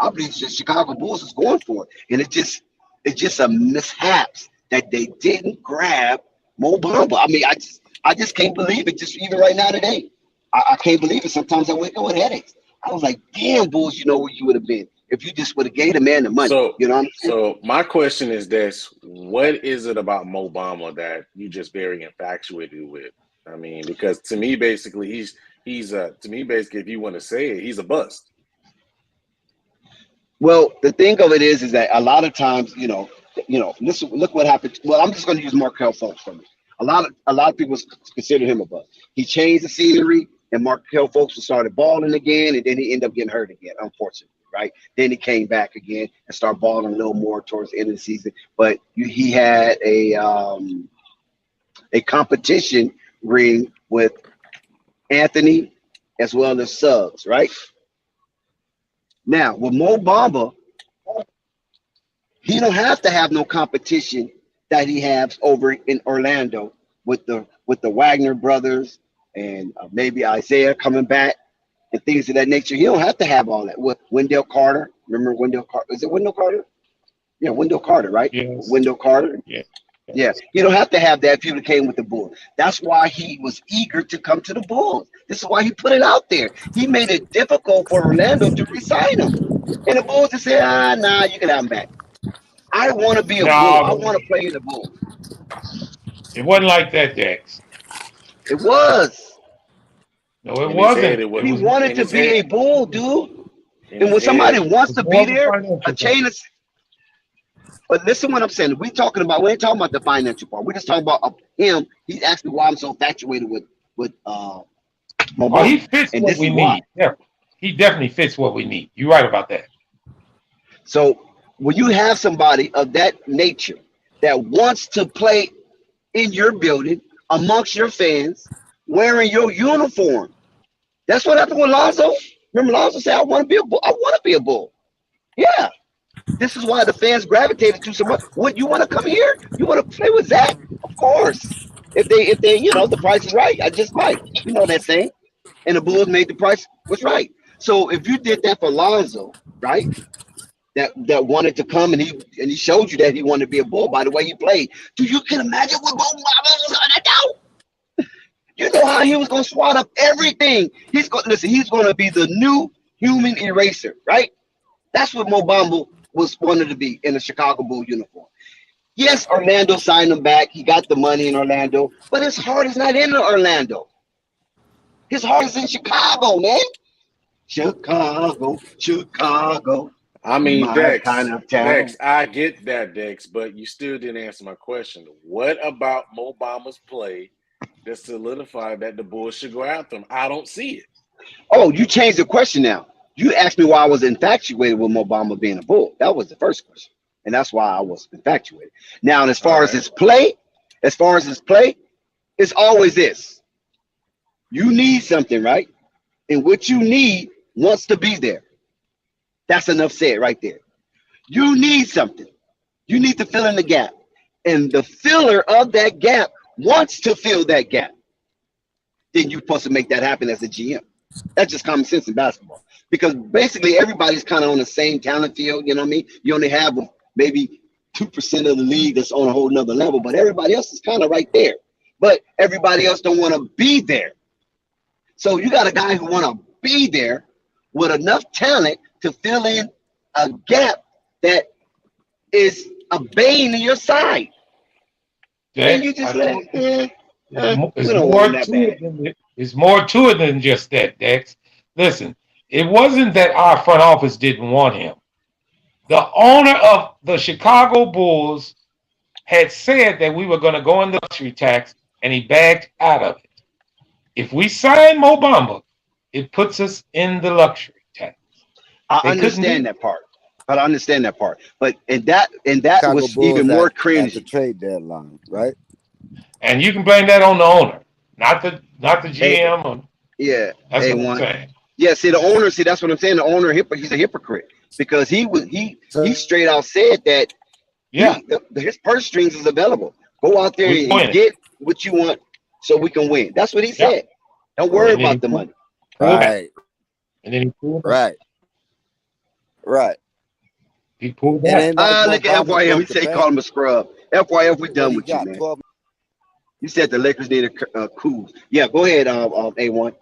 I believe the Chicago Bulls is going for it. And it's just a mishaps that they didn't grab Mo Bamba. I mean, I just can't believe it. Just even right now today, I can't believe it. Sometimes I wake up with headaches. I was like, damn, Bulls, you know where you would have been if you just would have gave the man the money. So, you know what I'm saying? So my question is this: what is it about Mo Bamba that you just very infatuated with? I mean, because to me, basically, he's to me, basically, if you want to say it, he's a bust. Well, the thing of it is that a lot of times, listen, look what happened. Well, I'm just going to use Markel Fultz for me. A lot of people consider him a bust. He changed the scenery, and Markel Fultz started balling again, and then he ended up getting hurt again, unfortunately, right? Then he came back again and started balling a little more towards the end of the season. But he had a competition ring with Anthony as well as Suggs, right? Now, with Mo Bamba, he don't have to have no competition that he has over in Orlando with the Wagner brothers and maybe Isaiah coming back and things of that nature. He don't have to have all that. With Wendell Carter, remember Wendell Carter? Is it Wendell Carter? Yeah, Wendell Carter, right? Yes. Wendell Carter. Yeah. Yeah, you don't have to have that if you came with the Bulls. That's why he was eager to come to the Bulls. This is why he put it out there. He made it difficult for Orlando to resign him. And the Bulls just said, nah, you can have him back. I want to be a Bull. I No, want to play in the Bulls. it wasn't like that, Dex. It was. No, it In his head, wasn't. it was. It He was wanted In to his be a head. Bull, dude. In And his when somebody head. wants to be more of a there, financial a thing. chain of. But listen what I'm saying. We ain't talking about the financial part. We're just talking about him. He's asking why I'm so infatuated with Oh, he Mobama. fits And what this we is why. need. Yeah, he definitely fits what we need. You're right about that. So when you have somebody of that nature that wants to play in your building amongst your fans, wearing your uniform, that's what happened with Lonzo. Remember, Lonzo said, "I want to be a bull. I want to be a bull." Yeah, this is why the fans gravitated to so much. What you want to come here? You want to play with Zach? Of course. If they, the price is right, I just might. You know that saying. And the Bulls made the price was right. So if you did that for Lonzo, right? That wanted to come and he showed you that he wanted to be a Bull by the way he played. Do you can imagine what Mo Bamba was gonna do? You know how he was gonna swat up everything. He's going listen. He's gonna be the new human eraser, right? That's what Mo Bamba was wanted to be in a Chicago Bull uniform. Yes, Orlando signed him back. He got the money in Orlando, but his heart is not in Orlando. His heart is in Chicago, man. Chicago, Chicago, I mean, my kind of town. I get that, Dex, but you still didn't answer my question. What about Mo Bamba's play that solidified that the Bulls should go after him? I don't see it. Oh, you changed the question now. You asked me why I was infatuated with Mo Bamba being a Bull. That was the first question, and that's why I was infatuated. Now, and as All far as right. his play, it's always this. You need something, right? And what you need wants to be there. That's enough said right there. You need something. You need to fill in the gap. And the filler of that gap wants to fill that gap. Then you're supposed to make that happen as a GM. That's just common sense in basketball. Because basically everybody's kind of on the same talent field, you know what I mean? You only have maybe 2% of the league that's on a whole nother level, but everybody else is kind of right there. But everybody else don't want to be there. So you got a guy who want to be there with enough talent to fill in a gap that is a bane in your side. And you just let we don't want him that bad. It's more to it than just that, Dex. Listen, it wasn't that our front office didn't want him. The owner of the Chicago Bulls had said that we were going to go in the luxury tax, and he backed out of it. If we sign Mo Bamba, it puts us in the luxury tax. I understand that part. But I understand that part. But and that Chicago was Bulls even more at the cringy. trade deadline, right? And you can blame that on the owner, not the GM. Yeah, That's what I'm A1. saying. Yeah, see the owner. See that's what I'm saying. The owner, he's a hypocrite because he straight out said that his purse strings is available. Go out there and get what you want so we can win. That's what he said. Don't worry about the money. Right. And then he pulled back. Right. He pulled back. Look at FYM. He said he called him a scrub. FYM, we done with you, man. 12. You said the Lakers need a cool. Yeah, go ahead, A1.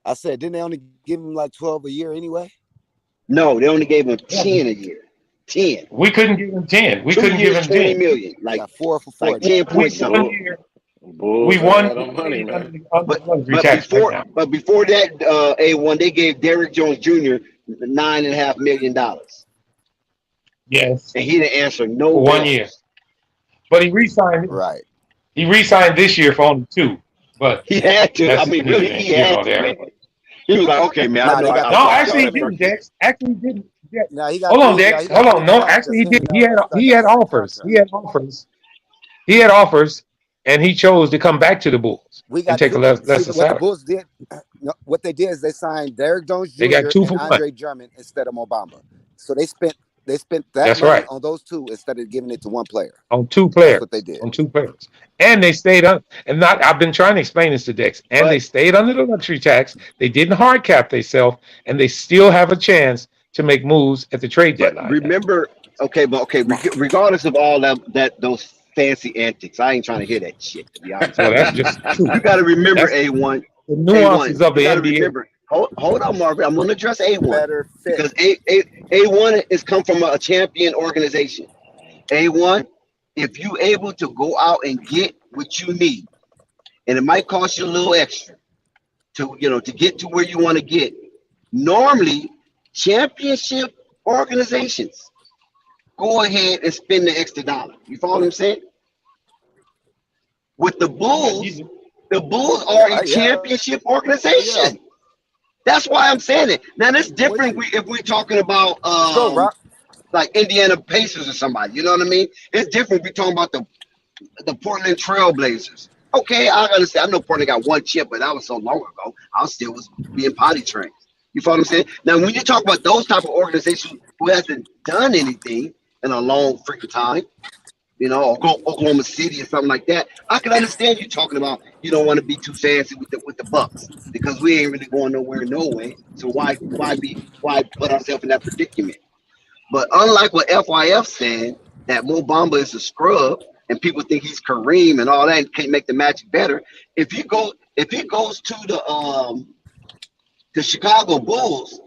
I said, didn't they only give him like 12 a year anyway? No, they only gave him 10 a year. 10. We couldn't give him 10. We 2 couldn't years, give him 20 10. million. Like 4 for 4. Like 10 point something. We won money, man. But before that, A1, they gave Derrick Jones Jr. $9.5 million. Yes. And he didn't answer no for 1 bells. year. But he re-signed. Right. He re-signed this year for only 2. But he had to. I mean, really, he had to. Man. He was like, okay, man. Actually, he didn't, Dex. Actually, he didn't. Hold on, Dex. Hold on. No, actually, he did. He had offers. He had offers. He had offers, and he chose to come back to the Bulls and take a lesser salary. What the Bulls did, what they did is they signed Derrick Jones Jr. They got 2 for and 1. Andre Drummond instead of Mo Bamba. So they spent that That's money right. on those 2 instead of giving it to one player. On 2 players. That's what they did. On 2 players. And they stayed on, and not. I've been trying to explain this to Dex. And they stayed under the luxury tax. They didn't hard cap themselves, and they still have a chance to make moves at the trade deadline. Remember, Okay, but okay, regardless of all that those fancy antics, I ain't trying to hear that shit. To be honest Well, with that's just the truth. you, got to remember That's A1. the A1, nuances of you the got to NBA. remember. Hold on, Marvin. I'm going to address A1 Better fit. because A1 is come from a champion organization. A1, if you able to go out and get what you need, and it might cost you a little extra to get to where you want to get. Normally, championship organizations go ahead and spend the extra dollar. You follow what I'm saying? With the Bulls are a Yeah. championship organization. That's why I'm saying it. Now that's different if we're talking about Let's go, Rock. like Indiana Pacers or somebody. You know what I mean? It's different if we're talking about the Portland Trailblazers. Okay, I understand. I know Portland got one chip, but that was so long ago. I still was being potty trained. You follow what I'm saying? Now, when you talk about those type of organizations who hasn't done anything in a long freaking time, or Oklahoma City or something like that, I can understand you talking about you don't want to be too fancy with the Bucks because we ain't really going nowhere, no way. So why put ourselves in that predicament? But unlike what FYF said, that Mo Bamba is a scrub and people think he's Kareem and all that and can't make the match better. If he goes to the Chicago Bulls,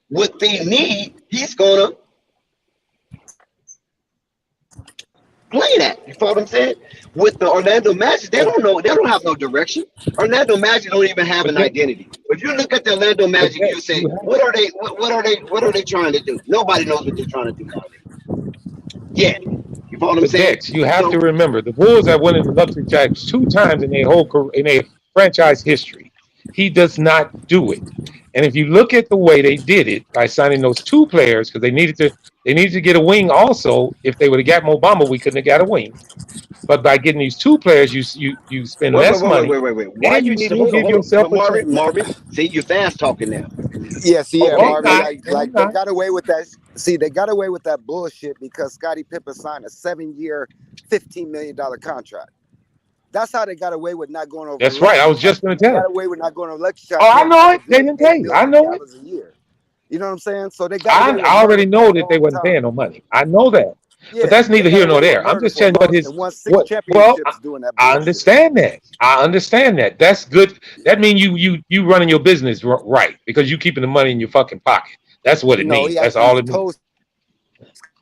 what they need, he's gonna play that. You follow what I'm saying? With the Orlando Magic, they don't know. They don't have no direction. Orlando Magic don't even have an identity. If you look at the Orlando Magic, you say, what are they? What are they trying to do? Nobody knows what they're trying to do nowadays. Yeah, you follow what I'm But saying? Dex, you have to remember the Bulls have won in the luxury tax 2 times in their whole career, in their franchise history. He does not do it. And if you look at the way they did it by signing those 2 players, because they needed to get a wing also. If they would have got Mo Bamba, we couldn't have got a wing. But by getting these 2 players, you spend less money, Why and you you need to still hold give on? yourself a chance. Marvin, see, you're fast talking now. Yes, yeah, Oh, I'm Marvin. not. Like I'm they not. got away with that. See, they got away with that bullshit because Scottie Pippen signed a 7-year, $15 million contract. That's how they got away with not going over the That's right. I luxury was tax. just going to They tell got you. away with not going over luxury Oh, tax. I They know had it. to They do didn't $8 pay you. I million know it. a year. You know what I'm saying? So they got away with I already murder for a know that they long wasn't time. paying no money. I know that. But Yeah, that's they neither got here nor away with there. I'm murder just for a telling you long and won 6 well, championships doing that I bullshit. understand that. I understand that. That's good. That means you running your business right because you keeping the money in your fucking pocket. That's what it No, means. he That's actually all it means. told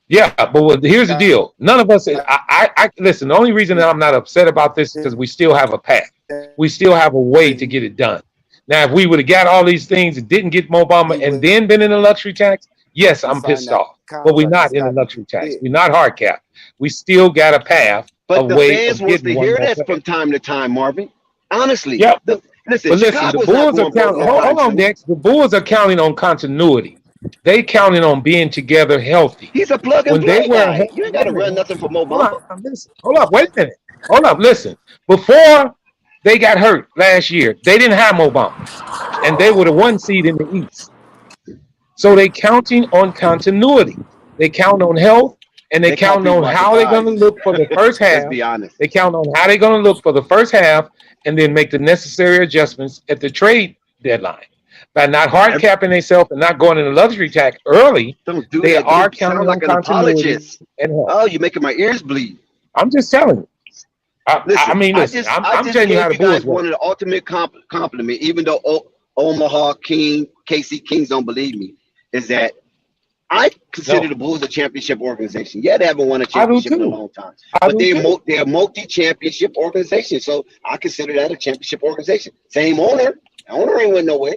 Yeah, but here's the deal. None of us. I listen. The only reason that I'm not upset about this is because we still have a path. We still have a way to get it done. Now, if we would have got all these things and didn't get Mo Bamba he and would then been in a luxury tax, yes, I'm sign pissed that off. But we're contract that not in a Scottie luxury tax. did. We're not hard capped. We still got a path, a But the way fans of wants getting to one hear more that player. from time to time, Marvin. Honestly, Yep. listen, But listen, the Chicago's not Bulls are going broke counting. no Hold time on, soon. Dex. The Bulls are counting on continuity. They counting on being together healthy. He's a plug and When they play were guy. You ain't got wait a to run minute, nothing for Mo hold Bamba. on, listen, hold up, wait a minute, hold up, listen. Before they got hurt last year, they didn't have Mo Bamba, and they were the 1 seed in the East. So they counting on continuity. They count on health, and they They caught count people on by how they're going to surprise. look for the first Let's half. be honest. They count on how they're going to look for the first half, and then make the necessary adjustments at the trade deadline. By not hard capping themselves and not going in a luxury tax early, Don't do they that. are Don't sound counting on like an continuity apologist. and health. Oh, you're making my ears bleed. I'm just telling you. I Listen, mean, I listen. just I I'm just telling you how gave the you guys Bulls one work. of the ultimate compliment, even though Omaha King, KC Kings don't believe me, is that I consider No, the Bulls a championship organization. Yeah, they haven't won a I do championship in a too. long time, I but do too. they're a multi-championship organization. So I consider that a championship organization. Same owner. The owner ain't went nowhere.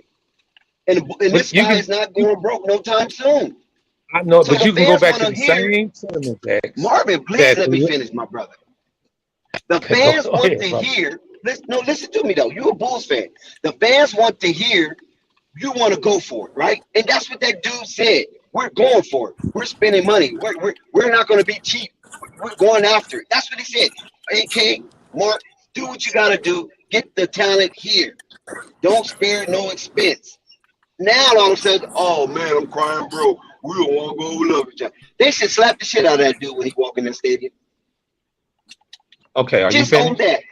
And But this guy is not going broke no time soon. I know, So but the you can go fans back want to to the hear, same sentiment, Dex. Marvin, please That let me finish, my brother. The go fans want ahead, to brother. hear, listen to me though. You're a Bulls fan. The fans want to hear you want to go for it, right? And that's what that dude said. We're going for it. We're spending money. We're not going to be cheap. We're going after it. That's what he said. AK, Mark, do what you got to do. Get the talent here. Don't spare no expense. Now all of a sudden, oh man, I'm crying, bro. We don't want to go over each other. They should slap the shit out of that dude when he walk in the stadium. Okay, are you Just own finished? that.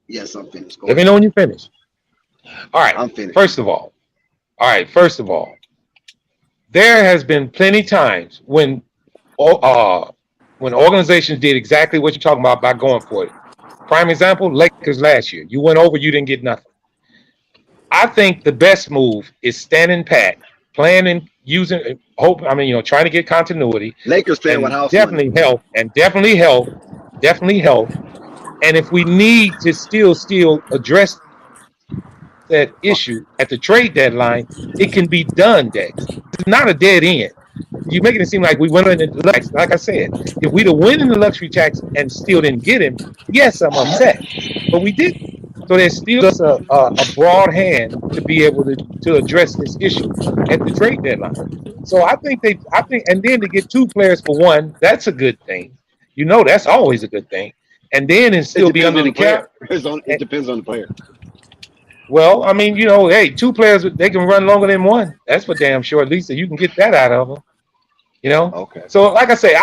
Yes, I'm finished. Go Let me ahead. know when you finish. All right. I'm finished. First of all, there has been plenty times when organizations did exactly what you're talking about by going for it. Prime example, Lakers last year. You went over, you didn't get nothing. I think the best move is standing pat, playing and using hope. I mean, trying to get continuity Lakers playing with and house money. definitely help and definitely help. And if we need to still address that issue at the trade deadline, it can be done, Dex. It's not a dead end. You're making it seem like we went in the luxury. Like I said, if we'd have went in the luxury tax and still didn't get him, yes, I'm upset. But we didn't. So there's still just a broad hand to be able to address this issue at the trade deadline. So I think, and then to get two players for one, that's a good thing. That's always a good thing. And then and It still be depends under on the the player. cap. It depends on the player. Well, I mean, hey, two players, they can run longer than one. That's for damn sure. At least you can get that out of them. Okay. So, like I say,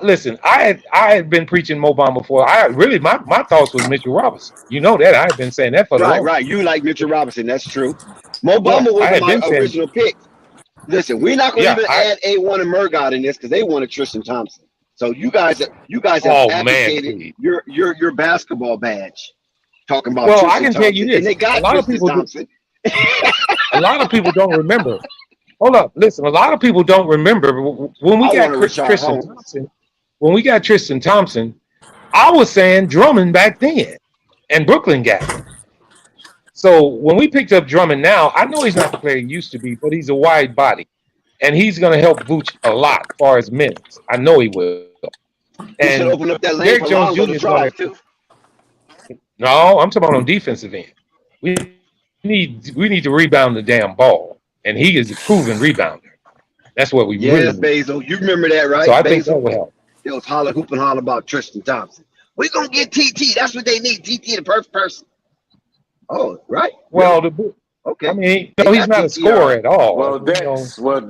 listen, I had been preaching Mobama before. I really, my thoughts was Mitchell Robinson. You know that I had been saying that for the long. Right. You like Mitchell Robinson. That's true. Yeah, Mobama I wasn't had my been saying. original pick. Listen, we're not going to Yeah, even add A1 and Murgott in this because they wanted Tristan Thompson. So you guys have Oh man, abdicated please. your basketball badge talking about Well, I Tristan can tell you Thompson, and this: they got Tristan Thompson. a lot of people don't remember. Hold up, listen. A lot of people don't remember when we I got want a Rashard Tristan Holmes. Thompson. When we got Tristan Thompson, I was saying Drummond back then, and Brooklyn got him. So when we picked up Drummond now, I know he's not the player he used to be, but he's a wide body, and he's going to help Vooch a lot as far as minutes. I know he will. He should And open up that lane Derrick for Jones Lonzo Jr. to is going drive to. too. No, I'm talking about on defensive end. We need to rebound the damn ball, and he is a proven rebounder. That's what we really Yes, need. Basil. You remember that, So right, I think that Basil? will help. It was hoop and holler about Tristan Thompson. We're gonna get TT. That's what they need. TT, the perfect person. Oh, right. Well, Really? I Okay. mean, They he's got not a TT. All scorer right. at all. Well, Dex. Let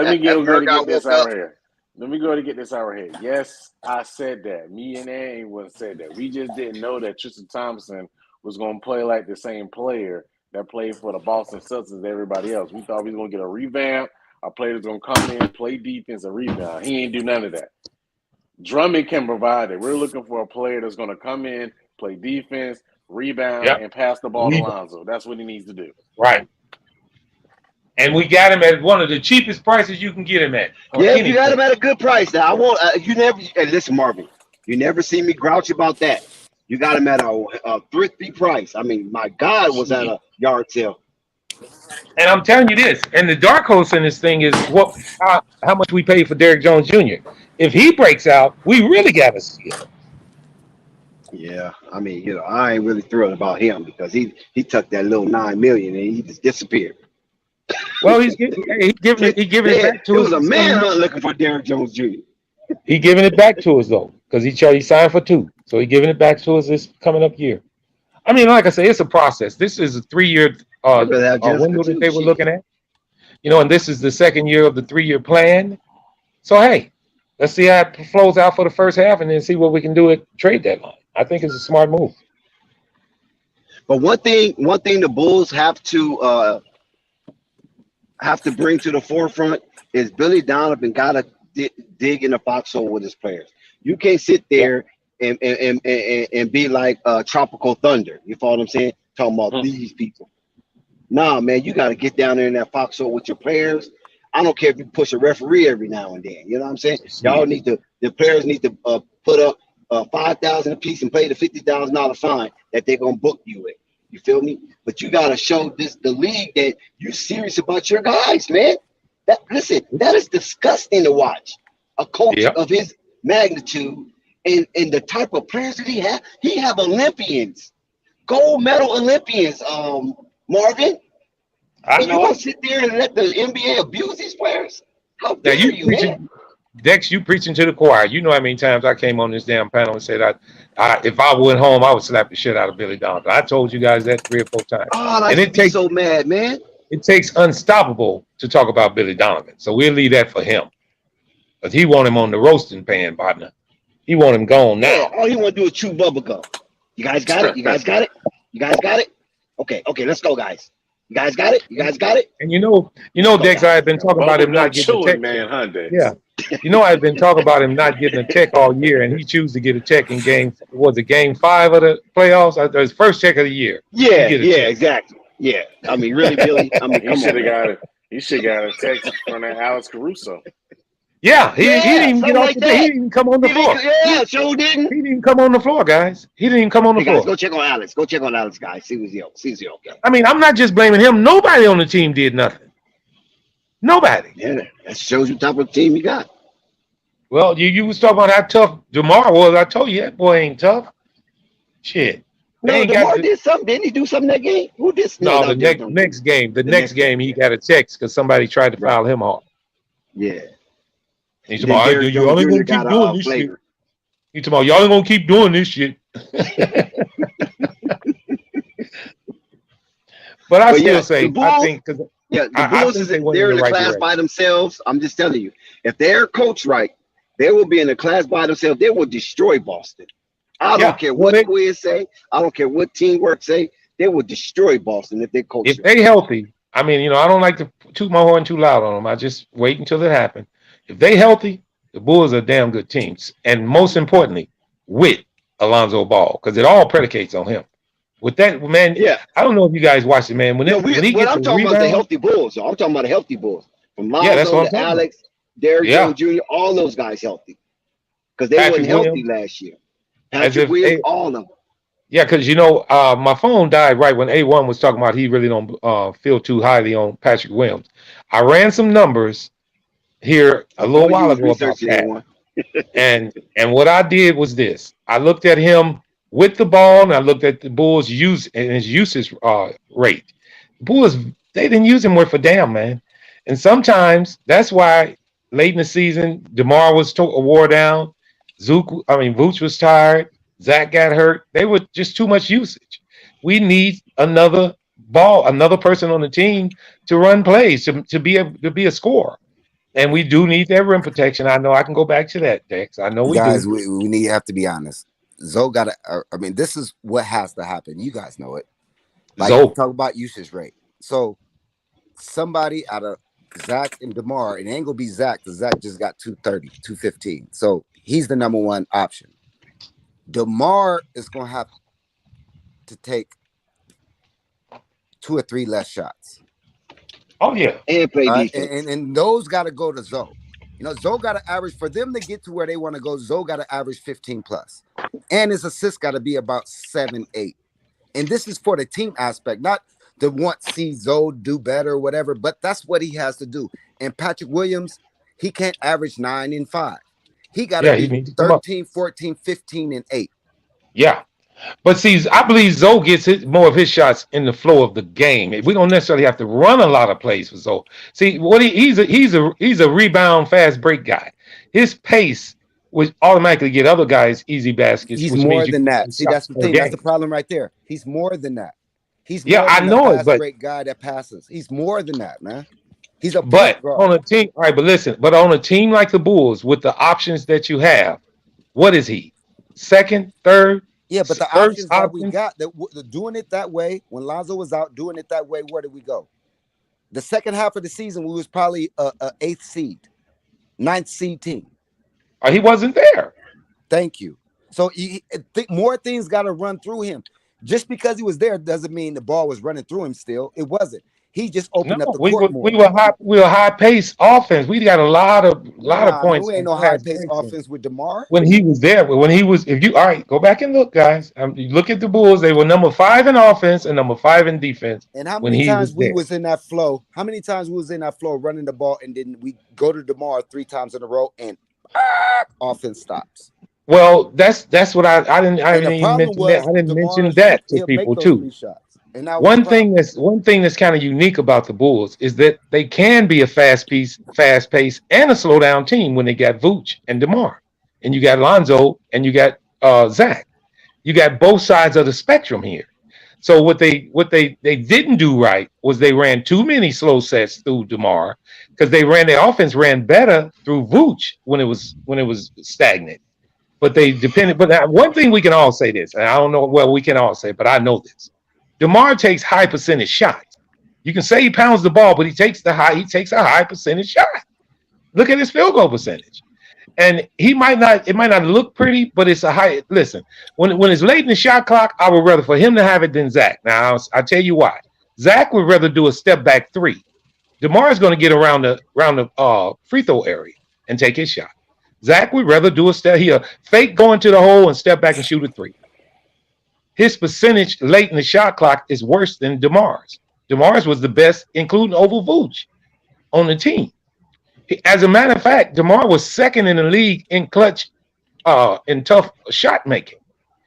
me go to get Murgott this woke out up. here. Let me go to get this out here. Yes, I said that. Me and Aaron was said that. We just didn't know that Tristan Thompson was going to play like the same player that played for the Boston Celtics as everybody else. We thought we was going to get a revamp. Our players going to come in, play defense, and rebound. He ain't do none of that. Drummond can provide it. We're looking for a player that's going to come in, play defense, rebound, Yep. and pass the ball to Lonzo. That's what he needs to do. Right. And we got him at one of the cheapest prices you can get him at. Yeah, you got him at a good price. Now I won't. You never. Hey, listen, Marvin. You never see me grouch about that. You got him at a thrifty price. I mean, my God was at a yard sale. And I'm telling you this, and the dark horse in this thing is how much we pay for Derrick Jones Jr. If he breaks out, we really got to steal. Yeah, I mean, I ain't really thrilled about him because he took that little $9 million and he just disappeared. Well, he's giving it back to It us. was a manhunt looking for Derrick Jones Jr. He giving it back to us though, because he signed for 2, so he giving it back to us this coming up year. I mean, like I say, it's a process. This is a 3-year window that they were looking at, and this is the second year of the 3-year plan. So hey, let's see how it flows out for the first half, and then see what we can do at trade deadline. I think it's a smart move. But one thing the Bulls have to bring to the forefront is Billy Donovan got to dig in the foxhole with his players. You can't sit there and be like Tropical Thunder. You follow what I'm saying? Talking about these people. Nah, man, you got to get down there in that foxhole with your players. I don't care if you push a referee every now and then. You know what I'm saying? The players need to put up $5,000 a piece and pay the $50,000 fine that they're gonna book you with. You feel me? But you gotta show the league that you're serious about your guys, man. That is disgusting to watch. A coach of his magnitude and the type of players that he have. He have Olympians, gold medal Olympians. Marvin, and you gonna sit there and let the NBA abuse these players? How dare you, man? Dex, you preaching to the choir. You know how many times I came on this damn panel and said if I went home, I would slap the shit out of Billy Donovan. I told you guys that 3 or 4 times. Oh, I should be so mad, man. It takes unstoppable to talk about Billy Donovan. So we'll leave that for him. Because he want him on the roasting pan, partner. He want him gone now. Yeah, all he want to do is chew bubble gum. You guys got it? You guys got it? You guys got it? Okay, let's go, guys. You guys got it? You guys got it? And Dex, I had been talking about him not Bubblegum getting a chewing, check. man, huh, Dex? Yeah. I've been talking about him not getting a check all year, and he chose to get a check in game 5 of the playoffs? His first check of the year. He Yeah, get a yeah, check. exactly. Yeah. I mean, really, Billy? I mean, He come should on, have man. got it. He should have got a text from that Alex Caruso. Yeah, he didn't Yeah, even get something off like the. He that. didn't even come on the He didn't, floor. yeah, sure didn't. He didn't even come on the floor, guys. He didn't even come on the Hey, guys, floor. go check on Alex. Go check on Alex, guys. See who's okay. I mean, I'm not just blaming him. Nobody on the team did nothing. Nobody. Yeah, that shows you type of team you got. Well, you was talking about how tough DeMar was. I told you that boy ain't tough. Shit. They No, ain't got DeMar the, did something. Didn't he do something that game? Who did? No, no, that the was next different. next game. The The next next game. game he got a text because somebody tried to Right. foul him off. Yeah. He's And talking then about, Derrick y'all Jones ain't Jr. gonna keep got doing a this shit. flavor. He's talking about, y'all ain't gonna keep doing this shit. But I But still yeah, the say, I Bulls. think, because Yeah, the I Bulls think is they went in they're the in a right class direction. by themselves. I'm just telling you, if they're coached right, they will be in a class by themselves. They will destroy Boston. I Yeah. don't care Well, what quiz say. I don't care what teamwork say. They will destroy Boston if they coach if right. they healthy, I mean, I don't like to toot my horn too loud on them. I just wait until it happens. If they healthy, the Bulls are damn good teams. And most importantly, with Alonzo Ball, because it all predicates on him. With that, man, Yeah. I don't know if you guys watch it, man. When No, when he what gets I'm a talking about is the rebound, healthy Bulls. I'm talking about the healthy Bulls. From yeah, that's Lonzo what I'm to talking about. Alex, Derrick Yeah, Jones Jr., all those guys healthy. Because they Patrick wasn't healthy Williams, last year. as Patrick if Williams, all of them. yeah, because my phone died right when A1 was talking about he really don't feel too highly on Patrick Williams. I ran some numbers here a Of little course you while was ago about researching that. A1. And what I did was this. I looked at him with the ball and I looked at the Bulls use and his usage rate. The Bulls, they didn't use him worth a damn, man. And sometimes that's why late in the season, DeMar was wore down. Vooch was tired. Zach got hurt. They were just too much usage. We need another person on the team to run plays, to be a scorer. And we do need that rim protection. I know I can go back to that, Dex. I know we Guys, do. we need have to be honest. Zoe got to. I mean, this is what has to happen. You guys know it. Like Zoe. talk about usage rate. So somebody out of Zach and DeMar, it ain't gonna be Zach because Zach just got 230, 215. So he's the number one option. DeMar is gonna have to take 2 or 3 less shots. Oh yeah. And play And, defense. and those got to go to Zoe. Zoe got to average for them to get to where they want to go. Zoe got to average 15 plus, and his assists got to be about 7, 8. And this is for the team aspect, not to want to see Zoe do better or whatever. But that's what he has to do. And Patrick Williams, he can't average 9 and 5. He got to Yeah, he be needs to come up. 13, 14, 15, and 8. Yeah. But see, I believe Zoe gets more of his shots in the flow of the game. We don't necessarily have to run a lot of plays for Zoe. See, what he's a rebound fast break guy. His pace would automatically get other guys easy baskets, He's which more means you than can that. get See, shots that's the per thing. That's the game. problem right there. He's more than that. He's Yeah, more I than a know it, fast but break guy that passes. He's more than that, man. He's a point But guard. on a team, all right, but listen, but on a team like the Bulls, with the options that you have, what is he? Second, third, Yeah, but the first options that we option? got, doing it that way, when Lonzo was out, doing it that way, where did we go? The second half of the season, we was probably a 8th seed, 9th seed team. He wasn't there. Thank you. So more things got to run through him. Just because he was there doesn't mean the ball was running through him still. It wasn't. He just No, opened up the we court were more. high paced offense. We got a lot of Nah, man, points we ain't on no high fast pace breaks. offense with DeMar. When he was there, if you all right, go back and look, guys. You look at the Bulls. They were number 5 in offense and number 5 in defense And how when many he was times we there. was in that flow? How many times we was in that flow running the ball and then we go to DeMar 3 times in a row and offense stops? Well, that's what I And didn't the even problem mention that. was I didn't mention DeMar, that to he'll make people those too. 3 shots. And that was the problem. One thing that's kind of unique about the Bulls is that they can be a fast pace, and a slow down team when they got Vooch and DeMar, and you got Lonzo and you got Zach. You got both sides of the spectrum here. So what they didn't do right was they ran too many slow sets through DeMar because their offense ran better through Vooch when it was stagnant. But they depended. But one thing we can all say this, and I don't know. Well, we can all say, but I know this: DeMar takes high percentage shots. You can say he pounds the ball, but he takes a high percentage shot. Look at his field goal percentage. And it might not look pretty, but it's a high. Listen, when it's late in the shot clock, I would rather for him to have it than Zach. Now I'll tell you why. Zach would rather do a step back three. DeMar is going to get around the free throw area and take his shot. Zach would rather do a step here, fake going to the hole and step back and shoot a three. His percentage late in the shot clock is worse than DeMar's. DeMar's was the best, including over Vooch, on the team. As a matter of fact, DeMar was second in the league in clutch, in tough shot making.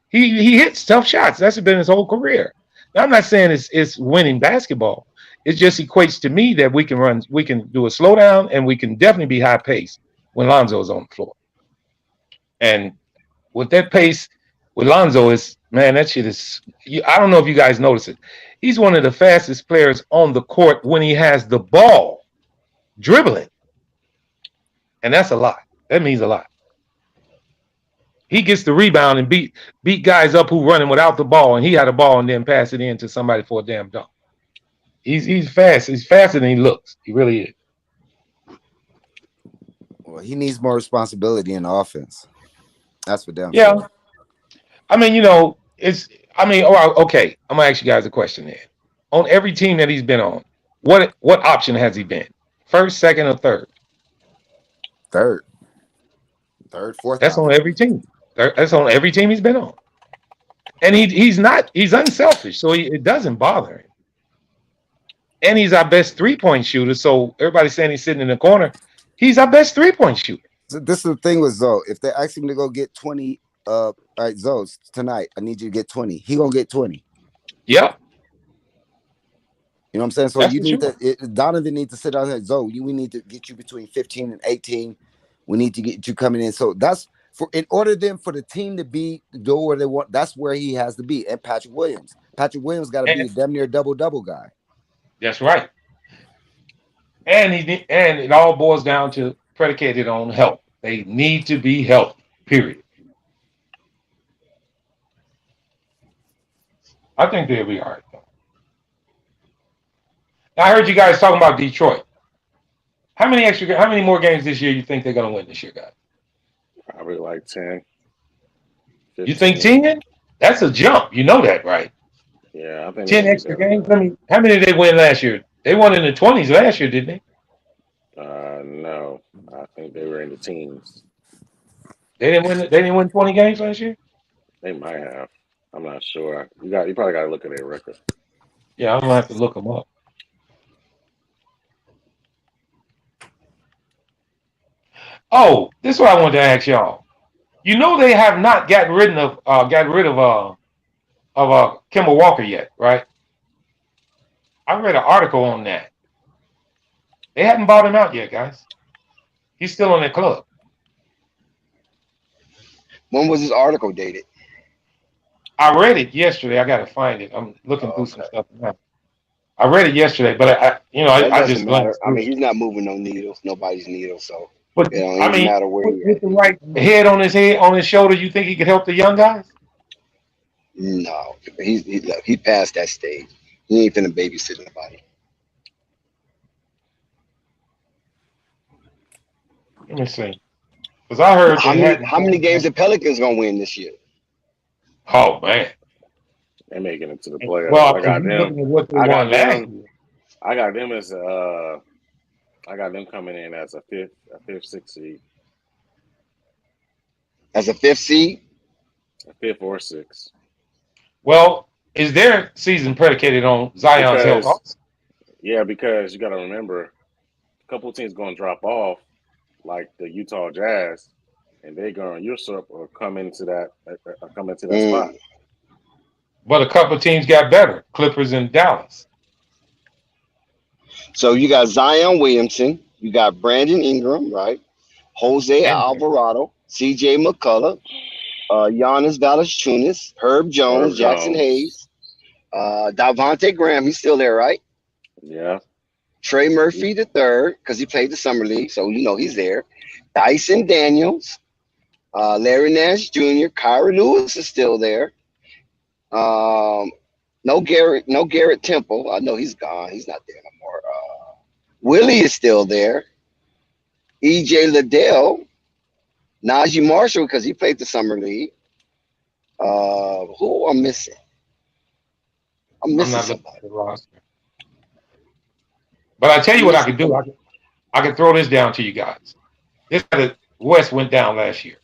He hits tough shots. That's been his whole career. Now, I'm not saying it's winning basketball. It just equates to me that we can do a slowdown, and we can definitely be high pace when Lonzo is on the floor. And with that pace, with Lonzo that shit is. I don't know if you guys notice it. He's one of the fastest players on the court when he has the ball, dribbling. And that's a lot. That means a lot. He gets the rebound and beat guys up who running without the ball, and he had a ball and then pass it in to somebody for a damn dunk. He's fast. He's faster than he looks. He really is. Well, he needs more responsibility in the offense. That's for damn Yeah. sure. I mean, okay. I'm gonna ask you guys a question here. On every team that he's been on, what option has he been? First, second, or third? Third, fourth. That's on every team. That's on every team he's been on. And he's unselfish, so it doesn't bother him. And he's our best 3-point shooter. So everybody's saying he's sitting in the corner. He's our best 3-point shooter. So this is the thing with Zoe. If they ask him to go get 20, all right, Zoe, tonight, I need you to get 20. He gonna get 20. Yep. You know what I'm saying? So That's you need sure. Donovan needs to sit down and say, Zoe, we need to get you between 15 and 18. We need to get you coming in. So that's in order then for the team to go where they want. That's where he has to be. And Patrick Williams got to be a damn near double guy. That's right. And it all boils down to predicated on health. They need to be healthy. Period. I think they'll be all right. Now, I heard you guys talking about Detroit. How many more games this year you think they're going to win this year, guys? Probably like 10. 15. You think 10? That's a jump. You know that, right? Yeah, I think 10 extra games. How many did they win last year? They won in the 20s last year, didn't they? No, I think they were in the teens. They didn't win 20 games last year? They might have. I'm not sure. You probably got to look at their record. Yeah, I'm gonna have to look them up. Oh, this is what I wanted to ask y'all. You know they have not gotten rid of Kemba Walker yet, right? I read an article on that. They haven't bought him out yet, guys. He's still on their club. When was this article dated? I read it yesterday. I gotta find it. I'm looking through some stuff now. I read it yesterday, but I just matter. I mean, he's not moving no needles, nobody's needles, so but it don't even matter where he with the right head on his shoulder, you think he could help the young guys? No, he passed that stage. He ain't finna babysit nobody. Let me see. Because I heard how many games the Pelicans gonna win this year? Oh man, they're making it to the playoffs. Well, I got them. What they won last year. I got them as I got them coming in as a fifth, sixth seed. As a fifth seed? A fifth or sixth. Well, is their season predicated on Zion's health? Yeah, because you got to remember, a couple of teams going to drop off, like the Utah Jazz, and they're going to usurp or come into that spot. But a couple of teams got better, Clippers and Dallas. So you got Zion Williamson, you got Brandon Ingram, right? Jose Alvarado, C.J. McCullough, Giannis Valanciunas, Herb Jones, Jackson Hayes, Davante Graham, he's still there, right? Yeah. Trey Murphy the third, because he played the summer league, so you know he's there. Dyson Daniels, Larry Nash Jr., Kyrie Lewis is still there. No Garrett Temple. I know he's gone. He's not there no more. Willie is still there. EJ Liddell, Najee Marshall because he played the summer league. Who I'm missing? I'm I'm missing not looking somebody. at the roster. But I tell you what I could do. I could throw this down to you guys. This the West went down last year.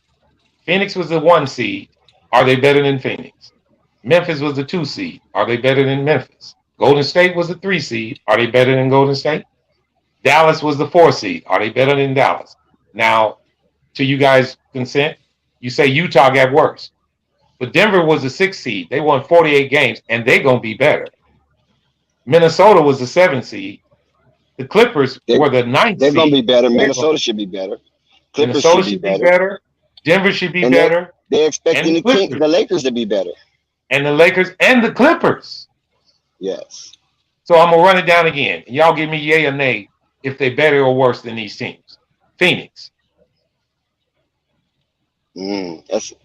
Phoenix was the 1 seed. Are they better than Phoenix? Memphis was the 2 seed. Are they better than Memphis? Golden State was the 3 seed. Are they better than Golden State? Dallas was the 4 seed. Are they better than Dallas? Now, to you guys' consent, you say Utah got worse. But Denver was the 6 seed. They won 48 games, and they're going to be better. Minnesota was the 7 seed. The Clippers were the 9th They're seed. going to be better. Minnesota should be better. Clippers Minnesota should be better. Denver should be and better. They're expecting and the Lakers to be better. And the Lakers and the Clippers. Yes. So I'm going to run it down again. And y'all give me yay or nay if they're better or worse than these teams. Phoenix. That's a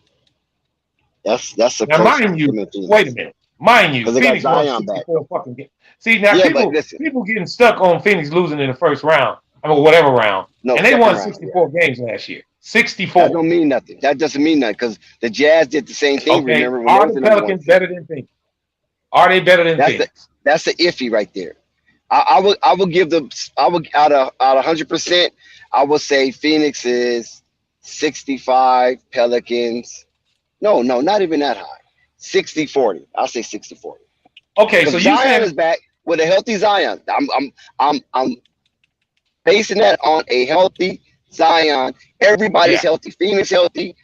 now, close mind you, one. wait a minute. Mind you, They got Phoenix won Zion back. 64 fucking games. See, now Yeah, but listen. people getting stuck on Phoenix losing in the first round. I mean, whatever round. No, and they second won round, 64 games last year. 64. That don't mean nothing. That doesn't mean nothing because the Jazz did the same thing. Okay. Remember when Are they was the the number 1 Pelicans seed? better than Phoenix? Are they better than Phoenix? That's the iffy right there. I will give them. I will out of 100%. I will say Phoenix is 65. Pelicans. No, not even that high. 60-40. I'll say 60-40. Okay, so you Zion said is back with a healthy Zion. I'm basing that on a healthy Zion. Everybody's healthy. Phoenix healthy.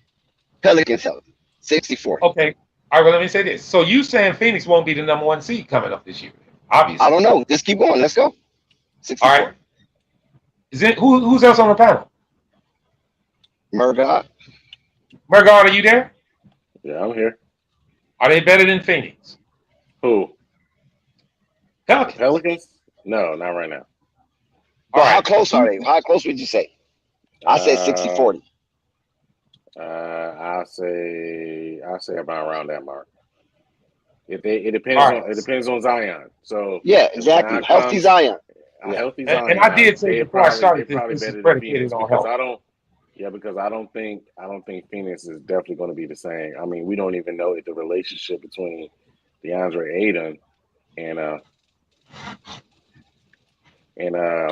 Pelicans healthy. 60-40. Okay. All right, well, let me say this. So you saying Phoenix won't be the number 1 seed coming up this year? Obviously. I don't know. Just keep going. Let's go. 64. All right. Is it who's else on the panel? Murgaard. Murgaard, are you there? Yeah, I'm here. Are they better than Phoenix? Who? Pelicans. Pelicans? No, not right now. But how close are they? How close would you say? I say 60-40. I'll say about around that mark. It depends on Zion. So yeah, exactly. Healthy Zion. Healthy Zion. And I did say before I started this is predicated on health. Because I don't think Phoenix is definitely going to be the same. I mean, we don't even know if the relationship between DeAndre Ayton and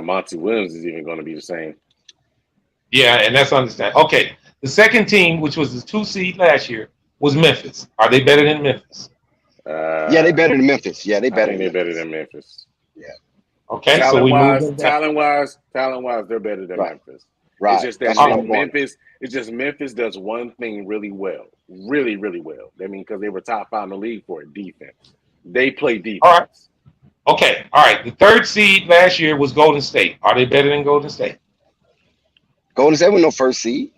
Monty Williams is even going to be the same. Yeah, and that's understandable. Okay, the second team, which was the 2 seed last year, was Memphis. Are they better than Memphis? Yeah, they better than Memphis. Yeah, they better. They're better than Memphis. Yeah. Okay, talent wise, they're better than Memphis. Right. It's just that Memphis. It's just Memphis does one thing really well, really, really well. I mean, because they were top 5 in the league for defense. They play defense. All right. Okay. All right. The 3rd seed last year was Golden State. Are they better than Golden State? Golden State was no 1st seed.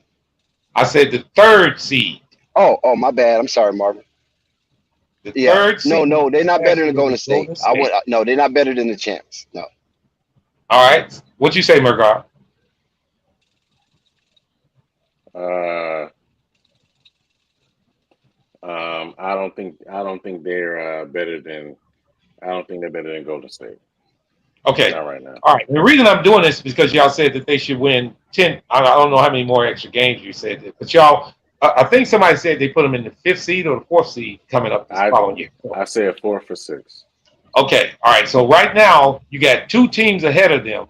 I said the 3rd seed. Oh, my bad. I'm sorry, Marvin. The 3rd seed. No, they're not better than Golden State. No, they're not better than the champs. No. All right. What you say, Murgaard? I don't think they're better than. I don't think they're better than Golden State. Okay. Not right now. All right. The reason I'm doing this is because y'all said that they should win 10. I don't know how many more extra games you said, but y'all. I think somebody said they put them in the 5th seed or the 4th seed coming up this following year. I say a 4 for 6. Okay. All right. So right now you got 2 teams ahead of them.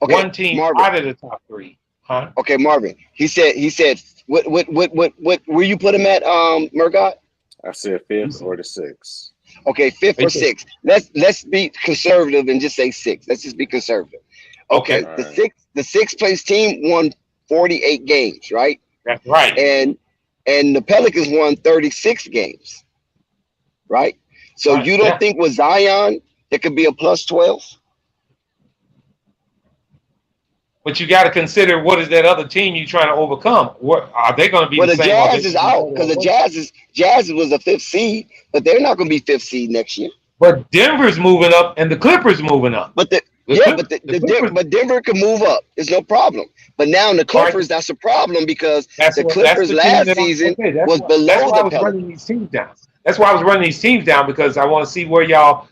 Okay, 1 team Marvin. out of the top 3. Huh? Okay, Marvin. He said. What? Where you put him at, Murgaard? I said 5th or the 6th. Okay, 5th or 6th. Let's be conservative and just say 6. Let's just be conservative. Okay. Right. The 6th place team won 48 games, right? That's right. And the Pelicans won 36 games, right? So Right, you don't think with Zion there could be a plus 12? But you got to consider what is that other team you trying to overcome? What are they going to be? Well, the same Jazz is out because the Jazz was a 5th seed, but they're not going to be 5th seed next year. But Denver's moving up and the Clippers moving up. But Denver can move up. There's no problem. But now in the Clippers, that's a problem because the Clippers last season was below the Pelicans. Running these teams down. That's why I was running these teams down, because I want to see where y'all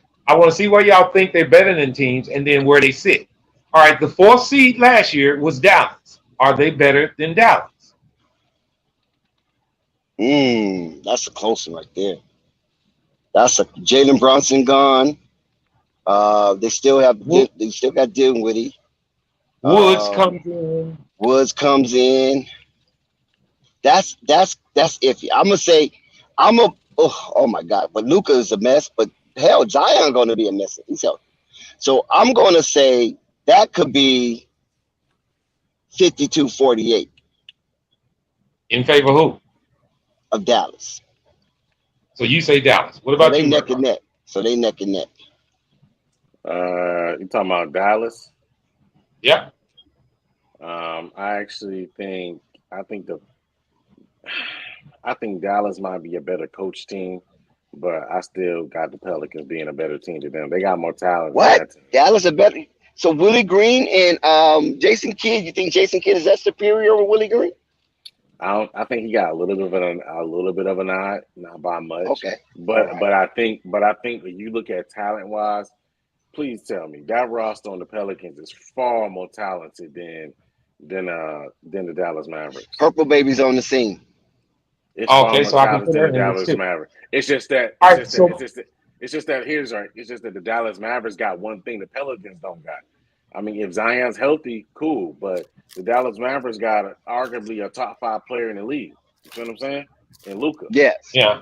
think they're better than teams, and then where they sit. All right, the 4th seed last year was Dallas. Are they better than Dallas? That's a close one right there. That's a Jalen Brunson gone. They still got Dinwiddie. Woods comes in. Woods comes in. That's iffy. I'm gonna say, oh my God, but Luka is a mess. But hell, Zion gonna be a mess. He's healthy. So I'm gonna say that could be 52-48 In favor of who? of Dallas. So you say Dallas. What about they you, neck and Murdoch? neck. So they neck and neck. You talking about Dallas? Yep. I think Dallas might be a better coach team, but I still got the Pelicans being a better team than them. They got more talent. What? Than that team. Dallas are better. So Willie Green and Jason Kidd. You think Jason Kidd is that superior over Willie Green? I think he got a little bit of a nod, not by much. Okay. But Right. but I think when you look at talent wise, please tell me that roster on the Pelicans is far more talented than the Dallas Mavericks. Purple Baby's on the scene. It's far Okay, more so I can talented put than her the in this Dallas too. Mavericks. It's just that the Dallas Mavericks got one thing the Pelicans don't got. I mean, if Zion's healthy, cool, but the Dallas Mavericks got arguably a top 5 player in the league. You feel what I'm saying? And Luka. Yes. Yeah.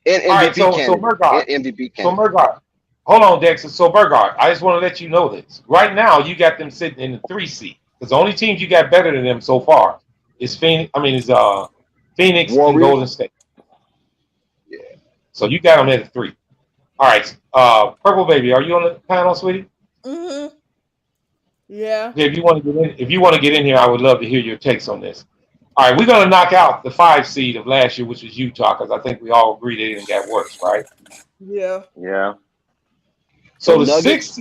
And All right, MVP so candidate. Murdoch. And MVP So candidate. Murdoch. Hold on, Dex. So Murdoch, I just want to let you know this. Right now, you got them sitting in the 3 seed. Because the only teams you got better than them so far is Phoenix and Warriors. Golden State. Yeah. So you got them at a 3. All right. Purple Baby, are you on the panel, sweetie? Mm-hmm. Yeah. If you want to get in here, I would love to hear your takes on this. All right, we're gonna knock out the 5 seed of last year, which was Utah, because I think we all agree they didn't get worse, right? Yeah. Yeah. So the Nuggets.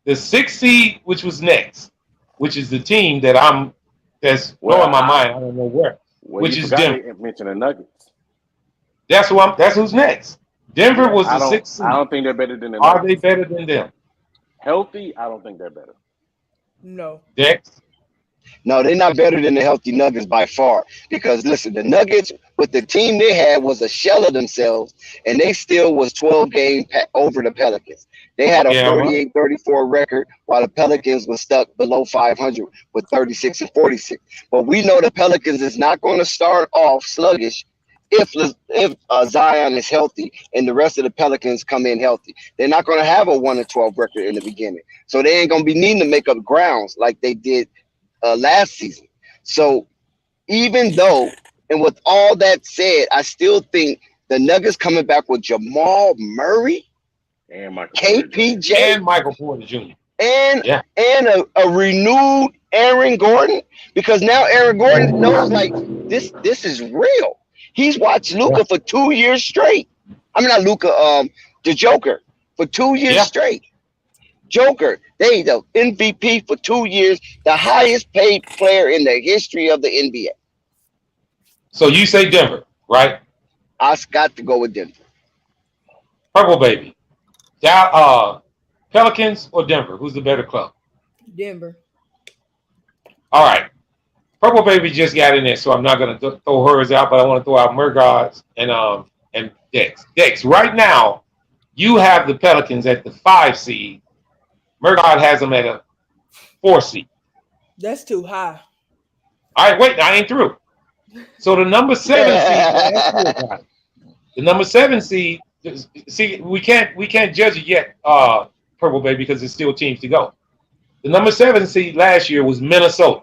6th seed, which was next, which is the team that's blowing my mind. I don't know where. Which is Denver. They mentioned the Nuggets. That's who's next. Denver was the 6th seed. I don't think they're better than the Are Nuggets. they better than them? Healthy, I don't think they're better. No. Dex? No, they're not better than the healthy Nuggets by far. Because listen, the Nuggets with the team they had was a shell of themselves, and they still was 12 games over the Pelicans. They had a 38-34 record, while the Pelicans was stuck below 500 with 36 and 46. But we know the Pelicans is not going to start off sluggish if Zion is healthy and the rest of the Pelicans come in healthy. They're not going to have a 1-12 record in the beginning, so they ain't going to be needing to make up grounds like they did last season. So even though, and with all that said, I still think the Nuggets coming back with Jamal Murray and KPJ and Michael Porter Jr. and a renewed Aaron Gordon, because now Aaron Gordon knows like this is real. He's watched Luka for 2 years straight. I mean, not Luka, the Joker for 2 years straight. Joker, they the MVP for 2 years, the highest paid player in the history of the NBA. So you say Denver, right? I got to go with Denver. Purple Baby. Pelicans or Denver? Who's the better club? Denver. All right. Purple Baby just got in there, so I'm not going to throw hers out, but I want to throw out Murgott's and Dex. Dex, right now, you have the Pelicans at the 5 seed. Murgott has them at a 4 seed. That's too high. All right, wait, I ain't through. So the number 7 seed, the number 7 seed. See, we can't judge it yet, Purple Baby, because there's still teams to go. The number 7 seed last year was Minnesota.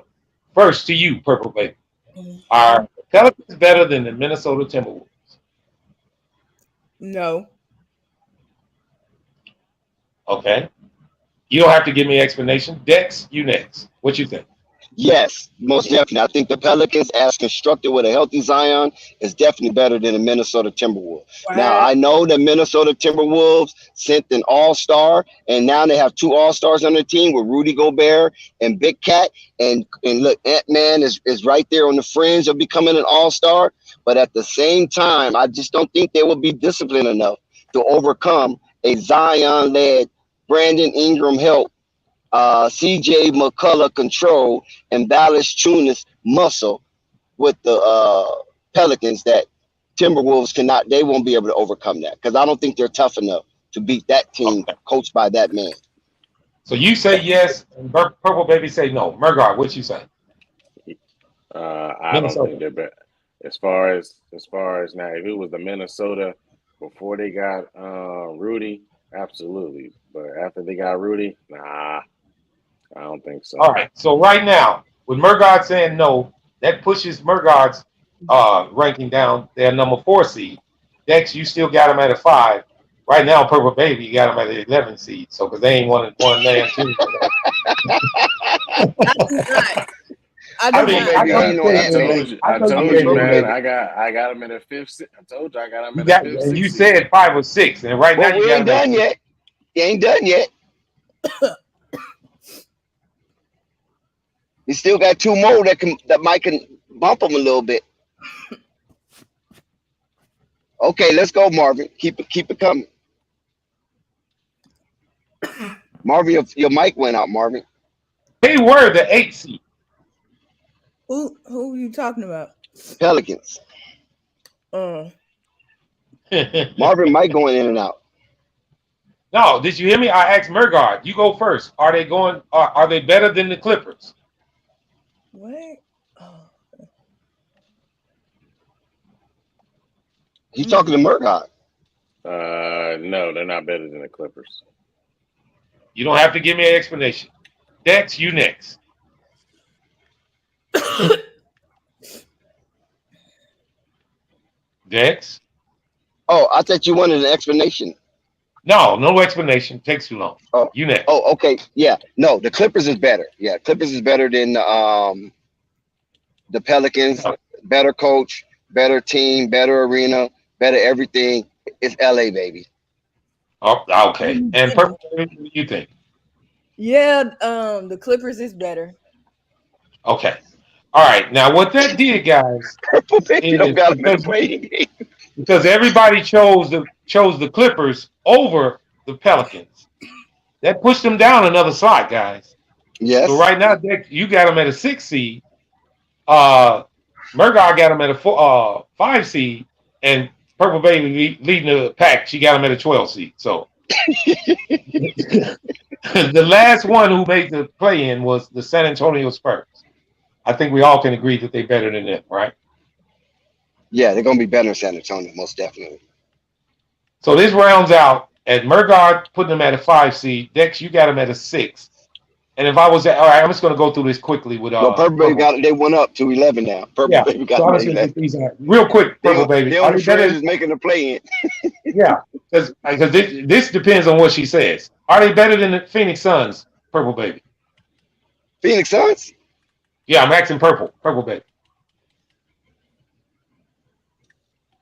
First to you, Purple Baby. Are Pelicans better than the Minnesota Timberwolves? No. Okay. You don't have to give me an explanation. Dex, you next. What you think? Yes, most definitely. I think the Pelicans, as constructed with a healthy Zion, is definitely better than the Minnesota Timberwolves. Wow. Now, I know the Minnesota Timberwolves sent an all-star, and now they have 2 all-stars on their team with Rudy Gobert and Big Cat. And look, Ant-Man is right there on the fringe of becoming an all-star. But at the same time, I just don't think they will be disciplined enough to overcome a Zion-led Brandon Ingram help, CJ McCullough control, and Valanciunas muscle with the Pelicans that Timberwolves cannot. They won't be able to overcome that because I don't think they're tough enough to beat that team coached by that man. So you say yes, and Purple Baby say no. Murgard, what you say? I don't think they're better. As far as now, if it was the Minnesota before they got Rudy, absolutely. But after they got Rudy, nah, I don't think so. All right. So right now, with Murgard saying no, that pushes Murgard's ranking down. They're number 4 seed. Dex, you still got them at a 5. Right now, Purple Baby, you got them at the 11 seed. So because they ain't one man team. I told you, man. I got them in the 5th. I told you I got them in the 5th. And you said 5 or 6, and right now you we ain't done yet. You ain't done yet. You still got 2 more that might can bump them a little bit. Okay, let's go, Marvin. Keep it coming. Marvin, your mic went out, Marvin. They were the 8th seed. Who are you talking about? Pelicans. Marvin mic going in and out. No, did you hear me? I asked Murgard. You go first. Are they going? Are they better than the Clippers? What? He's talking to Murgard. No, they're not better than the Clippers. You don't have to give me an explanation. Dex, you next. Dex? Oh, I thought you wanted an explanation. No explanation. Takes too long. Oh, you next. Oh, okay. Yeah. No, the Clippers is better. Yeah, Clippers is better than the Pelicans. Better coach, better team, better arena, better everything. It's LA, baby. Oh, okay. And Purple, what do you think? Yeah, the Clippers is better. Okay. All right. Now, what that did, guys, is because everybody chose the Clippers over the Pelicans. That pushed them down another slot, guys. Yes. So right now, Dex, you got them at a 6 seed. Murgard got them at a 5 seed, and Purple Baby leading the pack. She got them at a 12 seed. So the last one who made the play-in was the San Antonio Spurs. I think we all can agree that they're better than them, right? Yeah, they're going to be better in San Antonio, most definitely. So this rounds out at Murgard putting them at a 5 seed. Dex, you got them at a 6. And if I was all right, I'm just going to go through this quickly with Purple Baby they went up to 11 now. Purple Baby got so 11. Real quick, Purple Baby. They on the fringe is making a play in. Yeah, because this depends on what she says. Are they better than the Phoenix Suns, Purple Baby? Phoenix Suns? Yeah, I'm asking Purple Baby.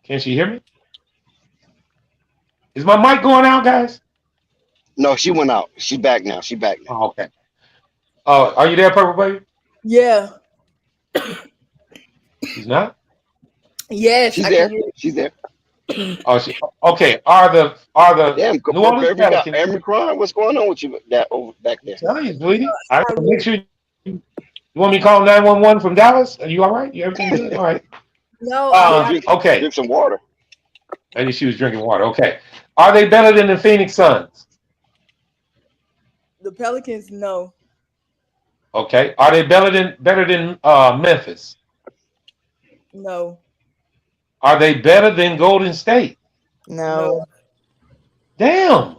Can she hear me? Is my mic going out, guys? No, she went out. She's back now. Oh, okay. Are you there, Purple Baby? Yeah. She's not? Yes, she's there. She's there. Okay. Are the New Orleans Pelicans? Emery crying? What's going on with you over back there? Tell you, sweetie. I want to make sure. You want me to call 911 from Dallas? Are you all right? You everything good? All right. No. Okay. Drink some water. Maybe she was drinking water. Okay. Are they better than the Phoenix Suns? The Pelicans, no. Okay. Are they better than Memphis? No. Are they better than Golden State? No. Damn.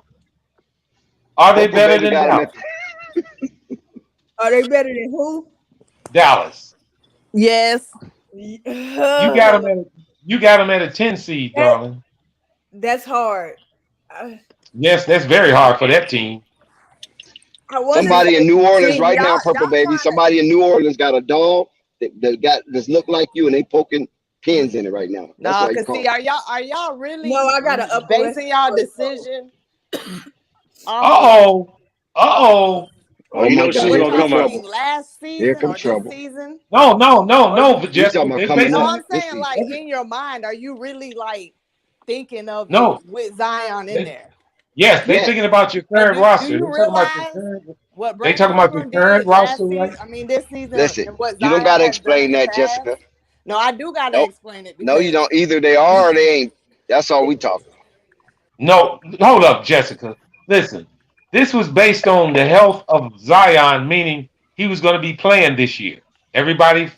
Are they better than Dallas? Are they better than who? Dallas. Yes. You got them at a 10 seed, darling. That's hard. Yes, that's very hard for that team. Somebody in New Orleans right now, Purple Baby. Somebody in New Orleans got a dog that look like you, and they poking pins in it right now. No, because see, are y'all really? No, I got to basing y'all decision. Uh-oh. Oh, you know she's We're gonna come talking up. last Here season comes or this trouble. season. No, You Jessica. talking about They coming based No, up on I'm it. this saying season? like in your mind, are you really like thinking of it No. with Zion in They, there? yes, they Yes. thinking about your And current do roster. you They talking about your realize current. what They Brandon talking about your Ingram current did roster, last right? season? I mean, this season Listen, and what you don't Zion gotta has done in explain the that, past. Jessica. No, I do gotta Nope. explain it No, you because don't. Either they are or they ain't. That's all we talking. No, hold up, Jessica. Listen, this was based on the health of Zion, meaning he was going to be playing this year. Everybody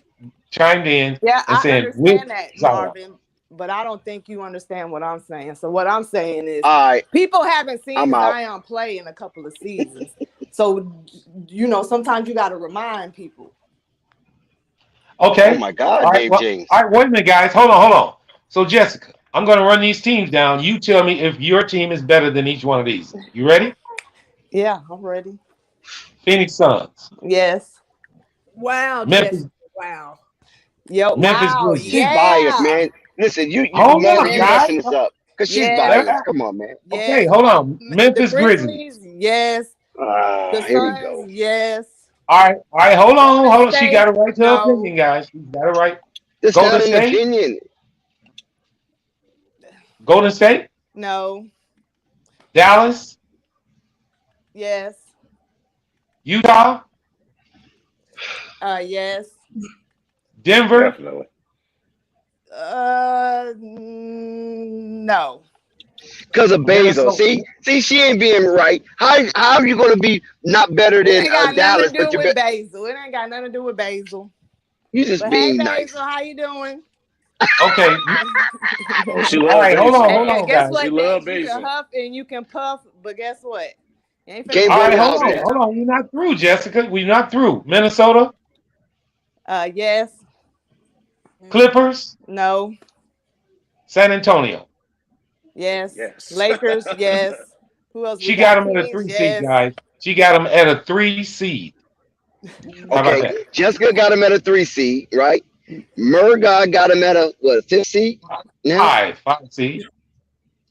chimed in yeah, and I saying with understand that, Zion. Marvin, but I don't think you understand what I'm saying. So what I'm saying is All right, people haven't I'm seen out. Zion play in a couple of seasons. So sometimes you gotta remind people. Oh Okay. my God, All right. Dave Well, James. all right. Wait a minute, guys. Hold on. So, Jessica, I'm going to run these teams down. You tell me if your team is better than each one of these. You ready? Yeah, I'm ready. Phoenix Suns, Yes. Wow, Memphis, Jessica. Wow. Yo, Memphis wow, Grizzlies. She's biased, yeah. man. Listen, Hold Marvin, on, you Yes. guys. messing this up because she's Yes. biased. Come on, man. Okay, Yes. hold on. The Memphis Grizzlies. Grizzlies, yes. The Here we Suns, go. yes. All right. Hold Golden on. She got State, a right to her no. opinion, guys. She's got a right. It's Golden not an State. opinion. Golden State. No. Dallas. Yes. Utah. Yes. Denver. Definitely. No. Because of Bezos. Minnesota. See, she ain't being right. How are you going to be not better It than ain't got nothing to Dallas? But do you're with Basil. It ain't got nothing to do with Basil. you just But hey, being nice. Basil, how you doing? Okay. Oh, she All love right. Hold Basil. on, Hey, guess guys. She what, love Dex? You can Basil. huff and you can puff, but guess what? You ain't finna Can't All pull blow right. the my Hold house on. shit. down. We're not through, Jessica. We're not through. Minnesota. Yes. Clippers. No. San Antonio. Yes. Yes. Lakers, yes. Who else we She got got? them at a Kings, 3 seed, yes. guys. She got them at a 3 seed. How about Okay, that? Jessica got him at a 3 seed, right? Murga got him at a 5th seed now. 5 seed.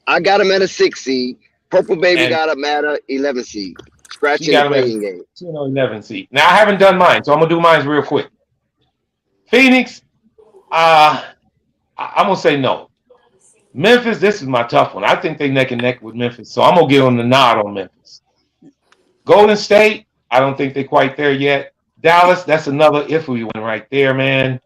I got him at a 6 seed. Purple Baby And got him at a 11 seed. she Scratching the got them at a playing game. 11 seed. Now I haven't done mine, so I'm gonna do mine real quick. Phoenix, I'm gonna say no. Memphis, this is my tough one. I think they neck and neck with Memphis, so I'm gonna give them the nod on Memphis. Golden State, I don't think they're quite there yet. Dallas, that's another iffy one right there, man.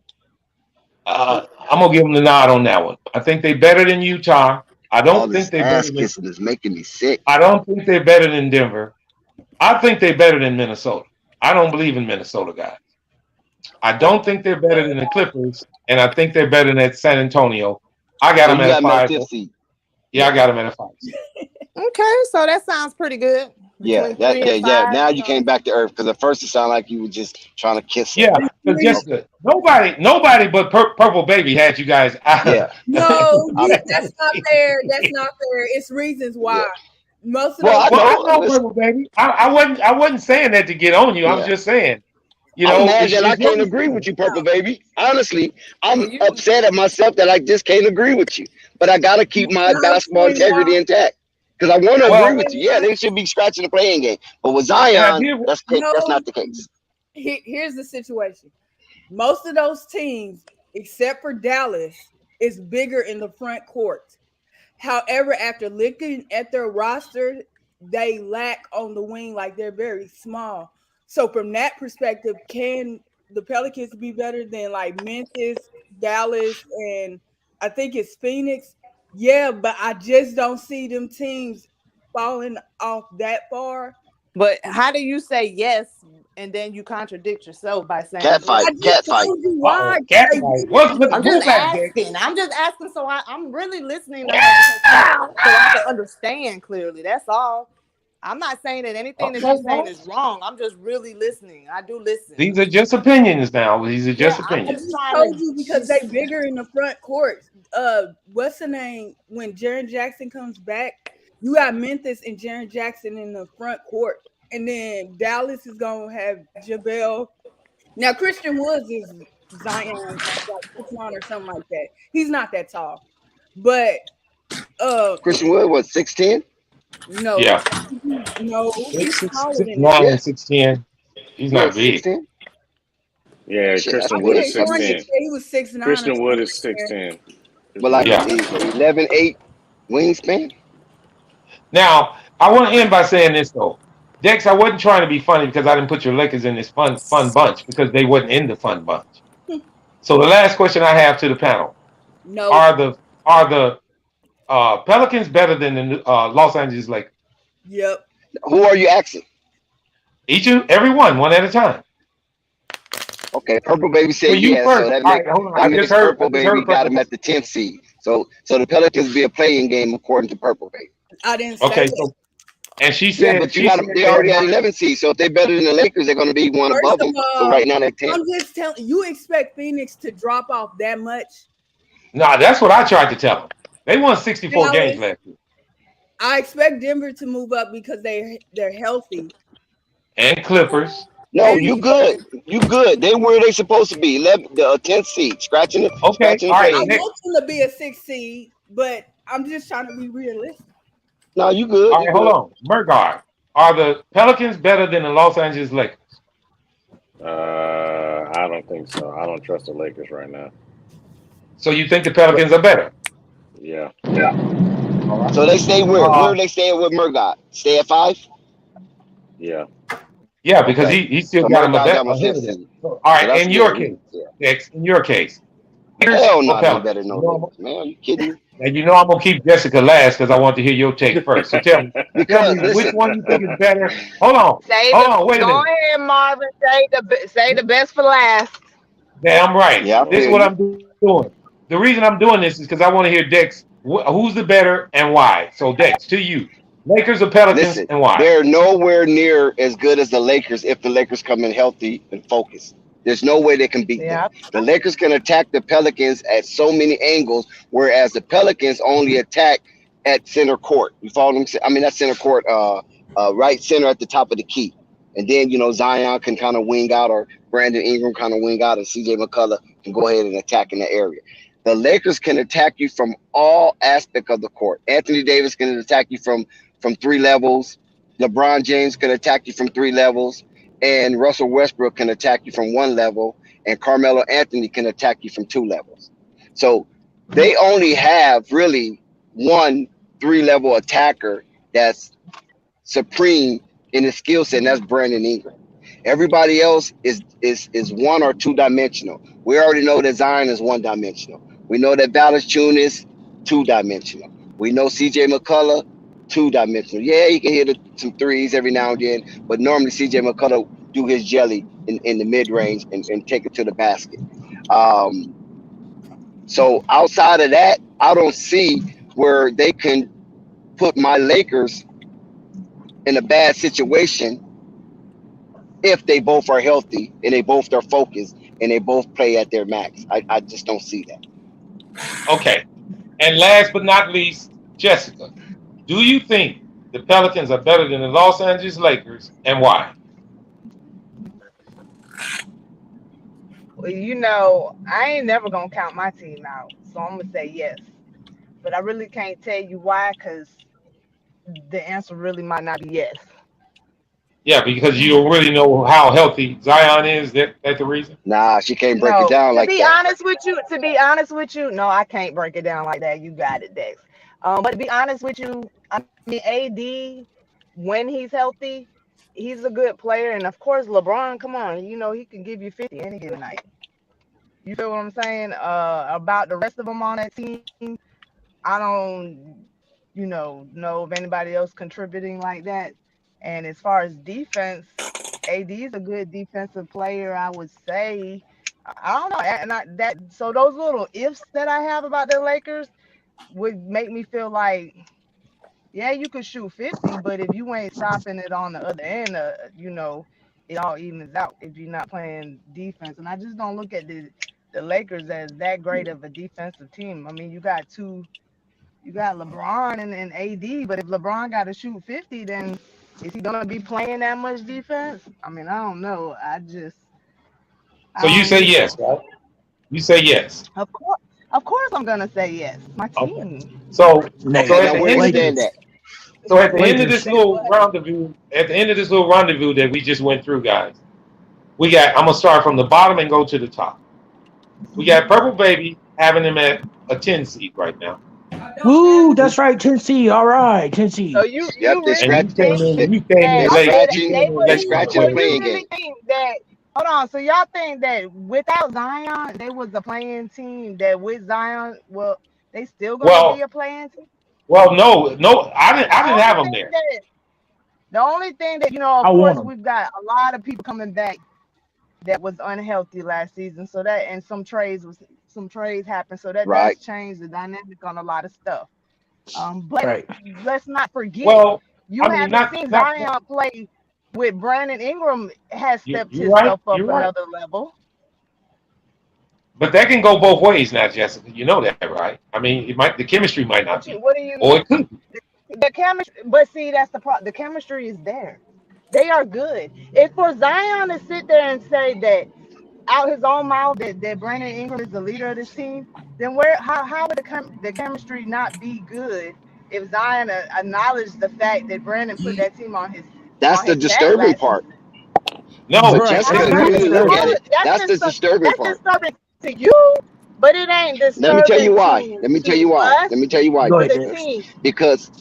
I'm gonna give them the nod on that one. I think they're better than Utah. I All don't think this they're ass better than. kissing is making me sick. I don't think they're better than Denver. I think they're better than Minnesota. I don't believe in Minnesota, guys. I don't think they're better than the Clippers, and I think they're better than San Antonio. I got So them you at a got him at a 5. 5th seed. Yeah, I got them at a 5 seed. Okay, so that sounds pretty good. Yeah, Between 3 and yeah. 5. Now you came back to earth because at first it sounded like you were just trying to kiss her. Yeah, because Jessica, nobody but Purple Baby had you guys. Yeah. No, that's not fair. That's not fair. It's reasons why. Most of Well, those. I know Purple Baby. I wasn't saying that to get on you. I was Yeah. just saying, I'm mad that I it's your can't agree with you, Purple Baby. Honestly, I'm Well, upset at myself that I just can't agree with you. But I gotta keep my basketball integrity intact. Because I want to agree with you. Yeah, they should be scratching the playing game. But with Zion, that's not the case. Here's the situation. Most of those teams, except for Dallas, is bigger in the front court. However, after looking at their roster, they lack on the wing, like they're very small. So from that perspective, can the Pelicans be better than like Memphis, Dallas, and I think it's Phoenix? Yeah, but I just don't see them teams falling off that far. But how do you say yes and then you contradict yourself by saying Catfight. Told you why. I'm just asking. So I'm really listening to her so I can understand clearly. That's all. I'm not saying that anything that she's saying is wrong. I'm just really listening. I do listen. These are just opinions now. These are just I'm opinions. just I trying told you because they bigger in the front court. What's the name? When Jaren Jackson comes back, you got Memphis and Jaren Jackson in the front court. And then Dallas is gonna have JaVale. Now Christian Woods is Zion like 6'9" or something like that. He's not that tall. But Christian Wood was 6'10"? no, Yeah. No, he's smaller than that. 6'9", 6'10". He's Yeah, not big. 16. Yeah, Shit, I Christian I Wood think is think I mean, Hornets 6'10". said he was 6'9" or Christian Wood something is like that. 6'10". but Christian like Wood Yeah. is 6'10". 11-8 wingspan. Now, I want to end by saying this, though. Dex, I wasn't trying to be funny because I didn't put your Lakers in this fun bunch because they wasn't in the fun bunch. So the last question I have to the panel: No. Are the Pelicans better than the Los Angeles Lakers? Yep. Who are you asking? Each and every one at a time. Okay, Purple Baby So said you yes, so first. that All right, hold on. I just makes heard Purple Baby got him Purple. at the 10th seed. So the Pelicans be a playing game according to Purple Baby. I didn't say Okay, that. so and she Yeah, said but they already at 11 seed. So if they're better than the Lakers, they're going to be one First above of them. So all, right now they're 10. I'm just telling you, expect Phoenix to drop off that much? Nah, that's what I tried to tell them. They won 64 games Dallas, last year. I expect Denver to move up because they're healthy. And Clippers. No, you good. You good. They where they supposed to be. 10th seed. Scratching the Okay, all right. I play. want them to be a 6th seed, but I'm just trying to be realistic. No, you good. All You right, good. hold on. Murgard, are the Pelicans better than the Los Angeles Lakers? I don't think so. I don't trust the Lakers right now. So you think the Pelicans are better? Yeah. So they stay where? Where are they staying with Murgot? Stay at 5? Yeah. Yeah, because Okay. he still So got him Murgot got my ahead 5th of them. seed. So, all right, So that's in your good. case, Yeah. Dex, in your case, Lakers Hell or no, they Pelicans? better know Lakers. Man, are you kidding me? And you know I'm gonna keep Jessica last because I want to hear your take first. So tell me Because which listen, one you think is better. Hold on, wait a Go minute. ahead, Marvin. Say the best for last. Damn right. yeah, I This is feel what you. I'm doing. The reason I'm doing this is because I want to hear Dex. Who's the better and why? So Dex, to you, Lakers or Pelicans Listen, and why? they're nowhere near as good as the Lakers if the Lakers come in healthy and focused. There's no way they can beat them. Yeah. The Lakers can attack the Pelicans at so many angles, whereas the Pelicans only attack at center court. You follow them? I mean, that's center court, right center at the top of the key. And then, Zion can kind of wing out, or Brandon Ingram kind of wing out, and CJ McCullough can go ahead and attack in that area. The Lakers can attack you from all aspects of the court. Anthony Davis can attack you from 3 levels. LeBron James can attack you from 3 levels. And Russell Westbrook can attack you from 1 level. And Carmelo Anthony can attack you from 2 levels. So they only have really one 3-level attacker that's supreme in his skill set, and that's Brandon Ingram. Everybody else is 1 or 2 dimensional. We already know that Zion is 1 dimensional. We know that Valanciunas is 2 dimensional. We know CJ McCullough 2 dimensional. Yeah, he can hit some threes every now and then, but normally CJ McCullough do his jelly in the mid range and take it to the basket. So outside of that, I don't see where they can put my Lakers in a bad situation if they both are healthy and they both are focused and they both play at their max. I just don't see that. Okay. And last but not least, Jessica, do you think the Pelicans are better than the Los Angeles Lakers and why? Well, I ain't never gonna count my team out, so I'm gonna say yes. But I really can't tell you why, because the answer really might not be yes. Yeah, because you don't really know how healthy Zion is. That's the reason. Nah, she can't break it No, down to like be that. honest with you, no, I can't break it down like that. You got it, Dex. But to be honest with you, I mean, AD, when he's healthy, he's a good player, and of course, LeBron, come on, he can give you 50 any given night. You feel what I'm saying? About the rest of them on that team, I don't, know of anybody else contributing like that. And as far as defense, AD is a good defensive player, I would say. I don't know, and so those little ifs that I have about the Lakers would make me feel like, yeah, you could shoot 50, but if you ain't stopping it on the other end, it all evens out if you're not playing defense. And I just don't look at the Lakers as that great of a defensive team. I mean, you got LeBron and AD, but if LeBron got to shoot 50, then is he gonna be playing that much defense? I mean, I don't know. So I you don't say know. yes, right? You say yes. Of course, I'm gonna say yes. My Okay. team. So Okay, at now the where end you of stand this, at? So at the end of Lakers. this little rendezvous, that we just went through, guys, we got. I'm gonna start from the bottom and go to the top. We got Purple Baby having him at a 10 seed right now. Woo, that's right, Tennessee. All right, Tennessee. So you Yep, really And you think came in. You came in that late. You they came in would? they late, my scratching the So boy. you playing really game. think that? Hold on. So y'all think that without Zion, they was a playing team. That with Zion, well, they still gonna be a playing team. No. I The didn't only have him thing there. that the only thing that I of want course, them. we've got a lot of people coming back that was unhealthy last season. So that and some trades happened. So that does Right. change the dynamic on a lot of stuff. But Right. let's not forget, Well, you I mean, haven't not seen not. Zion play with Brandon Ingram has stepped You're right. himself up You're right. another level. But that can go both ways now, Jessica. You know that, right? I mean, it might. The chemistry might not be, What do you or mean? it could. The chemistry, but see, that's the problem. The chemistry is there. They are good. If for Zion to sit there and say that out his own mouth that Brandon Ingram is the leader of this team, then how would the chemistry not be good if Zion acknowledged the fact that Brandon put that team That's on the his back disturbing last part. season? No, But Right. How Jessica, That's if is you that very really look at disturbing. it, that's the disturbing that's part. disturbing to you, but it ain't Let me tell you disturbing why. Let me tell to you why. us Let me tell you why, Go or ahead, the Dick. Jessica. team. Because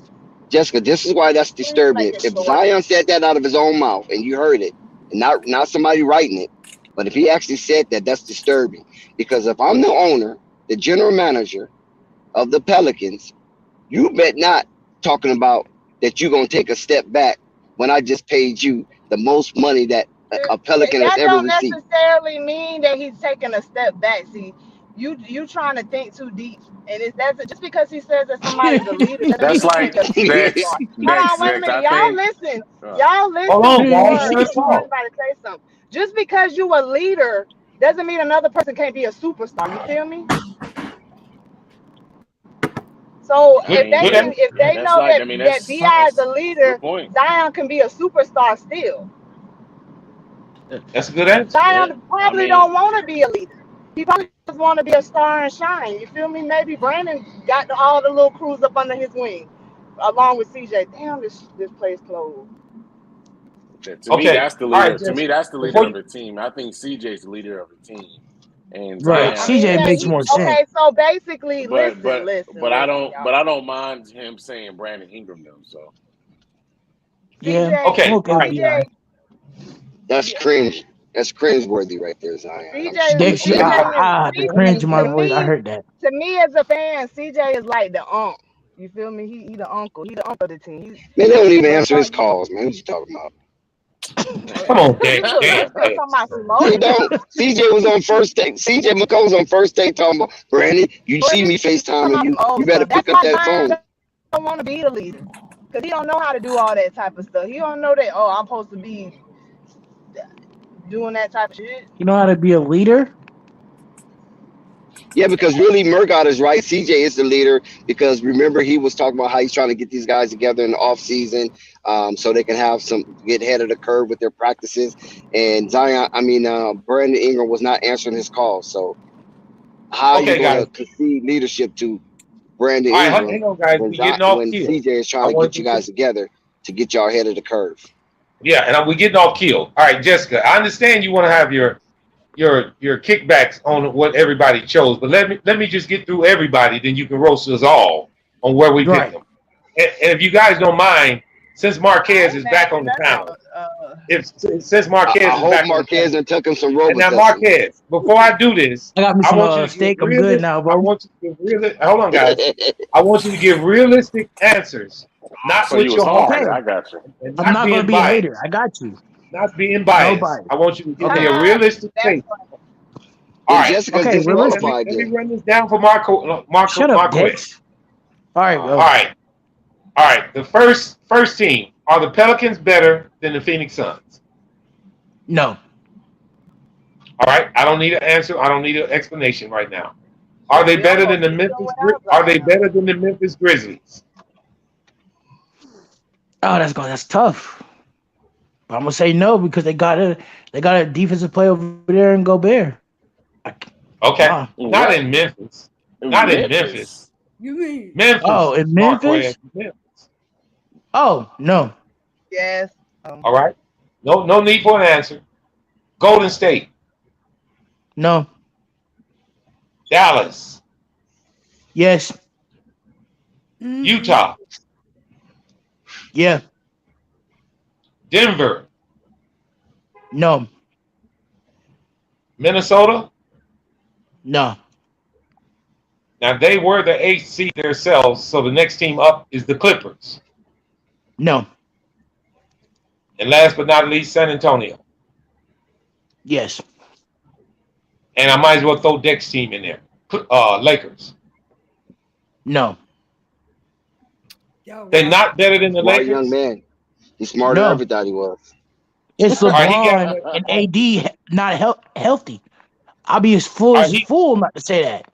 Jessica, this is why that's Please make disturbing. it If short. Zion said that out of his own mouth and you heard it, and not somebody writing it, but if he actually said that, that's disturbing. Because if I'm the owner, the general manager of the Pelicans, you bet not talking about that you're gonna take a step back when I just paid you the most money that a Pelican has That ever don't received. necessarily mean that he's taking a step back. See, you trying to think too deep, and it's that's just because he says that somebody's a leader doesn't mean That's he can't like be a next, superstar. Hold on, next, wait a next. minute, I y'all think. listen, Uh, y'all Hold listen on, guys. before Let us talk. anybody say something. Just because you a leader doesn't mean another person can't be a superstar. You feel me? So I if Good. they Good. mean, can, if they that's know like. that I mean, Bi is a that's a leader, good point. Zion can be a superstar still. That's a good answer. Yeah. Zion I probably mean, don't want to be a leader. He probably just want to be a star and shine. You feel me? Maybe Brandon got all the little crews up under his wing, along with CJ. Damn, this place closed. to me, Okay. that's the All right, leader. To me, Jessica. that's the leader Before of you. the team. I think CJ's the leader of the team, and Right. I Zion mean, CJ yeah, is. makes he more sense. okay. So basically, But listen, but listen, but I listen, don't. y'all. But I don't mind him saying Brandon Ingram though. So Yeah, CJ, I'm Okay. okay All with right. Bi. CJ, That's yeah, cringe. That's cringe worthy right there, Zion. I'm CJ, Dixie, telling you. the cringe in my to voice. I me, heard that. to me as a fan, CJ is like the uncle. You feel me? He the uncle. He the uncle of the team. Man, they don't even answer his Regardless, calls, man. What you talking about? Come on, you Dex. look, you Damn, still Dex. talking about They smoke. don't. CJ was on first take. CJ McColl's on first take talking about Brandon. You But see he me talking FaceTiming about you. some You old better stuff. pick That's up why that Zion phone. don't want to be the leader, cause he don't know how to do all that type of stuff. He don't know that. Oh, I'm supposed to be doing that type of shit. You know how to be a leader? Yeah, because really Murgot is right. CJ is the leader because remember he was talking about how he's trying to get these guys together in the off season, so they can have some get ahead of the curve with their practices. And Brandon Ingram was not answering his calls. So how are you Okay, going to guys. concede leadership to Brandon All right, Ingram hang on, guys. when We getting off when kill. CJ is I trying to want get you you to. guys together to get y'all ahead of the curve? Yeah, and we getting off kill. All right, Jessica. I understand you want to have your kickbacks on what everybody chose, but let me just get through everybody. Then you can roast us all on where we picked Right. them. And if you guys don't mind, since I Marquez ain't is mad back at on the none of panel, y'all. if since Marquez I is hope back on the Marquez panel, and took him some and now Robitussin. Marquez, before I do this, I got me I some want you to give steak. I'm good realistic. now, I bro. want you to give realistic. Hold on, guys. I want you to give realistic answers, not so you with was your hungry. heart Okay. I got you. and I'm not not gonna being be a hater. biased. I got you. Not being No biased. bias. I want you to give me Okay. a realistic That's take. funny. All Then right. Jessica's Okay, Let me realistic. disqualified let me then. run this down for Shut up, Marquez. Dex. All right, All go. right. All right. The first team. Are the Pelicans better than the Phoenix Suns? No. All right. I don't need an answer. I don't need an explanation right now. Are Shit, they we better than almost the beat them Memphis? without Are they Zion. better than the Memphis Grizzlies? Oh, that's tough. But I'm gonna say no because they got a defensive play over there in Gobert. Come Okay. on. Not What? in Memphis. Not in Memphis. Memphis? You mean Memphis, Oh, in Marquez. Memphis? Memphis. Oh no. Yes. All right. No need for an answer. Golden State, No. Dallas, Yes. Utah, Yeah. Denver, No. Minnesota. No. Now they were the 8th seed themselves, so the next team up is the Clippers. No. And last but not least, San Antonio. Yes. And I might as well throw Deck's team in there. Lakers. No. They're not better than the Smart young Lakers. man. He's smarter than No. every thought he was. It's All right, he LeBron got. and AD not healthy. I'll be as fool All as right, he, fool not to say that.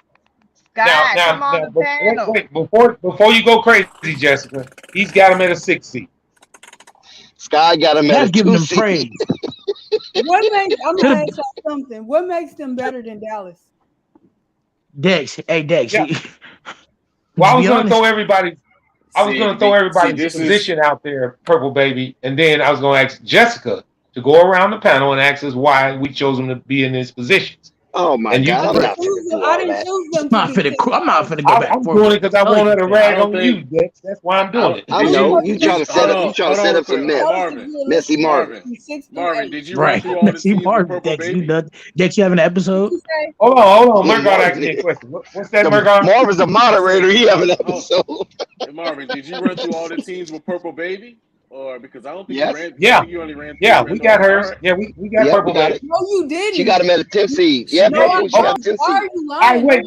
Scott, come on the panel. wait, before you go crazy, Jessica, he's got him at a 6 seed. Sky got him at That's a giving 2 them seed. praise. What makes I'm To gonna the ask y'all something. What makes them better than Dallas? Dex. Hey Dex. Yeah. To Well, I was be going to throw honest, everybody. I was going to throw everybody's this is position out there, Purple Baby, and then I was going to ask Jessica to go around the panel and ask us why we chose them to be in these positions. Oh my And you God, can I'm pray. not finna do I all didn't that. choose them I'm to be not finna go back I'm and forth. doing it because I No, you wanted to can't. I rag don't on you, think Dex. That's why I'm doing it. I Did know you? you trying to set up. You trying to set up some mess. Messy Marvin. Marvin, did you run Right. through all the See teams with Marvin, Purple Dex. You Baby? done? Dex, you have an episode? Hold on. Yeah, Murgard asked me a Marvin. question. What's that, Murgard? Marvin's a I moderator. said, He have an episode. Hey, Marvin, did you run through all the teams with Purple Baby? Or because I don't think you Yes. ran. I Yeah. think you only ran Yeah, through. we got All hers. right. Yeah, we got Yep, Purple we got Baby. it. No, you didn't. She got him at a 10 seed. Yeah, No, I Purple. She got a don't. 10 Why are seed. you All right, lying? wait.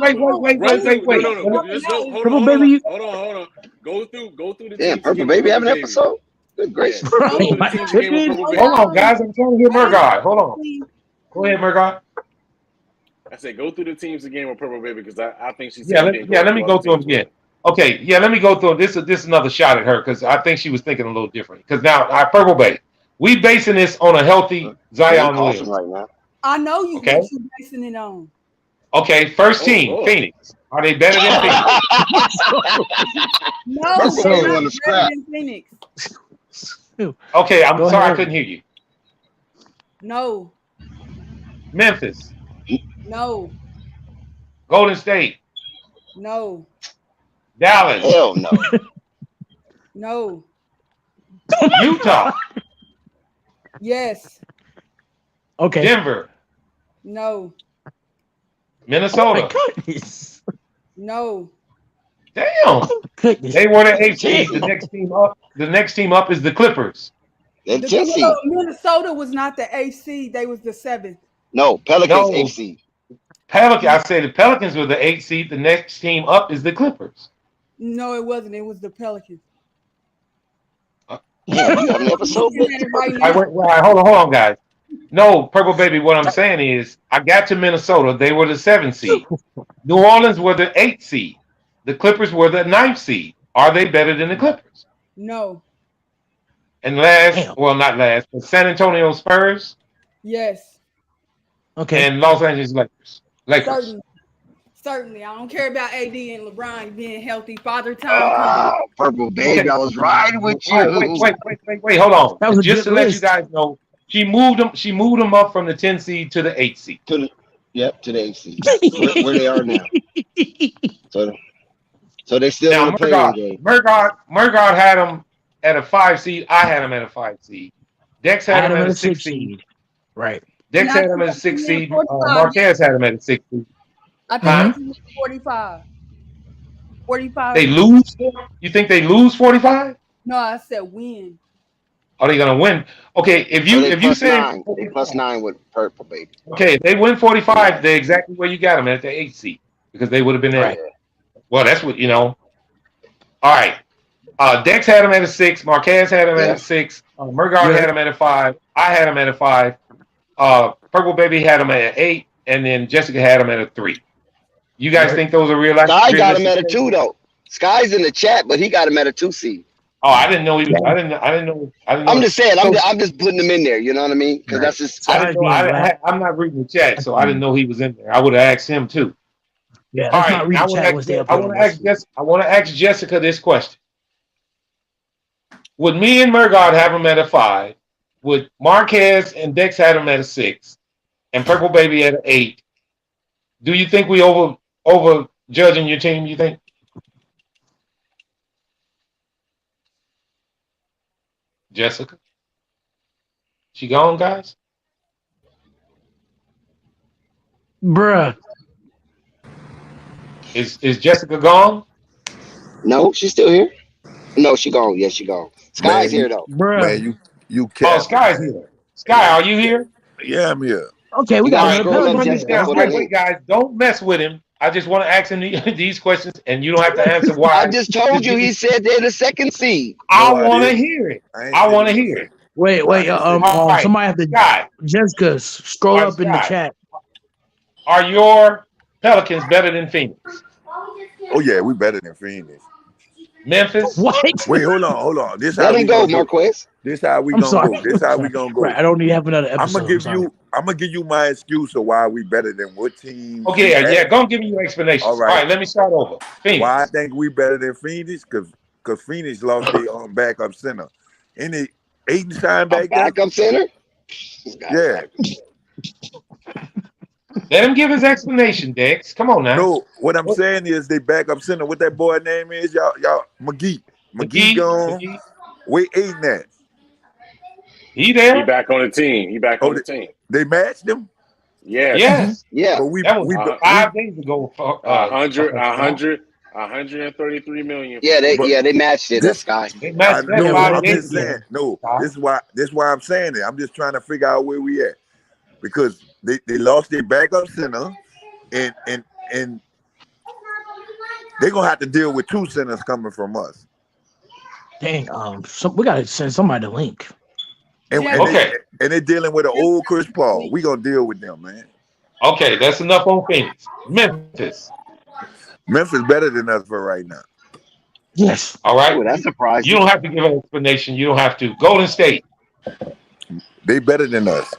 Run through. Wait. No. Just go. Purple Baby, Hold on. Go through the Damn, teams Purple again with Baby have Purple an Baby. episode. Good Yeah, gracious. go bro, through the my teams again with tripping. Purple Hold Baby. on, guys. I'm trying to hear Murgard. Hold on. Go ahead, Murgard. I said go through the teams again with Purple Baby because I think she said Yeah, you didn't let through me all go the through them teams with again. Okay, yeah, let me go through this. This is another shot at her because I think she was thinking a little different. Because now, Purple Baby, we basing this on a healthy Man, Zion I'm coughing Williams. right now. I know you. Okay. What you basing it on? Okay, first Oh, team, Lord. Phoenix. Are they better than Phoenix? No, Purple they're Baby not on the better scrap. than Phoenix. Okay, I'm Go sorry I ahead. couldn't hear you. No, Memphis, no, Golden State, no, Dallas, Hell no. no. Utah, Yes, Okay. Denver, no, Oh my Minnesota. goodness. no. Damn, Oh goodness. they were the 8th seed. Damn. The next team up is the Clippers. They're The 10 seed. Minnesota was not the 8th seed. They was the 7th. No, Pelicans 8 No, seed. Pelican. I say the Pelicans were the 8th seed. The next team up is the Clippers. No, it wasn't. It was the Pelicans. Damn, you got an episode. Looking at it right I now. went. Well, hold on, guys. No, Purple Baby. What I'm saying is, I got to Minnesota. They were the 7th seed. New Orleans were the 8th seed. The Clippers were the 9th seed. Are they better than the Clippers? No. And last, Damn. well, not last, but San Antonio Spurs Yes. Okay. and Los Angeles Lakers. Certainly. I don't care about AD and LeBron being healthy. Father time coming. Oh, Purple Baby, Okay. I was riding with All right, you. wait. Hold on. That was a Just good to let you list. guys know, she moved them up from the 10th seed to the 8th seed. Yep, to the 8 seed. Where they are now. So they still Now, in the playing game. Murgard had them at a 5 seed. I had them at a 5 seed. Dex I had had them him at at a a 6 6 seed. seed. Right. Dex And I had them at a thought 6 you seed. meant 45. Marquez had them at a 6 seed. I think Huh? that's 45. 45. They lose? You think they lose 45? No, I said win. Are they gonna win? Okay, if So you they plus say 9. They plus 9 with Purple Baby. okay, if they win 45, they're exactly where you got them at the 8th seed because they would have been there. Right. Well, that's what you know. All right. Dex had him at a 6. Marquez had him at a 6. Murgard had him at a 5. I had him at a 5. Purple Baby had him at an 8, and then Jessica had him at a 3. You guys think those are real? Sky got him at a 2 though. Sky's in the chat, but he got him at a 2 seed. Oh, I didn't know he was. I didn't know. I'm just saying. I'm just putting him in there. You know what I mean? Because that's just. I didn't know. I'm not reading the chat, so I didn't know he was in there. I would have asked him too. Yeah, All let's right. not read the chat once they I want to ask Jessica this question: would me and Murgard have him at a 5? Would Marquez and Dex have him at a 6? And Purple Baby at an 8? Do you think we over judging your team? You think? Jessica, she gone, guys? Bruh. Is Jessica gone? No, she's still here. No, she gone. Yes, she gone. Sky's Man, here though. you Oh, capping, Sky's man. here. Sky, are you here? Yeah, I'm here. Okay, we You got gotta another scroll up, Pelican Jessica, Now, for the wait, link. guys, don't mess with him. I just want to ask him these questions, and you don't have to answer why. I just told you he said they're the second seed. I No, I want to didn't. hear it. I ain't I say want to you hear was it. Wait, No, I ain't say you. All right, somebody have to Sky. Jessica, scroll All right, up in the Sky. chat. Are your Pelicans better than Phoenix? Oh yeah, we better than Phoenix. Memphis? What? Wait, hold on. This Let how him we go, gonna do. Marquez. This how we I'm gonna sorry. go. This how we Sorry. gonna go. Right, I don't need to have another I'm episode. gonna give you my excuse of why we better than what team. Okay, you yeah, at. go and give me your explanations. All All right. right, let me start over. Phoenix. Why I think we better than Phoenix? Cause Phoenix lost their backup center. Any Aiden Shine A back there? backup center? Yeah. Let him give his explanation, Dex. Come on now. No, what I'm saying is they backup center. What that boy name is? Y'all McGee. McGee gone. Where Aiden at? He there? He back on the team. He back on the team. They matched him? Yes. Yes. Yeah. But we That was 5 days ago. 133 million. Yeah, they matched it. That's Sky. They matched that No, 5 I'm days just ago. saying. No, this is why I'm saying it. I'm just trying to figure out where we at. Because they lost their backup center and they're gonna have to deal with 2 centers coming from us. Dang, we gotta send somebody the link. And they're dealing with an old Chris Paul. We gonna deal with them, man. Okay, that's enough on Phoenix. Memphis better than us for right now. Yes. All right. Ooh, that's surprising. You don't have to give an explanation. You don't have to. Golden State. They better than us.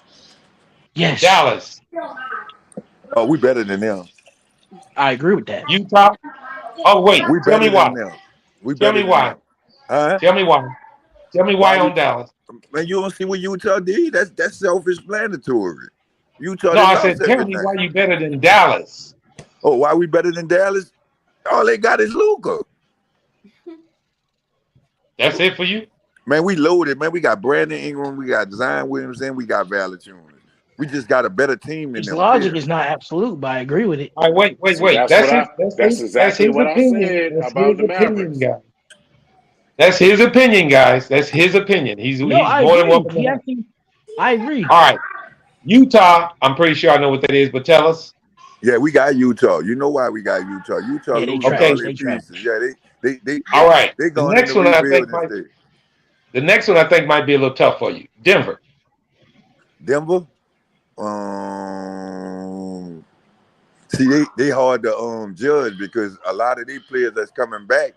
Yes. Dallas. Oh, we better than them. I agree with that. Utah. Oh wait. We Tell me better why. than them. We Tell better me than why. them. Huh? Tell me why. Tell me why Why we- on Dallas. Man, you don't see what Utah did? That's self-explanatory. Utah No, they I lost said tell everything. me why you better than Dallas. Oh, why we better than Dallas? All they got is Luka. That's it for you? Man, we loaded, man. We got Brandon Ingram, we got Zion Williams, and we got Valanciunas. We just got a better team than His them. logic here. is not absolute, but I agree with it. All right, wait. That's exactly what I said about the Mavericks. Guy. That's his opinion, guys. That's his opinion. He's I more than agree. welcome. I agree. All right. Utah, I'm pretty sure I know what that is, but tell us. Yeah, we got Utah. You know why we got Utah? Utah Yeah, they losing trash. all They their trash. pieces. Yeah, they All right. They The going next into one I think rebuilding stage. the next one I think might be a little tough for you. Denver. Denver. See, they hard to judge because a lot of these players that's coming back.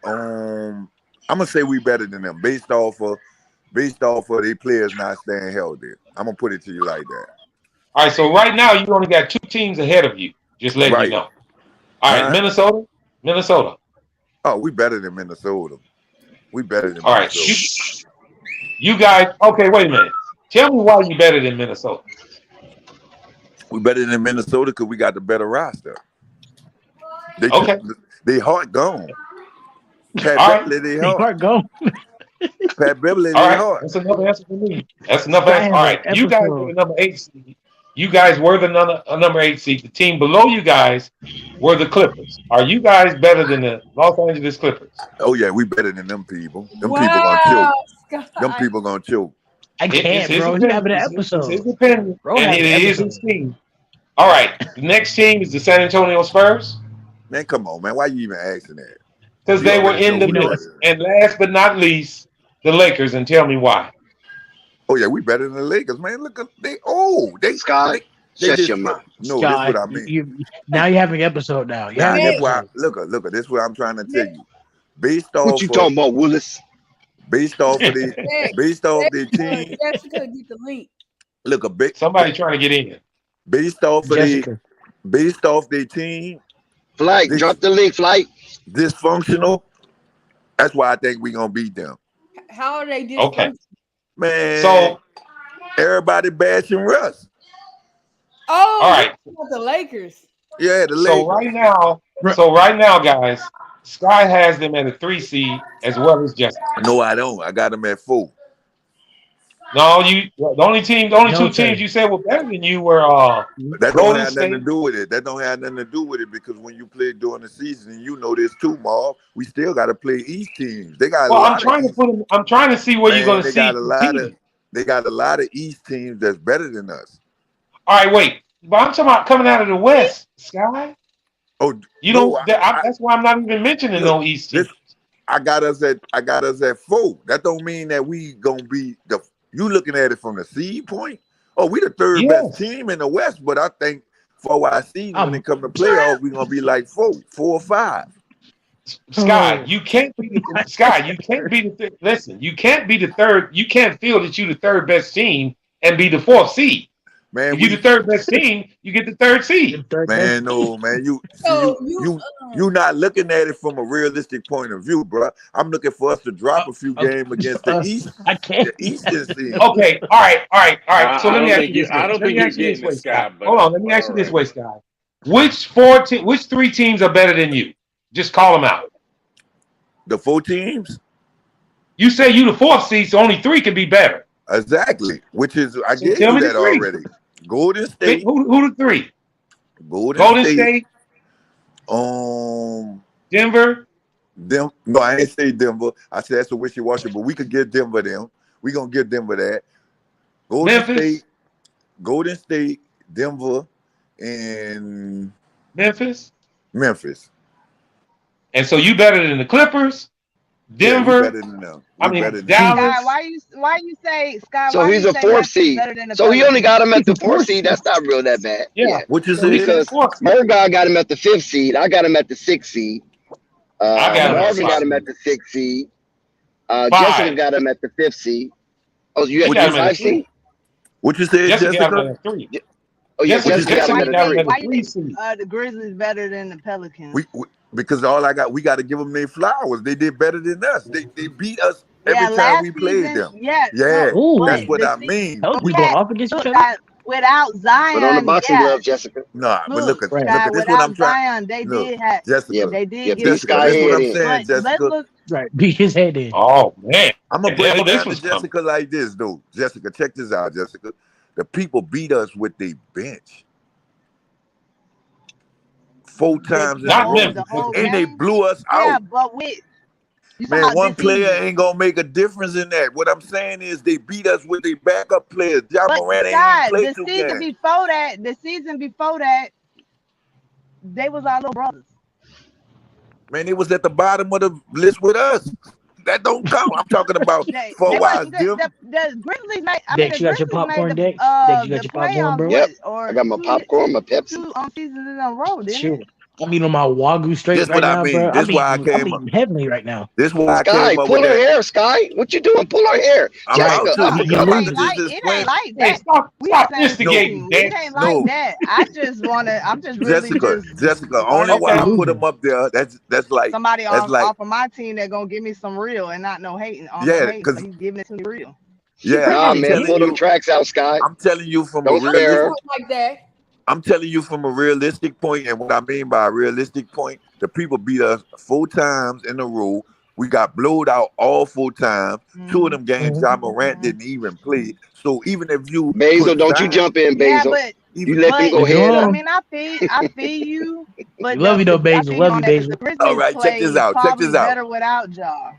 I'm gonna say we better than them based off of their players not staying healthy. I'm gonna put it to you like that. All right, so right now you only got 2 teams ahead of you. Just letting you know. All right, Minnesota. Oh, we better than Minnesota. We better than All right, Minnesota. you guys. Okay, wait a minute. Tell me why you better than Minnesota. We better than Minnesota because we got the better roster. They heart gone. Pat Beverly, they heart gone. Pat Beverly, All they right, heart. that's enough answer for me. That's enough answer. All right, you guys were the number 8 seed. You guys were the number 8 seed. The team below you guys were the Clippers. Are you guys better than the Los Angeles Clippers? Oh yeah, we better than them people. Them people gonna choke. Them people gonna choke. I can't, bro. He's having an episode. It's his opinion, Bro, and having it an is episode. his team. All right, the next team is the San Antonio Spurs. Man, come on, man. Why you even asking that? Because they were in the mix. And last but not least, the Lakers. And tell me why. Oh yeah, we better than the Lakers, man. Look at they old. They Sky. Shut your mouth. No, Sky, that's what I mean. Now you're having an episode now. Now that's why. Look, this is what I'm trying to tell you. Based off What you talking about, Willis? Based off of their team. Jessica, get the link. Look, somebody trying to get in. Based off of their team. Flight, drop the link, Flight. Dysfunctional. That's why I think we're gonna beat them. How are they Okay. dysfunctional? Man, So everybody bashing Russ. Oh, all you right. talking about the Lakers? Yeah, the So Lakers. right now, guys, Sky has them at a 3 seed as well as Jessica. No, I don't. I got them at 4. No, the only two teams you said were better than you were That don't Golden have nothing to State. do with it. That don't have nothing to do with it because when you play during the season, and you know this too, Marv, we still got to play East teams. They got a Well, lot of East. I'm trying to see where you're Man, gonna see the team. they got a lot of East teams that's better than us. All right, wait. But I'm talking about coming out of the West, Sky. Oh You no, don't. That's why I'm not even mentioning look, no East team. I got us at 4. That don't mean that we gonna be the. You looking at it from the seed point? Oh, we the third best team in the West, but I think for our season when it come to playoffs, we gonna be like 4 or 5. Sky, you can't be the Sky. You can't be the listen. You can't be the third. You can't feel that you the third best team and be the 4th seed. Man, if you the third best team, you get the 3rd seed. Man, no, man. You not looking at it from a realistic point of view, bro. I'm looking for us to drop a few games against the East. I can't. The Eastern team. Okay, all right. So let me ask you this way. I don't think you're getting this, Sky. Hold on, let me ask you this way, Sky. Which 3 teams are better than you? Just call them out. The 4 teams? You say you the 4th seed, so only 3 can be better. Exactly. Which is I So gave tell you me the that 3. already. Golden State. Who the 3? Golden State. Denver. No, I ain't say Denver. I said that's a wishy-washy, but we could get Denver them. We gonna give Denver that. Golden State, Denver, and Memphis. And so you better than the Clippers, Denver. Yeah, we better than them. Dallas. Why you say Sky? So why he's you a say 4th Memphis seed. better than the So he only Pelicans? got him at the 4th seed. That's not real that bad. Yeah. What you said? Because Murgaw got him at the 5th seed. I got him at the 6th seed. Marvin got him at the 6th seed. Jessica got him at the 5th seed. Oh, you had the 5 seed? What you said, Jessica? Jessica? Got him at 3. Oh yeah, Jessica got him at got him a at 3. the 3 seed. The Grizzlies better than the Pelicans. Because we got to give them their flowers. They did better than us. They beat us every time last we played them. Yeah, That's what I mean. We go off against each other. Without Zion, Put on the boxing glove, Jessica. Nah, but look at this. What without I'm trying. Zion, they did have. Jessica. They did Yeah, get Jessica, that's what I'm saying, Jessica. Right, beat his head in. Oh man, I'm gonna break it this down was to Jessica like this, though. Jessica, check this out, Jessica. The people beat us with their bench 4 times in a row, and they blew us out. Yeah, but Man, one player ain't gonna make a difference in that. What I'm saying is they beat us with their backup players. Ja Morant ain't even played 2 games. The season before that, they was our little brothers. Man, they was at the bottom of the list with us. That don't count. I'm talking about The Grizzlies made. Dex, you got your popcorn, Dex? Dex, you got your popcorn, bro? Yep. I got my popcorn, my Pepsi. 2 seasons in a row, didn't Shoot. it? I'm eating on my Wagyu straight This right what I now, mean. bro. This why I I'm came eating heavenly right now. This why I Sky, came up pull with her that. hair, Sky. What you doing? Pull her hair. I'm Jessica, about to. It ain't like that. Stop instigating, It ain't like that. I'm just really Jessica. Only why I put them up there. That's like somebody that's off of my team that gonna give me some real and not no hating. Because he's giving it to me real. Yeah, nah, man, pull them tracks out, Sky. I'm telling you from Don't a spare her. realistic. Like that. I'm telling you from a realistic point, and what I mean by a realistic point, the people beat us 4 times in a row. We got blowed out all 4 times. 2 of them games, Ja Morant didn't even play. So even if you Basil, don't you jump in, Basil. Yeah, you let them go head up. I mean, I feel you. But love you though, Basil. Love you, Basil. All right, check this out. Check this out. Better without Ja.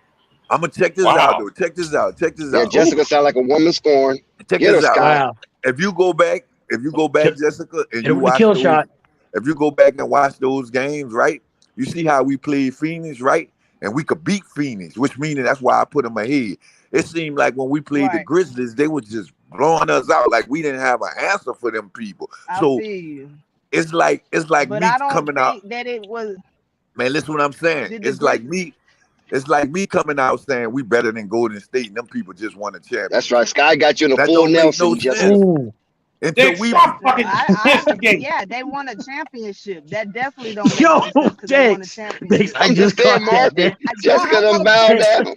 I'm gonna check this out, though. Check this out. Yeah, Jessica sound like a woman scorned. Check Get this her, out. Sky. Wow. If you go back, Jessica, and Hit you him with the watch kill those, shot. if you go back and watch those games, right? You see how we played Phoenix, right? And we could beat Phoenix, which means that's why I put them ahead. It seemed like when we played the Grizzlies, they were just blowing us out like we didn't have an answer for them people. So it's like But me I don't coming out. think that it was. Man, listen what I'm saying. It's like me coming out saying we better than Golden State, and them people just won a championship. That's right. Sky got you in a That full don't make Nelson. no Jessica. sense. Until we Yeah, they won a championship. That definitely don't make Yo, no sense because they won a Dex, championship. I just caught that. Jessica done bowed down.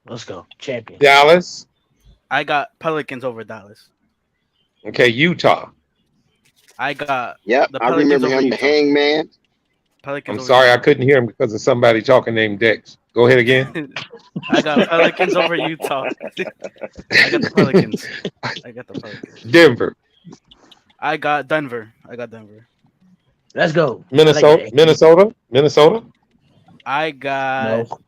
Let's go. Champions. Dallas. I got Pelicans over Dallas. Okay, Utah. I got Yep, the I Pelicans remember over him, the Utah. hangman. Pelicans I'm over sorry I Utah. couldn't hear him because of somebody talking named Dex. Go ahead again. I got Pelicans over Utah. I got the Pelicans. I got the Pelicans. Denver. I got Denver. I got Denver. Let's go. Minnesota. Minnesota. I got No.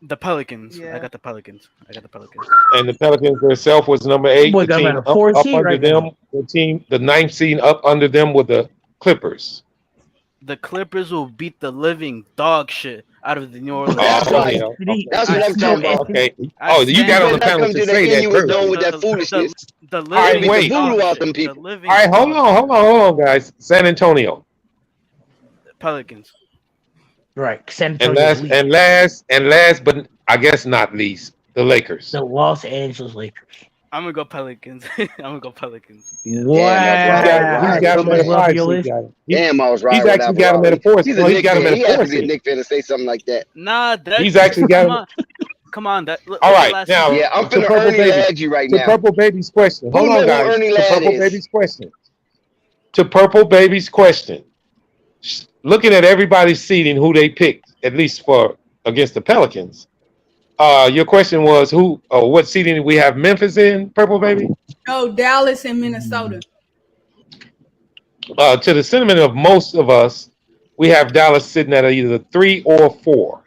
the Pelicans. I Yeah. got the Pelicans. I got the Pelicans. And the Pelicans themselves was number That 8. boy The got him team at a 4 up seed under right them. now. The 9th seed up under them with the Clippers. the Clippers will beat the living dog shit out of the New Orleans. That's Oh, right. yeah. Okay. That's what I'm talking about. Okay. I Oh, you You got on stand the better on not panel come to to the say that Inuit verbally. Dome with that the foolishness. the All right, They beat living the wait. voodoo dog out them shit. The people. living All right, hold dog shit. on, guys. San Antonio. Pelicans. Right. San And Antonio's weak. last, but I guess not least, the Lakers. The Los Angeles Lakers. I'm gonna go Pelicans. I'm gonna go Pelicans. Yeah. Damn, that's why I was He's right got with him you, at a man. Up 5 your seed, list. guy. Damn, I was right He's with actually got him at a Alvarado. 4. He's a No, he's Knicks got him fan. at a He has 4 to be a seed. Knicks fan to say something like that. Nah, that He's actually got come him. on, come on. That All look at right, last now season. Yeah, I'm to finna Purple Ernie Baby. Ladd you right To now. Purple Baby's question. Who Hold on, know who guys. Ernie To Ladd Purple is? Baby's question. To Purple Baby's question. Looking at everybody's seeding, who they picked, at least for against the Pelicans. Your question was who? What seeding did we have Memphis in? Purple Baby. No, Dallas and Minnesota. To the sentiment of most of us, we have Dallas sitting at either 3 or 4,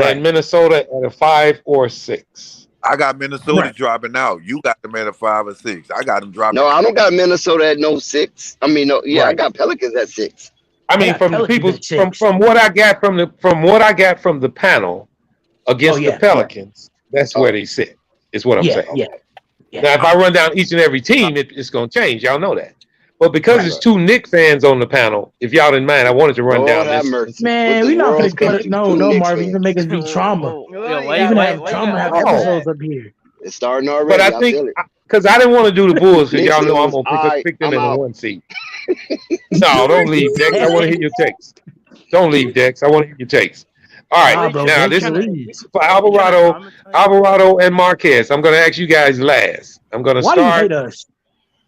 and Minnesota at a 5 or 6. I got Minnesota dropping out. You got them at a 5 or 6. I got them dropping. No, I don't got Minnesota at no 6. I mean, no, yeah, I Right. got Pelicans at 6. I mean, from the people, from what I got from the panel against the Pelicans, that's where they sit. Is what I'm saying. Yeah. Now, if I run down each and every team, it's going to change. Y'all know that. But because there's 2 Knick fans on the panel, if y'all didn't mind, I wanted to run Lord down have this. mercy. Man, we're not gonna cut it. No, Marvin, you can make us be trauma. Yo, You're wait, gonna wait, have wait. trauma have Oh. episodes up here. It's starting already. But I I think feel it. because I didn't want to do the Bulls because Knicks y'all know I'm lose. gonna All right, pick them I'm in the out. 1 seed. No, don't leave, Dex. I want to hear your takes. Don't leave, Dex. I want to hear your takes. All right, Nah, bro, now Dex this can is leave. for Alvarado and Marquez. I'm gonna ask you guys last. I'm gonna Why do you start. hate us?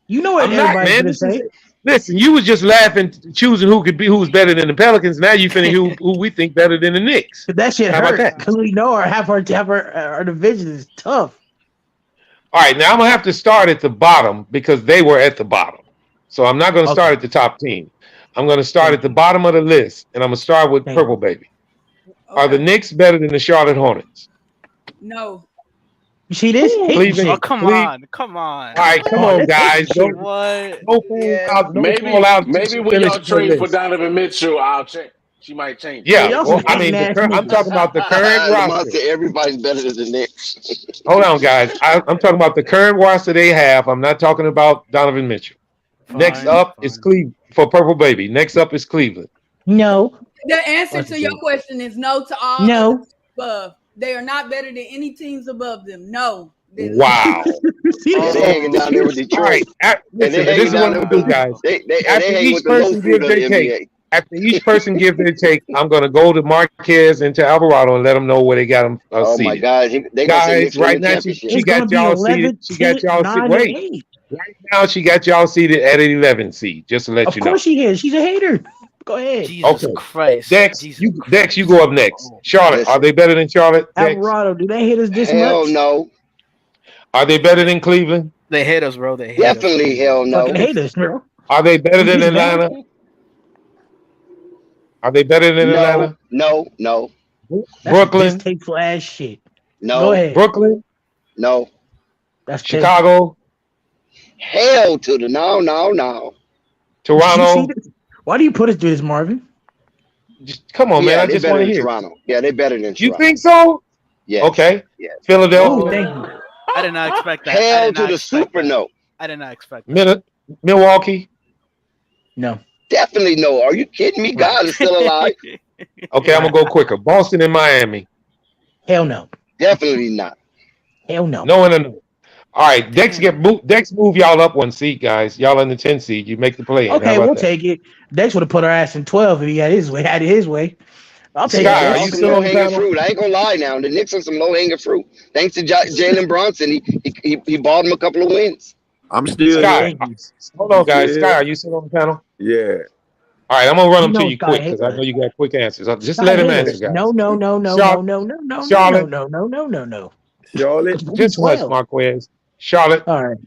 You know what I'm not, everybody's man. gonna say. Listen. You was just laughing, choosing who was better than the Pelicans. Now you finna who we think better than the Knicks. But that shit How about hurt that? because we know our division is tough. All right, now I'm gonna have to start at the bottom because they were at the bottom. So I'm not gonna start at the top team. I'm gonna start at the bottom of the list, and I'm gonna start with Purple Baby. Are the Knicks better than the Charlotte Hornets? No. You see this? Cleveland. Oh, come on. All right, come on, guys. Don't What? fall out. Maybe when y'all trade for Donovan Mitchell, I'll change. She might change. Yeah, well, I mean, I'm talking about the current Lamont roster. said everybody's better than the Knicks. Hold on, guys. I'm talking about the current roster they have. I'm not talking about Donovan Mitchell. Next up is Cleveland for Purple Baby. Next up is Cleveland. No. The answer to your question is no to all No. above. They are not better than any teams above them. No. Wow. Yeah, they hanging down there with Detroit. All right. Listen, this is what I'm gonna do, guys. They After hang each with the low person fruit gives of the their take, NBA. after each person gives their take, I'm gonna go to Marquez and to Alvarado and let them know where they got them Oh my seated. God, they gonna say Guys, Knicks win right the now championship. she It's gonna got be y'all 11, seated. She got 10, y'all 9, seated. and Wait, 8. right now she got y'all seated at an 11 seed. Just to let Of you know. course she is. She's a hater. Go ahead. Jesus Christ. Dex, you go up next. Charlotte, are they better than Charlotte? Dex? Alvarado, do they hit us this Hell much? no. Are they better than Cleveland? They hate us, bro. They hate us. Definitely hell no. Fucking hate us, bro. Are they better than He's bad. Atlanta? Are they better than Atlanta? No. That's Brooklyn? distasteful ass shit. No. Go ahead. Brooklyn? No. That's Chicago? Hell to the no. Toronto? Why do you put us through this, Marvin? Come on, Yeah, man. I they just better want to than hear. Toronto. Yeah, they better than You Toronto. think so? Yes. Okay. Yes. Philadelphia? Oh, thank you. I did not expect that. Hell to the super no. I did not expect that. Milwaukee? No. Definitely no. Are you kidding me? God is still alive. Okay, I'm going to go quicker. Boston and Miami? Hell no. Definitely not. Hell no. No and a no. All right, Dex move y'all up 1 seat, guys. Y'all in the 10 seed. You make the play. Okay, we'll take it. Dex would have put our ass in 12 if he had it his way. I'll take Sky, it. are you Some still on the low-hanging panel? fruit. I ain't gonna lie now. The Knicks are some low-hanging fruit. Thanks to Jalen Brunson, he bought him a couple of wins. I'm still Sky, here. hold on, guys. Yeah. Sky, are you still on the panel? Yeah. All right, I'm gonna run You them to know you Sky quick hates because I know you got quick answers. Just Sky let him hates answer, us. guys. No. Charlotte. No. Charlotte. Just hush, Marquez. Charlotte. All right.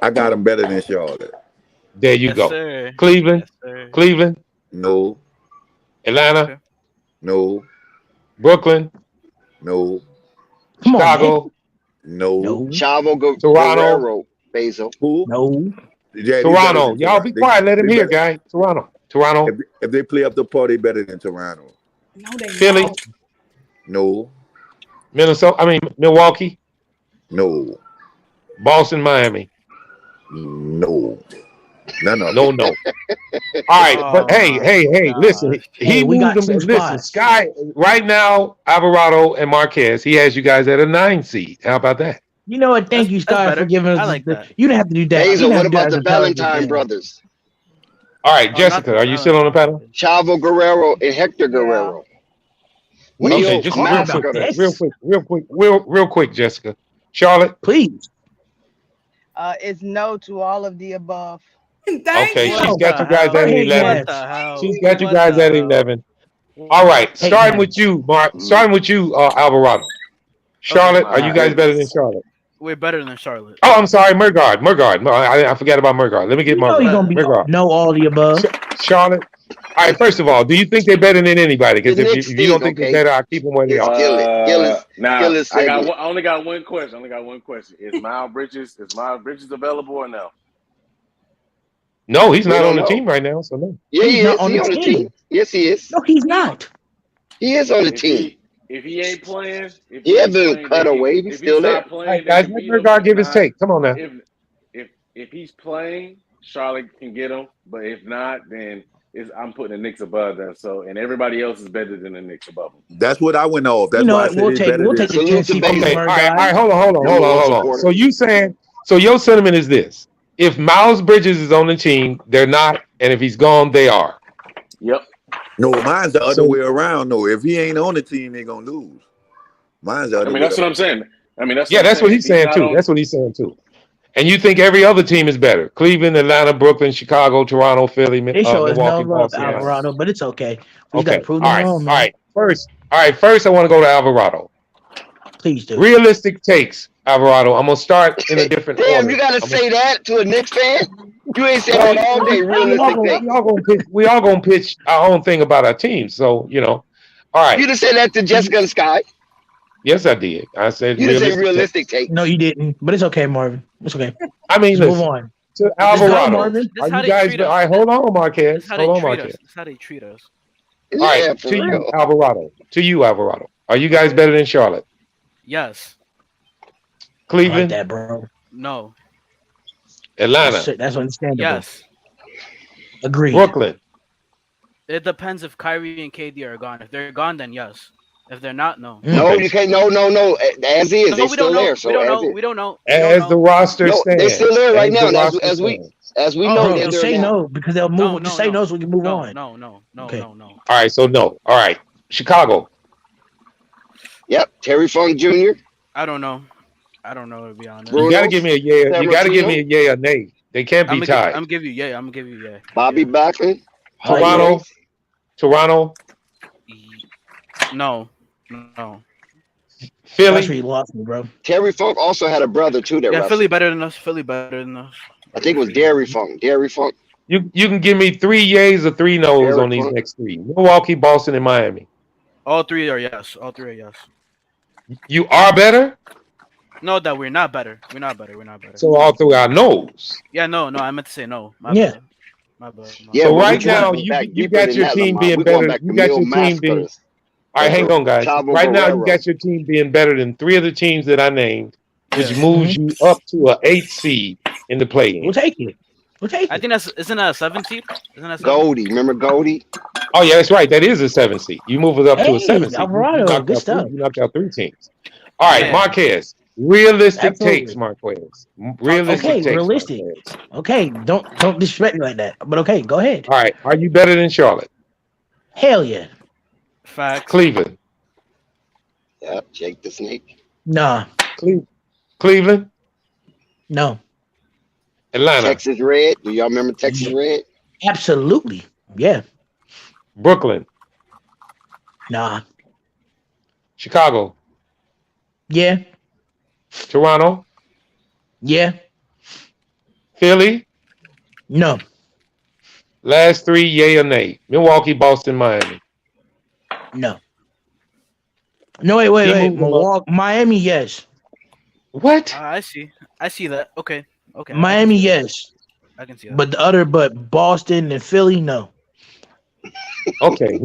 I got them better than Charlotte. There you go. Sir. Cleveland. Yes, sir. Cleveland. No. Atlanta. No. Brooklyn. No. Come on, Chicago. No. Chavo Toronto. Guerrero, Basil. Who? No. Yeah, Toronto. Y'all be quiet. Let him hear, guy. Toronto. Toronto. If they play up the par, they better than Toronto. No, they Philly. not. No. Minnesota. I mean Milwaukee. No. Boston, Miami. No. None of No, them. no. All right, but hey, listen. He we moved got them. two Listen, spots. Sky. Right now, Alvarado and Marquez. He has you guys at a 9 seed. How about that? You know what? Thank you, Sky, for giving us. You didn't have to do that. You Hazel, didn't have what to do that about as the a Pelicans Valentine fan. brothers? All right, Jessica, are you still on the panel? Chavo Guerrero and Hector Guerrero. What are Okay, you just talking about? real quick, Jessica. Charlotte, please. It's no to all of the above. Okay, you. she's got you guys at Go ahead, 11. yes. She's got you guys at 11. All right, starting with you, Mark. Starting with you, Alvarado. Charlotte, are you guys better than Charlotte? We're better than Charlotte. Oh, I'm sorry, Murgard. I forgot about Murgard. Let me get You know Murgard. you're gonna be no all the above. Charlotte. All right, first of all, do you think they're better than anybody? Because The if Knicks you don't stink, think they're better, I'll keep them where they are. Now Gillis I segment. only got one question. Is Miles Bridges available or no? No, he's We not don't on the know. team right now, so no. Yeah, He's he not is. on He the on the team. team. Yes, he is. No, he's not. He is on the team. If he ain't playing, if He he had ain't been playing, cut they can, away. He's if he's still there. not All playing, right, they guys, can let beat him. Murgard If give his not, take. Come on now. if he's playing, Charlotte can get him. But if not, then I'm putting the Knicks above them. So, and everybody else is better than the Knicks above them. That's what I went off. That's You know why I what? said We'll he's take better than. the 10 seed for you, Okay, all Murgard. right, hold on. Number one supporter. So you saying, so your sentiment is this: if Miles Bridges is on the team, they're not, and if he's gone, they are. Yep. No, mine's the other So- way around. No, if he ain't on the team, they're gonna lose. Mine's the other way. That's what I'm saying. That's what he's saying too. That's what he's saying too. And you think every other team is better? Cleveland, Atlanta, Brooklyn, Chicago, Toronto, Philly, They show us no Milwaukee, love, Boston. Alvarado, but it's okay. We just Okay. gotta prove All them right. wrong, All man. right. First, I want to go to Alvarado. Please do. Realistic takes, Alvarado. I'm gonna start in a different Damn, order. you gotta say that to a Knicks fan? You ain't saying that all day. Realistic take. We all gonna pitch our own thing about our teams. So All right. You just said that to Jessica and Sky. Yes, I did. I said You didn't say realistic realistic take. No, you didn't. But it's okay, Marvin. It's okay. I mean, Let's move listen, on. to Let's go, Alvarado. Marvin. Are you guys? All right, hold on, Marquez. That's how Hold they on, treat Marquez. us. That's how they treat us. All right, Yeah, for to you, real. Alvarado. To you, Alvarado. Are you guys better than Charlotte? Yes. I like Cleveland, that, bro. No. Atlanta, That's understandable. Yes. Agreed. Brooklyn. It depends if Kyrie and KD are gone. If they're gone, then yes. If they're not, no. No, you can't. No. As is, No, they we still don't know. there. So We don't as know. is. We don't know. As the roster No, stands, they still there right now. the And roster as we Oh, know, Bro, they're just there say now. no because they'll move. Just say no so we can move on. No. Okay. No. All right, so no. All right, Chicago. Yep, Terry Funk Jr. I don't know. To be honest. You gotta give me a yeah. You gotta give Sammartino? me a yay or nay. They can't be tied. I'm giving you yeah. I'm gonna give you yeah. Bobby Backlund. Toronto. No. Philly. That's where you lost me, bro. Terry Funk also had a brother too. That Yeah, wrestled. Philly better than us. I think it was Derry Funk. Derry Funk. You can give me 3 yays or 3 no's Derek on these Funk. next 3. Milwaukee, Boston, and Miami. All three are yes. You are better? No, that we're not better. We're not better. So all through our no's. Yeah, no. I meant to say no. My Yeah. bad. Yeah, So but right we going now back you deeper got than your that, team Lamar. being We're going better. back You to got Mil your team being. Masters. All right, hang on, guys. Chavo Right now you Guerrero. got your team being better than 3 of the teams that I named, which Yeah. moves you up to an 8th seed in the play-in. We'll take it. I think isn't that a 17? Isn't that 17? Goldie, remember Goldie? Oh yeah, that's right. That is a 7th seed. You move it up to a Hey, 7th seed. Alvarado, good stuff. You knocked out 3 teams. All right, Yeah. Marquez. Realistic Absolutely. takes, Marquez. Realistic Okay, takes. realistic. Marquez. Okay, don't disrespect me like that. But okay, go ahead. All right, are you better than Charlotte? Hell yeah. Facts. Cleveland. Yep, Jake the Snake. Nah. Cleveland. No. Atlanta. Texas Red. Do y'all remember Texas Red? Absolutely. Yeah. Brooklyn. Nah. Chicago. Yeah. Toronto. Yeah. Philly. No. Last 3, yay or nay? Milwaukee, Boston, Miami. No. No, wait. moved them up. Milwaukee, Miami, yes. What? I see that. Okay. Miami, yes. I can see that. But Boston and Philly, no. Okay,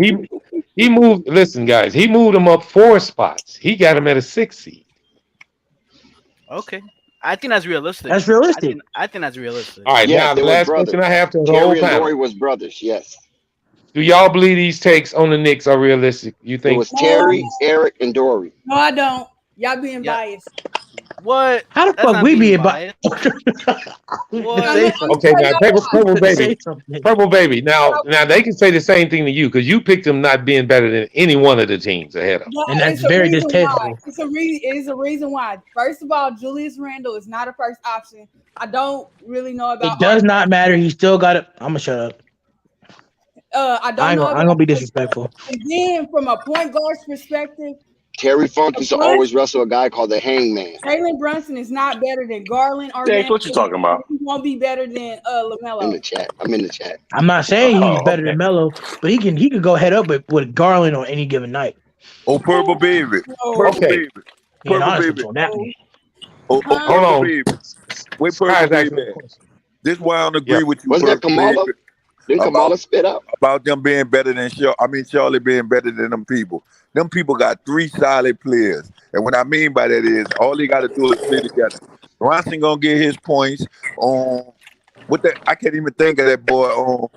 he moved. Listen, guys, he moved him up 4 spots. He got him at a 6 seed. Okay, I think that's realistic. That's realistic. I think that's realistic. All right, Yes, now they the was last question brothers. I have to the whole Terry and Dory panel: was brothers. Yes, do y'all believe these takes on the Knicks are realistic? You it think? was No, Terry, Eric, and Dory. no, I don't. Y'all being Yeah. biased. What? How the That's fuck not we being be about? biased. I'm What? Say gonna Okay, something. tell now y'all why. purple baby, Say something. purple baby. Now they can say the same thing to you because you picked them not being better than any one of the teams ahead of them. Yeah, And that's it's a very reason why. distasteful. It's a reason why. First of all, Julius Randle is not a first option. I don't really know It about does RJ. not matter. He still got it. I'm gonna shut up. I don't know I about ain't gonna be RJ. disrespectful. And then from a point guard's perspective, Terry Funk used to Brunson, always wrestle a guy called the Hangman Jalen Brunson is not better than Garland or Dex, Van what you Fleet. talking about? He won't be better than in LaMelo. the chat. I'm in the chat. I'm not saying he's Oh, better okay. than Melo, but he could go head up with Garland on any given night. Oh, Purple Baby. No, Purple Okay, Baby. Being Purple honest with Baby. you on that no. one. Oh, Huh? hold Purple on. Baby. Wait, Purple Sky's Baby. asking a question. This why I don't Yeah. agree with you, Wasn't that Purple Baby, Kamala? Didn't about Kamala spit out? them being better than Charlie being better than them people. Them people got 3 solid players. And what I mean by that is all they got to do is play together. Bronson gonna get his points on I can't even think of that boy on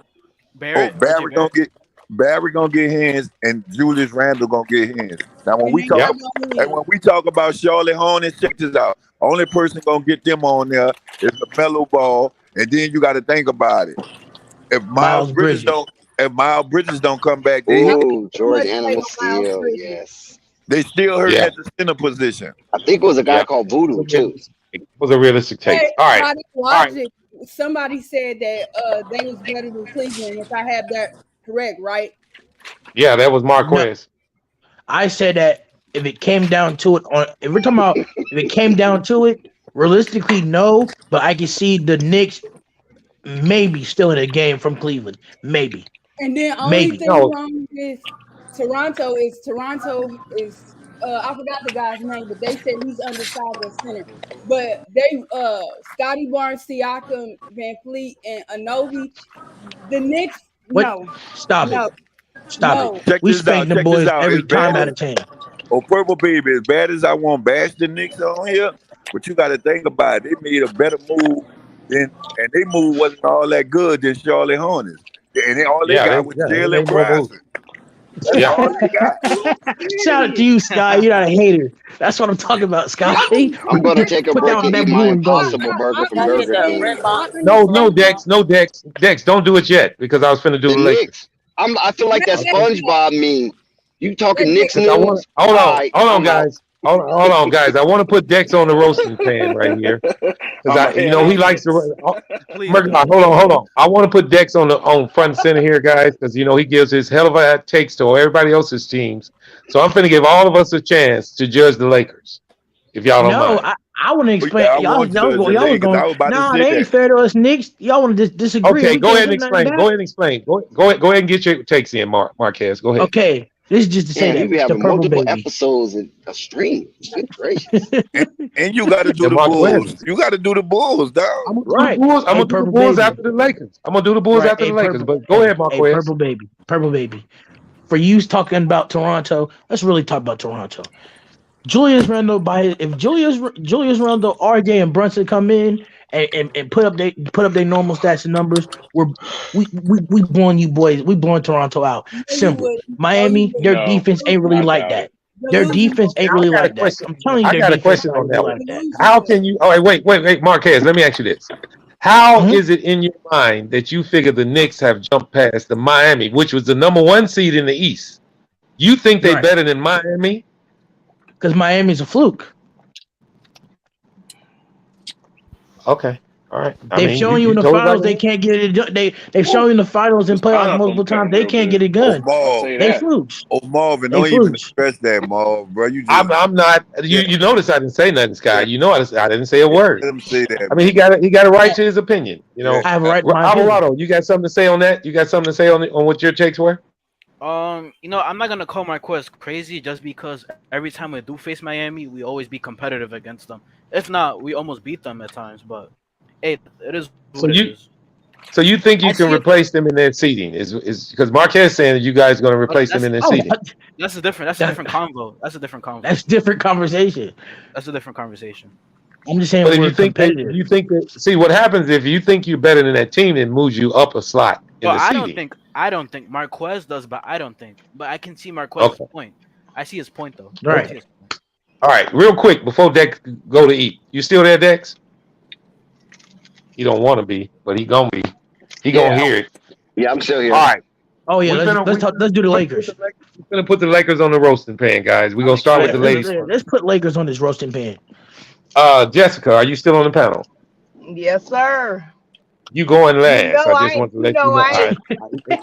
Barrett? RJ Barrett? Barry gonna get hands and Julius Randle gonna get hands. Now when And we they talk Yep. not gonna and win. when we talk about Charlotte Hornets, check this out. Only person gonna get them on there is the mellow ball, and then you gotta think about it. If Miles Miles Bridges Bridges. don't come back, they I hit. don't Ooh, think too much George weight Animal on Miles Steel. Bridges. Yes. They still hurting Yeah. at the center position. I think it was a guy Yeah. called Voodoo too. It was a realistic take. Hey, All right. by this All right. logic, somebody said that they was better than Cleveland. If I have that correct, right? Yeah, that was No, Marquez. I said that if it came down to it, if we're talking about if it came down to it, realistically, no. But I can see the Knicks maybe still in a game from Cleveland. Maybe, And then only maybe. thing No. wrong with Toronto is I forgot the guy's name, but they said he's undersized at center. But they Scotty Barnes, Siakam, Van Fleet, and Anobi, the Knicks, What? no, Stop it. no, Stop it. no. Check We this spank out. them Check this boys out. every As time bad out as of 10. Purple Baby, as bad as I want bash the Knicks on here, but you got to think about it. They made a better move and they move wasn't all that good than Charlotte Hornets. And all they Yeah, got was they Jalen made more moves. Brunson. That's Yeah. all they got. Shout out to you, Sky. You're not a hater. That's what I'm talking about, Sky. I'm gonna take a Put break down and that eat my blue and gold. Impossible Burger from I Burger understand. King. I No, understand. Dex, don't do it yet because I was finna do The the Lakers. Knicks. I feel like that Okay. SpongeBob meme. You talking Wait, Knicks Because I want news? hold All on, right, hold on, I'm out. guys. Hold on, guys. I want to put Dex on the roasting pan right here because I'm a head he out likes to. next. Please, Murdoch, please. hold on. I want to put Dex on front and center here, guys, because he gives his hell of a takes to everybody else's teams. So I'm finna give all of us a chance to judge the Lakers, if y'all don't No, mind. I want to Oh, explain. yeah, I want Judge the Y'all was Lakers. going. I was about to Nah, say they ain't that. fair to us, Knicks. Y'all want to disagree. Okay, We go can't ahead and say nothing explain. Go back. ahead and explain. Go ahead and get your takes in, Marquez. Go ahead. Okay, this is just to say Damn, he that be the having purple multiple baby. episodes in a stream. Good gracious. And you got to do Yeah, the Marquez. Bulls. You got to do the Bulls, dog. I'm gonna do the Right. Bulls. I'm Hey, gonna do the purple Bulls baby. after the Lakers. I'm gonna do the Bulls Right. after the Lakers. But go ahead, Hey, Marquez. purple baby. Purple baby. For you talking about Toronto, let's really talk about Toronto. Julius Randle if Julius Randle, RJ, and Brunson come in and put up their normal stats and numbers, we blowing you boys, we blowing Toronto out. No, you Simple. wouldn't. No, you Miami, their wouldn't. No, defense ain't really I like doubt that. it. Their Delusional. defense ain't Now I really got a like that. question. I'm telling you, I their got a defense question not on really that one. like that. How Delusional. can you? Oh, wait, Marquez. Let me ask you this: How Mhm. is it in your mind that you figure the Knicks have jumped past the Miami, which was the number 1 seed in the East? You think they Right. better than Miami? Because Miami's a fluke. Okay, all right. I They've mean, shown you you in the told finals they everybody. can't get it done. They've shown you in the finals and This playoffs pineapple multiple cutting times they real can't good. get it Oh, done. I'll tell Marv. you They that. flukes. Oh, Marvin, They don't even flukes. express that, Marv, bro. You just, I'm not. yeah, You notice I didn't say nothing, Sky. yeah, You know I didn't say a yeah. word. Let him say that, I mean, man. he got a right to his opinion. Yeah. I have a right to my opinion. Alvarado, you got something to say on that? You got something to say on what your takes were? I'm not gonna call Marquez crazy just because every time we do face Miami, we always be competitive against them. If not, we almost beat them at times. But hey, it is what So it you is. So you think I you can see it. replace them in their seating? Is because Marquez saying that you guys are going to replace them in their seating? That's a different. That's a different convo. That's a different convo. That's different conversation. That's a different conversation. I'm just saying But if we're you think competitive. see what happens if you think you're better than that team, it moves you up a slot in Well, the seating. I don't think Marquez does, but I don't think. But I can see Marquez's Okay. point. I see his point though. Right. I see his point. All right, real quick before Dex go to eat. You still there, Dex? He don't want to be, but he gonna be. He gonna hear it. Yeah, I'm still here. All right. Oh yeah, let's do the Lakers. We're gonna put the Lakers on the roasting pan, guys. We're gonna start with the ladies. Let's put Lakers on this roasting pan. Jessica, are you still on the panel? Yes, sir. You going last? You know I just want to let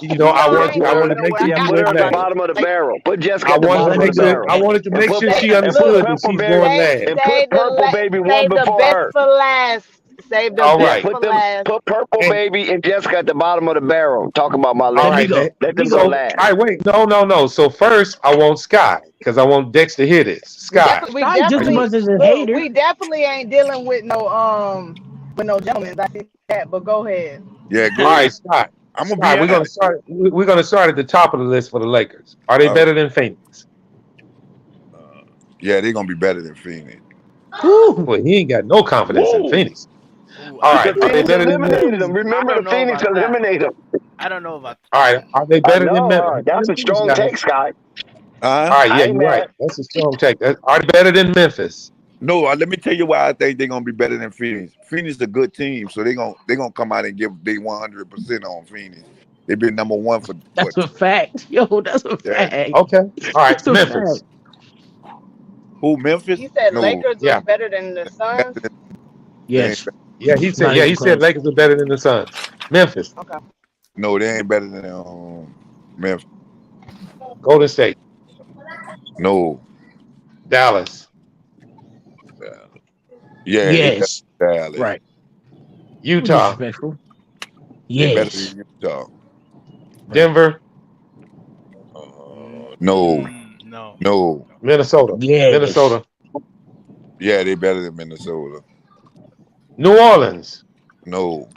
you know. I want to make sure you Put her went at the last. bottom of the barrel. Put Jessica I at the bottom of the barrel. wanted to make sure she and put understood that Purple she's Baby- going last. And put Purple Baby one Save the before best her. for last. Save the All best right. for last. Put Purple Baby and Jessica at the bottom of the barrel. Talk about my All lady. right. Let them go So, all last. right, wait. No. So first, I want Sky because I want Dex to hear this. Sky. We definitely, much as a look, hater. we definitely ain't dealing with no gentlemen. I see that, but go ahead. Yeah, All right, Scott. I'm gonna Scott, be we're gonna honest. start. We're gonna start at the top of the list for the Lakers. Are they better than Phoenix? Yeah, they're gonna be better than Phoenix. Well, he ain't got no confidence in Phoenix. All right, Because are they Phoenix better than eliminated Memphis? them. Remember, the Phoenix eliminated them. I don't know about. All right, are they better than Memphis? That's a strong take, Scott. All right, yeah, I ain't you're right. mad. That's a strong take. Are they better than Memphis? No, let me tell you why I think they're gonna be better than Phoenix. Phoenix is a good team, so they're gonna come out and give they 100% on Phoenix. They've been number one for That's a fact. Yo, that's a fact. Okay. All right, That's a Memphis. fact. Who? Memphis? You said No. Lakers Yeah. was better than the Suns. Yes. Yeah, he said. Not Yeah, even he said close. Lakers are better than the Suns. Memphis, Okay. No, they ain't better than Memphis. Golden State, No. Dallas, Yeah. Yes. They better than Dallas. Right. Utah, Disrespectful. They better Yes. than Utah. Denver, No. No. Minnesota, Yes. Minnesota, Yeah, they better than Minnesota. New Orleans, No.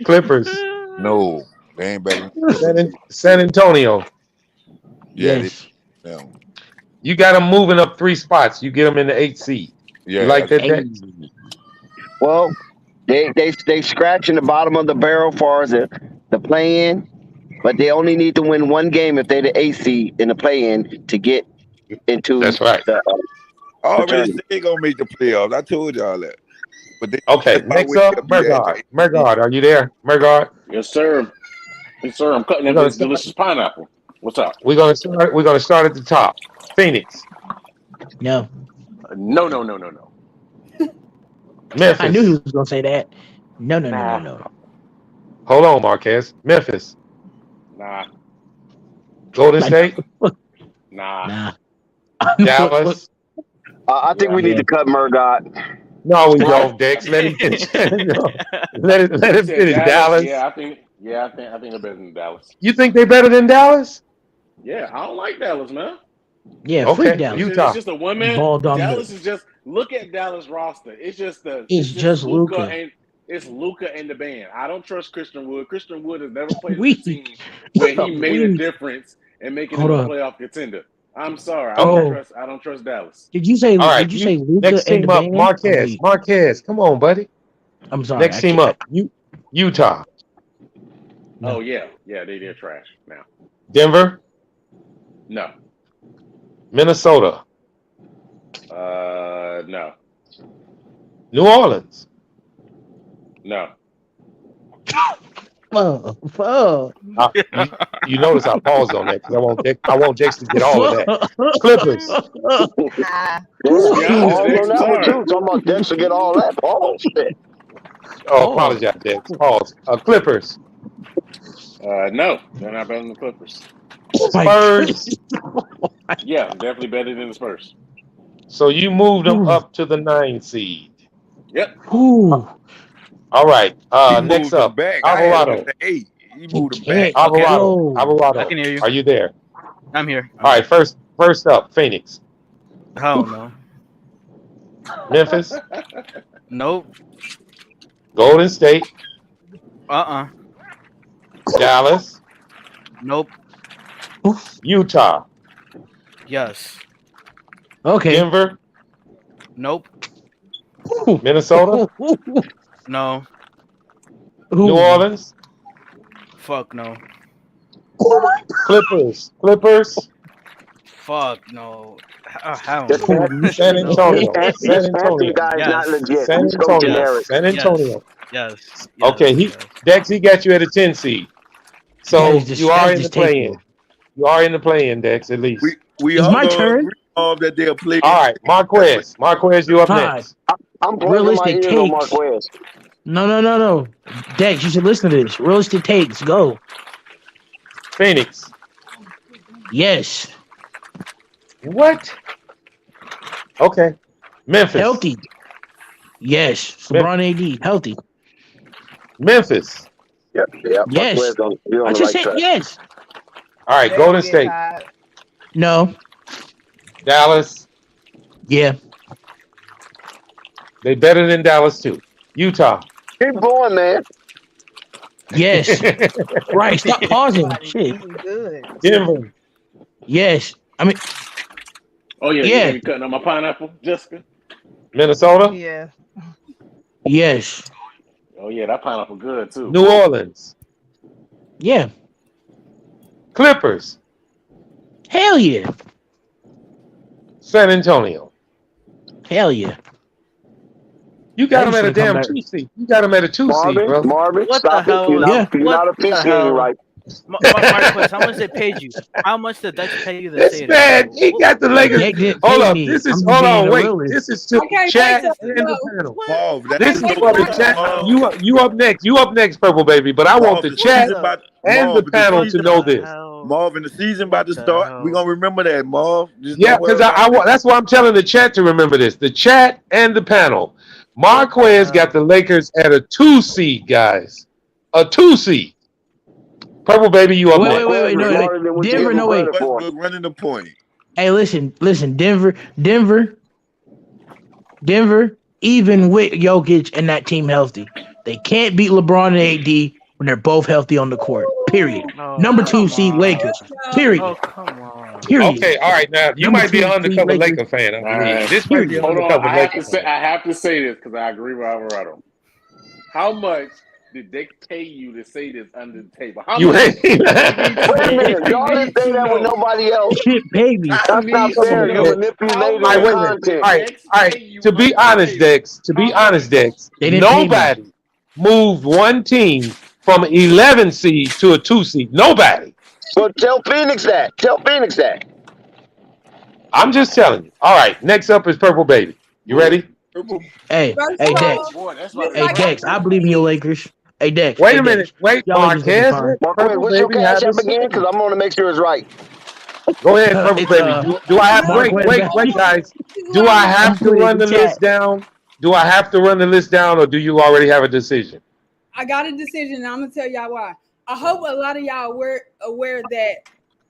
Clippers, No. They ain't better than San Antonio. Yeah, Yes. You got them moving up 3 spots. You get them in the 8th seed. Yeah. You like that, Dex? Well, they scratching the bottom of the barrel as far as the play-in, but they only need to win one game if they're the 8th seed in the play-in to get into. That's right. I already said they gonna make the playoffs. I told y'all that. But they Okay, next up, Mergard. Mergard, are you there? Mergard? Yes, sir. Yes, sir. I'm cutting up this delicious pineapple. What's up? We're gonna start at the top. Phoenix. No. No. Memphis. I knew he was gonna say that. No. Hold on, Marquez. Memphis. Nah. Golden State. Nah. Dallas. I think we need to cut Murdoch. No, we don't, Dex. Let him finish. Let him finish. Dallas. Yeah, I think they're better than Dallas. You think they're better than Dallas? Yeah, I don't like Dallas, man. Yeah, Okay, freak Dallas. Utah. It's just a one man. Ball dominant. Dallas is just look at Dallas roster. It's just Luka Luka. and it's Luka and the band. I don't trust Christian Wood. Christian Wood has never played Weak. a team where he made a Weak. difference and making Hold him a up. playoff contender. I'm sorry. Oh. I don't trust Dallas. Did you say? All right. Did you say Luka next and team the up, band? Marquez. Marquez, come on, buddy. I'm sorry. Next team up, Utah, Oh yeah, they're trash now. Denver, No. Minnesota, No. New Orleans. No. You notice I paused on that because I want Dex to get all of that. Clippers. Talking about Dex to get all that. Oh shit. Oh, apologize, Dex. Pause. Clippers. No, they're not better than the Clippers. Spurs. Yeah, definitely better than the Spurs. So you moved them up to the 9 seed. Yep. All right. He Next moved them up, back. I had Alvarado. them to 8. He moved them back. Alvarado. I can hear you. Are you there? I'm here. All right. First up, Phoenix. Hell no. Memphis. Nope. Golden State, Dallas, Nope. Utah, Yes. Okay. Denver, Nope. Minnesota, No. New Orleans, Fuck no. Clippers, Fuck no. Hell This no. San Antonio, this San Anthony Antonio, guy is not Yes. legit. San He's so Antonio, generic. Yes. San Yes. Antonio. Yes. Okay, Yes. Dex, he got you at a 10 seed. So you are that's in the play-in. distasteful. You are in the play-in, Dex, at least. We It's all my gonna turn. agree on that they'll play. All right, Marquez, you up Pod. next. I'm plugging my Realistic ears on takes. Marquez. No. Dex, you should listen to this. Realistic takes. Go. Phoenix. Yes. What? Okay. Memphis. Healthy. Yes. LeBron AD. Healthy. Memphis. Yep. Yes. Marquez on the I right just said track. yes. All right, They Golden gonna get State. tired. No. Dallas. Yeah. They better than Dallas too. Utah. Keep going, man. Yes. Right. Stop pausing. Shit. Good. Denver. Yes. I mean, Oh yeah, you yeah. gonna be cutting on my pineapple, Jessica? Minnesota. Yeah. Yes. Oh yeah, that pineapple good too. New Orleans. Yeah. Clippers. Hell yeah. San Antonio. Hell yeah. You got Thanks them at for a the damn comeback. 2 seed. You got them at a 2 seed, bro. Marvin, What stop the it. hell? You're Yeah. not What the officiating hell? right. Marquez, how much they paid you? How much did Dex pay you to This say man, that? he got the Lakers. Dex didn't Hold pay up. me. This is I'm just hold being on. a Wait. realist. This is to I can't chat wait to and the know. panel. Marv, that This is Wait, for the wait, chat. Marv, You up next. You up next, Purple Baby. But I want Marv, the the chat season about and the Marv, the panel to season, know this. Marv, and the season about to What the start. We hell? gonna remember that, Marv. Just Yeah, don't worry because about it. that's why I'm telling the chat to remember this. The chat and the panel. Marquez got the Lakers at a 2 seed, guys. A 2 seed. Purple Baby, you up Wait, next. wait. No, Smarter than what you Denver, give him no, wait. credit for. Westbrook running the point. Hey, listen. Denver, even with Jokic and that team healthy, they can't beat LeBron and AD when they're both healthy on the court. Period. Oh, Number 2 come seed on. Lakers. Oh, Period. come on. Period. Okay, all right. Now you Number might be 2 an seed undercover Lakers. Laker fan, I All believe. right. This might be an Hold on. undercover I have Laker to say fan. I have to say this because I agree with Alvarado. How much did they pay you to say this under the table? How You much? ain't. Wait a minute. We Y'all didn't need say to that with know. nobody else. Shit, baby. I That's not need Come to fair. on, You're know Dex. how manipulating All right, the much wait a minute. content. All did right, Dex all pay right. you To be under the honest, table? Dex. How much? Dex. They didn't pay me. Nobody moved one team from 11 seed to a 2 seed. Nobody. Well, tell Phoenix that. Tell Phoenix that. I'm just telling you. All right. Next up is Purple Baby. You ready? Hey, First hey, of Dex. all, Boy, that's just about Hey, to like I Dex. I crack. believe in your said, Lakers. Hey, Dex. Wait Hey, a minute. Dex. Wait, Y'all Lakers gonna be Marquez. fine. Let Marquez, Purple what's your Baby cash have app his again? say. Because I'm going to make sure it's right. Go ahead, Purple It's Baby. Do I have wait, Marquez wait, got wait, guys. this is Do what I I'm have I'm to putting it run in the the chat. list down? Do I have to run the list down, or do you already have a decision? I got a decision, and I'm gonna tell y'all why. I hope a lot of y'all aware that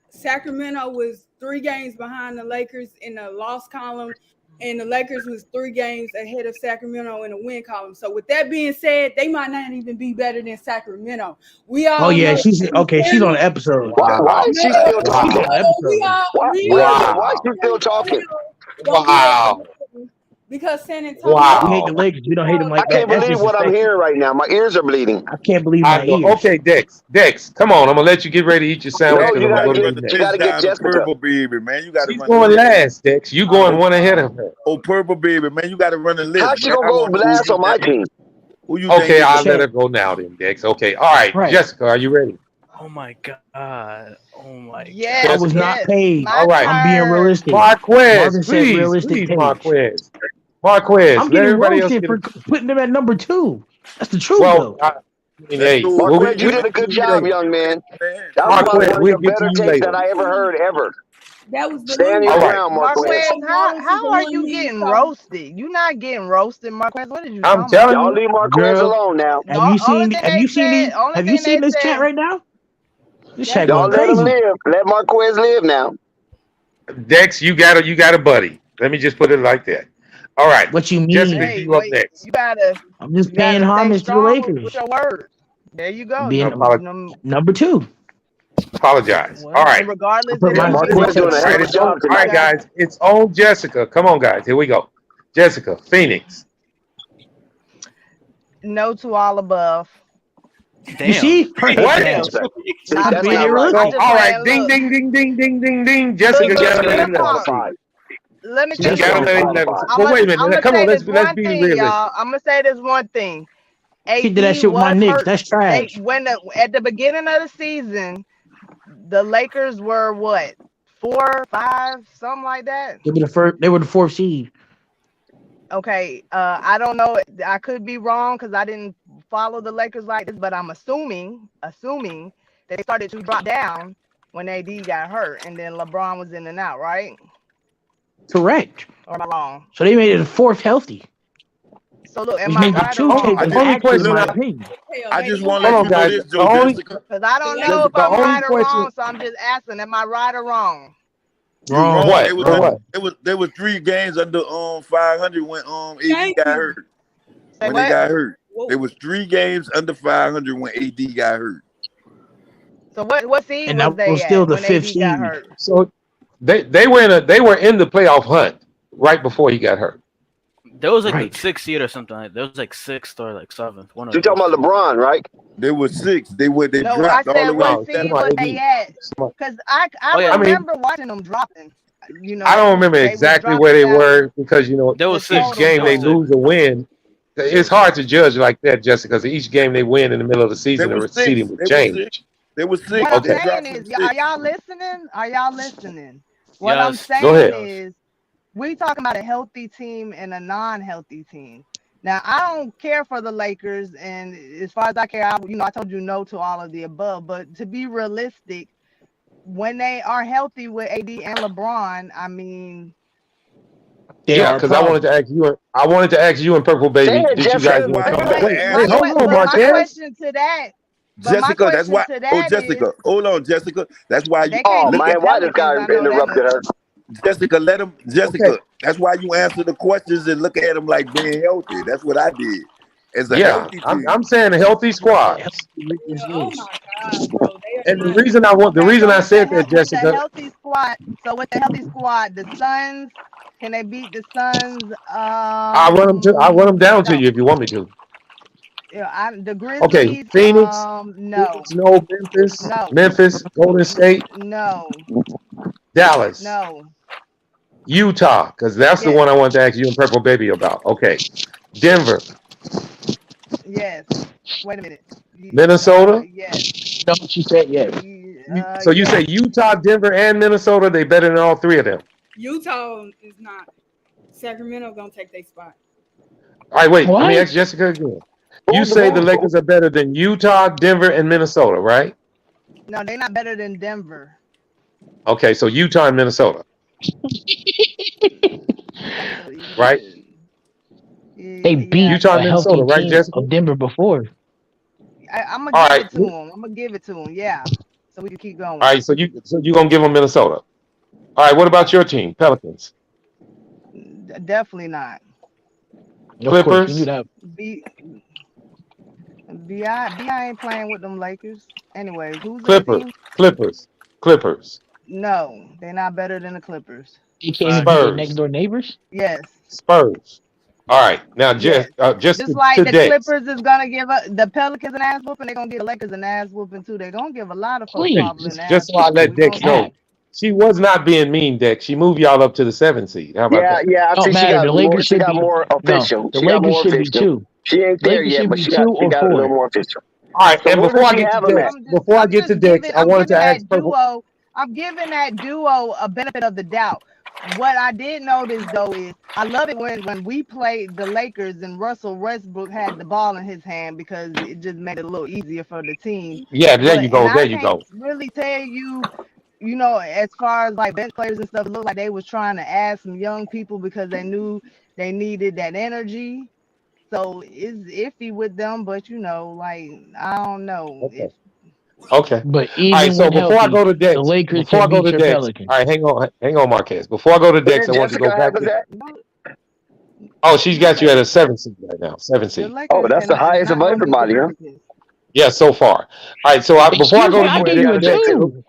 Sacramento was 3 games behind the Lakers in the loss column, and the Lakers was 3 games ahead of Sacramento in the win column. So with that being said, they might not even be better than Sacramento. We Oh all yeah, know she's okay. She's on the episode. Why is she still She's on talking? the episode. Wait a minute. Why is she still talking? don't be able to- because San Antonio. We hate the Lakers. We don't hate them I like that. can't That's believe what I'm disrespectful. hearing right now. My ears are bleeding. I can't believe I my know. ears. Okay, Dex, come on. I'm gonna let you get ready to eat your sandwich No, because you I'm gotta gonna go get to The bed you next. gotta list get down to Jessica. Purple Baby, man. You got to She's run the going list. last, Dex. You going one ahead of her. Oh, Purple Baby, man. You got to run the list, How's she man. gonna I go want to know last on my team? who you Okay, think is I'll the let her go now then, Dex. Okay. All right. Right. Jessica, are you ready? Oh my god. Oh my Yes, I was god. not yes. paid. All right. I'm being realistic. Marquez, Marvin said please, realistic takes. Marquez. Marquez, I'm let getting everybody else roasted get for it. putting them at number 2. That's the truth, Well, though. I mean, hey, Marquez, you we'll did a get to good you job, later. young man. That was probably Marquez, one of we'll your get to better you takes later. that I ever heard ever. That was the Stand your All right. ground, Marquez. Marquez, how Wallace is the are one you me getting talking. roasted? You not getting roasted, Marquez. What are you I'm talking about? telling Y'all you. leave Marquez Girl, alone now. No, have you only seen? thing Have they you seen said, these? only Have you thing they seen this said, chat right now? This chat Y'all going let him crazy. live. Let Marquez live now. Dex, you got a buddy. Let me just put it like that. All right. What you Jessica, mean? Hey, you up wait, next. you gotta I'm just you paying gotta stay homage to the strong with Lakers. your words. There you go. Being number 2. Apologize. All Well, right. and I regardless, put it Yeah, my ain't you. Marquez signature. doing a All hell right, of a it's on. job All right, tonight. guys. It's on Jessica. Come on, guys. Here we go. Jessica, Phoenix. No to all above. You see? Her hate What? ass. See, Not that's playing. not right. So, I'm just all right. playing. Ding, Look, ding, ding, ding, ding, ding, ding. look, Jessica look. got him at Real 11. talk. Unqualified. Let me She tell you got him at something. 11. Unqualified. Well, wait a I'm minute. gonna Come on. say Let's this one be thing, realistic. y'all. I'm gonna say this one thing. She did that AD shit with my was Knicks. hurt. That's They trash. at the beginning of the season, the Lakers were what 4, 5, something like that. They were the first. They were the 4th seed. Okay, I don't know. I could be wrong because I didn't follow the Lakers like this, but I'm assuming they started to drop down when AD got hurt, and then LeBron was in and out, right? Correct. Or am I wrong? So they made it the 4th healthy, So look, which am I made the right or 2 take wrong? the Only actually, in question. my Look, opinion. I just Who want to Hold let on, you know guys. this, The Joe only, Jessica. Because I don't know the, if the I'm only right or question. wrong, so I'm just asking, am I right or wrong? You Wrong. wrong. What? It was For what? there was 3 games under 500 when AD Thank got you. hurt. Say When they what? got hurt, Whoa. there was 3 games under 500 when AD got hurt. So what seed And was that was they still at the when 5th AD got seed. hurt? So they were in the playoff hunt right before he got hurt. There was like the Right. 6th seed or something. Like, there was like 6th or like 7th. One of You talking those. about LeBron, right? They were 6. They No, I dropped all said the way what to No, seed come on, was 7. they AD. at? Come on. Because I Oh yeah, I mean, remember watching them dropping. You I know, don't remember they was exactly where dropping they down were because there the was each 6th. total game There was they 6th. points. lose or win. There It's was hard 6th. to judge like that, Jessica, because each game they win in the middle of the They season, were the 6. seeding would They were 6. change. They were What 6. I'm They Okay, saying dropped from is, are 6. y'all listening? Are y'all listening? What I'm Yes. go saying ahead. Yes. is, we talking about a healthy team and a non-healthy team. Now, I don't care for the Lakers, and as far as I care, I told you no to all of the above. But to be realistic, when they are healthy with AD and LeBron, I mean, They Yeah, are a because I wanted problem. to ask you. I wanted to ask you and Purple Say Baby. it, Did you Jessica. guys That's want why to you come Say back? gotta it. Wait, ask hold on, but my Marquez. question to that, Jessica. That's why. Oh, is, Jessica, hold on, Jessica. That's why you they Oh can't look beat at the man, why this guy Pelicans. I know that interrupted much. her? Jessica. Let him, Okay. Jessica. That's why you answer the questions and look at them like being healthy. That's what I did. As a Yeah, healthy I'm team, saying a healthy squad. Yeah, oh my God, bro. They are And the not. Okay, reason so I said that, with the Jessica. healthy squad, the Suns, can they beat the Suns? I'll run them down to No. you if you want me to. Yeah, the Okay, Grizzlies, Phoenix, no, no, Memphis, no, Golden State, no, Dallas, no. Utah, because that's the Yes, one I wanted to ask you and Purple Baby about. Okay, Denver, yes. Wait a minute. Minnesota. Yes, No, she said yes. So you say yes. Utah, Denver, and Minnesota? They better than all 3 of them. Utah is not. Sacramento gonna take their spot. All right, wait. Let me What? ask Jessica again. You say the Lakers are better than Utah, Denver, and Minnesota, right? No, they're not better than Denver. Okay, so Utah and Minnesota, right? They beat Yeah, Utah a and so Minnesota, healthy right, team Jessica? of Denver before. I'm gonna All give right, it to him. I'm gonna give it to him. Yeah, so we can keep all going. right. So you gonna give them Minnesota? All right. What about your team, Pelicans, Definitely not. Of course, you knew Clippers, that. B Bi ain't playing with them Lakers. Anyways, who's their Clippers, team? Clippers, Clippers, No, they're not better than the Clippers. They can't even beat their next Spurs, door neighbors. Yes, Spurs. All right. Now, yes. just Just like to the Dex. Clippers is gonna give the Pelicans an ass whooping, they're gonna give the Lakers an ass whooping too. They're gonna give a lot of folks Okay, Please, probably an ass just so I whooping. let We gonna Dex see. know, cap. she was not being mean, Dex. She moved y'all up to the 7th seed. How about Yeah, that? yeah. I Don't see. She matter. got The more. Lakers She should got be more no. official. The She got Lakers more should be official. 2. She ain't there Lakers yet, should but be she 2 got. She or got a little 4. more official. All right. So And where before does I she get to have him at? Dex, before I I'm get to just Dex, giving I I'm wanted to giving ask that Purple. duo I'm giving that duo a benefit of the doubt. What I did notice though is I love it when we played the Lakers and Russell Westbrook had the ball in his hand because it just made it a little easier for the team. Yeah, there you And go. I There you can't go. really tell you, as far as like bench players and stuff, it looked like they was trying to add some young people because they knew they needed that energy. So it's iffy with them, but like I don't know Okay. if Okay. But All right. even So when before I healthy, go to the Dex, Lakers can beat your all Pelicans. right, hang on, Marquez. Before I go to Where Dex, did I want you to Jessica go have back us to. at? Oh, she's got you at a 7 seed right now. 7 The seed. Oh, Lakers that's the is highest not of going to be everybody, huh? competitive. Yeah, so far. All right, so before I Excuse go me, to I you, gave gave you you a a Dex. 2.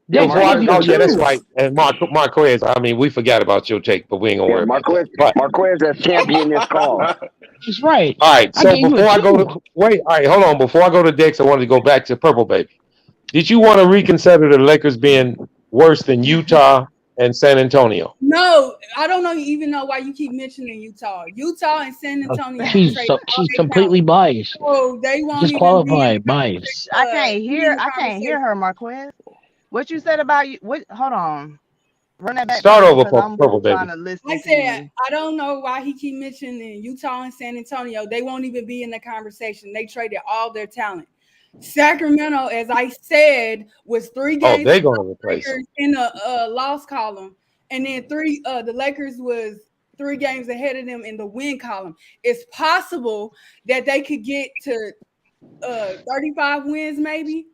Yeah, Dex, I before I, gave you Marquez a oh got yeah, the 2. that's 2. right. And Marquez, I mean, we forgot about your take, but we ain't gonna Yeah, worry about that. But Marquez has championed this cause. That's right. all right, I so gave you a before I go 2. to wait, all right, hold on. Before I go to Dex, I wanted to go back to Purple Baby. Did you want to reconsider the Lakers being worse than Utah and San Antonio? No, I don't even know why you keep mentioning Utah. Utah and San Antonio traded all She's their talent, completely biased. so they won't even be in the Disqualified, biased. I can't hear. I can't hear conversation. her, Marquez. What you said about you? What? Hold on. Run that back for Start me over, because I'm Purple really trying Baby. to I listen to said you. I don't know why he keep mentioning Utah and San Antonio. They won't even be in the conversation. They traded all their talent. Sacramento, as I said, was 3 Oh, games they're gonna replace them. Lakers in the loss column, and then the Lakers was 3 games ahead of them in the win column. It's possible that they could get to 35 wins, maybe.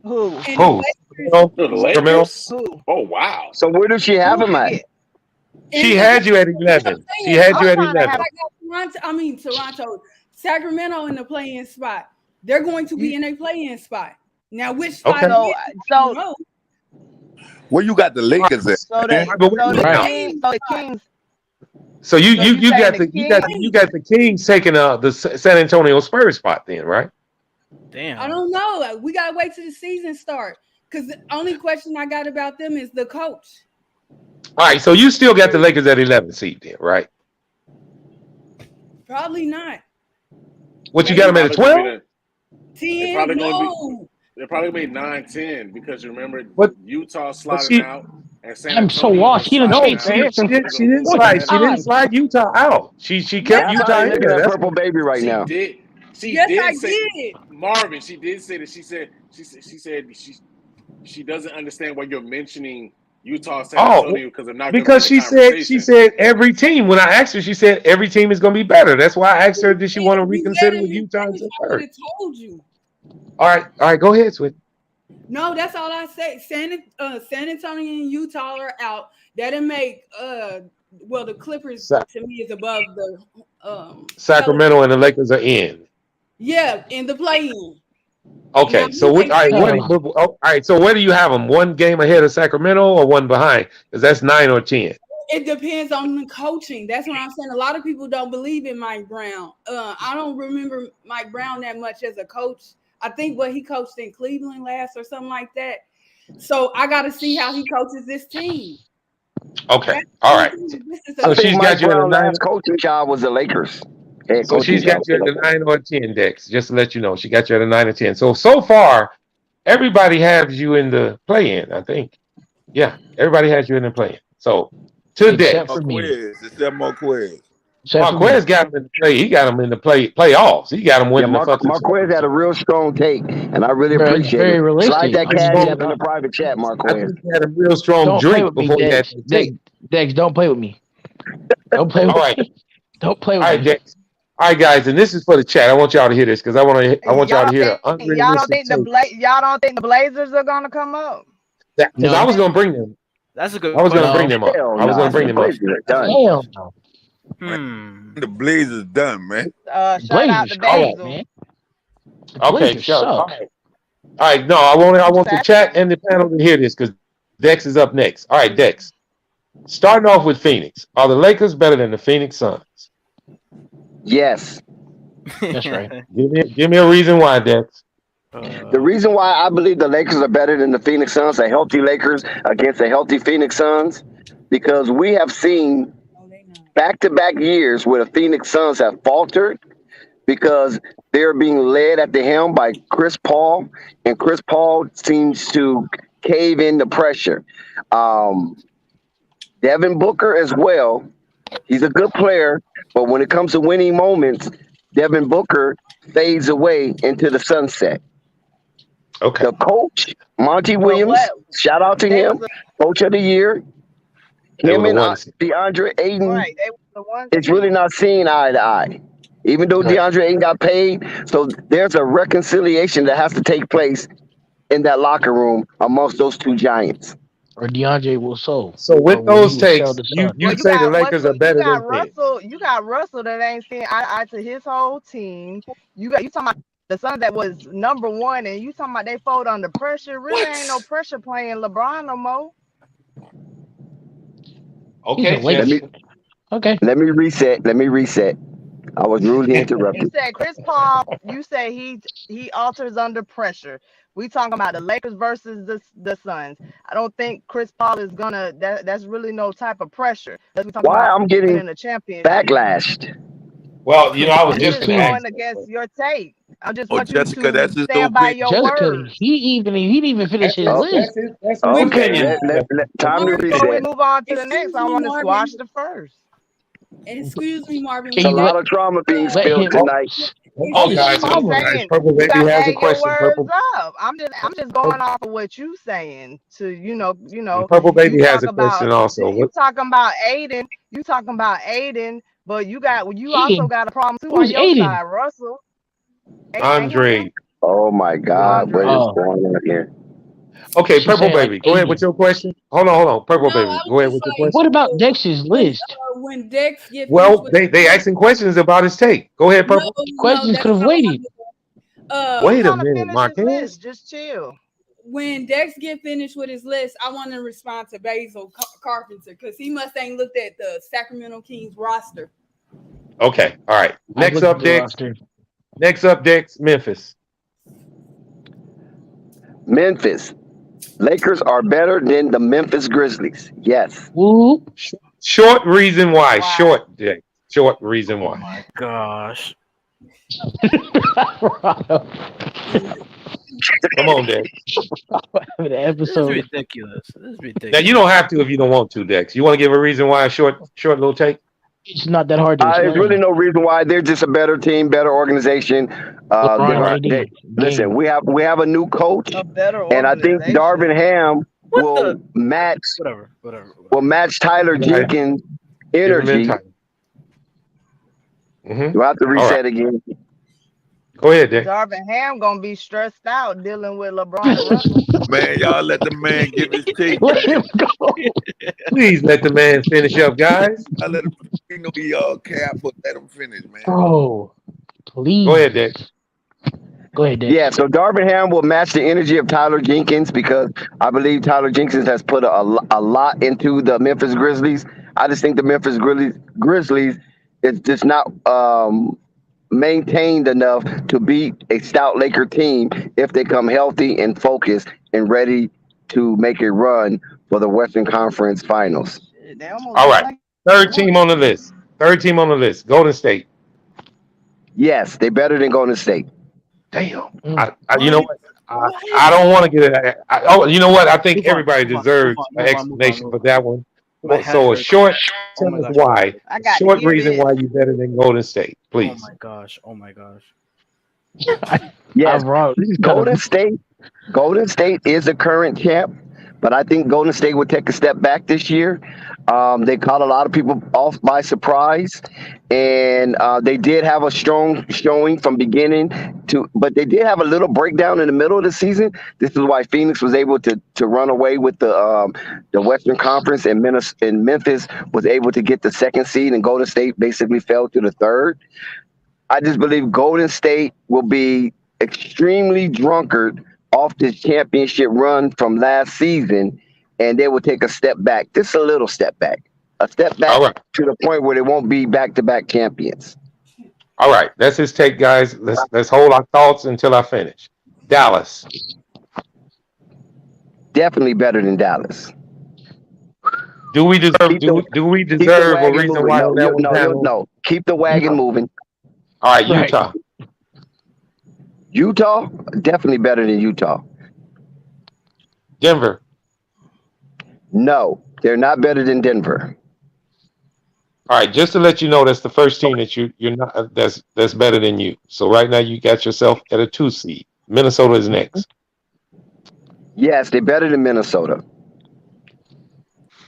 Who? And Who? the The Sacramento? Lakers? Who? Oh wow. So where does she have Who him could at? get? She Lakers, had you at and I'm 11. She saying, had you I'm at trying to have 11. I got Toronto, Sacramento in the play-in spot. They're going to you. be in a play-in spot. Now, which spot Okay. it So is, I so don't know. Where you got the All right, Lakers at, so all the man? right, but wait a so minute the now. King so the Kings. So you So you you you saying got the the you got Kings? you got the Kings taking the San Antonio Spurs spot then, right? I Damn. don't know. We gotta wait till the season start. Because the only question I got about them is the coach. All right, so you still got the Lakers at 11 seed then, right? Probably not. What you They're got them Maybe at a probably gonna be 12? the they're 10. probably gonna be No. they're probably gonna be 9-10 because you remember But Utah but sliding she out and San I'm so Antonio lost. is He done sliding no, changed out. there. So they're gonna move What ahead she of didn't time? them. slide Utah out. She Yes, kept That's I how Utah they in did. looking there. at That's Purple Baby right She now. did she Yes, I did say did. Marvin, she did say that she doesn't understand why you're mentioning Utah San oh, Antonio because they're not gonna be in because the she conversation. said every team. When I asked her, she said every team is gonna be better. That's why I asked her, did she want to You reconsider letting with me Utah and finish, I would Spurs? have told you. All right, go ahead, Sweet. No, that's all I say. San Antonio and Utah are out. That'll make the Clippers Sa- to me is above the Pelicans. Sacramento and the Lakers are in. Yeah, in the play-in. Now Okay, so who what? they All right, play? all right. So where do you have them? One game ahead of Sacramento or one behind? Because that's 9 or 10. It depends on the coaching. That's what I'm saying. A lot of people don't believe in Mike Brown. I don't remember Mike Brown that much as a coach. I think what he coached in Cleveland last or something like that. So I got to see how he coaches this team. Okay, That's the all only right. thing. This is I So a think she's Mike got you at a Brown nine. last coaching job was the Lakers. Head So coaching she's got job you with at the the Lakers. 9 or 10, Dex. Just to let you know, she got you at a 9 or 10. So far, everybody has you in the play-in. I think. Yeah, everybody has you in the play-in. So to Except Dex. for me. Marquez. It's that Marquez. Except for Marquez me. got him in the play. He got him in the playoffs. He got him Yeah, winning the fucking Marquez had a championship. real strong take, and I really Bro, it's appreciate it. very Slide realistic. that I A mean, cash strong, app in the private chat, I Marquez. think he had a real strong don't play drink with me, before he had Dex. that Dex, take. Dex, don't play with me. Don't play All with right, me. Don't play all with right, me. Dex. All right, guys, and this is for the chat. I want y'all to hear this because I want y'all to hear the Y'all don't unrealistic think the take. y'all don't think the Blazers are gonna come up? Because I No, was gonna bring them. That's a good I was gonna question. bring no, them up. Hell I was nah, gonna bring the them up. Blazers are That's a done. good hell question. no. The Blazers done, man. Shout out Blazers to All right. suck, Basil. man. The Okay, Blazers sure. All suck. right. All right. No, I I'm want the chat saying. and the panel to hear this because Dex is up next. All right, Dex. Starting off with Phoenix. Are the Lakers better than the Phoenix Suns? Yes. That's right. Give me a reason why, Dex. The reason why I believe the Lakers are better than the Phoenix Suns, a healthy Lakers against a healthy Phoenix Suns, because we have seen back-to-back years where the Phoenix Suns have faltered because they're being led at the helm by Chris Paul, and Chris Paul seems to cave in the pressure. Um, Devin Booker as well. He's a good player, but when it comes to winning moments, Devin Booker fades away into the sunset. Okay. The coach, Monty But Williams, what shout out to they him, was the coach of the year. They were Him the and ones. DeAndre Ayton, right. They was the one it's really seed. not seeing eye to eye. Even though Right. DeAndre Ayton got paid, so there's a reconciliation that has to take place in that locker room amongst those two giants. or DeAndre will sow, So or with will he those will sell takes, the you Suns? Well, you you say the got Lakers Russell. are better than 10. You got Russell that ain't seeing eye to eye to his whole team. You talking about the Suns that was #1, and you talking about they fold under pressure. Really ain't no pressure playing LeBron no more. He's a Okay, Lakers. Jesse. Okay. Let me reset. I was rudely You interrupted. said Chris Paul. You say he alters under pressure. We talking about the Lakers versus the Suns. I don't think Chris Paul is gonna. That's really no type of pressure. Let's we talk Why about I'm getting winning a championship. backlashed? Well, you know, I was It's His just just gonna team. ask going that, against but your take. I just Oh, want you Jessica, to that's his stand by opinion. your Jessica, words. he didn't even finish that's his his Oh, list. his okay. opinion. Time to Marvin, Before we reset. move on to the excuse next, I me, want to Marvin. squash the first. Excuse me, Marvin. It's Can a When you Dex, lot of trauma being let spilled him? Hold, tonight. hold All on, this guys. I'm Hold on, trauma. guys. saying Purple you Baby got to has a add your question. words up. I'm just going Purple, off of what you saying. To Purple you Baby has talk a question about also. you What? talking about Aiden. You talking about Aiden, but you also Aiden. got a problem too on Who's your Aiden? side, Russell. Ain't him Andre. Oh my God, what DeAndre? is Oh, going on here? Okay, she's Purple saying like Baby. Go ahead with Aiden. your question. Hold on. Purple no, I Baby. was Go ahead just with your like, question. What about Dex's list? when Dex get finished Well, with they his list, asking questions about his take. Go ahead, no, Purple. no, Questions that's could have not what I waited. meant. He Wait a trying to minute, finish his Marquez. list. Just chill. When Dex get finished with his list, I want to respond to Basil Carpenter because he must ain't looked at the Sacramento Kings roster. Okay, all right. I've Next looked at up, the Dex. roster. Memphis. Memphis. Lakers are better than the Memphis Grizzlies. Yes. Whoop. Short reason why. Why? Short, Dex. Short reason Oh why. my gosh. Come on, Dex. The This is episode. ridiculous. This is Now you ridiculous. don't have to if you don't want to, Dex. You want to give a reason why a short little take? It's not that hard to There's really explain. no reason why. They're just a better team, better organization. LeBron and They AD listen. game. We have a new coach, A better and I think organization. Darvin Ham What the? will match Tyler All right. Jenkins' Give him in energy. time. Do I have to All right. reset again? Go ahead, Dex. Darvin Ham gonna be stressed out dealing with LeBron and Russell. Man, y'all let the man give his take, Let him man. go. Please let the man finish up, guys. I let him. We know y'all cap, but let him finish, man. Bro, Go ahead, please. Dex. Go ahead, Dex. Yeah, so Darvin Ham will match the energy of Tyler Jenkins because I believe Tyler Jenkins has put a lot into the Memphis Grizzlies. I just think the Memphis Grizzlies is just not maintained enough to beat a stout Laker team if they come healthy and focused and ready to make a run for the Western Conference Finals. They almost All beat right. like Third team on the list. Golden State. Yes, they better than Golden State. Damn. Mm. You know what? I don't want to get it. You know what? I think everybody deserves an explanation for that one. My head So a hurts. short, Oh tell my us gosh. why. I A got to short hear reason this. why you better than Golden State, Oh please. my gosh. Oh my gosh. Yes, I'm wrong. This is kind Golden of State. Golden State is the current champ, but I think Golden State would take a step back this year. They caught a lot of people off by surprise, and they did have a strong showing from beginning to, but they did have a little breakdown in the middle of the season. This is why Phoenix was able to run away with the Western Conference, and Memphis was able to get the second seed, and Golden State basically fell to the third. I just believe Golden State will be extremely drunkard off this championship run from last season, and they will take a step back, just a little step back, a step back All right. to the point where they won't be back-to-back champions. All right. That's his take, guys. Let's hold our thoughts until I finish. Dallas. Definitely better than Dallas. Do we deserve Keep the a wagon reason moving. why No, on that one panel? no. Keep the wagon moving. All right, right. Utah. Utah, definitely better than Utah. Denver. No, they're not better than Denver. All right, just to let you know, that's the first team that you're not that's better than you. So right now you got yourself at a 2 seed. Minnesota is next. Yes, they're better than Minnesota.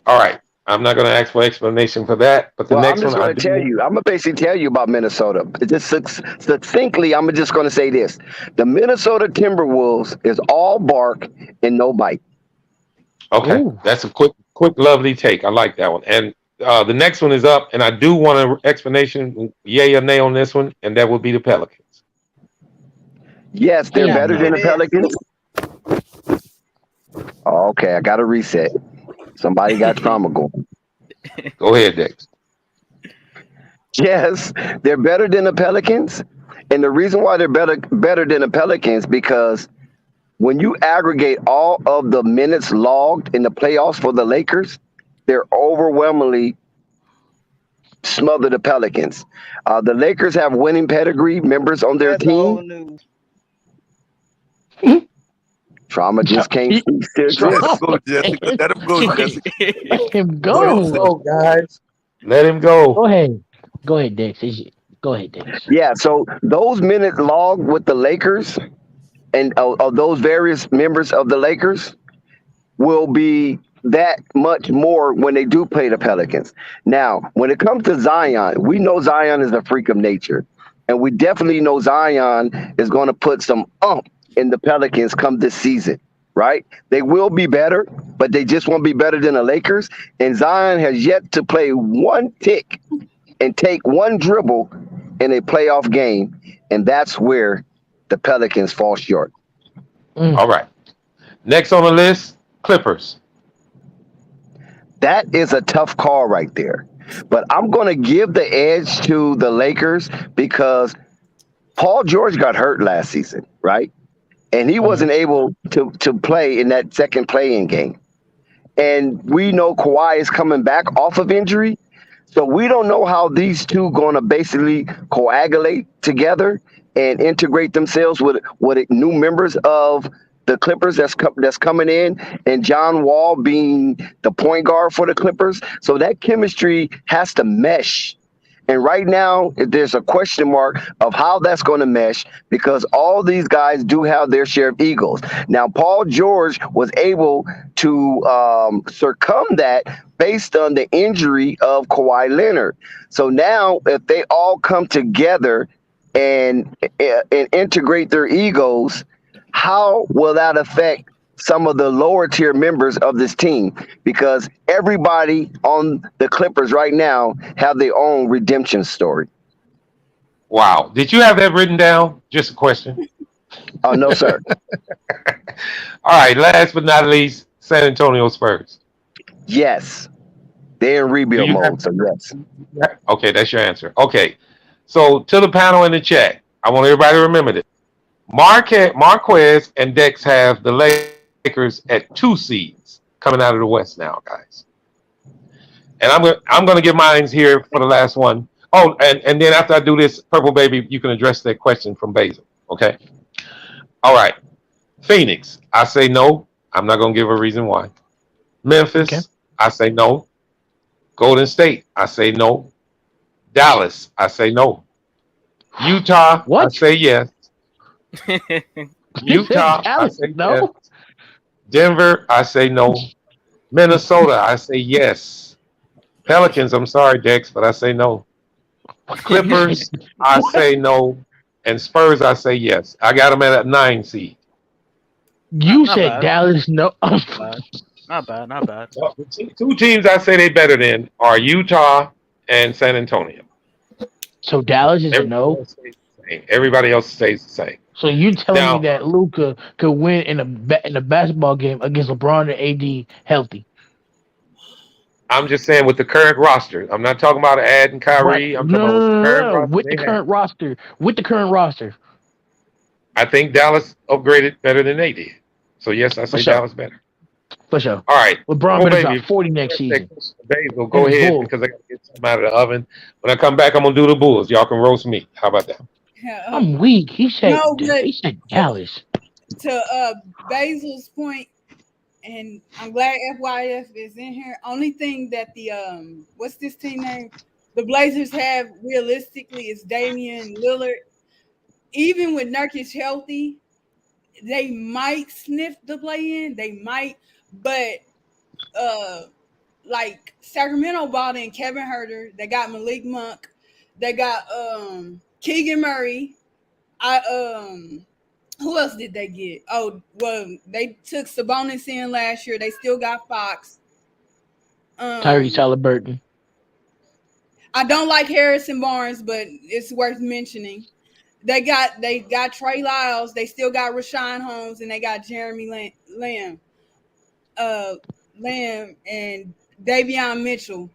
All right, I'm not going to ask for explanation for that, but the Well, I'm next just one I going to tell do. you. I'm going to basically tell you about Minnesota. Just succinctly, I'm just going to say this. The Minnesota Timberwolves is all bark and no bite. Okay, Ooh. that's a quick, lovely take. I like that one. And the next one is up, and I do want an explanation, yay or nay on this one, and that would be the Pelicans. Yes, they're Yes, better than it the is. Pelicans. Oh, okay, I got to reset. Somebody got trauma going. Go ahead, Dex. Yes, they're better than the Pelicans, and the reason why they're better than the Pelicans because when you aggregate all of the minutes logged in the playoffs for the Lakers, they're overwhelmingly smother the Pelicans. The Lakers have winning pedigree members on their That's team. old news. Trauma just can't cease to Let him exist. go, Jessica. Let him go, Jessica. Let him Let him go. go, guys. Let him go. Go ahead. Go ahead, Dex. Go ahead, Dex. Yeah, so those minutes logged with the Lakers and of those various members of the Lakers will be that much more when they do play the Pelicans. Now, when it comes to Zion, we know Zion is a freak of nature. And we definitely know Zion is going to put some in the Pelicans come this season, right? They will be better, but they just won't be better than the Lakers. And Zion has yet to play one tick and take one dribble in a playoff game. And that's where the Pelicans fall short. All right. Next on the list, Clippers. That is a tough call right there. But I'm going to give the edge to the Lakers because Paul George got hurt last season, right? And he wasn't able to play in that second play-in game. And we know Kawhi is coming back off of injury. So we don't know how these two going to basically coagulate together and integrate themselves with new members of the Clippers that's coming in, and John Wall being the point guard for the Clippers. So that chemistry has to mesh. And right now, there's a question mark of how that's going to mesh because all these guys do have their share of egos. Now, Paul George was able to circum that based on the injury of Kawhi Leonard. So now, if they all come together and integrate their egos, how will that affect some of the lower tier members of this team? Because everybody on the Clippers right now have their own redemption story. Wow. Did you have that written down? Just a question. Oh, no, sir. All right. Last but not least, San Antonio Spurs. Yes. They're in Do rebuild you have? mode, so yes. Okay, that's your answer. Okay. So to the panel in the chat, I want everybody to remember this. Marquez and Dex have the Lakers at 2 seeds coming out of the West now, guys. And I'm gonna give mines here for the last one. Oh, and then after I do this, Purple Baby, you can address that question from Basil. Okay. All right. Phoenix, I say no. I'm not gonna give a reason why. Memphis, I say no. Golden State, I say no. Dallas, I say no. Utah, I say yes. Utah, I say yes. Denver, I say no. Minnesota, I say yes. Pelicans, I'm sorry, Dex, but I say no. Clippers, I say no. And Spurs, I say yes. I got them at a 9 seed. You Not said bad. Dallas, no. Not bad. Not bad. Two teams I say they better than are Utah and San Antonio. So Dallas is a Everybody no. else stays the same. Everybody else stays the same. So you telling me Now, that Luca could win in a basketball game against LeBron and AD healthy? I'm just saying with the current roster. I'm not talking about adding Right? Kyrie. I'm talking about with the current roster With they the have. current roster, I think Dallas upgraded better than they did. So yes, I for say sure. Dallas better. For sure. All right. LeBron Oh better baby, drop 40 next season. Basil, And go the ahead Bulls. because I gotta get something out of the oven. When I come back, I'm gonna do the Bulls. Y'all can roast me. How about that? I'm weak. He said No, but Dallas. to Basil's point, and I'm glad FYF is in here. Only thing that the what's this team name? The Blazers have realistically is Damian Lillard. Even with Nurkic healthy, they might sniff the play in. They might, but like Sacramento bought in Kevin Herter. They got Malik Monk. They got Keegan Murray. Who else did they get? Oh, well, they took Sabonis in last year. They still got Fox. Tyrese Um, Halliburton. I don't like Harrison Barnes, but it's worth mentioning. They got Trey Lyles. They still got Rashawn Holmes, and they got Jeremy Lamb, uh, Lamb, and Davion Mitchell.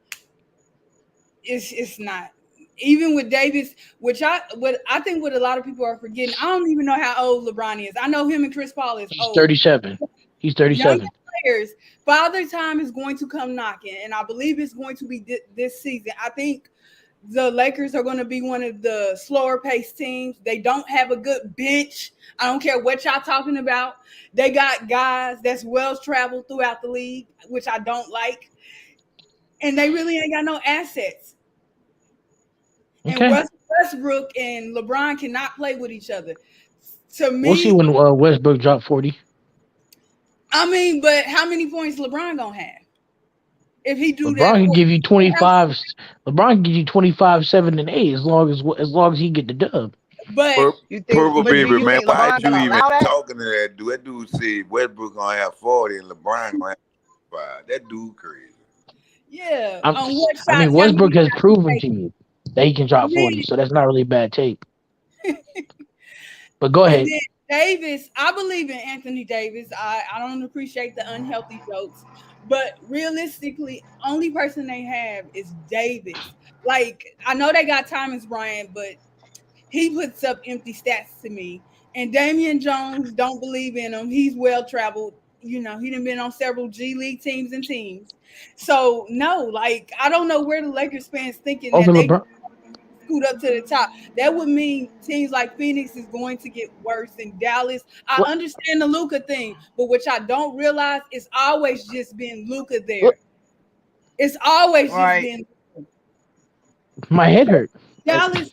It's not even with Davis, which I think what a lot of people are forgetting. I don't even know how old LeBron is. I know him and Chris Paul is He's old. 37. He's Young 37. players, Father Time is going to come knocking, and I believe it's going to be this season. I think the Lakers are going to be one of the slower paced teams. They don't have a good bench. I don't care what y'all talking about. They got guys that's well traveled throughout the league, which I don't like, and they really ain't got no assets. And Okay. Westbrook and LeBron cannot play with each other. To We'll see me, when Westbrook dropped 40. I mean, but how many points LeBron gonna have if he do LeBron that? can give you 25. LeBron can give you 25, 7, and 8 as long as he get the dub. But Purple but do baby, you man, think why LeBron you gonna even allow that? talking to that dude? That dude said Westbrook gonna have 40 and LeBron gonna have 5. That dude crazy. yeah, I'm, on what I mean, shots? How many Westbrook has shots proven he to you that he can drop 40, take? so that's not really a bad take. But go And ahead. then Davis, I believe in Anthony Davis. I don't appreciate the unhealthy jokes, but realistically, only person they have is Davis. Like I know they got Thomas Bryant, but he puts up empty stats to me. And Damian Jones don't believe in him. He's well traveled. You know, he done been on several G League teams and teams. So no, like I don't know where the Lakers fans thinking Over that they LeBron. scoot up to the top. That would mean teams like Phoenix is going to get worse in Dallas. I What? understand the Luca thing, but what I don't realize is always just been Luca What? there. It's always just Right. been My head hurt. Dallas.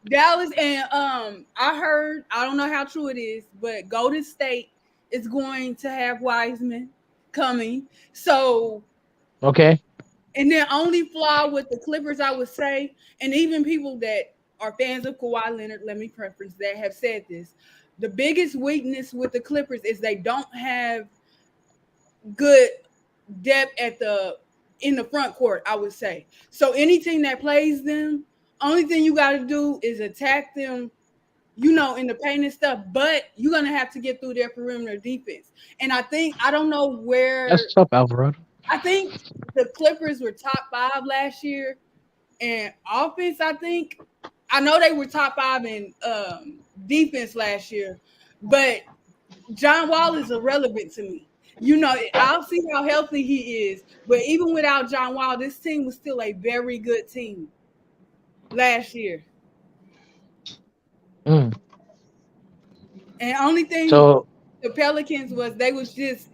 Dallas and I heard, I don't know how true it is, but Golden State is going to have Wiseman coming. So, Okay. and then only flaw with the Clippers, I would say, and even people that are fans of Kawhi Leonard, let me preference that have said this. The biggest weakness with the Clippers is they don't have good depth in the front court, I would say. So anything that plays them, only thing you got to do is attack them, in the paint and stuff, but you're gonna have to get through their perimeter defense. And I don't know That's where. tough, Alvarado. I think the Clippers were top 5 last year, and offense. I know they were top 5 in defense last year, but John Wall is irrelevant to me. I'll see how healthy he is, but even without John Wall, this team was still a very good team last year. Mm. And only thing So, the Pelicans was just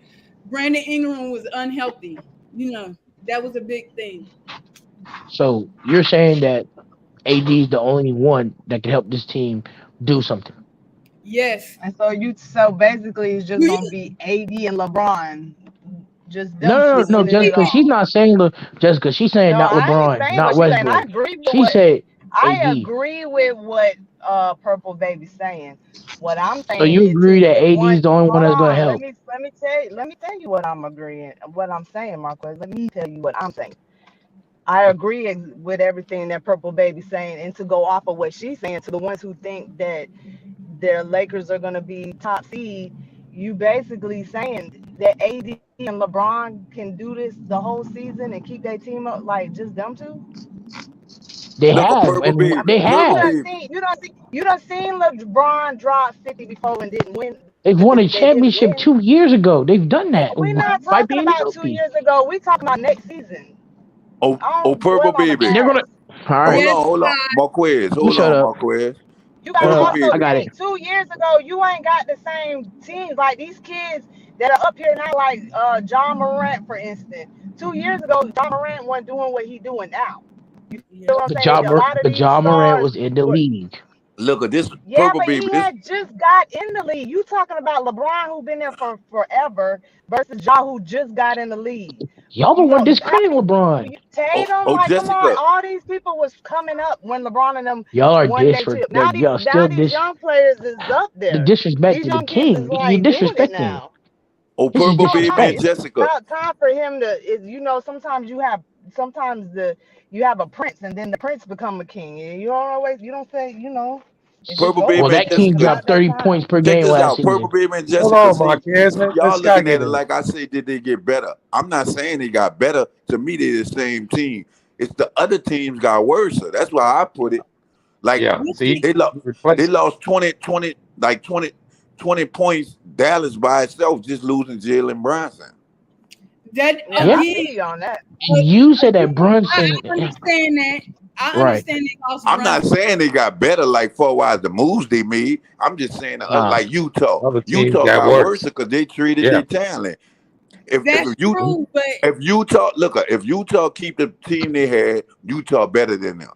Brandon Ingram was unhealthy. That was a big thing. so you're saying that AD is the only one that can help this team do something? Yes. And so basically it's just Do gonna you be AD and LeBron, just No, them no, two no, no, winning it Jessica. She's all. not saying Jessica. She's saying No, not I ain't LeBron, saying not what she's saying. I Westbrook. agree with She what said I AD. agree with what Purple Baby's saying. What I'm So saying you is agree to that AD one. is the only one Hold that's going to on, help? let me tell you what I'm agreeing, what I'm saying, Marquez. Let me tell you what I'm saying. I agree with everything that Purple Baby's saying, and to go off of what she's saying, to the ones who think that their Lakers are going to be top seed, you basically saying that AD and LeBron can do this the whole season and keep their team up like just them two. They No, have, purple and I baby, they mean, purple have. baby. you don't seen LeBron drop 50 before and didn't win. They've won a They didn't championship win. 2 years ago. They've done that We're not by talking being about two healthy. years ago. We talking about next season. I Oh, don't purple dwell on the baby. They're gonna. past. All right. yes, Hold on, Marquez. You Hold shut on, up. Marquez. You gotta Purple also I baby. got it. think 2 years ago, you ain't got the same teams. Like these kids that are up here now, like John Morant, for instance. 2 years ago, John Morant wasn't doing what he doing now. You yeah. feel what I'm saying? A lot of But these John Morant stars was in the were, league. Look at this yeah, purple but baby. he This had just got in the league. You talking about LeBron who been there for forever versus Ja who just got in the league. Y'all the one discrediting LeBron. Tatum, like, come on, Jessica. all these people was coming up when LeBron and them Y'all are won their chip. Now y'all still these young players is up the there. These disrespecting the young kids is king. You're like doing it disrespecting him. now. Oh, This is Purple Baby and disrespect. Jessica. Time for him to is sometimes you have a prince and then the prince become a king. And you don't say, it just Purple goes. Well, Baby and that king Jessica. dropped 30 points per Check game this last out. Purple season. Baby and Hold Jessica. on, See, Marquez. Let y'all Scott looking get at it in. like I say, did they get better? I'm not saying they got better. To me, they're the same team. It's the other teams got worse. So that's why I put it. Like Yeah. See, they lost, they replace. lost 20 points. Dallas by itself just losing Jalen Brunson. That Yeah, Yeah. I again, feel you on that. You said that I Brunson. understand that. I Right. understand they lost I'm not Brunson. saying they got better like far as the moves they made. I'm just saying Nah. like Utah. Other teams Utah got got worse worse. because they treated Yeah. their talent. If That's you true, but if Utah keep the team they had, Utah better than them.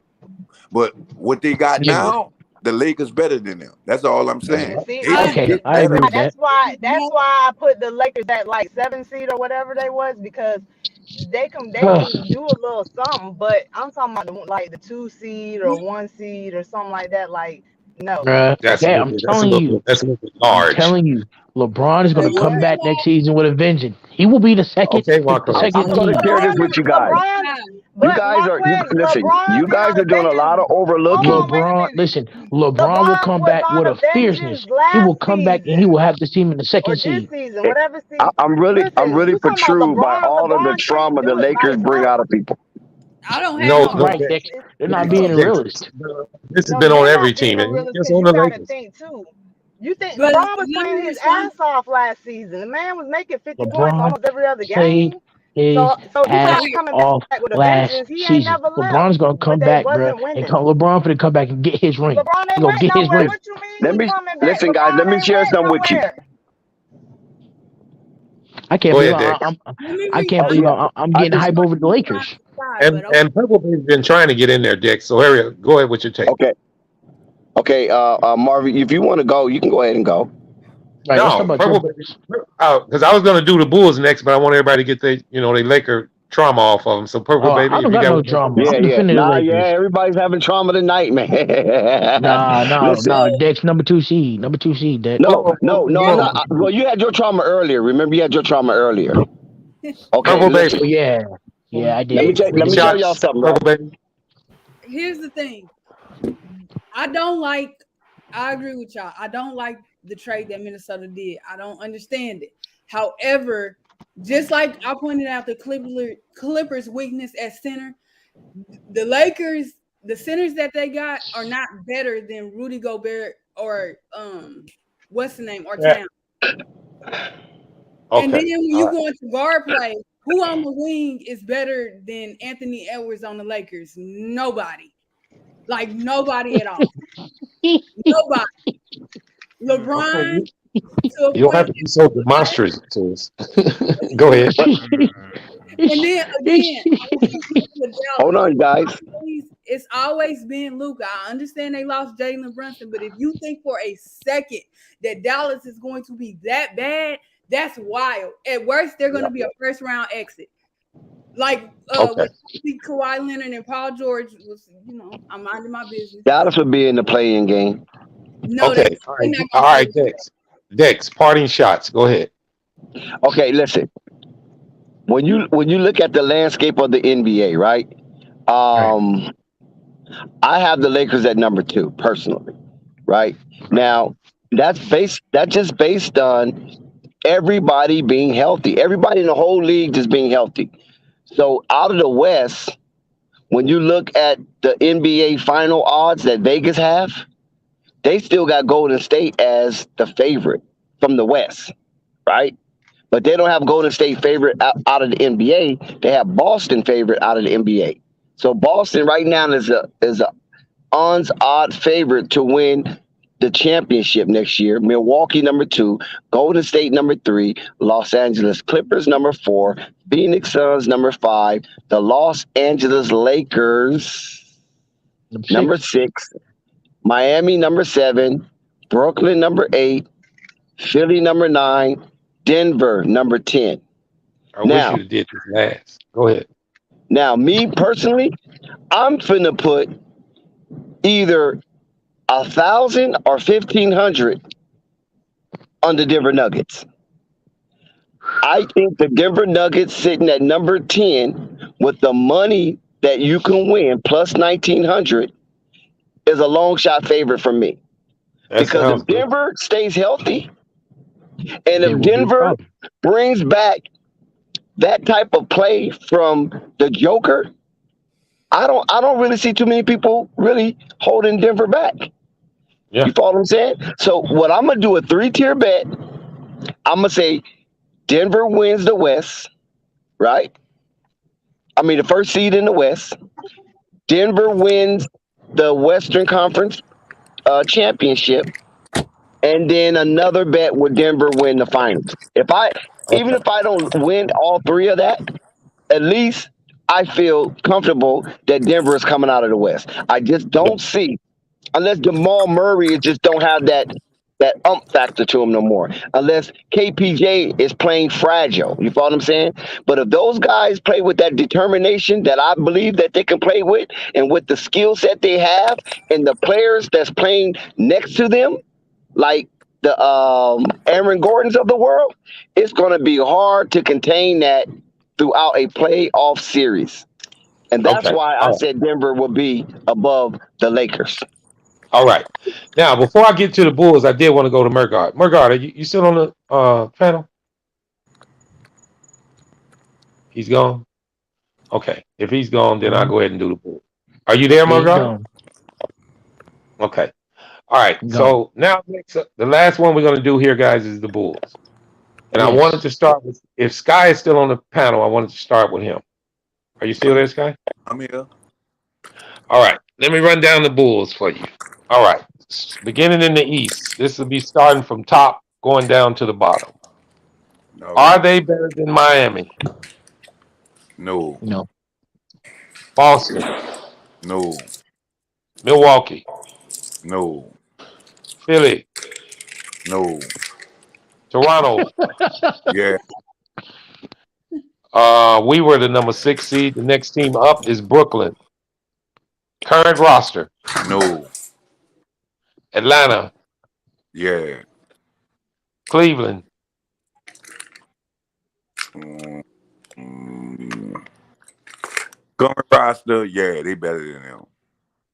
But what they got Yeah. now, the Lakers better than them. That's all I'm saying. See, They didn't Okay, get I agree better. with that. that's why I put the Lakers at like 7 seed or whatever they was, because they can do a little something, but I'm talking about like the 2 seed or 1 seed or something like that. Like, no. That's a Yeah, little I'm bit. telling you. That's a little bit I'm large. telling you. LeBron is but going to what come back next season with a vengeance. He will be the second, Okay, the Marco. second I'm going to seed. share this with you guys. You But guys are Marquez, listen. You LeBron been guys on a are doing a lot of vengeance. Hold overlooking. on, wait a LeBron, minute. listen, LeBron will LeBron come was back on with a a fierceness. vengeance He will last come back and he season will have the team in the or second this seed. season, whatever season. I'm Listen, really you talking about perturbed by LeBron? all of the LeBron can't trauma the do it by Lakers bring himself. out of people. I don't have No, no. no, Right, Dex. They're not no, being a Dex. realist. This has No, been on they're every not being team, no and realist just because on you the got to Lakers. think too. You think But LeBron was let playing me his respond. ass off last season? The man was making 50 points LeBron almost every other played game. his So you All say ass he right, coming off back with a last vengeance. He ain't season. never left, LeBron's gonna but come they back, bro, wasn't and winning. LeBron finna come back and get his ring. LeBron He ain't gonna went get his nowhere. ring. What you mean Let he me coming back? listen, guys. Let LeBron me ain't share went something with you. nowhere. I can't Go believe ahead, Dex. I can't Oh believe yeah, I'm I getting just hype over the Lakers. And Purple Bay's been trying to get in there, Dex. So Harry, go ahead with your take. okay. Marvin, if you want to go, you can go ahead and go. Right, let's talk No, about Purple Bay. Because I was going to do the Bulls next, but I want everybody to get their Laker trauma off of them. So Purple Oh, Baby, I if don't you got got no one, drama. Yeah, I'm yeah. defending the Nah, yeah. Lakers. Everybody's having trauma tonight, man. No, Listen, Dex number two seed, Dex. no, no, no. I'm no. not. Well, you had your trauma earlier. Remember, you had your trauma earlier. Okay, Purple listen. Baby. Yeah, I Let me did. let me tell y'all Shots, something, Purple right? Baby. here's the thing. I don't like. I agree with y'all. I don't like the trade that Minnesota did. I don't understand it. However, just like I pointed out the Clippers' weakness at center, the Lakers, the centers that they got are not better than Rudy Gobert or what's the name or Yeah. Town. Okay. And then when All you right. go into guard play, who on the wing is better than Anthony Edwards on the Lakers? Nobody. Like nobody at all. Nobody. LeBron Okay. to a You don't have point. to be so demonstrative to us. Go ahead. And then again, Hold on, guys. it's always been Luka. I understand they lost Jalen Brunson, but if you think for a second that Dallas is going to be that bad, that's wild. At worst, they're going to be a first round exit. Like Okay. with Kawhi Leonard and Paul George was, I'm minding my business. Dallas would be in the playing game. No, Okay. they're not All going right, to. Dex. Dex, parting shots. Go ahead. Okay, listen. When you look at the landscape of the NBA, right? I have the Lakers at number 2 personally, right? Now, that's just based on everybody being healthy. Everybody in the whole league just being healthy. So out of the West, when you look at the NBA final odds that Vegas have, they still got Golden State as the favorite from the West, right? But they don't have Golden State favorite out of the NBA. They have Boston favorite out of the NBA. So Boston right now is a odd favorite to win the championship next year. Milwaukee number 2, Golden State number 3, Los Angeles Clippers number 4, Phoenix Suns number 5, the Los Angeles Lakers number 6, Miami number 7, Brooklyn number 8, Philly number 9, Denver number 10. I wish Now, you'd have did this last. Go ahead. now, me personally, I'm finna put either 1,000 or 1,500 on the Denver Nuggets. I think the Denver Nuggets sitting at number 10 with the money that you can win plus 1,900 is a long shot favorite for me. That Because if sounds good. Denver stays healthy and They if will be a Denver problem. brings back that type of play from the Joker, I don't really see too many people really holding Denver back. Yeah. You follow what I'm saying? So what I'm gonna do a 3-tier bet. I'm gonna say Denver wins the West, right? I mean the first seed in the West. Denver wins the Western Conference championship, and then another bet would Denver win the finals. Even Okay. if I don't win all three of that, at least I feel comfortable that Denver is coming out of the West. I just Yeah. don't see unless Jamal Murray just don't have that factor to him no more. Unless KPJ is playing fragile. You follow what I'm saying? But if those guys play with that determination that I believe that they can play with and with the skill set they have and the players that's playing next to them, like the Aaron Gordons of the world, it's going to be hard to contain that throughout a playoff series. And that's Okay. why I All right. said Denver will be above the Lakers. All right. Now, before I get to the Bulls, I did want to go to Murgard. Murgard, are you still on the panel? He's gone. Okay. If he's gone, then I'll Mhm. go ahead and do the Bulls. Are you there, Yeah, he Murgard? gone. Okay. All right. He gone. So now the last one we're going to do here, guys, is the Bulls. And I wanted Yes. to start with, if Sky is still on the panel, I wanted to start with him. Are you still there, Sky? I'm here. All right. Let me run down the Bulls for you. All right. Beginning in the East, this will be starting from top, going down to the bottom. All Are right. they better than Miami? No. No. Boston, No. Milwaukee, No. Philly, No. Toronto. Yeah. We were the number 6 seed. The next team up is Brooklyn. Current roster: No. Atlanta, Yeah. Cleveland, Mm. Current roster, yeah, they better than them.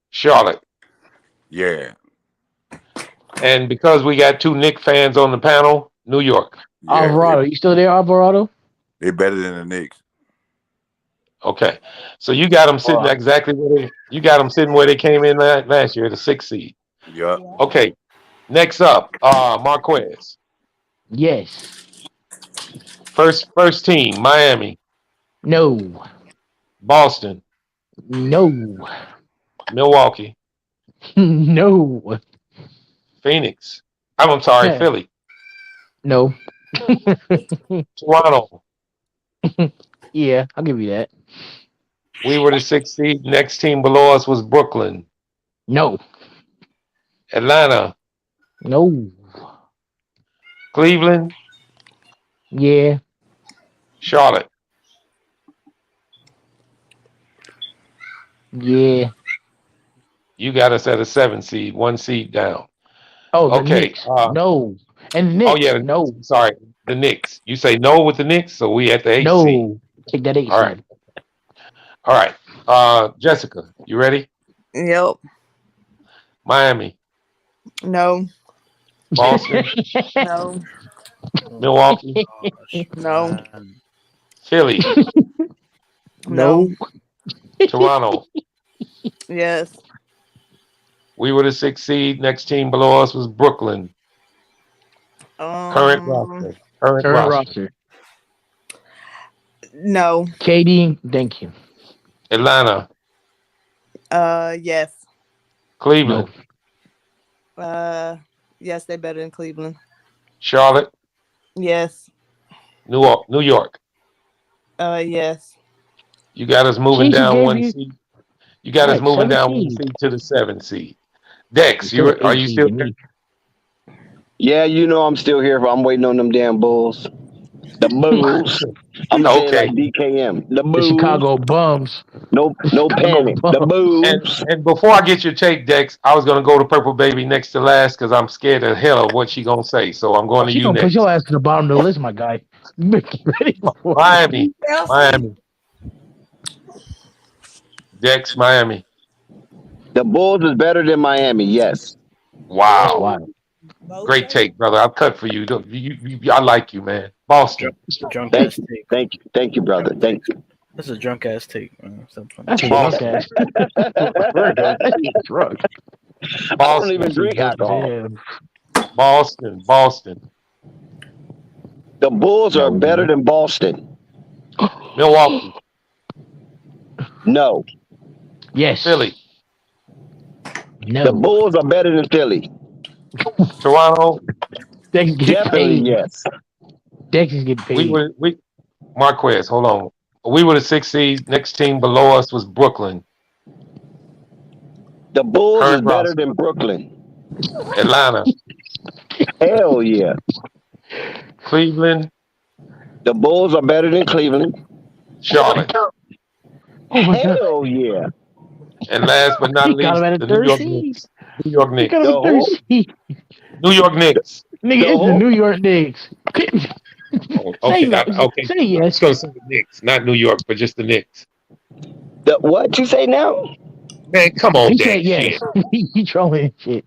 Charlotte. Yeah. And because we got 2 Knicks fans on the panel, New York. Yeah. Alvarado, you still there, Alvarado? They better than the Knicks. Okay, so you got them sitting exactly where they came in last year, the 6th seed. Yep. Okay, next up, Marquez. Yes. First team, Miami, No. Boston, No. Milwaukee, No. Phoenix. I'm sorry, Philly, No. Toronto. Yeah, I'll give you that. We were the 6th seed. Next team below us was Brooklyn, No. Atlanta, No. Cleveland, Yeah. Charlotte. Yeah. You got us at a 7 seed, 1 seed down. Oh, the Okay. Knicks. No. And the Oh Knicks. yeah, No. sorry, the Knicks. You say no with the Knicks, so we at the 8 seed. No. Take that 8 All right. seed. All right. Jessica, you ready? Yep. Miami, No. Boston, No. Milwaukee, No. Philly, No. Toronto. Yes. We were the 6th seed. Next team below us was Brooklyn. Current roster. Current roster. No. KD, thank you. Atlanta, Yes. Cleveland, Yes, they better than Cleveland. Charlotte, Yes. New York. Yes. You got us moving Jeez, down gave 1 you seed. You got us right, moving 7 down 1 seed. seed to the 7th seed. Dex, You're still are 8 you seed still to there? me. Yeah, you know I'm still here, but I'm waiting on them damn Bulls. The Bulls. I'm gonna say it Okay. like DKM. The The boobs. Chicago bums. No Chicago panic. The bums. boobs. And before I get your take, Dex, I was gonna go to Purple Baby next to last because I'm scared of hell of what she gonna say. So I'm going Oh, to she you gonna put next. your ass to the bottom of the list, my guy. Get ready for it. Miami, Miami, Dex, Miami. The Bulls is better than Miami. Yes. That's Wow, wild. great take, brother. I'll cut for you. I like you, man. Boston. Drunk Thank ass you. take. Thank you, brother. Thank you. That's a drunk ass take, man. Stop playing. That's a drunk Boston. ass. That's just drunk. I don't Boston. even That's just drink drunk as alcohol. hell. Boston. Boston. The Bulls are No, better man. than Boston. Milwaukee. No. Yes. Philly. The No. Bulls are better than Philly. Toronto. Dex get Definitely paid. yes. Dex is getting paid. Marquez, hold on. We were the 6th seed. Next team below us was Brooklyn. The Bulls is Current better roster. than Brooklyn. Atlanta. Hell yeah. Cleveland. The Bulls are better than Cleveland. Charlotte. Oh my god. Hell yeah. And last but not He got him least, at a the New third York seed. Knicks. New York He got Knicks. him at The third who? seed. New York Knicks. Nigga, The it's the who? New York Knicks. Oh, Say okay. yes. Okay. Say I'm yes. just gonna say the Knicks, not New York, but just the Knicks. The what you say now? Man, come on, He Dex. said yes. Shit. He trolling shit.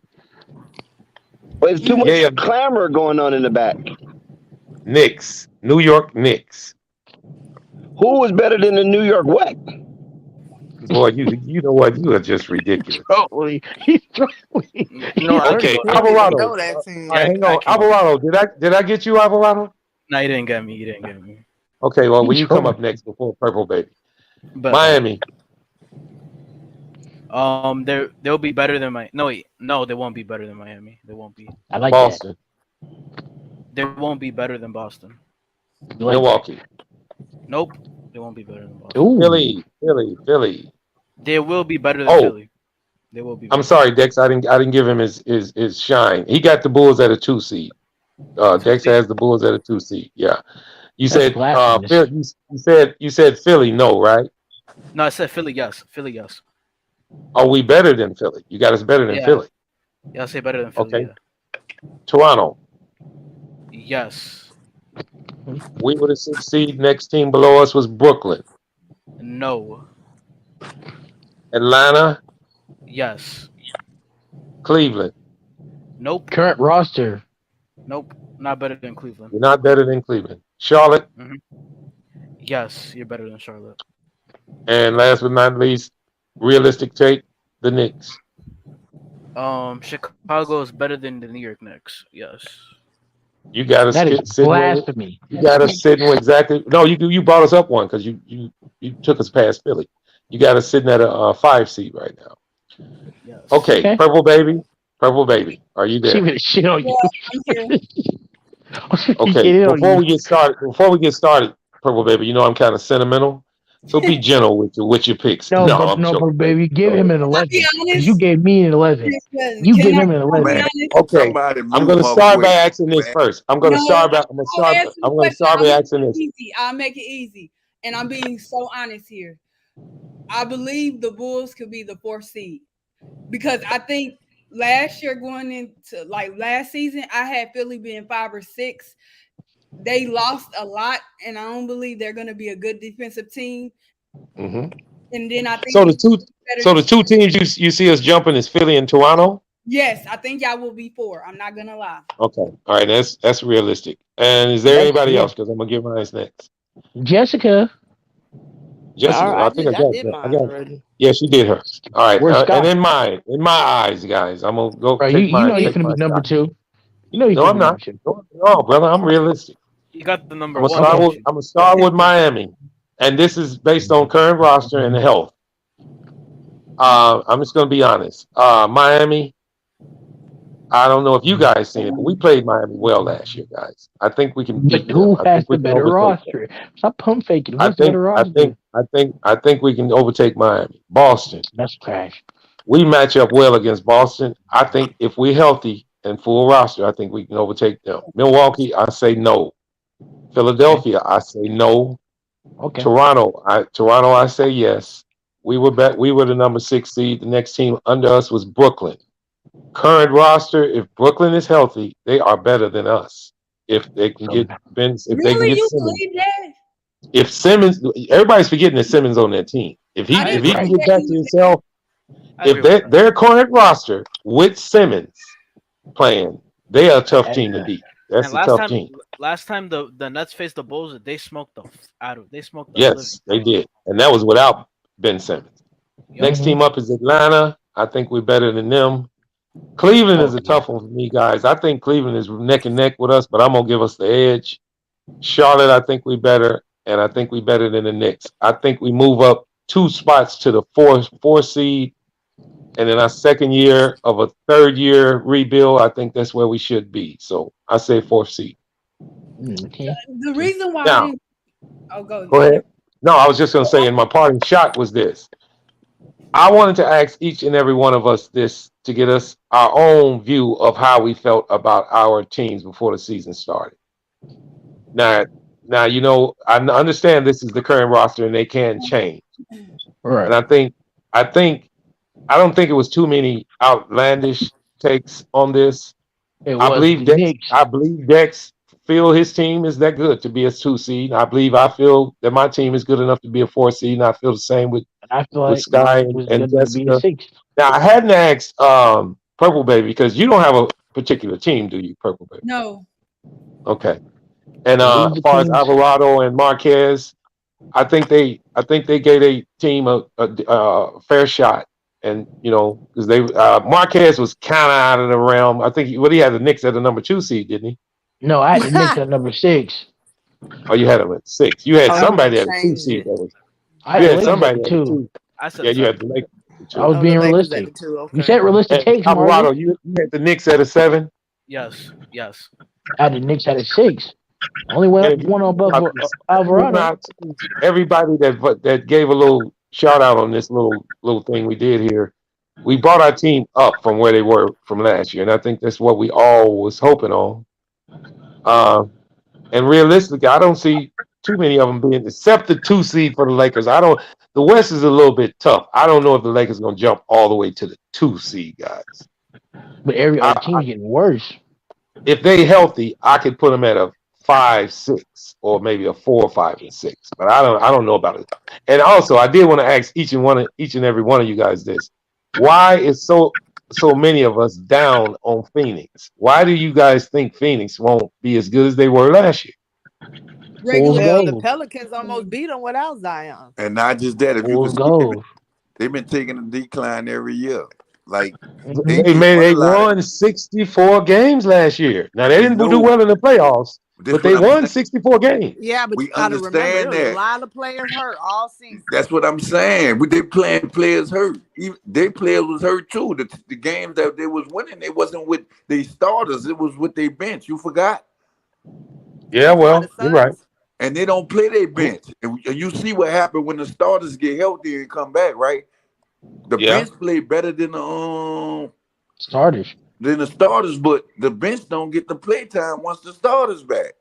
There's too much Yeah, clamor going on in the back. Knicks. New York Knicks. Who is better than the New York what? Boy, you know what? You are just ridiculous. Trolling. He's trolling. No, I Okay, can Really Alvarado. know All that team. right, hang I on. can. Alvarado, did I get you, Alvarado? No, you didn't get me. You didn't get me. Okay, well, when He's you come trolling. up next before Purple Baby. But Miami. they'll be better than my. No, wait, no, they won't be better than Miami. They won't be. I like Boston. They won't be better than Boston. that. You like Milwaukee. Nope, they won't be better than Boston. Ooh. Philly. They will be better than Oh, Philly. They will be. I'm Better. sorry, Dex. I didn't give him his shine. He got the Bulls at a 2 seed. Dex has the Bulls at a 2 seed. Yeah. You That's said blasphemous. Phil, you said Philly, no, right? No, I said Philly. Yes, Philly. Yes. Are we better than Philly? You got us better than Yeah. Philly. Yeah, I say better than Philly. Okay. Yeah. Toronto. Yes. We were the 6th seed. Next team below us was Brooklyn. No. Atlanta. Yes. Cleveland. Nope. Current roster. Nope. Not better than Cleveland. You're not better than Cleveland. Charlotte. Mm-hmm. Yes, you're better than Charlotte. And last but not least, realistic take, the Knicks. Chicago is better than the New York Knicks. Yes. You got us That is sitting. blasphemy. You got us sitting with exactly. No, you brought us up one because you took us past Philly. You got us sitting at a 5 seed right now. Yes. Okay, Purple Baby, are you She there? would shit on you. Okay, Get it on before you. we get started, Purple Baby, you know I'm kind of sentimental, so be gentle with your picks. No, No, but I'm no, joking. but baby, give him an 11. be 'Cause honest. you gave me an 11. Listen, You can give I, him an can I 11. be Man, honest? Okay, somebody I'm mute gonna her start by voice, asking this man. first. I'm gonna No, start by answer the I'm gonna question. start I'll by make asking it this. easy. I'll make it easy. And I'm being so honest here. I believe the Bulls could be the 4th seed because I think last year going into like last season, I had Philly being 5 or 6. They lost a lot, and I don't believe they're going to be a good defensive team. Mm-hmm. And then I think So the better two teams you see us jumping is Philly and Toronto. yes, I think y'all will be 4. I'm not gonna lie. Okay, all right, that's realistic. And is there anybody else? Because I'm gonna give mine next. Jessica. Jessica, I I think I did got. mine already. Yeah, she did her. All right, Where's Scott? and in my eyes, guys, I'm gonna go Bro, take you know he's take gonna my be number shot. 2. You know he's No, gonna I'm be not. number 2. No, brother, I'm realistic. You got the number I'm one. gonna start with Miami, and this is based on current roster and health. I'm just gonna be honest. Miami. I don't know if you guys seen it, but we played Miami well last year, guys. I think we can beat But who them. I has think we the can better overtake them. roster? Stop pump faking. Who I has the better roster? think we can overtake Miami. Boston. That's trash. We match up well against Boston. I think if we're healthy and full roster, I think we can overtake them. Milwaukee, I say no. Philadelphia, I say no. Okay. Toronto, I say yes. We were the number 6 seed. The next team under us was Brooklyn. Current roster, if Brooklyn is healthy, they are better than us. If they can So get if they can Really, get you Simmons. believe that? If Simmons, everybody's forgetting that Simmons on that team. If I he didn't if he say can right. get that back he to was himself, I if agree with that. their current roster with Simmons playing, they are a tough And, team to beat. And That's a tough team. last time the Nets faced the Bulls, they smoked the living Yes, they out of did, and that was without Ben Simmons. Yep. Next mhm. team up is Atlanta. I think we're better than them. Cleveland is a Okay. tough one for me, guys. I think Cleveland is neck and neck with us, but I'm gonna give us the edge. Charlotte, I think we better, and I think we better than the Knicks. I think we move up 2 spots to the four seed, and in our second year of a third year rebuild, I think that's where we should be. So I say 4th seed. Okay. the Okay. reason why I Now, didn't. Oh, go go ahead. ahead. No, I was just gonna say, and my parting shot was this. I wanted to ask each and every one of us this to get us our own view of how we felt about our teams before the season started. Now, now I understand this is the current roster and they can change. And Right. I think I don't think it was too many outlandish takes on this. It I was believe the Dex. Knicks. I believe Dex feel his team is that good to be a 2 seed. I feel that my team is good enough to be a 4 seed, and I feel the same And I feel with like Sky yours and, was and good to be a Jessica. six. Now I hadn't asked Purple Baby because you don't have a particular team, do you, Purple Baby? No, Okay. And So these as are far as teams. Alvarado and Marquez, I think they gave a team a fair shot, and because they Marquez was kind of out of the realm. I think he had the Knicks at the number 2 seed, didn't he? No, I had the Knicks at number 6. Oh, you had him at 6. You had Oh, I he done somebody at a two changed seed it. that was. I You had the had Lakers at the somebody at a 2. 2. I said Yeah, the you seven. had the Lakers at the I 2. was Oh, the being Lakers at the realistic. two. You Okay. said realistic And takes, Alvarado, Marty. you had the Knicks at a 7. Yes, yes. I had the Knicks at a 6. Only And went if you one think above about this, everyone Alvarado. out, everybody that gave a little shout out on this little thing we did here, we brought our team up from where they were from last year, and I think that's what we all was hoping on. Uh, and realistically, I don't see too many of them being except the 2 seed for the Lakers. I don't. The West is a little bit tough. I don't know if the Lakers going to jump all the way to the 2 seed, guys. But every other I, team's getting worse. if they healthy, I could put them at a 5, 6, or maybe a 4, 5, and 6. But I don't know about it. And also, I did want to ask each and every one of you guys this: why is so many of us down on Phoenix? Why do you guys think Phoenix won't be as good as they were last year? Fool's regular. Hell, the gold. Pelicans almost beat them without Zion. And not just that, if you can Fool's see, gold. they've been taking a decline every year. Like Hmm. they just won They a lot of. won 64 games last year. Now they We didn't do know. well in the playoffs, That's but what they I'm won saying. 64 games. Yeah, but you We gotta remember there understand was a that. lot of players hurt all season. That's what I'm saying. They playing players hurt. Even their players was hurt too. The games that they was winning, they wasn't with their starters. It was with their bench. You forgot. Yeah, You talking about well, the you're right. Suns? And they don't play their bench. And you see what happened when the starters get healthy and come back, right? The Yeah. bench play better Starters. than the starters, but the bench don't get the play time once the starters back.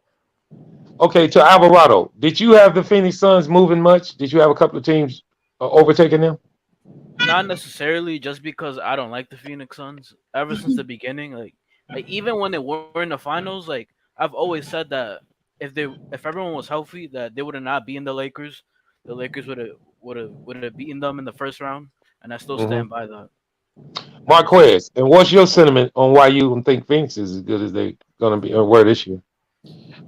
Okay, to Alvarado, did you have the Phoenix Suns moving much? Did you have a couple of teams overtaking them? Not necessarily just because I don't like the Phoenix Suns. Ever since the beginning, like even when they were in the finals, like I've always said that if everyone was healthy, that they would not be in the Lakers. The Lakers would have beaten them in the first round, and I still Hmm. stand by that. Marquez, and what's your sentiment on why you don't think Phoenix is as good as they gonna be or were this year?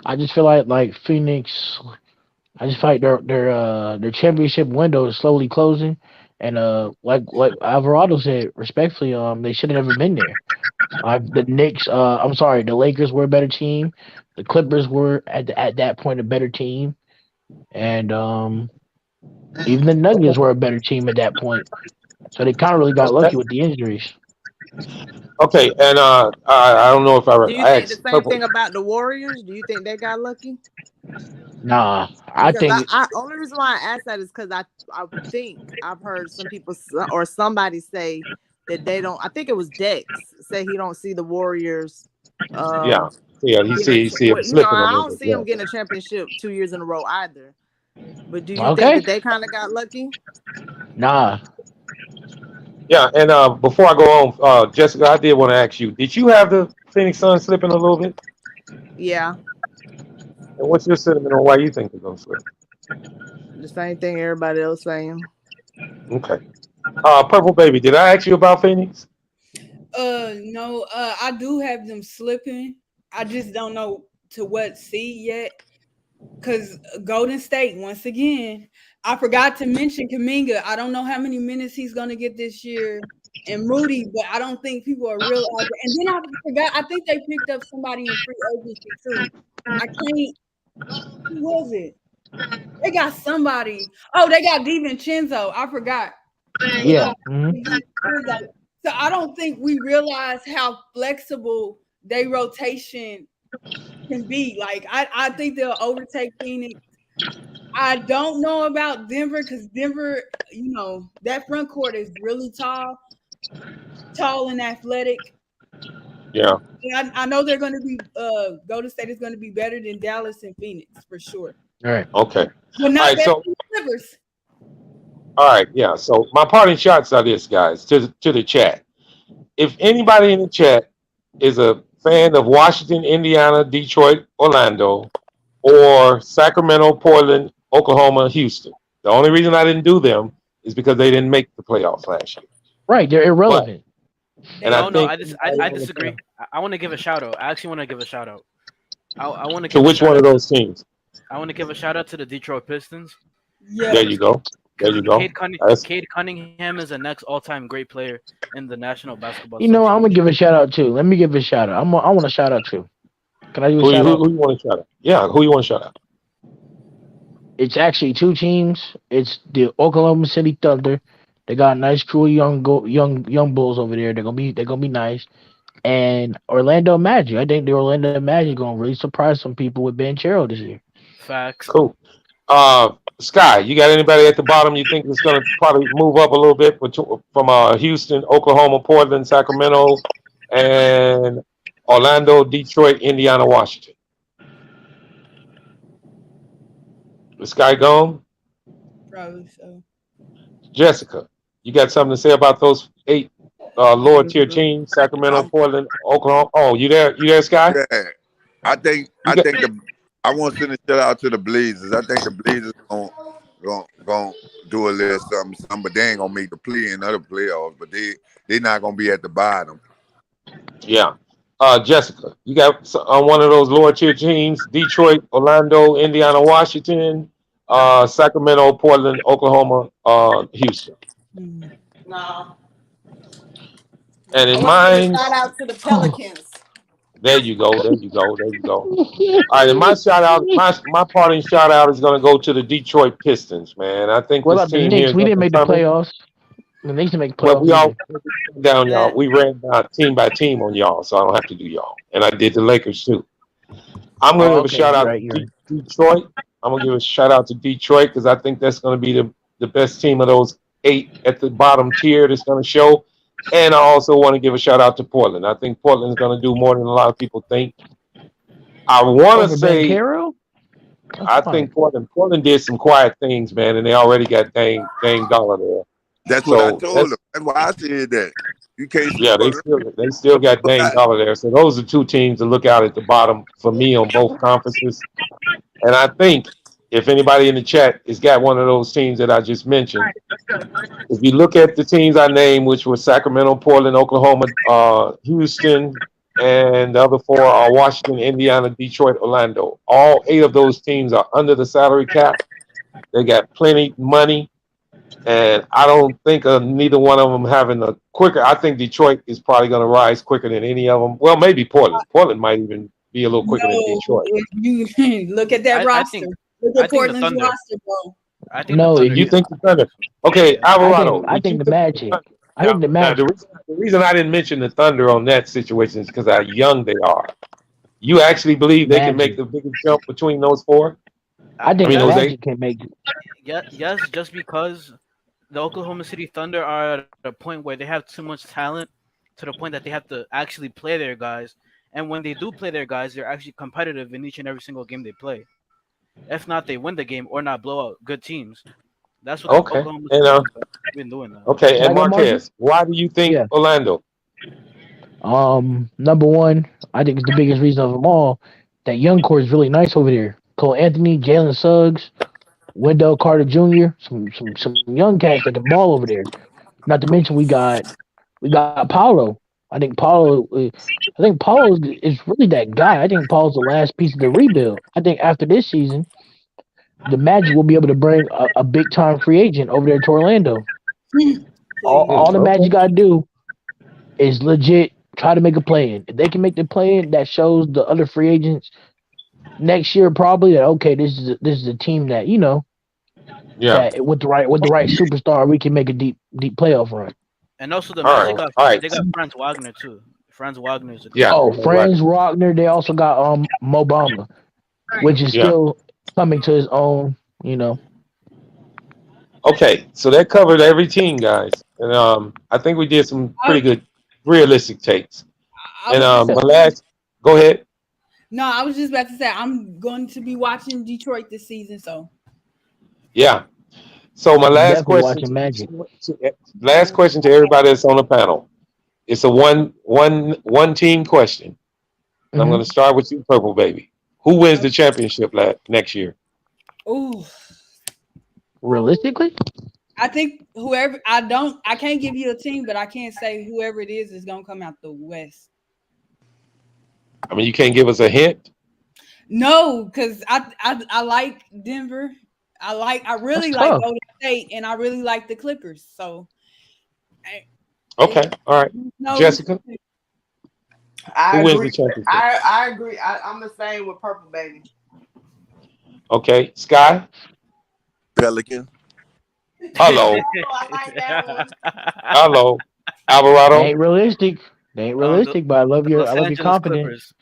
I just feel like Phoenix. I just feel like their championship window is slowly closing, and like Alvarado said, respectfully, they should have never been there. The Knicks, I'm sorry, the Lakers were a better team. The Clippers were at that point a better team, and even the Nuggets were a better team at that point. So they kind of really got Okay. lucky with the injuries. Okay, and I don't know if Do you I think the asked same Purple. thing about the Warriors? Do you think they got lucky? Nah, I Because think I only reason why I asked that is because I think I've heard some people or somebody say that they don't. I think it was Dex say he don't see the Warriors. Yeah, Uh, yeah, he getting see him I slipping a little don't bit. see Yeah. him getting a championship 2 years in a row either. But do you think Okay. that they kind of got lucky? Nah. Yeah, and before I go on, Jessica, I did want to ask you: did you have the Phoenix Suns slipping a little bit? Yeah, And what's your sentiment on why you think they're gonna slip? the same thing everybody else saying. Okay. Purple Baby, did I ask you about Phoenix? No, I do have them slipping. I just don't know to what seed yet. Cause Golden State, once again, I forgot to mention Kaminga. I don't know how many minutes he's gonna get this year, and Moody, but I don't think people are realizing. And then I forgot. I think they picked up somebody in free agency too. I can't. Who was it? They got somebody. Oh, they got DiVincenzo. I forgot. They Yeah. got DiVincenzo. So I don't think we realize how flexible they rotation can be. Like I think they'll overtake Phoenix. I don't know about Denver because Denver, that front court is really tall and athletic. Yeah. And I know they're going to be Golden State is going to be better than Dallas and Phoenix for sure, All right. Okay. but All not right. better So, than Clippers. all right. Yeah. So my parting shots are this, guys, to the chat. If anybody in the chat is a fan of Washington, Indiana, Detroit, Orlando, or Sacramento, Portland, Oklahoma, Houston, the only reason I didn't do them is because they didn't make the playoffs last year. Right. They're But irrelevant. and I No, no, think I disagree. I want to give a shout out. I actually want to give a shout out. I want to to give a which shout one of out to those teams? I want to give a shout out to the Detroit Pistons There Yeah. you go. There because you go. That's Cade Cunningham is the next all-time great player in the National Basketball You know, I'm gonna Association. give a shout out too. Let me give a shout out. I want a shout out too. Can I do a shout out? who you want to shout out? Yeah, who you want to shout out? It's actually two teams. It's the Oklahoma City Thunder. They got a nice crew of young bulls over there. They're gonna be nice. And Orlando Magic. I think the Orlando Magic gonna really surprise some people with Ben Chero this year. Facts. Cool. Sky, you got anybody at the bottom you think is going to probably move up a little bit from Houston, Oklahoma, Portland, Sacramento, and Orlando, Detroit, Indiana, Washington? The Sky gone? Probably so. Jessica, you got something to say about those 8 lower tier teams? Sacramento, I'm Portland, Oklahoma. Oh, you there? You there, Sky? yeah. I think You I got think the I want to send a shout out to the Blazers. I think the Blazers gonna do a little something, but they ain't gonna make the play in other playoffs. But they not gonna be at the bottom. yeah. Jessica, you got on one of those lower tier teams: Detroit, Orlando, Indiana, Washington, Sacramento, Portland, Oklahoma, Houston. No, And I in want to give a mine, shout out to the Pelicans. there you go, there you go, there you go. All right, and my shout out, my parting shout out is going to go to the Detroit Pistons, man. I think What this about the team here Knicks? is We up didn't and make the coming. playoffs. The Knicks didn't make the Well, playoffs we all either. down y'all. That We ran team by team on y'all, so I don't have to do y'all. And I did the Lakers too. I'm going to Oh, give a okay. shout You're out right. You're to right. Detroit. I'm going to give a shout out to Detroit because I think that's going to be the best team of those 8 at the bottom tier that's going to show. And I also want to give a shout out to Portland. I think Portland is going to do more than a lot of people think. I want to Over Ben say Caro? That's I fine. think Portland did some quiet things, man, and they already got Dame Dollar there. That's what I So told them. that's That's why I said that. You can't yeah, support they still got Dame them. Dollar there. So those are 2 teams to look out at the bottom for me on both conferences. And I think if anybody in the chat has got one of those teams that I just mentioned, if you look at the teams I named, which were Sacramento, Portland, Oklahoma, Houston, and the other 4 are Washington, Indiana, Detroit, Orlando. All 8 of those teams are under the salary cap. They got plenty money, and I don't think of neither one of them having a quicker. I think Detroit is probably going to rise quicker than any of them. Well, maybe Portland. Portland might even be a little quicker than No, Detroit. if you look at that I roster, think look I at think the Portland's Thunder. roster, bro. I think the No, Thunder You can. think the Thunder? Okay, Yeah. Alvarado, I would think you the think the Magic. Thunder? I think the Now Magic. the reason I didn't mention the Thunder on that situation is because how young they are. You actually believe they can make Magic. the biggest jump between those 4? I think I the mean those Yes, 8. Magic can make it. yes. Just because the Oklahoma City Thunder are at a point where they have too much talent to the point that they have to actually play their guys. And when they do play their guys, they're actually competitive in each and every single game they play. If not, they win the game or not blow out good teams. That's what Okay. Oklahoma's And been doing that. okay, Can and I go, Marshall? Marquez, why do you think Yeah. Orlando? Number one, I think it's the biggest reason of them all. That young core is really nice over there. Cole Anthony, Jalen Suggs, Wendell Carter Jr., some young cats that can ball over there. Not to mention we got Paulo. I think Paulo is really that guy. I think Paulo's the last piece of the rebuild. I think after this season, the Magic will be able to bring a big time free agent over there to Orlando. All the Okay. Magic got to do is legit try to make a play in. If they can make the play in, that shows the other free agents next year probably that okay, this is a team that Yeah. that with the right superstar we can make a deep playoff run. And also the All Magic right. All right. they got Franz Wagner too. Franz Wagner is a good Yeah. Oh, player. Franz Wagner. They also got Mo Bamba, which is Yeah. still coming to his own. You know, Okay. So that covered every team, guys. And I think we did some pretty I, good realistic takes. I And was just my last go ahead. no, I was just about to say I'm going to be watching Detroit this season. So Yeah. So my I'm last definitely question watching Magic. last question to everybody that's on the panel. It's a one team question. And I'm Hmm. going to start with you, Purple Baby. Who wins the championship next year? ooh, Realistically, I think whoever I can't give you a team, but I can say whoever it is gonna come out the West. I mean, you can't give us a hint. No, because I like Denver. I that's really like tough. Golden State, and I really like the Clippers. So Okay. All right. no, who's Jessica, who I wins the agree. championship? I agree. I'm the same with Purple Baby. Okay. Sky. Pelican. Hello. I like that one. Hello. They Alvarado. ain't realistic. They ain't The, realistic, but I love the your Los I love your Angeles confidence. Clippers.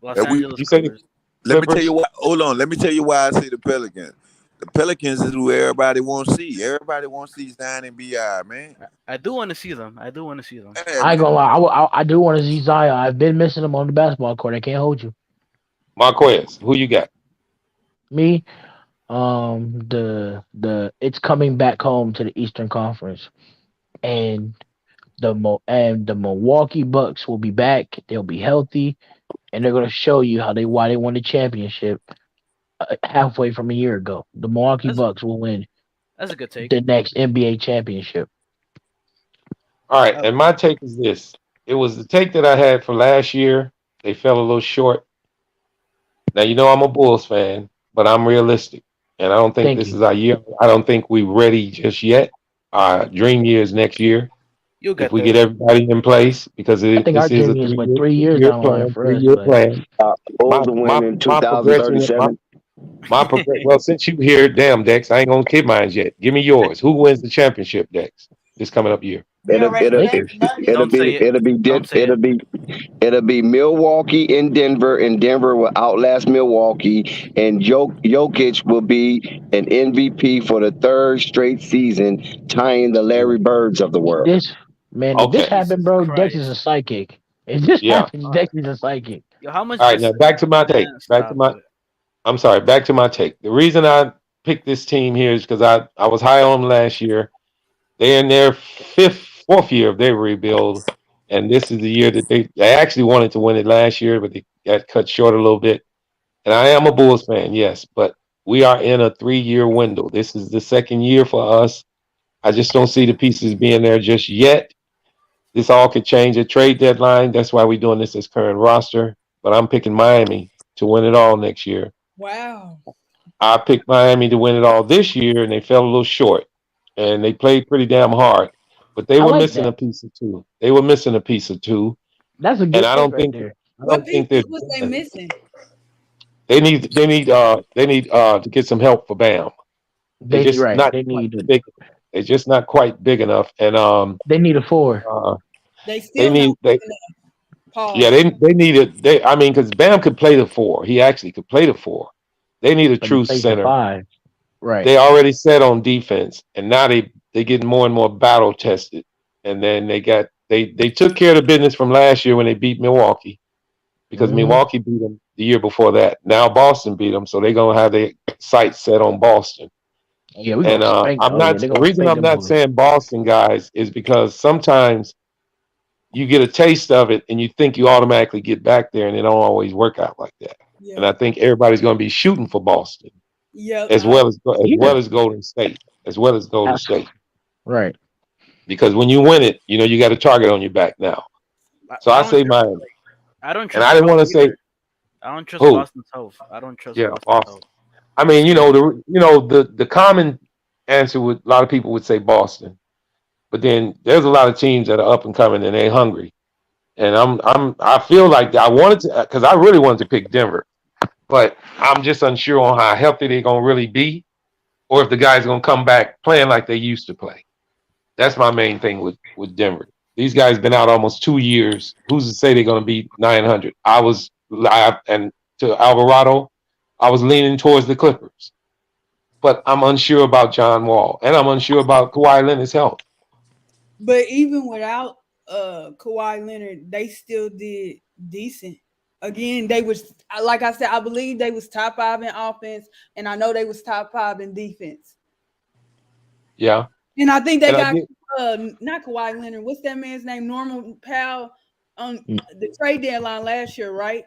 Los And we Angeles You say the Clippers. let me tell you Clippers? why. Hold on. Let me tell you why I say the Pelicans. The Pelicans is who everybody wants to see. Everybody wants to see Zion and Bi, man. I do want to see them. I do want to see them. Yeah, I ain't man. gonna lie. I do want to see Zion. I've been missing him on the basketball court. I can't hold you. Marquez. Who you got? Me, the it's coming back home to the Eastern Conference, and the Milwaukee Bucks will be back. They'll be healthy, and they're gonna show you why they won the championship halfway from a year ago. The Milwaukee That's Bucks will win that's a good take. the next NBA championship. All right. Uh, And my take is this. It was the take that I had for last year. They fell a little short. Now you know I'm a Bulls fan, but I'm realistic. And I don't think Thank this you. is our year. I don't think we're ready just yet. Our dream year is next year. You'll If get we get there. everybody in place, because I think our this is a journey is what 3 years down the line for three us, year but plan. Bulls My will my win in my progression, 2037. well, since you here, damn Dex, I ain't gonna kid mine yet. Give me yours. Who wins the championship, Dex, this coming up year? We already It'll said Lakers. the Nuggets. it'll Don't say be it. it'll be Don't say it. it'll be Milwaukee and Denver, and Denver will outlast Milwaukee, and Jokic will be an MVP for the third straight season, tying the Larry Birds of the world. This man, if this Okay. Jesus happened, bro, Dex is a Christ. psychic. If this Yeah. happens, Dex is a psychic. Yo, how much All right. this Now back to my take. man? Back to Stop my. it. I'm sorry. Back to my take. The reason I picked this team here is because I was high on them last year. They're in their fourth year of their rebuild, and this is the year that they actually wanted to win it last year, but they got cut short a little bit. And I am a Bulls fan, yes, but we are in a 3 year window. This is the second year for us. I just don't see the pieces being there just yet. This all could change at trade deadline. That's why we're doing this as current roster. But I'm picking Miami to win it all next year. wow. I picked Miami to win it all this year, and they fell a little short. And they played pretty damn hard, but they I were like missing a that. piece or two. They were missing a piece or two, That's a and good pick right there. I What don't think they're pieces was they done. missing? They need to get some help for Bam. They They need just right. not They quite need big. They're just not quite big enough, and they need a four. uh, They they still not need they yeah pause. they needed they I mean because Bam could play the four. He actually could play the four. They need a But he true plays the center. five. Right. They already set on defense, and now they getting more and more battle tested. And then they took care of the business from last year when they beat Milwaukee because Hmm. Milwaukee beat them the year before that. Now Boston beat them, so they're gonna have sights set on Boston. Yeah, we're And gonna spank. I'm Oh yeah, not. they're The gonna reason spank I'm them not boys. saying Boston guys is because sometimes you get a taste of it and you think you automatically get back there, and it don't always work out like that. And Yeah. I think everybody's going to be shooting for Boston Yep. as well as Yeah, Golden State, as well as Golden that's State. right. Because when you win it, you got a target on your back now. So I I don't say trust. mine, I don't and trust I their didn't health want to say either. I don't trust who. Boston's health. I don't trust Yeah, Boston's Boston. health. I I'm mean, scared. the common answer would a lot of people would say Boston, but then there's a lot of teams that are up and coming and they're hungry. And I feel like I wanted to because I really wanted to pick Denver, but I'm just unsure on how healthy they're gonna really be, or if the guys gonna come back playing like they used to play. That's my main thing with Denver. These guys been out almost 2 years. Who's to say they're gonna be 900? And to Alvarado, I was leaning towards the Clippers, but I'm unsure about John Wall, and I'm unsure about Kawhi Leonard's health. But even without Kawhi Leonard, they still did decent. Again, they was like I said, I believe they was top 5 in offense, and I know they was top 5 in defense. Yeah, And I think they and I got get not Kawhi Leonard. What's that man's name? Norman Powell on Mm. the trade deadline last year, right?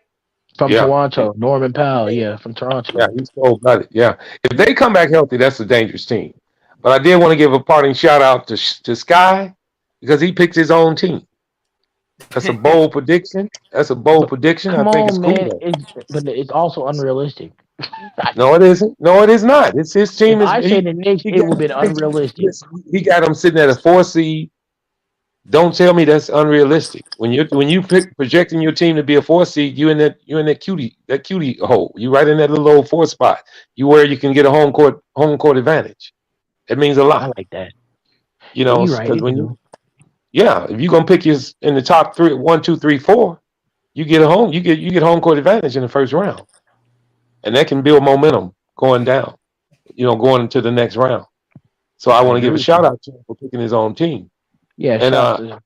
From yeah. Toronto, Norman Powell. Yeah, from Yeah, Toronto. he's so got it. Yeah, if they come back healthy, that's a dangerous team. But I did want to give a parting shout out to Sky because he picked his own team. That's a bold prediction. That's a bold But prediction. I come think it's on, cool man. though. But it's also unrealistic. No, it isn't. No, it is not. It's his If team. Is I say the Knicks, he it got would have been unrealistic. he got him sitting at a 4 seed. Don't tell me that's unrealistic. When you projecting your team to be a 4 seed, you in that cutie hole. You right in that little old 4 spot. You where you can get a home court advantage. It means a I lot, like that. Yeah, you're right. because It when do. if you're gonna pick yours in the top three, 1, 2, 3, 4, you get home court advantage in the first round, and that can build momentum going down. Going into the next round. So I I want to agree give a with shout you. out to him for picking his own team. Yeah, And shout out to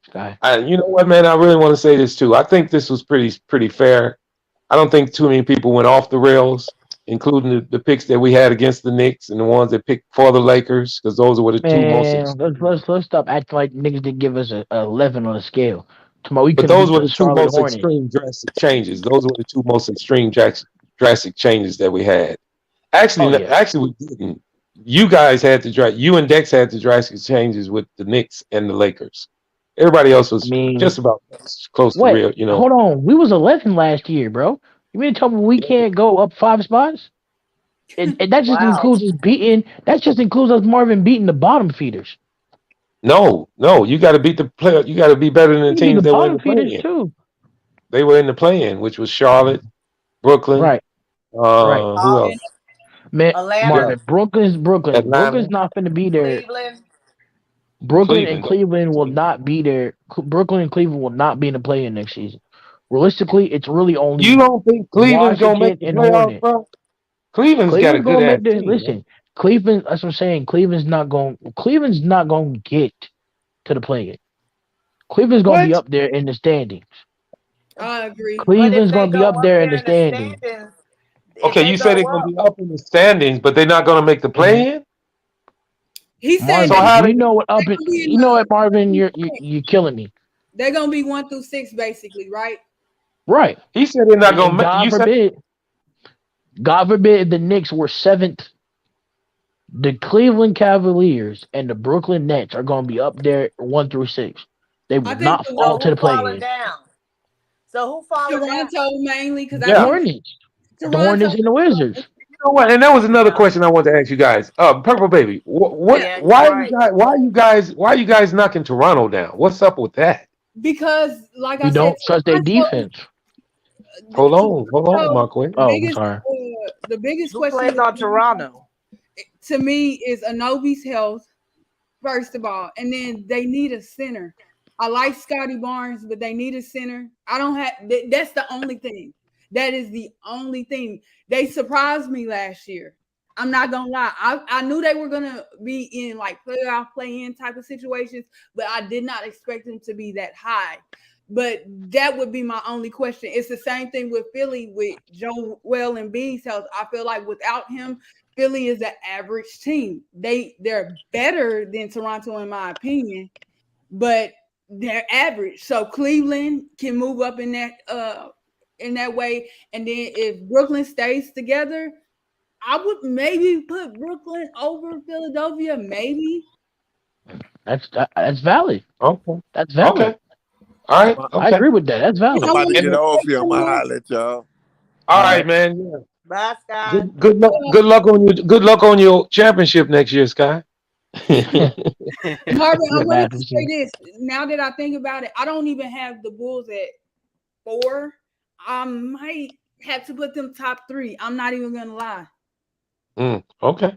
Sky. you know what, man, I really want to say this too. I think this was pretty fair. I don't think too many people went off the rails, including the picks that we had against the Knicks and the ones that picked for the Lakers, because those were the two most Man, let's extreme. let's stop acting like niggas didn't give us a 11 on the scale. Tomorrow we But couldn't those beat were the the two Charlotte most Hornets. extreme drastic changes. Those were the two most extreme drastic changes that we had. Oh Actually, yeah. actually, we didn't. You guys had to you and Dex had the drastic changes with the Knicks and the Lakers. Everybody else I was mean, just about close to what? real. Hold on. We was 11 last year, bro. You mean to tell me we can't go up 5 spots? And that just Wow. includes us beating. That just includes us Marvin beating the bottom feeders. No, you got to beat the player. You got to be better than the We can beat the teams that were in bottom the feeders play-in. too. They were in the play-in, which was Charlotte, Brooklyn. Right. Right. Who Charlotte, else? Man, Yeah, Atlanta, Marvin, Brooklyn's Brooklyn. Brooklyn's Atlanta, not finna be there. Cleveland. Brooklyn and Cleveland. Cleveland will not be there. Brooklyn and Cleveland will not be in the play-in next season. Realistically, it's really You only don't think Cleveland's gonna Washington make the and playoffs, Hornets. bro? Cleveland's got a Cleveland's good gonna ass make the team, man. listen. Cleveland, that's what I'm saying. Cleveland's not gonna get to the play-in. Cleveland's gonna be What? up there in the standings. I agree. But if Cleveland's they gonna be go up up there in there the in the standings. standings, if Okay, they you say they're go gonna up, be up in the standings, but they're not gonna make the hmm play-in. He said So they Marvin, how do they? you know what they up in, gonna be in you know what Marvin, you're killing me. they're gonna be 1 through 6 basically, right? Right. He said they're not gonna And make. You said God forbid if the Knicks were seventh, the Cleveland Cavaliers and the Brooklyn Nets are gonna be up there 1 through 6. They I will think not so fall to who the falling play-in. down? So who falling down? Toronto mainly because I The yeah. think Hornets. The Toronto. Hornets and the Wizards. You know what? And that was another Yeah, question I wanted to ask you guys. Purple Baby, what? yeah, you're Why you right. guys? Why you guys knocking Toronto down? What's up with that? Because like I We said, don't trust their defense. Hold on, Toronto Marquez. Oh, I'm sorry. the biggest Who question plays with on Toronto Toronto? to me is Anobi's health, first of all, and then they need a center. I like Scotty Barnes, but they need a center. I don't have that's the only thing. That is the only thing. They surprised me last year. I'm not gonna lie. I knew they were gonna be in like playoff play-in type of situations, but I did not expect them to be that high. But that would be my only question. It's the same thing with Philly with Joel Embiid's health. I feel like without him, Philly is an average team. They're better than Toronto in my opinion, but they're average. So Cleveland can move up in that way. And then if Brooklyn stays together, I would maybe put Brooklyn over Philadelphia. Maybe. That's valid. Okay. That's valid. Okay. All right. I Okay. agree with that. That's I'm valid. about to And, get off here. I'm gonna holler at y'all. all right, man. Yeah. Bye, Sky. Good luck. Good luck on you. Good luck on your championship next year, Sky. Marvin, I Yeah, wanted math to say machine. this. Now that I think about it, I don't even have the Bulls at 4. I might have to put them top 3. I'm not even gonna lie. Okay.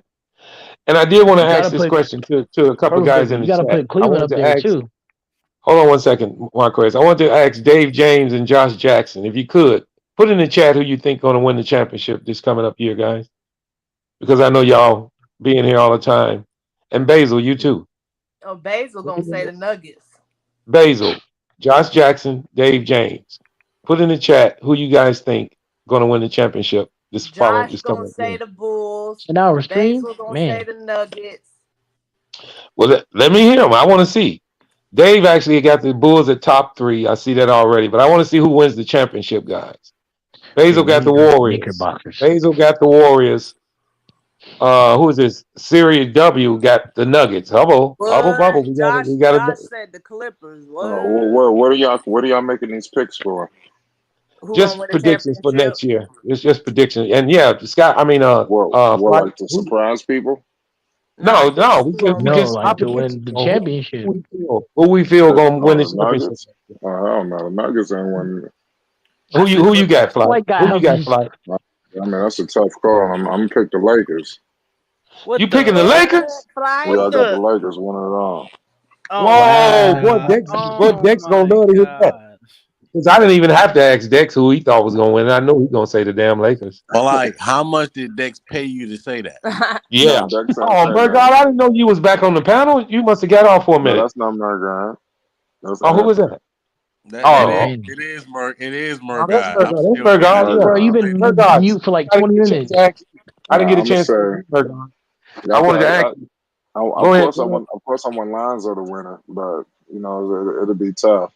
And I did want to You ask gotta this put question to a couple of guys perfect. in You the gotta chat. put I Cleveland wanted up to there ask. too. Hold on one second, Marquez. I wanted to ask Dave James and Josh Jackson, if you could put in the chat who you think going to win the championship this coming up year, guys. Because I know y'all being here all the time. And Basil, you too. Oh, Basil gonna say the Nuggets. Basil, Josh Jackson, Dave James. Put in the chat who you guys think going to win the championship Josh this gonna coming up say year. the Bulls. 10 hour stream, Basil gonna say man. the Nuggets. Well, let me hear them. I want to see. Dave actually got the Bulls at top 3. I see that already, but I want to see who wins the championship, guys. Yeah, Basil we got the need the Warriors. Knickerbockers. Basil got the Warriors. Who is this? Syria W got the Nuggets. Hubble, hubble, What? bubble. We got Josh a said the Clippers. What, What? what are y'all making these picks for? Who gonna just win the predictions for championship? next year. It's just predictions. And yeah, Scott. I mean, What Flight. like to surprise people? No, Nah, no. just We who just gonna we No, win? just our like to predictions win the on championship. who we feel gonna win the Oh, the championship. Nuggets? Oh, hell no, the Nuggets ain't winning. Who I you said who you got, Clippers. Flight? Like got Who you got, healthy. Flight? I mean, that's a tough call. I'm gonna pick the Lakers. You What picking the the? What? Lakers? Yeah, What I Flight? got the the? Lakers winning it all. Oh Whoa, my! boy, Oh Dex gonna my love to hear that. God! Because I didn't even have to ask Dex who he thought was gonna win. I know he's gonna say the damn Lakers. Well, like, how much did Dex pay you to say that? Yeah. No, Dex ain't Oh, saying my nothing. God, I didn't know you was back on the panel. You must have got off for a No, minute. that's not Mergon. That's Oh, who was Anthony. that? That Oh, is, Oh, and it is oh that's Murgai. I'm Mergon. That's still That's paying Mergon. Yeah, bro, you've Mergon. been Mergon. mute for like I didn't 20 get a chance to minutes. ask you. I didn't get a I'm gonna chance say, to ask you, Mergon. I okay. wanted to ask you. Of Go ahead. course, Go ahead. I want Lonzo to win it, but you know, it'll be tough.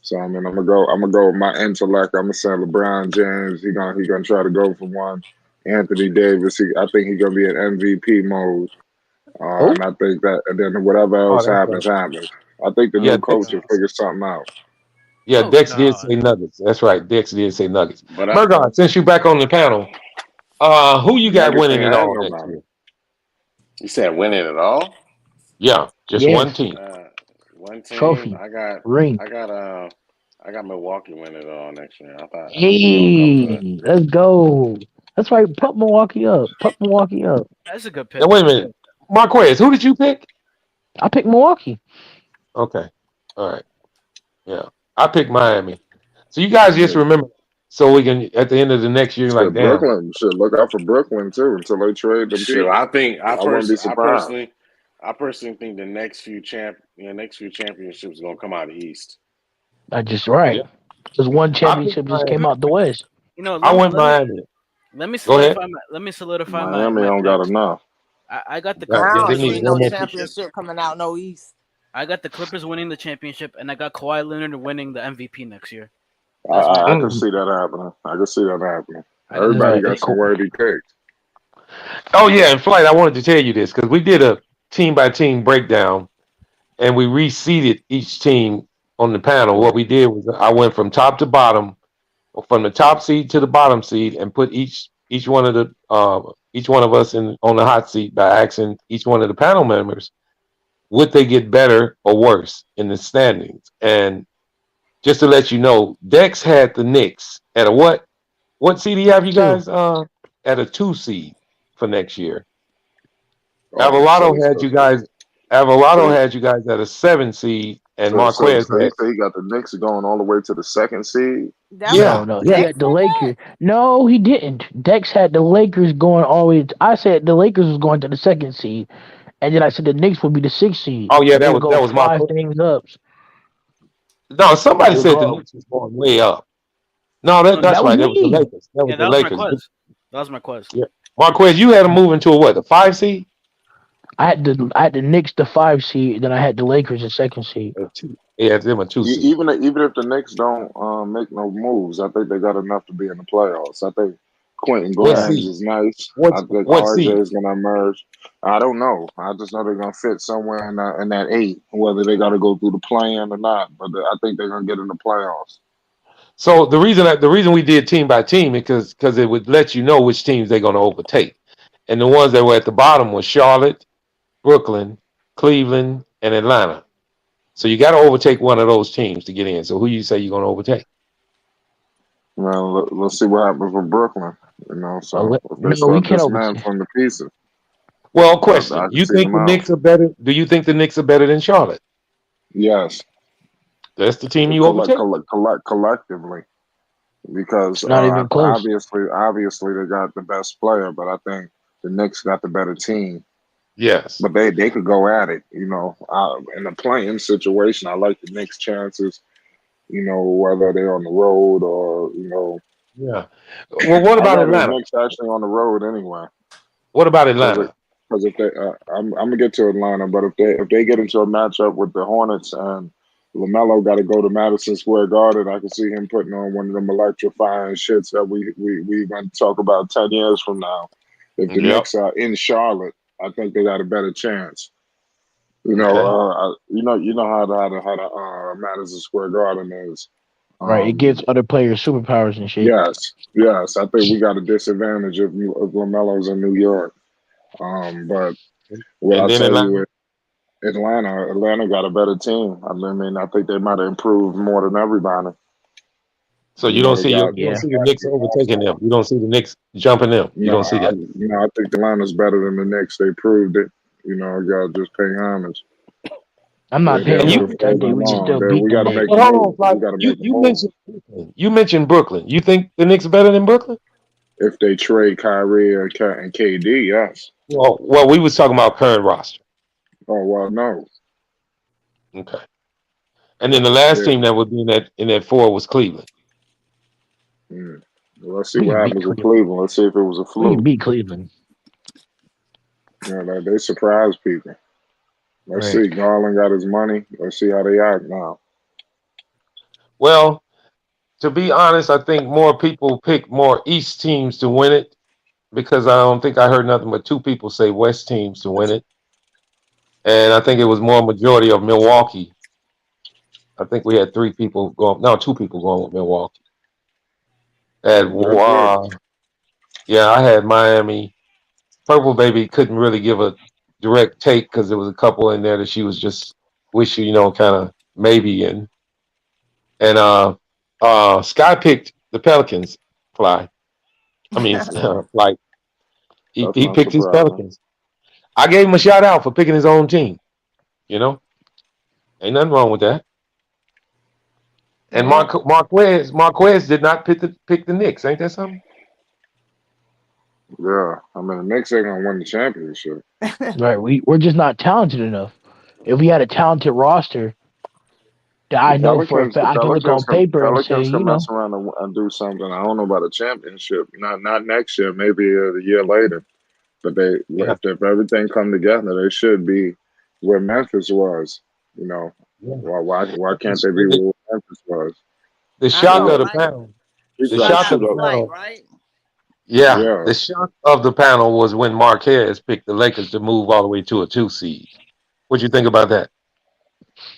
So I mean, I'm gonna go with my intellect. I'm gonna say LeBron James. He gonna try to go for one. Anthony Davis. I think he's gonna be in MVP mode. Oh, And I think that, and then whatever Oh, else that's right. happens, happens. I think the Yeah, new Oh Dex. coach will God! figure something out. Yeah, Oh Dex did say God! Nuggets. That's right. Dex did say Nuggets. But Mergon, since you back on the panel, who you got Nuggets winning ain't it had all next nobody. year? you said win it at all? Yeah, just yes. one team. One team. Trophy. Ring. I got Milwaukee win it all next year. I think they're gonna come good. Hey, let's go. That's right. Put Milwaukee up. Put Milwaukee up. That's a good Now pick. wait a minute, Marquez, who did you pick? I picked Milwaukee. Okay, all right, yeah, I picked Miami. So you guys just Shit, remember, so we can at the end of the next year, like, shit, damn. Brooklyn should look out for Brooklyn too until they trade them Sure, people. I wouldn't be surprised. I personally think the next few championships are gonna come out of the East. I just right. Yeah, Because one I picked championship just came Miami. out the West. You know, I went Miami. Go ahead. let me solidify Miami my don't got picks. enough. I got the Right, I they don't Clippers need see winning the one no more piece. championship. championship coming out no East. I got the Clippers winning the championship, and I got Kawhi Leonard winning the MVP next year. I, That's my I, I can picks. Mm. see that happening. I can see that happening. I got those Everybody two Right. got picks. some Cool. worthy picks. Oh yeah, in flight, I wanted to tell you this because we did a team by team breakdown and we reseeded each team on the panel. What we did was I went from top to bottom, from the top seed to the bottom seed, and put each one of us in on the hot seat by asking each one of the panel members would they get better or worse in the standings. And just to let you know, Dex had the Knicks at a what? What seed do you have you 2. guys at a 2 seed for next year? Oh, Avalado had you guys. so Avalado had you guys at a 7 seed, and Marquez he had. said he got the Knicks going all the way to the second seed. That was Yeah, No, he yeah. Dex had the said that. Lakers. No, he didn't. Dex had the Lakers going always. I said the Lakers was going to the second seed, and then I said the Knicks would be the 6th seed. Oh yeah, They'll that go was five Marquez. things up. No, somebody They'll said the go up. Knicks was going way up. No, No, that's That was right. That was the me. Lakers. That was yeah, the that was my Lakers. quest. That was my quest. Yeah. Marquez, you had them moving to a what? The 5 seed? I had the Knicks the 5 seed, then I had the Lakers the second seed. Yeah, them a 2 seed. Even if the Knicks don't make no moves, I think they got enough to be in the playoffs. I think Quentin What Right. Grimes seed? is nice. I think What RJ seed? is gonna emerge. I don't know. I just know they're gonna fit somewhere in that eight, whether they got to go through the play-in or not. But I think they're gonna get in the playoffs. So the reason we did team by team is because it would let you know which teams they're going to overtake, and the ones that were at the bottom was Charlotte, Brooklyn, Cleveland, and Atlanta. So you got to overtake one of those teams to get in. So who you say you're going to overtake? Well, let's see what happens with Brooklyn. So if they No, we start can't overtake. dismantling the pieces, Well, I question: can You see think them the out. Knicks are better? Do you think the Knicks are better than Charlotte? Yes, That's the team you overtake. collectively. Because It's not even close. obviously they got the best player, but I think the Knicks got the better team. Yes, But they could go at it. In a playing situation, I like the Knicks' chances. Whether they're on the road or yeah. Well, what I'd about rather the Atlanta? Knicks actually on the road anyway. What about Because Atlanta? if they, I'm gonna get to Atlanta, but if they get into a matchup with the Hornets and LaMelo got to go to Madison Square Garden, I can see him putting on one of them electrifying shits that we going to talk about 10 years from now. If the Yep. Knicks are in Charlotte, I think they got a better chance. Okay. You know how the Madison Square Garden is. Right. It Um, gives other players superpowers and shit. yes. I think we got a disadvantage if LaMelo's in New York. But what And I then tell you Atlanta. is Atlanta got a better team. I mean, I think they might have improved more than everybody. So you don't They see you got don't Yeah. see the Knicks overtaking them. You don't see the Knicks jumping them. You no, don't see that. I think Atlanta's better than the Knicks. They proved it. You got to just pay homage. I'm not They paying And you homage. I overpaid think them we can wrong. still beat We the got to Knicks. make but a hold on, move. Fly. We got to You make a you move. mentioned Brooklyn. You mentioned Brooklyn. You think the Knicks better than Brooklyn? If they trade Kyrie and KD, yes. Well, we was talking about current roster. Oh well, no. Okay. And then the last Yeah. team that would be in that four was Cleveland. Mm. Well, let's see We what can beat happens with Cleveland. Cleveland. Let's see if it was a We can fluke. beat Cleveland. They surprised people. Let's Right. see. Garland got his money. Let's see how they act now. Well, to be honest, I think more people pick more East teams to win it because I don't think I heard nothing but two people say West teams to win it. And I think it was more majority of Milwaukee. I think we had three people going, no, two people going with Milwaukee. And That's good. yeah, I had Miami. Purple Baby couldn't really give a direct take because there was a couple in there that she was just wish kind of maybe in. And Sky picked the Pelicans. Fly. I mean, like That's he not picked his surprising. Pelicans. I gave him a shout out for picking his own team. You know, ain't nothing wrong with that. And No. Marquez did not pick the Knicks. Ain't that something? Yeah. I mean, the Knicks ain't gonna win the championship. Right. We're just not talented enough. If we had a talented roster, that The I know for a Pelicans, fact, I can look on paper and say, Pelicans can mess around and do something. I don't know about a championship. Not next year. Maybe a year later. But Yeah. if everything come together, they should be where Memphis was. Yeah. Why can't they be where Memphis was? The I shock know, of the right? panel. People The got to Strike shock out of shoot the the up. flight, panel. right? Yeah, Yeah. the shock of the panel was when Marquez picked the Lakers to move all the way to a 2 seed. What you think about that?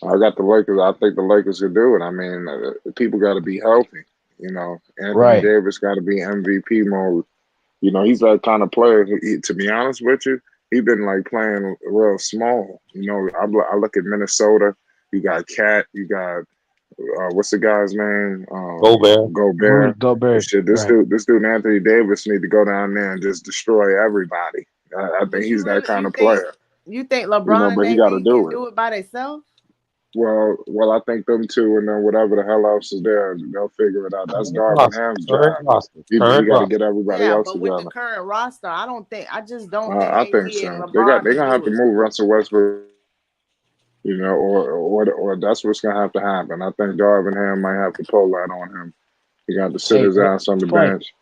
I got the Lakers. I think the Lakers could do it. I mean, people got to be healthy. Anthony right. Davis got to be MVP mode. He's that kind of player. To be honest with you, he been like playing real small. I look at Minnesota. You got Cat. You got what's the guy's name? Gobert. Rudy Gobert. But Gobert. shit, Right. this dude Anthony Davis need to go down there and just destroy everybody. I think But he's that kind you of player. think LeBron and But he got to AD can do it. do it by themselves? Well, I think them two, and then whatever the hell else is there, they'll figure it out. That's Current Darvin roster. Ham's Current job. roster. He Current got to roster. get everybody Yeah, else but with the together. current roster, I just don't think I AD think and so. LeBron They can gonna have do to it. move Russell Westbrook. Or that's what's gonna have to happen. I think Darvin Ham might have to pull that on him. He got to sit Hey, his ass on the Flight. bench.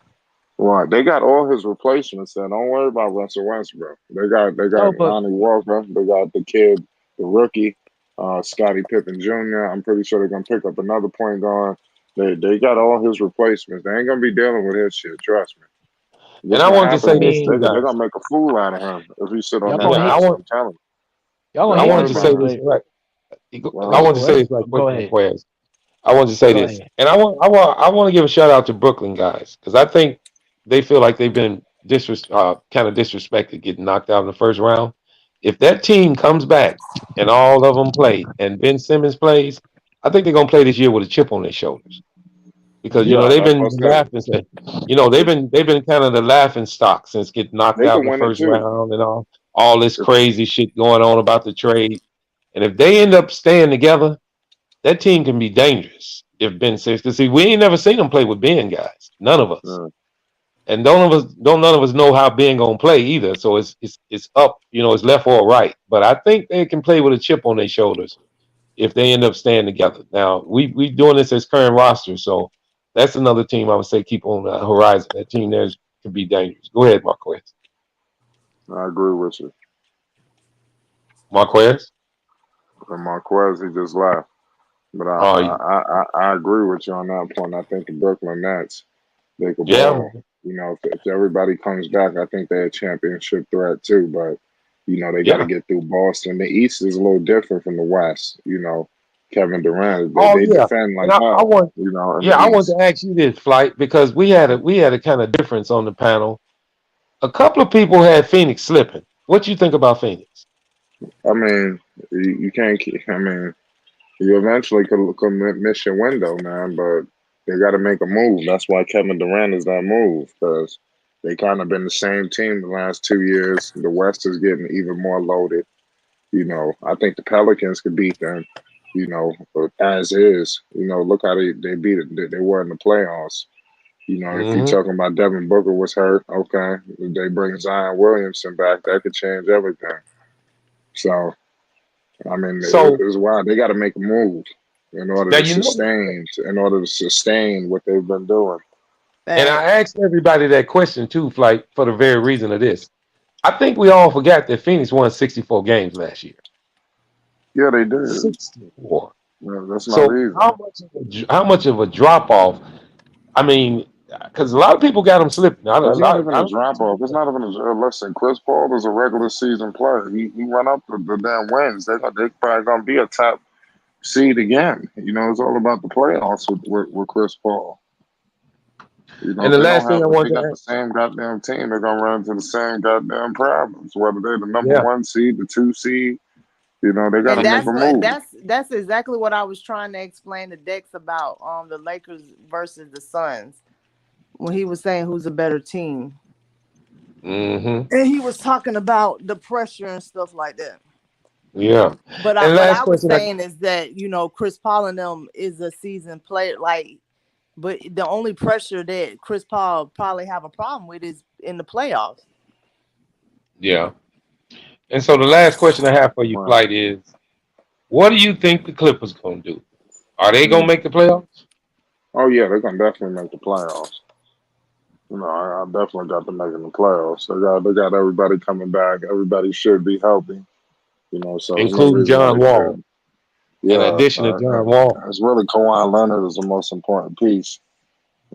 Right. They got all his replacements there. Don't worry about Russell Westbrook. They No, got but Lonnie Walker. They got the kid, the rookie, Scottie Pippen Jr. I'm pretty sure they're gonna pick up another point guard. They got all his replacements. They ain't gonna be dealing with his shit. Trust me. And What's I gonna wanted to happen say I this is too, mean, they're guys. gonna make a fool out of him if he sit on y'all that gonna Yeah, hate. bench. I'm telling you. Y'all gonna I Don't hate wanted worry me to for about say this, it. this but right. I Well, wanted to say Marquez, this right quick, go ahead. Marquez. I want to say Go this, ahead. and I want to give a shout out to Brooklyn guys because I think they feel like they've been kind of disrespected, getting knocked out in the first round. If that team comes back and all of them play, and Ben Simmons plays, I think they're gonna play this year with a chip on their shoulders because yeah, they've that's what been I said. laughing. They've been kind of the laughing stock since getting knocked They out in can the win it first too. round and all this If, crazy shit going on about the trade. And if they end up staying together, that team can be dangerous if Ben says. Because see, we ain't never seen them play with Ben guys, none of us, and don't none of us know how Ben gonna play either. So it's up, it's left or right. But I think they can play with a chip on their shoulders if they end up staying together. Now we doing this as current roster, so that's another team I would say keep on the horizon. That team there can be dangerous. Go ahead, Marquez. I agree with you. Marquez. And Marquez, he just left. But Oh I agree with you on that point. I think the Brooklyn Nets, they could yeah, ball. If everybody comes back, I think they're a championship threat too. But they got to yeah. get through Boston. The East is a little different from the West. Kevin Durant, Oh they yeah, defend and like I hell. want In yeah the I want to East. ask you this, Flight, because we had a kind of difference on the panel. A couple of people had Phoenix slipping. What you think about Phoenix? I mean, you can't keep. I mean, you eventually could miss your window, man. But they got to make a move. That's why Kevin Durant is that move because they kind of been the same team the last 2 years. The West is getting even more loaded. I think the Pelicans could beat them. As is. Look how they beat it. They were in the playoffs. If you're Hmm. talking about Devin Booker was hurt, okay. If they bring Zion Williamson back, that could change everything. So, I mean, So it's wild. They got to make a move in order now to you know, sustain what they've been doing. and I asked everybody that question too, Flight, for the very reason of this. I think we all forgot that Phoenix won 64 games last year. Yeah, they did. 64. Yeah, that's not So easy. how much of a drop off? I mean, because a lot of people got them slipping. It's not even I a don't think drop too off. It's many. not even listen. Chris Paul is a regular season player. He went up the damn wins. They probably gonna be a top seed again. It's all about the playoffs with Chris Paul. And If the they don't last thing have, I if want they to got the ask, same goddamn team, they're gonna run into the same goddamn problems. Whether they're the number yeah, one seed, the two seed, they got And to make that's a what move. that's exactly what I was trying to explain to Dex about the Lakers versus the Suns when he was saying who's a better team. hmm, And he was talking about the pressure and stuff like that. yeah. But I And what last I was question, saying is that Chris Paul and them is a seasoned player, like, but the only pressure that Chris Paul probably have a problem with is in the playoffs. yeah. And so the last question I have for you, Right. Flight, is what do you think the Clippers gonna do? Are they gonna Mm. make the playoffs? Oh yeah, they're gonna definitely make the playoffs. I definitely got them making the playoffs. They got everybody coming back. Everybody should be healthy. So there's no Including reason why John they Wall. shouldn't. In Yeah, addition to John Wall. it's really Kawhi Leonard is the most important piece,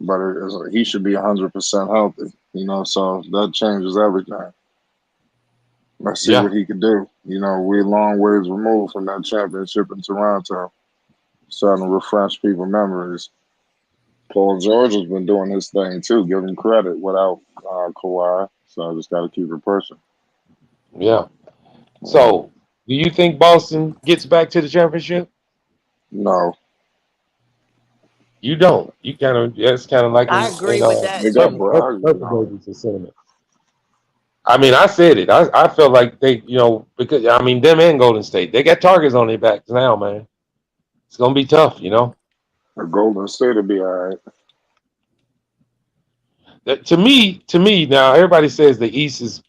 but he should be 100% healthy. So that changes everything. Let's see Yeah, what he can do. We're long ways removed from that championship in Toronto. Starting to refresh people's memories. Paul George has been doing his thing too. Give him credit without Kawhi. So I just got to keep it pushing. yeah. Yeah. So do you think Boston gets back to the championship? No, You don't. You kind of that's kind of like I in agree with that they got too. purple no. babies and cinnamon. I mean, I said it. I felt like they, because I mean, them and Golden State, they got targets on their backs now, man. It's gonna be tough. A Golden State will be all right. To me, now everybody says the East is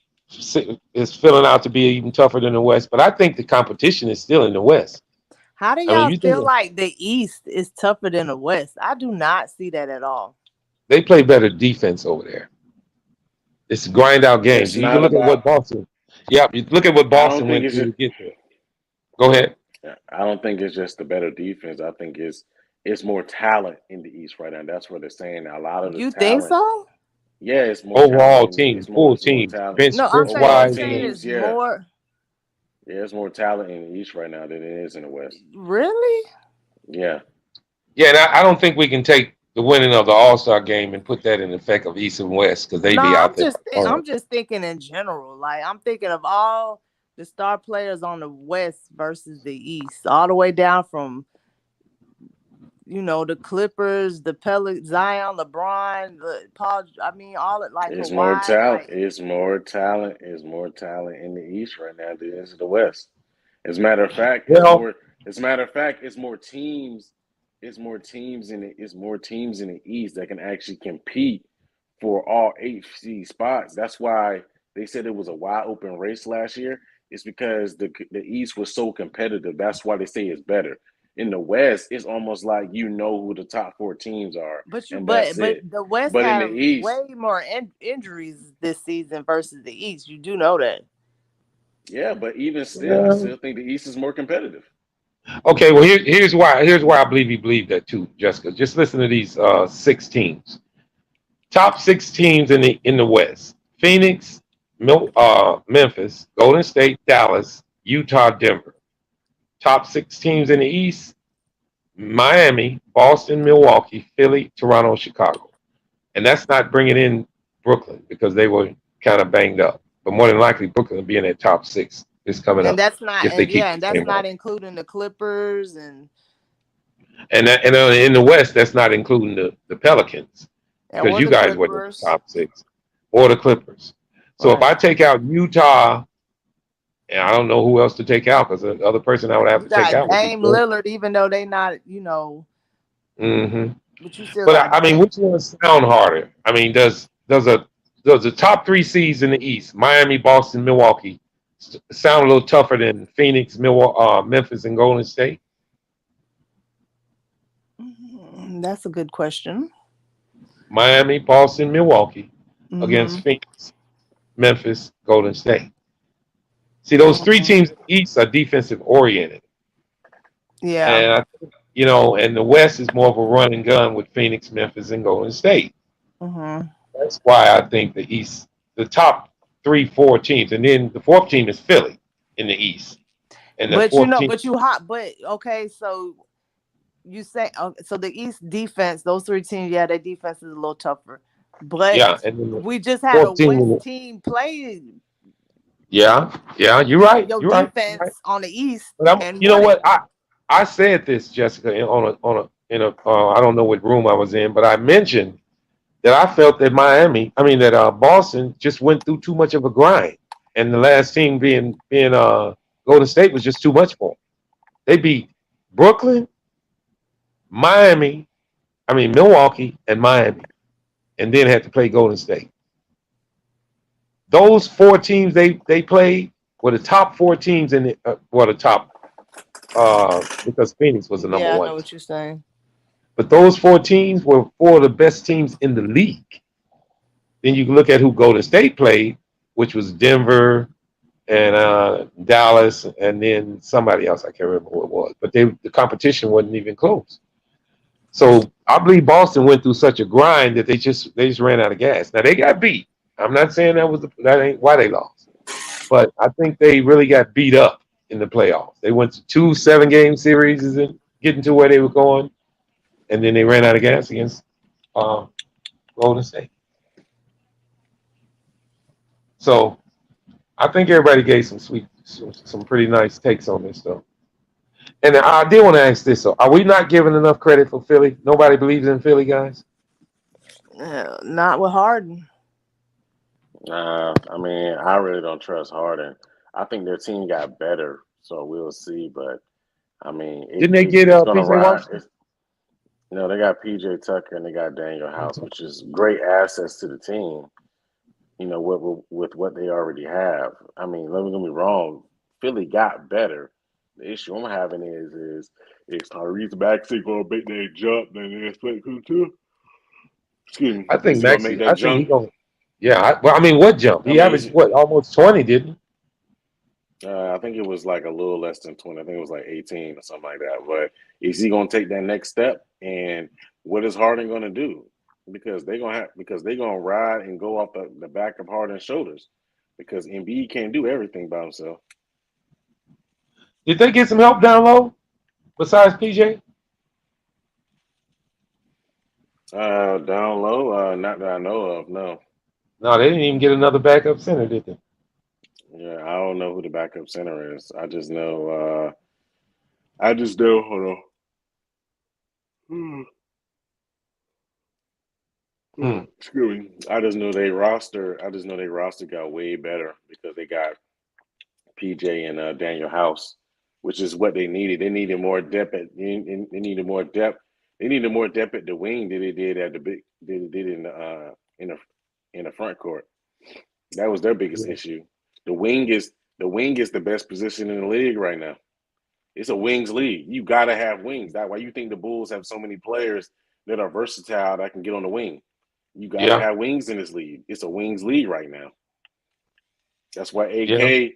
is filling out to be even tougher than the West. But I think the competition is still in the West. How do I mean, y'all you think feel like the East is tougher than the West? I do not see that at all. they play better defense over there. It's grind out It's games. You can not look at what about. Boston. Yeah, you look at what I don't Boston think went it's through just. to get there. Go ahead. I don't think it's just the better defense. I think it's more talent in the East right now. That's what they're saying. A lot of the You think talent. so? Yeah, it's more talent Overall in team, full it's more team, talent. bench No, I'm bench saying Overall you're wise, saying and teams, it's yeah. more. Yeah, it's more talent in the East right now than it is in the West. Really? Yeah. yeah. And I don't think we can take the winning of the All Star game and put that in effect of East and West because they No, be out I'm there. just I'm just thinking in general. Like I'm thinking of all the star players on the West versus the East, all the way down from the Clippers, the Zion, LeBron, Paul. I mean, all it like It's more Kawhi. talent. Like It's more talent. It's more talent in the East right now than it is in the West. As a matter of fact, it's Well, more. As a matter of fact, it's more teams. It's more teams in the East that can actually compete for all 8 spots. That's why they said it was a wide open race last year. It's because the East was so competitive. That's why they say it's better. In the West, it's almost like you know who the top 4 teams are, But and but that's but it. the West But in had the East, way more injuries this season versus the East. You do know that. yeah, but even still, I yeah. still think the East is more competitive. Okay. Well, here's why I believe he believed that too, Jessica. Just listen to these 6 teams. Top 6 teams in the West: Phoenix, Memphis, Golden State, Dallas, Utah, Denver. Top 6 teams in the East: Miami, Boston, Milwaukee, Philly, Toronto, Chicago. And that's not bringing in Brooklyn because they were kind of banged up. But more than likely, Brooklyn will be in that top 6 this coming And up that's not, if they and keep yeah, the and that's same not run. including the Clippers And in the West, that's not including the Pelicans because or you the guys were in the Clippers. top 6 or the Clippers. So if Right. I take out Utah, and I don't know who else to take out because the other person I would have You to take got out would be Dame Jordan. Lillard, even though they not, Hmm. but you still But got I mean, Dame. which one sound harder? I mean, does the top 3 seeds in the East, Miami, Boston, Milwaukee, sound a little tougher than Phoenix, Memphis, and Golden State? That's a good question. Miami, Boston, Milwaukee Hmm. against Phoenix, Memphis, Golden State. See, those 3 teams in the East are defensive oriented, Yeah. and and the West is more of a run and gun with Phoenix, Memphis, and Golden State. Hmm. That's why I think the East, the top 3, 4 teams, and then the 4th team is Philly in the East, and the But fourth team, but you hot, but okay, so you say, so the East defense, those 3 teams, yeah, their defense is a little tougher, but yeah, and then the we just had a fourth team, West team play yeah, you're your right, your you're right, you're right. defense on the East But and you know won it. what, I said this, Jessica, I don't know what room I was in, but I mentioned that I felt that Boston just went through too much of a grind, and the last team being Golden State was just too much for them. They beat Brooklyn, Miami, Milwaukee, and Miami, and then had to play Golden State. Those 4 teams they played were the top 4 teams in the top because Phoenix was the number Yeah, I one know team. what you're saying. But those 4 teams were 4 of the best teams in the league. Then you can look at who Golden State played, which was Denver and Dallas, and then somebody else. I can't remember who it was. But the competition wasn't even close. So I believe Boston went through such a grind that they just ran out of gas. Now they got beat. I'm not saying that ain't why they lost, but I think they really got beat up in the playoffs. They went to 2 7-game series and getting to where they were going, and then they ran out of gas against uh, Golden State. So I think everybody gave some pretty nice takes on this stuff. And I did want to ask this: so, are we not giving enough credit for Philly? Nobody believes in Philly, guys. Not with Harden. I really don't trust Harden. I think their team got better, so we'll see. But Didn't they get it's gonna PJ ride. Washington? They got PJ Tucker and they got Daniel House, which is great assets to the team. with what they already have. I mean, let me get me wrong. Philly got better. The issue I'm having is Tyrese Maxey gonna make that jump that they expect him to? Excuse me. I Is think he gonna make Maxie. that I think he jump? going. Yeah. Well, I mean, what jump? I He mean, averaged what? Almost 20, didn't I think it was like a little less than 20. I think it was like 18 or something like that. But is he gonna take that next step? And what is Harden gonna do? Because they're gonna ride and go off the back of Harden's shoulders. Because Embiid can't do everything by himself. he? Did they get some help down low besides PJ? Down low, not that I know of. No. No, they didn't even get another backup center, did they? Yeah, I don't know who the backup center is. I just know. I just know. Hold on. Hmm. Excuse me. I just know they roster. I just know they roster got way better because they got PJ and Daniel House, which is what they needed. They needed more depth they needed more depth. They needed more depth at the wing than they did at the big. They did in the in the front court. That was their biggest Yeah. issue. The wing is the best position in the league right now. It's a wings league. You gotta have wings. That's why you think the Bulls have so many players that are versatile that can get on the wing. You gotta Yeah. have wings in this league. It's a wings league right now. That's why Yeah.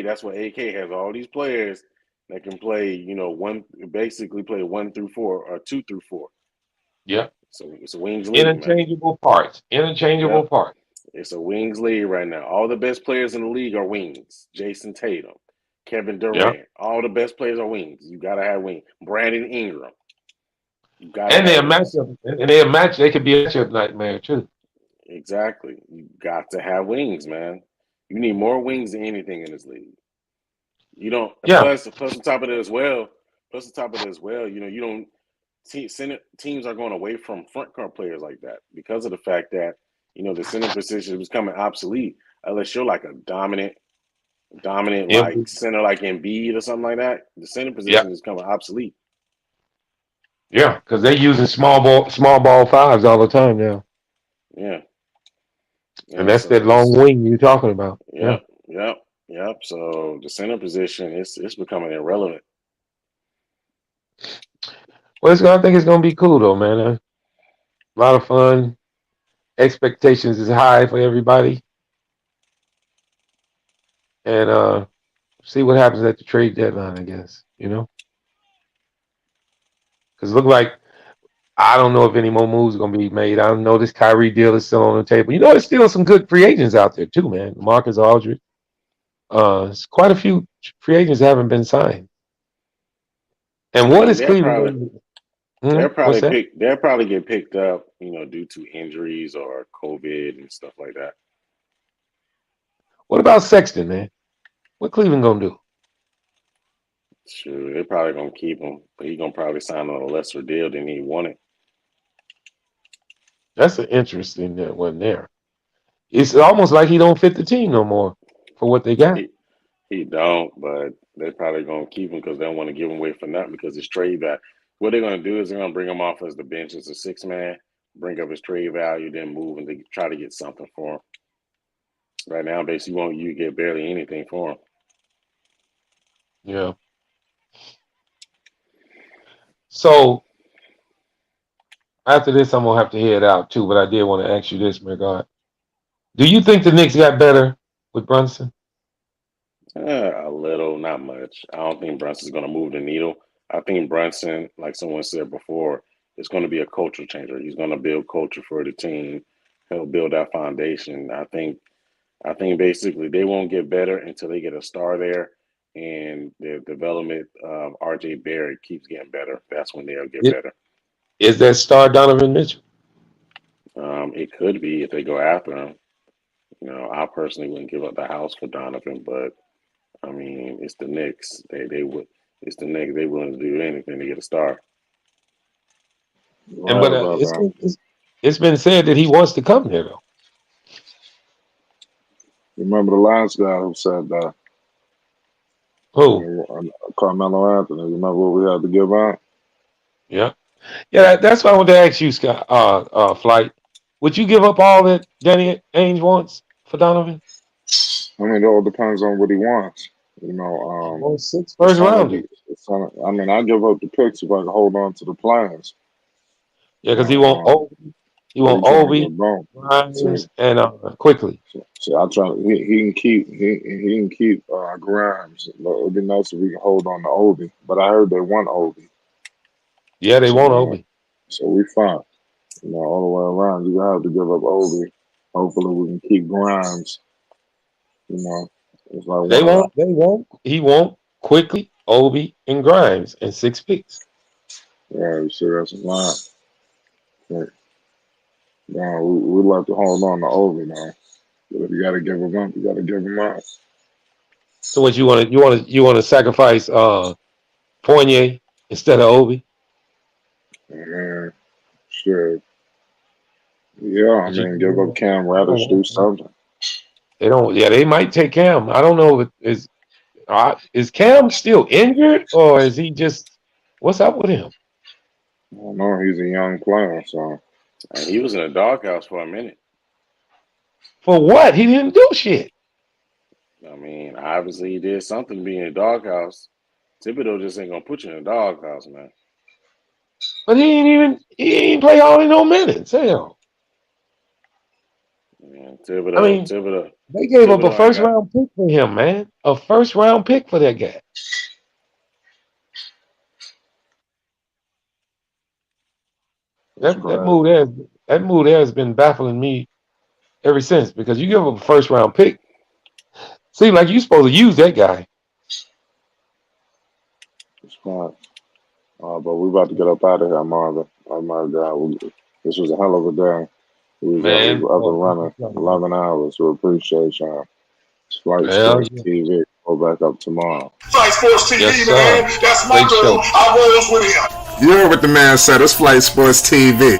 That's why AK has all these players that can play, basically play 1 through 4 or 2 through 4. Yeah. So it's a wings league, man. Interchangeable parts. Interchangeable Yep. parts. It's a wings league right now. All the best players in the league are wings. Jason Tatum, Kevin Yeah. Durant. All the best players are wings. You gotta have wings. Brandon Ingram. You gotta And have they're wings. matchup. And they're match. They could be a matchup nightmare too. Exactly. You got to have wings, man. You need more wings than anything in this league. You don't. Yeah. Plus on top of that as well. Plus on top of that as well. You don't. Teams are going away from front court players like that because of the fact that the center position is becoming obsolete unless you're like a dominant Yeah. like center like Embiid or something like that. The center Yeah. position is becoming obsolete. Yeah. Because they're using small ball fives all the time now. Yeah, And yeah. that's So that long it's wing you're talking about. Yeah. yep, yep, yep. So the center position is becoming irrelevant. Well, I think it's gonna be cool though, man. A lot of fun. Expectations is high for everybody, and see what happens at the trade deadline. I guess because it look like I don't know if any more moves are gonna be made. I don't know this Kyrie deal is still on the table. There's still some good free agents out there too, man. Marcus Aldridge. It's quite a few free agents haven't been signed. And I what mean, is Cleveland going to do? What's that? they'll probably get picked up, due to injuries or COVID and stuff like that. What about Sexton, man? What Cleveland gonna do? Sure, they're probably gonna keep him, but he's gonna probably sign on a lesser deal than he wanted. That's an interesting one there. It's almost like he don't fit the team no more for what they got. He don't, but they're probably gonna keep him because they don't want to give him away for nothing because it's trade value. What they're gonna do is they're gonna bring him off as the bench as a 6 man, bring up his trade value, then move and they try to get something for him. Right now, basically, you get barely anything for him. Yeah. So after this, I'm gonna have to head out too. But I did want to ask you this, my God. Do you think the Knicks got better with Brunson? A little, not much. I don't think Brunson's going to move the needle. I think Brunson, like someone said before, is going to be a culture changer. He's going to build culture for the team. He'll build that foundation. I think basically they won't get better until they get a star there, and the development of R.J. Barrett keeps getting better. That's when they'll get It, better. is that star Donovan Mitchell? It could be if they go after him. I personally wouldn't give up the house for Donovan, but I mean, it's the Knicks. They would. It's the Knicks. They willing to do anything to get a star. And Right but about that. it's been said that he wants to come there though. Remember the last guy who said that? Who? Carmelo Anthony. Remember what we had to give out? Yeah. Yeah, that's why I wanted to ask you, Scott. Flight. Would you give up all that Danny Ainge wants? for Donovan? I mean, it all depends on what he wants. You know, Well, 6 first rounders. I mean, I give up the picks if I can hold on to the plans. Yeah, because he won't Obi, Grimes, and quickly. So I try. He can keep Grimes. But it'd be nice if we can hold on to Obi. But I heard they want Obi. Yeah, they want Obi. So we fine. You know, all the way around, you have to give up Obi. Hopefully, we can keep Grimes. You know, it's like He won't quickly Obi and Grimes and 6 picks. Yeah, you see, that's a lot. Yeah, we like to hold on to Obi now. But if you got to give him up, you got to give him up. So what you want to sacrifice Fournier instead of Obi? Sure. Yeah, I mean, give up Cam Reddish, do something. They don't. Yeah, they might take Cam. I don't know. Is Cam still injured or is he just? What's up with him? I don't know. He's a young player, so he was in a doghouse for a minute. For what? He didn't do shit. I mean, obviously he did something to be in a doghouse. Thibodeau just ain't gonna put you in a doghouse, man. But he ain't play all in no minutes. Hell. Man, Thibodeau. They gave up a first round pick for him, man. A first round pick for that guy. That move there has been baffling me ever since because you give up a first round pick. Seems like you're supposed to use that guy. it's fine. But we about to get up out of here, Marvin. Oh my God, this was a hell of a day. We was up and running 11 hours. We appreciate y'all. It's Flight Sports TV. Go back up tomorrow. Flight Sports TV, man. That's my girl. I rolls with him. You heard what the man said. It's Flight Sports TV.